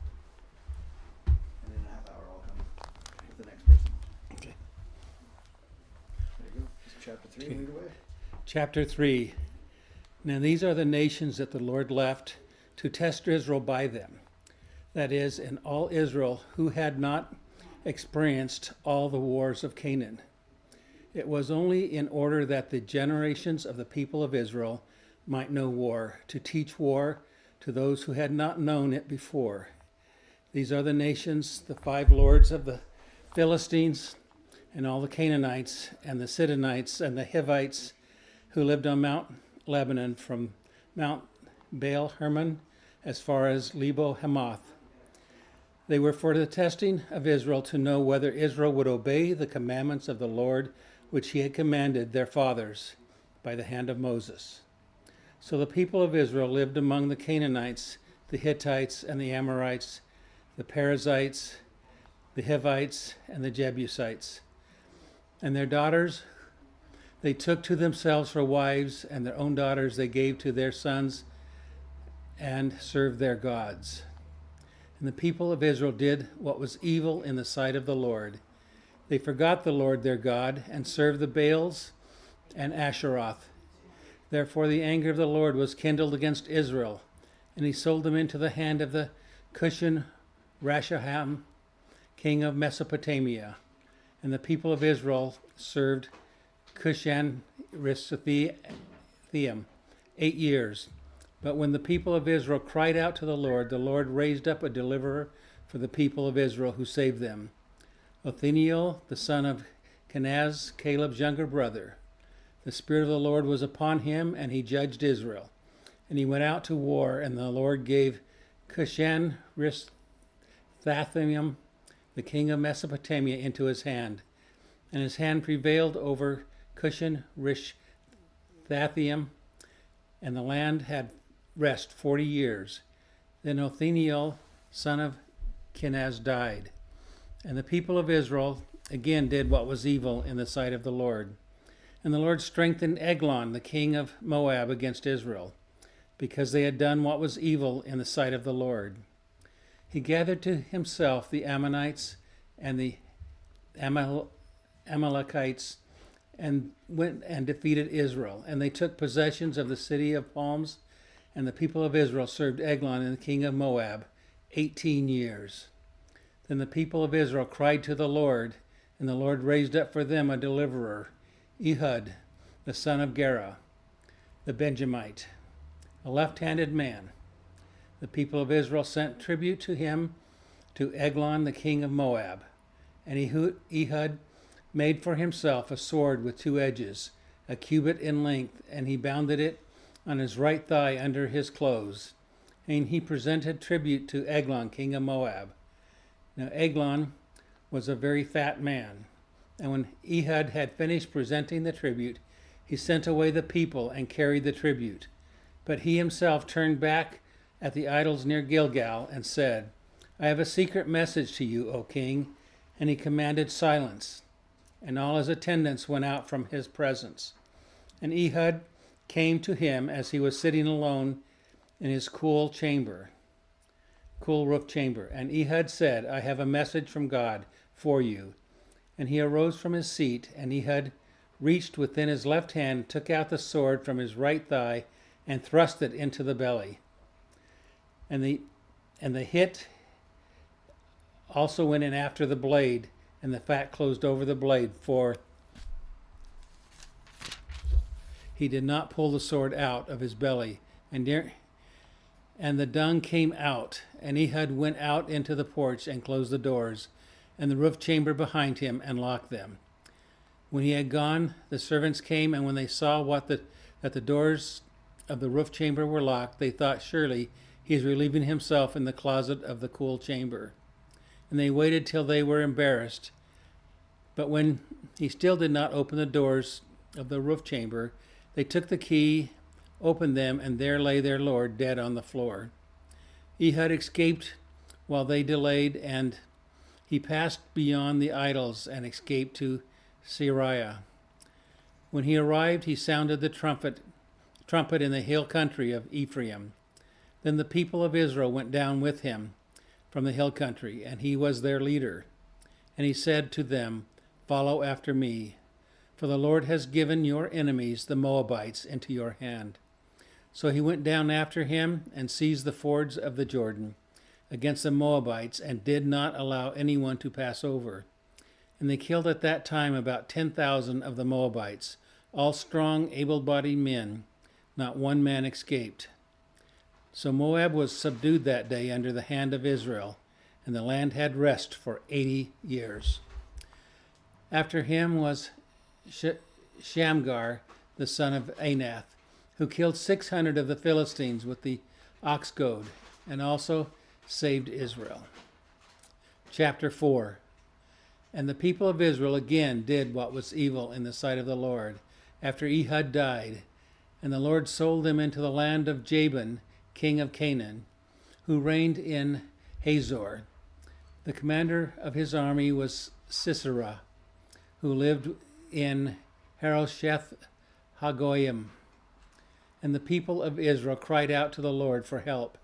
And in a half hour, I'll come with the next person. Okay. There you go. Just chapter 3, lead away. Chapter 3. Now these are the nations that the Lord left to test Israel by them. That is, in all Israel who had not experienced all the wars of Canaan. It was only in order that the generations of the people of Israel might know war, to teach war to those who had not known it before. These are the nations, the 5 lords of the Philistines, and all the Canaanites, and the Sidonites, and the Hivites, who lived on Mount Lebanon, from Mount Baal Hermon as far as Lebo Hamath. They were for the testing of Israel, to know whether Israel would obey the commandments of the Lord, which he had commanded their fathers by the hand of Moses. So the people of Israel lived among the Canaanites, the Hittites, and the Amorites, the Perizzites, the Hivites, and the Jebusites. And their daughters they took to themselves for wives, and their own daughters they gave to their sons, and served their gods. And the people of Israel did what was evil in the sight of the Lord. They forgot the Lord their God, and served the Baals and Asheroth. Therefore the anger of the Lord was kindled against Israel, and he sold them into the hand of the Cushan Rashaham, king of Mesopotamia. And the people of Israel served Cushan Rishathaim 8 years. But when the people of Israel cried out to the Lord raised up a deliverer for the people of Israel, who saved them. Othniel, the son of Kenaz, Caleb's younger brother. The Spirit of the Lord was upon him, and he judged Israel. And he went out to war, and the Lord gave Cushan Rishathaim, the king of Mesopotamia, into his hand. And his hand prevailed over Cushan Rishathaim, and the land had rest 40 years. Then Othniel, son of Kenaz, died. And the people of Israel again did what was evil in the sight of the Lord. And the Lord strengthened Eglon, the king of Moab, against Israel, because they had done what was evil in the sight of the Lord. He gathered to himself the Ammonites and the Amalekites, and went and defeated Israel. And they took possessions of the city of palms, and the people of Israel served Eglon and the king of Moab 18 years. Then the people of Israel cried to the Lord, and the Lord raised up for them a deliverer, Ehud, the son of Gera, the Benjamite, a left-handed man. The people of Israel sent tribute to him, to Eglon, the king of Moab. And Ehud made for himself a sword with 2 edges, a cubit in length, and he bounded it on his right thigh under his clothes. And he presented tribute to Eglon, king of Moab. Now Eglon was a very fat man. And when Ehud had finished presenting the tribute, he sent away the people and carried the tribute. But he himself turned back at the idols near Gilgal and said, I have a secret message to you, O king. And he commanded silence. And all his attendants went out from his presence. And Ehud came to him as he was sitting alone in his cool roof chamber. And Ehud said, I have a message from God for you. And he arose from his seat, and Ehud reached within his left hand, took out the sword from his right thigh, and thrust it into the belly. And the hit also went in after the blade, and the fat closed over the blade, for he did not pull the sword out of his belly. And And the dung came out, and Ehud went out into the porch and closed the doors, and the roof chamber behind him, and locked them. When he had gone, the servants came, and when they saw that the doors of the roof chamber were locked, they thought, surely he is relieving himself in the closet of the cool chamber. And they waited till they were embarrassed. But when he still did not open the doors of the roof chamber, they took the key, opened them, and there lay their lord dead on the floor. Ehud escaped while they delayed, and he passed beyond the idols and escaped to Sariah. When he arrived, he sounded the trumpet in the hill country of Ephraim. Then the people of Israel went down with him from the hill country, and he was their leader. And he said to them, "Follow after me, for the Lord has given your enemies, the Moabites, into your hand." So he went down after him and seized the fords of the Jordan against the Moabites, and did not allow anyone to pass over. And they killed at that time about 10,000 of the Moabites, all strong, able-bodied men. Not one man escaped. So Moab was subdued that day under the hand of Israel, and the land had rest for 80 years. After him was Shamgar, the son of Anath, who killed 600 of the Philistines with the ox goad, and also saved Israel. Chapter 4. And the people of Israel again did what was evil in the sight of the Lord, after Ehud died. And the Lord sold them into the land of Jabin, king of Canaan, who reigned in Hazor. The commander of his army was Sisera, who lived in Harosheth Hagoyim. And the people of Israel cried out to the Lord for help,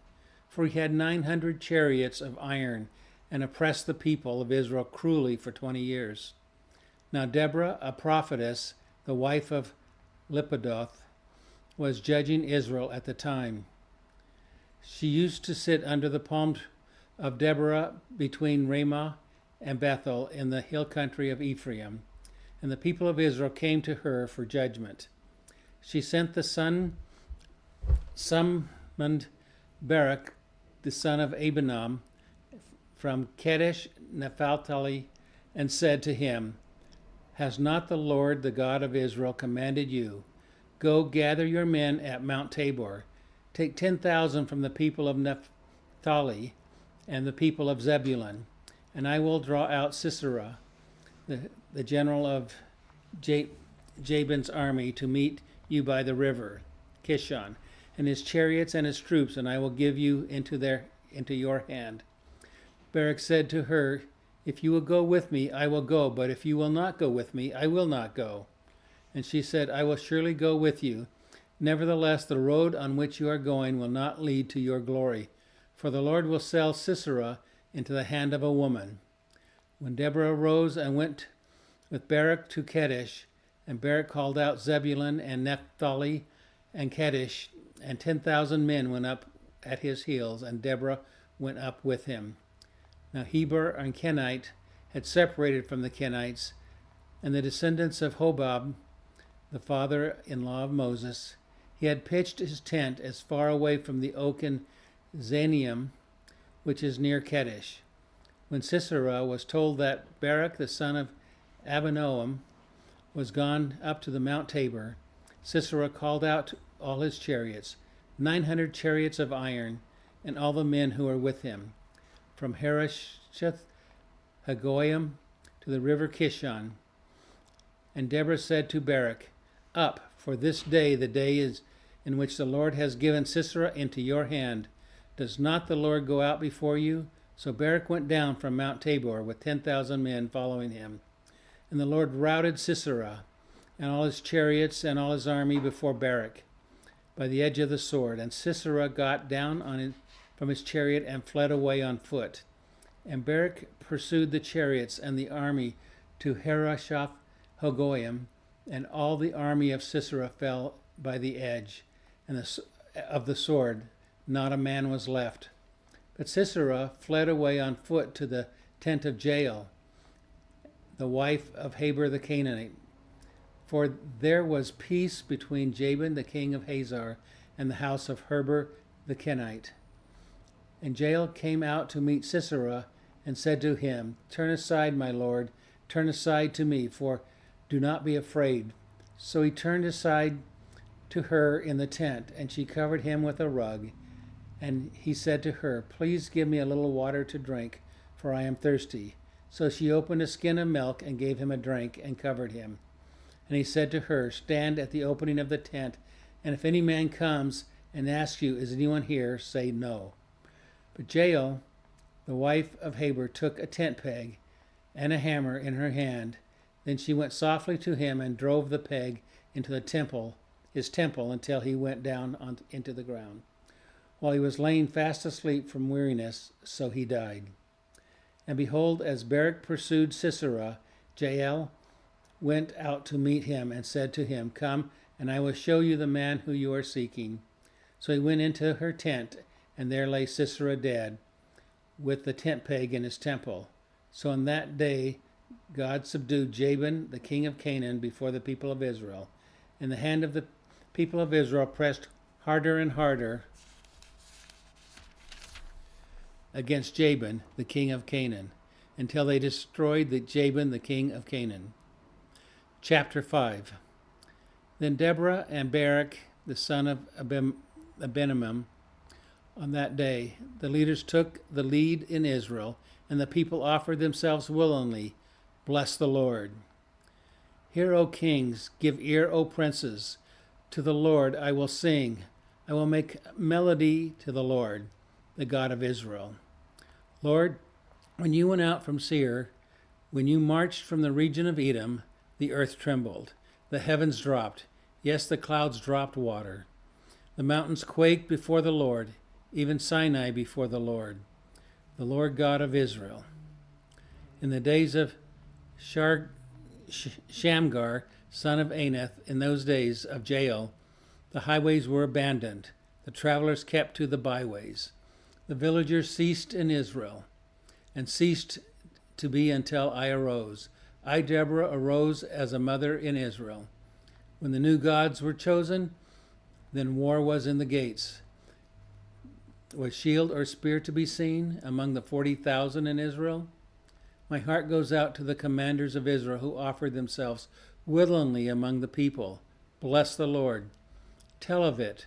for he had 900 chariots of iron, and oppressed the people of Israel cruelly for 20 years. Now Deborah, a prophetess, the wife of Lapidoth, was judging Israel at the time. She used to sit under the palm of Deborah between Ramah and Bethel in the hill country of Ephraim, and the people of Israel came to her for judgment. She sent summoned Barak, the son of Abinam, from Kadesh Naphtali, and said to him, "Has not the Lord, the God of Israel, commanded you, go gather your men at Mount Tabor, take 10,000 from the people of Naphtali and the people of Zebulun, and I will draw out Sisera, the general of Jabin's army, to meet you by the river Kishon, and his chariots and his troops, and I will give you into your hand." Barak said to her, "If you will go with me, I will go, but if you will not go with me, I will not go." And she said, "I will surely go with you. Nevertheless, the road on which you are going will not lead to your glory, for the Lord will sell Sisera into the hand of a woman." When Deborah arose and went with Barak to Kadesh, and Barak called out Zebulun and Naphtali and Kadesh, and 10,000 men went up at his heels, and Deborah went up with him. Now Heber and Kenite had separated from the Kenites, and the descendants of Hobab, the father-in-law of Moses. He had pitched his tent as far away from the oak in Zanium, which is near Kadesh. When Sisera was told that Barak, the son of Abinoam, was gone up to the Mount Tabor, Sisera called out all his chariots, 900 chariots of iron, and all the men who were with him, from Harosheth Hagoyim to the river Kishon. And Deborah said to Barak, "Up, for this day the day is in which the Lord has given Sisera into your hand. Does not the Lord go out before you?" So Barak went down from Mount Tabor with 10,000 men following him. And the Lord routed Sisera and all his chariots and all his army before Barak by the edge of the sword. And Sisera got down from his chariot and fled away on foot. And Barak pursued the chariots and the army to Harosheth Hagoyim, and all the army of Sisera fell by the edge of the sword. Not a man was left. But Sisera fled away on foot to the tent of Jael, the wife of Heber the Canaanite. For there was peace between Jabin the king of Hazor and the house of Heber the Kenite. And Jael came out to meet Sisera and said to him, Turn aside, my lord, turn aside to me, for do not be afraid. So he turned aside to her in the tent, and she covered him with a rug. And he said to her, Please give me a little water to drink, for I am thirsty. So she opened a skin of milk and gave him a drink and covered him. And he said to her, Stand at the opening of the tent, and if any man comes and asks you, Is anyone here? Say no. But Jael, the wife of Heber, took a tent peg and a hammer in her hand. Then she went softly to him and drove the peg into his temple, until he went down into the ground. While he was laying fast asleep from weariness, so he died. And behold, as Barak pursued Sisera, Jael went out to meet him and said to him, Come, and I will show you the man who you are seeking. So he went into her tent, and there lay Sisera dead, with the tent peg in his temple. So on that day God subdued Jabin, the king of Canaan, before the people of Israel. And the hand of the people of Israel pressed harder and harder against Jabin, the king of Canaan, until they destroyed Jabin, the king of Canaan. Chapter 5. Then Deborah and Barak, the son of Abinoam, on that day, the leaders took the lead in Israel, and the people offered themselves willingly. Bless the Lord. Hear, O kings, give ear, O princes. To the Lord I will sing. I will make melody to the Lord, the God of Israel. Lord, when you went out from Seir, when you marched from the region of Edom, the earth trembled, the heavens dropped, yes, the clouds dropped water. The mountains quaked before the Lord, even Sinai before the Lord God of Israel. In the days of Shamgar, son of Anath, in those days of Jael, the highways were abandoned. The travelers kept to the byways. The villagers ceased in Israel, and ceased to be until I arose. I, Deborah, arose as a mother in Israel. When the new gods were chosen, then war was in the gates. Was shield or spear to be seen among the 40,000 in Israel? My heart goes out to the commanders of Israel who offered themselves willingly among the people. Bless the Lord. Tell of it,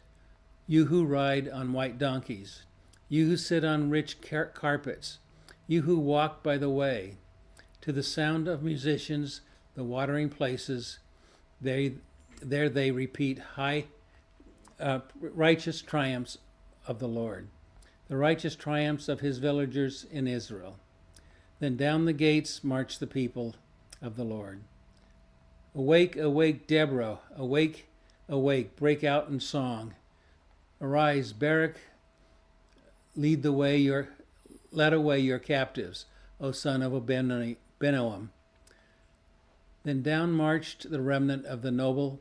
you who ride on white donkeys, you who sit on rich carpets, you who walk by the way. To the sound of musicians, the watering places, there they repeat righteous triumphs of the Lord, the righteous triumphs of his villagers in Israel. Then down the gates march the people of the Lord. Awake, awake, Deborah, awake, awake, break out in song. Arise, Barak, led away your captives, O son of Abinoam. Then down marched the remnant of the noble,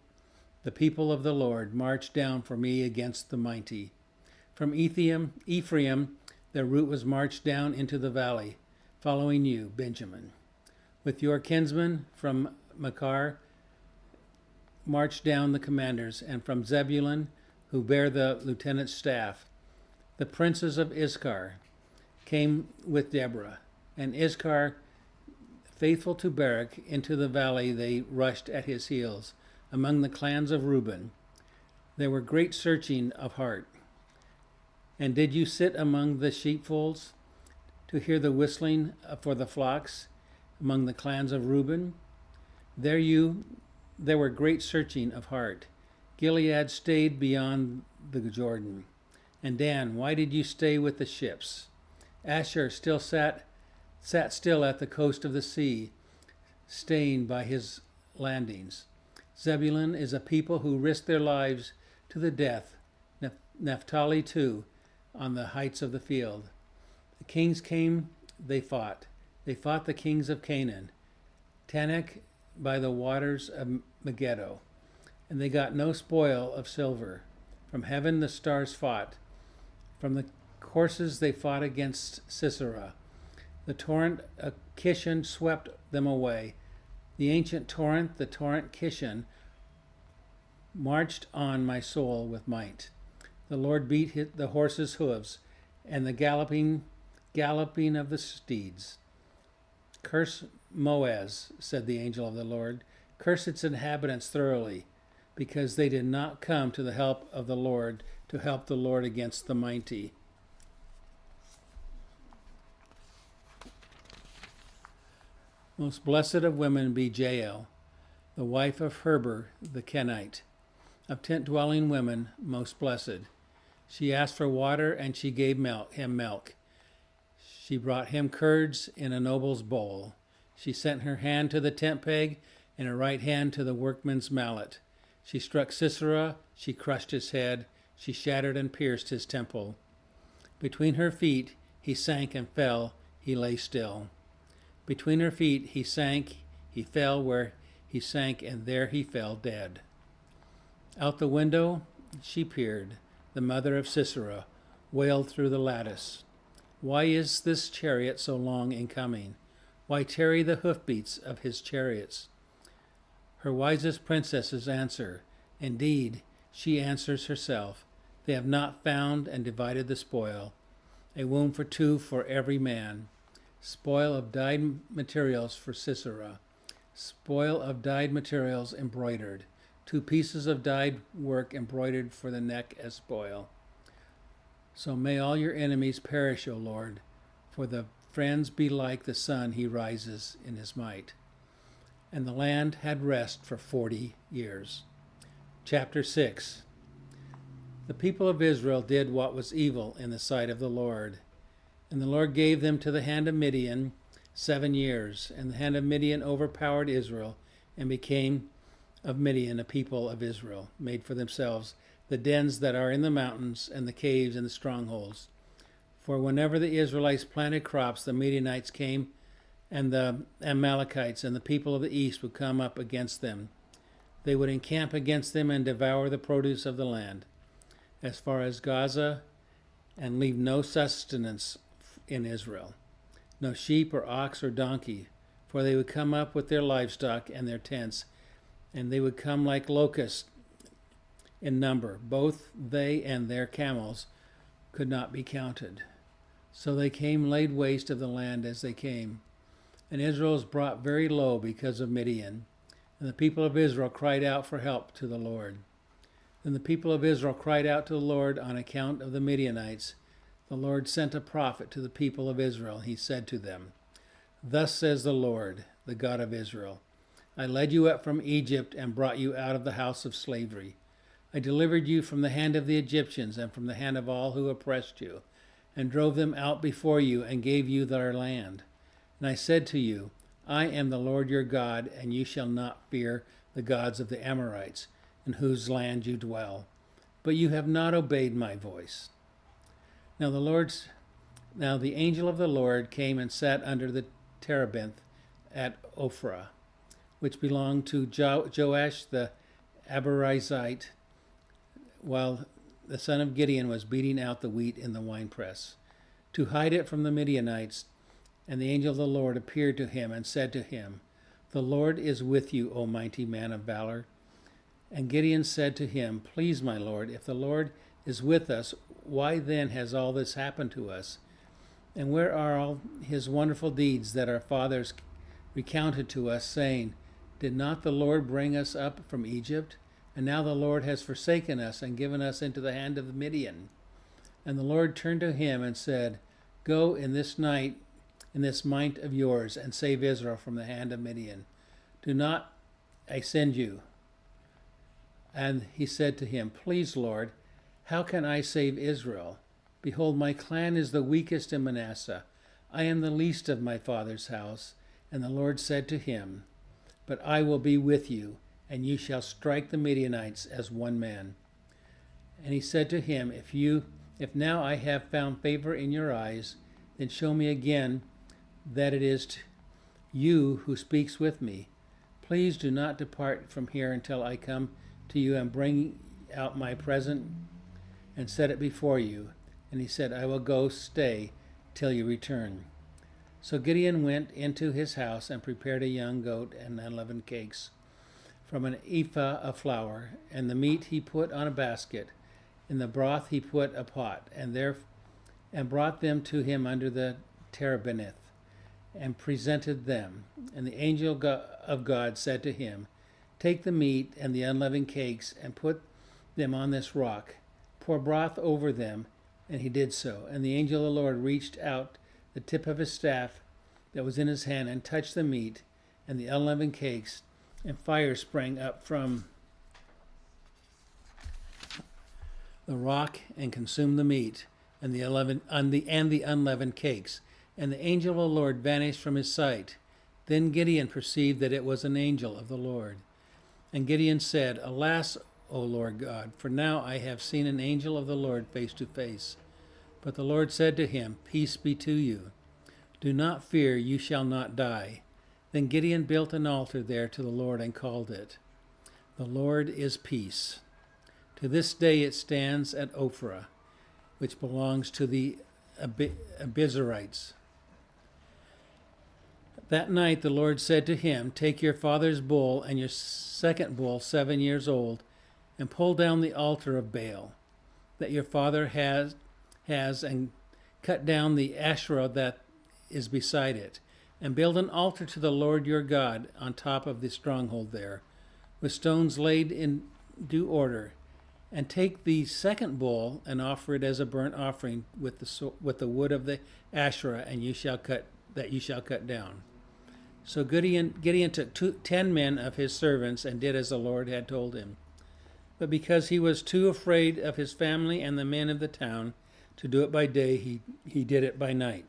the people of the Lord marched down for me against the mighty. From Ephraim, their route was marched down into the valley, following you, Benjamin. With your kinsmen from Machar marched down the commanders, and from Zebulun, who bear the lieutenant's staff. The princes of Issachar came with Deborah, and Issachar, faithful to Barak, into the valley they rushed at his heels. Among the clans of Reuben, there were great searching of heart. And did you sit among the sheepfolds to hear the whistling for the flocks among the clans of Reuben? There were great searching of heart. Gilead stayed beyond the Jordan. And Dan, why did you stay with the ships? Asher still sat still at the coast of the sea, staying by his landings. Zebulun is a people who risk their lives to the death. Naphtali too, on the heights of the field. The kings came, they fought. They fought the kings of Canaan, Tanakh by the waters of Megiddo, and they got no spoil of silver. From heaven the stars fought. From the courses they fought against Sisera. The torrent of Kishon swept them away. The ancient torrent, the torrent Kishon, marched on my soul with might. The Lord beat the horses' hooves, and the galloping of the steeds. Curse Moaz, said the angel of the Lord. Curse its inhabitants thoroughly, because they did not come to the help of the Lord, to help the Lord against the mighty. Most blessed of women be Jael, the wife of Heber the Kenite. Of tent-dwelling women, most blessed. She asked for water, and she gave him milk. She brought him curds in a noble's bowl. She sent her hand to the tent peg, and her right hand to the workman's mallet. She struck Sisera, she crushed his head, she shattered and pierced his temple. Between her feet he sank and fell, he lay still. Between her feet he sank, he fell where he sank, and there he fell dead. Out the window she peered. The mother of Sisera wailed through the lattice. Why is this chariot so long in coming? Why tarry the hoofbeats of his chariots? Her wisest princesses answer. Indeed, she answers herself. They have not found and divided the spoil. A womb for two for every man. Spoil of dyed materials for Sisera. Spoil of dyed materials embroidered. 2 pieces of dyed work embroidered for the neck as spoil. So may all your enemies perish, O Lord, for the friends be like the sun, he rises in his might. And the land had rest for 40 years. Chapter 6. The people of Israel did what was evil in the sight of the Lord. And the Lord gave them to the hand of Midian 7 years. And the hand of Midian overpowered Israel, and became of Midian a people of Israel, made for themselves the dens that are in the mountains, and the caves and the strongholds. For whenever the Israelites planted crops, the Midianites came, and the Amalekites and the people of the east would come up against them. They would encamp against them and devour the produce of the land, as far as Gaza, and leave no sustenance in Israel, no sheep or ox or donkey, for they would come up with their livestock and their tents, and they would come like locusts in number. Both they and their camels could not be counted. So they came, laid waste of the land as they came. And Israel was brought very low because of Midian. And the people of Israel cried out for help to the Lord. Then the people of Israel cried out to the Lord on account of the Midianites. The Lord sent a prophet to the people of Israel. He said to them, Thus says the Lord, the God of Israel, I led you up from Egypt and brought you out of the house of slavery. I delivered you from the hand of the Egyptians and from the hand of all who oppressed you, and drove them out before you and gave you their land. And I said to you, I am the Lord your God, and you shall not fear the gods of the Amorites, in whose land you dwell. But you have not obeyed my voice. Now the angel of the Lord came and sat under the terebinth at Ophrah, which belonged to Joash the Abiezrite, while the son of Gideon was beating out the wheat in the winepress, to hide it from the Midianites. And the angel of the Lord appeared to him and said to him, The Lord is with you, O mighty man of valor. And Gideon said to him, Please, my Lord, if the Lord is with us, why then has all this happened to us? And where are all his wonderful deeds that our fathers recounted to us, saying, Did not the Lord bring us up from Egypt? And now the Lord has forsaken us and given us into the hand of Midian. And the Lord turned to him and said, Go in this might of yours, and save Israel from the hand of Midian. Do not I send you? And he said to him, Please, Lord, how can I save Israel? Behold, my clan is the weakest in Manasseh. I am the least of my father's house. And the Lord said to him, But I will be with you, and you shall strike the Midianites as one man. And he said to him, If now I have found favor in your eyes, then show me again that it is you who speaks with me. Please do not depart from here until I come to you and bring out my present and set it before you. And he said, I will go stay till you return. So Gideon went into his house and prepared a young goat and unleavened cakes from an ephah of flour, and the meat he put on a basket. In the broth he put a pot, and and brought them to him under the terebinth, and presented them. And the angel of God said to him, Take the meat and the unleavened cakes, and put them on this rock. Pour broth over them. And he did so. And the angel of the Lord reached out the tip of his staff that was in his hand, and touched the meat and the unleavened cakes, and fire sprang up from the rock and consumed the meat and the unleavened cakes. And the angel of the Lord vanished from his sight. Then Gideon perceived that it was an angel of the Lord. And Gideon said, Alas, O Lord God, for now I have seen an angel of the Lord face to face. But the Lord said to him, Peace be to you. Do not fear, you shall not die. Then Gideon built an altar there to the Lord and called it, The Lord is Peace. To this day it stands at Ophrah, which belongs to the Abizarites. That night the Lord said to him, Take your father's bull and your second bull, 7 years old, and pull down the altar of Baal that your father has, and cut down the Asherah that is beside it, and build an altar to the Lord your God on top of the stronghold there, with stones laid in due order. And take the second bull and offer it as a burnt offering with the wood of the Asherah, and you shall cut down. So Gideon took 10 men of his servants and did as the Lord had told him. But because he was too afraid of his family and the men of the town to do it by day, he did it by night.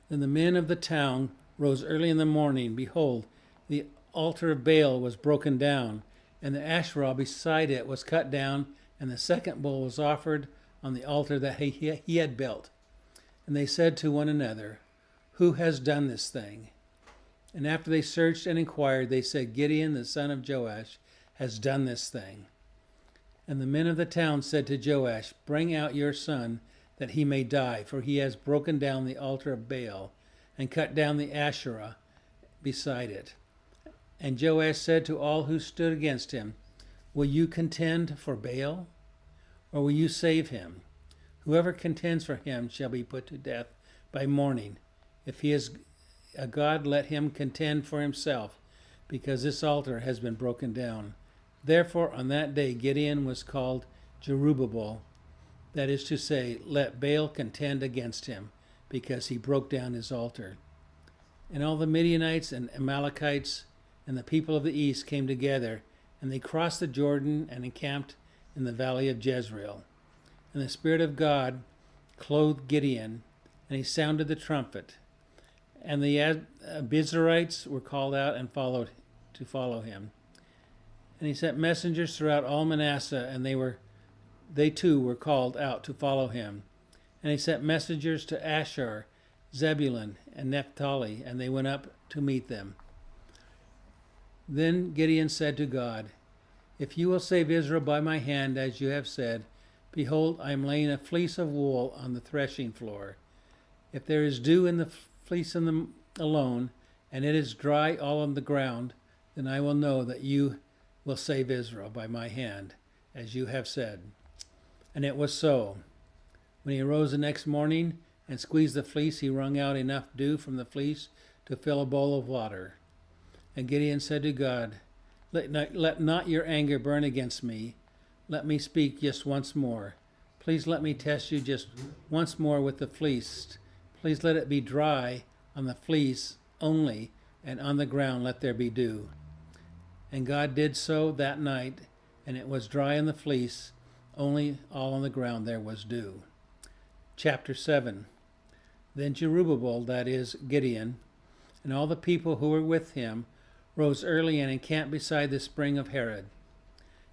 Then the men of the town rose early in the morning. Behold, the altar of Baal was broken down, and the Asherah beside it was cut down, and the second bull was offered on the altar that he had built. And they said to one another, Who has done this thing? And after they searched and inquired, they said, Gideon, the son of Joash, has done this thing. And the men of the town said to Joash, Bring out your son, that he may die, for he has broken down the altar of Baal, and cut down the Asherah beside it. And Joash said to all who stood against him, Will you contend for Baal, or will you save him? Whoever contends for him shall be put to death by morning. If he is a god, let him contend for himself, because this altar has been broken down. Therefore on that day Gideon was called Jerubbaal, that is to say, Let Baal contend against him, because he broke down his altar. And all the Midianites and Amalekites and the people of the east came together, and they crossed the Jordan and encamped in the valley of Jezreel. And the Spirit of God clothed Gideon, and he sounded the trumpet. And the Abizarites were called out and to follow him. And he sent messengers throughout all Manasseh, and they too were called out to follow him. And he sent messengers to Asher, Zebulun, and Naphtali, and they went up to meet them. Then Gideon said to God, If you will save Israel by my hand, as you have said, behold, I am laying a fleece of wool on the threshing floor. If there is dew in the fleece alone, and it is dry all on the ground, then I will know that you will save Israel by my hand, as you have said. And it was so. When he arose the next morning and squeezed the fleece, he wrung out enough dew from the fleece to fill a bowl of water. And Gideon said to God, Let not your anger burn against me. Let me speak just once more. Please let me test you just once more with the fleece. Please let it be dry on the fleece only, and on the ground let there be dew. And God did so that night, and it was dry on the fleece, only all on the ground there was dew. Chapter 7. Then Jerubbaal, that is, Gideon, and all the people who were with him, rose early and encamped beside the spring of Harod.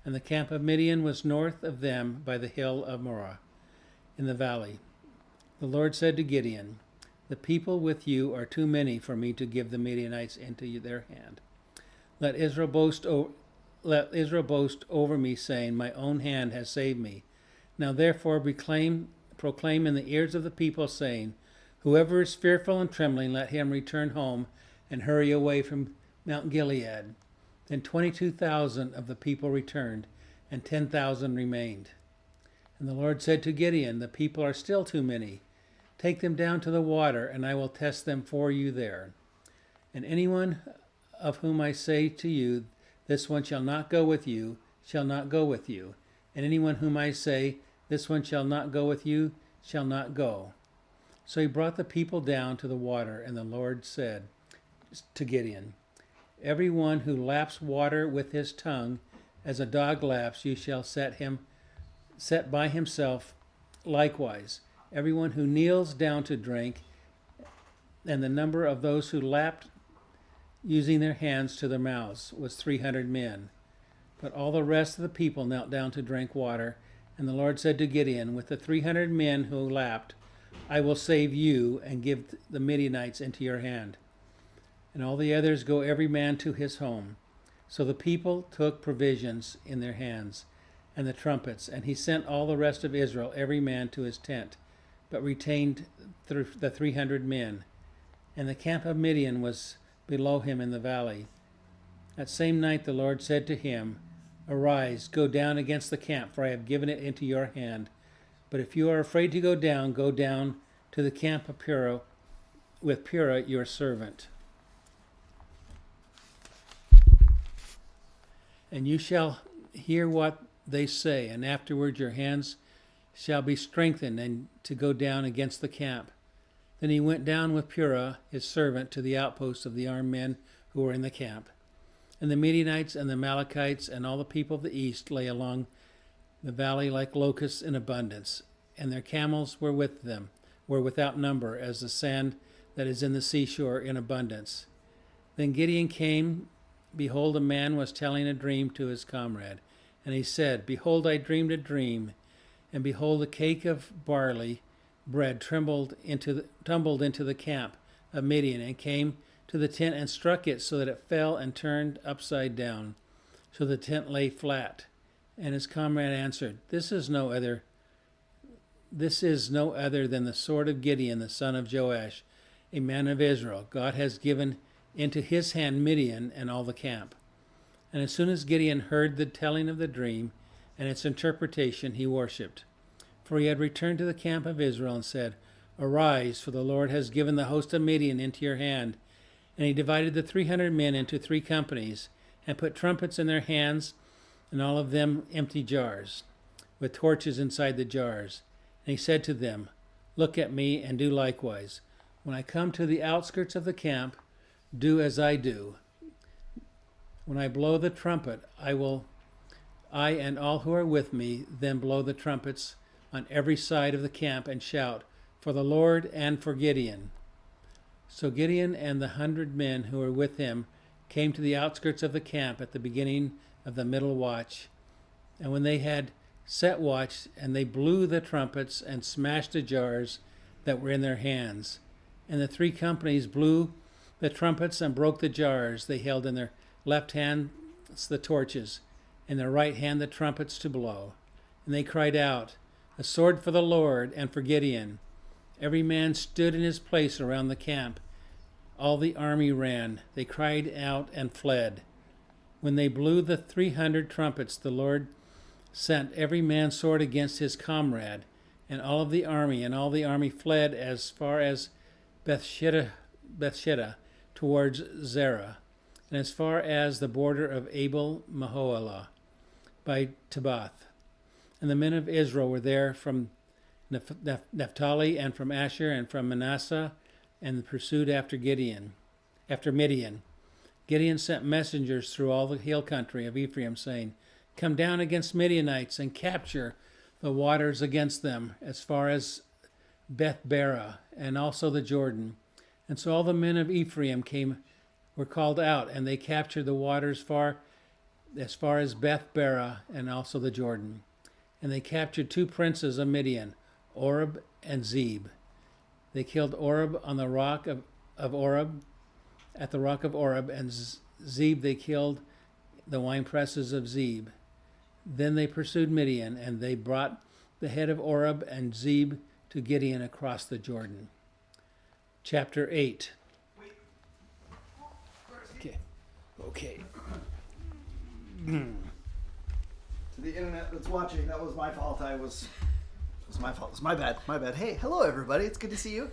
And the camp of Midian was north of them by the hill of Moreh, in the valley. The Lord said to Gideon, The people with you are too many for me to give the Midianites into their hand. Let Israel boast over me, saying, My own hand has saved me. Now therefore proclaim in the ears of the people, saying, Whoever is fearful and trembling, let him return home and hurry away from Mount Gilead. Then 22,000 of the people returned, and 10,000 remained. And the Lord said to Gideon, the people are still too many. Take them down to the water, and I will test them for you there. And anyone of whom I say to you, this one shall not go with you, shall not go with you. And anyone whom I say, this one shall not go with you, shall not go. So he brought the people down to the water, and the Lord said to Gideon, every one who laps water with his tongue, as a dog laps, you shall set by himself likewise. Everyone who kneels down to drink, and the number of those who lapped using their hands to their mouths was 300 men. But all the rest of the people knelt down to drink water, and the Lord said to Gideon, with the 300 men who lapped, I will save you and give the Midianites into your hand. And all the others go every man to his home. So the people took provisions in their hands, and the trumpets, and he sent all the rest of Israel, every man to his tent, but retained the 300 men. And the camp of Midian was below him in the valley. That same night the Lord said to him, arise, go down against the camp, for I have given it into your hand. But if you are afraid to go down to the camp of Purah, with Purah your servant. And you shall hear what they say, and afterward your hands shall be strengthened and to go down against the camp. Then he went down with Purah his servant to the outposts of the armed men who were in the camp. And the Midianites and the Amalekites and all the people of the east lay along the valley like locusts in abundance, and their camels were with them, were without number, as the sand that is in the seashore in abundance. Then Gideon came, behold, a man was telling a dream to his comrade. And he said, behold, I dreamed a dream, and behold, a cake of barley bread tumbled into the camp of Midian, and came to the tent and struck it so that it fell and turned upside down. So the tent lay flat. And his comrade answered, This is no other than the sword of Gideon, the son of Joash, a man of Israel. God has given into his hand Midian and all the camp. And as soon as Gideon heard the telling of the dream and its interpretation, he worshipped. For he had returned to the camp of Israel and said, Arise, for the Lord has given the host of Midian into your hand. And he divided the 300 men into 3 companies, and put trumpets in their hands, and all of them empty jars, with torches inside the jars. And he said to them, Look at me, and do likewise. When I come to the outskirts of the camp, do as I do. When I blow the trumpet, I and all who are with me, then blow the trumpets on every side of the camp, and shout, For the Lord and for Gideon. So Gideon and the 100 men who were with him came to the outskirts of the camp at the beginning of the middle watch. And when they had set watch, and they blew the trumpets and smashed the jars that were in their hands. And the 3 companies blew the trumpets and broke the jars. They held in their left hand the torches, in their right hand the trumpets to blow. And they cried out, A sword for the Lord and for Gideon. Every man stood in his place around the camp. All the army ran. They cried out and fled. When they blew the 300 trumpets, the Lord sent every man's sword against his comrade, and all of the army fled as far as Bethsheba towards Zerah, and as far as the border of Abel Maholah by Tabbath. And the men of Israel were there from Naphtali and from Asher and from Manasseh, and pursued after Midian. Gideon sent messengers through all the hill country of Ephraim, saying, Come down against Midianites and capture the waters against them as far as Beth-barah and also the Jordan. And so all the men of Ephraim were called out, and they captured the waters as far as Beth-barah and also the Jordan. And they captured 2 princes of Midian, Oreb and Zeb. They killed Oreb on the rock of Oreb, at the rock of Oreb, and Zeb they killed the winepresses of Zeb. Then they pursued Midian, and they brought the head of Oreb and Zeb to Gideon across the Jordan. Chapter 8. Okay. To the internet that's watching, that was my fault. I was It's my fault. It's my bad. My bad. Hey, hello everybody. It's good to see you.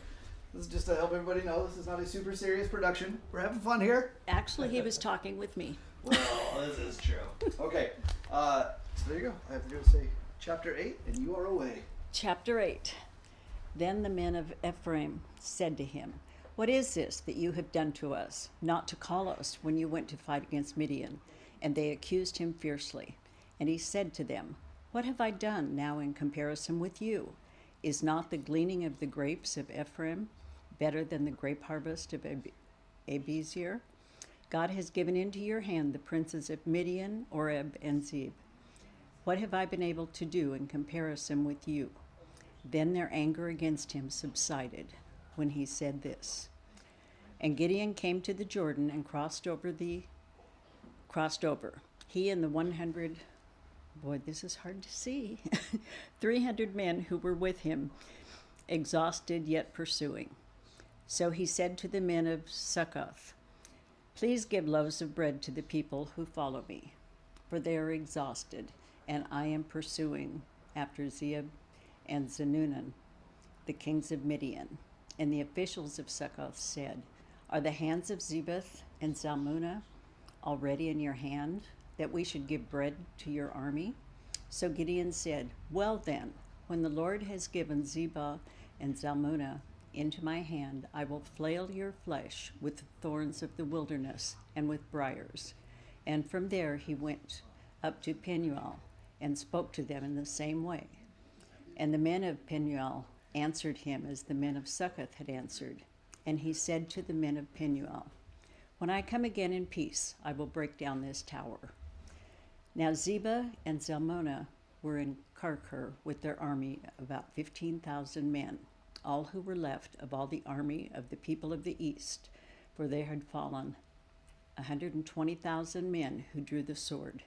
This is just to help everybody know this is not a super serious production. We're having fun here. Actually, he was talking with me. Well, this is true. Okay, so there you go. I have to go say chapter 8, and you are away. Chapter 8. Then the men of Ephraim said to him, "What is this that you have done to us, not to call us when you went to fight against Midian?" And they accused him fiercely. And he said to them, "What have I done now in comparison with you? Is not the gleaning of the grapes of Ephraim better than the grape harvest of Abiezer? God has given into your hand the princes of Midian, Oreb, and Zeb. What have I been able to do in comparison with you?" Then their anger against him subsided when he said this. And Gideon came to the Jordan and crossed over. He and the 100, boy, this is hard to see, 300 men who were with him, exhausted yet pursuing. So he said to the men of Succoth, "Please give loaves of bread to the people who follow me, for they are exhausted, and I am pursuing after Zeb and Zanunan, the kings of Midian." And the officials of Succoth said, "Are the hands of Zebeth and Zalmunna already in your hand, that we should give bread to your army?" So Gideon said, "Well then, when the Lord has given Zebah and Zalmunna into my hand, I will flail your flesh with the thorns of the wilderness and with briars." And from there he went up to Penuel and spoke to them in the same way. And the men of Penuel answered him as the men of Succoth had answered. And he said to the men of Penuel, "When I come again in peace, I will break down this tower." Now Zebah and Zalmunna were in Karkor with their army, about 15,000 men, all who were left of all the army of the people of the east, for there had fallen 120,000 men who drew the sword.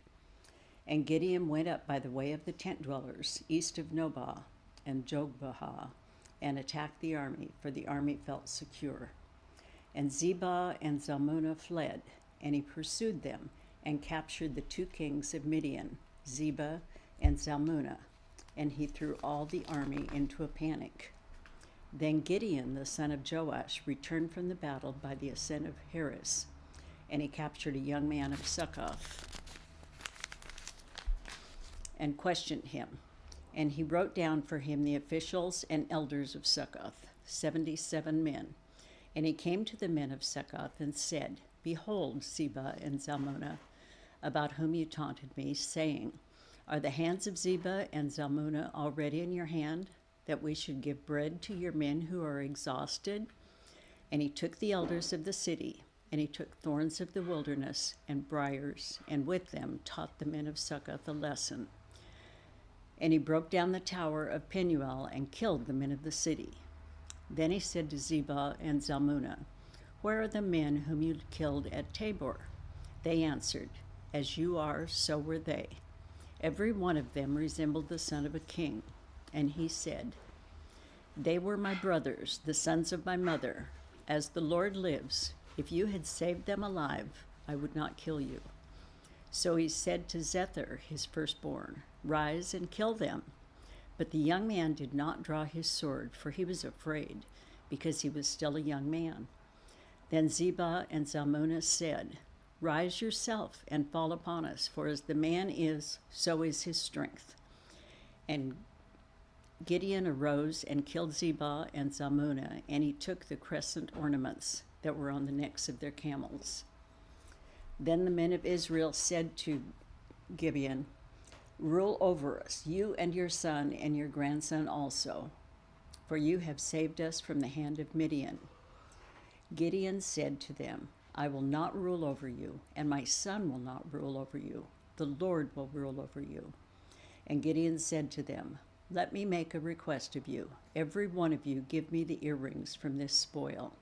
And Gideon went up by the way of the tent dwellers, east of Nobah and Jogbehah, and attacked the army, for the army felt secure. And Zebah and Zalmunna fled, and he pursued them, and captured the 2 kings of Midian, Zebah and Zalmunna, and he threw all the army into a panic. Then Gideon, the son of Joash, returned from the battle by the ascent of Heres, and he captured a young man of Succoth and questioned him. And he wrote down for him the officials and elders of Succoth, 77 men. And he came to the men of Succoth and said, "Behold, Zebah and Zalmunna, about whom you taunted me, saying, Are the hands of Zebah and Zalmunna already in your hand, that we should give bread to your men who are exhausted?" And he took the elders of the city, and he took thorns of the wilderness and briars, and with them taught the men of Succoth a lesson. And he broke down the tower of Penuel and killed the men of the city. Then he said to Zebah and Zalmunna, "Where are the men whom you killed at Tabor?" They answered, "As you are, so were they. Every one of them resembled the son of a king." And he said, "They were my brothers, the sons of my mother. As the Lord lives, if you had saved them alive, I would not kill you." So he said to Zethar, his firstborn, "Rise and kill them." But the young man did not draw his sword, for he was afraid, because he was still a young man. Then Zebah and Zalmunna said, "Rise yourself and fall upon us, for as the man is, so is his strength." And Gideon arose and killed Zebah and Zalmunna, and he took the crescent ornaments that were on the necks of their camels. Then the men of Israel said to Gideon, "Rule over us, you and your son and your grandson also, for you have saved us from the hand of Midian." Gideon said to them, "I will not rule over you, and my son will not rule over you. The Lord will rule over you." And Gideon said to them, "Let me make a request of you. Every one of you give me the earrings from this spoil."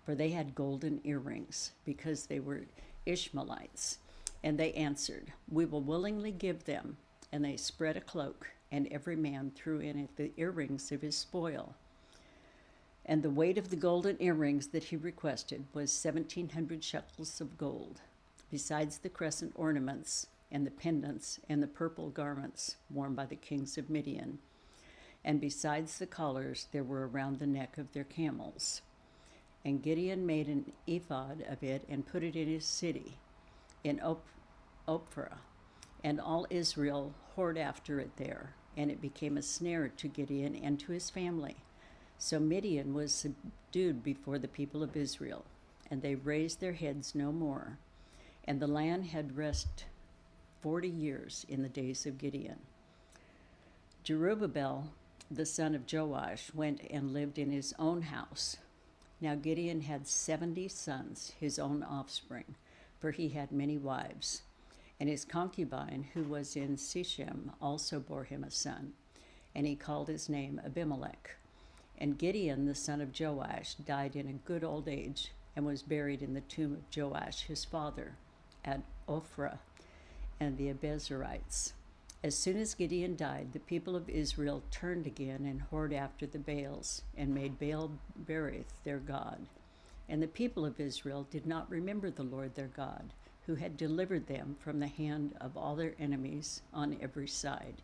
For they had golden earrings, because they were Ishmaelites. And they answered, "We will willingly give them." And they spread a cloak, and every man threw in it the earrings of his spoil. And the weight of the golden earrings that he requested was 1,700 shekels of gold, besides the crescent ornaments and the pendants and the purple garments worn by the kings of Midian. and besides the collars there were around the neck of their camels. And Gideon made an ephod of it and put it in his city, in Ophrah, and all Israel whored after it there, and it became a snare to Gideon and to his family. So Midian was subdued before the people of Israel, and they raised their heads no more. And the land had rest 40 years in the days of Gideon. Jerubbaal, the son of Joash, went and lived in his own house. Now Gideon had 70 sons, his own offspring, for he had many wives. And his concubine, who was in Shechem, also bore him a son, and he called his name Abimelech. And Gideon, the son of Joash, died in a good old age, and was buried in the tomb of Joash his father, at Ophrah, and the Abiezrites. As soon as Gideon died, the people of Israel turned again and whored after the Baals, and made Baal-berith their god. And the people of Israel did not remember the Lord their God, who had delivered them from the hand of all their enemies on every side.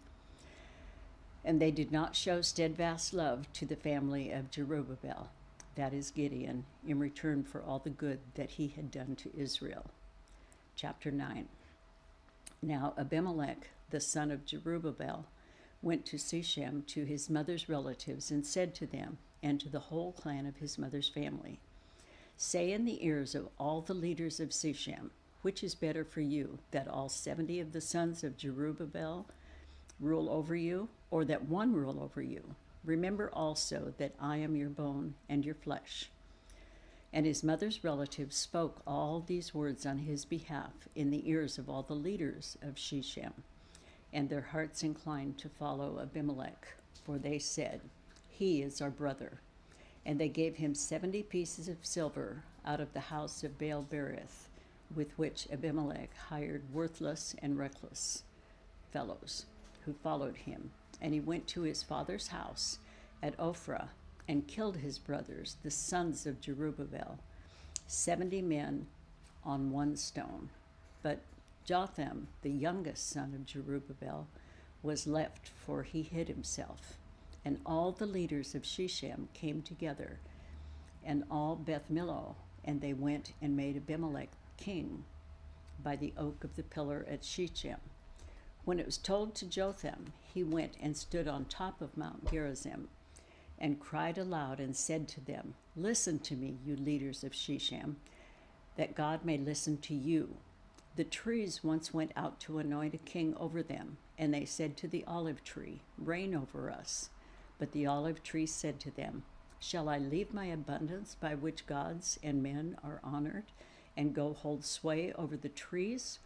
And they did not show steadfast love to the family of Jerubbaal, that is Gideon, in return for all the good that he had done to Israel. Chapter 9. Now Abimelech, the son of Jerubbaal, went to Shechem to his mother's relatives and said to them, and to the whole clan of his mother's family, Say in the ears of all the leaders of Shechem, which is better for you, that all 70 of the sons of Jerubbaal rule over you, or that one rule over you? Remember also that I am your bone and your flesh. And his mother's relatives spoke all these words on his behalf in the ears of all the leaders of Shechem, and their hearts inclined to follow Abimelech, for they said, He is our brother. And they gave him 70 pieces of silver out of the house of Baal-berith, with which Abimelech hired worthless and reckless fellows who followed him. And he went to his father's house at Ophrah and killed his brothers, the sons of Jerubbaal, 70 men on one stone. But Jotham, the youngest son of Jerubbaal, was left, for he hid himself. And all the leaders of Shechem came together, and all Beth Millo, and they went and made Abimelech king by the oak of the pillar at Shechem. When it was told to Jotham, he went and stood on top of Mount Gerizim, and cried aloud and said to them, Listen to me, you leaders of Shechem, that God may listen to you. The trees once went out to anoint a king over them, and they said to the olive tree, Reign over us. But the olive tree said to them, Shall I leave my abundance by which gods and men are honored, and go hold sway over the trees?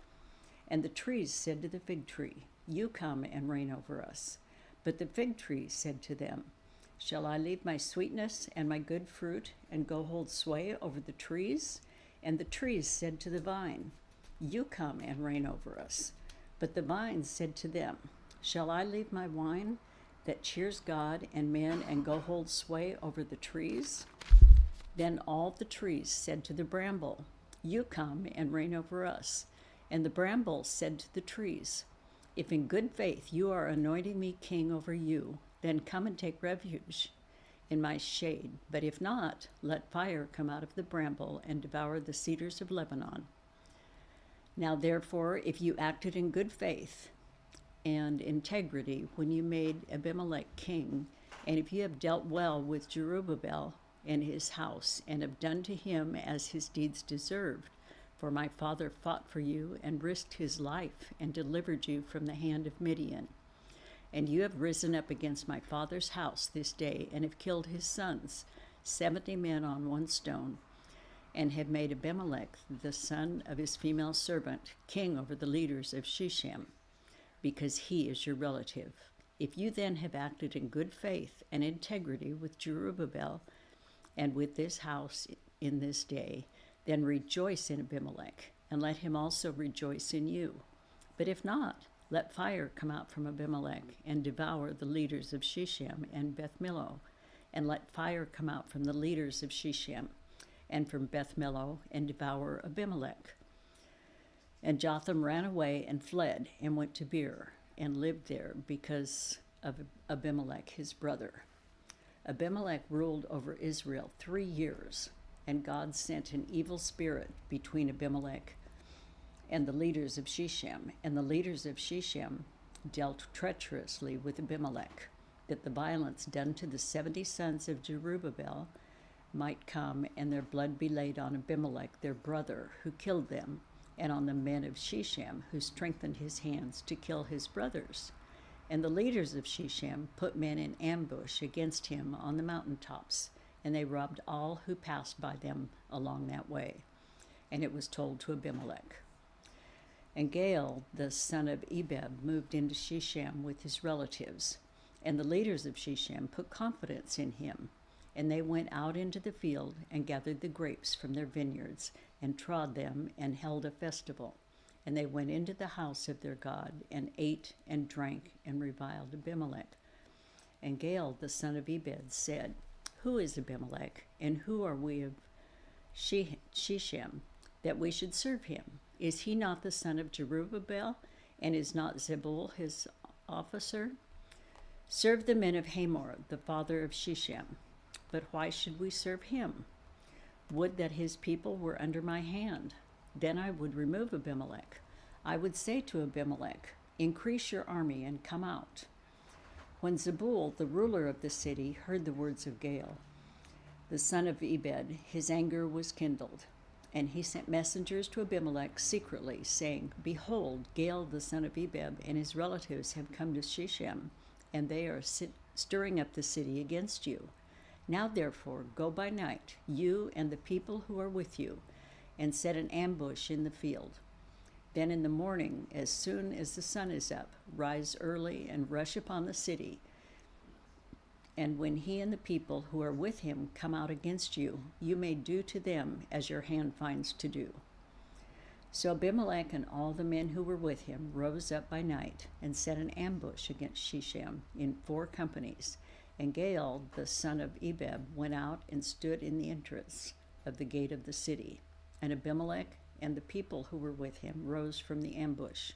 And the trees said to the fig tree, You come and reign over us. But the fig tree said to them, Shall I leave my sweetness and my good fruit, and go hold sway over the trees? And the trees said to the vine, You come and reign over us. But the vine said to them, Shall I leave my wine that cheers God and men, and go hold sway over the trees? Then all the trees said to the bramble, You come and reign over us. And the bramble said to the trees, If in good faith you are anointing me king over you, then come and take refuge in my shade. But if not, let fire come out of the bramble and devour the cedars of Lebanon. Now therefore, if you acted in good faith and integrity when you made Abimelech king, and if you have dealt well with Jerubbaal and his house, and have done to him as his deeds deserved, for my father fought for you and risked his life and delivered you from the hand of Midian. And you have risen up against my father's house this day, and have killed his sons, 70 men on one stone, and have made Abimelech, the son of his female servant, king over the leaders of Shechem, because he is your relative. If you then have acted in good faith and integrity with Jerubbaal and with this house in this day, then rejoice in Abimelech, and let him also rejoice in you. But if not, let fire come out from Abimelech and devour the leaders of Shechem and Beth Millo, and let fire come out from the leaders of Shechem and from Beth Millo and devour Abimelech. And Jotham ran away and fled and went to Beer and lived there, because of Abimelech his brother. Abimelech ruled over Israel 3 years, and God sent an evil spirit between Abimelech and the leaders of Shechem, and the leaders of Shechem dealt treacherously with Abimelech, that the violence done to the 70 sons of Jerubbaal might come, and their blood be laid on Abimelech their brother, who killed them, and on the men of Shechem, who strengthened his hands to kill his brothers. And the leaders of Shechem put men in ambush against him on the mountaintops, and they robbed all who passed by them along that way. And it was told to Abimelech. And Gaal, the son of Ebed, moved into Shechem with his relatives, and the leaders of Shechem put confidence in him. And they went out into the field and gathered the grapes from their vineyards, and trod them, and held a festival. And they went into the house of their God, and ate and drank, and reviled Abimelech. And Gaal, the son of Ebed, said, Who is Abimelech, and who are we of Shechem, that we should serve him? Is he not the son of Jerubbaal, and is not Zebul his officer? Serve the men of Hamor, the father of Shechem. But why should we serve him? Would that his people were under my hand. Then I would remove Abimelech. I would say to Abimelech, Increase your army and come out. When Zebul, the ruler of the city, heard the words of Gaal, the son of Ebed, his anger was kindled. And he sent messengers to Abimelech secretly, saying, Behold, Gaal, the son of Ebed, and his relatives have come to Shechem, and they are stirring up the city against you. Now therefore go by night, you and the people who are with you, and set an ambush in the field. Then in the morning, as soon as the sun is up, rise early and rush upon the city. And when he and the people who are with him come out against you, you may do to them as your hand finds to do. So Abimelech and all the men who were with him rose up by night and set an ambush against Shechem in 4 companies. And Gaal, the son of Ebed, went out and stood in the entrance of the gate of the city. And Abimelech and the people who were with him rose from the ambush.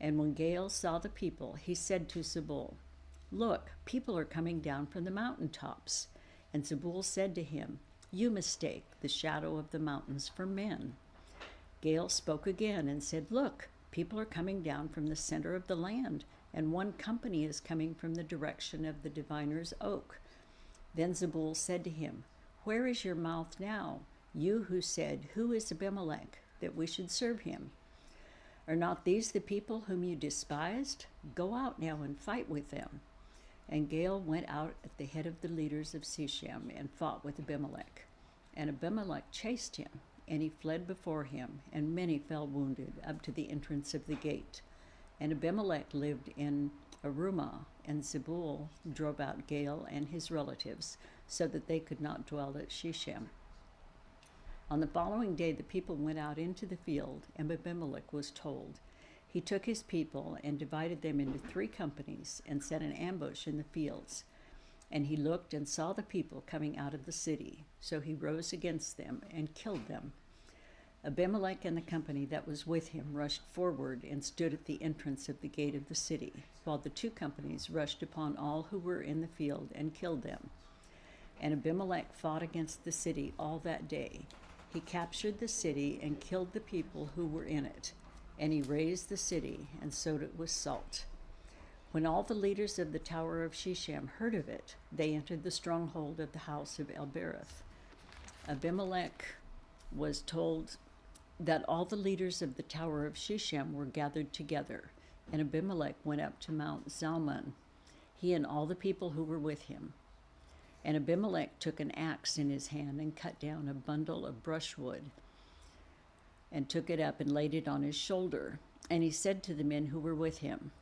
And when Gaal saw the people, he said to Zebul, Look, people are coming down from the mountaintops. And Zebul said to him, You mistake the shadow of the mountains for men. Gaal spoke again and said, Look, people are coming down from the center of the land, and one company is coming from the direction of the diviner's oak. Then Zebul said to him, Where is your mouth now, you who said, Who is Abimelech, that we should serve him? Are not these the people whom you despised? Go out now and fight with them. And Gaal went out at the head of the leaders of Shechem and fought with Abimelech. And Abimelech chased him, and he fled before him, and many fell wounded up to the entrance of the gate. And Abimelech lived in Arumah, and Zebul drove out Gaal and his relatives, so that they could not dwell at Shechem. On the following day the people went out into the field, and Abimelech was told. He took his people and divided them into 3 companies, and set an ambush in the fields. And he looked and saw the people coming out of the city, so he rose against them and killed them. Abimelech and the company that was with him rushed forward and stood at the entrance of the gate of the city, while the 2 companies rushed upon all who were in the field and killed them. And Abimelech fought against the city all that day. He captured the city and killed the people who were in it, and he razed the city and sowed it with salt. When all the leaders of the tower of Shechem heard of it, they entered the stronghold of the house of Elbereth. Abimelech was told that all the leaders of the tower of Shechem were gathered together, and Abimelech went up to Mount Zalmon, he and all the people who were with him. And Abimelech took an axe in his hand and cut down a bundle of brushwood, and took it up and laid it on his shoulder. And he said to the men who were with him,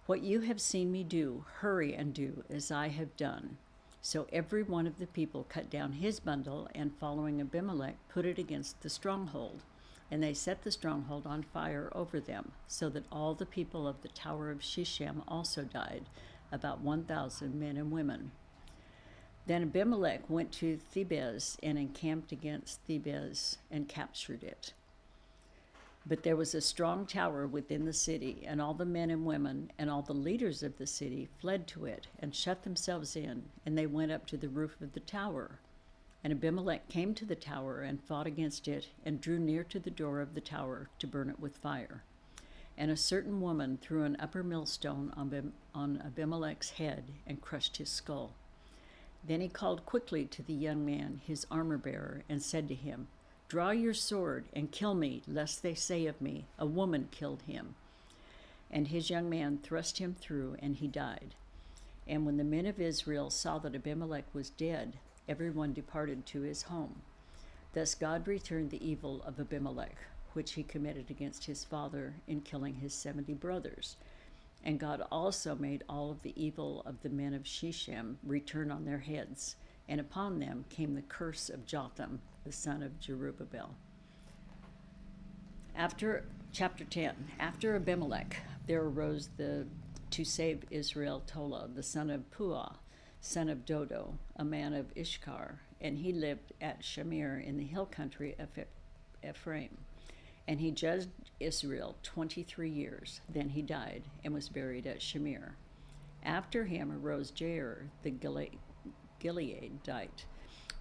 What you have seen me do, hurry and do as I have done. So every one of the people cut down his bundle, and following Abimelech, put it against the stronghold. And they set the stronghold on fire over them, so that all the people of the tower of Shechem also died, about 1,000 men and women. Then Abimelech went to Thebez and encamped against Thebez and captured it. But there was a strong tower within the city, and all the men and women and all the leaders of the city fled to it and shut themselves in, and they went up to the roof of the tower. And Abimelech came to the tower and fought against it, and drew near to the door of the tower to burn it with fire. And a certain woman threw an upper millstone on Abimelech's head and crushed his skull. Then he called quickly to the young man, his armor-bearer, and said to him, "Draw your sword and kill me, lest they say of me, a woman killed him." And his young man thrust him through, and he died. And when the men of Israel saw that Abimelech was dead, everyone departed to his home. Thus God returned the evil of Abimelech, which he committed against his father in killing his 70 brothers. And God also made all of the evil of the men of Shechem return on their heads, and upon them came the curse of Jotham, the son of Jerubbaal. Chapter 10. After Abimelech, there arose to save Israel Tola, the son of Puah, son of Dodo, a man of Ishkar, and he lived at Shamir in the hill country of Ephraim. And he judged Israel 23 years. Then he died and was buried at Shamir. After him arose Jair the Gileadite,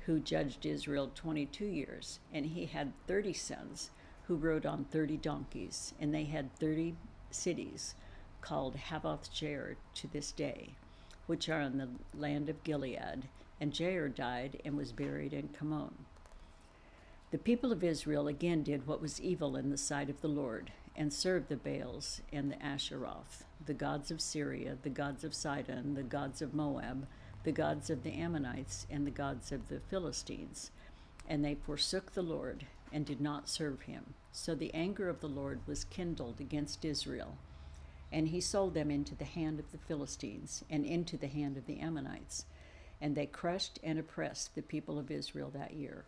who judged Israel 22 years, and he had 30 sons who rode on 30 donkeys, and they had 30 cities called Havoth Jair to this day, which are in the land of Gilead. And Jair died and was buried in Kamon. The people of Israel again did what was evil in the sight of the Lord, and served the Baals and the Asheroth, the gods of Syria, the gods of Sidon, the gods of Moab, the gods of the Ammonites, and the gods of the Philistines. And they forsook the Lord, and did not serve him. So the anger of the Lord was kindled against Israel, and he sold them into the hand of the Philistines, and into the hand of the Ammonites. And they crushed and oppressed the people of Israel that year.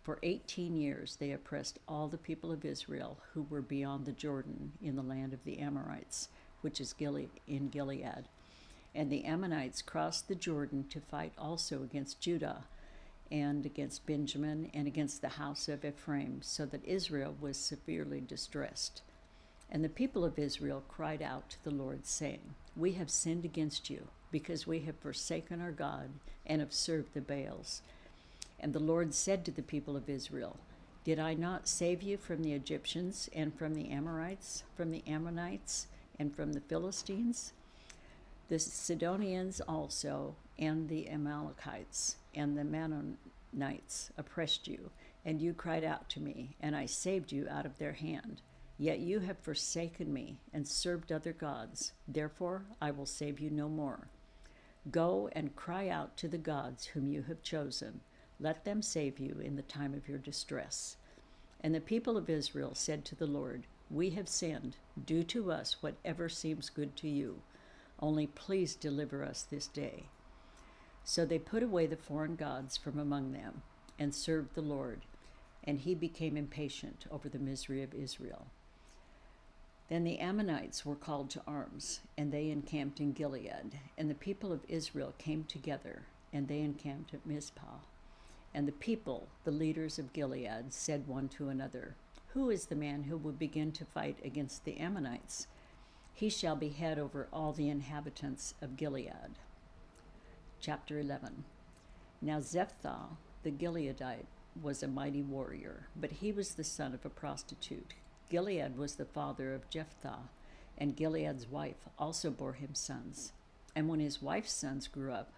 For 18 years they oppressed all the people of Israel who were beyond the Jordan in the land of the Amorites, which is in Gilead. And the Ammonites crossed the Jordan to fight also against Judah, and against Benjamin, and against the house of Ephraim, so that Israel was severely distressed. And the people of Israel cried out to the Lord, saying, "We have sinned against you, because we have forsaken our God, and have served the Baals." And the Lord said to the people of Israel, "Did I not save you from the Egyptians, and from the Amorites, from the Ammonites, and from the Philistines? The Sidonians also, and the Amalekites, and the Maonites oppressed you, and you cried out to me, and I saved you out of their hand. Yet you have forsaken me, and served other gods. Therefore I will save you no more. Go and cry out to the gods whom you have chosen. Let them save you in the time of your distress." And the people of Israel said to the Lord, "We have sinned. Do to us whatever seems good to you. Only please deliver us this day." So they put away the foreign gods from among them, and served the Lord, and he became impatient over the misery of Israel. Then the Ammonites were called to arms, and they encamped in Gilead. And the people of Israel came together, and they encamped at Mizpah. And the people, the leaders of Gilead, said one to another, "Who is the man who will begin to fight against the Ammonites? He shall be head over all the inhabitants of Gilead." Chapter 11. Now Jephthah the Gileadite was a mighty warrior, but he was the son of a prostitute. Gilead was the father of Jephthah, and Gilead's wife also bore him sons. And when his wife's sons grew up,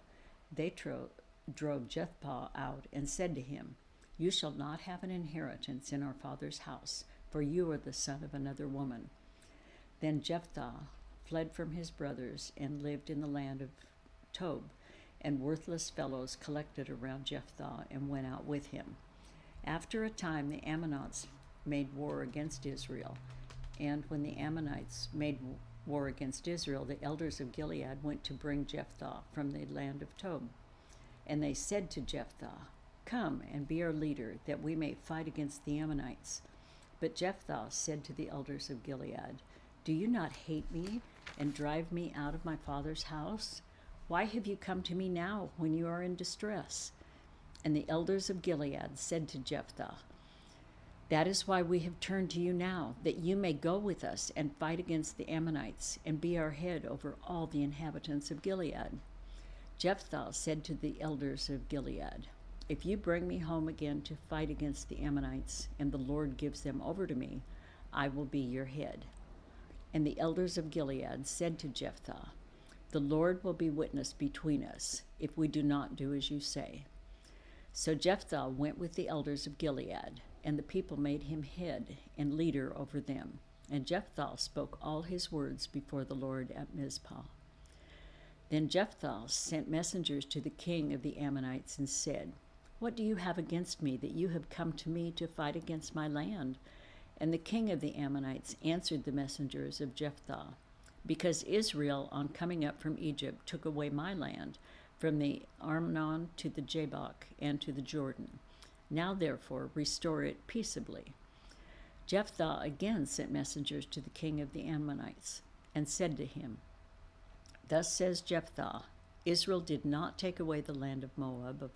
they drove Jephthah out and said to him, "You shall not have an inheritance in our father's house, for you are the son of another woman." Then Jephthah fled from his brothers and lived in the land of Tob, and worthless fellows collected around Jephthah and went out with him. After a time the Ammonites made war against Israel, and when the Ammonites made war against Israel, the elders of Gilead went to bring Jephthah from the land of Tob. And they said to Jephthah, "Come and be our leader, that we may fight against the Ammonites." But Jephthah said to the elders of Gilead, "Do you not hate me and drive me out of my father's house? Why have you come to me now when you are in distress?" And the elders of Gilead said to Jephthah, That is why we have turned to you now, that you may go with us and fight against the Ammonites and be our head over all the inhabitants of Gilead. Jephthah said to the elders of Gilead, if you bring me home again to fight against the Ammonites, and the Lord gives them over to me, I will be your head. And the elders of Gilead said to Jephthah, the Lord will be witness between us, if we do not do as you say. So Jephthah went with the elders of Gilead, and the people made him head and leader over them. And Jephthah spoke all his words before the Lord at Mizpah. Then Jephthah sent messengers to the king of the Ammonites and said, what do you have against me, that you have come to me to fight against my land? And the king of the Ammonites answered the messengers of Jephthah, because Israel, on coming up from Egypt, took away my land, from the Arnon to the Jabbok and to the Jordan. Now therefore restore it peaceably. Jephthah again sent messengers to the king of the Ammonites, and said to him, thus says Jephthah, Israel did not take away the land of Moab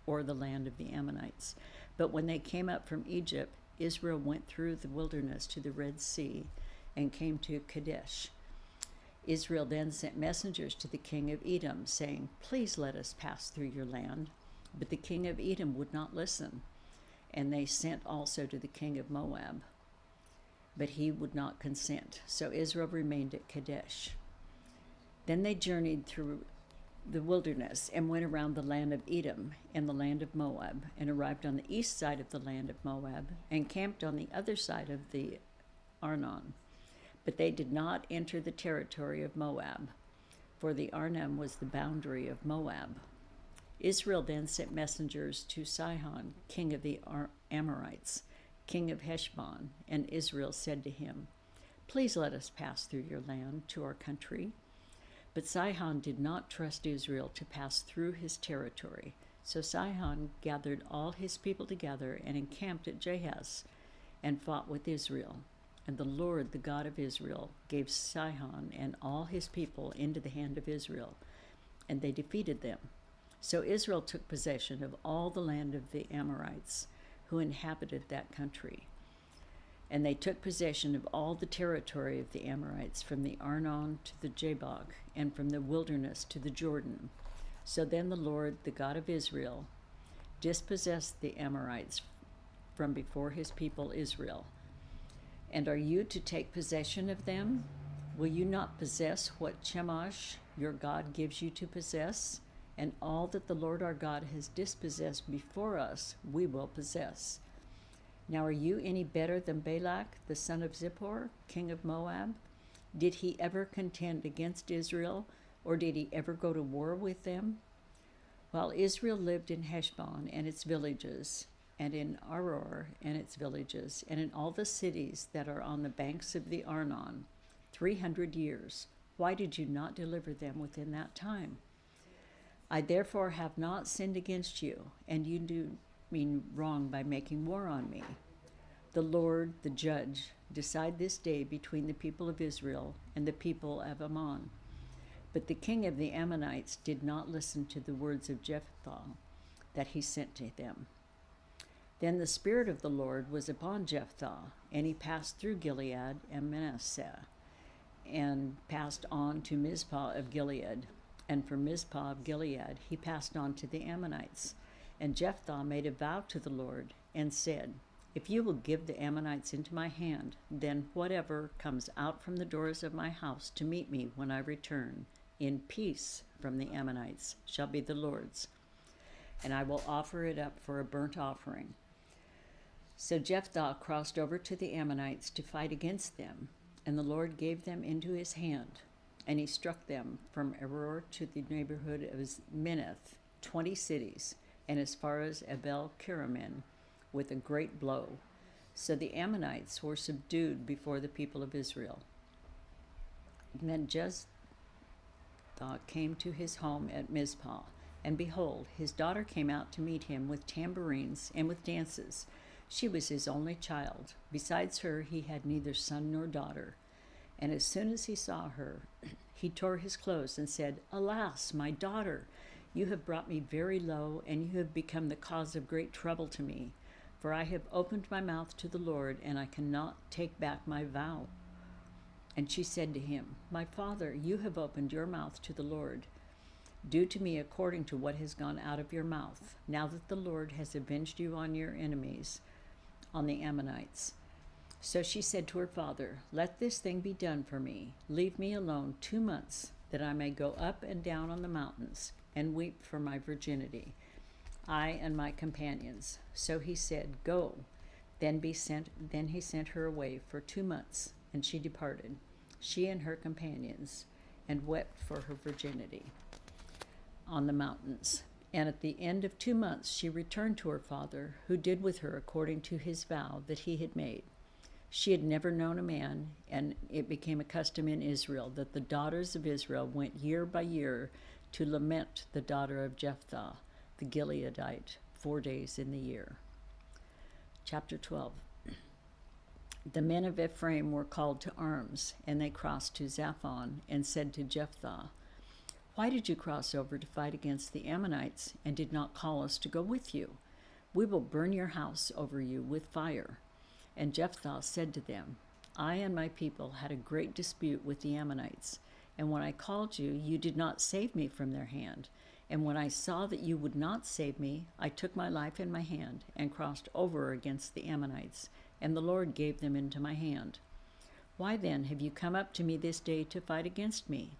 or the land of the Ammonites, but when they came up from Egypt, Israel went through the wilderness to the Red Sea and came to Kadesh. Israel then sent messengers to the king of Edom, saying, please let us pass through your land. But the king of Edom would not listen, and they sent also to the king of Moab, but he would not consent. So Israel remained at Kadesh. Then they journeyed through the wilderness and went around the land of Edom and the land of Moab, and arrived on the east side of the land of Moab, and camped on the other side of the Arnon. But they did not enter the territory of Moab, for the Arnon was the boundary of Moab. Israel then sent messengers to Sihon, king of the Amorites, king of Heshbon, and Israel said to him, please let us pass through your land to our country. But Sihon did not trust Israel to pass through his territory. So Sihon gathered all his people together and encamped at Jahaz and fought with Israel. And the Lord, the God of Israel, gave Sihon and all his people into the hand of Israel, and they defeated them. So Israel took possession of all the land of the Amorites who inhabited that country. And they took possession of all the territory of the Amorites, from the Arnon to the Jabbok, and from the wilderness to the Jordan. So then the Lord, the God of Israel, dispossessed the Amorites from before his people Israel. And are you to take possession of them? Will you not possess what Chemosh, your God, gives you to possess? And all that the Lord our God has dispossessed before us, we will possess. Now are you any better than Balak, the son of Zippor, king of Moab? Did he ever contend against Israel, or did he ever go to war with them? While Israel lived in Heshbon and its villages, and in Aroer and its villages, and in all the cities that are on the banks of the Arnon, 300 years, why did you not deliver them within that time? I therefore have not sinned against you, and you do mean wrong by making war on me. The Lord, the judge, decide this day between the people of Israel and the people of Ammon. But the king of the Ammonites did not listen to the words of Jephthah that he sent to them. Then the Spirit of the Lord was upon Jephthah, and he passed through Gilead and Manasseh, and passed on to Mizpah of Gilead. And from Mizpah of Gilead he passed on to the Ammonites. And Jephthah made a vow to the Lord, and said, if you will give the Ammonites into my hand, then whatever comes out from the doors of my house to meet me when I return, in peace from the Ammonites, shall be the Lord's. And I will offer it up for a burnt offering. So Jephthah crossed over to the Ammonites to fight against them, and the Lord gave them into his hand. And he struck them from Aroer to the neighborhood of Minnith, 20 cities, and as far as Abel Keramin, with a great blow. So the Ammonites were subdued before the people of Israel. And then Jephthah came to his home at Mizpah, and behold, his daughter came out to meet him with tambourines and with dances. She was his only child. Besides her, he had neither son nor daughter. And as soon as he saw her, he tore his clothes and said, Alas, my daughter, you have brought me very low, and you have become the cause of great trouble to me. for I have opened my mouth to the Lord, and I cannot take back my vow. And she said to him, My father, you have opened your mouth to the Lord. Do to me according to what has gone out of your mouth, now that the Lord has avenged you on your enemies, on the Ammonites. So she said to her father, Let this thing be done for me. Leave me alone 2 months, that I may go up and down on the mountains and weep for my virginity, I and my companions. So he said, Go. Then he sent her away for 2 months, and she departed, she and her companions, and wept for her virginity on the mountains. And at the end of 2 months she returned to her father, who did with her according to his vow that he had made. She had never known a man, and it became a custom in Israel that the daughters of Israel went year by year to lament the daughter of Jephthah, the Gileadite, 4 days in the year. Chapter 12. The men of Ephraim were called to arms, and they crossed to Zaphon and said to Jephthah, Why did you cross over to fight against the Ammonites and did not call us to go with you? We will burn your house over you with fire. And Jephthah said to them, I and my people had a great dispute with the Ammonites, and when I called you, you did not save me from their hand. And when I saw that you would not save me, I took my life in my hand and crossed over against the Ammonites, and the Lord gave them into my hand. Why then have you come up to me this day to fight against me?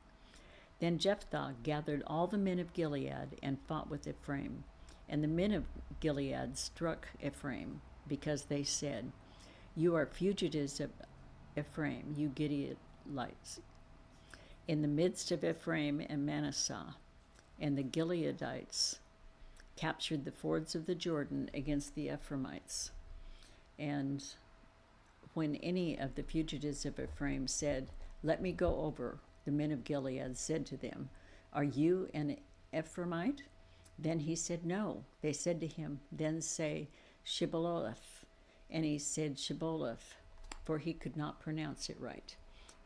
Then Jephthah gathered all the men of Gilead and fought with Ephraim. And the men of Gilead struck Ephraim, because they said, You are fugitives of Ephraim, you Gileadites. In the midst of Ephraim and Manasseh, and the Gileadites captured the fords of the Jordan against the Ephraimites. And when any of the fugitives of Ephraim said, Let me go over, the men of Gilead said to them, Are you an Ephraimite? Then he said, No. They said to him, Then say, Shibboleth. And he said, Shibboleth, for he could not pronounce it right.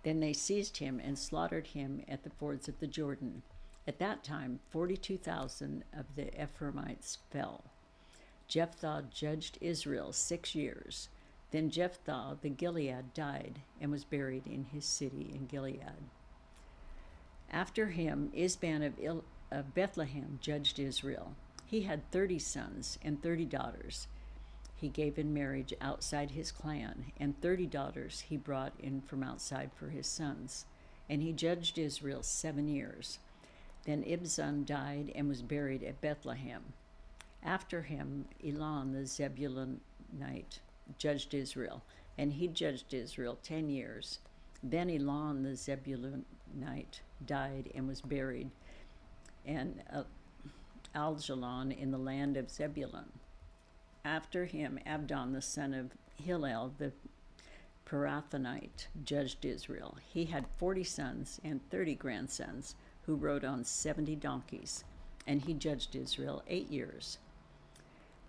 Then they seized him and slaughtered him at the fords of the Jordan. At that time, 42,000 of the Ephraimites fell. Jephthah judged Israel 6 years. Then Jephthah the Gilead died and was buried in his city in Gilead. After him, Isban of Bethlehem judged Israel. He had 30 sons and 30 daughters. He gave in marriage outside his clan, and 30 daughters he brought in from outside for his sons. And he judged Israel 7 years. Then Ibzan died and was buried at Bethlehem. After him, Elon the Zebulunite judged Israel, and he judged Israel 10 years. Then Elon the Zebulunite died and was buried, and Aljalon in the land of Zebulun. After him, Abdon the son of Hillel the Pirathonite judged Israel. He had 40 sons and 30 grandsons who rode on 70 donkeys, and he judged Israel 8 years.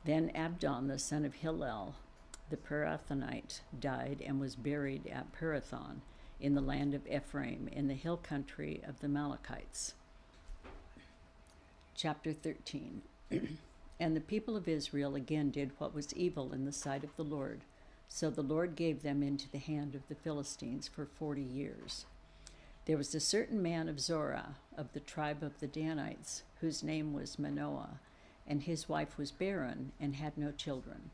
Then Abdon the son of Hillel the Pirathonite died and was buried at Pirathon in the land of Ephraim in the hill country of the Amalekites. Chapter 13. And the people of Israel again did what was evil in the sight of the Lord. So the Lord gave them into the hand of the Philistines for 40 years. There was a certain man of Zorah, of the tribe of the Danites, whose name was Manoah, and his wife was barren and had no children.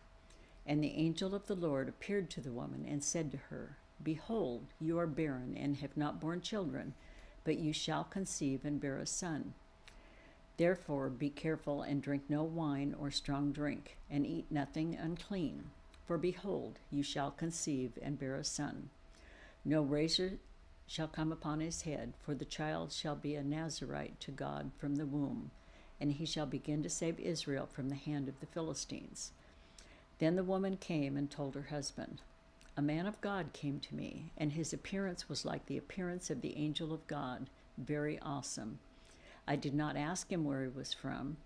And the angel of the Lord appeared to the woman and said to her, Behold, you are barren and have not borne children, but you shall conceive and bear a son. Therefore be careful and drink no wine or strong drink, and eat nothing unclean. For behold, you shall conceive and bear a son. No razor shall come upon his head, for the child shall be a Nazarite to God from the womb, and he shall begin to save Israel from the hand of the Philistines. Then the woman came and told her husband, A man of God came to me, and his appearance was like the appearance of the angel of God, very awesome. I did not ask him where he was from,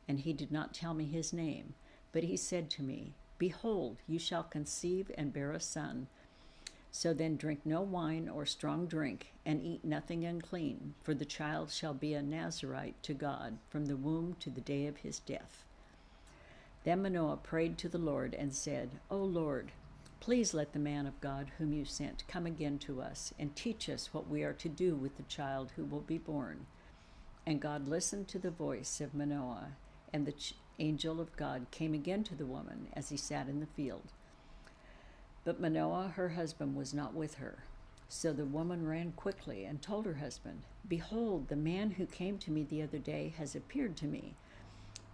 and he did not tell me his name, but he said to me, Behold, you shall conceive and bear a son. So then drink no wine or strong drink, and eat nothing unclean, for the child shall be a Nazarite to God from the womb to the day of his death. Then Manoah prayed to the Lord and said, O Lord, please let the man of God whom you sent come again to us and teach us what we are to do with the child who will be born. And God listened to the voice of Manoah, and the angel of God came again to the woman as he sat in the field. But Manoah, her husband, was not with her. So the woman ran quickly and told her husband, Behold, the man who came to me the other day has appeared to me.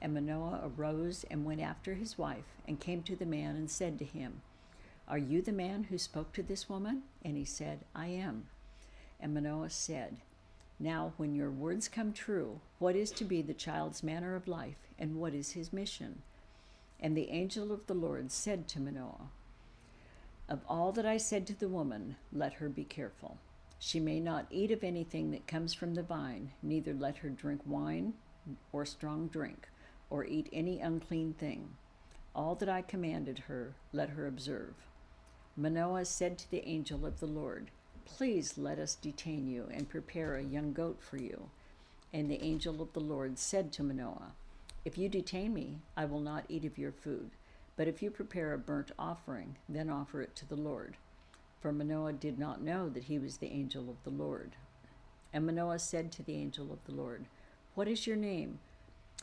And Manoah arose and went after his wife, and came to the man and said to him, Are you the man who spoke to this woman? And he said, I am. And Manoah said, Now when your words come true, what is to be the child's manner of life, and what is his mission? And the angel of the Lord said to Manoah, Of all that I said to the woman, let her be careful. She may not eat of anything that comes from the vine, neither let her drink wine or strong drink, or eat any unclean thing. All that I commanded her, let her observe. Manoah said to the angel of the Lord, Please let us detain you and prepare a young goat for you. And the angel of the Lord said to Manoah, If you detain me, I will not eat of your food. But if you prepare a burnt offering, then offer it to the Lord. For Manoah did not know that he was the angel of the Lord. And Manoah said to the angel of the Lord, What is your name?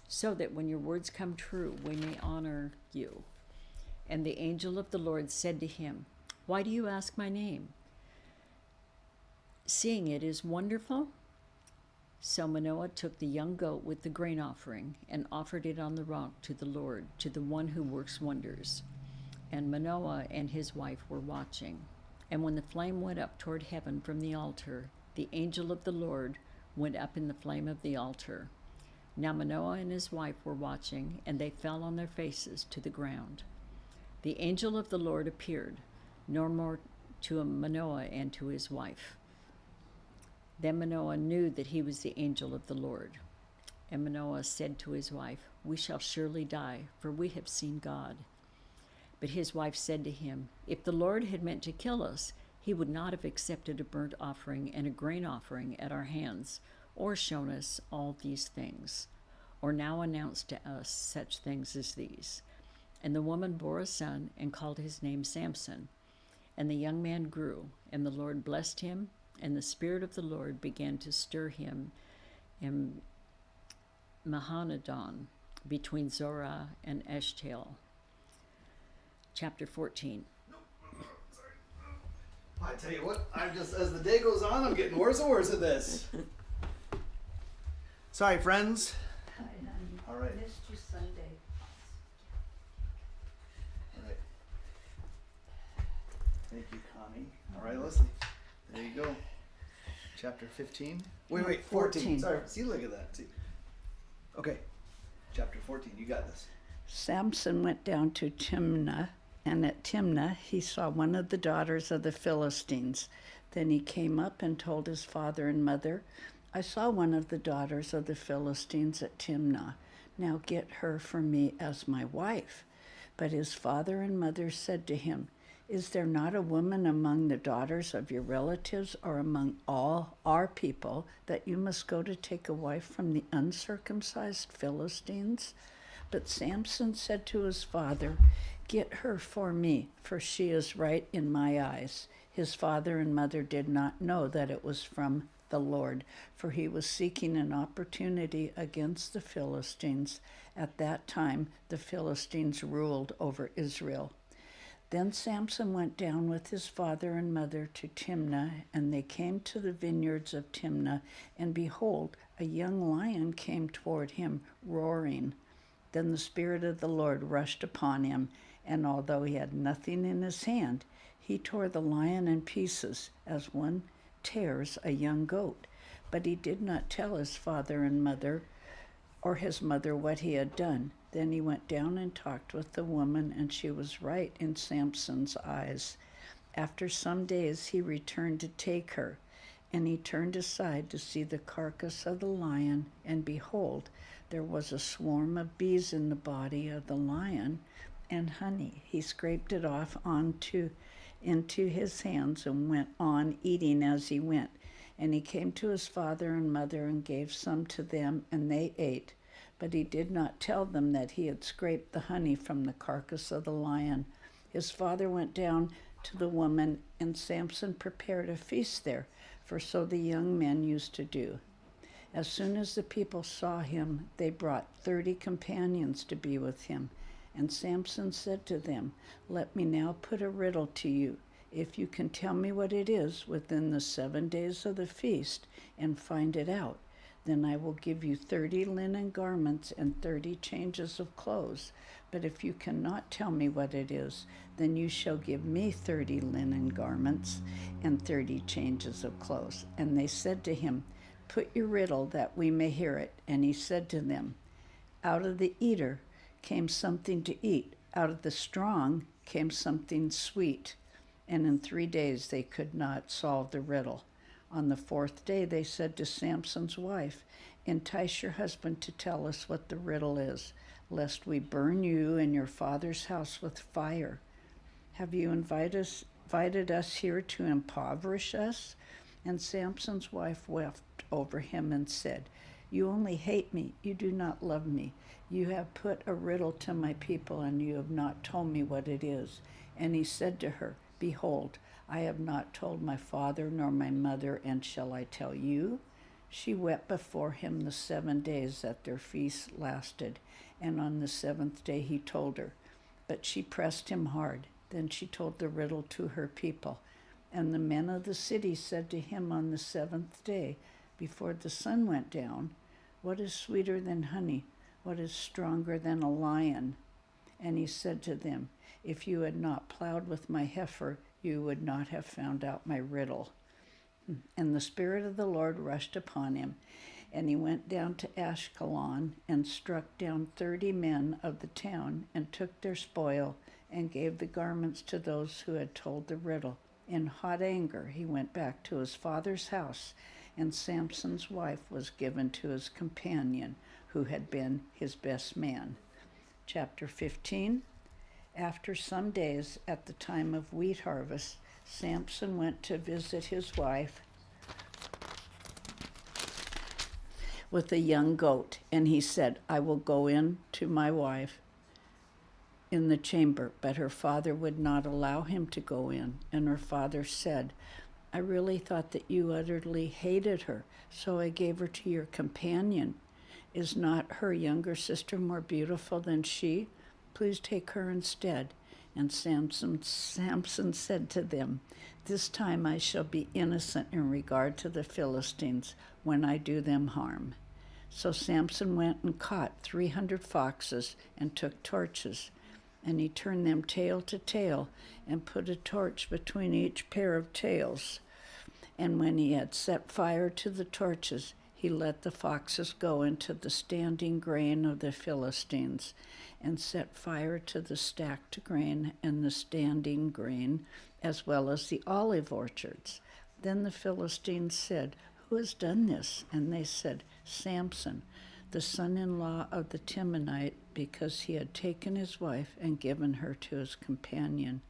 So that when your words come true, we may honor you. And the angel of the Lord said to him, Why do you ask my name? Seeing it is wonderful? So Manoah took the young goat with the grain offering and offered it on the rock to the Lord, to the one who works wonders. And Manoah and his wife were watching. And when the flame went up toward heaven from the altar, the angel of the Lord went up in the flame of the altar. Now Manoah and his wife were watching, and they fell on their faces to the ground. The angel of the Lord appeared, no more to Manoah and to his wife. Then Manoah knew that he was the angel of the Lord. And Manoah said to his wife, We shall surely die, for we have seen God. But his wife said to him, If the Lord had meant to kill us, he would not have accepted a burnt offering and a grain offering at our hands, or shown us all these things, or now announced to us such things as these. And the woman bore a son and called his name Samson. And the young man grew, and the Lord blessed him, and the Spirit of the Lord began to stir him in Mahaneh-dan, between Zorah and Eshtaol. Chapter 14. I tell you what, as the day goes on, I'm getting worse and worse at this. Sorry, friends. Hi, honey. All right. Missed you Sunday. All right. Thank you, Connie. All right, Leslie. There you go. Chapter 15. Wait, 14. Sorry. See, look at that. See. Okay. Chapter 14. You got this. Samson went down to Timnah, and at Timnah he saw one of the daughters of the Philistines. Then he came up and told his father and mother, I saw one of the daughters of the Philistines at Timnah. Now get her for me as my wife. But his father and mother said to him, Is there not a woman among the daughters of your relatives or among all our people that you must go to take a wife from the uncircumcised Philistines? But Samson said to his father, Get her for me, for she is right in my eyes. His father and mother did not know that it was from the Lord, for he was seeking an opportunity against the Philistines. At that time, the Philistines ruled over Israel. Then Samson went down with his father and mother to Timnah, and they came to the vineyards of Timnah, and behold, a young lion came toward him, roaring. Then the Spirit of the Lord rushed upon him, and although he had nothing in his hand, he tore the lion in pieces, as one tears a young goat. But he did not tell his father and mother or his mother what he had done. Then he went down and talked with the woman, and she was right in Samson's eyes. After some days he returned to take her, and he turned aside to see the carcass of the lion, and behold, there was a swarm of bees in the body of the lion, and honey. He scraped it off into his hands and went on eating as he went. And he came to his father and mother and gave some to them, and they ate. But he did not tell them that he had scraped the honey from the carcass of the lion. His father went down to the woman, and Samson prepared a feast there, for so the young men used to do. As soon as the people saw him, they brought 30 companions to be with him. And Samson said to them, "Let me now put a riddle to you. If you can tell me what it is within the 7 days of the feast and find it out, then I will give you 30 linen garments and 30 changes of clothes. But if you cannot tell me what it is, then you shall give me 30 linen garments and 30 changes of clothes." And they said to him, "Put your riddle that we may hear it." And he said to them, "Out of the eater came something to eat. Out of the strong came something sweet." And in 3 days they could not solve the riddle. On the 4th day they said to Samson's wife, "Entice your husband to tell us what the riddle is, lest we burn you and your father's house with fire. Have you invited us here to impoverish us?" And Samson's wife wept over him and said, "You only hate me, you do not love me. You have put a riddle to my people, and you have not told me what it is." And he said to her, "Behold, I have not told my father nor my mother, and shall I tell you?" She wept before him the 7 days that their feast lasted, and on the 7th day he told her. But she pressed him hard. Then she told the riddle to her people. And the men of the city said to him on the 7th day, before the sun went down, "What is sweeter than honey? What is stronger than a lion?" And he said to them, "If you had not plowed with my heifer, you would not have found out my riddle." And the Spirit of the Lord rushed upon him, and he went down to Ashkelon and struck down 30 men of the town and took their spoil and gave the garments to those who had told the riddle. In hot anger he went back to his father's house, and Samson's wife was given to his companion, who had been his best man. Chapter 15. After some days, at the time of wheat harvest, Samson went to visit his wife with a young goat, and he said, "I will go in to my wife in the chamber." But her father would not allow him to go in, and her father said, "I really thought that you utterly hated her, so I gave her to your companion. Is not her younger sister more beautiful than she? Please take her instead." And Samson said to them, "This time I shall be innocent in regard to the Philistines when I do them harm." So Samson went and caught 300 foxes and took torches, and he turned them tail to tail and put a torch between each pair of tails. And when he had set fire to the torches, he let the foxes go into the standing grain of the Philistines, and set fire to the stacked grain and the standing grain, as well as the olive orchards. Then the Philistines said, "Who has done this?" And they said, "Samson, the son-in-law of the Timonite, because he had taken his wife and given her to his companion."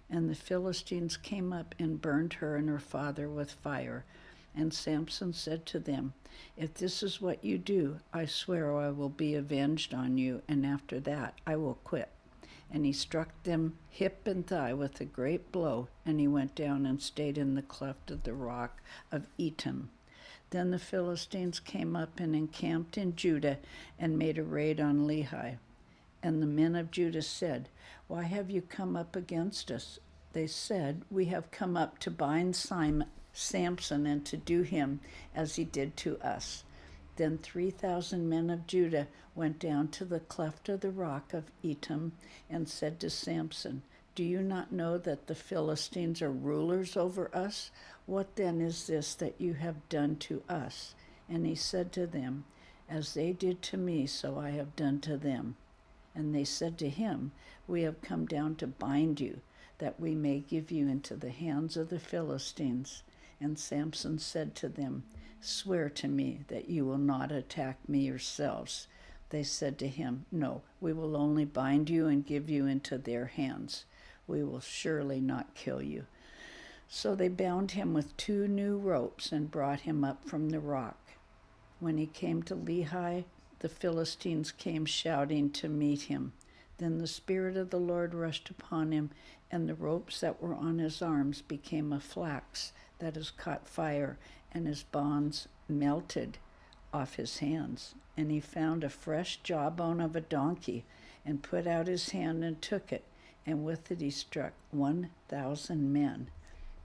And the Philistines came up and burned her and her father with fire. And Samson said to them, "If this is what you do, I swear I will be avenged on you, and after that I will quit." And he struck them hip and thigh with a great blow, and he went down and stayed in the cleft of the rock of Etam. Then the Philistines came up and encamped in Judah and made a raid on Lehi. And the men of Judah said, "Why have you come up against us?" They said, "We have come up to bind Samson and to do him as he did to us." Then 3,000 men of Judah went down to the cleft of the rock of Etam and said to Samson, "Do you not know that the Philistines are rulers over us? What then is this that you have done to us?" And he said to them, "As they did to me, so I have done to them." And they said to him, "We have come down to bind you, that we may give you into the hands of the Philistines." And Samson said to them, "Swear to me that you will not attack me yourselves." They said to him, "No, we will only bind you and give you into their hands. We will surely not kill you." So they bound him with 2 new ropes and brought him up from the rock. When he came to Lehi, the Philistines came shouting to meet him. Then the Spirit of the Lord rushed upon him, and the ropes that were on his arms became a flax that has caught fire, and his bonds melted off his hands. And he found a fresh jawbone of a donkey, and put out his hand and took it, and with it he struck 1,000 men.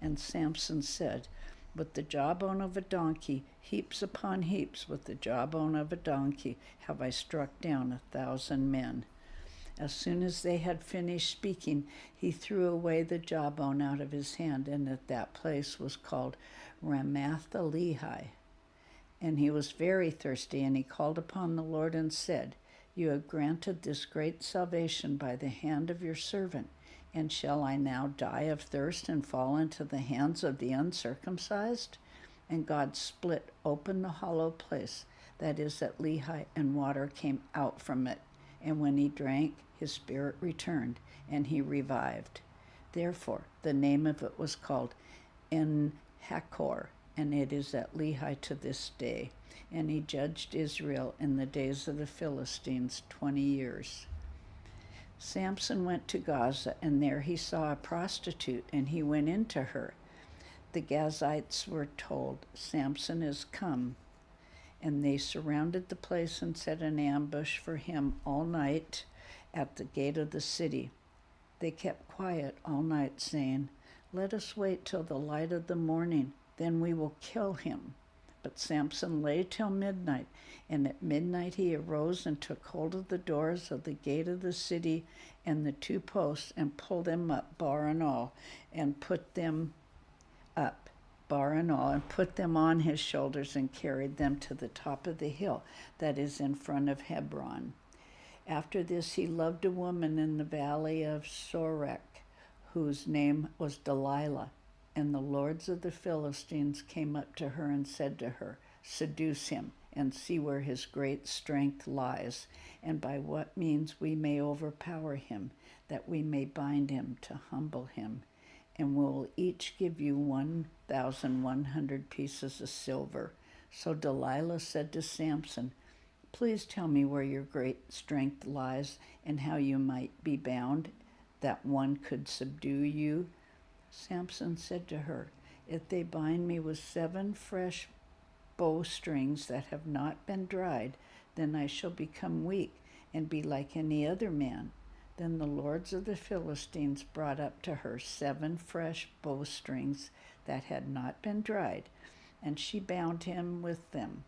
And Samson said, with the jawbone of a donkey, heaps upon heaps, with the jawbone of a donkey, have I struck down 1,000 men. As soon as they had finished speaking, he threw away the jawbone out of his hand, and at that place was called Ramath-lehi. And he was very thirsty, and he called upon the Lord and said, You have granted this great salvation by the hand of your servant, and shall I now die of thirst and fall into the hands of the uncircumcised? And God split open the hollow place, that is at Lehi, and water came out from it. And when he drank, his spirit returned, and he revived. Therefore, the name of it was called En-Hakkore, and it is at Lehi to this day. And he judged Israel in the days of the Philistines 20 years. Samson went to Gaza, and there he saw a prostitute, and he went into her. The Gazites were told, Samson is come. And they surrounded the place and set an ambush for him all night at the gate of the city. They kept quiet all night, saying, Let us wait till the light of the morning, then we will kill him. But Samson lay till midnight, and at midnight he arose and took hold of the doors of the gate of the city and the 2 posts, and pulled them up, bar and all, and put them on his shoulders, and carried them to the top of the hill that is in front of Hebron. After this he loved a woman in the valley of Sorek, whose name was Delilah. And the lords of the Philistines came up to her and said to her, Seduce him, and see where his great strength lies, and by what means we may overpower him, that we may bind him to humble him. And we will each give you 1,100 pieces of silver. So Delilah said to Samson, Please tell me where your great strength lies, and how you might be bound, that one could subdue you. Samson said to her, If they bind me with 7 fresh bowstrings that have not been dried, then I shall become weak and be like any other man. Then the lords of the Philistines brought up to her 7 fresh bowstrings that had not been dried, and she bound him with them.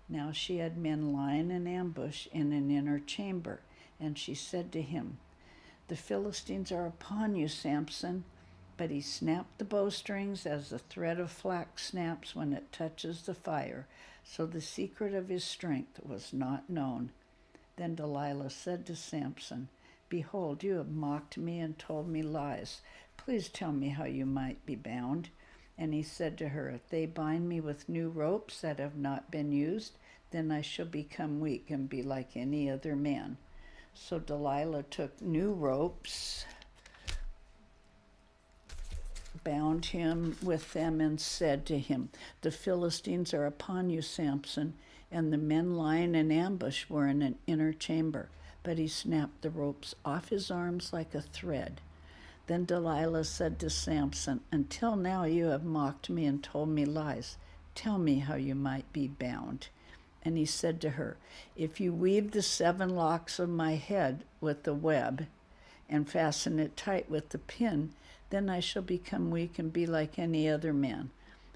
Now she had men lying in ambush in an inner chamber, and she said to him, The Philistines are upon you, Samson. But he snapped the bowstrings as the thread of flax snaps when it touches the fire, so the secret of his strength was not known. Then Delilah said to Samson, Behold, you have mocked me and told me lies. Please tell me how you might be bound. And he said to her, If they bind me with new ropes that have not been used, then I shall become weak and be like any other man. So Delilah took new ropes, bound him with them, and said to him, The Philistines are upon you, Samson. And the men lying in ambush were in an inner chamber. But he snapped the ropes off his arms like a thread. Then Delilah said to Samson, Until now you have mocked me and told me lies. Tell me how you might be bound. And he said to her, If you weave the 7 locks of my head with the web, and fasten it tight with the pin, then I shall become weak and be like any other man.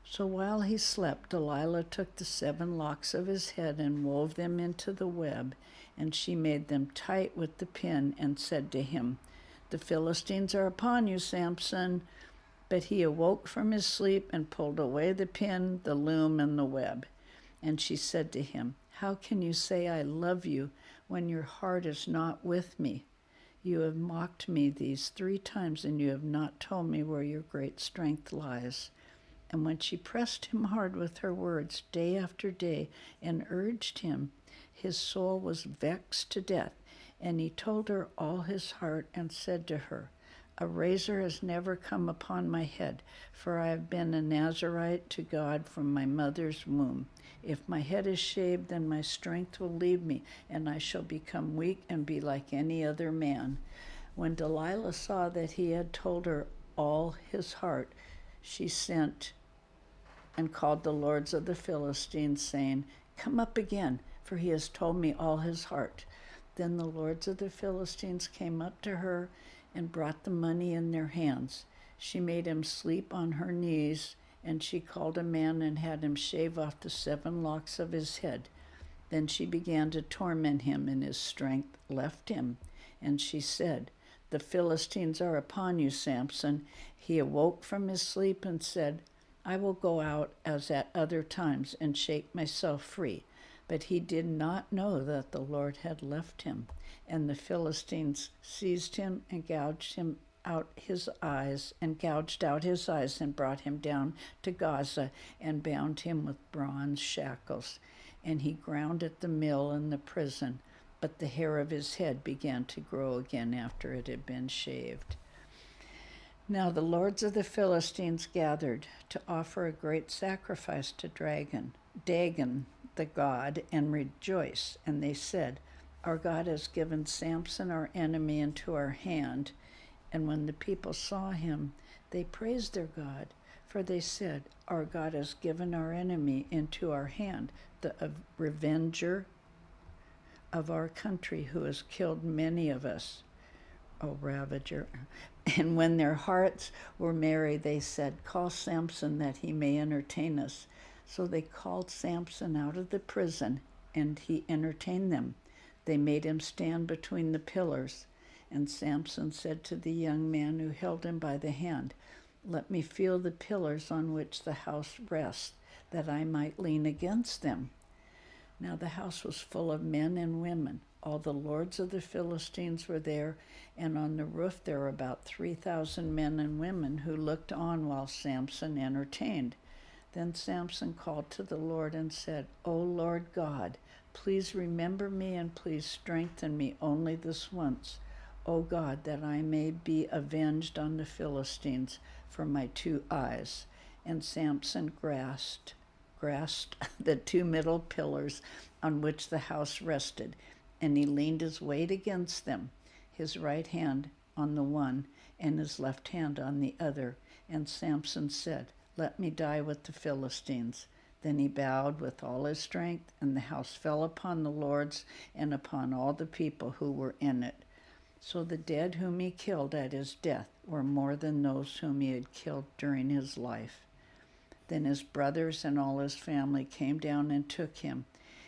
So while he slept, Delilah took the 7 locks of his head and wove them into the web, and she made them tight with the pin, and said to him, The Philistines are upon you, Samson. But he awoke from his sleep and pulled away the pin, the loom, and the web. And she said to him, How can you say I love you when your heart is not with me? You have mocked me these 3 times, and you have not told me where your great strength lies. And when she pressed him hard with her words day after day and urged him, his soul was vexed to death. And he told her all his heart and said to her, A razor has never come upon my head, for I have been a Nazirite to God from my mother's womb. If my head is shaved, then my strength will leave me, and I shall become weak and be like any other man." When Delilah saw that he had told her all his heart, she sent and called the lords of the Philistines, saying, "Come up again, for he has told me all his heart." Then the lords of the Philistines came up to her and brought the money in their hands. She made him sleep on her knees, and she called a man and had him shave off the 7 locks of his head. Then she began to torment him, and his strength left him. And she said, "The Philistines are upon you, Samson." He awoke from his sleep and said, "I will go out as at other times and shake myself free." But he did not know that the Lord had left him. And the Philistines seized him and gouged out his eyes, and brought him down to Gaza and bound him with bronze shackles. And he ground at the mill in the prison, but the hair of his head began to grow again after it had been shaved. Now the lords of the Philistines gathered to offer a great sacrifice to Dagon, the god, and rejoice. And they said, "Our God has given Samson, our enemy, into our hand." And when the people saw him, they praised their God, for they said, "Our God has given our enemy into our hand, the revenger of our country, who has killed many of us." O ravager. And when their hearts were merry, they said, "Call Samson that he may entertain us." So they called Samson out of the prison, and he entertained them. They made him stand between the pillars. And Samson said to the young man who held him by the hand, "Let me feel the pillars on which the house rests, that I might lean against them." Now the house was full of men and women. All the lords of the Philistines were there, and on the roof there were about 3,000 men and women who looked on while Samson entertained. Then Samson called to the Lord and said, "O Lord God, please remember me and please strengthen me only this once, O God, that I may be avenged on the Philistines for my 2 eyes." And Samson grasped the 2 middle pillars on which the house rested, and he leaned his weight against them, his right hand on the one and his left hand on the other. And Samson said, "Let me die with the Philistines." Then he bowed with all his strength, and the house fell upon the lords and upon all the people who were in it. So the dead whom he killed at his death were more than those whom he had killed during his life. Then his brothers and all his family came down and took him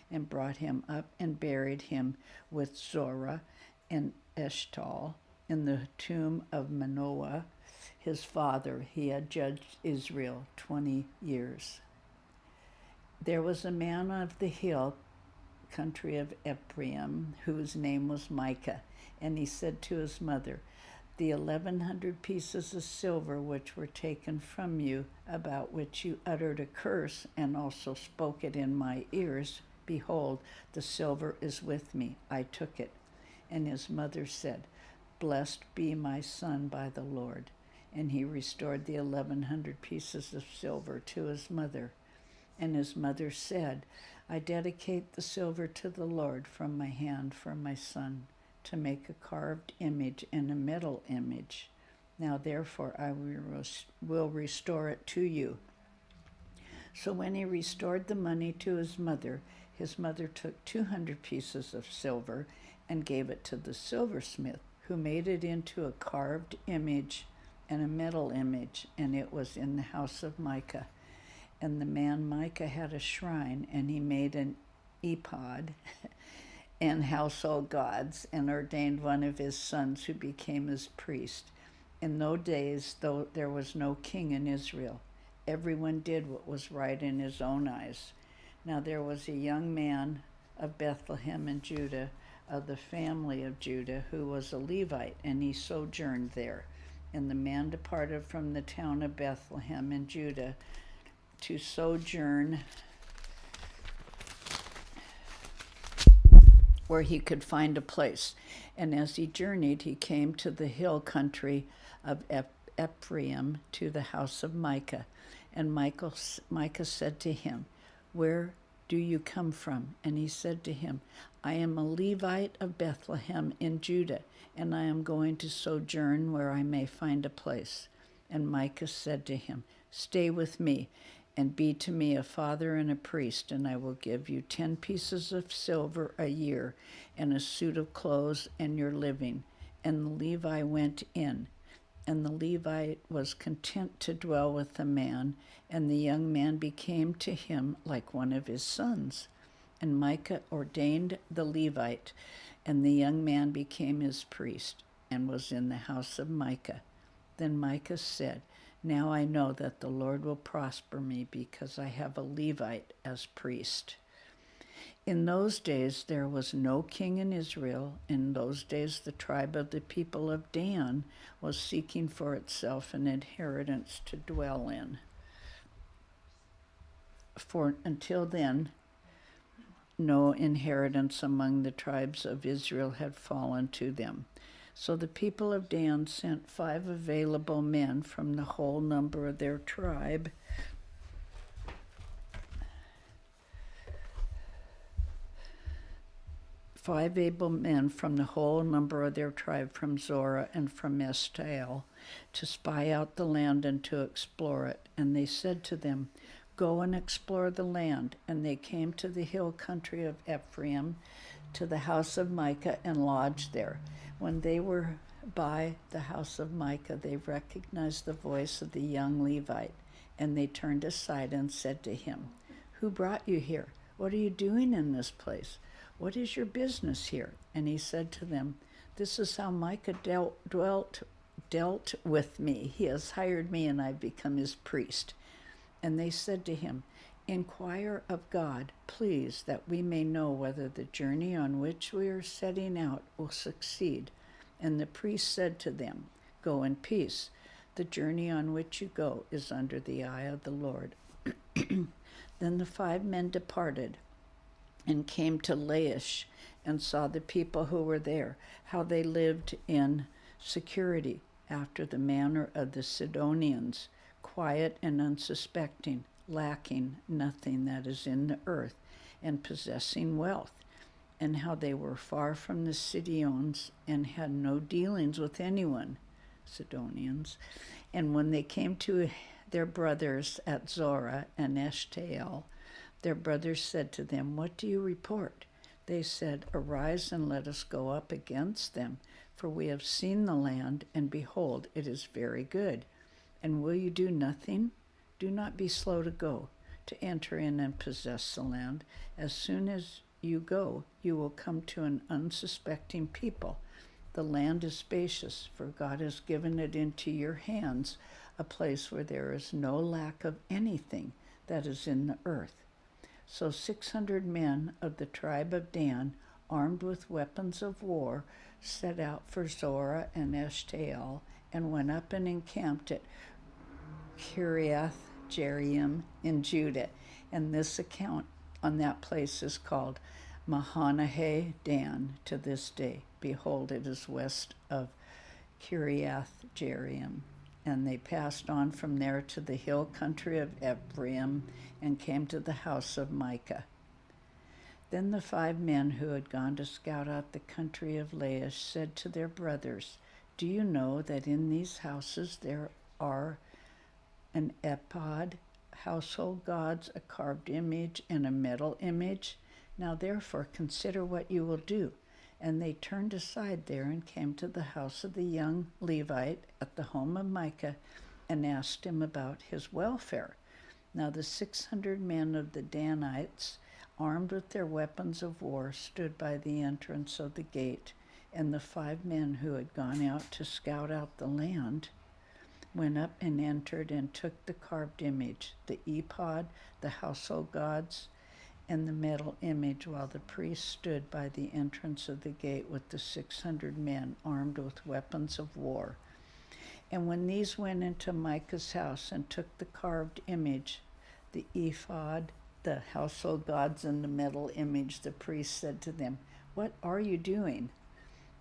and brought him up and buried him with Zorah and Eshtaol in the tomb of Manoah, his father. He had judged Israel 20 years. There was a man of the hill country of Ephraim, whose name was Micah, and he said to his mother, "The 1,100 pieces of silver which were taken from you, about which you uttered a curse, and also spoke it in my ears, behold, the silver is with me. I took it." And his mother said, "Blessed be my son by the Lord." And he restored the 1,100 pieces of silver to his mother. And his mother said, "I dedicate the silver to the Lord from my hand for my son, to make a carved image and a metal image. Now therefore I will restore it to you." So when he restored the money to his mother took 200 pieces of silver and gave it to the silversmith, who made it into a carved image and a metal image, and it was in the house of Micah. And the man Micah had a shrine, and he made an ephod and household gods, and ordained one of his sons who became his priest. In those days, though there was no king in Israel, everyone did what was right in his own eyes. Now there was a young man of Bethlehem in Judah, of the family of Judah, who was a Levite, and he sojourned there. And the man departed from the town of Bethlehem in Judah to sojourn where he could find a place. And as he journeyed, he came to the hill country of Ephraim, to the house of Micah. And Micah said to him, "Where do you come from?" And he said to him, "I am a Levite of Bethlehem in Judah, and I am going to sojourn where I may find a place." And Micah said to him, "Stay with me, and be to me a father and a priest, and I will give you 10 pieces of silver a year, and a suit of clothes, and your living." And the Levi went in. And the Levite was content to dwell with the man, and the young man became to him like one of his sons. And Micah ordained the Levite, and the young man became his priest, and was in the house of Micah. Then Micah said, "Now I know that the Lord will prosper me, because I have a Levite as priest." In those days there was no king in Israel. In those days the tribe of the people of Dan was seeking for itself an inheritance to dwell in. For until then, no inheritance among the tribes of Israel had fallen to them. So the people of Dan sent 5 available men from the whole number of their tribe. Five able men from the whole number of their tribe, from Zorah and from Eshtaol, to spy out the land and to explore it. And they said to them, "Go and explore the land." And they came to the hill country of Ephraim, to the house of Micah, and lodged there. When they were by the house of Micah, they recognized the voice of the young Levite, and they turned aside and said to him, "Who brought you here? What are you doing in this place? What is your business here?" And he said to them, "This is how Micah dealt with me. He has hired me, and I've become his priest." And they said to him, "Inquire of God, please, that we may know whether the journey on which we are setting out will succeed." And the priest said to them, "Go in peace. The journey on which you go is under the eye of the Lord." Then the 5 men departed and came to Laish, and saw the people who were there, how they lived in security, after the manner of the Sidonians, quiet and unsuspecting, lacking nothing that is in the earth, and possessing wealth, and how they were far from the Sidonians, and had no dealings with anyone, Sidonians. And when they came to their brothers at Zorah and Eshtaol, their brothers said to them, "What do you report?" They said, "Arise and let us go up against them, for we have seen the land, and behold, it is very good. And will you do nothing? Do not be slow to go, to enter in and possess the land. As soon as you go, you will come to an unsuspecting people. The land is spacious, for God has given it into your hands, a place where there is no lack of anything that is in the earth." So 600 men of the tribe of Dan, armed with weapons of war, set out for Zorah and Eshtaol, and went up and encamped at Kiriath Jearim in Judah. And this account on that place is called Mahanahe Dan to this day. Behold, it is west of Kiriath Jearim. And they passed on from there to the hill country of Ephraim, and came to the house of Micah. Then the 5 men who had gone to scout out the country of Laish said to their brothers, "Do you know that in these houses there are an ephod, household gods, a carved image, and a metal image? Now therefore consider what you will do." And they turned aside there and came to the house of the young Levite at the home of Micah, and asked him about his welfare. Now the 600 men of the Danites, armed with their weapons of war, stood by the entrance of the gate. And the 5 men who had gone out to scout out the land went up and entered, and took the carved image, the ephod, the household gods, and the metal image, while the priest stood by the entrance of the gate with the 600 men armed with weapons of war. And when these went into Micah's house and took the carved image, the ephod, the household gods, and the metal image, the priest said to them, "What are you doing?"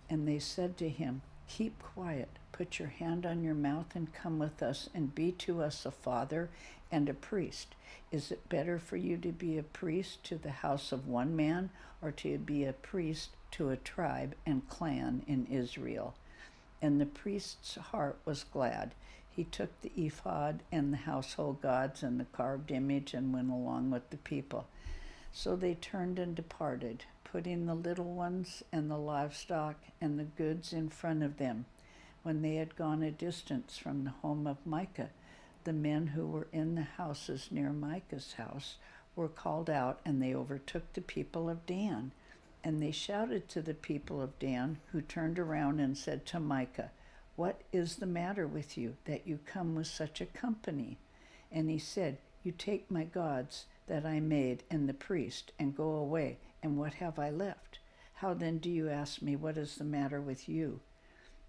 And they said to him, "Keep quiet, put your hand on your mouth and come with us and be to us a father and a priest. Is it better for you to be a priest to the house of one man or to be a priest to a tribe and clan in Israel?" And the priest's heart was glad. He took the ephod and the household gods and the carved image and went along with the people. So they turned and departed, putting the little ones and the livestock and the goods in front of them. When they had gone a distance from the home of Micah, the men who were in the houses near Micah's house were called out, and they overtook the people of Dan. And they shouted to the people of Dan, who turned around and said to Micah, "What is the matter with you, that you come with such a company?" And he said, "You take my gods that I made and the priest, and go away, and what have I left? How then do you ask me, what is the matter with you?"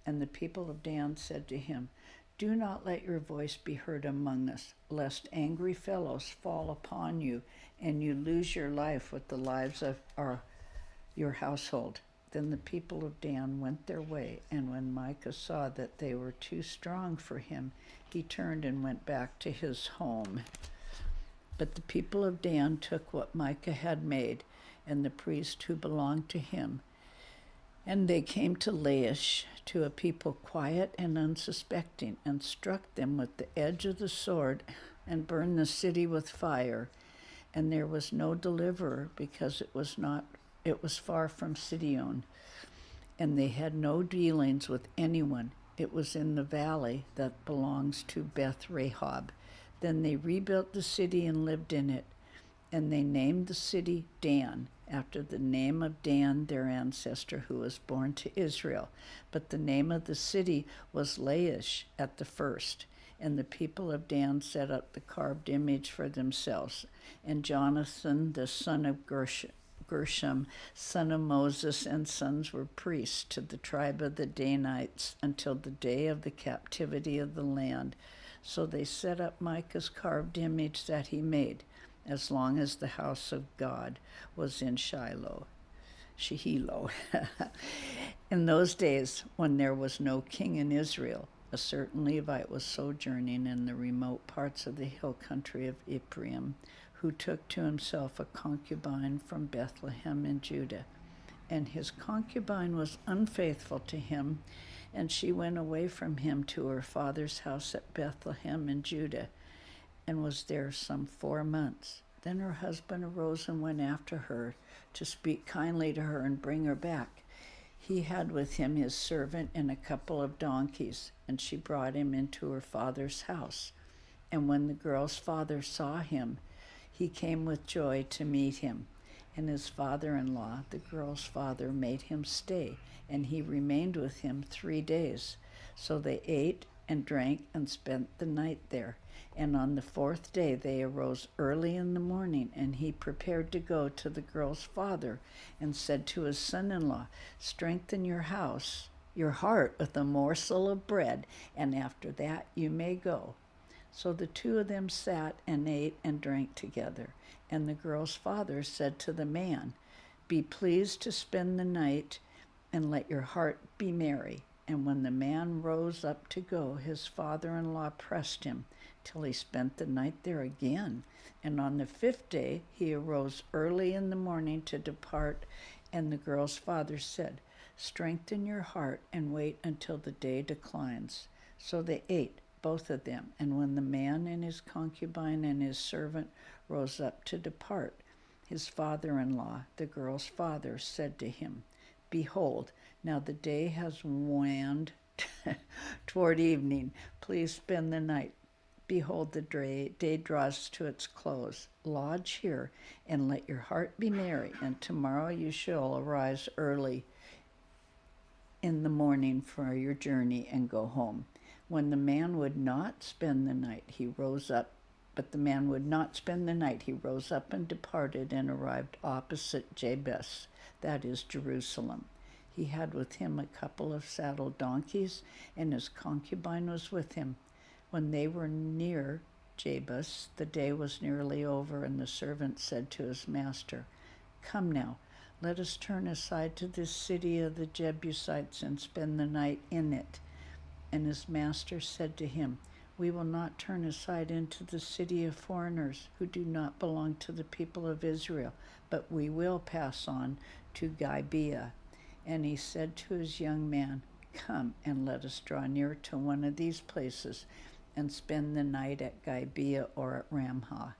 And the people of Dan said to him, "Do not let your voice be heard among us, lest angry fellows fall upon you, and you lose your life with the lives of your household." Then the people of Dan went their way, and when Micah saw that they were too strong for him, he turned and went back to his home. But the people of Dan took what Micah had made, and the priest who belonged to him, and they came to Laish, to a people quiet and unsuspecting, and struck them with the edge of the sword, and burned the city with fire. And there was no deliverer, because it was far from Sidon, and they had no dealings with anyone. It was in the valley that belongs to Beth Rehob. Then they rebuilt the city and lived in it, and they named the city Dan, after the name of Dan, their ancestor, who was born to Israel. But the name of the city was Laish at the first. And the people of Dan set up the carved image for themselves. And Jonathan, the son of Gershom, son of Moses, and sons were priests to the tribe of the Danites until the day of the captivity of the land. So they set up Micah's carved image that he made, as long as the house of God was in Shiloh. In those days, when there was no king in Israel, a certain Levite was sojourning in the remote parts of the hill country of Ephraim, who took to himself a concubine from Bethlehem in Judah. And his concubine was unfaithful to him, and she went away from him to her father's house at Bethlehem in Judah, and was there some 4 months. Then her husband arose and went after her to speak kindly to her and bring her back. He had with him his servant and a couple of donkeys, and she brought him into her father's house. And when the girl's father saw him, he came with joy to meet him. And his father-in-law, the girl's father, made him stay, and he remained with him 3 days. So they ate and drank and spent the night there. And on the 4th day they arose early in the morning, and he prepared to go to the girl's father, and said to his son-in-law, "Strengthen your heart with a morsel of bread, and after that you may go." So the two of them sat and ate and drank together. And the girl's father said to the man, "Be pleased to spend the night, and let your heart be merry." And when the man rose up to go, his father-in-law pressed him till he spent the night there again. And on the 5th day he arose early in the morning to depart. And the girl's father said, "Strengthen your heart and wait until the day declines." So they ate, both of them. And when the man and his concubine and his servant rose up to depart, his father-in-law, the girl's father, said to him, "Behold, now the day has waned toward evening. Please spend the night. Behold, the day draws to its close. Lodge here, and let your heart be merry, and tomorrow you shall arise early in the morning for your journey and go home." When the man would not spend the night, he rose up. But the man would not spend the night. He rose up and departed and arrived opposite Jabez, that is Jerusalem. He had with him a couple of saddled donkeys, and his concubine was with him. When they were near Jabez, the day was nearly over, and the servant said to his master, "Come now, let us turn aside to this city of the Jebusites and spend the night in it. And his master said to him, we will not turn aside into the city of foreigners who do not belong to the people of Israel, but we will pass on to Gibeah. And he said to his young man, come and let us draw near to one of these places and spend the night at Gibeah or at Ramah.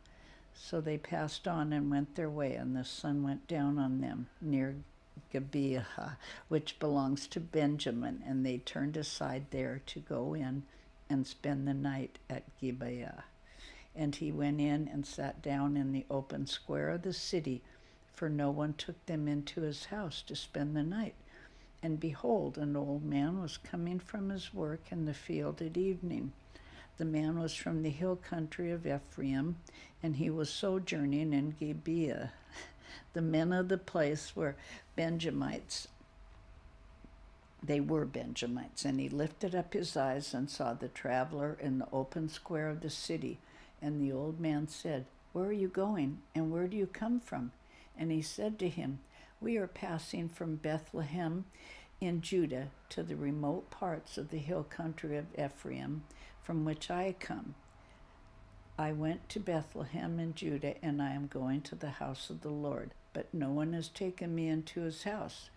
So they passed on and went their way, and the sun went down on them near Gibeah, which belongs to Benjamin, and they turned aside there to go in and spend the night at Gibeah. And he went in and sat down in the open square of the city, for no one took them into his house to spend the night. And behold, an old man was coming from his work in the field at evening. The man was from the hill country of Ephraim, and he was sojourning in Gibeah. The men of the place were Benjamites. They were Benjamites, and he lifted up his eyes and saw the traveler in the open square of the city. And the old man said, where are you going, and where do you come from? And he said to him, we are passing from Bethlehem in Judah to the remote parts of the hill country of Ephraim, from which I come. I went to Bethlehem in Judah, and I am going to the house of the Lord, but no one has taken me into his house.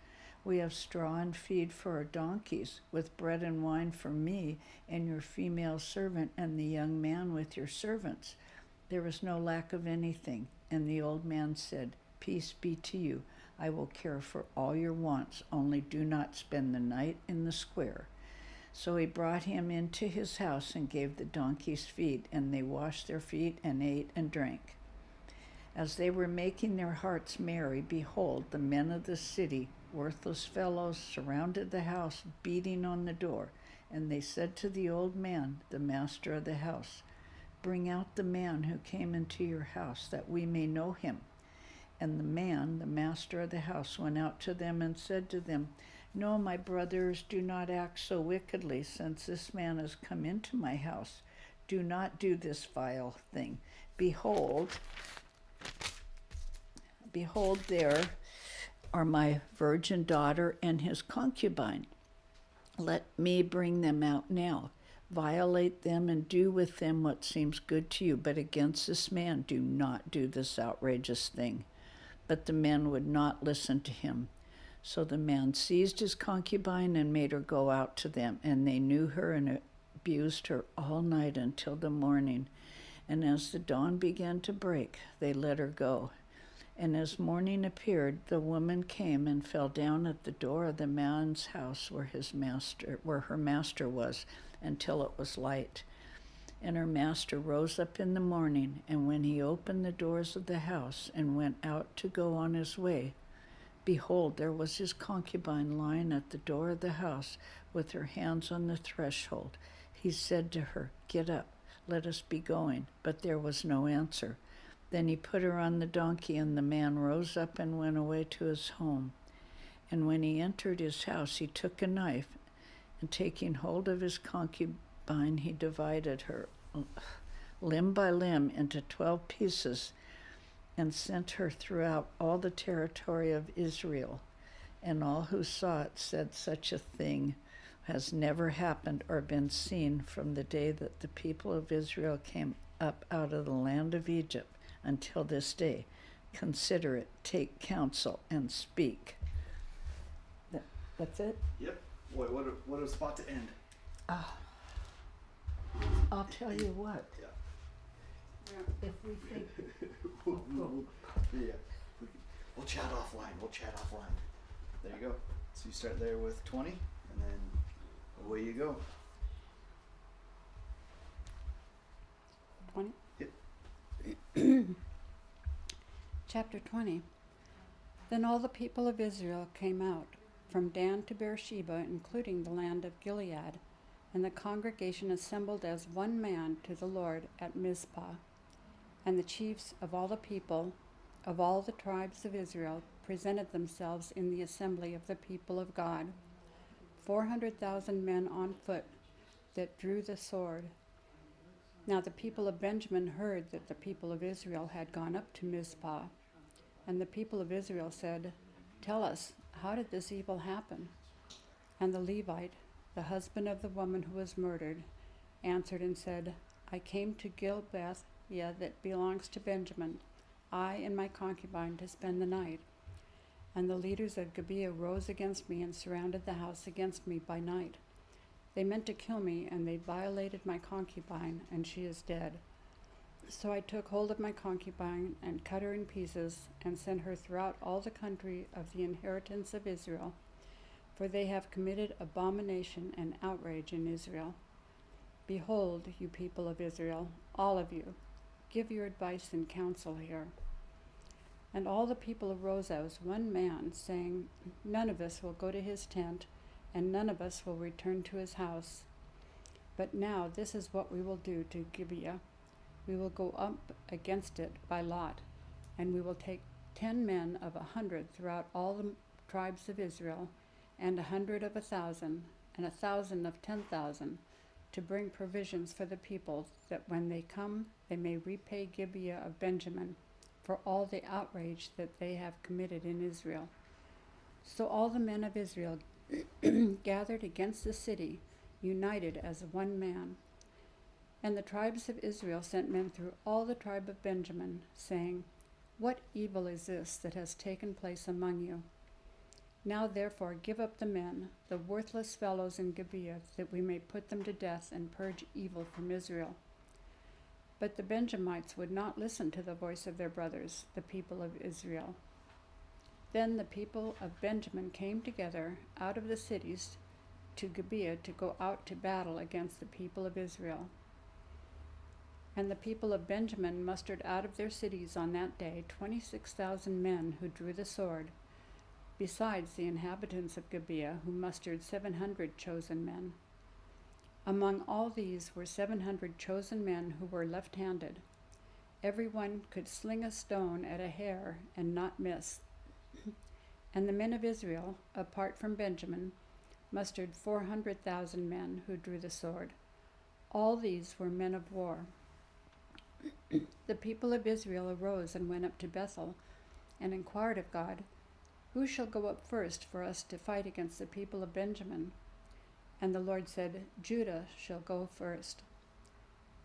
We have straw and feed for our donkeys, with bread and wine for me and your female servant and the young man with your servants. There is no lack of anything. And the old man said, peace be to you. I will care for all your wants, only do not spend the night in the square. So he brought him into his house and gave the donkeys feed, and they washed their feet and ate and drank. As they were making their hearts merry, behold, the men of the city, worthless fellows, surrounded the house, beating on the door. And they said to the old man, the master of the house, bring out the man who came into your house, that we may know him. And the man, the master of the house, went out to them and said to them, no, my brothers, do not act so wickedly, since this man has come into my house. Do not do this vile thing. Behold, there are my virgin daughter and his concubine. Let me bring them out now. Violate them and do with them what seems good to you, but against this man do not do this outrageous thing. But the men would not listen to him. So the man seized his concubine and made her go out to them, and they knew her and abused her all night until the morning. And as the dawn began to break, they let her go. And as morning appeared, the woman came and fell down at the door of the man's house where her master was, until it was light. And her master rose up in the morning, and when he opened the doors of the house and went out to go on his way, behold, there was his concubine lying at the door of the house with her hands on the threshold. He said to her, get up, let us be going. But there was no answer. Then he put her on the donkey, and the man rose up and went away to his home. And when he entered his house, he took a knife, and taking hold of his concubine, he divided her limb by limb into 12 pieces, and sent her throughout all the territory of Israel. And all who saw it said, such a thing has never happened or been seen from the day that the people of Israel came up out of the land of Egypt until this day. Consider it, take counsel, and speak. That's it? Yep. Boy, what a spot to end. I'll tell you what. Yeah. If we think... Yeah. We'll chat offline. There you go. So you start there with 20, and then away you go. 20? Yep. Chapter 20. Then all the people of Israel came out, from Dan to Beersheba, including the land of Gilead, and the congregation assembled as one man to the Lord at Mizpah. And the chiefs of all the people, of all the tribes of Israel, presented themselves in the assembly of the people of God, 400,000 men on foot that drew the sword. Now the people of Benjamin heard that the people of Israel had gone up to Mizpah. And the people of Israel said, Tell us, how did this evil happen?" And the Levite, the husband of the woman who was murdered, answered and said, "I came to Gilbeth, that belongs to Benjamin, I and my concubine, to spend the night. And the leaders of Gibeah rose against me and surrounded the house against me by night. They meant to kill me, and they violated my concubine, and she is dead. So I took hold of my concubine and cut her in pieces and sent her throughout all the country of the inheritance of Israel, for they have committed abomination and outrage in Israel. Behold, you people of Israel, all of you, give your advice and counsel here." And all the people arose as one man, saying, "None of us will go to his tent, and none of us will return to his house. But now this is what we will do to Gibeah. We will go up against it by lot, and we will take 10 men of 100 throughout all the tribes of Israel, and 100 of 1,000, and 1,000 of 10,000, to bring provisions for the people, that when they come they may repay Gibeah of Benjamin for all the outrage that they have committed in Israel." So all the men of Israel gathered against the city, united as one man. And the tribes of Israel sent men through all the tribe of Benjamin, saying, "What evil is this that has taken place among you? Now therefore give up the men, the worthless fellows in Gibeah, that we may put them to death and purge evil from Israel." But the Benjamites would not listen to the voice of their brothers, the people of Israel. Then the people of Benjamin came together out of the cities to Gibeah to go out to battle against the people of Israel. And the people of Benjamin mustered out of their cities on that day 26,000 men who drew the sword, besides the inhabitants of Gibeah, who mustered 700 chosen men. Among all these were 700 chosen men who were left-handed. Every one could sling a stone at a hair and not miss. And the men of Israel, apart from Benjamin, mustered 400,000 men who drew the sword. All these were men of war. The people of Israel arose and went up to Bethel and inquired of God, "Who shall go up first for us to fight against the people of Benjamin?" And the Lord said, "Judah shall go first."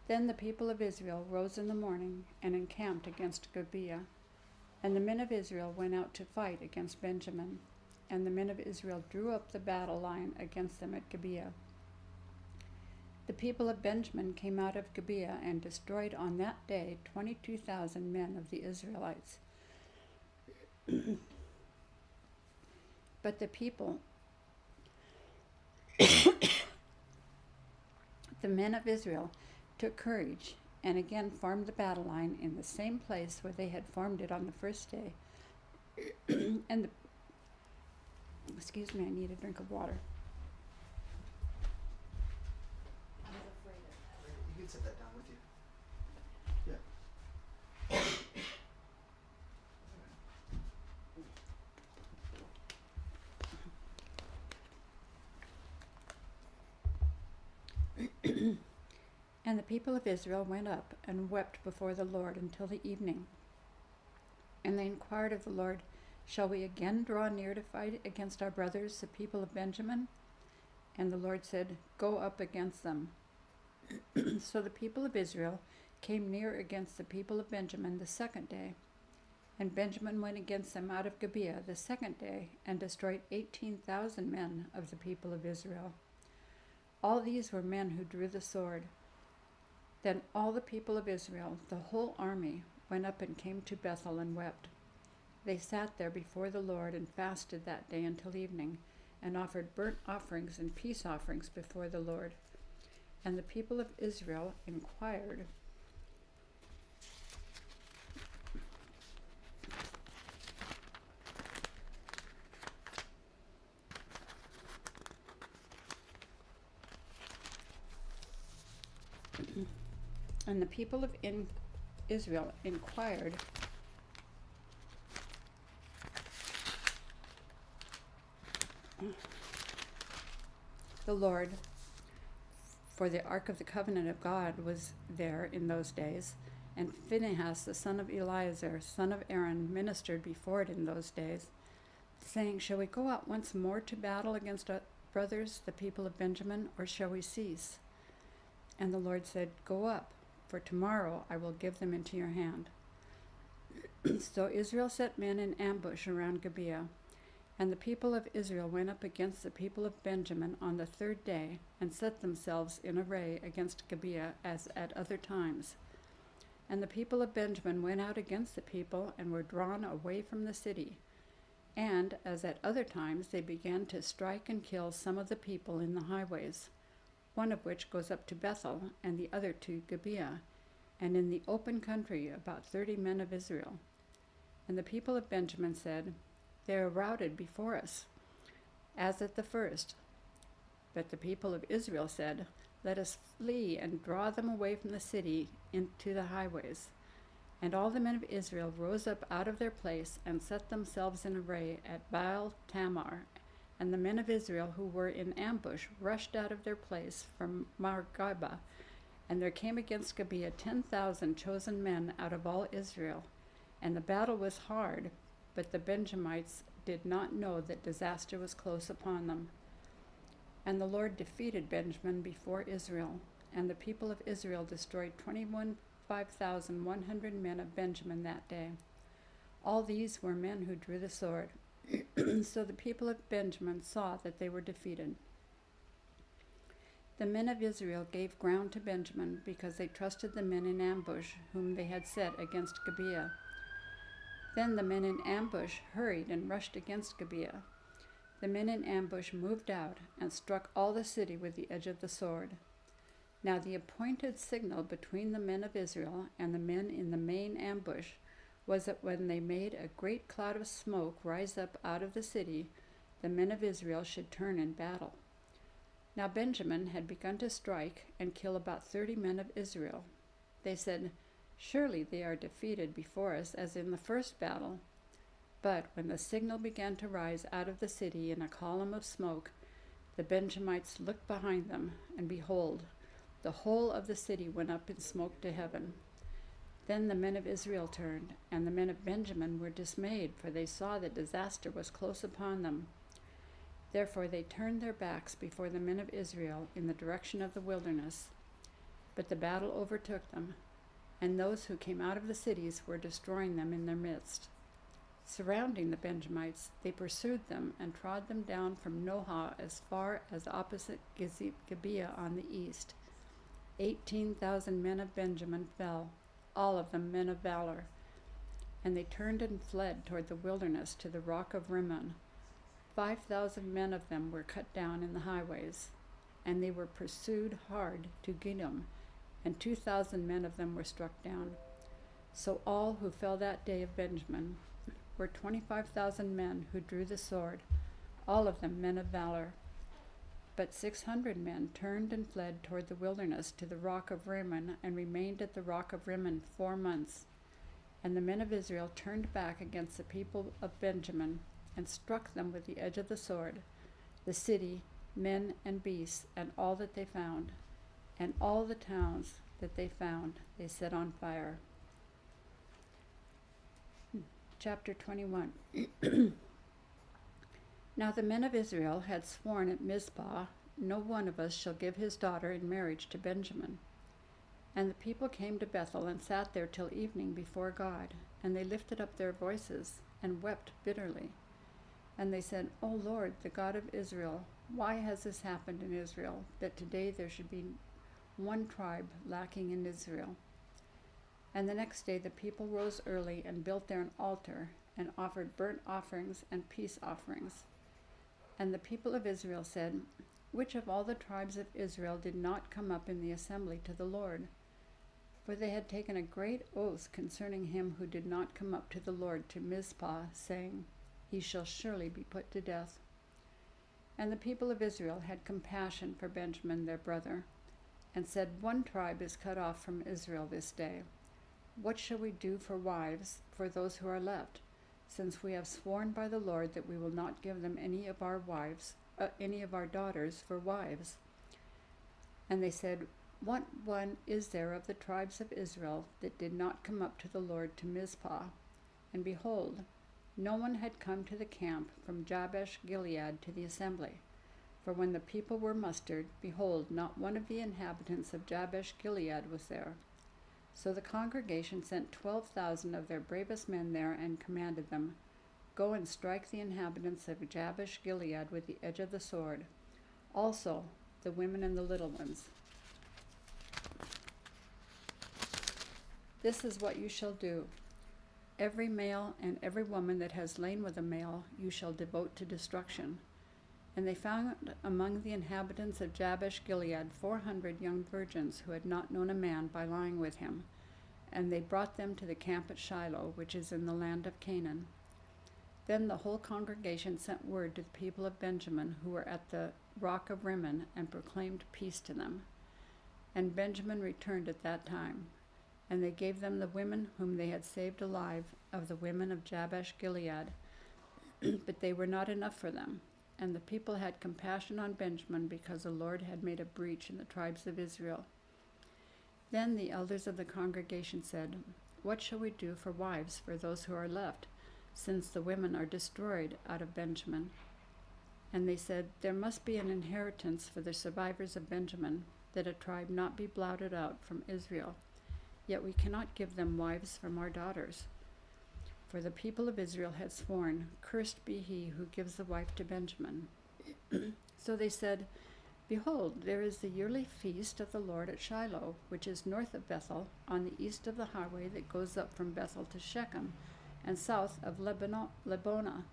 Then the people of Israel rose in the morning and encamped against Gibeah. And the men of Israel went out to fight against Benjamin. And the men of Israel drew up the battle line against them at Gibeah. The people of Benjamin came out of Gibeah and destroyed on that day 22,000 men of the Israelites. But the people, the men of Israel, took courage and again formed the battle line in the same place where they had formed it on the first day. And excuse me, I need a drink of water. You can set that down with you. Yeah. And the people of Israel went up and wept before the Lord until the evening. And they inquired of the Lord, "Shall we again draw near to fight against our brothers, the people of Benjamin?" And the Lord said, "Go up against them." So the people of Israel came near against the people of Benjamin the second day. And Benjamin went against them out of Gibeah the second day and destroyed 18,000 men of the people of Israel. All these were men who drew the sword. Then all the people of Israel, the whole army, went up and came to Bethel and wept. They sat there before the Lord and fasted that day until evening, and offered burnt offerings and peace offerings before the Lord. And the people of Israel inquired, and the people of Israel inquired the Lord, for the ark of the covenant of God was there in those days, and Phinehas the son of Eleazar, son of Aaron, ministered before it in those days. saying, "Shall we go out once more to battle against our brothers, the people of Benjamin, or shall we cease?" And the Lord said, "Go up, for tomorrow I will give them into your hand." So Israel set men in ambush around Gibeah, and the people of Israel went up against the people of Benjamin on the third day, and set themselves in array against Gibeah as at other times. And the people of Benjamin went out against the people, and were drawn away from the city. And, as at other times, they began to strike and kill some of the people in the highways, one of which goes up to Bethel, and the other to Gibeah, and in the open country about 30 men of Israel. And the people of Benjamin said, "They are routed before us, as at the first." But the people of Israel said, "Let us flee and draw them away from the city into the highways." And all the men of Israel rose up out of their place and set themselves in array at Baal Tamar. And the men of Israel who were in ambush rushed out of their place from Margabah. And there came against Gibeah 10,000 chosen men out of all Israel. And the battle was hard, but the Benjamites did not know that disaster was close upon them. And the Lord defeated Benjamin before Israel, and the people of Israel destroyed 25,100 men of Benjamin that day. All these were men who drew the sword. So the people of Benjamin saw that they were defeated. The men of Israel gave ground to Benjamin, because they trusted the men in ambush whom they had set against Gibeah. Then the men in ambush hurried and rushed against Gibeah. The men in ambush moved out and struck all the city with the edge of the sword. Now the appointed signal between the men of Israel and the men in the main ambush was that when they made a great cloud of smoke rise up out of the city, the men of Israel should turn in battle. Now Benjamin had begun to strike and kill about 30 men of Israel. They said, "Surely they are defeated before us as in the first battle." But when the signal began to rise out of the city in a column of smoke, the Benjamites looked behind them, and behold, the whole of the city went up in smoke to heaven. Then the men of Israel turned, and the men of Benjamin were dismayed, for they saw that disaster was close upon them. Therefore they turned their backs before the men of Israel in the direction of the wilderness. But the battle overtook them, and those who came out of the cities were destroying them in their midst. Surrounding the Benjamites, they pursued them and trod them down from Nohah as far as opposite Gibeah on the east. 18,000 men of Benjamin fell, all of them men of valor. And they turned and fled toward the wilderness to the rock of Rimmon. 5,000 men of them were cut down in the highways, and they were pursued hard to Gidom, and 2,000 men of them were struck down. So all who fell that day of Benjamin were 25,000 men who drew the sword, all of them men of valor. But 600 men turned and fled toward the wilderness to the rock of Rimmon, and remained at the rock of Rimmon 4 months. And the men of Israel turned back against the people of Benjamin, and struck them with the edge of the sword, the city, men and beasts, and all that they found. And all the towns that they found they set on fire. Chapter 21. Now the men of Israel had sworn at Mizpah, "No one of us shall give his daughter in marriage to Benjamin." And the people came to Bethel and sat there till evening before God, and they lifted up their voices and wept bitterly. And they said, "O Lord, the God of Israel, why has this happened in Israel, that today there should be one tribe lacking in Israel?" And the next day the people rose early and built there an altar, and offered burnt offerings and peace offerings. And the people of Israel said, "Which of all the tribes of Israel did not come up in the assembly to the Lord?" For they had taken a great oath concerning him who did not come up to the Lord to Mizpah, saying, "He shall surely be put to death." And the people of Israel had compassion for Benjamin their brother, and said, "One tribe is cut off from Israel this day. What shall we do for wives for those who are left, since we have sworn by the Lord that we will not give them any of our daughters for wives?" And they said, "What one is there of the tribes of Israel that did not come up to the Lord to Mizpah? And behold, no one had come to the camp from Jabesh Gilead to the assembly. For when the people were mustered, behold, not one of the inhabitants of Jabesh Gilead was there. So the congregation sent 12,000 of their bravest men there and commanded them, Go and strike the inhabitants of Jabesh Gilead with the edge of the sword, also the women and the little ones. This is what you shall do. Every male and every woman that has lain with a male you shall devote to destruction. And they found among the inhabitants of Jabesh Gilead 400 young virgins who had not known a man by lying with him. And they brought them to the camp at Shiloh, which is in the land of Canaan. Then the whole congregation sent word to the people of Benjamin who were at the rock of Rimmon, and proclaimed peace to them. And Benjamin returned at that time. And they gave them the women whom they had saved alive of the women of Jabesh Gilead. But they were not enough for them. And the people had compassion on Benjamin, because the Lord had made a breach in the tribes of Israel. Then the elders of the congregation said, What shall we do for wives for those who are left, since the women are destroyed out of Benjamin? And they said, There must be an inheritance for the survivors of Benjamin, that a tribe not be blotted out from Israel. Yet we cannot give them wives from our daughters. For the people of Israel had sworn, Cursed be he who gives the wife to Benjamin. So they said, Behold, there is the yearly feast of the Lord at Shiloh, which is north of Bethel, on the east of the highway that goes up from Bethel to Shechem, and south of Lebonah.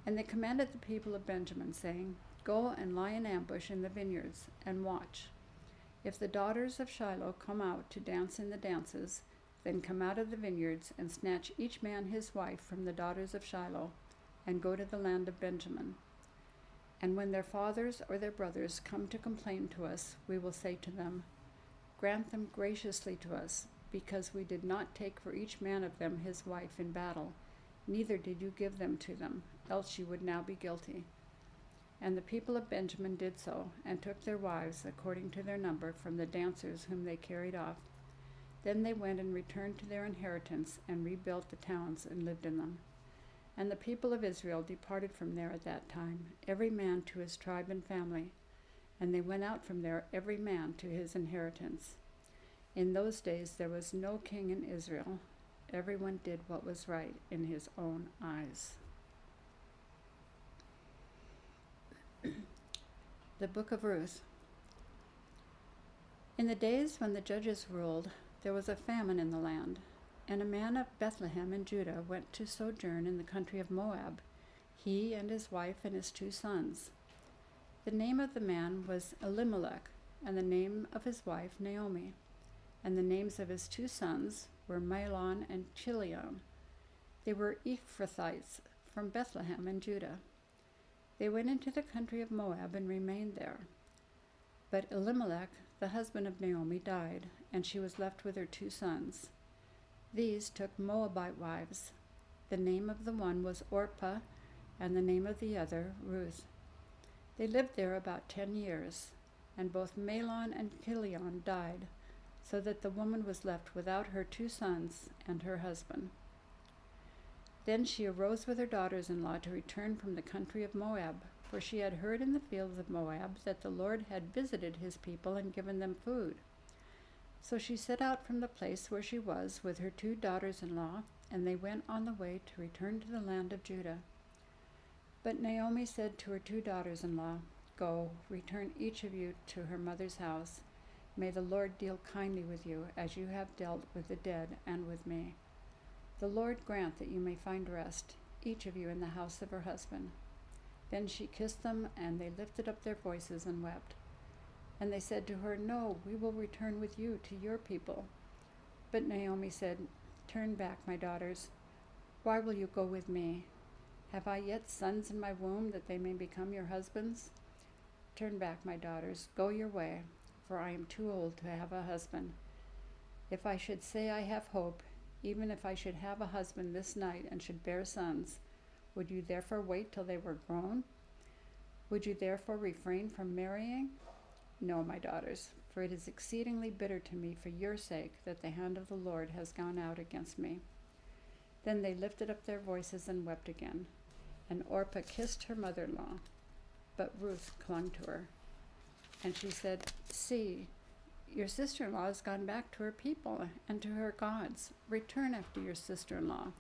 And they commanded the people of Benjamin, saying, Go and lie in ambush in the vineyards, and watch. If the daughters of Shiloh come out to dance in the dances, then come out of the vineyards, and snatch each man his wife from the daughters of Shiloh, and go to the land of Benjamin. And when their fathers or their brothers come to complain to us, we will say to them, Grant them graciously to us, because we did not take for each man of them his wife in battle, neither did you give them to them, else you would now be guilty. And the people of Benjamin did so, and took their wives according to their number from the dancers whom they carried off. Then they went and returned to their inheritance, and rebuilt the towns and lived in them. And the people of Israel departed from there at that time, every man to his tribe and family. And they went out from there every man to his inheritance. In those days there was no king in Israel. Everyone did what was right in his own eyes. The Book of Ruth. In the days when the judges ruled, there was a famine in the land, and a man of Bethlehem in Judah went to sojourn in the country of Moab, he and his wife and his 2 sons. The name of the man was Elimelech, and the name of his wife Naomi, and the names of his 2 sons were Mahlon and Chilion. They were Ephrathites from Bethlehem in Judah. They went into the country of Moab and remained there. But Elimelech, the husband of Naomi, died, and she was left with her 2 sons. These took Moabite wives. The name of the one was Orpah, and the name of the other Ruth. They lived there about 10 years, and both Mahlon and Chilion died, so that the woman was left without her 2 sons and her husband. Then she arose with her daughters-in-law to return from the country of Moab, for she had heard in the fields of Moab that the Lord had visited his people and given them food. So she set out from the place where she was with her 2 daughters-in-law, and they went on the way to return to the land of Judah. But Naomi said to her 2 daughters-in-law, Go, return each of you to her mother's house. May the Lord deal kindly with you, as you have dealt with the dead and with me. The Lord grant that you may find rest, each of you in the house of her husband. Then she kissed them, and they lifted up their voices and wept. And they said to her, No, we will return with you to your people. But Naomi said, Turn back, my daughters. Why will you go with me? Have I yet sons in my womb, that they may become your husbands? Turn back, my daughters, go your way, for I am too old to have a husband. If I should say I have hope, even if I should have a husband this night and should bear sons, would you therefore wait till they were grown? Would you therefore refrain from marrying? No, my daughters, for it is exceedingly bitter to me for your sake that the hand of the Lord has gone out against me. Then they lifted up their voices and wept again. And Orpah kissed her mother-in-law, but Ruth clung to her. And she said, "See, your sister-in-law has gone back to her people and to her gods. Return after your sister-in-law."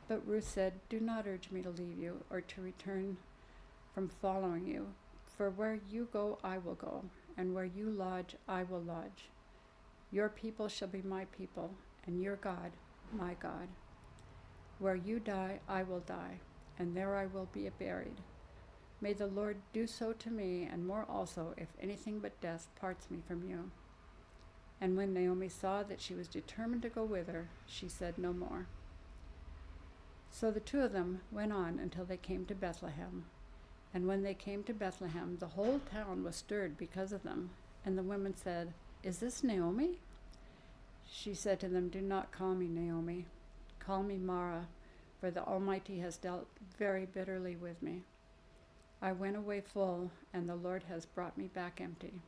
But Ruth said, "Do not urge me to leave you or to return from following you. For where you go, I will go, and where you lodge, I will lodge. Your people shall be my people, and your God, my God. Where you die, I will die, and there I will be buried. May the Lord do so to me, and more also, if anything but death parts me from you." And when Naomi saw that she was determined to go with her, she said no more. So the two of them went on until they came to Bethlehem. And when they came to Bethlehem, the whole town was stirred because of them. And the women said, "Is this Naomi?" She said to them, "Do not call me Naomi. Call me Mara, for the Almighty has dealt very bitterly with me. I went away full, and the Lord has brought me back empty.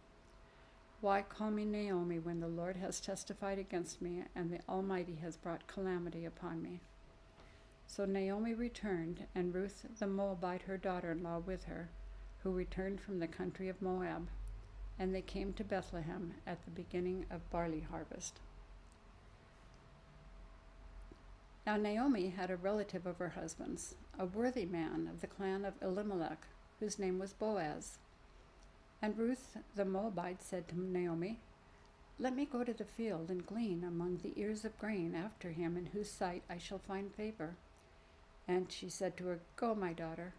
Why call me Naomi when the Lord has testified against me, and the Almighty has brought calamity upon me?" So Naomi returned, and Ruth the Moabite, her daughter-in-law, with her, who returned from the country of Moab. And they came to Bethlehem at the beginning of barley harvest. Now Naomi had a relative of her husband's, a worthy man of the clan of Elimelech, whose name was Boaz. And Ruth the Moabite said to Naomi, "Let me go to the field and glean among the ears of grain after him in whose sight I shall find favor." And she said to her, "Go, my daughter."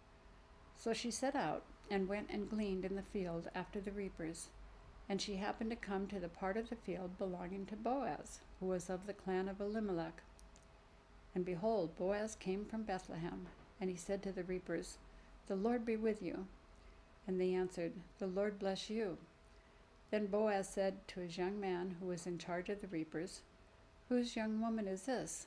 So she set out and went and gleaned in the field after the reapers. And she happened to come to the part of the field belonging to Boaz, who was of the clan of Elimelech. And behold, Boaz came from Bethlehem, and he said to the reapers, "The Lord be with you." And they answered, "The Lord bless you." Then Boaz said to his young man who was in charge of the reapers, "Whose young woman is this?"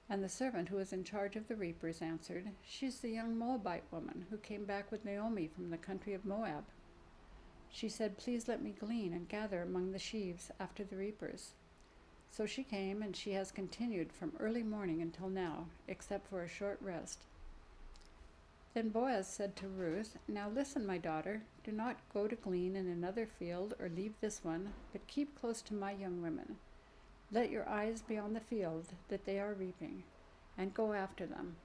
And the servant who was in charge of the reapers answered, "She's the young Moabite woman who came back with Naomi from the country of Moab." She said, "Please let me glean and gather among the sheaves after the reapers." So she came, and she has continued from early morning until now, except for a short rest. Then Boaz said to Ruth, "Now listen, my daughter, do not go to glean in another field or leave this one, but keep close to my young women. Let your eyes be on the field that they are reaping, and go after them.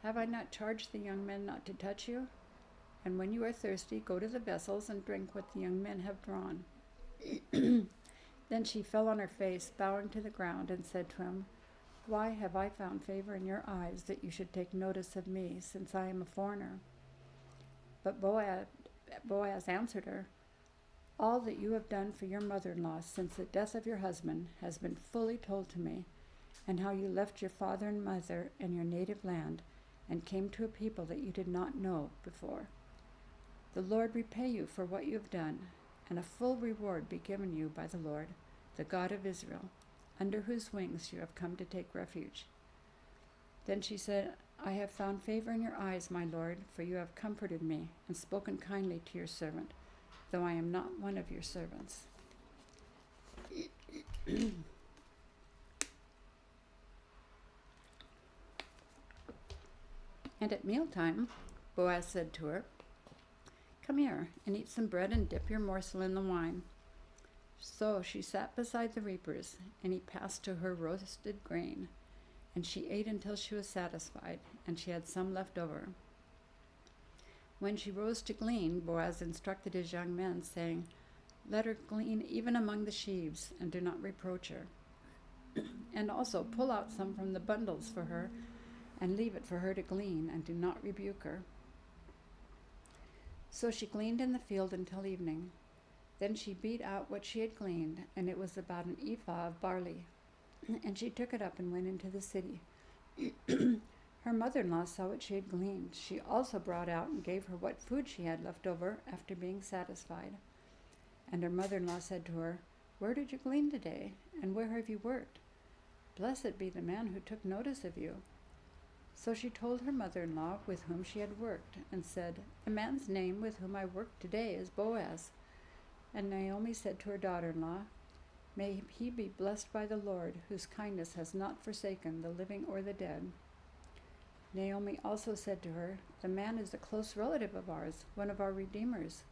Have I not charged the young men not to touch you? And when you are thirsty, go to the vessels and drink what the young men have drawn." Then she fell on her face, bowing to the ground, and said to him, "Why have I found favor in your eyes that you should take notice of me, since I am a foreigner?" But Boaz answered her, "All that you have done for your mother-in-law since the death of your husband has been fully told to me, and how you left your father and mother and your native land and came to a people that you did not know before. The Lord repay you for what you have done, and a full reward be given you by the Lord, the God of Israel, under whose wings you have come to take refuge." Then she said, "I have found favor in your eyes, my lord, for you have comforted me and spoken kindly to your servant, though I am not one of your servants." And at mealtime, Boaz said to her, "Come here and eat some bread and dip your morsel in the wine." So she sat beside the reapers, and he passed to her roasted grain, and she ate until she was satisfied, and she had some left over. When she rose to glean, Boaz instructed his young men, saying, "Let her glean even among the sheaves, and do not reproach her. And also pull out some from the bundles for her, and leave it for her to glean, and do not rebuke her." So she gleaned in the field until evening. Then she beat out what she had gleaned, and it was about an ephah of barley. And she took it up and went into the city. Her mother-in-law saw what she had gleaned. She also brought out and gave her what food she had left over after being satisfied. And her mother-in-law said to her, "Where did you glean today, and where have you worked? Blessed be the man who took notice of you." So she told her mother-in-law with whom she had worked, and said, "The man's name with whom I worked today is Boaz." And Naomi said to her daughter-in-law, May he be blessed by the Lord, whose kindness has not forsaken the living or the dead. Naomi also said to her, the man is a close relative of ours, one of our redeemers.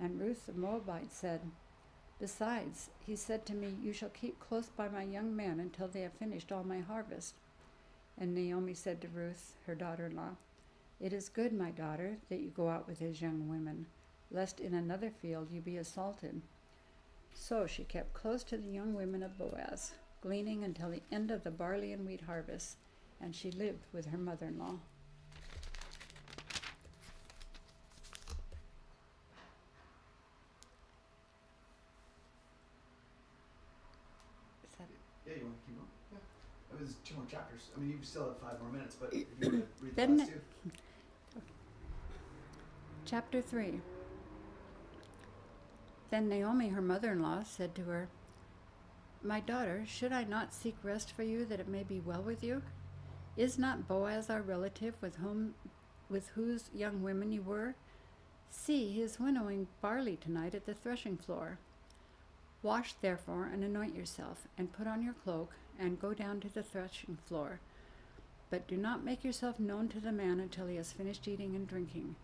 And Ruth the Moabite said, besides, he said to me, you shall keep close by my young men until they have finished all my harvest. And Naomi said to Ruth, her daughter-in-law, it is good, my daughter, that you go out with his young women, lest in another field you be assaulted. So she kept close to the young women of Boaz, gleaning until the end of the barley and wheat harvest, and she lived with her mother-in-law. Yeah, you want to keep going? Yeah. That was 2 more chapters. I mean, you still have 5 more minutes, but if you want to read the last 2. Chapter 3. Then Naomi, her mother-in-law, said to her, my daughter, should I not seek rest for you, that it may be well with you? Is not Boaz our relative, with whose young women you were? See, he is winnowing barley tonight at the threshing floor. Wash therefore and anoint yourself, and put on your cloak, and go down to the threshing floor. But do not make yourself known to the man until he has finished eating and drinking.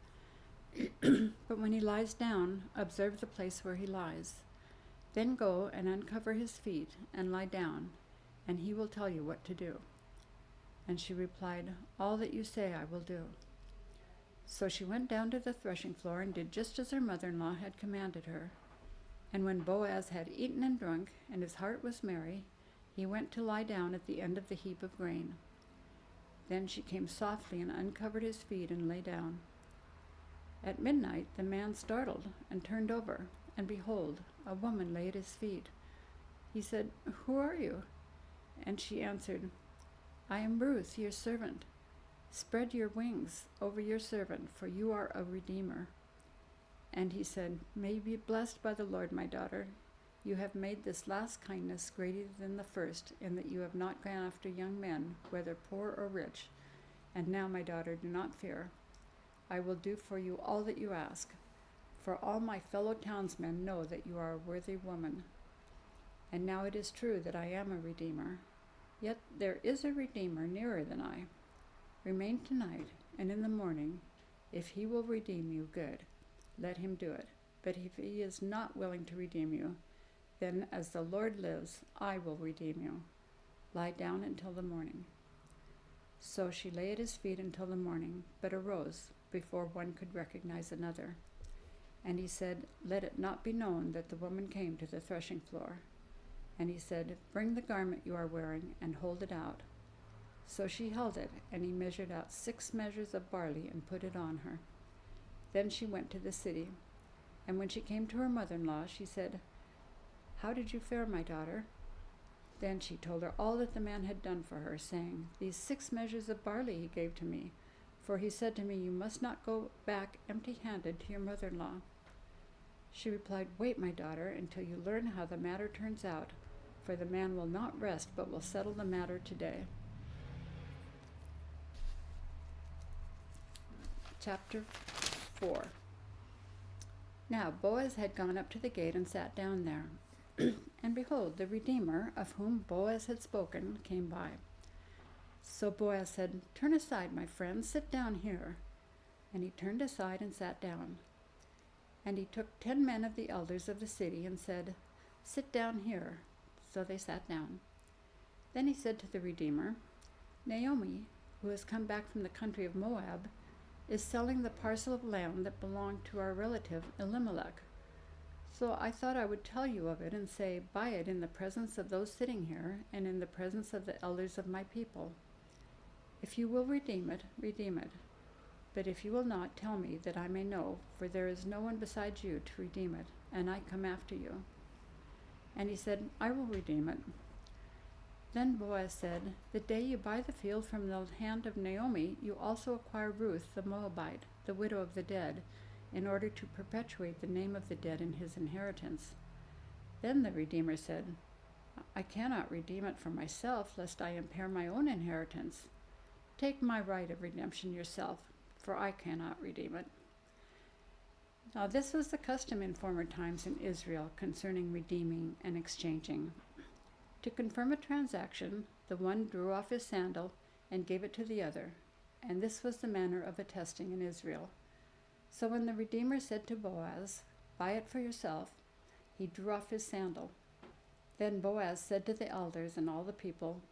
But when he lies down, observe the place where he lies. Then go and uncover his feet, and lie down, and he will tell you what to do. And she replied, all that you say I will do. So she went down to the threshing floor, and did just as her mother-in-law had commanded her. And when Boaz had eaten and drunk, and his heart was merry, he went to lie down at the end of the heap of grain. Then she came softly and uncovered his feet and lay down. At midnight the man startled and turned over, and behold, a woman lay at his feet. He said, who are you? And she answered, I am Ruth, your servant. Spread your wings over your servant, for you are a redeemer. And he said, may you be blessed by the Lord, my daughter. You have made this last kindness greater than the first, in that you have not gone after young men, whether poor or rich. And now, my daughter, do not fear. I will do for you all that you ask. For all my fellow townsmen know that you are a worthy woman. And now it is true that I am a redeemer. Yet there is a redeemer nearer than I. Remain tonight, and in the morning, if he will redeem you, good. Let him do it. But if he is not willing to redeem you, then as the Lord lives, I will redeem you. Lie down until the morning. So she lay at his feet until the morning, but arose before one could recognize another. And he said, let it not be known that the woman came to the threshing floor. And he said, bring the garment you are wearing, and hold it out. So she held it, and he measured out 6 measures of barley and put it on her. Then she went to the city, and when she came to her mother-in-law, she said, how did you fare, my daughter? Then she told her all that the man had done for her, saying, these 6 measures of barley he gave to me, for he said to me, you must not go back empty-handed to your mother-in-law. She replied, wait, my daughter, until you learn how the matter turns out, for the man will not rest, but will settle the matter today. Chapter 4. Now Boaz had gone up to the gate and sat down there. And behold, the Redeemer, of whom Boaz had spoken, came by. So Boaz said, turn aside, my friend, sit down here. And he turned aside and sat down. And he took 10 men of the elders of the city and said, sit down here. So they sat down. Then he said to the Redeemer, Naomi, who has come back from the country of Moab, is selling the parcel of land that belonged to our relative Elimelech. So I thought I would tell you of it and say, buy it in the presence of those sitting here and in the presence of the elders of my people. If you will redeem it, redeem it. But if you will not, tell me, that I may know, for there is no one besides you to redeem it, and I come after you. And he said, I will redeem it. Then Boaz said, the day you buy the field from the hand of Naomi, you also acquire Ruth the Moabite, the widow of the dead, in order to perpetuate the name of the dead in his inheritance. Then the Redeemer said, I cannot redeem it for myself, lest I impair my own inheritance. Take my right of redemption yourself, for I cannot redeem it. Now, this was the custom in former times in Israel concerning redeeming and exchanging. To confirm a transaction, the one drew off his sandal and gave it to the other, and this was the manner of attesting in Israel. So when the Redeemer said to Boaz, "Buy it for yourself," he drew off his sandal. Then Boaz said to the elders and all the people,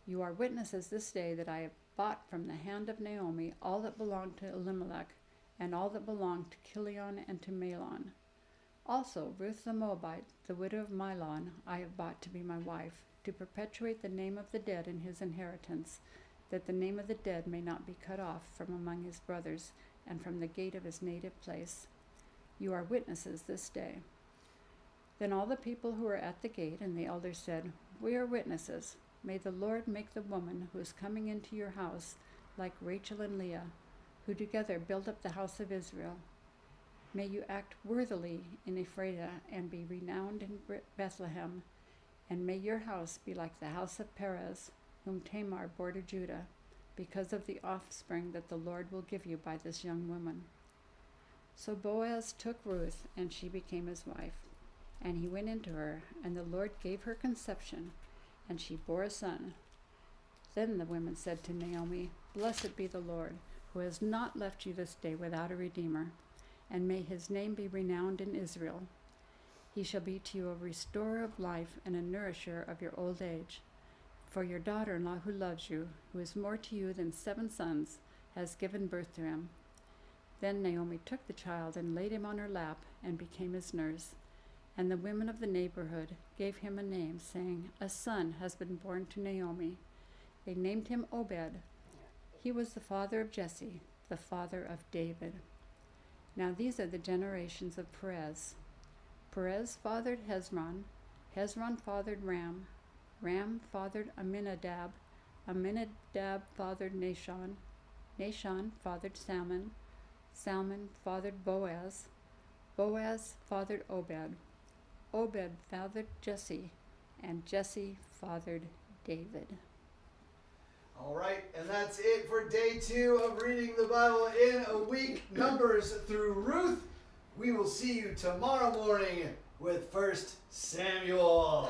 "You are witnesses this day that I have bought from the hand of Naomi all that belonged to Elimelech, and all that belonged to Chilion and to Mahlon. Also Ruth the Moabite, the widow of Mahlon, I have bought to be my wife, to perpetuate the name of the dead in his inheritance, that the name of the dead may not be cut off from among his brothers, and from the gate of his native place. You are witnesses this day." Then all the people who were at the gate and the elders said, "We are witnesses. May the Lord make the woman who is coming into your house like Rachel and Leah, who together build up the house of Israel. May you act worthily in Ephrathah and be renowned in Bethlehem, and may your house be like the house of Perez, whom Tamar bore to Judah, because of the offspring that the Lord will give you by this young woman." So Boaz took Ruth, and she became his wife. And he went into her, and the Lord gave her conception, and she bore a son. Then the women said to Naomi, "Blessed be the Lord, who has not left you this day without a redeemer, and may his name be renowned in Israel. He shall be to you a restorer of life and a nourisher of your old age. For your daughter-in-law who loves you, who is more to you than 7 sons, has given birth to him." Then Naomi took the child and laid him on her lap and became his nurse. And the women of the neighborhood gave him a name, saying, "A son has been born to Naomi." They named him Obed. He was the father of Jesse, the father of David. Now these are the generations of Perez. Perez fathered Hezron. Hezron fathered Ram. Ram fathered Amminadab. Amminadab fathered Nahshon. Nahshon fathered Salmon. Salmon fathered Boaz. Boaz fathered Obed. Obed fathered Jesse, and Jesse fathered David. All right, and that's it for day 2 of reading the Bible in a week, Numbers through Ruth. We will see you tomorrow morning with 1 Samuel.